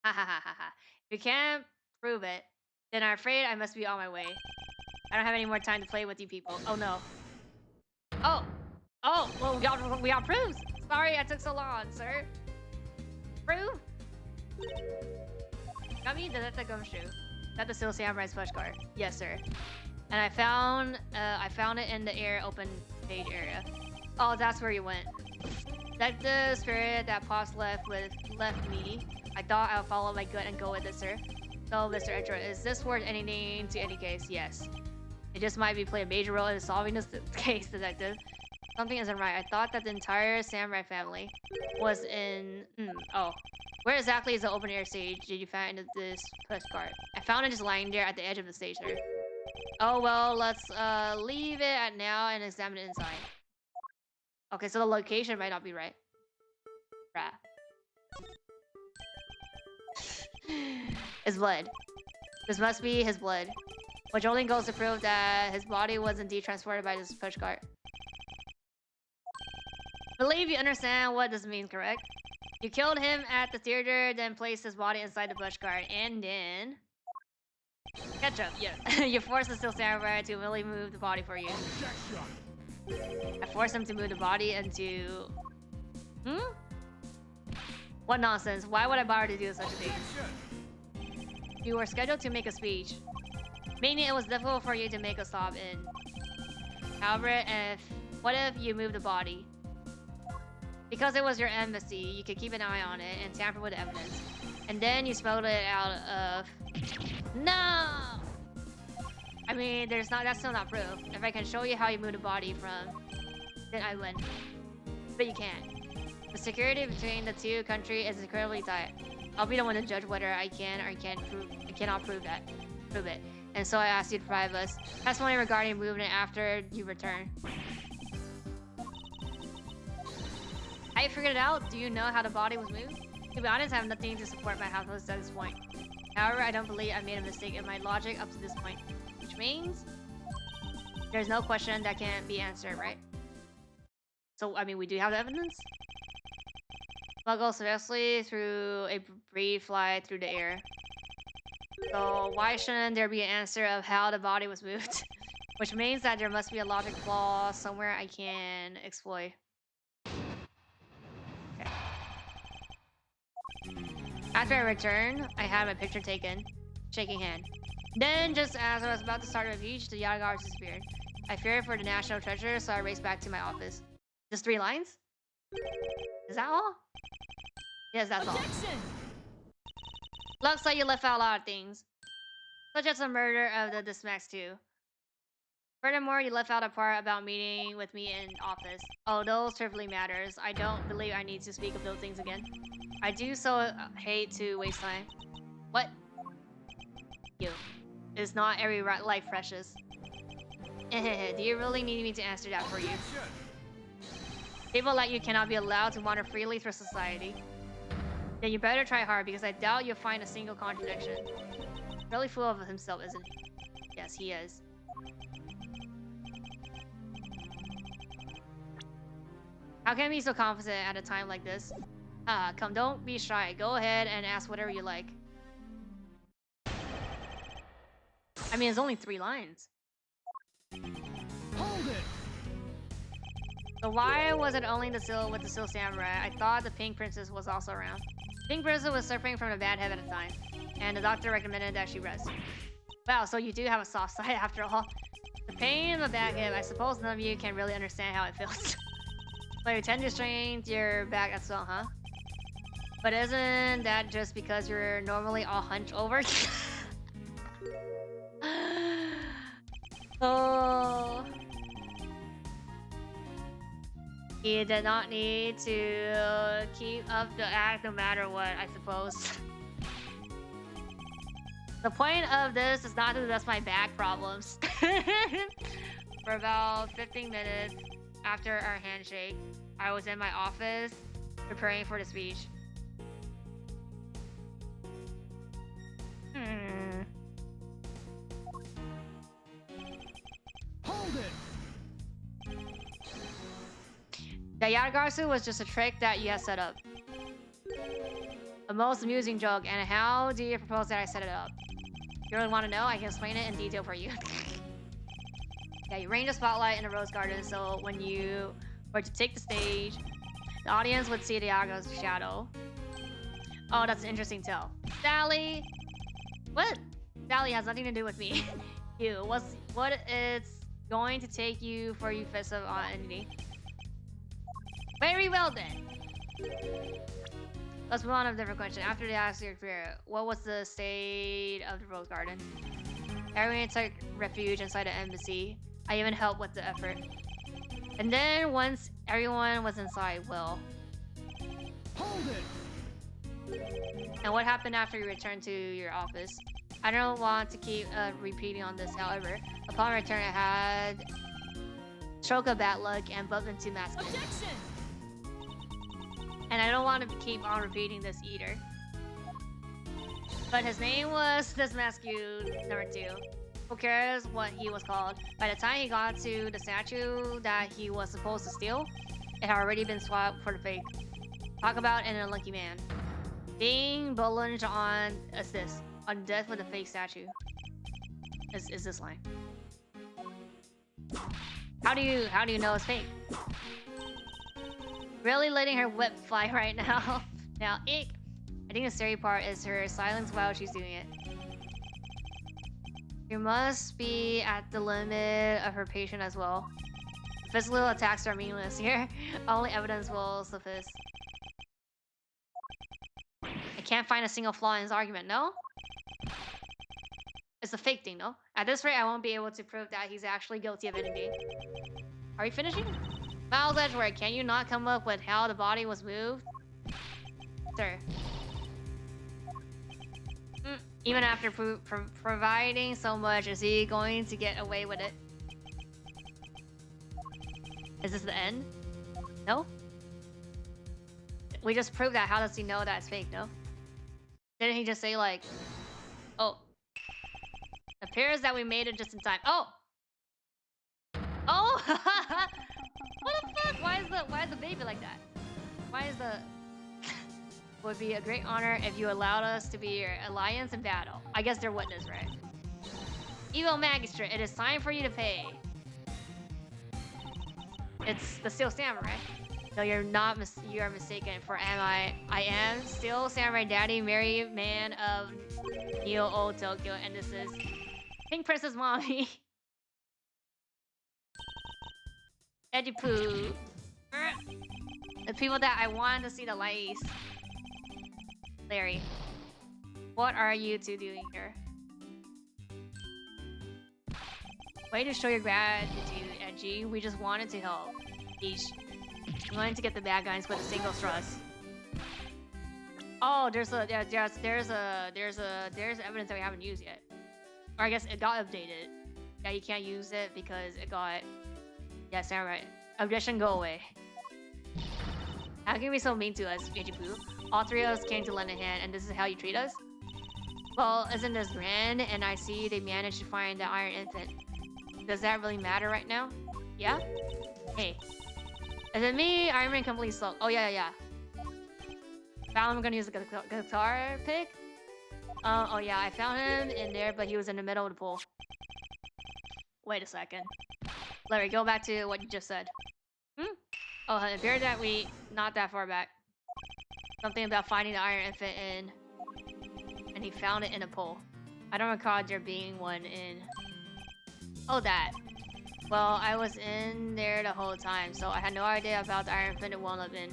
Ha ha ha ha ha. If you can't prove it, then I'm afraid I must be on my way. I don't have any more time to play with you people. Oh no. Oh! Oh! Well, we got proofs! Sorry I took so long, sir. Proof? Got me? That's the gumshoe. Is that the Steel Samurai's push card? Yes, sir. And I found it in the open stage area. Oh, that's where you went. That's the spirit that Pops left me. I thought I'll follow my gut and go with it, sir. So, Mr. Etra, is this worth anything to any case? Yes. It just might be play a major role in solving this case, detective. Something isn't right. I thought that the entire samurai family was in... oh. Where exactly is the open air stage did you find this push cart? I found it just lying there at the edge of the stage, sir. Oh, well, let's leave it at now and examine it inside. Okay, so the location might not be right. Bruh. His blood. This must be his blood. Which only goes to prove that his body was indeed transported by this pushcart. Believe you understand what this means, correct? You killed him at the theater, then placed his body inside the pushcart, and then... Ketchup, yeah. You forced the Steel Samurai to really move the body for you. I forced him to move the body into... What nonsense. Why would I bother to do such a thing? You were scheduled to make a speech. Meaning it was difficult for you to make a stop in. However, what if you moved the body? Because it was your embassy, you could keep an eye on it and tamper with the evidence. And then you smuggled it out of... No! I mean, that's still not proof. If I can show you how you moved the body from... then I win. But you can't. The security between the two countries is incredibly tight. I'll be the one to judge whether I can or cannot prove it. And so I asked you to provide us testimony regarding movement after you return. I figured it out. Do you know how the body was moved? To be honest, I have nothing to support my hypothesis at this point. However, I don't believe I made a mistake in my logic up to this point. Which means there's no question that can't be answered, right? So, I mean, we do have the evidence? Smuggle successfully through a brief flight through the air. So why shouldn't there be an answer of how the body was moved? Which means that there must be a logic flaw somewhere I can exploit. Okay. After I returned, I had my picture taken, shaking hand. Then, just as I was about to start my speech, the Yatagars disappeared. I feared for the national treasure, so I raced back to my office. Just 3 lines? Is that all? Yes, that's all. Looks like you left out a lot of things. Such as the murder of the Dismax too. Furthermore, you left out a part about meeting with me in office. Oh, those trivially matters. I don't believe I need to speak of those things again. I do so hate to waste time. What? You. It's not every life precious. Do you really need me to answer that for you? People like you cannot be allowed to wander freely through society. Then you better try hard because I doubt you'll find a single contradiction. Really full of himself, isn't he? Yes, he is. How can I be so confident at a time like this? Come, don't be shy. Go ahead and ask whatever you like. I mean, it's only 3 lines.
Hold it!
So why was it only the Steel Samurai? I thought the Pink Princess was also around. Pink Princess was suffering from a bad head at the time, and the doctor recommended that she rest. Wow, so you do have a soft side after all. The pain in the back head, I suppose none of you can really understand how it feels. But you tend to strain your back as well, huh? But isn't that just because you're normally all hunched over? Oh. He did not need to keep up the act no matter what, I suppose. The point of this is not to discuss my back problems. For about 15 minutes after our handshake, I was in my office preparing for the speech.
Hold it!
The Yatagarsu was just a trick that you had set up. A most amusing joke. And how do you propose that I set it up? You really want to know? I can explain it in detail for you. Yeah, you rain the spotlight in the rose garden, so when you were to take the stage, the audience would see Diago's shadow. Oh, that's an interesting tell. Sally! What? Sally has nothing to do with me. You, what it's going to take you for you festive on entity. Very well then. Let's move on to a different question. After the Axiar career, what was the state of the rose garden? Everyone took refuge inside the embassy. I even helped with the effort. And then once everyone was inside, well...
Hold it!
And what happened after you returned to your office? I don't want to keep repeating on this, however. Upon return, I had stroke of bad luck and bumped into masculine.
Objection!
And I don't want to keep on repeating this either. But his name was this masculine number 2. Who cares what he was called? By the time he got to the statue that he was supposed to steal, it had already been swapped for the fake. Talk about an unlucky man. Being bullied on death with a fake statue. Is this line? How do you know it's fake? Really letting her whip fly right now. Now, ick. I think the scary part is her silence while she's doing it. You must be at the limit of her patience as well. Physical attacks are meaningless here. Only evidence will suffice. I can't find a single flaw in his argument, no? It's a fake thing, no? At this rate, I won't be able to prove that he's actually guilty of anything. Are we finishing? Miles Edgeworth, can you not come up with how the body was moved? Sir. Even after providing so much, is he going to get away with it? Is this the end? No? We just proved that. How does he know that it's fake, no? Didn't he just say like, oh, appears that we made it just in time. Oh! Oh! What the fuck? Why is the baby like that? Why is the... Would be a great honor if you allowed us to be your alliance in battle. I guess they're witness, right? Evil Magistrate, it is time for you to pay. It's the Steel Samurai. No, you're not. You are mistaken. For I am Steel Samurai Daddy, merry man of Neo Old Tokyo, and this is Pink Princess Mommy. Edipoo. The people that I wanted to see the least. Larry, what are you two doing here? Way to show your gratitude, Edgy. We just wanted to help. Eesh. We wanted to get the bad guys with a single thrust. Oh, there's evidence that we haven't used yet. Or I guess it got updated. Yeah, you can't use it because it got... Yeah, Samurai. Objection, go away. How can you be so mean to us, Poo? All 3 of us came to lend a hand, and this is how you treat us? Well, isn't this grand? And I see they managed to find the Iron Infant. Does that really matter right now? Yeah? Hey. Is it me? Iron Man completely slow. Oh, yeah. Found I'm gonna use the guitar pick? Oh yeah, I found him in there, but he was in the middle of the pool. Wait a second. Larry, go back to what you just said. Oh, it appeared that we... Not that far back. Something about finding the Iron Infant in... And he found it in a pool. I don't recall there being one in... Oh, that. Well, I was in there the whole time, so I had no idea about the Iron Infant wound up in.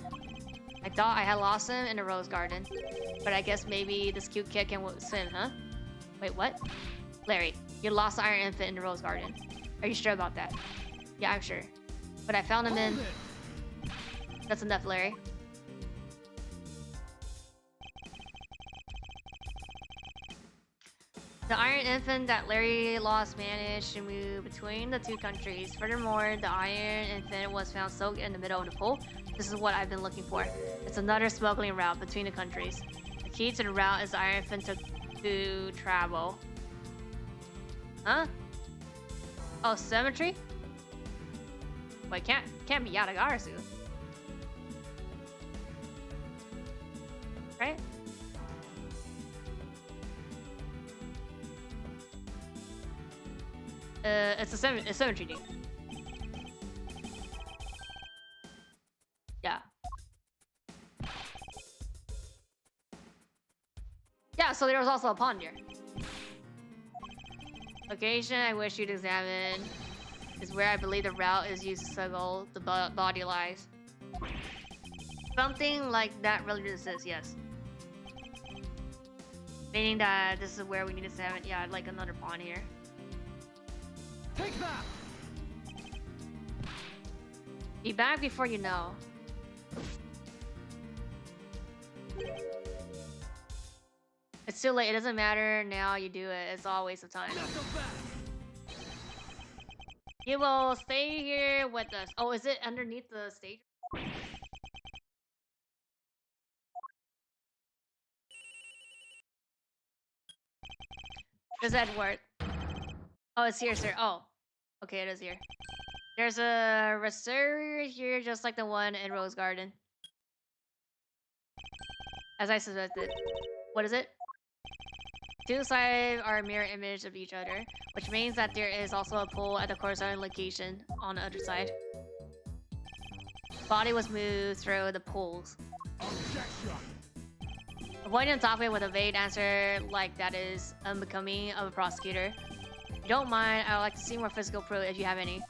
I thought I had lost him in the rose garden. But I guess maybe this cute kid can swim, huh? Wait, what? Larry, you lost the Iron Infant in the rose garden. Are you sure about that? Yeah, I'm sure. But I found him in... That's enough, Larry. The Iron Infant that Larry lost managed to move between the 2 countries. Furthermore, the Iron Infant was found soaked in the middle of the pool. This is what I've been looking for. It's another smuggling route between the countries. The key to the route is the Iron Infant to travel. Huh? Oh, symmetry? Wait, can't be Yatagarasu. Right? It's a symmetry thing. Yeah. Yeah, so there was also a pond here. Location I wish you'd examine is where I believe the route is used to circle the body lies. Something like that really exists, yes. Meaning that this is where we need to examine, yeah, like another pond here.
Take that!
Be back before you know. It's too late, it doesn't matter now you do it, it's all a waste of time.
Knock 'em back!
You will stay here with us. Oh, is it underneath the stage? Does that work? Oh, it's here, sir. Oh, okay, it is here. There's a restaurant here, just like the one in Rose Garden. As I suspected. What is it? Two sides are a mirror image of each other, which means that there is also a pool at the corresponding location on the other side. Body was moved through the pools.
Objection!
Avoiding the topic with a vague answer like that is unbecoming of a prosecutor. If you don't mind, I would like to see more physical proof if you have any.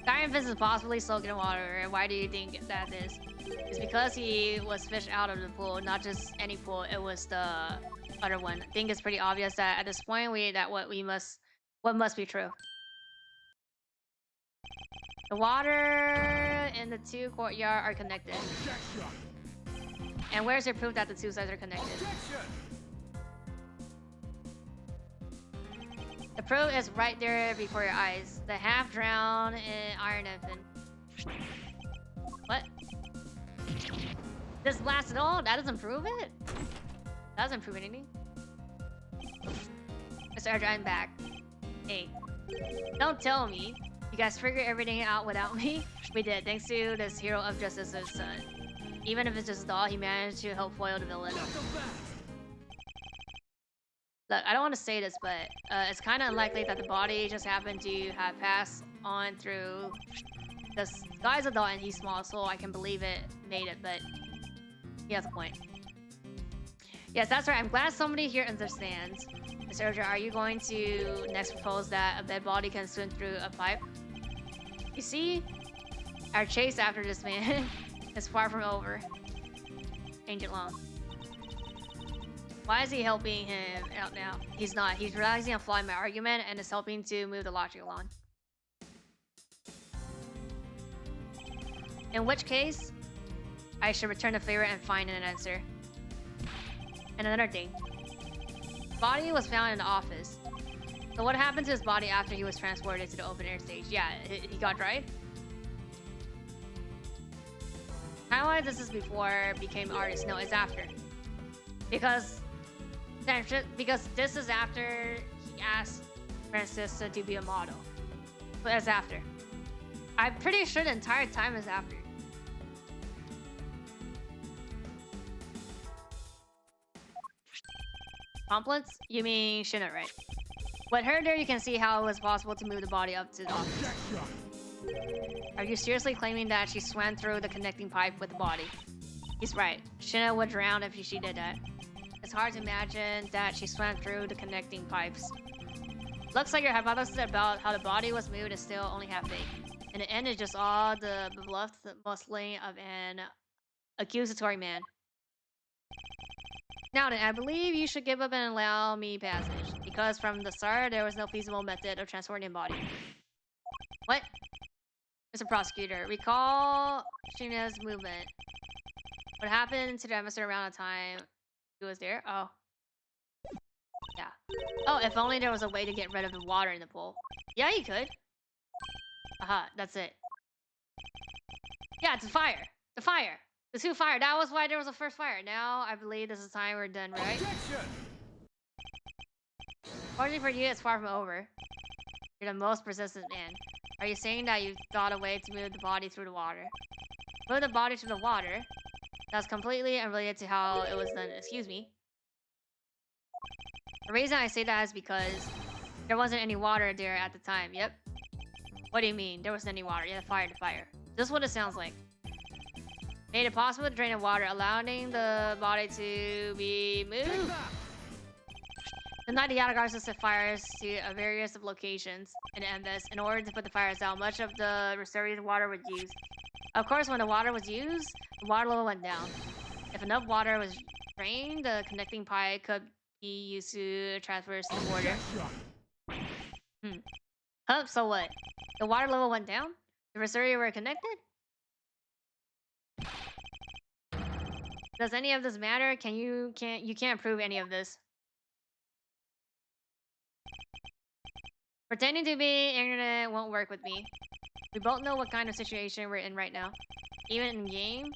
Scientist is possibly soaked in water. Why do you think that is? It's because he was fished out of the pool, not just any pool. It was the other one. I think it's pretty obvious that at this point what must be true. The water and the two courtyard are connected.
Objection!
And where's your proof that the two sides are connected?
Objection!
The proof is right there before your eyes. The half-drowned iron infant. What? This blast at all? That doesn't prove it? That doesn't prove anything. Mr. Archer, I'm back. Hey. Don't tell me. You guys figured everything out without me? We did, thanks to this hero of justice's son. Even if it's just a doll, he managed to help foil the villain.
Knock 'em back!
Look, I don't want to say this, but it's kind of unlikely that the body just happened to have passed on through the guy's adult and he's small, so I can believe it made it, but he has a point. Yes, that's right. I'm glad somebody here understands. Mr. Oja, are you going to next propose that a dead body can swim through a pipe? You see, our chase after this man is far from over. Ancient Long. Why is he helping him out now? He's not. He's realizing I'm flying my argument and is helping to move the logic along. In which case, I should return the favor and find an answer. And another thing. Body was found in the office. So what happened to his body after he was transported to the open air stage? Yeah, he got dried? Kinda like this is before became artist. No, it's after. Because this is after he asked Francisca to be a model. So that's after. I'm pretty sure the entire time is after. Compliments? You mean Shina, right? With her there, you can see how it was possible to move the body up to the office.
Objection!
Are you seriously claiming that she swam through the connecting pipe with the body? He's right. Shina would drown if she did that. It's hard to imagine that she swam through the connecting pipes. Looks like your hypothesis about how the body was moved is still only half baked. In the end, it's just all the bluffed muscling of an accusatory man. Now then, I believe you should give up and allow me passage, because from the start, there was no feasible method of transporting a body. What? Mr. Prosecutor, recall Shina's movement. What happened to the atmosphere around the time he was there? Oh. Yeah. Oh, if only there was a way to get rid of the water in the pool. Yeah, you could. Aha, that's it. Yeah, it's a fire. The fire. The two fire. That was why there was a first fire. Now, I believe this is time we're done, right?
Objection!
Fortunately for you, it's far from over. You're the most persistent man. Are you saying that you thought a way to move the body through the water? Move the body through the water? That's completely unrelated to how it was done. Excuse me. The reason I say that is because there wasn't any water there at the time. Yep. What do you mean? There wasn't any water. Yeah, the fire. This is what it sounds like. Made it possible to drain the water, allowing the body to be moved. The night the Yatagars set fires to various locations in Ablaze in order to put the fires out. Much of the reservoir water was used. Of course, when the water was used, the water level went down. If enough water was drained, the connecting pipe could be used to traverse the border. Huh? So what? The water level went down? The reservoir were connected? Does any of this matter? You can't prove any of this. Pretending to be ignorant won't work with me. We both know what kind of situation we're in right now. Even in game,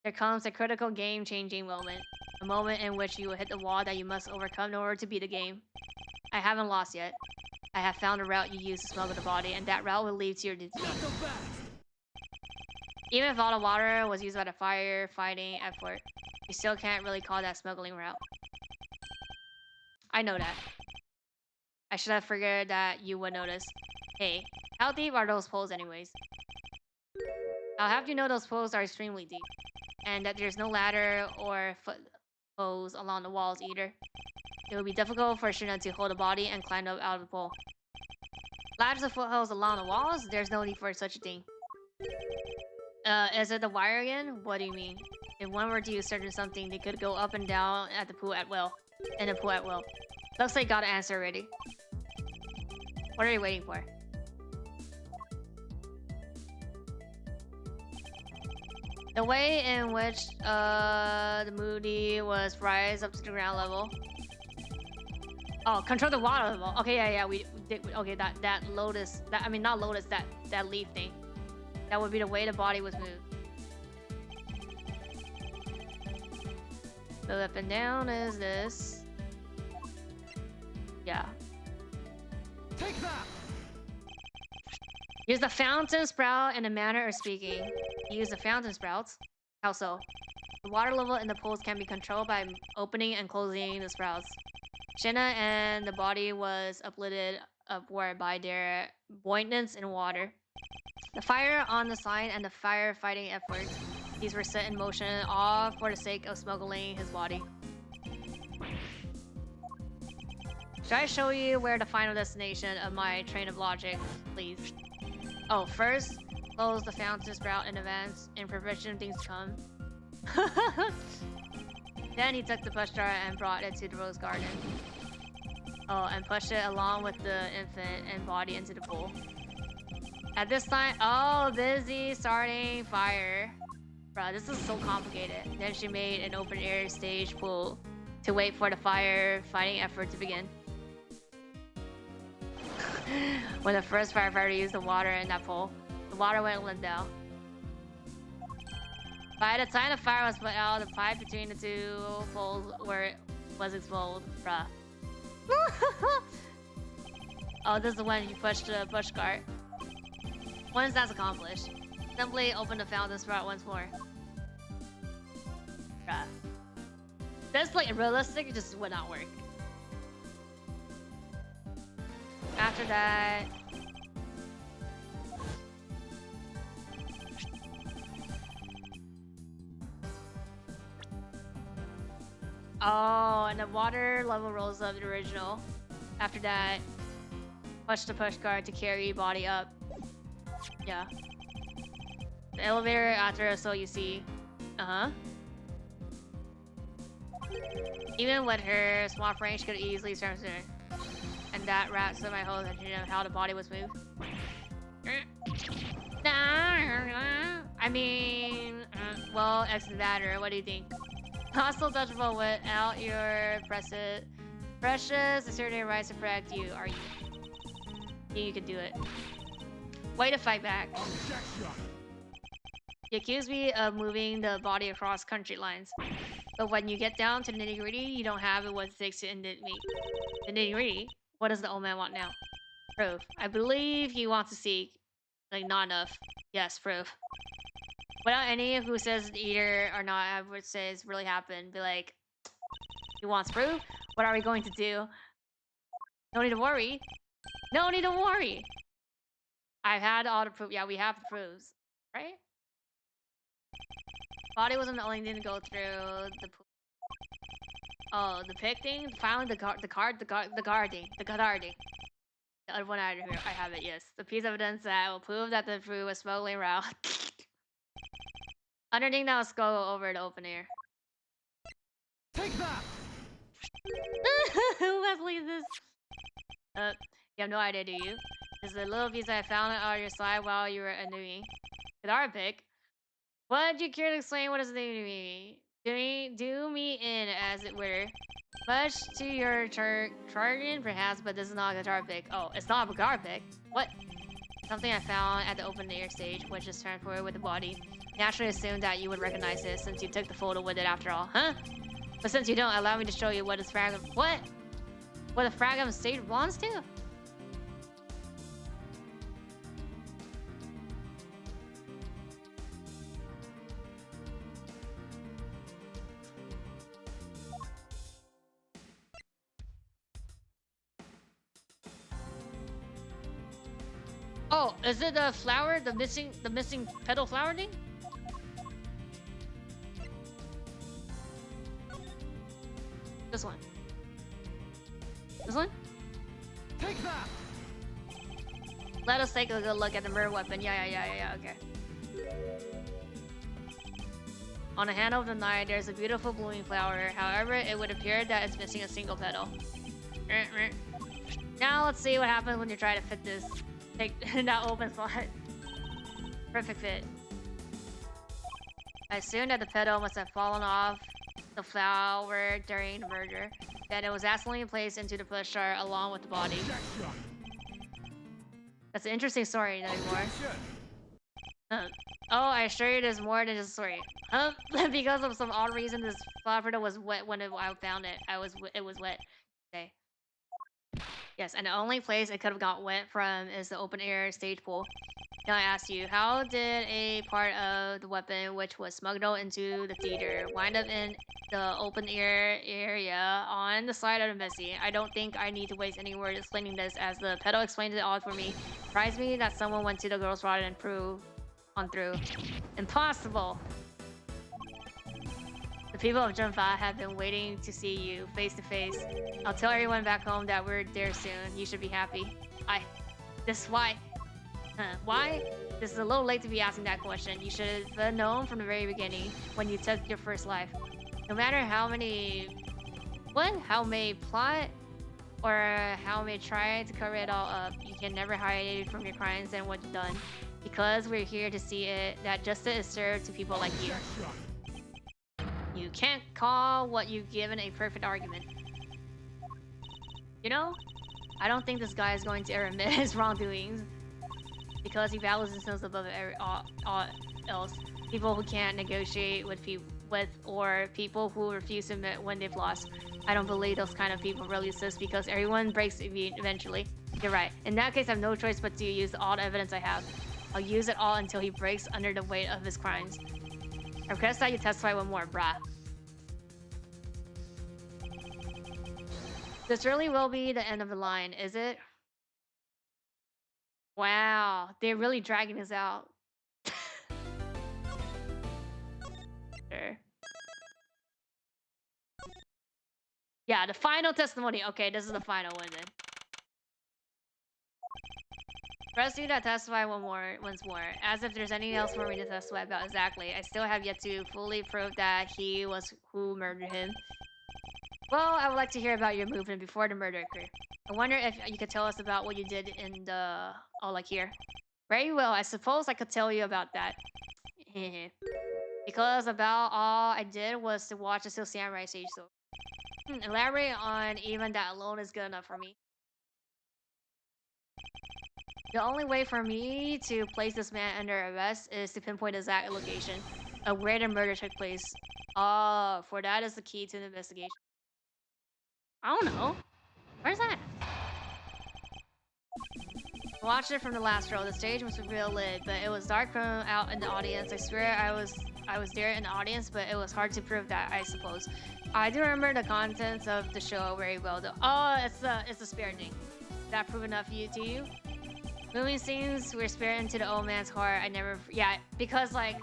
there comes a critical game-changing moment. A moment in which you will hit the wall that you must overcome in order to beat the game. I haven't lost yet. I have found a route you use to smuggle the body, and that route will lead to your defeat. Even if all the water was used by the firefighting effort, you still can't really call that smuggling route. I know that. I should have figured that you would notice. Hey, how deep are those poles anyways? I'll have you know those poles are extremely deep, and that there's no ladder or footholds along the walls either. It would be difficult for Shuna to hold the body and climb up out of the pole. Ladders and footholds along the walls? There's no need for such a thing. Is it the wire again? What do you mean? If one were to use certain something, they could go up and down at the pool at will. In the pool at will. Looks like got an answer already. What are you waiting for? The way in which the Moody was rise up to the ground level. Oh, control the water level. Okay, yeah, we did. Okay, that lotus. I mean, not lotus. That leaf thing. That would be the way the body was moved. So up and down is this. Yeah.
Take that.
Use the fountain sprout in a manner of speaking. Use the fountain sprouts. How so? The water level in the pools can be controlled by opening and closing the sprouts. Shinna and the body was uplifted upward by their buoyance in water. The fire on the sign and the firefighting efforts, these were set in motion all for the sake of smuggling his body. Should I show you where the final destination of my train of logic, please? Oh, first, close the fountain sprout in advance in prevention of things to come. Then he took the push jar and brought it to the rose garden. Oh, and pushed it along with the infant and body into the pool. At this time, oh, busy starting fire. Bruh, this is so complicated. Then she made an open air stage pool to wait for the fire fighting effort to begin. When the first firefighter used the water in that pool, the water went down. By the time the fire was put out, the pipe between the two poles was exposed. Bruh. Oh, this is when you push the push cart. Once that's accomplished, simply open the fountain sprout once more. Bruh. This, like, realistic, it just would not work. After that... Oh, and the water level rolls up the original. After that, push the push cart to carry body up. Yeah. The elevator after, so you see. Even with her small frame, she could easily turn her. And that wraps up my whole attention of how the body was moved. I mean, well, exit that, or what do you think? Hostile touchable without your precious assertive rights to protect you, are you? You can do it. Way to fight back. You accuse me of moving the body across country lines. But when you get down to the nitty-gritty, you don't have what it takes to end it. The nitty-gritty? What does the old man want now? Proof. I believe he wants to seek. Like, not enough. Yes, proof. Without any who says either or not, I would say it's really happened. Be like, he wants proof? What are we going to do? No need to worry. No need to worry. I've had all the proof. Yeah, we have the proofs, right? Body wasn't the only thing to go through. The pick thing. Found the guarding. The other one I have it. Yes, the piece of evidence that will prove that the fruit was smuggling around. Underneath now, let's go over to open air.
Take that!
Let's leave this. You have no idea, do you? This is a little piece I found on your side while you were annoying. With our pick. Would you care to explain what is the name to me? Do me in, as it were. Much to your chagrin, perhaps, but this is not a guitar pick. Oh, it's not a guitar pick. What? Something I found at the open air stage, which is transported with the body. Naturally assumed that you would recognize it since you took the photo with it after all, huh? But since you don't, allow me to show you what this fragment. What? What a fragment stage belongs to? Oh, is it the flower? The missing petal flower thing? This one. This one?
Take that!
Let us take a good look at the murder weapon. Yeah, okay. On the handle of the knife, there's a beautiful blooming flower. However, it would appear that it's missing a single petal. Now let's see what happens when you try to fit this. Take that open slot. Perfect fit. I assume that the petal must have fallen off the flower during the murder. Then it was accidentally placed into the push jar along with the body. That's an interesting story, nothing more. Oh, I assure you there's more than just a story. Because of some odd reason, this flower was wet when I found it. It was wet. Okay. Yes, and the only place it could have got wet from is the open air stage pool. Now I ask you, how did a part of the weapon which was smuggled into the theater wind up in the open air area on the side of the Missy? I don't think I need to waste any words explaining this, as the pedal explained it all for me. Surprised me that someone went to the girl's rod and proved on through. Impossible! The people of Junfa have been waiting to see you face to face. I'll tell everyone back home that we're there soon. You should be happy. This is why. Why? This is a little late to be asking that question. You should have known from the very beginning when you took your first life. No matter how may plot or how may try to cover it all up, you can never hide from your crimes and what you've done. Because we're here to see it, that justice is served to people like you. You can't call what you've given a perfect argument. You know, I don't think this guy is going to ever admit his wrongdoings. Because he values himself above all else. People who can't negotiate with or people who refuse to admit when they've lost. I don't believe those kind of people really exist, because everyone breaks eventually. You're right. In that case, I have no choice but to use all the evidence I have. I'll use it all until he breaks under the weight of his crimes. I request that you testify one more, brah. This really will be the end of the line, is it? Wow, they're really dragging this out. Sure. Yeah, the final testimony. Okay, this is the final one then. Press you to testify once more. As if there's anything else for me to testify about. Exactly. I still have yet to fully prove that he was who murdered him. Well, I would like to hear about your movement before the murder occurred. I wonder if you could tell us about what you did in the... Oh, like here. Very well, I suppose I could tell you about that. Because about all I did was to watch the Steel Samurai stage, so... elaborate on even that alone is good enough for me. The only way for me to place this man under arrest is to pinpoint the exact location of where the murder took place. Oh, for that is the key to the investigation. I don't know. Where's that? I watched it from the last row. The stage was real lit, but it was dark from out in the audience. I swear I was there in the audience, but it was hard to prove that, I suppose. I do remember the contents of the show very well though. Oh, it's the spare thing. That prove enough to you? Moving scenes were spared into the old man's heart. I never, yeah, because like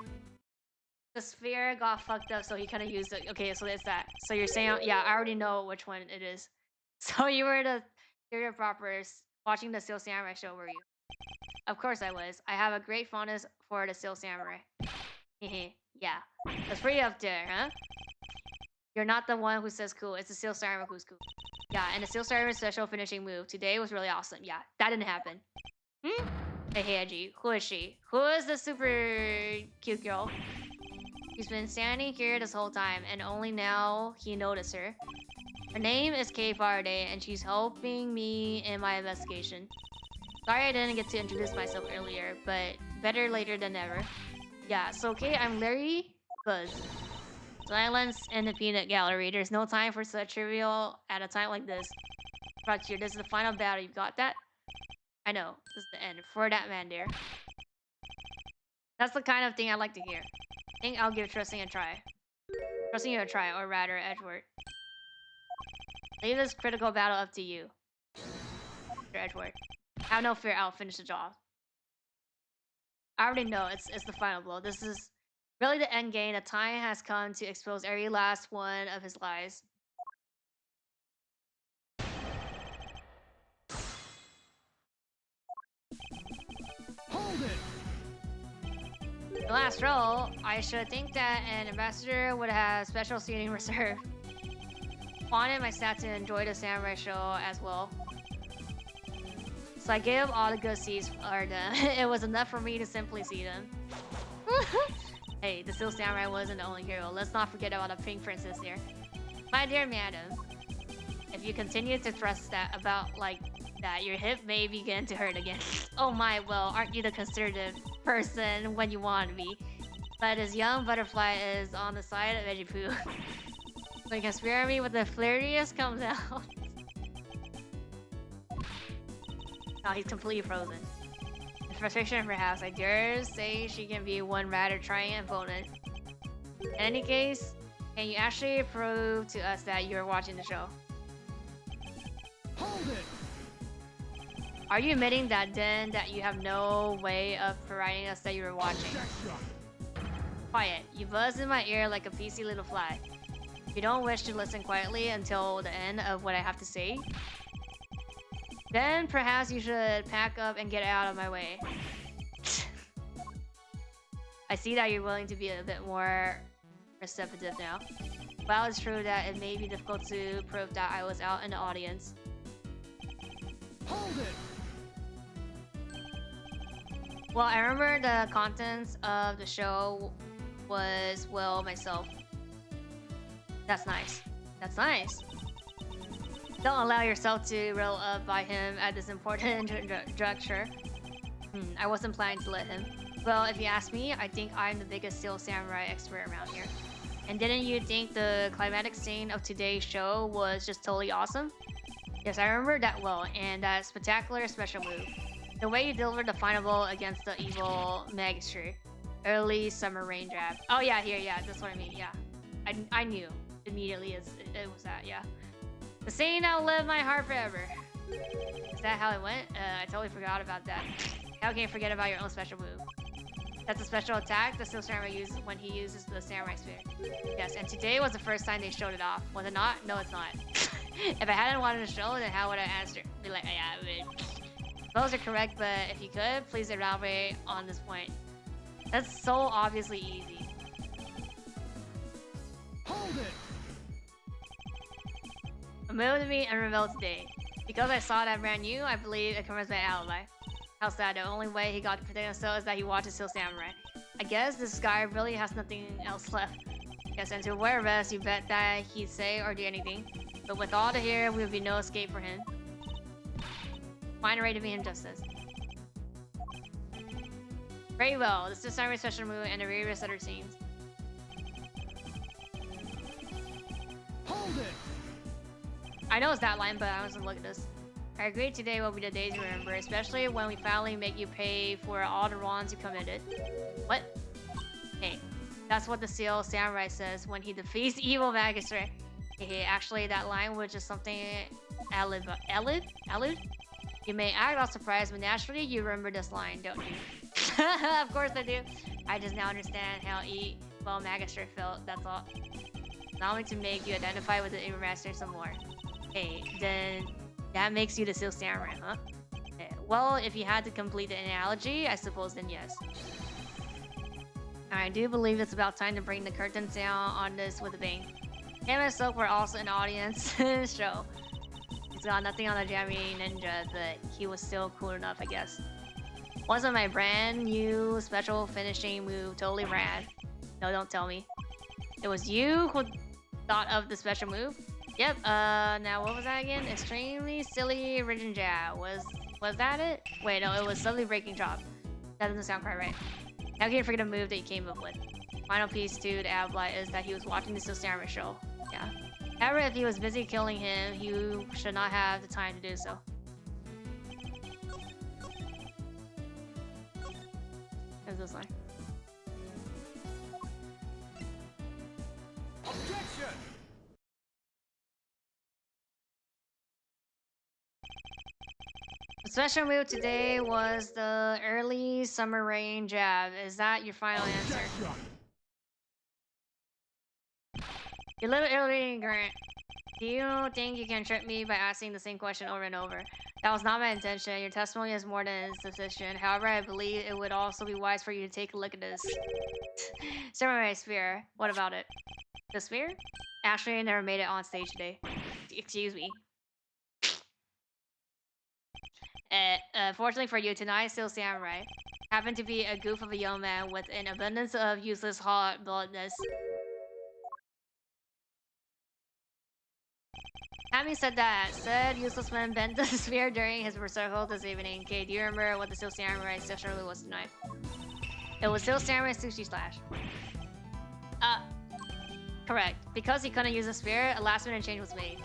the sphere got fucked up, so he kind of used it. Okay, so it's that. So you're saying, yeah, I already know which one it is. So you were the stereo proppers watching the Steel Samurai show, were you? Of course I was. I have a great fondness for the Steel Samurai. Hehe, yeah, that's pretty up there, huh? You're not the one who says cool. It's the Steel Samurai who's cool. Yeah, and the Steel Samurai special finishing move today was really awesome. Yeah, that didn't happen. Hmm? Hey, Heiji, who is she? Who is the super cute girl? She's been standing here this whole time, and only now he noticed her. Her name is Kay Faraday, and she's helping me in my investigation. Sorry I didn't get to introduce myself earlier, but better later than never. Yeah, so okay, I'm Larry Buzz. Silence in the peanut gallery. There's no time for such trivial at a time like this. Roger, this is the final battle. You got that? I know. This is the end. For that man there. That's the kind of thing I like to hear. I think I'll give trusting a try. Trusting you a try, or rather, Edward. Leave this critical battle up to you. Mr. Edward. Have no fear, I'll finish the job. I already know, it's the final blow. This is really the end game. The time has come to expose every last one of his lies.
Hold it!
The last row, I should think that an ambassador would have special seating reserved. Wanted my staff to enjoy the samurai show as well. So I gave all the good seats for them. It was enough for me to simply see them. Hey, the Steel Samurai wasn't the only hero. Let's not forget about the pink princess there. My dear madam, if you continue to thrust that about like that, your hip may begin to hurt again. Oh my, well, aren't you the conservative person when you want to be? But this young butterfly is on the side of Veggie Poo. So you can spare me when the flirtiest comes out. Oh, he's completely frozen. In frustration, perhaps, I dare say she can be one rather trying opponent. In any case, can you actually prove to us that you're watching the show?
Hold it!
Are you admitting that then that you have no way of providing us that you were watching?
Objection!
Quiet. You buzz in my ear like a PC little fly. You don't wish to listen quietly until the end of what I have to say? Then perhaps you should pack up and get out of my way. I see that you're willing to be a bit more receptive now. While it's true that it may be difficult to prove that I was out in the audience.
Hold it!
Well, I remember the contents of the show was, well, myself. That's nice. That's nice. Don't allow yourself to roll up by him at this important juncture. I wasn't planning to let him. Well, if you ask me, I think I'm the biggest Steel Samurai expert around here. And didn't you think the climatic scene of today's show was just totally awesome? Yes, I remember that well, and that spectacular special move. The way you delivered the final blow against the evil Megastri. Early summer rain jab. Oh yeah, here, yeah, that's what I mean, yeah. I knew immediately it was that, yeah. The saying that'll live my heart forever. Is that how it went? I totally forgot about that. How can you forget about your own special move? That's a special attack the Steel Samurai uses when he uses the Samurai Spear. Yes, and today was the first time they showed it off. Was it not? No, it's not. If I hadn't wanted to show, then how would I answer? Be like, yeah, those are correct, but if you could, please elaborate on this point. That's so obviously easy.
Hold it!
A move to me and revealed today. Because I saw that brand new, I believe it confirms my alibi. How sad, the only way he got to protect himself is that he watches Steel Samurai. I guess this guy really has nothing else left. Yes, and to wear a vest, you bet that he'd say or do anything. But with all the hair, there would be no escape for him. Find a way to be him justice. Very well, this is Samurai special move and the various other scenes.
Hold it!
I know it's that line, but I was gonna look at this. I agree today will be the day to remember, especially when we finally make you pay for all the wrongs you committed. What? Hey, that's what the Seal Samurai says when he defeats evil magistrate. Hey, actually, that line was just something allude? You may act all surprised, but naturally you remember this line, don't you? Of course I do. I just now understand how evil magistrate felt, that's all. Not only to make you identify with the evil master some more. Hey, then that makes you the Seal Samurai, huh? Well, if you had to complete the analogy, I suppose then yes. I do believe it's about time to bring the curtains down on this with a bang. Him and Silk were also an audience show. He's got nothing on the Jammy Ninja, but he was still cool enough, I guess. Wasn't my brand new special finishing move totally rad? No, don't tell me. It was you who thought of the special move? Yep, now what was that again? Extremely silly original jab. Was that it? Wait, no, it was suddenly breaking chop. That doesn't sound quite right. How can you forget a move that you came up with? Final piece to the Ablaze is that he was watching the Steel Samurai show. Yeah. However, if he was busy killing him, you should not have the time to do so. There's this line.
Objection!
The special move today was the early summer rain jab. Is that your final answer? You're a little irritating, Grant. Do you think you can trick me by asking the same question over and over? That was not my intention. Your testimony is more than sufficient. However, I believe it would also be wise for you to take a look at this. Samurai spear. What about it? The spear? Actually, I never made it on stage today. Excuse me. Fortunately for you, tonight's Steel Samurai happened to be a goof of a young man with an abundance of useless hot-bloodedness. Having said that, said useless man bent the spear during his rehearsal this evening. Okay, do you remember what the Steel Samurai session was tonight? It was Steel Samurai Sushi Slash. Correct. Because he couldn't use the spear, a last-minute change was made.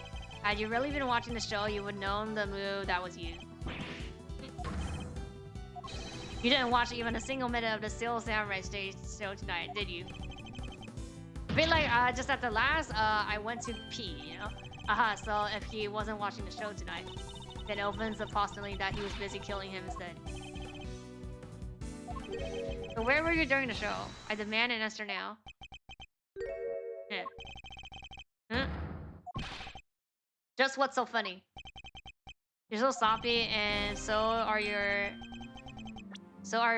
Had you really been watching the show, you would know the move that was used. You didn't watch even a single minute of the Steel Samurai stage show tonight, did you? A bit like, just at the last, I went to pee, you know? So if he wasn't watching the show tonight, then it opens the possibility that he was busy killing him instead. So where were you during the show? I demand an answer now. Yeah. Huh? Just what's so funny? You're so sloppy, and so are your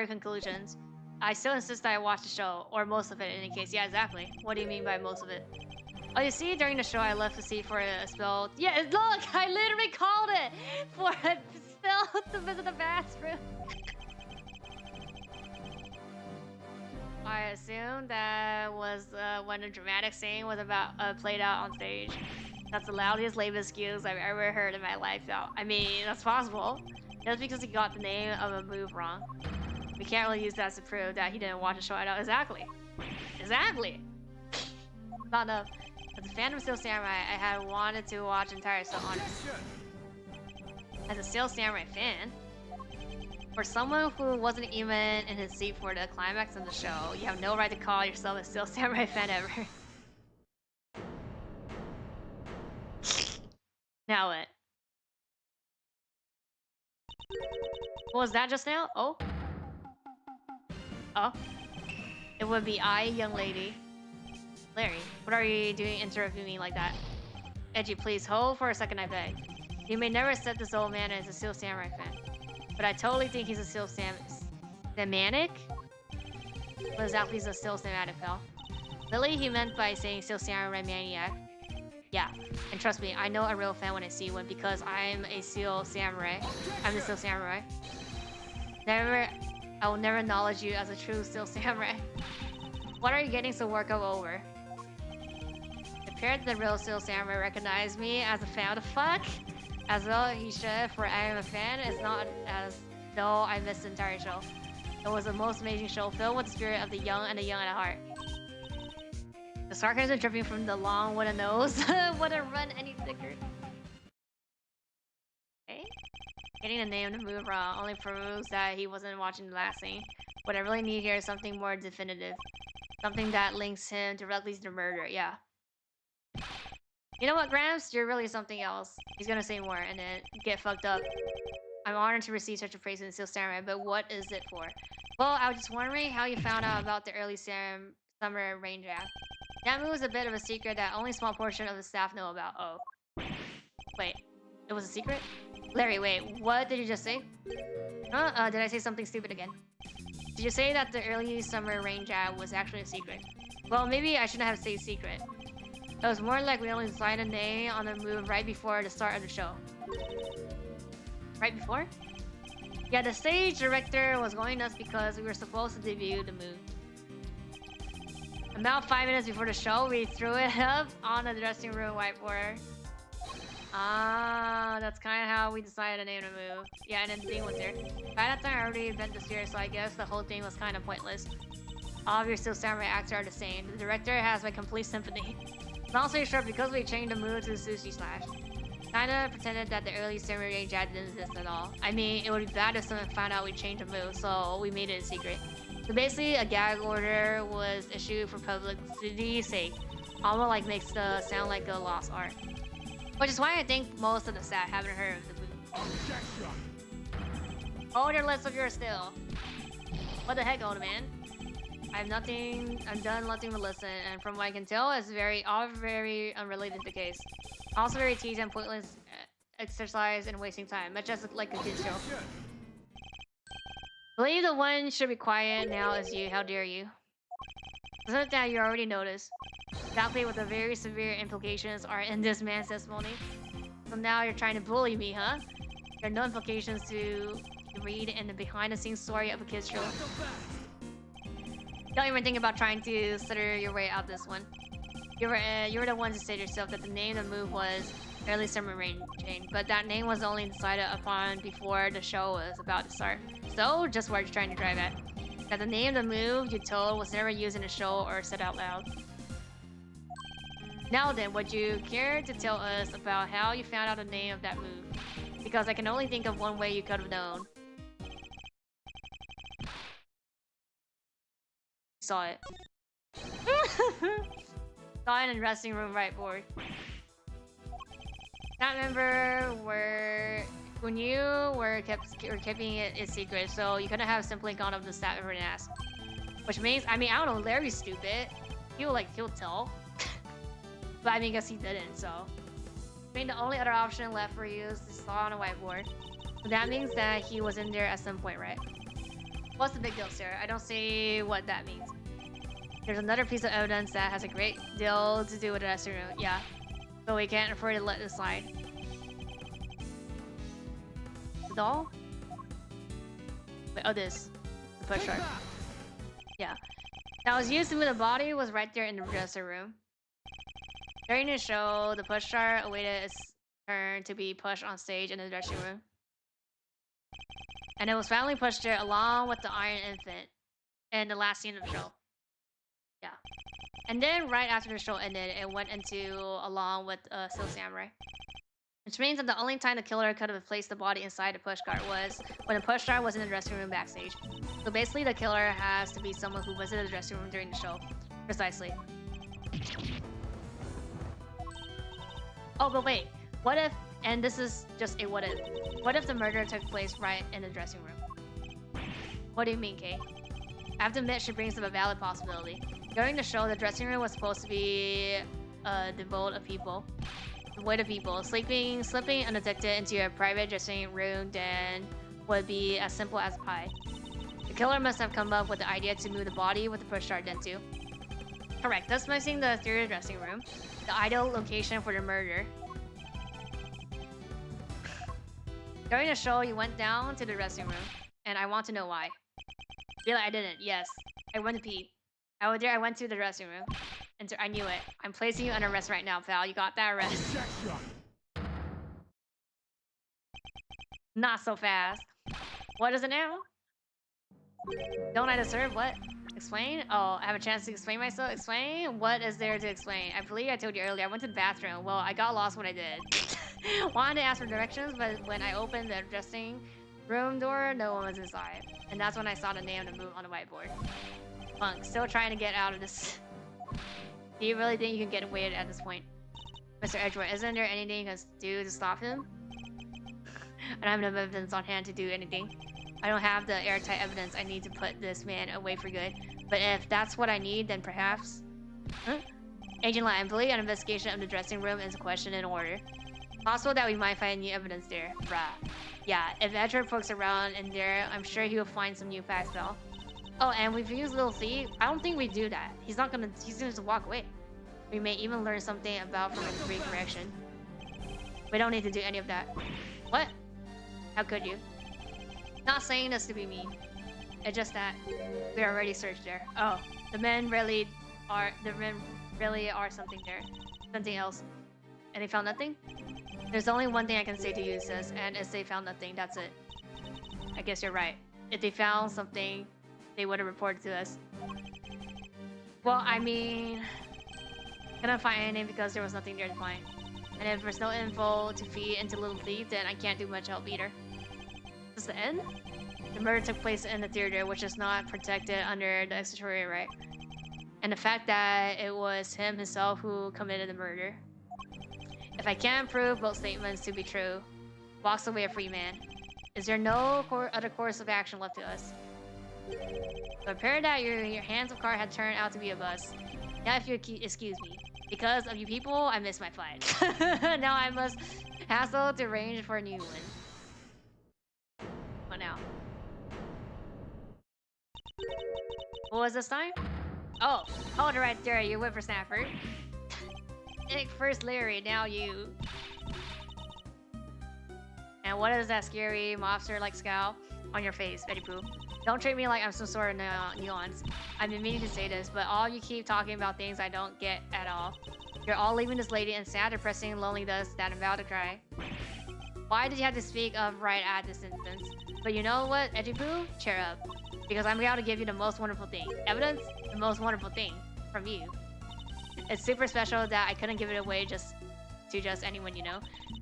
conclusions. I still insist that I watch the show, or most of it in any case. Yeah, exactly. What do you mean by most of it? Oh, you see, during the show, I left the seat for a spell. Yeah, look, I literally called it for a spell to visit the bathroom. I assume that was when a dramatic scene was about played out on stage. That's the loudest, lamest excuse I've ever heard in my life. Though. I mean, that's possible. Just because he got the name of a move wrong. We can't really use that to prove that he didn't watch the show at all. Exactly. Exactly. Not enough. As a fan of Steel Samurai, I had wanted to watch entire show on it. As a Steel Samurai fan, for someone who wasn't even in his seat for the climax of the show, you have no right to call yourself a Steel Samurai fan ever. Now what? What was that just now? Oh? Oh? It would be I, young lady. Larry, what are you doing interrupting me like that? Edgy, please hold for a second, I beg. You may never said this old man is a Steel Samurai fan, but I totally think he's a Steel Samanic? What exactly is a Steel Samanic, pal? Really, he meant by saying Steel Samurai Maniac? Yeah, and trust me, I know a real fan when I see one because I'm a Steel Samurai. I'm the Steel Samurai. I will never acknowledge you as a true Steel Samurai. What are you getting so worked up over? It appeared the real Steel Samurai recognized me as a fan. What the fuck? As well he should, for I am a fan. It's not as though I missed the entire show. It was the most amazing show, filled with the spirit of the young and the young at heart. The sarcasm dripping from the long wooden nose wouldn't run any thicker. Okay. Getting the name to move wrong only proves that he wasn't watching the last scene. What I really need here is something more definitive. Something that links him directly to the murder, yeah. You know what, Gramps? You're really something else. He's gonna say more and then get fucked up. I'm honored to receive such a praise in Steel Samurai, but what is it for? Well, I was just wondering how you found out about the early summer rain draft. That move was a bit of a secret that only a small portion of the staff know about. Oh. Wait. It was a secret? Larry, wait. What did you just say? Huh? Did I say something stupid again? Did you say that the early summer rain draft was actually a secret? Well, maybe I shouldn't have said secret. It was more like we only decided a name on the move right before the start of the show. Right before? Yeah, the stage director was going nuts because we were supposed to debut the move. About 5 minutes before the show, we threw it up on the dressing room whiteboard. Ah, that's kind of how we decided to name the move. Yeah, and then the thing was there. By that time, I already bent the series, so I guess the whole thing was kind of pointless. All of your Steel Samurai acts are the same. The director has my complete sympathy. Long story short, because we changed the move to the sushi slash, kinda pretended that the early samurai range didn't exist at all. I mean, it would be bad if someone found out we changed the move, so we made it a secret. So basically, a gag order was issued for publicity's sake. Almost like makes the sound like a lost art. Which is why I think most of the staff haven't heard of the move. Hold your lips if you're still. What the heck, old man? I've done nothing to listen, and from what I can tell, it's all very unrelated to the case. Also very tedious and pointless exercise and wasting time, much as like a kid's show. Believe the one should be quiet now is you, how dare you? Something that you already noticed. Exactly what the very severe implications are in this man's testimony. So now you're trying to bully me, huh? There are no implications to read in the behind-the-scenes story of a kid's show. Don't even think about trying to stutter your way out this one. You were the one to say yourself that the name of the move was Early Summer Rain Chain, but that name was only decided upon before the show was about to start. So, just what you're trying to drive at. That the name of the move you told was never used in the show or said out loud. Now then, would you care to tell us about how you found out the name of that move? Because I can only think of one way you could have known. Saw it. Saw it in the dressing room whiteboard. Can't remember when you were keeping it a secret, so you couldn't have simply gone up to the staff and asked. Which means, I mean, I don't know, Larry's stupid. He'll tell. But I mean, I guess he didn't, so. I mean, the only other option left for you is to saw on a whiteboard. So that means that he was in there at some point, right? What's the big deal, Sarah? I don't see what that means. There's another piece of evidence that has a great deal to do with the dressing room. Yeah. So we can't afford to let this slide. The doll? Wait, oh, this. The push start. Yeah. That was used to move the body was right there in the dressing room. During the show, the push start awaited its turn to be pushed on stage in the dressing room. And it was finally pushed there along with the Iron Infant in the last scene of the show. Yeah. And then right after the show ended, it went into along with Steel Samurai. Which means that the only time the killer could have placed the body inside the pushcart was when the pushcart was in the dressing room backstage. So basically the killer has to be someone who visited the dressing room during the show. Precisely. Oh, but wait. What if, and this is just a what if the murder took place right in the dressing room? What do you mean, Kay? I have to admit she brings up a valid possibility. During the show, the dressing room was supposed to be devoid of people. Slipping undetected into a private dressing room then would be as simple as pie. The killer must have come up with the idea to move the body with the push start then too. Correct, thus making the theater dressing room the ideal location for the murder. During the show, you went down to the dressing room, and I want to know why. Really, I didn't. Yes, I went to pee. I went to the dressing room, and I knew it. I'm placing you under arrest right now, pal. You got that arrest. Not so fast. What is it now? Don't I deserve what? Explain? Oh, I have a chance to explain myself? Explain? What is there to explain? I believe I told you earlier, I went to the bathroom. Well, I got lost when I did. Wanted to ask for directions, but when I opened the dressing room door, no one was inside. And that's when I saw the name of the move on the whiteboard. Punk, still trying to get out of this. Do you really think you can get away at this point? Mr. Edgeworth, isn't there anything you can do to stop him? I don't have enough evidence on hand to do anything. I don't have the airtight evidence I need to put this man away for good. But if that's what I need, then perhaps... Huh? Agent Lai, I believe an investigation of the dressing room is a question in order. Possible that we might find new evidence there. Bruh. Yeah, if Edgeworth pokes around in there, I'm sure he'll find some new facts though. Oh, and we've used Little Thief. I don't think we do that. He's gonna just walk away. We may even learn something about from his recorrection. We don't need to do any of that. What? How could you? Not saying this to be mean. It's just that we already searched there. Oh, the men really are something there. Something else. And they found nothing? There's only one thing I can say to you, sis, and it's they found nothing, that's it. I guess you're right. If they found something, they would have reported to us. Well, I mean... couldn't find anything because there was nothing there to find. And if there's no info to feed into Little Thief, then I can't do much help either. Is this the end? The murder took place in the theater, which is not protected under the extraterritorial right. And the fact that it was him himself who committed the murder. If I can't prove both statements to be true, walks away a free man. Is there no other course of action left to us? So apparently that your hands-up car had turned out to be a bus. Now if you excuse me. Because of you people, I missed my flight. Now I must hassle to arrange for a new one. What now? What was this time? Oh, hold it right there, you whippersnapper. First Larry, now you. And what is that scary mobster-like scowl on your face, Betty Pooh? Don't treat me like I'm some sort of nuance. I've been meaning to say this, but all you keep talking about things I don't get at all. You're all leaving this lady in sad, depressing, lonely dust that I'm about to cry. Why did you have to speak of right at this instance? But you know what, Edgy Pooh? Cheer up. Because I'm about to give you the most wonderful thing. Evidence? The most wonderful thing. From you. It's super special that I couldn't give it away to just anyone you know.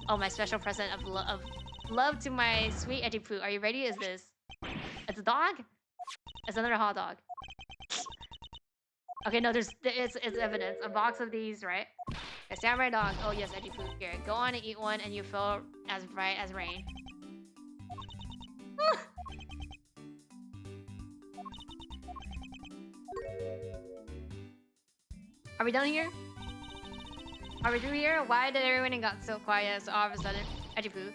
Oh, my special present of love to my sweet Edgy Pooh. Are you ready? Is this? It's a dog? It's another hot dog. Okay, no, it's evidence. A box of these, right? A samurai dog. Oh yes, Edgy Pooh. Here, go on and eat one and you feel as bright as rain. Are we done here? Are we through here? Why did everyone got so quiet so all of a sudden? Edgy Pooh,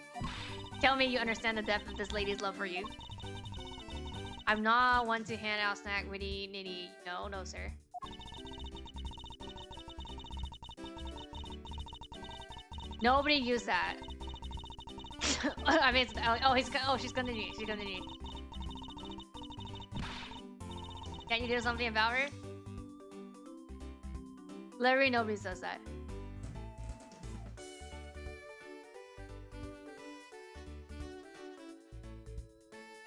tell me you understand the depth of this lady's love for you. I'm not one to hand out snack witty nitty. No, sir. Nobody used that. I mean, she's gonna need. She's gonna need. Can you do something about her? Literally, nobody says that.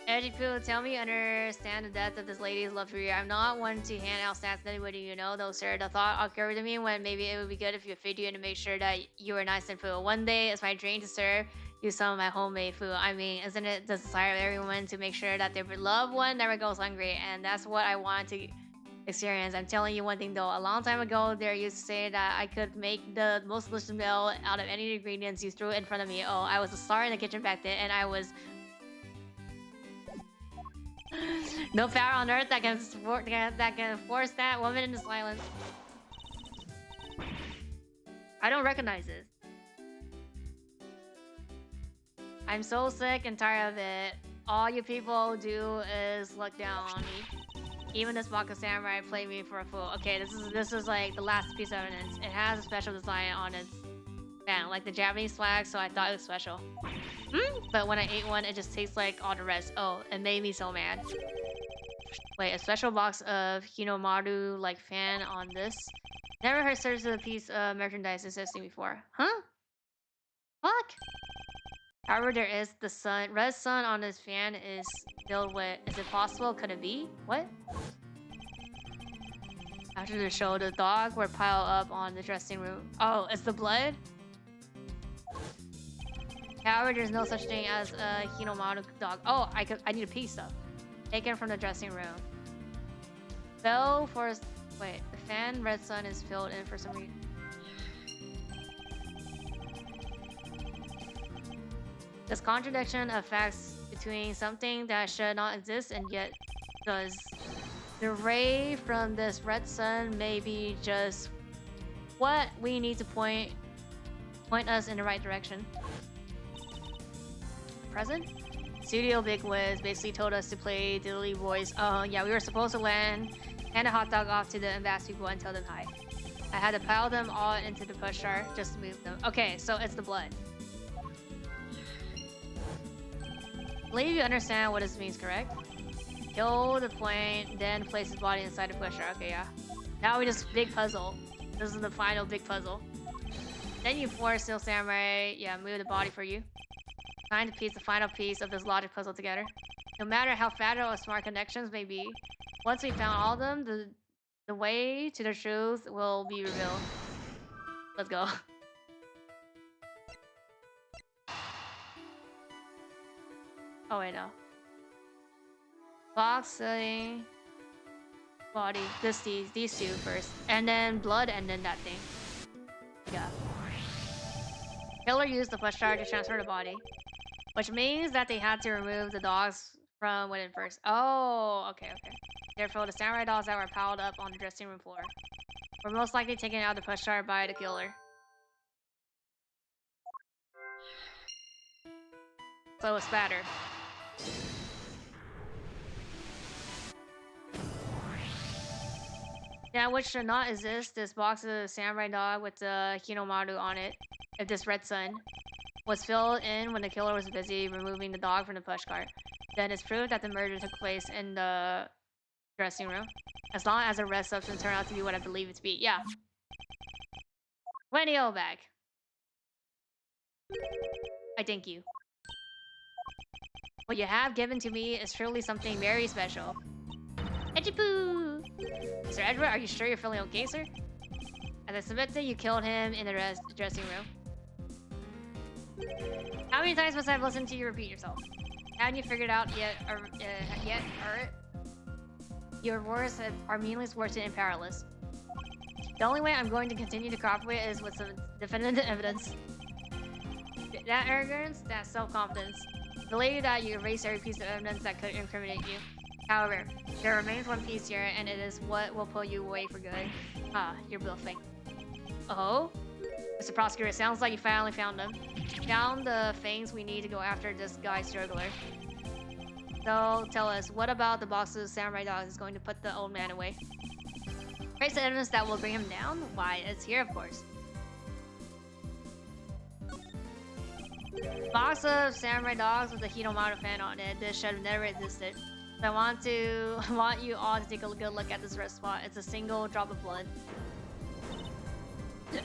Edgy Pooh, tell me you understand the depth of this lady's love for you. I'm not one to hand out snacks to anybody you know, though, sir. The thought occurred to me when maybe it would be good if you feed you and to make sure that you were nice and full. One day, it's my dream to serve you some of my homemade food. I mean, isn't it the desire of everyone to make sure that their loved one never goes hungry? And that's what I want to experience. I'm telling you one thing, though. A long time ago, there used to say that I could make the most delicious meal out of any ingredients you threw in front of me. Oh, I was a star in the kitchen back then, and I was... no power on earth that can force that woman into silence. I don't recognize this. I'm so sick and tired of it. All you people do is look down on me. Even this Maka Samurai played me for a fool. Okay, this is like the last piece of evidence. It has a special design on its fan, like the Japanese flag, so I thought it was special. But when I ate one, it just tastes like all the rest. Oh, it made me so mad. Wait, a special box of Hinomaru like fan on this? Never heard such a piece of merchandise existing before. Huh? Fuck? However, there is the sun. Red sun on this fan is filled with... Is it possible? Could it be? What? After the show, the dog were piled up on the dressing room. Oh, it's the blood? However, there's no such thing as a Hinomaru dog. Oh, I need a piece though. Taken from the dressing room. Fell for wait, the fan red sun is filled in for some reason. This contradiction of facts between something that should not exist and yet does. The ray from this red sun may be just what we need to point us in the right direction. Present? Studio Big Wiz basically told us to play Diddly Boys. Yeah, we were supposed to hand a hot dog off to the Ablaze people and tell them hi. I had to pile them all into the push jar just to move them. Okay, so it's the blood. I believe you understand what this means, correct? Kill the point, then place his body inside the push jar. Okay, yeah. Now we just big puzzle. This is the final big puzzle. Then you force Steel Samurai, yeah, move the body for you. Trying to piece the final piece of this logic puzzle together. No matter how fatal or smart connections may be, once we found all of them, the way to the truth will be revealed. Let's go. Oh wait, no. Box setting, body, these two first, and then blood, and then that thing. Yeah. Killer used the push jar to transfer the body, which means that they had to remove the dogs from within first. Oh, okay. Therefore, the samurai dogs that were piled up on the dressing room floor were most likely taken out of the push jar by the killer. So it's spatter. Yeah, which should not exist. This box of the samurai dog with the Hinomaru on it, if this red sun, was filled in when the killer was busy removing the dog from the push cart. Then it's proved that the murder took place in the dressing room. As long as the red substance turned out to be what I believe it to be. Yeah. 20 back. I thank you. What you have given to me is truly something very special. Echipoo! Sir Edward, are you sure you're feeling okay, sir? As I submit you killed him in the dressing room. How many times must I have listened to you repeat yourself? Haven't you figured out yet? Your words are meaningless, worse and powerless. The only way I'm going to continue to cooperate is with some definitive evidence. That arrogance, that self-confidence, believe that you erase every piece of evidence that could incriminate you. However, there remains one piece here, and it is what will pull you away for good. Ah, you're bluffing. Oh? Mr. Prosecutor, it sounds like you finally found them. Found the things we need to go after this guy struggler. So, tell us, what about the box of samurai dogs is going to put the old man away? Trace the evidence that will bring him down? Why, it's here, of course. Box of samurai dogs with a Hinomaru fan on it. This should have never existed. So I want you all to take a good look at this red spot. It's a single drop of blood.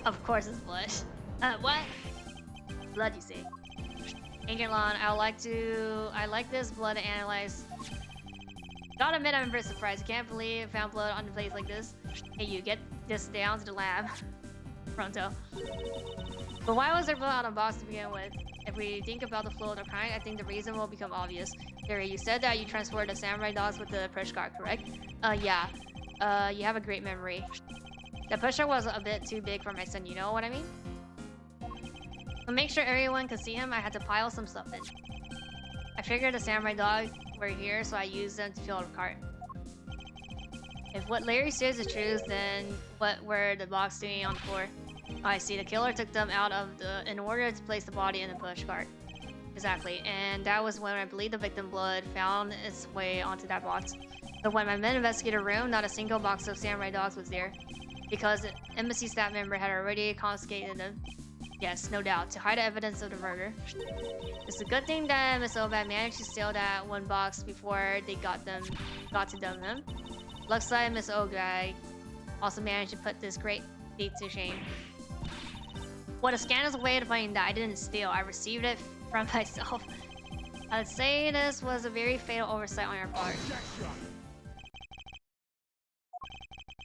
Of course it's blood. What? Blood, you say? Ancient Lawn, I like this blood to analyze. Gotta admit, I'm very surprised. I can't believe I found blood on the place like this. Hey, you get this down to the lab. Pronto. But why was there blood on the box to begin with? If we think about the flow of the crime, I think the reason will become obvious. Gary, you said that you transferred the samurai dogs with the push cart, correct? Yeah. You have a great memory. The pusher was a bit too big for my son, you know what I mean? To make sure everyone could see him, I had to pile some stuff in. I figured the samurai dogs were here, so I used them to fill the cart. If what Larry says is true, then what were the box doing on the floor? Oh, I see. The killer took them out of in order to place the body in the push cart. Exactly, and that was when I believe the victim blood found its way onto that box. But when my men investigated the room, not a single box of samurai dogs was there, because the embassy staff member had already confiscated them. Yes, no doubt, to hide the evidence of the murder. It's a good thing that Miss Obad managed to steal that one box before they got to dump him. Looks like Miss Obad also managed to put this great deed to shame. What a scandalous way to find that I didn't steal. I received it from myself. I'd say this was a very fatal oversight on your part.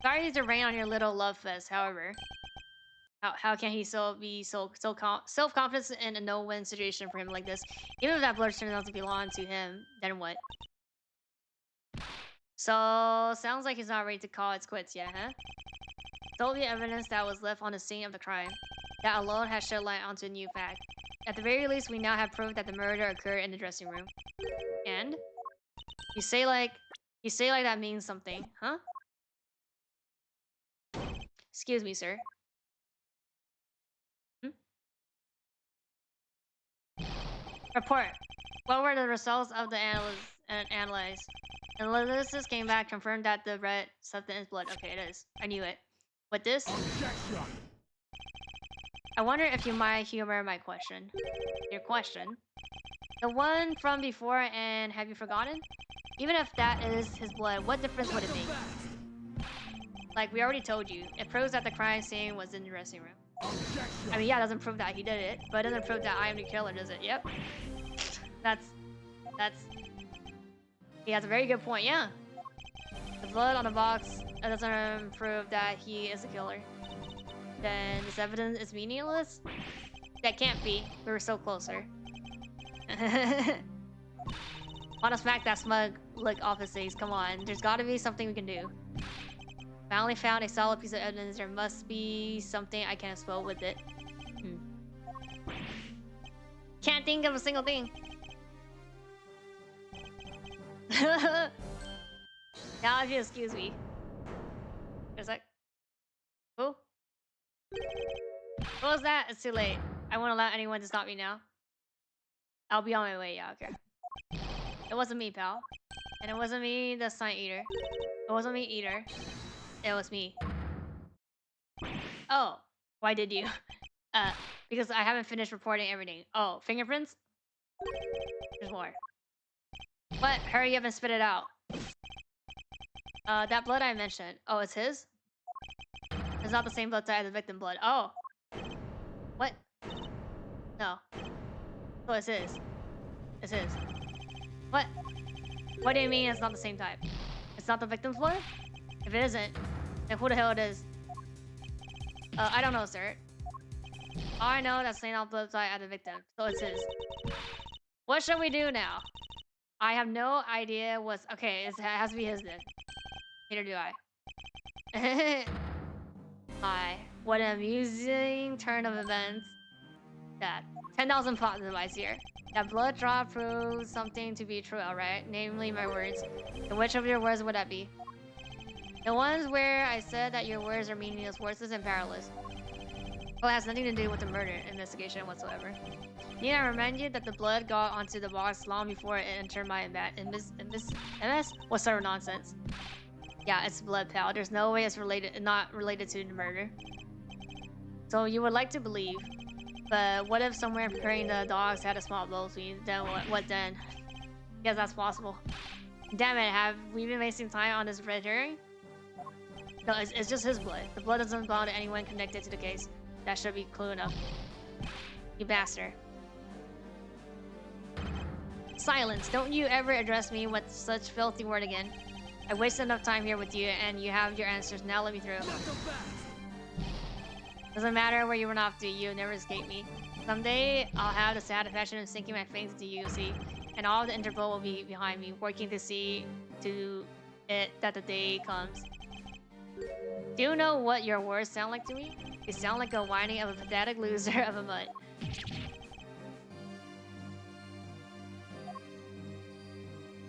Sorry to rain on your little love fest, however. How can he so be self confident in a no win situation for him like this? Even if that blood turns out to belong to him, then what? So sounds like he's not ready to call it quits yet, huh? All the evidence that was left on the scene of the crime. That alone has shed light onto a new fact. At the very least, we now have proof that the murder occurred in the dressing room. And you say like that means something, huh? Excuse me, sir. Hmm? Report. What were the results of the analyze? Analysis came back, confirmed that the red substance is blood. Okay, it is. I knew it. With this,
Objection.
I wonder if you might humor my question. Your question. The one from before, and have you forgotten? Even if that is his blood, what difference would it make? Like, we already told you. It proves that the crime scene was in the dressing room.
Objection.
I mean, yeah, it doesn't prove that he did it, but it doesn't prove that I am the killer, does it? Yep. That's... He has a very good point, yeah. The blood on the box doesn't prove that he is the killer. Then this evidence is meaningless? That can't be. We were so closer. Wanna smack that smug look off his face. Come on. There's gotta be something we can do. Finally found a solid piece of evidence. There must be something I can explode with it. Can't think of a single thing. Now if you excuse me. Is that... Who? What was that? It's too late. I won't allow anyone to stop me now. I'll be on my way. Yeah, okay. It wasn't me, pal. And it wasn't me, the sign eater. It wasn't me either. It was me. Oh, why did you? Because I haven't finished reporting everything. Oh, fingerprints? There's more. What? Hurry up and spit it out. That blood I mentioned. Oh, it's his? It's not the same blood type as the victim blood. Oh. What? No. So it's his. It's his. What? What do you mean it's not the same type? It's not the victim's blood? If it isn't, then who the hell it is? I don't know, sir. All I know that's saying all blood type as the victim, so it's his. What should we do now? I have no idea what's... Okay, it has to be his then. Neither do I. Hi. What an amusing turn of events. That 10,000 plot device here. That blood drop proves something to be true, alright? Namely my words. So which of your words would that be? The ones where I said that your words are meaningless, worthless, and powerless. Well, it has nothing to do with the murder investigation whatsoever. Need I remind you that the blood got onto the box long before it entered my MS? What sort of nonsense? Yeah, it's blood, pal. There's no way it's not related to the murder. So you would like to believe, but what if somewhere preparing the dogs had a small blow between? Then what then? Yes, that's possible. Damn it, have we been wasting time on this red herring? No, it's just his blood. The blood doesn't belong to anyone connected to the case. That should be clue enough. You bastard. Silence. Don't you ever address me with such filthy word again. I wasted enough time here with you, and you have your answers. Now let me through. Doesn't matter where you run off to, you never escape me. Someday, I'll have the satisfaction of sinking my face into you, see? And all the Interpol will be behind me, working to see to it that the day comes. Do you know what your words sound like to me? They sound like a whining of a pathetic loser of a mutt.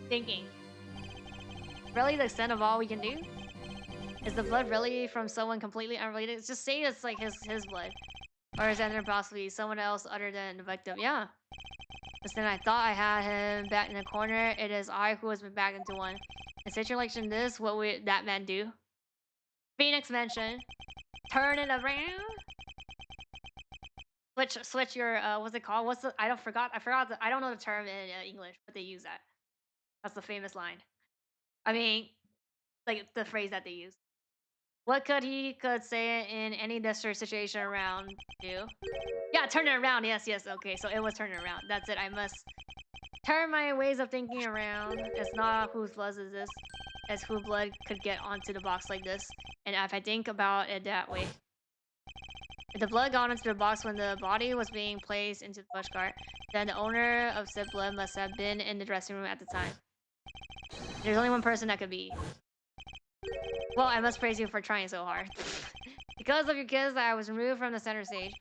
Thinking. Really the extent of all we can do? Is the blood really from someone completely unrelated? Just say it's like his blood. Or is there possibly someone else other than the victim? Yeah. Listen, I thought I had him back in the corner. It is I who has been backed into one. In a situation like this, what would that man do? Phoenix mentioned. Turn it around. Switch your what's it called? What's the I forgot I don't know the term in English, but they use that. That's the famous line. I mean, like the phrase that they use. What could say in any desperate situation around you? Yeah, turn it around. Yes, okay. So it was turning around. That's it. I must turn my ways of thinking around. It's not whose blood is this. It's who blood could get onto the box like this. And if I think about it that way. If the blood got into the box when the body was being placed into the pushcart, then the owner of said blood must have been in the dressing room at the time. There's only one person that could be. Well, I must praise you for trying so hard. Because of your kids, I was removed from the center stage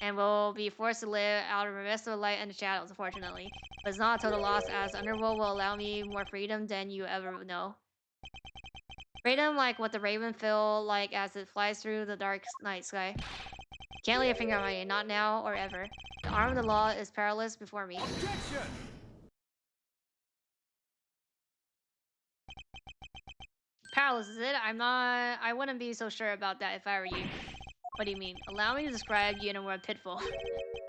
and will be forced to live out of the rest of the light and the shadows, unfortunately. But it's not a total loss, as Underworld will allow me more freedom than you ever know. Freedom like what the raven feel like as it flies through the dark night sky. Can't lay a finger on me, not now or ever. The arm of the law is powerless before me.
Objection!
Powerless, is it? I wouldn't be so sure about that if I were you. What do you mean? Allow me to describe you in a word: pitfall.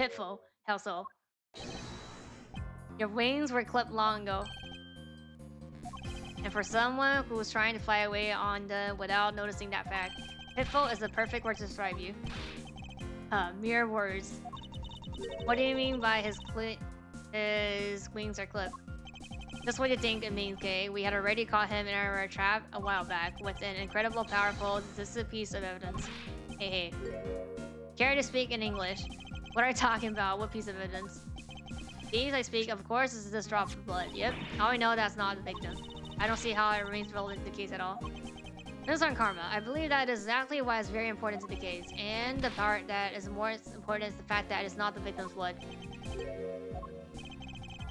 Pitfall. How so? Your wings were clipped long ago. And for someone who was trying to fly away on them without noticing that fact, pitfall is the perfect word to describe you. Mere words. What do you mean by his wings are clipped? Just what you think it means, okay? We had already caught him in our trap a while back with an incredible, powerful, this is a piece of evidence. Hey. Care to speak in English? What are you talking about? What piece of evidence? These I speak, of course, is this drop of blood. Yep. Now we know that's not the victim. I don't see how it remains relevant to the case at all. This on karma. I believe that is exactly why it's very important to the case. And the part that is more important is the fact that it's not the victim's blood.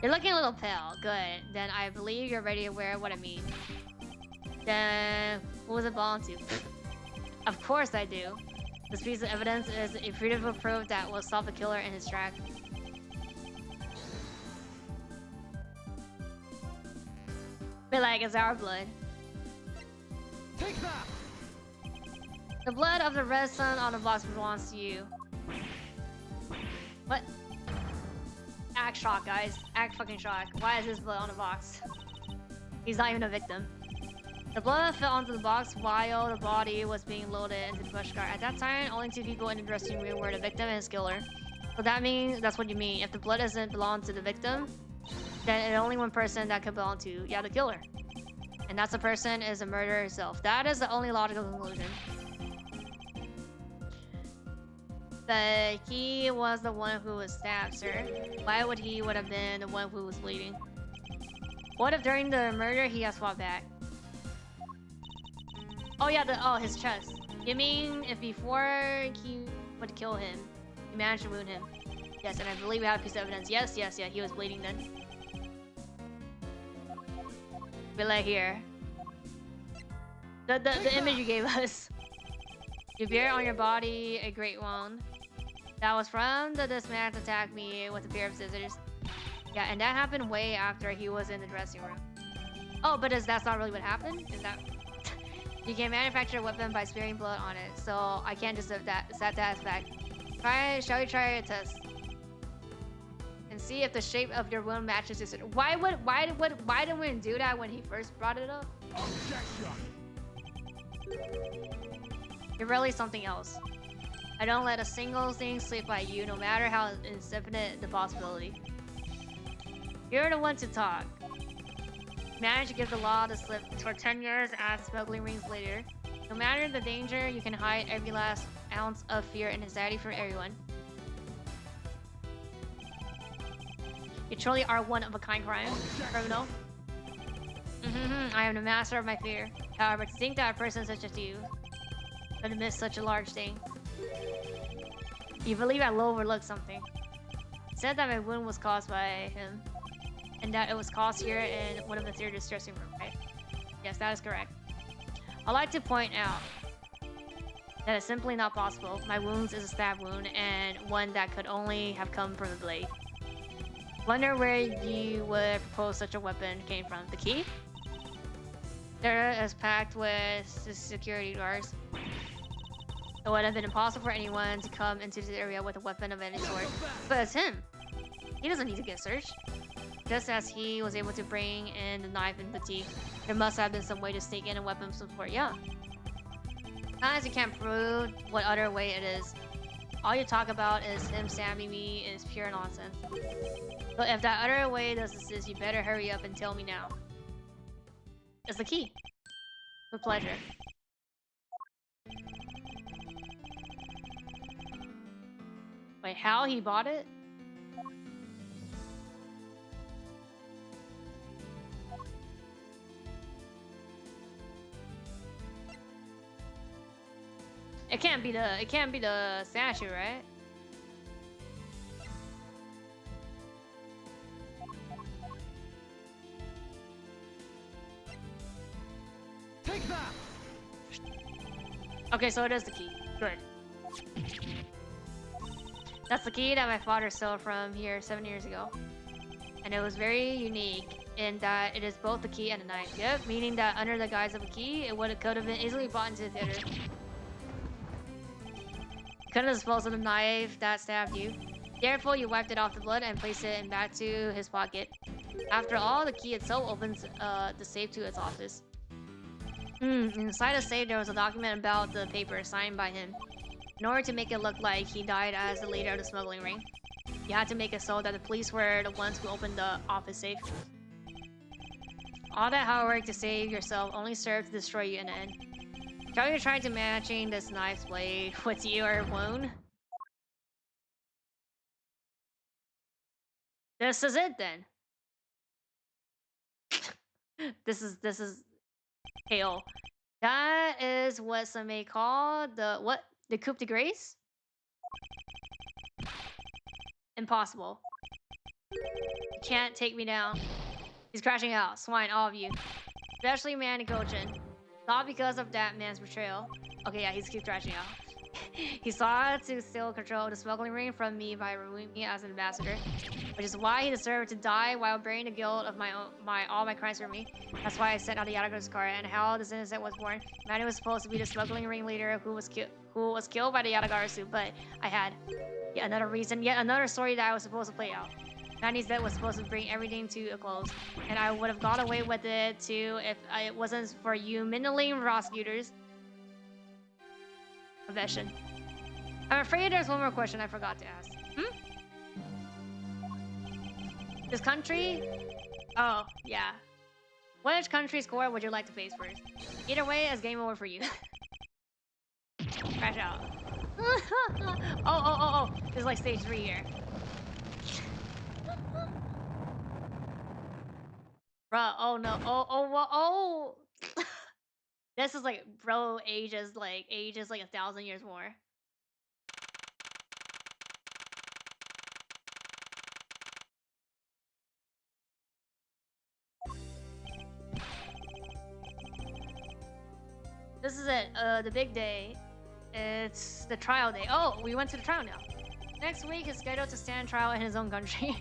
You're looking a little pale. Good. Then I believe you're already aware of what I mean. Then who was it belong to? Of course I do. This piece of evidence is irrefutable proof that will stop the killer in his track. But like, it's our blood.
Take that!
The blood of the red sun on the box belongs to you. What? Act shocked, guys. Act fucking shocked. Why is his blood on the box? He's not even a victim. The blood fell onto the box while the body was being loaded into the pushcart. At that time, only 2 people in the dressing room were the victim and his killer. So that means that's what you mean. If the blood doesn't belong to the victim, then only one person that could belong to, the killer. And that's the person is the murderer himself. That is the only logical conclusion. But he was the one who was stabbed, sir. Why would he have been the one who was bleeding? What if during the murder he has fought back? Oh yeah, his chest. You mean if before he would kill him, he managed to wound him? Yes, and I believe we have a piece of evidence. Yes, he was bleeding then. But like here. The image you gave us. You bear on your body a great wound. That was from this man attacked me with a pair of scissors. Yeah, and that happened way after he was in the dressing room. Oh, but that's not really what happened? Is that... You can manufacture a weapon by sparing blood on it, so I can't just set that as fact. Shall we try a test? And see if the shape of your wound matches his... Why didn't we do that when he first brought it up?
Objection!
You're really something else. I don't let a single thing slip by you, no matter how infinite the possibility. You're the one to talk. Manage to give the law the slip for 10 years as smuggling rings later. No matter the danger, you can hide every last ounce of fear and anxiety from everyone. You truly are one of a kind crime, criminal. I am the master of my fear. However, to think that a person such as you could miss such a large thing. You believe I will overlook something. It said that my wound was caused by him, and that it was caused here in one of the theater's dressing room, right? Yes, that is correct. I'd like to point out that it's simply not possible. My wound is a stab wound, and one that could only have come from the blade. Wonder where you would propose such a weapon came from. The key? There is packed with the security guards. It would have been impossible for anyone to come into the area with a weapon of any sort. But it's him. He doesn't need to get searched. Just as he was able to bring in the knife and fatigue, there must have been some way to sneak in a weapon of some sort. Yeah. As you can't prove what other way it is. All you talk about is him stabbing me is pure nonsense. But if that other way does exist, you better hurry up and tell me now. It's the key. With pleasure. Wait, how he bought it? It can't be the statue, right?
Take that.
Okay, so it is the key. Good. That's the key that my father stole from here 7 years ago. And it was very unique in that it is both the key and a knife. Yep, meaning that under the guise of a key, it could have been easily bought into the theater. Couldn't have disposed of the knife that stabbed you. Therefore, you wiped it off the blood and placed it back to his pocket. After all, the key itself opens the safe to its office. Inside the safe, there was a document about the paper signed by him. In order to make it look like he died as the leader of the smuggling ring, you had to make it so that the police were the ones who opened the office safe. All that hard work to save yourself only served to destroy you in the end. So you're trying to matching this knife's blade with your wound? This is it then. This is hail. That is what some may call the coup de grace? Impossible. You can't take me down. He's crashing out. Swine, all of you. Especially GenmuKumotori. Not because of that man's betrayal. Okay, yeah, he's keeps crashing out. He sought to steal control of the smuggling ring from me by removing me as an ambassador, which is why he deserved to die while bearing the guilt of all my crimes for me. That's why I sent out the Yatagara's car and how this innocent was born. Manny was supposed to be the smuggling ring leader who was killed by the Yatagara suit, but I had yet another reason, yet another story that I was supposed to play out. Manny's death was supposed to bring everything to a close, and I would have got away with it too if it wasn't for you meddling prosecutors. Confession. I'm afraid there's one more question I forgot to ask. This country? Oh, yeah. Which country's score would you like to face first? Either way, it's game over for you. Crash out. Oh. This is like stage 3 here. Bruh, oh no. Oh. This is like, bro, ages like 1,000 years more. This is it, the big day. It's the trial day. Oh, we went to the trial now. Next week is scheduled to stand trial in his own country.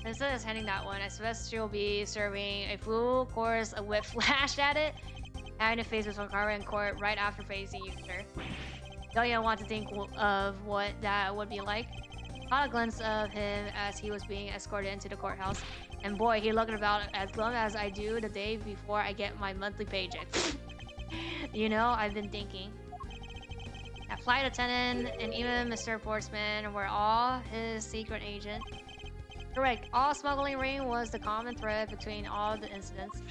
Instead of handing that one, I suggest she'll be serving a full course of whip flashed at it, having to face with Wakara in court right after facing you, sir. Don't you want to think of what that would be like? Caught a glimpse of him as he was being escorted into the courthouse, and boy, he looked about as glum as I do the day before I get my monthly paycheck. You know, I've been thinking. That flight attendant and even Mr. Portsman were all his secret agent. Correct, all smuggling ring was the common thread between all the incidents.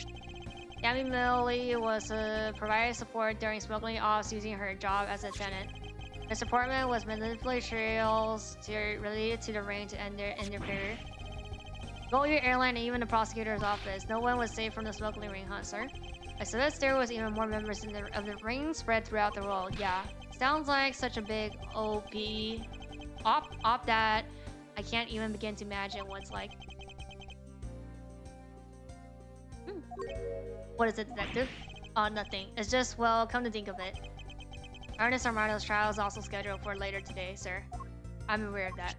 Yami Millie was providing support during smuggling ops using her job as a tenant. Mr. Portman was manipulating trails related to the ring to end their career. Go your airline and even the prosecutor's office. No one was safe from the smuggling ring hunt, sir. I suggest there was even more members of the ring spread throughout the world. Yeah, sounds like such a big op that I can't even begin to imagine what it's like. What is it, detective? Nothing. It's just, well, come to think of it, Ernest Armano's trial is also scheduled for later today, sir. I'm aware of that.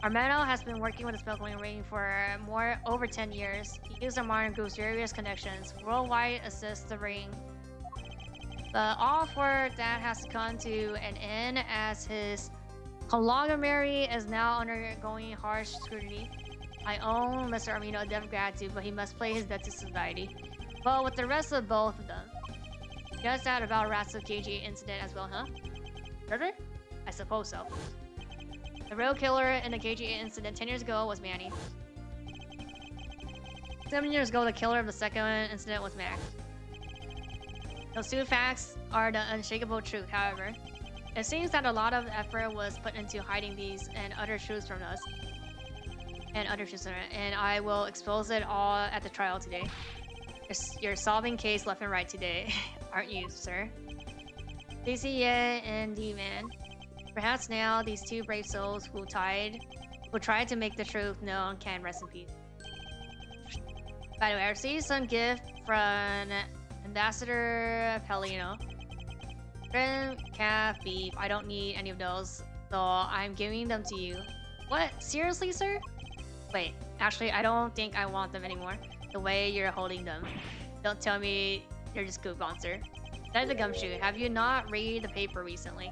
Armano has been working with the smuggling ring for over 10 years. He used Armano Group's various connections worldwide assist the ring. But all for that has to come to an end as his conglomerate is now undergoing harsh scrutiny. I owe Mr. Armino a debt of gratitude, but he must pay his debt to society. Well, with the rest of both of them. Just that about Rat's KG incident as well, huh? Murder? I suppose so. The real killer in the KG incident 10 years ago was Manny. 7 years ago, the killer of the second incident was Mac. Those two facts are the unshakable truth, however. It seems that a lot of effort was put into hiding these and other truths from us. And I will expose it all at the trial today. You're solving case left and right today, aren't you, sir? Stacy, yeah, and D-Man. Perhaps now these two brave souls who tried to make the truth known can rest in peace. By the way, I received some gift from Ambassador Pelino. Shrimp, calf, beef. I don't need any of those, so I'm giving them to you. What? Seriously, sir? Wait, actually, I don't think I want them anymore. The way you're holding them. Don't tell me you're just coupon, sir. That is a gumshoe. Have you not read the paper recently?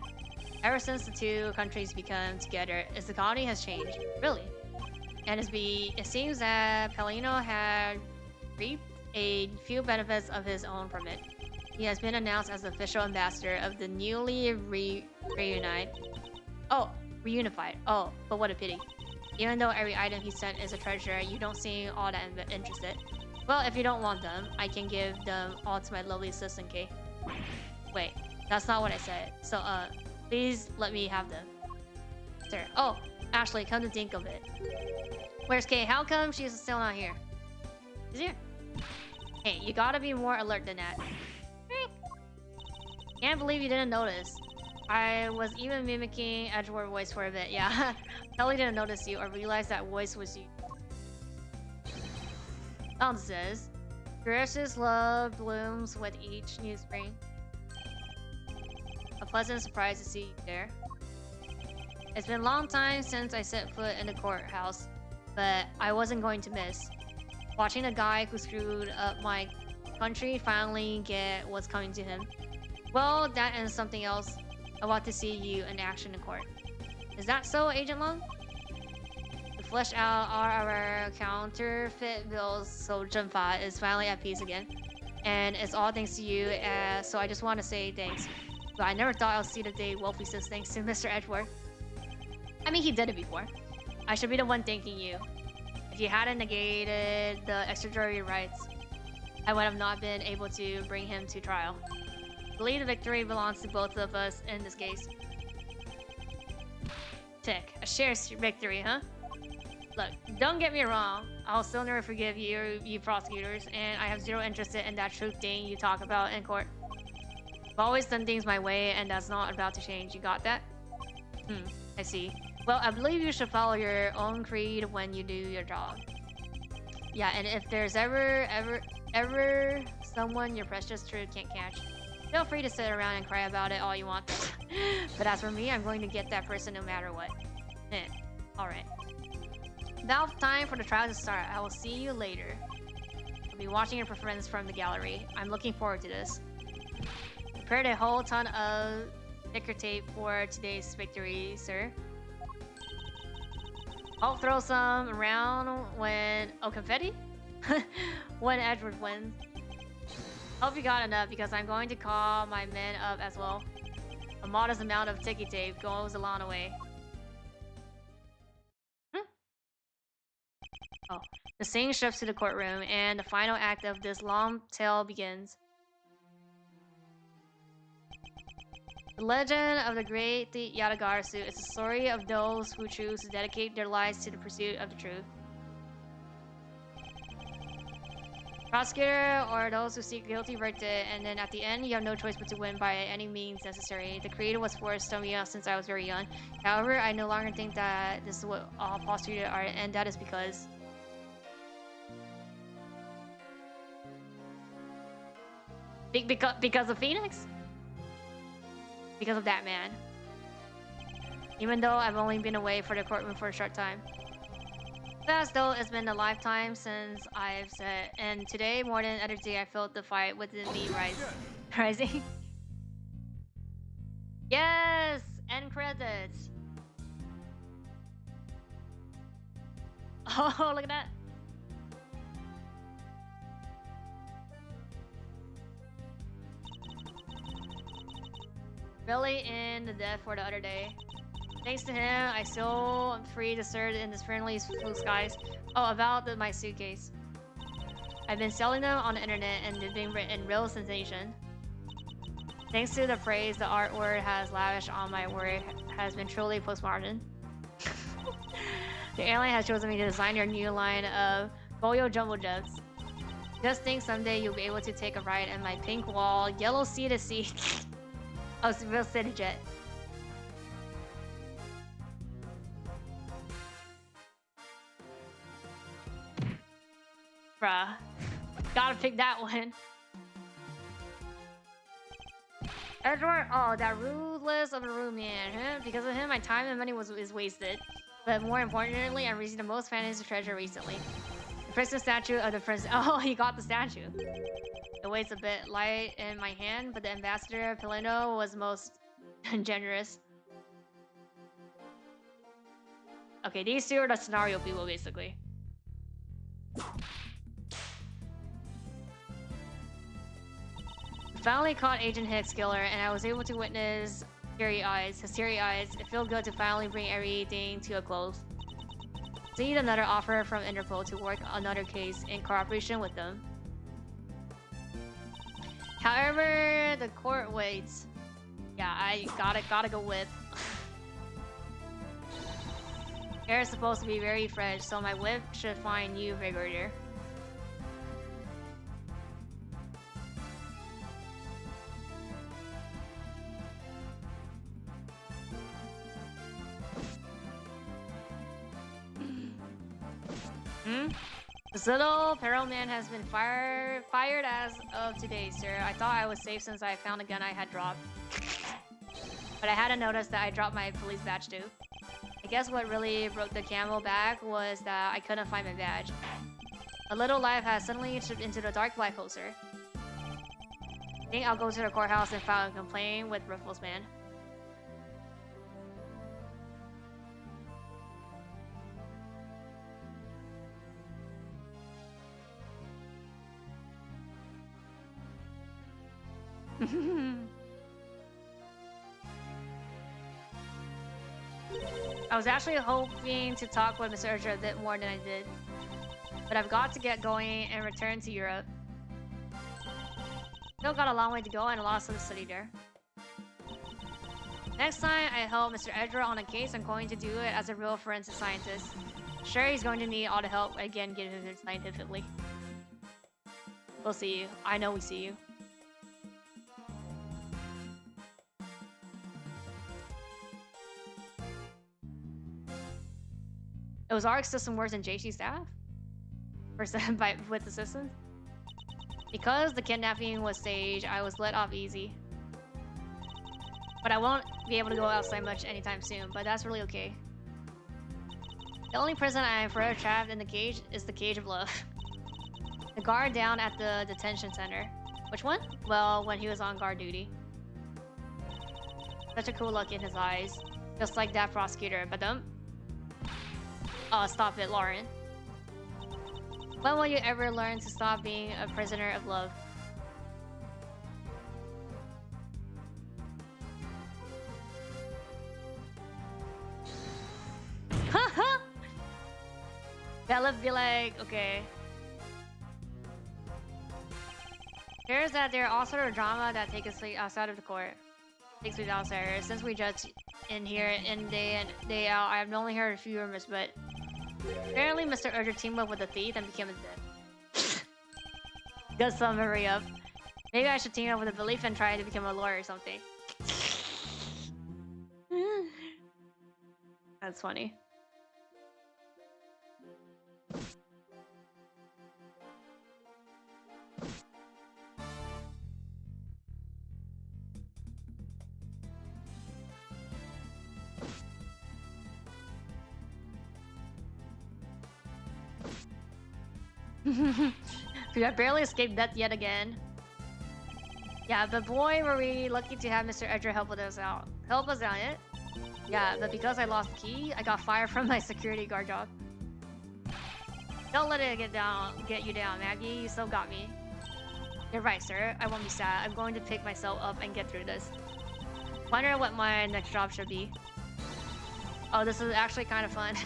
Ever since the two countries became together, its economy has changed. Really? And it seems that Pelino had reaped a few benefits of his own from it. He has been announced as the official ambassador of the newly reunified. Oh, but what a pity. Even though every item he sent is a treasure, you don't seem all that interested. Well, if you don't want them, I can give them all to my lovely assistant, Kay. Wait, that's not what I said. So, please let me have them. Sir. Oh, Ashley, come to think of it. Where's Kay? How come she's still not here? She's here. Hey, you gotta be more alert than that. Can't believe you didn't notice. I was even mimicking Edward voice for a bit. Yeah, totally didn't notice you or realize that voice was you. Sound says, gracious love blooms with each new spring. A pleasant surprise to see you there. It's been a long time since I set foot in the courthouse, but I wasn't going to miss. Watching the guy who screwed up my country finally get what's coming to him. Well, that and something else. I want to see you in action in court. Is that so, Agent Long? To flesh out all our counterfeit bills so Junfa is finally at peace again. And it's all thanks to you, so I just want to say thanks. But I never thought I'll see the day Wolfie says thanks to Mr. Edgeworth. I mean, he did it before. I should be the one thanking you. If you hadn't negated the extraordinary rights, I would have not been able to bring him to trial. I believe the victory belongs to both of us in this case. Tick, a shared victory, huh? Look, don't get me wrong. I'll still never forgive you prosecutors, and I have zero interest in that truth thing you talk about in court. I've always done things my way, and that's not about to change. You got that? I see. Well, I believe you should follow your own creed when you do your job. Yeah, and if there's ever someone your precious truth can't catch, feel free to sit around and cry about it all you want. But as for me, I'm going to get that person no matter what. Alright. Now time for the trial to start. I will see you later. I'll be watching your performance from the gallery. I'm looking forward to this. Prepared a whole ton of ticker tape for today's victory, sir. I'll throw some around when... Oh, confetti? When Edward wins. Hope you got enough because I'm going to call my men up as well. A modest amount of ticky tape goes a long way. Oh, the scene shifts to the courtroom and the final act of this long tale begins. The legend of the great Yadagarasu suit is a story of those who choose to dedicate their lives to the pursuit of the truth. Prosecutor or those who seek guilty verdict, and then at the end you have no choice but to win by any means necessary. The creator was forced to me since I was very young. However, I no longer think that this is what all prosecutors are, and that is because... Because of Phoenix? Because of that man. Even though I've only been away for the courtroom for a short time. As though it's been a lifetime since I've said, and today more than other day I felt the fight within me rising. Yes! End credits! Oh, look at that! Really in the death for the other day. Thanks to him, I still am free to serve in this friendly blue skies. Oh, about my suitcase. I've been selling them on the internet and they've been in real sensation. Thanks to the praise the artwork has lavished on my work has been truly postmodern. The airline has chosen me to design your new line of Goyo Jumbo Jets. Just think someday you'll be able to take a ride in my pink wall, yellow seated seat of real city jet. Bruh. Gotta pick that one. Edward, oh, that ruthless of a room man. Because of him, my time and money is wasted. But more importantly, I'm receiving the most fantasy treasure recently. The princess statue of the prince. Oh, he got the statue. The weight's a bit light in my hand, but the ambassador Pelino was most generous. Okay, these two are the scenario people, basically. Finally caught Agent Hicks' killer, and I was able to witness his teary eyes. It felt good to finally bring everything to a close. I need another offer from Interpol to work another case in cooperation with them. However, the court waits. Yeah, I gotta go with. Air is supposed to be very fresh, so my whip should find new vigor here. This little peril man has been fired as of today, sir. I thought I was safe since I found a gun I had dropped. But I hadn't noticed that I dropped my police badge too. I guess what really broke the camel back was that I couldn't find my badge. A little life has suddenly tripped into the dark black hole, sir. I think I'll go to the courthouse and file a complaint with Riffles Man. I was actually hoping to talk with Mr. Urger a bit more than I did. But I've got to get going and return to Europe. Still got a long way to go and a lot of study there. Next time I help Mr. Edra on a case, I'm going to do it as a real forensic scientist. Sure, he's going to need all the help I can give him scientifically. We'll see you. I know we see you. It was ARC system worse than JC staff? With assistance? Because the kidnapping was staged, I was let off easy. But I won't be able to go outside much anytime soon, but that's really okay. The only prison I am forever trapped in the cage is the cage of love. The guard down at the detention center. Which one? Well, when he was on guard duty. Such a cool look in his eyes. Just like that prosecutor, but stop it, Lauren. When will you ever learn to stop being a prisoner of love? Bella be like, okay. Here's that there are all sort of drama that takes place outside of the court. Takes place outside. Since we judge in here in day in, day out, I have only heard a few rumors, but apparently Mr. Urger teamed up with a thief and became a dead. Good summary up. Maybe I should team up with a belief and try to become a lawyer or something. That's funny. We have barely escaped death yet again. Yeah, but boy, were we lucky to have Mr. Edger help us out. Help us out, it? Yeah, but because I lost the key, I got fired from my security guard job. Don't let it get you down, Maggie. You still got me. You're right, sir. I won't be sad. I'm going to pick myself up and get through this. Wonder what my next job should be. Oh, this is actually kind of fun.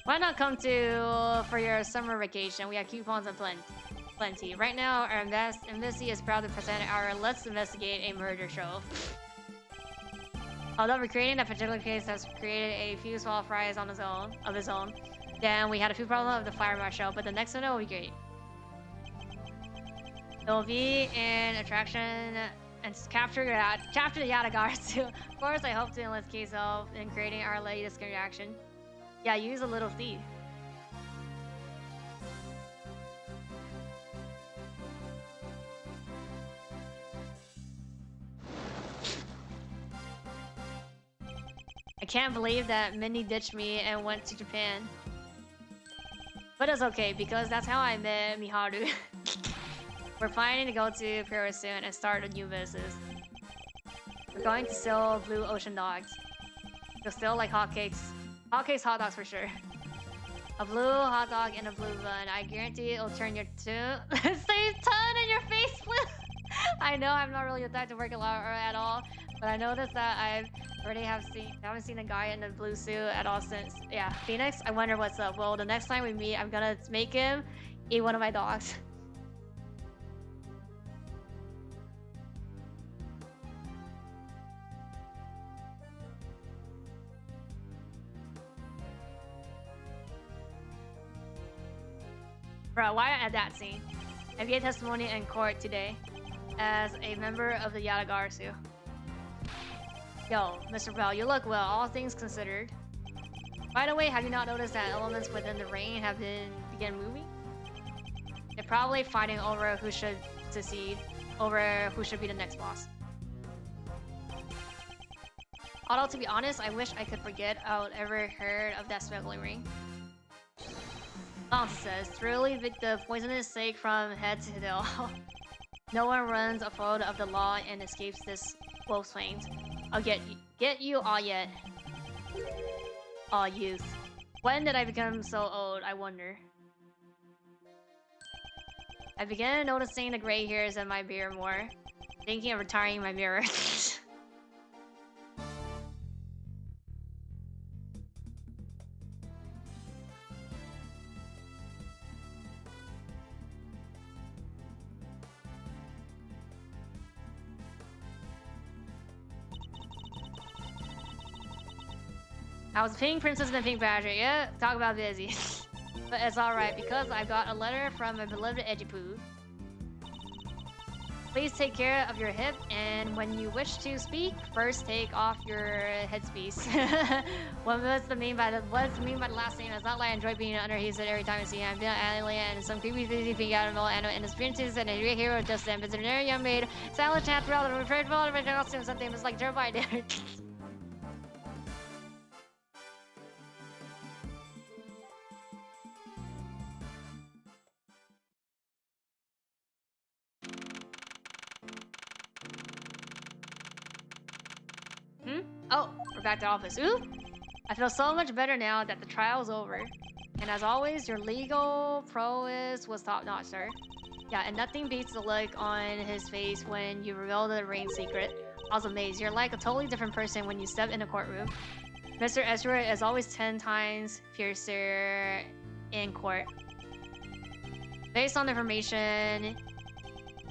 Why not come to for your summer vacation? We have coupons and plenty. Right now, our embassy is proud to present our Let's Investigate a Murder show. Although recreating that particular case has created a few small fries on his own, then we had a few problems with the fire marshal, but the next one will be great. It will be an attraction and capture the Yatagars too. Of course, I hope to enlist case help in creating our latest reaction. Yeah, use a little thief. I can't believe that Minnie ditched me and went to Japan. But it's okay, because that's how I met Miharu. We're planning to go to Paris soon and start a new business. We're going to sell blue ocean dogs. They'll still like hotcakes. Hotcakes, hot dogs for sure. A blue hot dog and a blue bun. I guarantee it'll turn your say ton in your face blue. I know I'm not really the type to work a lot or at all, but I noticed that I haven't seen a guy in a blue suit at all since Phoenix. I wonder what's up. Well, the next time we meet, I'm gonna make him eat one of my dogs. Bro, why add that scene? I gave testimony in court today as a member of the Yatagarsu. Yo, Mr. Bell, you look well, all things considered. By the way, have you not noticed that elements within the rain have begun moving? They're probably fighting over who should succeed, over who should be the next boss. Although, to be honest, I wish I could forget I would ever heard of that smuggling ring. Lance says, truly the poisonous sake from head to tail. No one runs afoul of the law and escapes this wolf's fangs. I'll get you all yet. Aw, youth. When did I become so old, I wonder? I began noticing the gray hairs in my beard more. Thinking of retiring my mirror. I was Pink Princess and the Pink Badger. Yeah, talk about busy. But it's alright because I got a letter from my beloved Edgipoo. Please take care of your hip, and when you wish to speak, first take off your headpiece. What's the mean by the last name? It's not like I enjoy being under. He said every time I see him. I'm being an alien and some creepy busy thing out of the and experiences and a great hero just then. Veterinary young maid, silent chat brother, afraid of my costume, something was like terrified there. Oh, we're back to office. Ooh! I feel so much better now that the trial's over. And as always, your legal prowess was top-notch, sir. Yeah, and nothing beats the look on his face when you reveal the ring secret. I was amazed. You're like a totally different person when you step in a courtroom. Mr. Ezra is always 10 times fiercer in court. Based on the information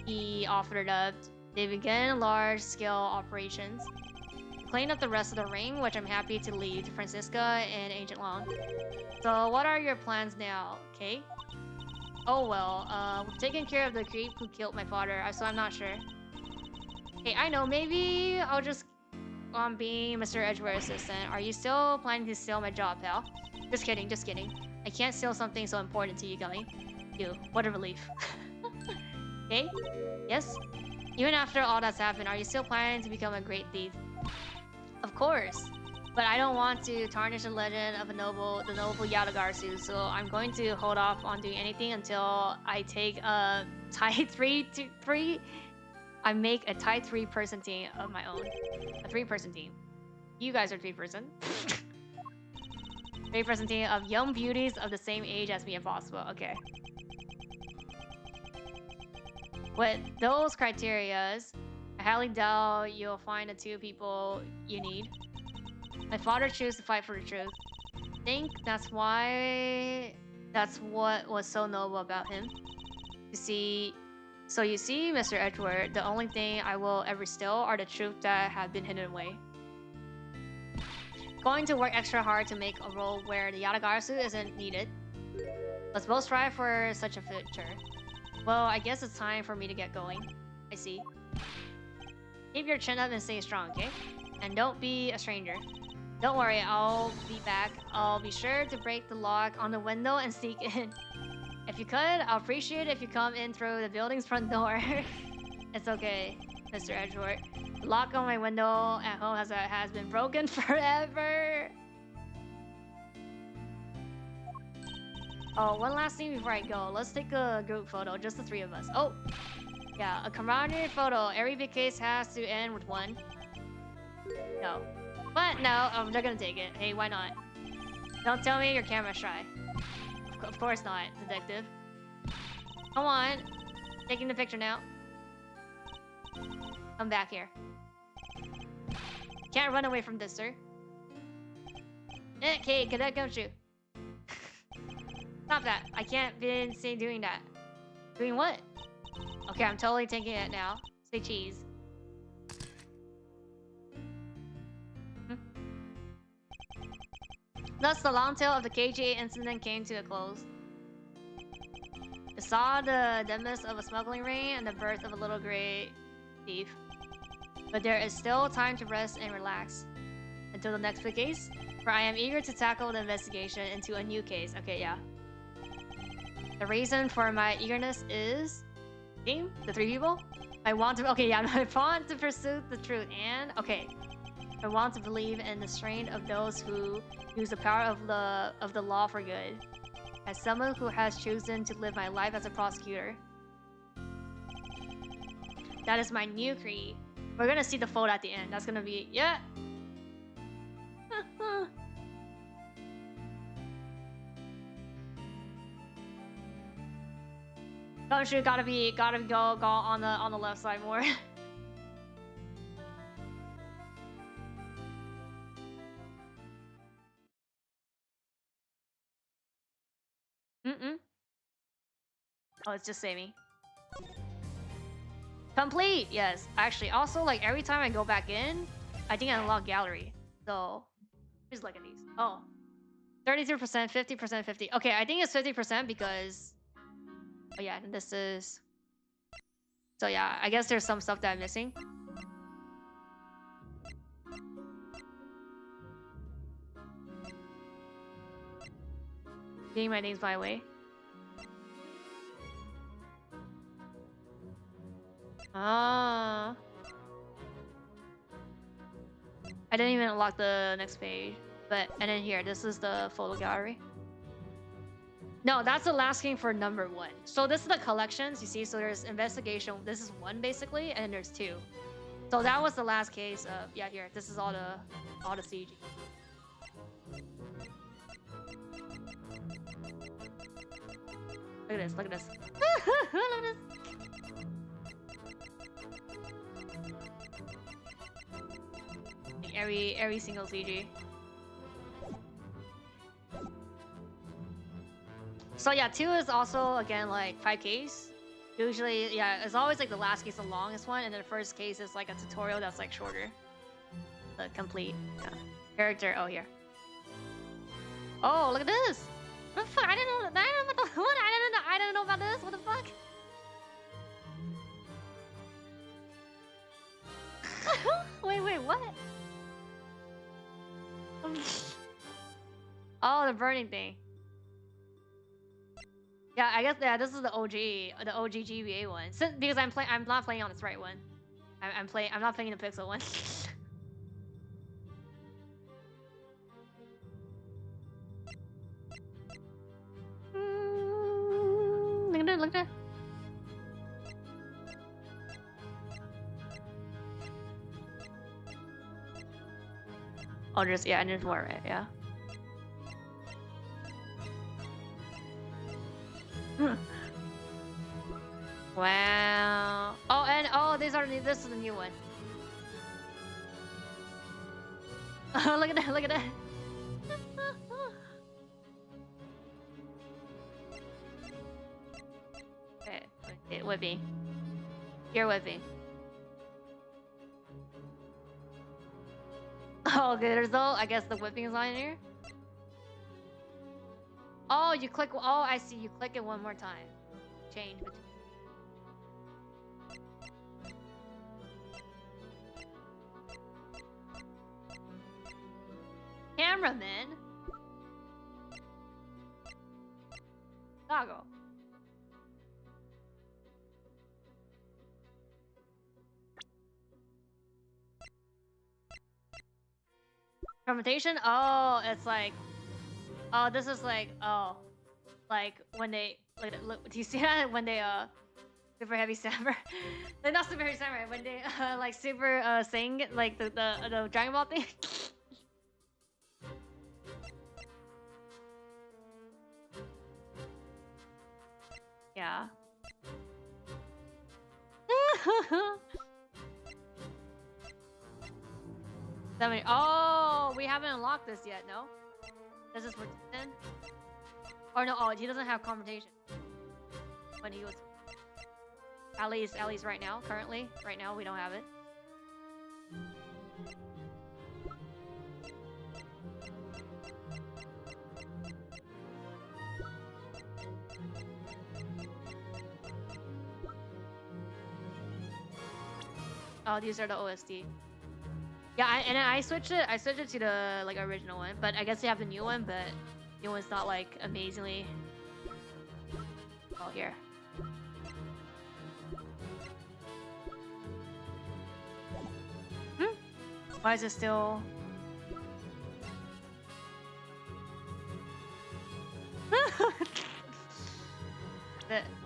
he offered up, they began large-scale operations. Clean up the rest of the ring, which I'm happy to leave to Francisca and Agent Long. So what are your plans now, okay? Oh well, we've taken care of the creep who killed my father, so I'm not sure. Hey, I know, maybe I'll just be Mr. Edgeware's assistant. Are you still planning to steal my job, pal? Just kidding, just kidding. I can't steal something so important to you, Gully. You, what a relief. Okay? Yes? Even after all that's happened, are you still planning to become a great thief? Of course, but I don't want to tarnish the legend of the noble Yatagarsu, so I'm going to hold off on doing anything until I take a tight 3 I make a tight 3-person team of my own. A 3-person team. You guys are 3-person. 3-person team of young beauties of the same age as me if possible. Okay. With those criterias, I highly doubt you'll find the 2 people you need. My father chose to fight for the truth. think that's why... That's what was so noble about him. You see... So you see, Mr. Edgeworth, the only thing I will ever steal are the truths that have been hidden away. Going to work extra hard to make a role where the Yatagarasu isn't needed. Let's both strive for such a future. Well, I guess it's time for me to get going. I see. Keep your chin up and stay strong, okay? And don't be a stranger. Don't worry, I'll be back. I'll be sure to break the lock on the window and sneak in. If you could, I'll appreciate it if you come in through the building's front door. It's okay, Mr. Edgeworth. The lock on my window at home has been broken forever. Oh, one last thing before I go. Let's take a group photo, just the three of us. Oh, yeah, a camaraderie photo. Every big case has to end with one. No. But no, they're gonna take it. Hey, why not? Don't tell me your camera's shy. Of course not, detective. Come on. Taking the picture now. Come back here. Can't run away from this, sir. Okay, Cadet Gumshoe. Stop that. I can't be seen doing that. Doing what? Okay, I'm totally taking it now. Say cheese. Thus, the long tail of the KGA incident came to a close. It saw the demise of a smuggling ring and the birth of a little gray thief. But there is still time to rest and relax. Until the next big case, for I am eager to tackle the investigation into a new case. Okay, yeah. The reason for my eagerness is... Team? The three people? I want to... Okay, yeah, I want to pursue the truth and... Okay. I want to believe in the strength of those who use the power of the law for good. As someone who has chosen to live my life as a prosecutor. That is my new creed. We're gonna see the photo at the end. That's gonna be... Yeah! Gumshoe gotta go on the left side more. Oh, it's just saving. Complete! Yes. Actually, also, like, every time I go back in, I think I unlock gallery. So, just look at these. Oh. 32%, 50%, 50. Okay, I think it's 50% because... Oh, yeah, this is... So, yeah, I guess there's some stuff that I'm missing. Getting my names my way. Ah. I didn't even unlock the next page. But, and then here, this is the photo gallery. No, that's the last game for number 1. So this is the collections, you see? So there's investigation. This is 1 basically, and then there's 2. So that was the last case of... Yeah, here. This is all the CG. Look at this, look at this. Look at this. Every single CG. So yeah, 2 is also again like 5Ks. Usually, yeah, it's always like the last case the longest one, and then the first case is like a tutorial that's like shorter. The complete character. Oh, here. Oh, look at this. What the fuck? I didn't know that. What? I didn't know about this. What the fuck? Wait, what? Oh, the burning thing. Yeah, I guess this is the OG GBA one. Because I'm not playing on this right one. I'm not playing the Pixel one. Look at that. Oh, there's more, right? Yeah. Wow. Oh, and this is the new one. Oh, look at that, look at that. Whipping. You're whipping. Oh, okay, there's no. I guess the whipping is on here. Oh, you click. Oh, I see. You click it one more time. Change between. Cameraman. Doggo. Fermentation? Oh, it's like, oh, this is like, oh, like when they, like, look, do you see that when they, super heavy samurai, like not super heavy samurai, when they, like super, sing, like the Dragon Ball thing? Yeah. Oh, we haven't unlocked this yet, no? This is for 10? Or no, oh, he doesn't have confrontation. When he was... At least right now, currently. Right now, we don't have it. Oh, these are the OSD. Yeah, I switched it. I switched it to the like original one, but I guess they have the new one, but new one's not like amazingly. Oh, here. Why is it still?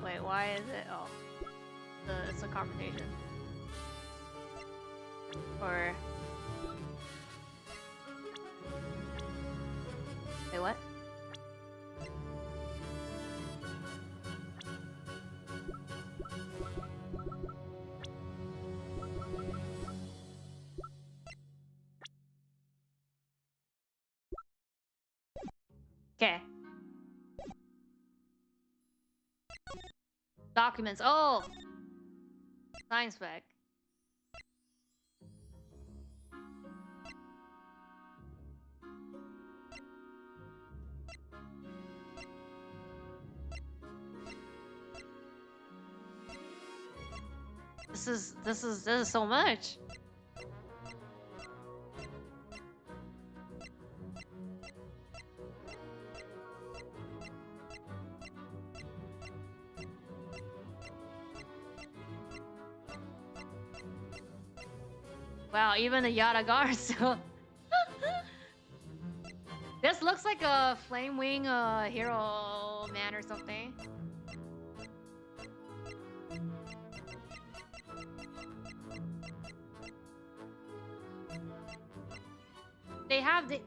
Wait, why is it? Oh, it's a confrontation. Or wait, what? Okay. Documents. Oh, science spec. This is so much. Wow, even the Yada guards. This looks like a Flame Wing hero man or something.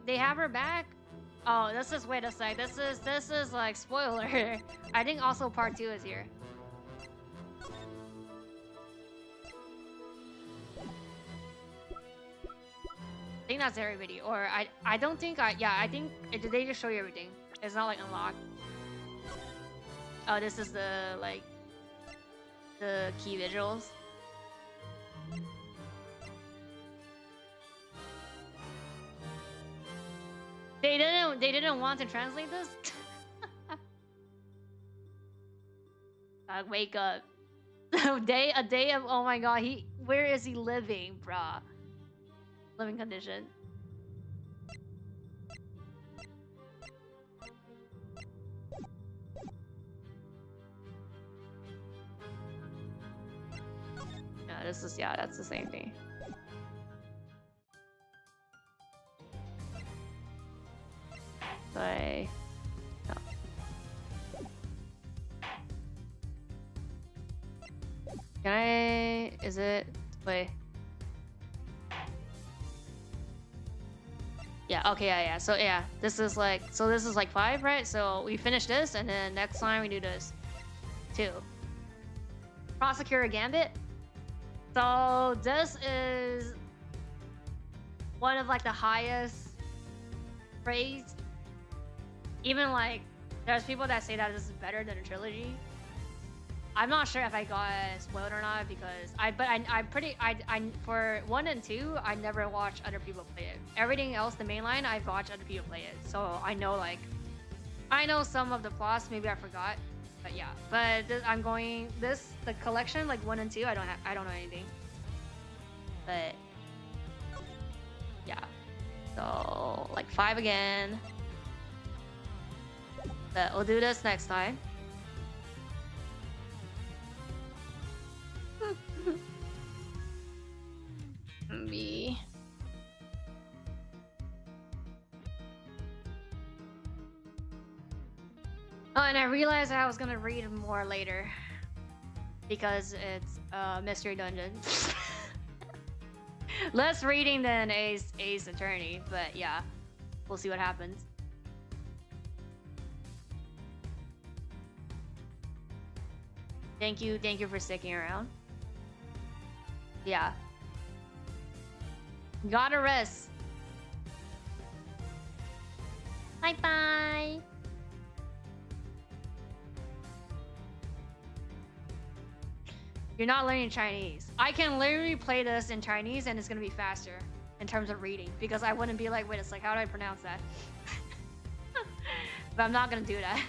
They have her back. Oh, this is, wait a sec. This is like spoiler. I think also part 2 is here. I think that's everybody, or I don't think I think they just show you everything. It's not like unlocked. Oh, this is the like the key visuals. They didn't want to translate this. Wake up. A day of, oh my god, where is he living, bruh? Living condition. Yeah, that's the same thing. No. Can I... Is it... Wait. Yeah, okay, yeah. So, yeah. This is like... So, this is like 5, right? So, we finish this, and then next time we do this. 2. Prosecutor Gambit. So, this is... one of, like, the highest... praised. Even, like... There's people that say that this is better than a trilogy. I'm not sure if I got spoiled or not because I for 1 and 2 I never watched other people play it. Everything else, the main line, I've watched other people play it, so I know some of the plots. Maybe I forgot, but yeah. But the collection like 1 and 2. I don't know anything, but yeah. So like 5 again. But we'll do this next time. Me. Oh, and I realized I was gonna read more later because it's mystery dungeon. Less reading than Ace Attorney, but yeah, we'll see what happens. Thank you for sticking around. Yeah. Gotta rest. Bye bye. You're not learning Chinese. I can literally play this in Chinese and it's gonna be faster in terms of reading because I wouldn't be like, wait, it's like, how do I pronounce that? But I'm not gonna do that.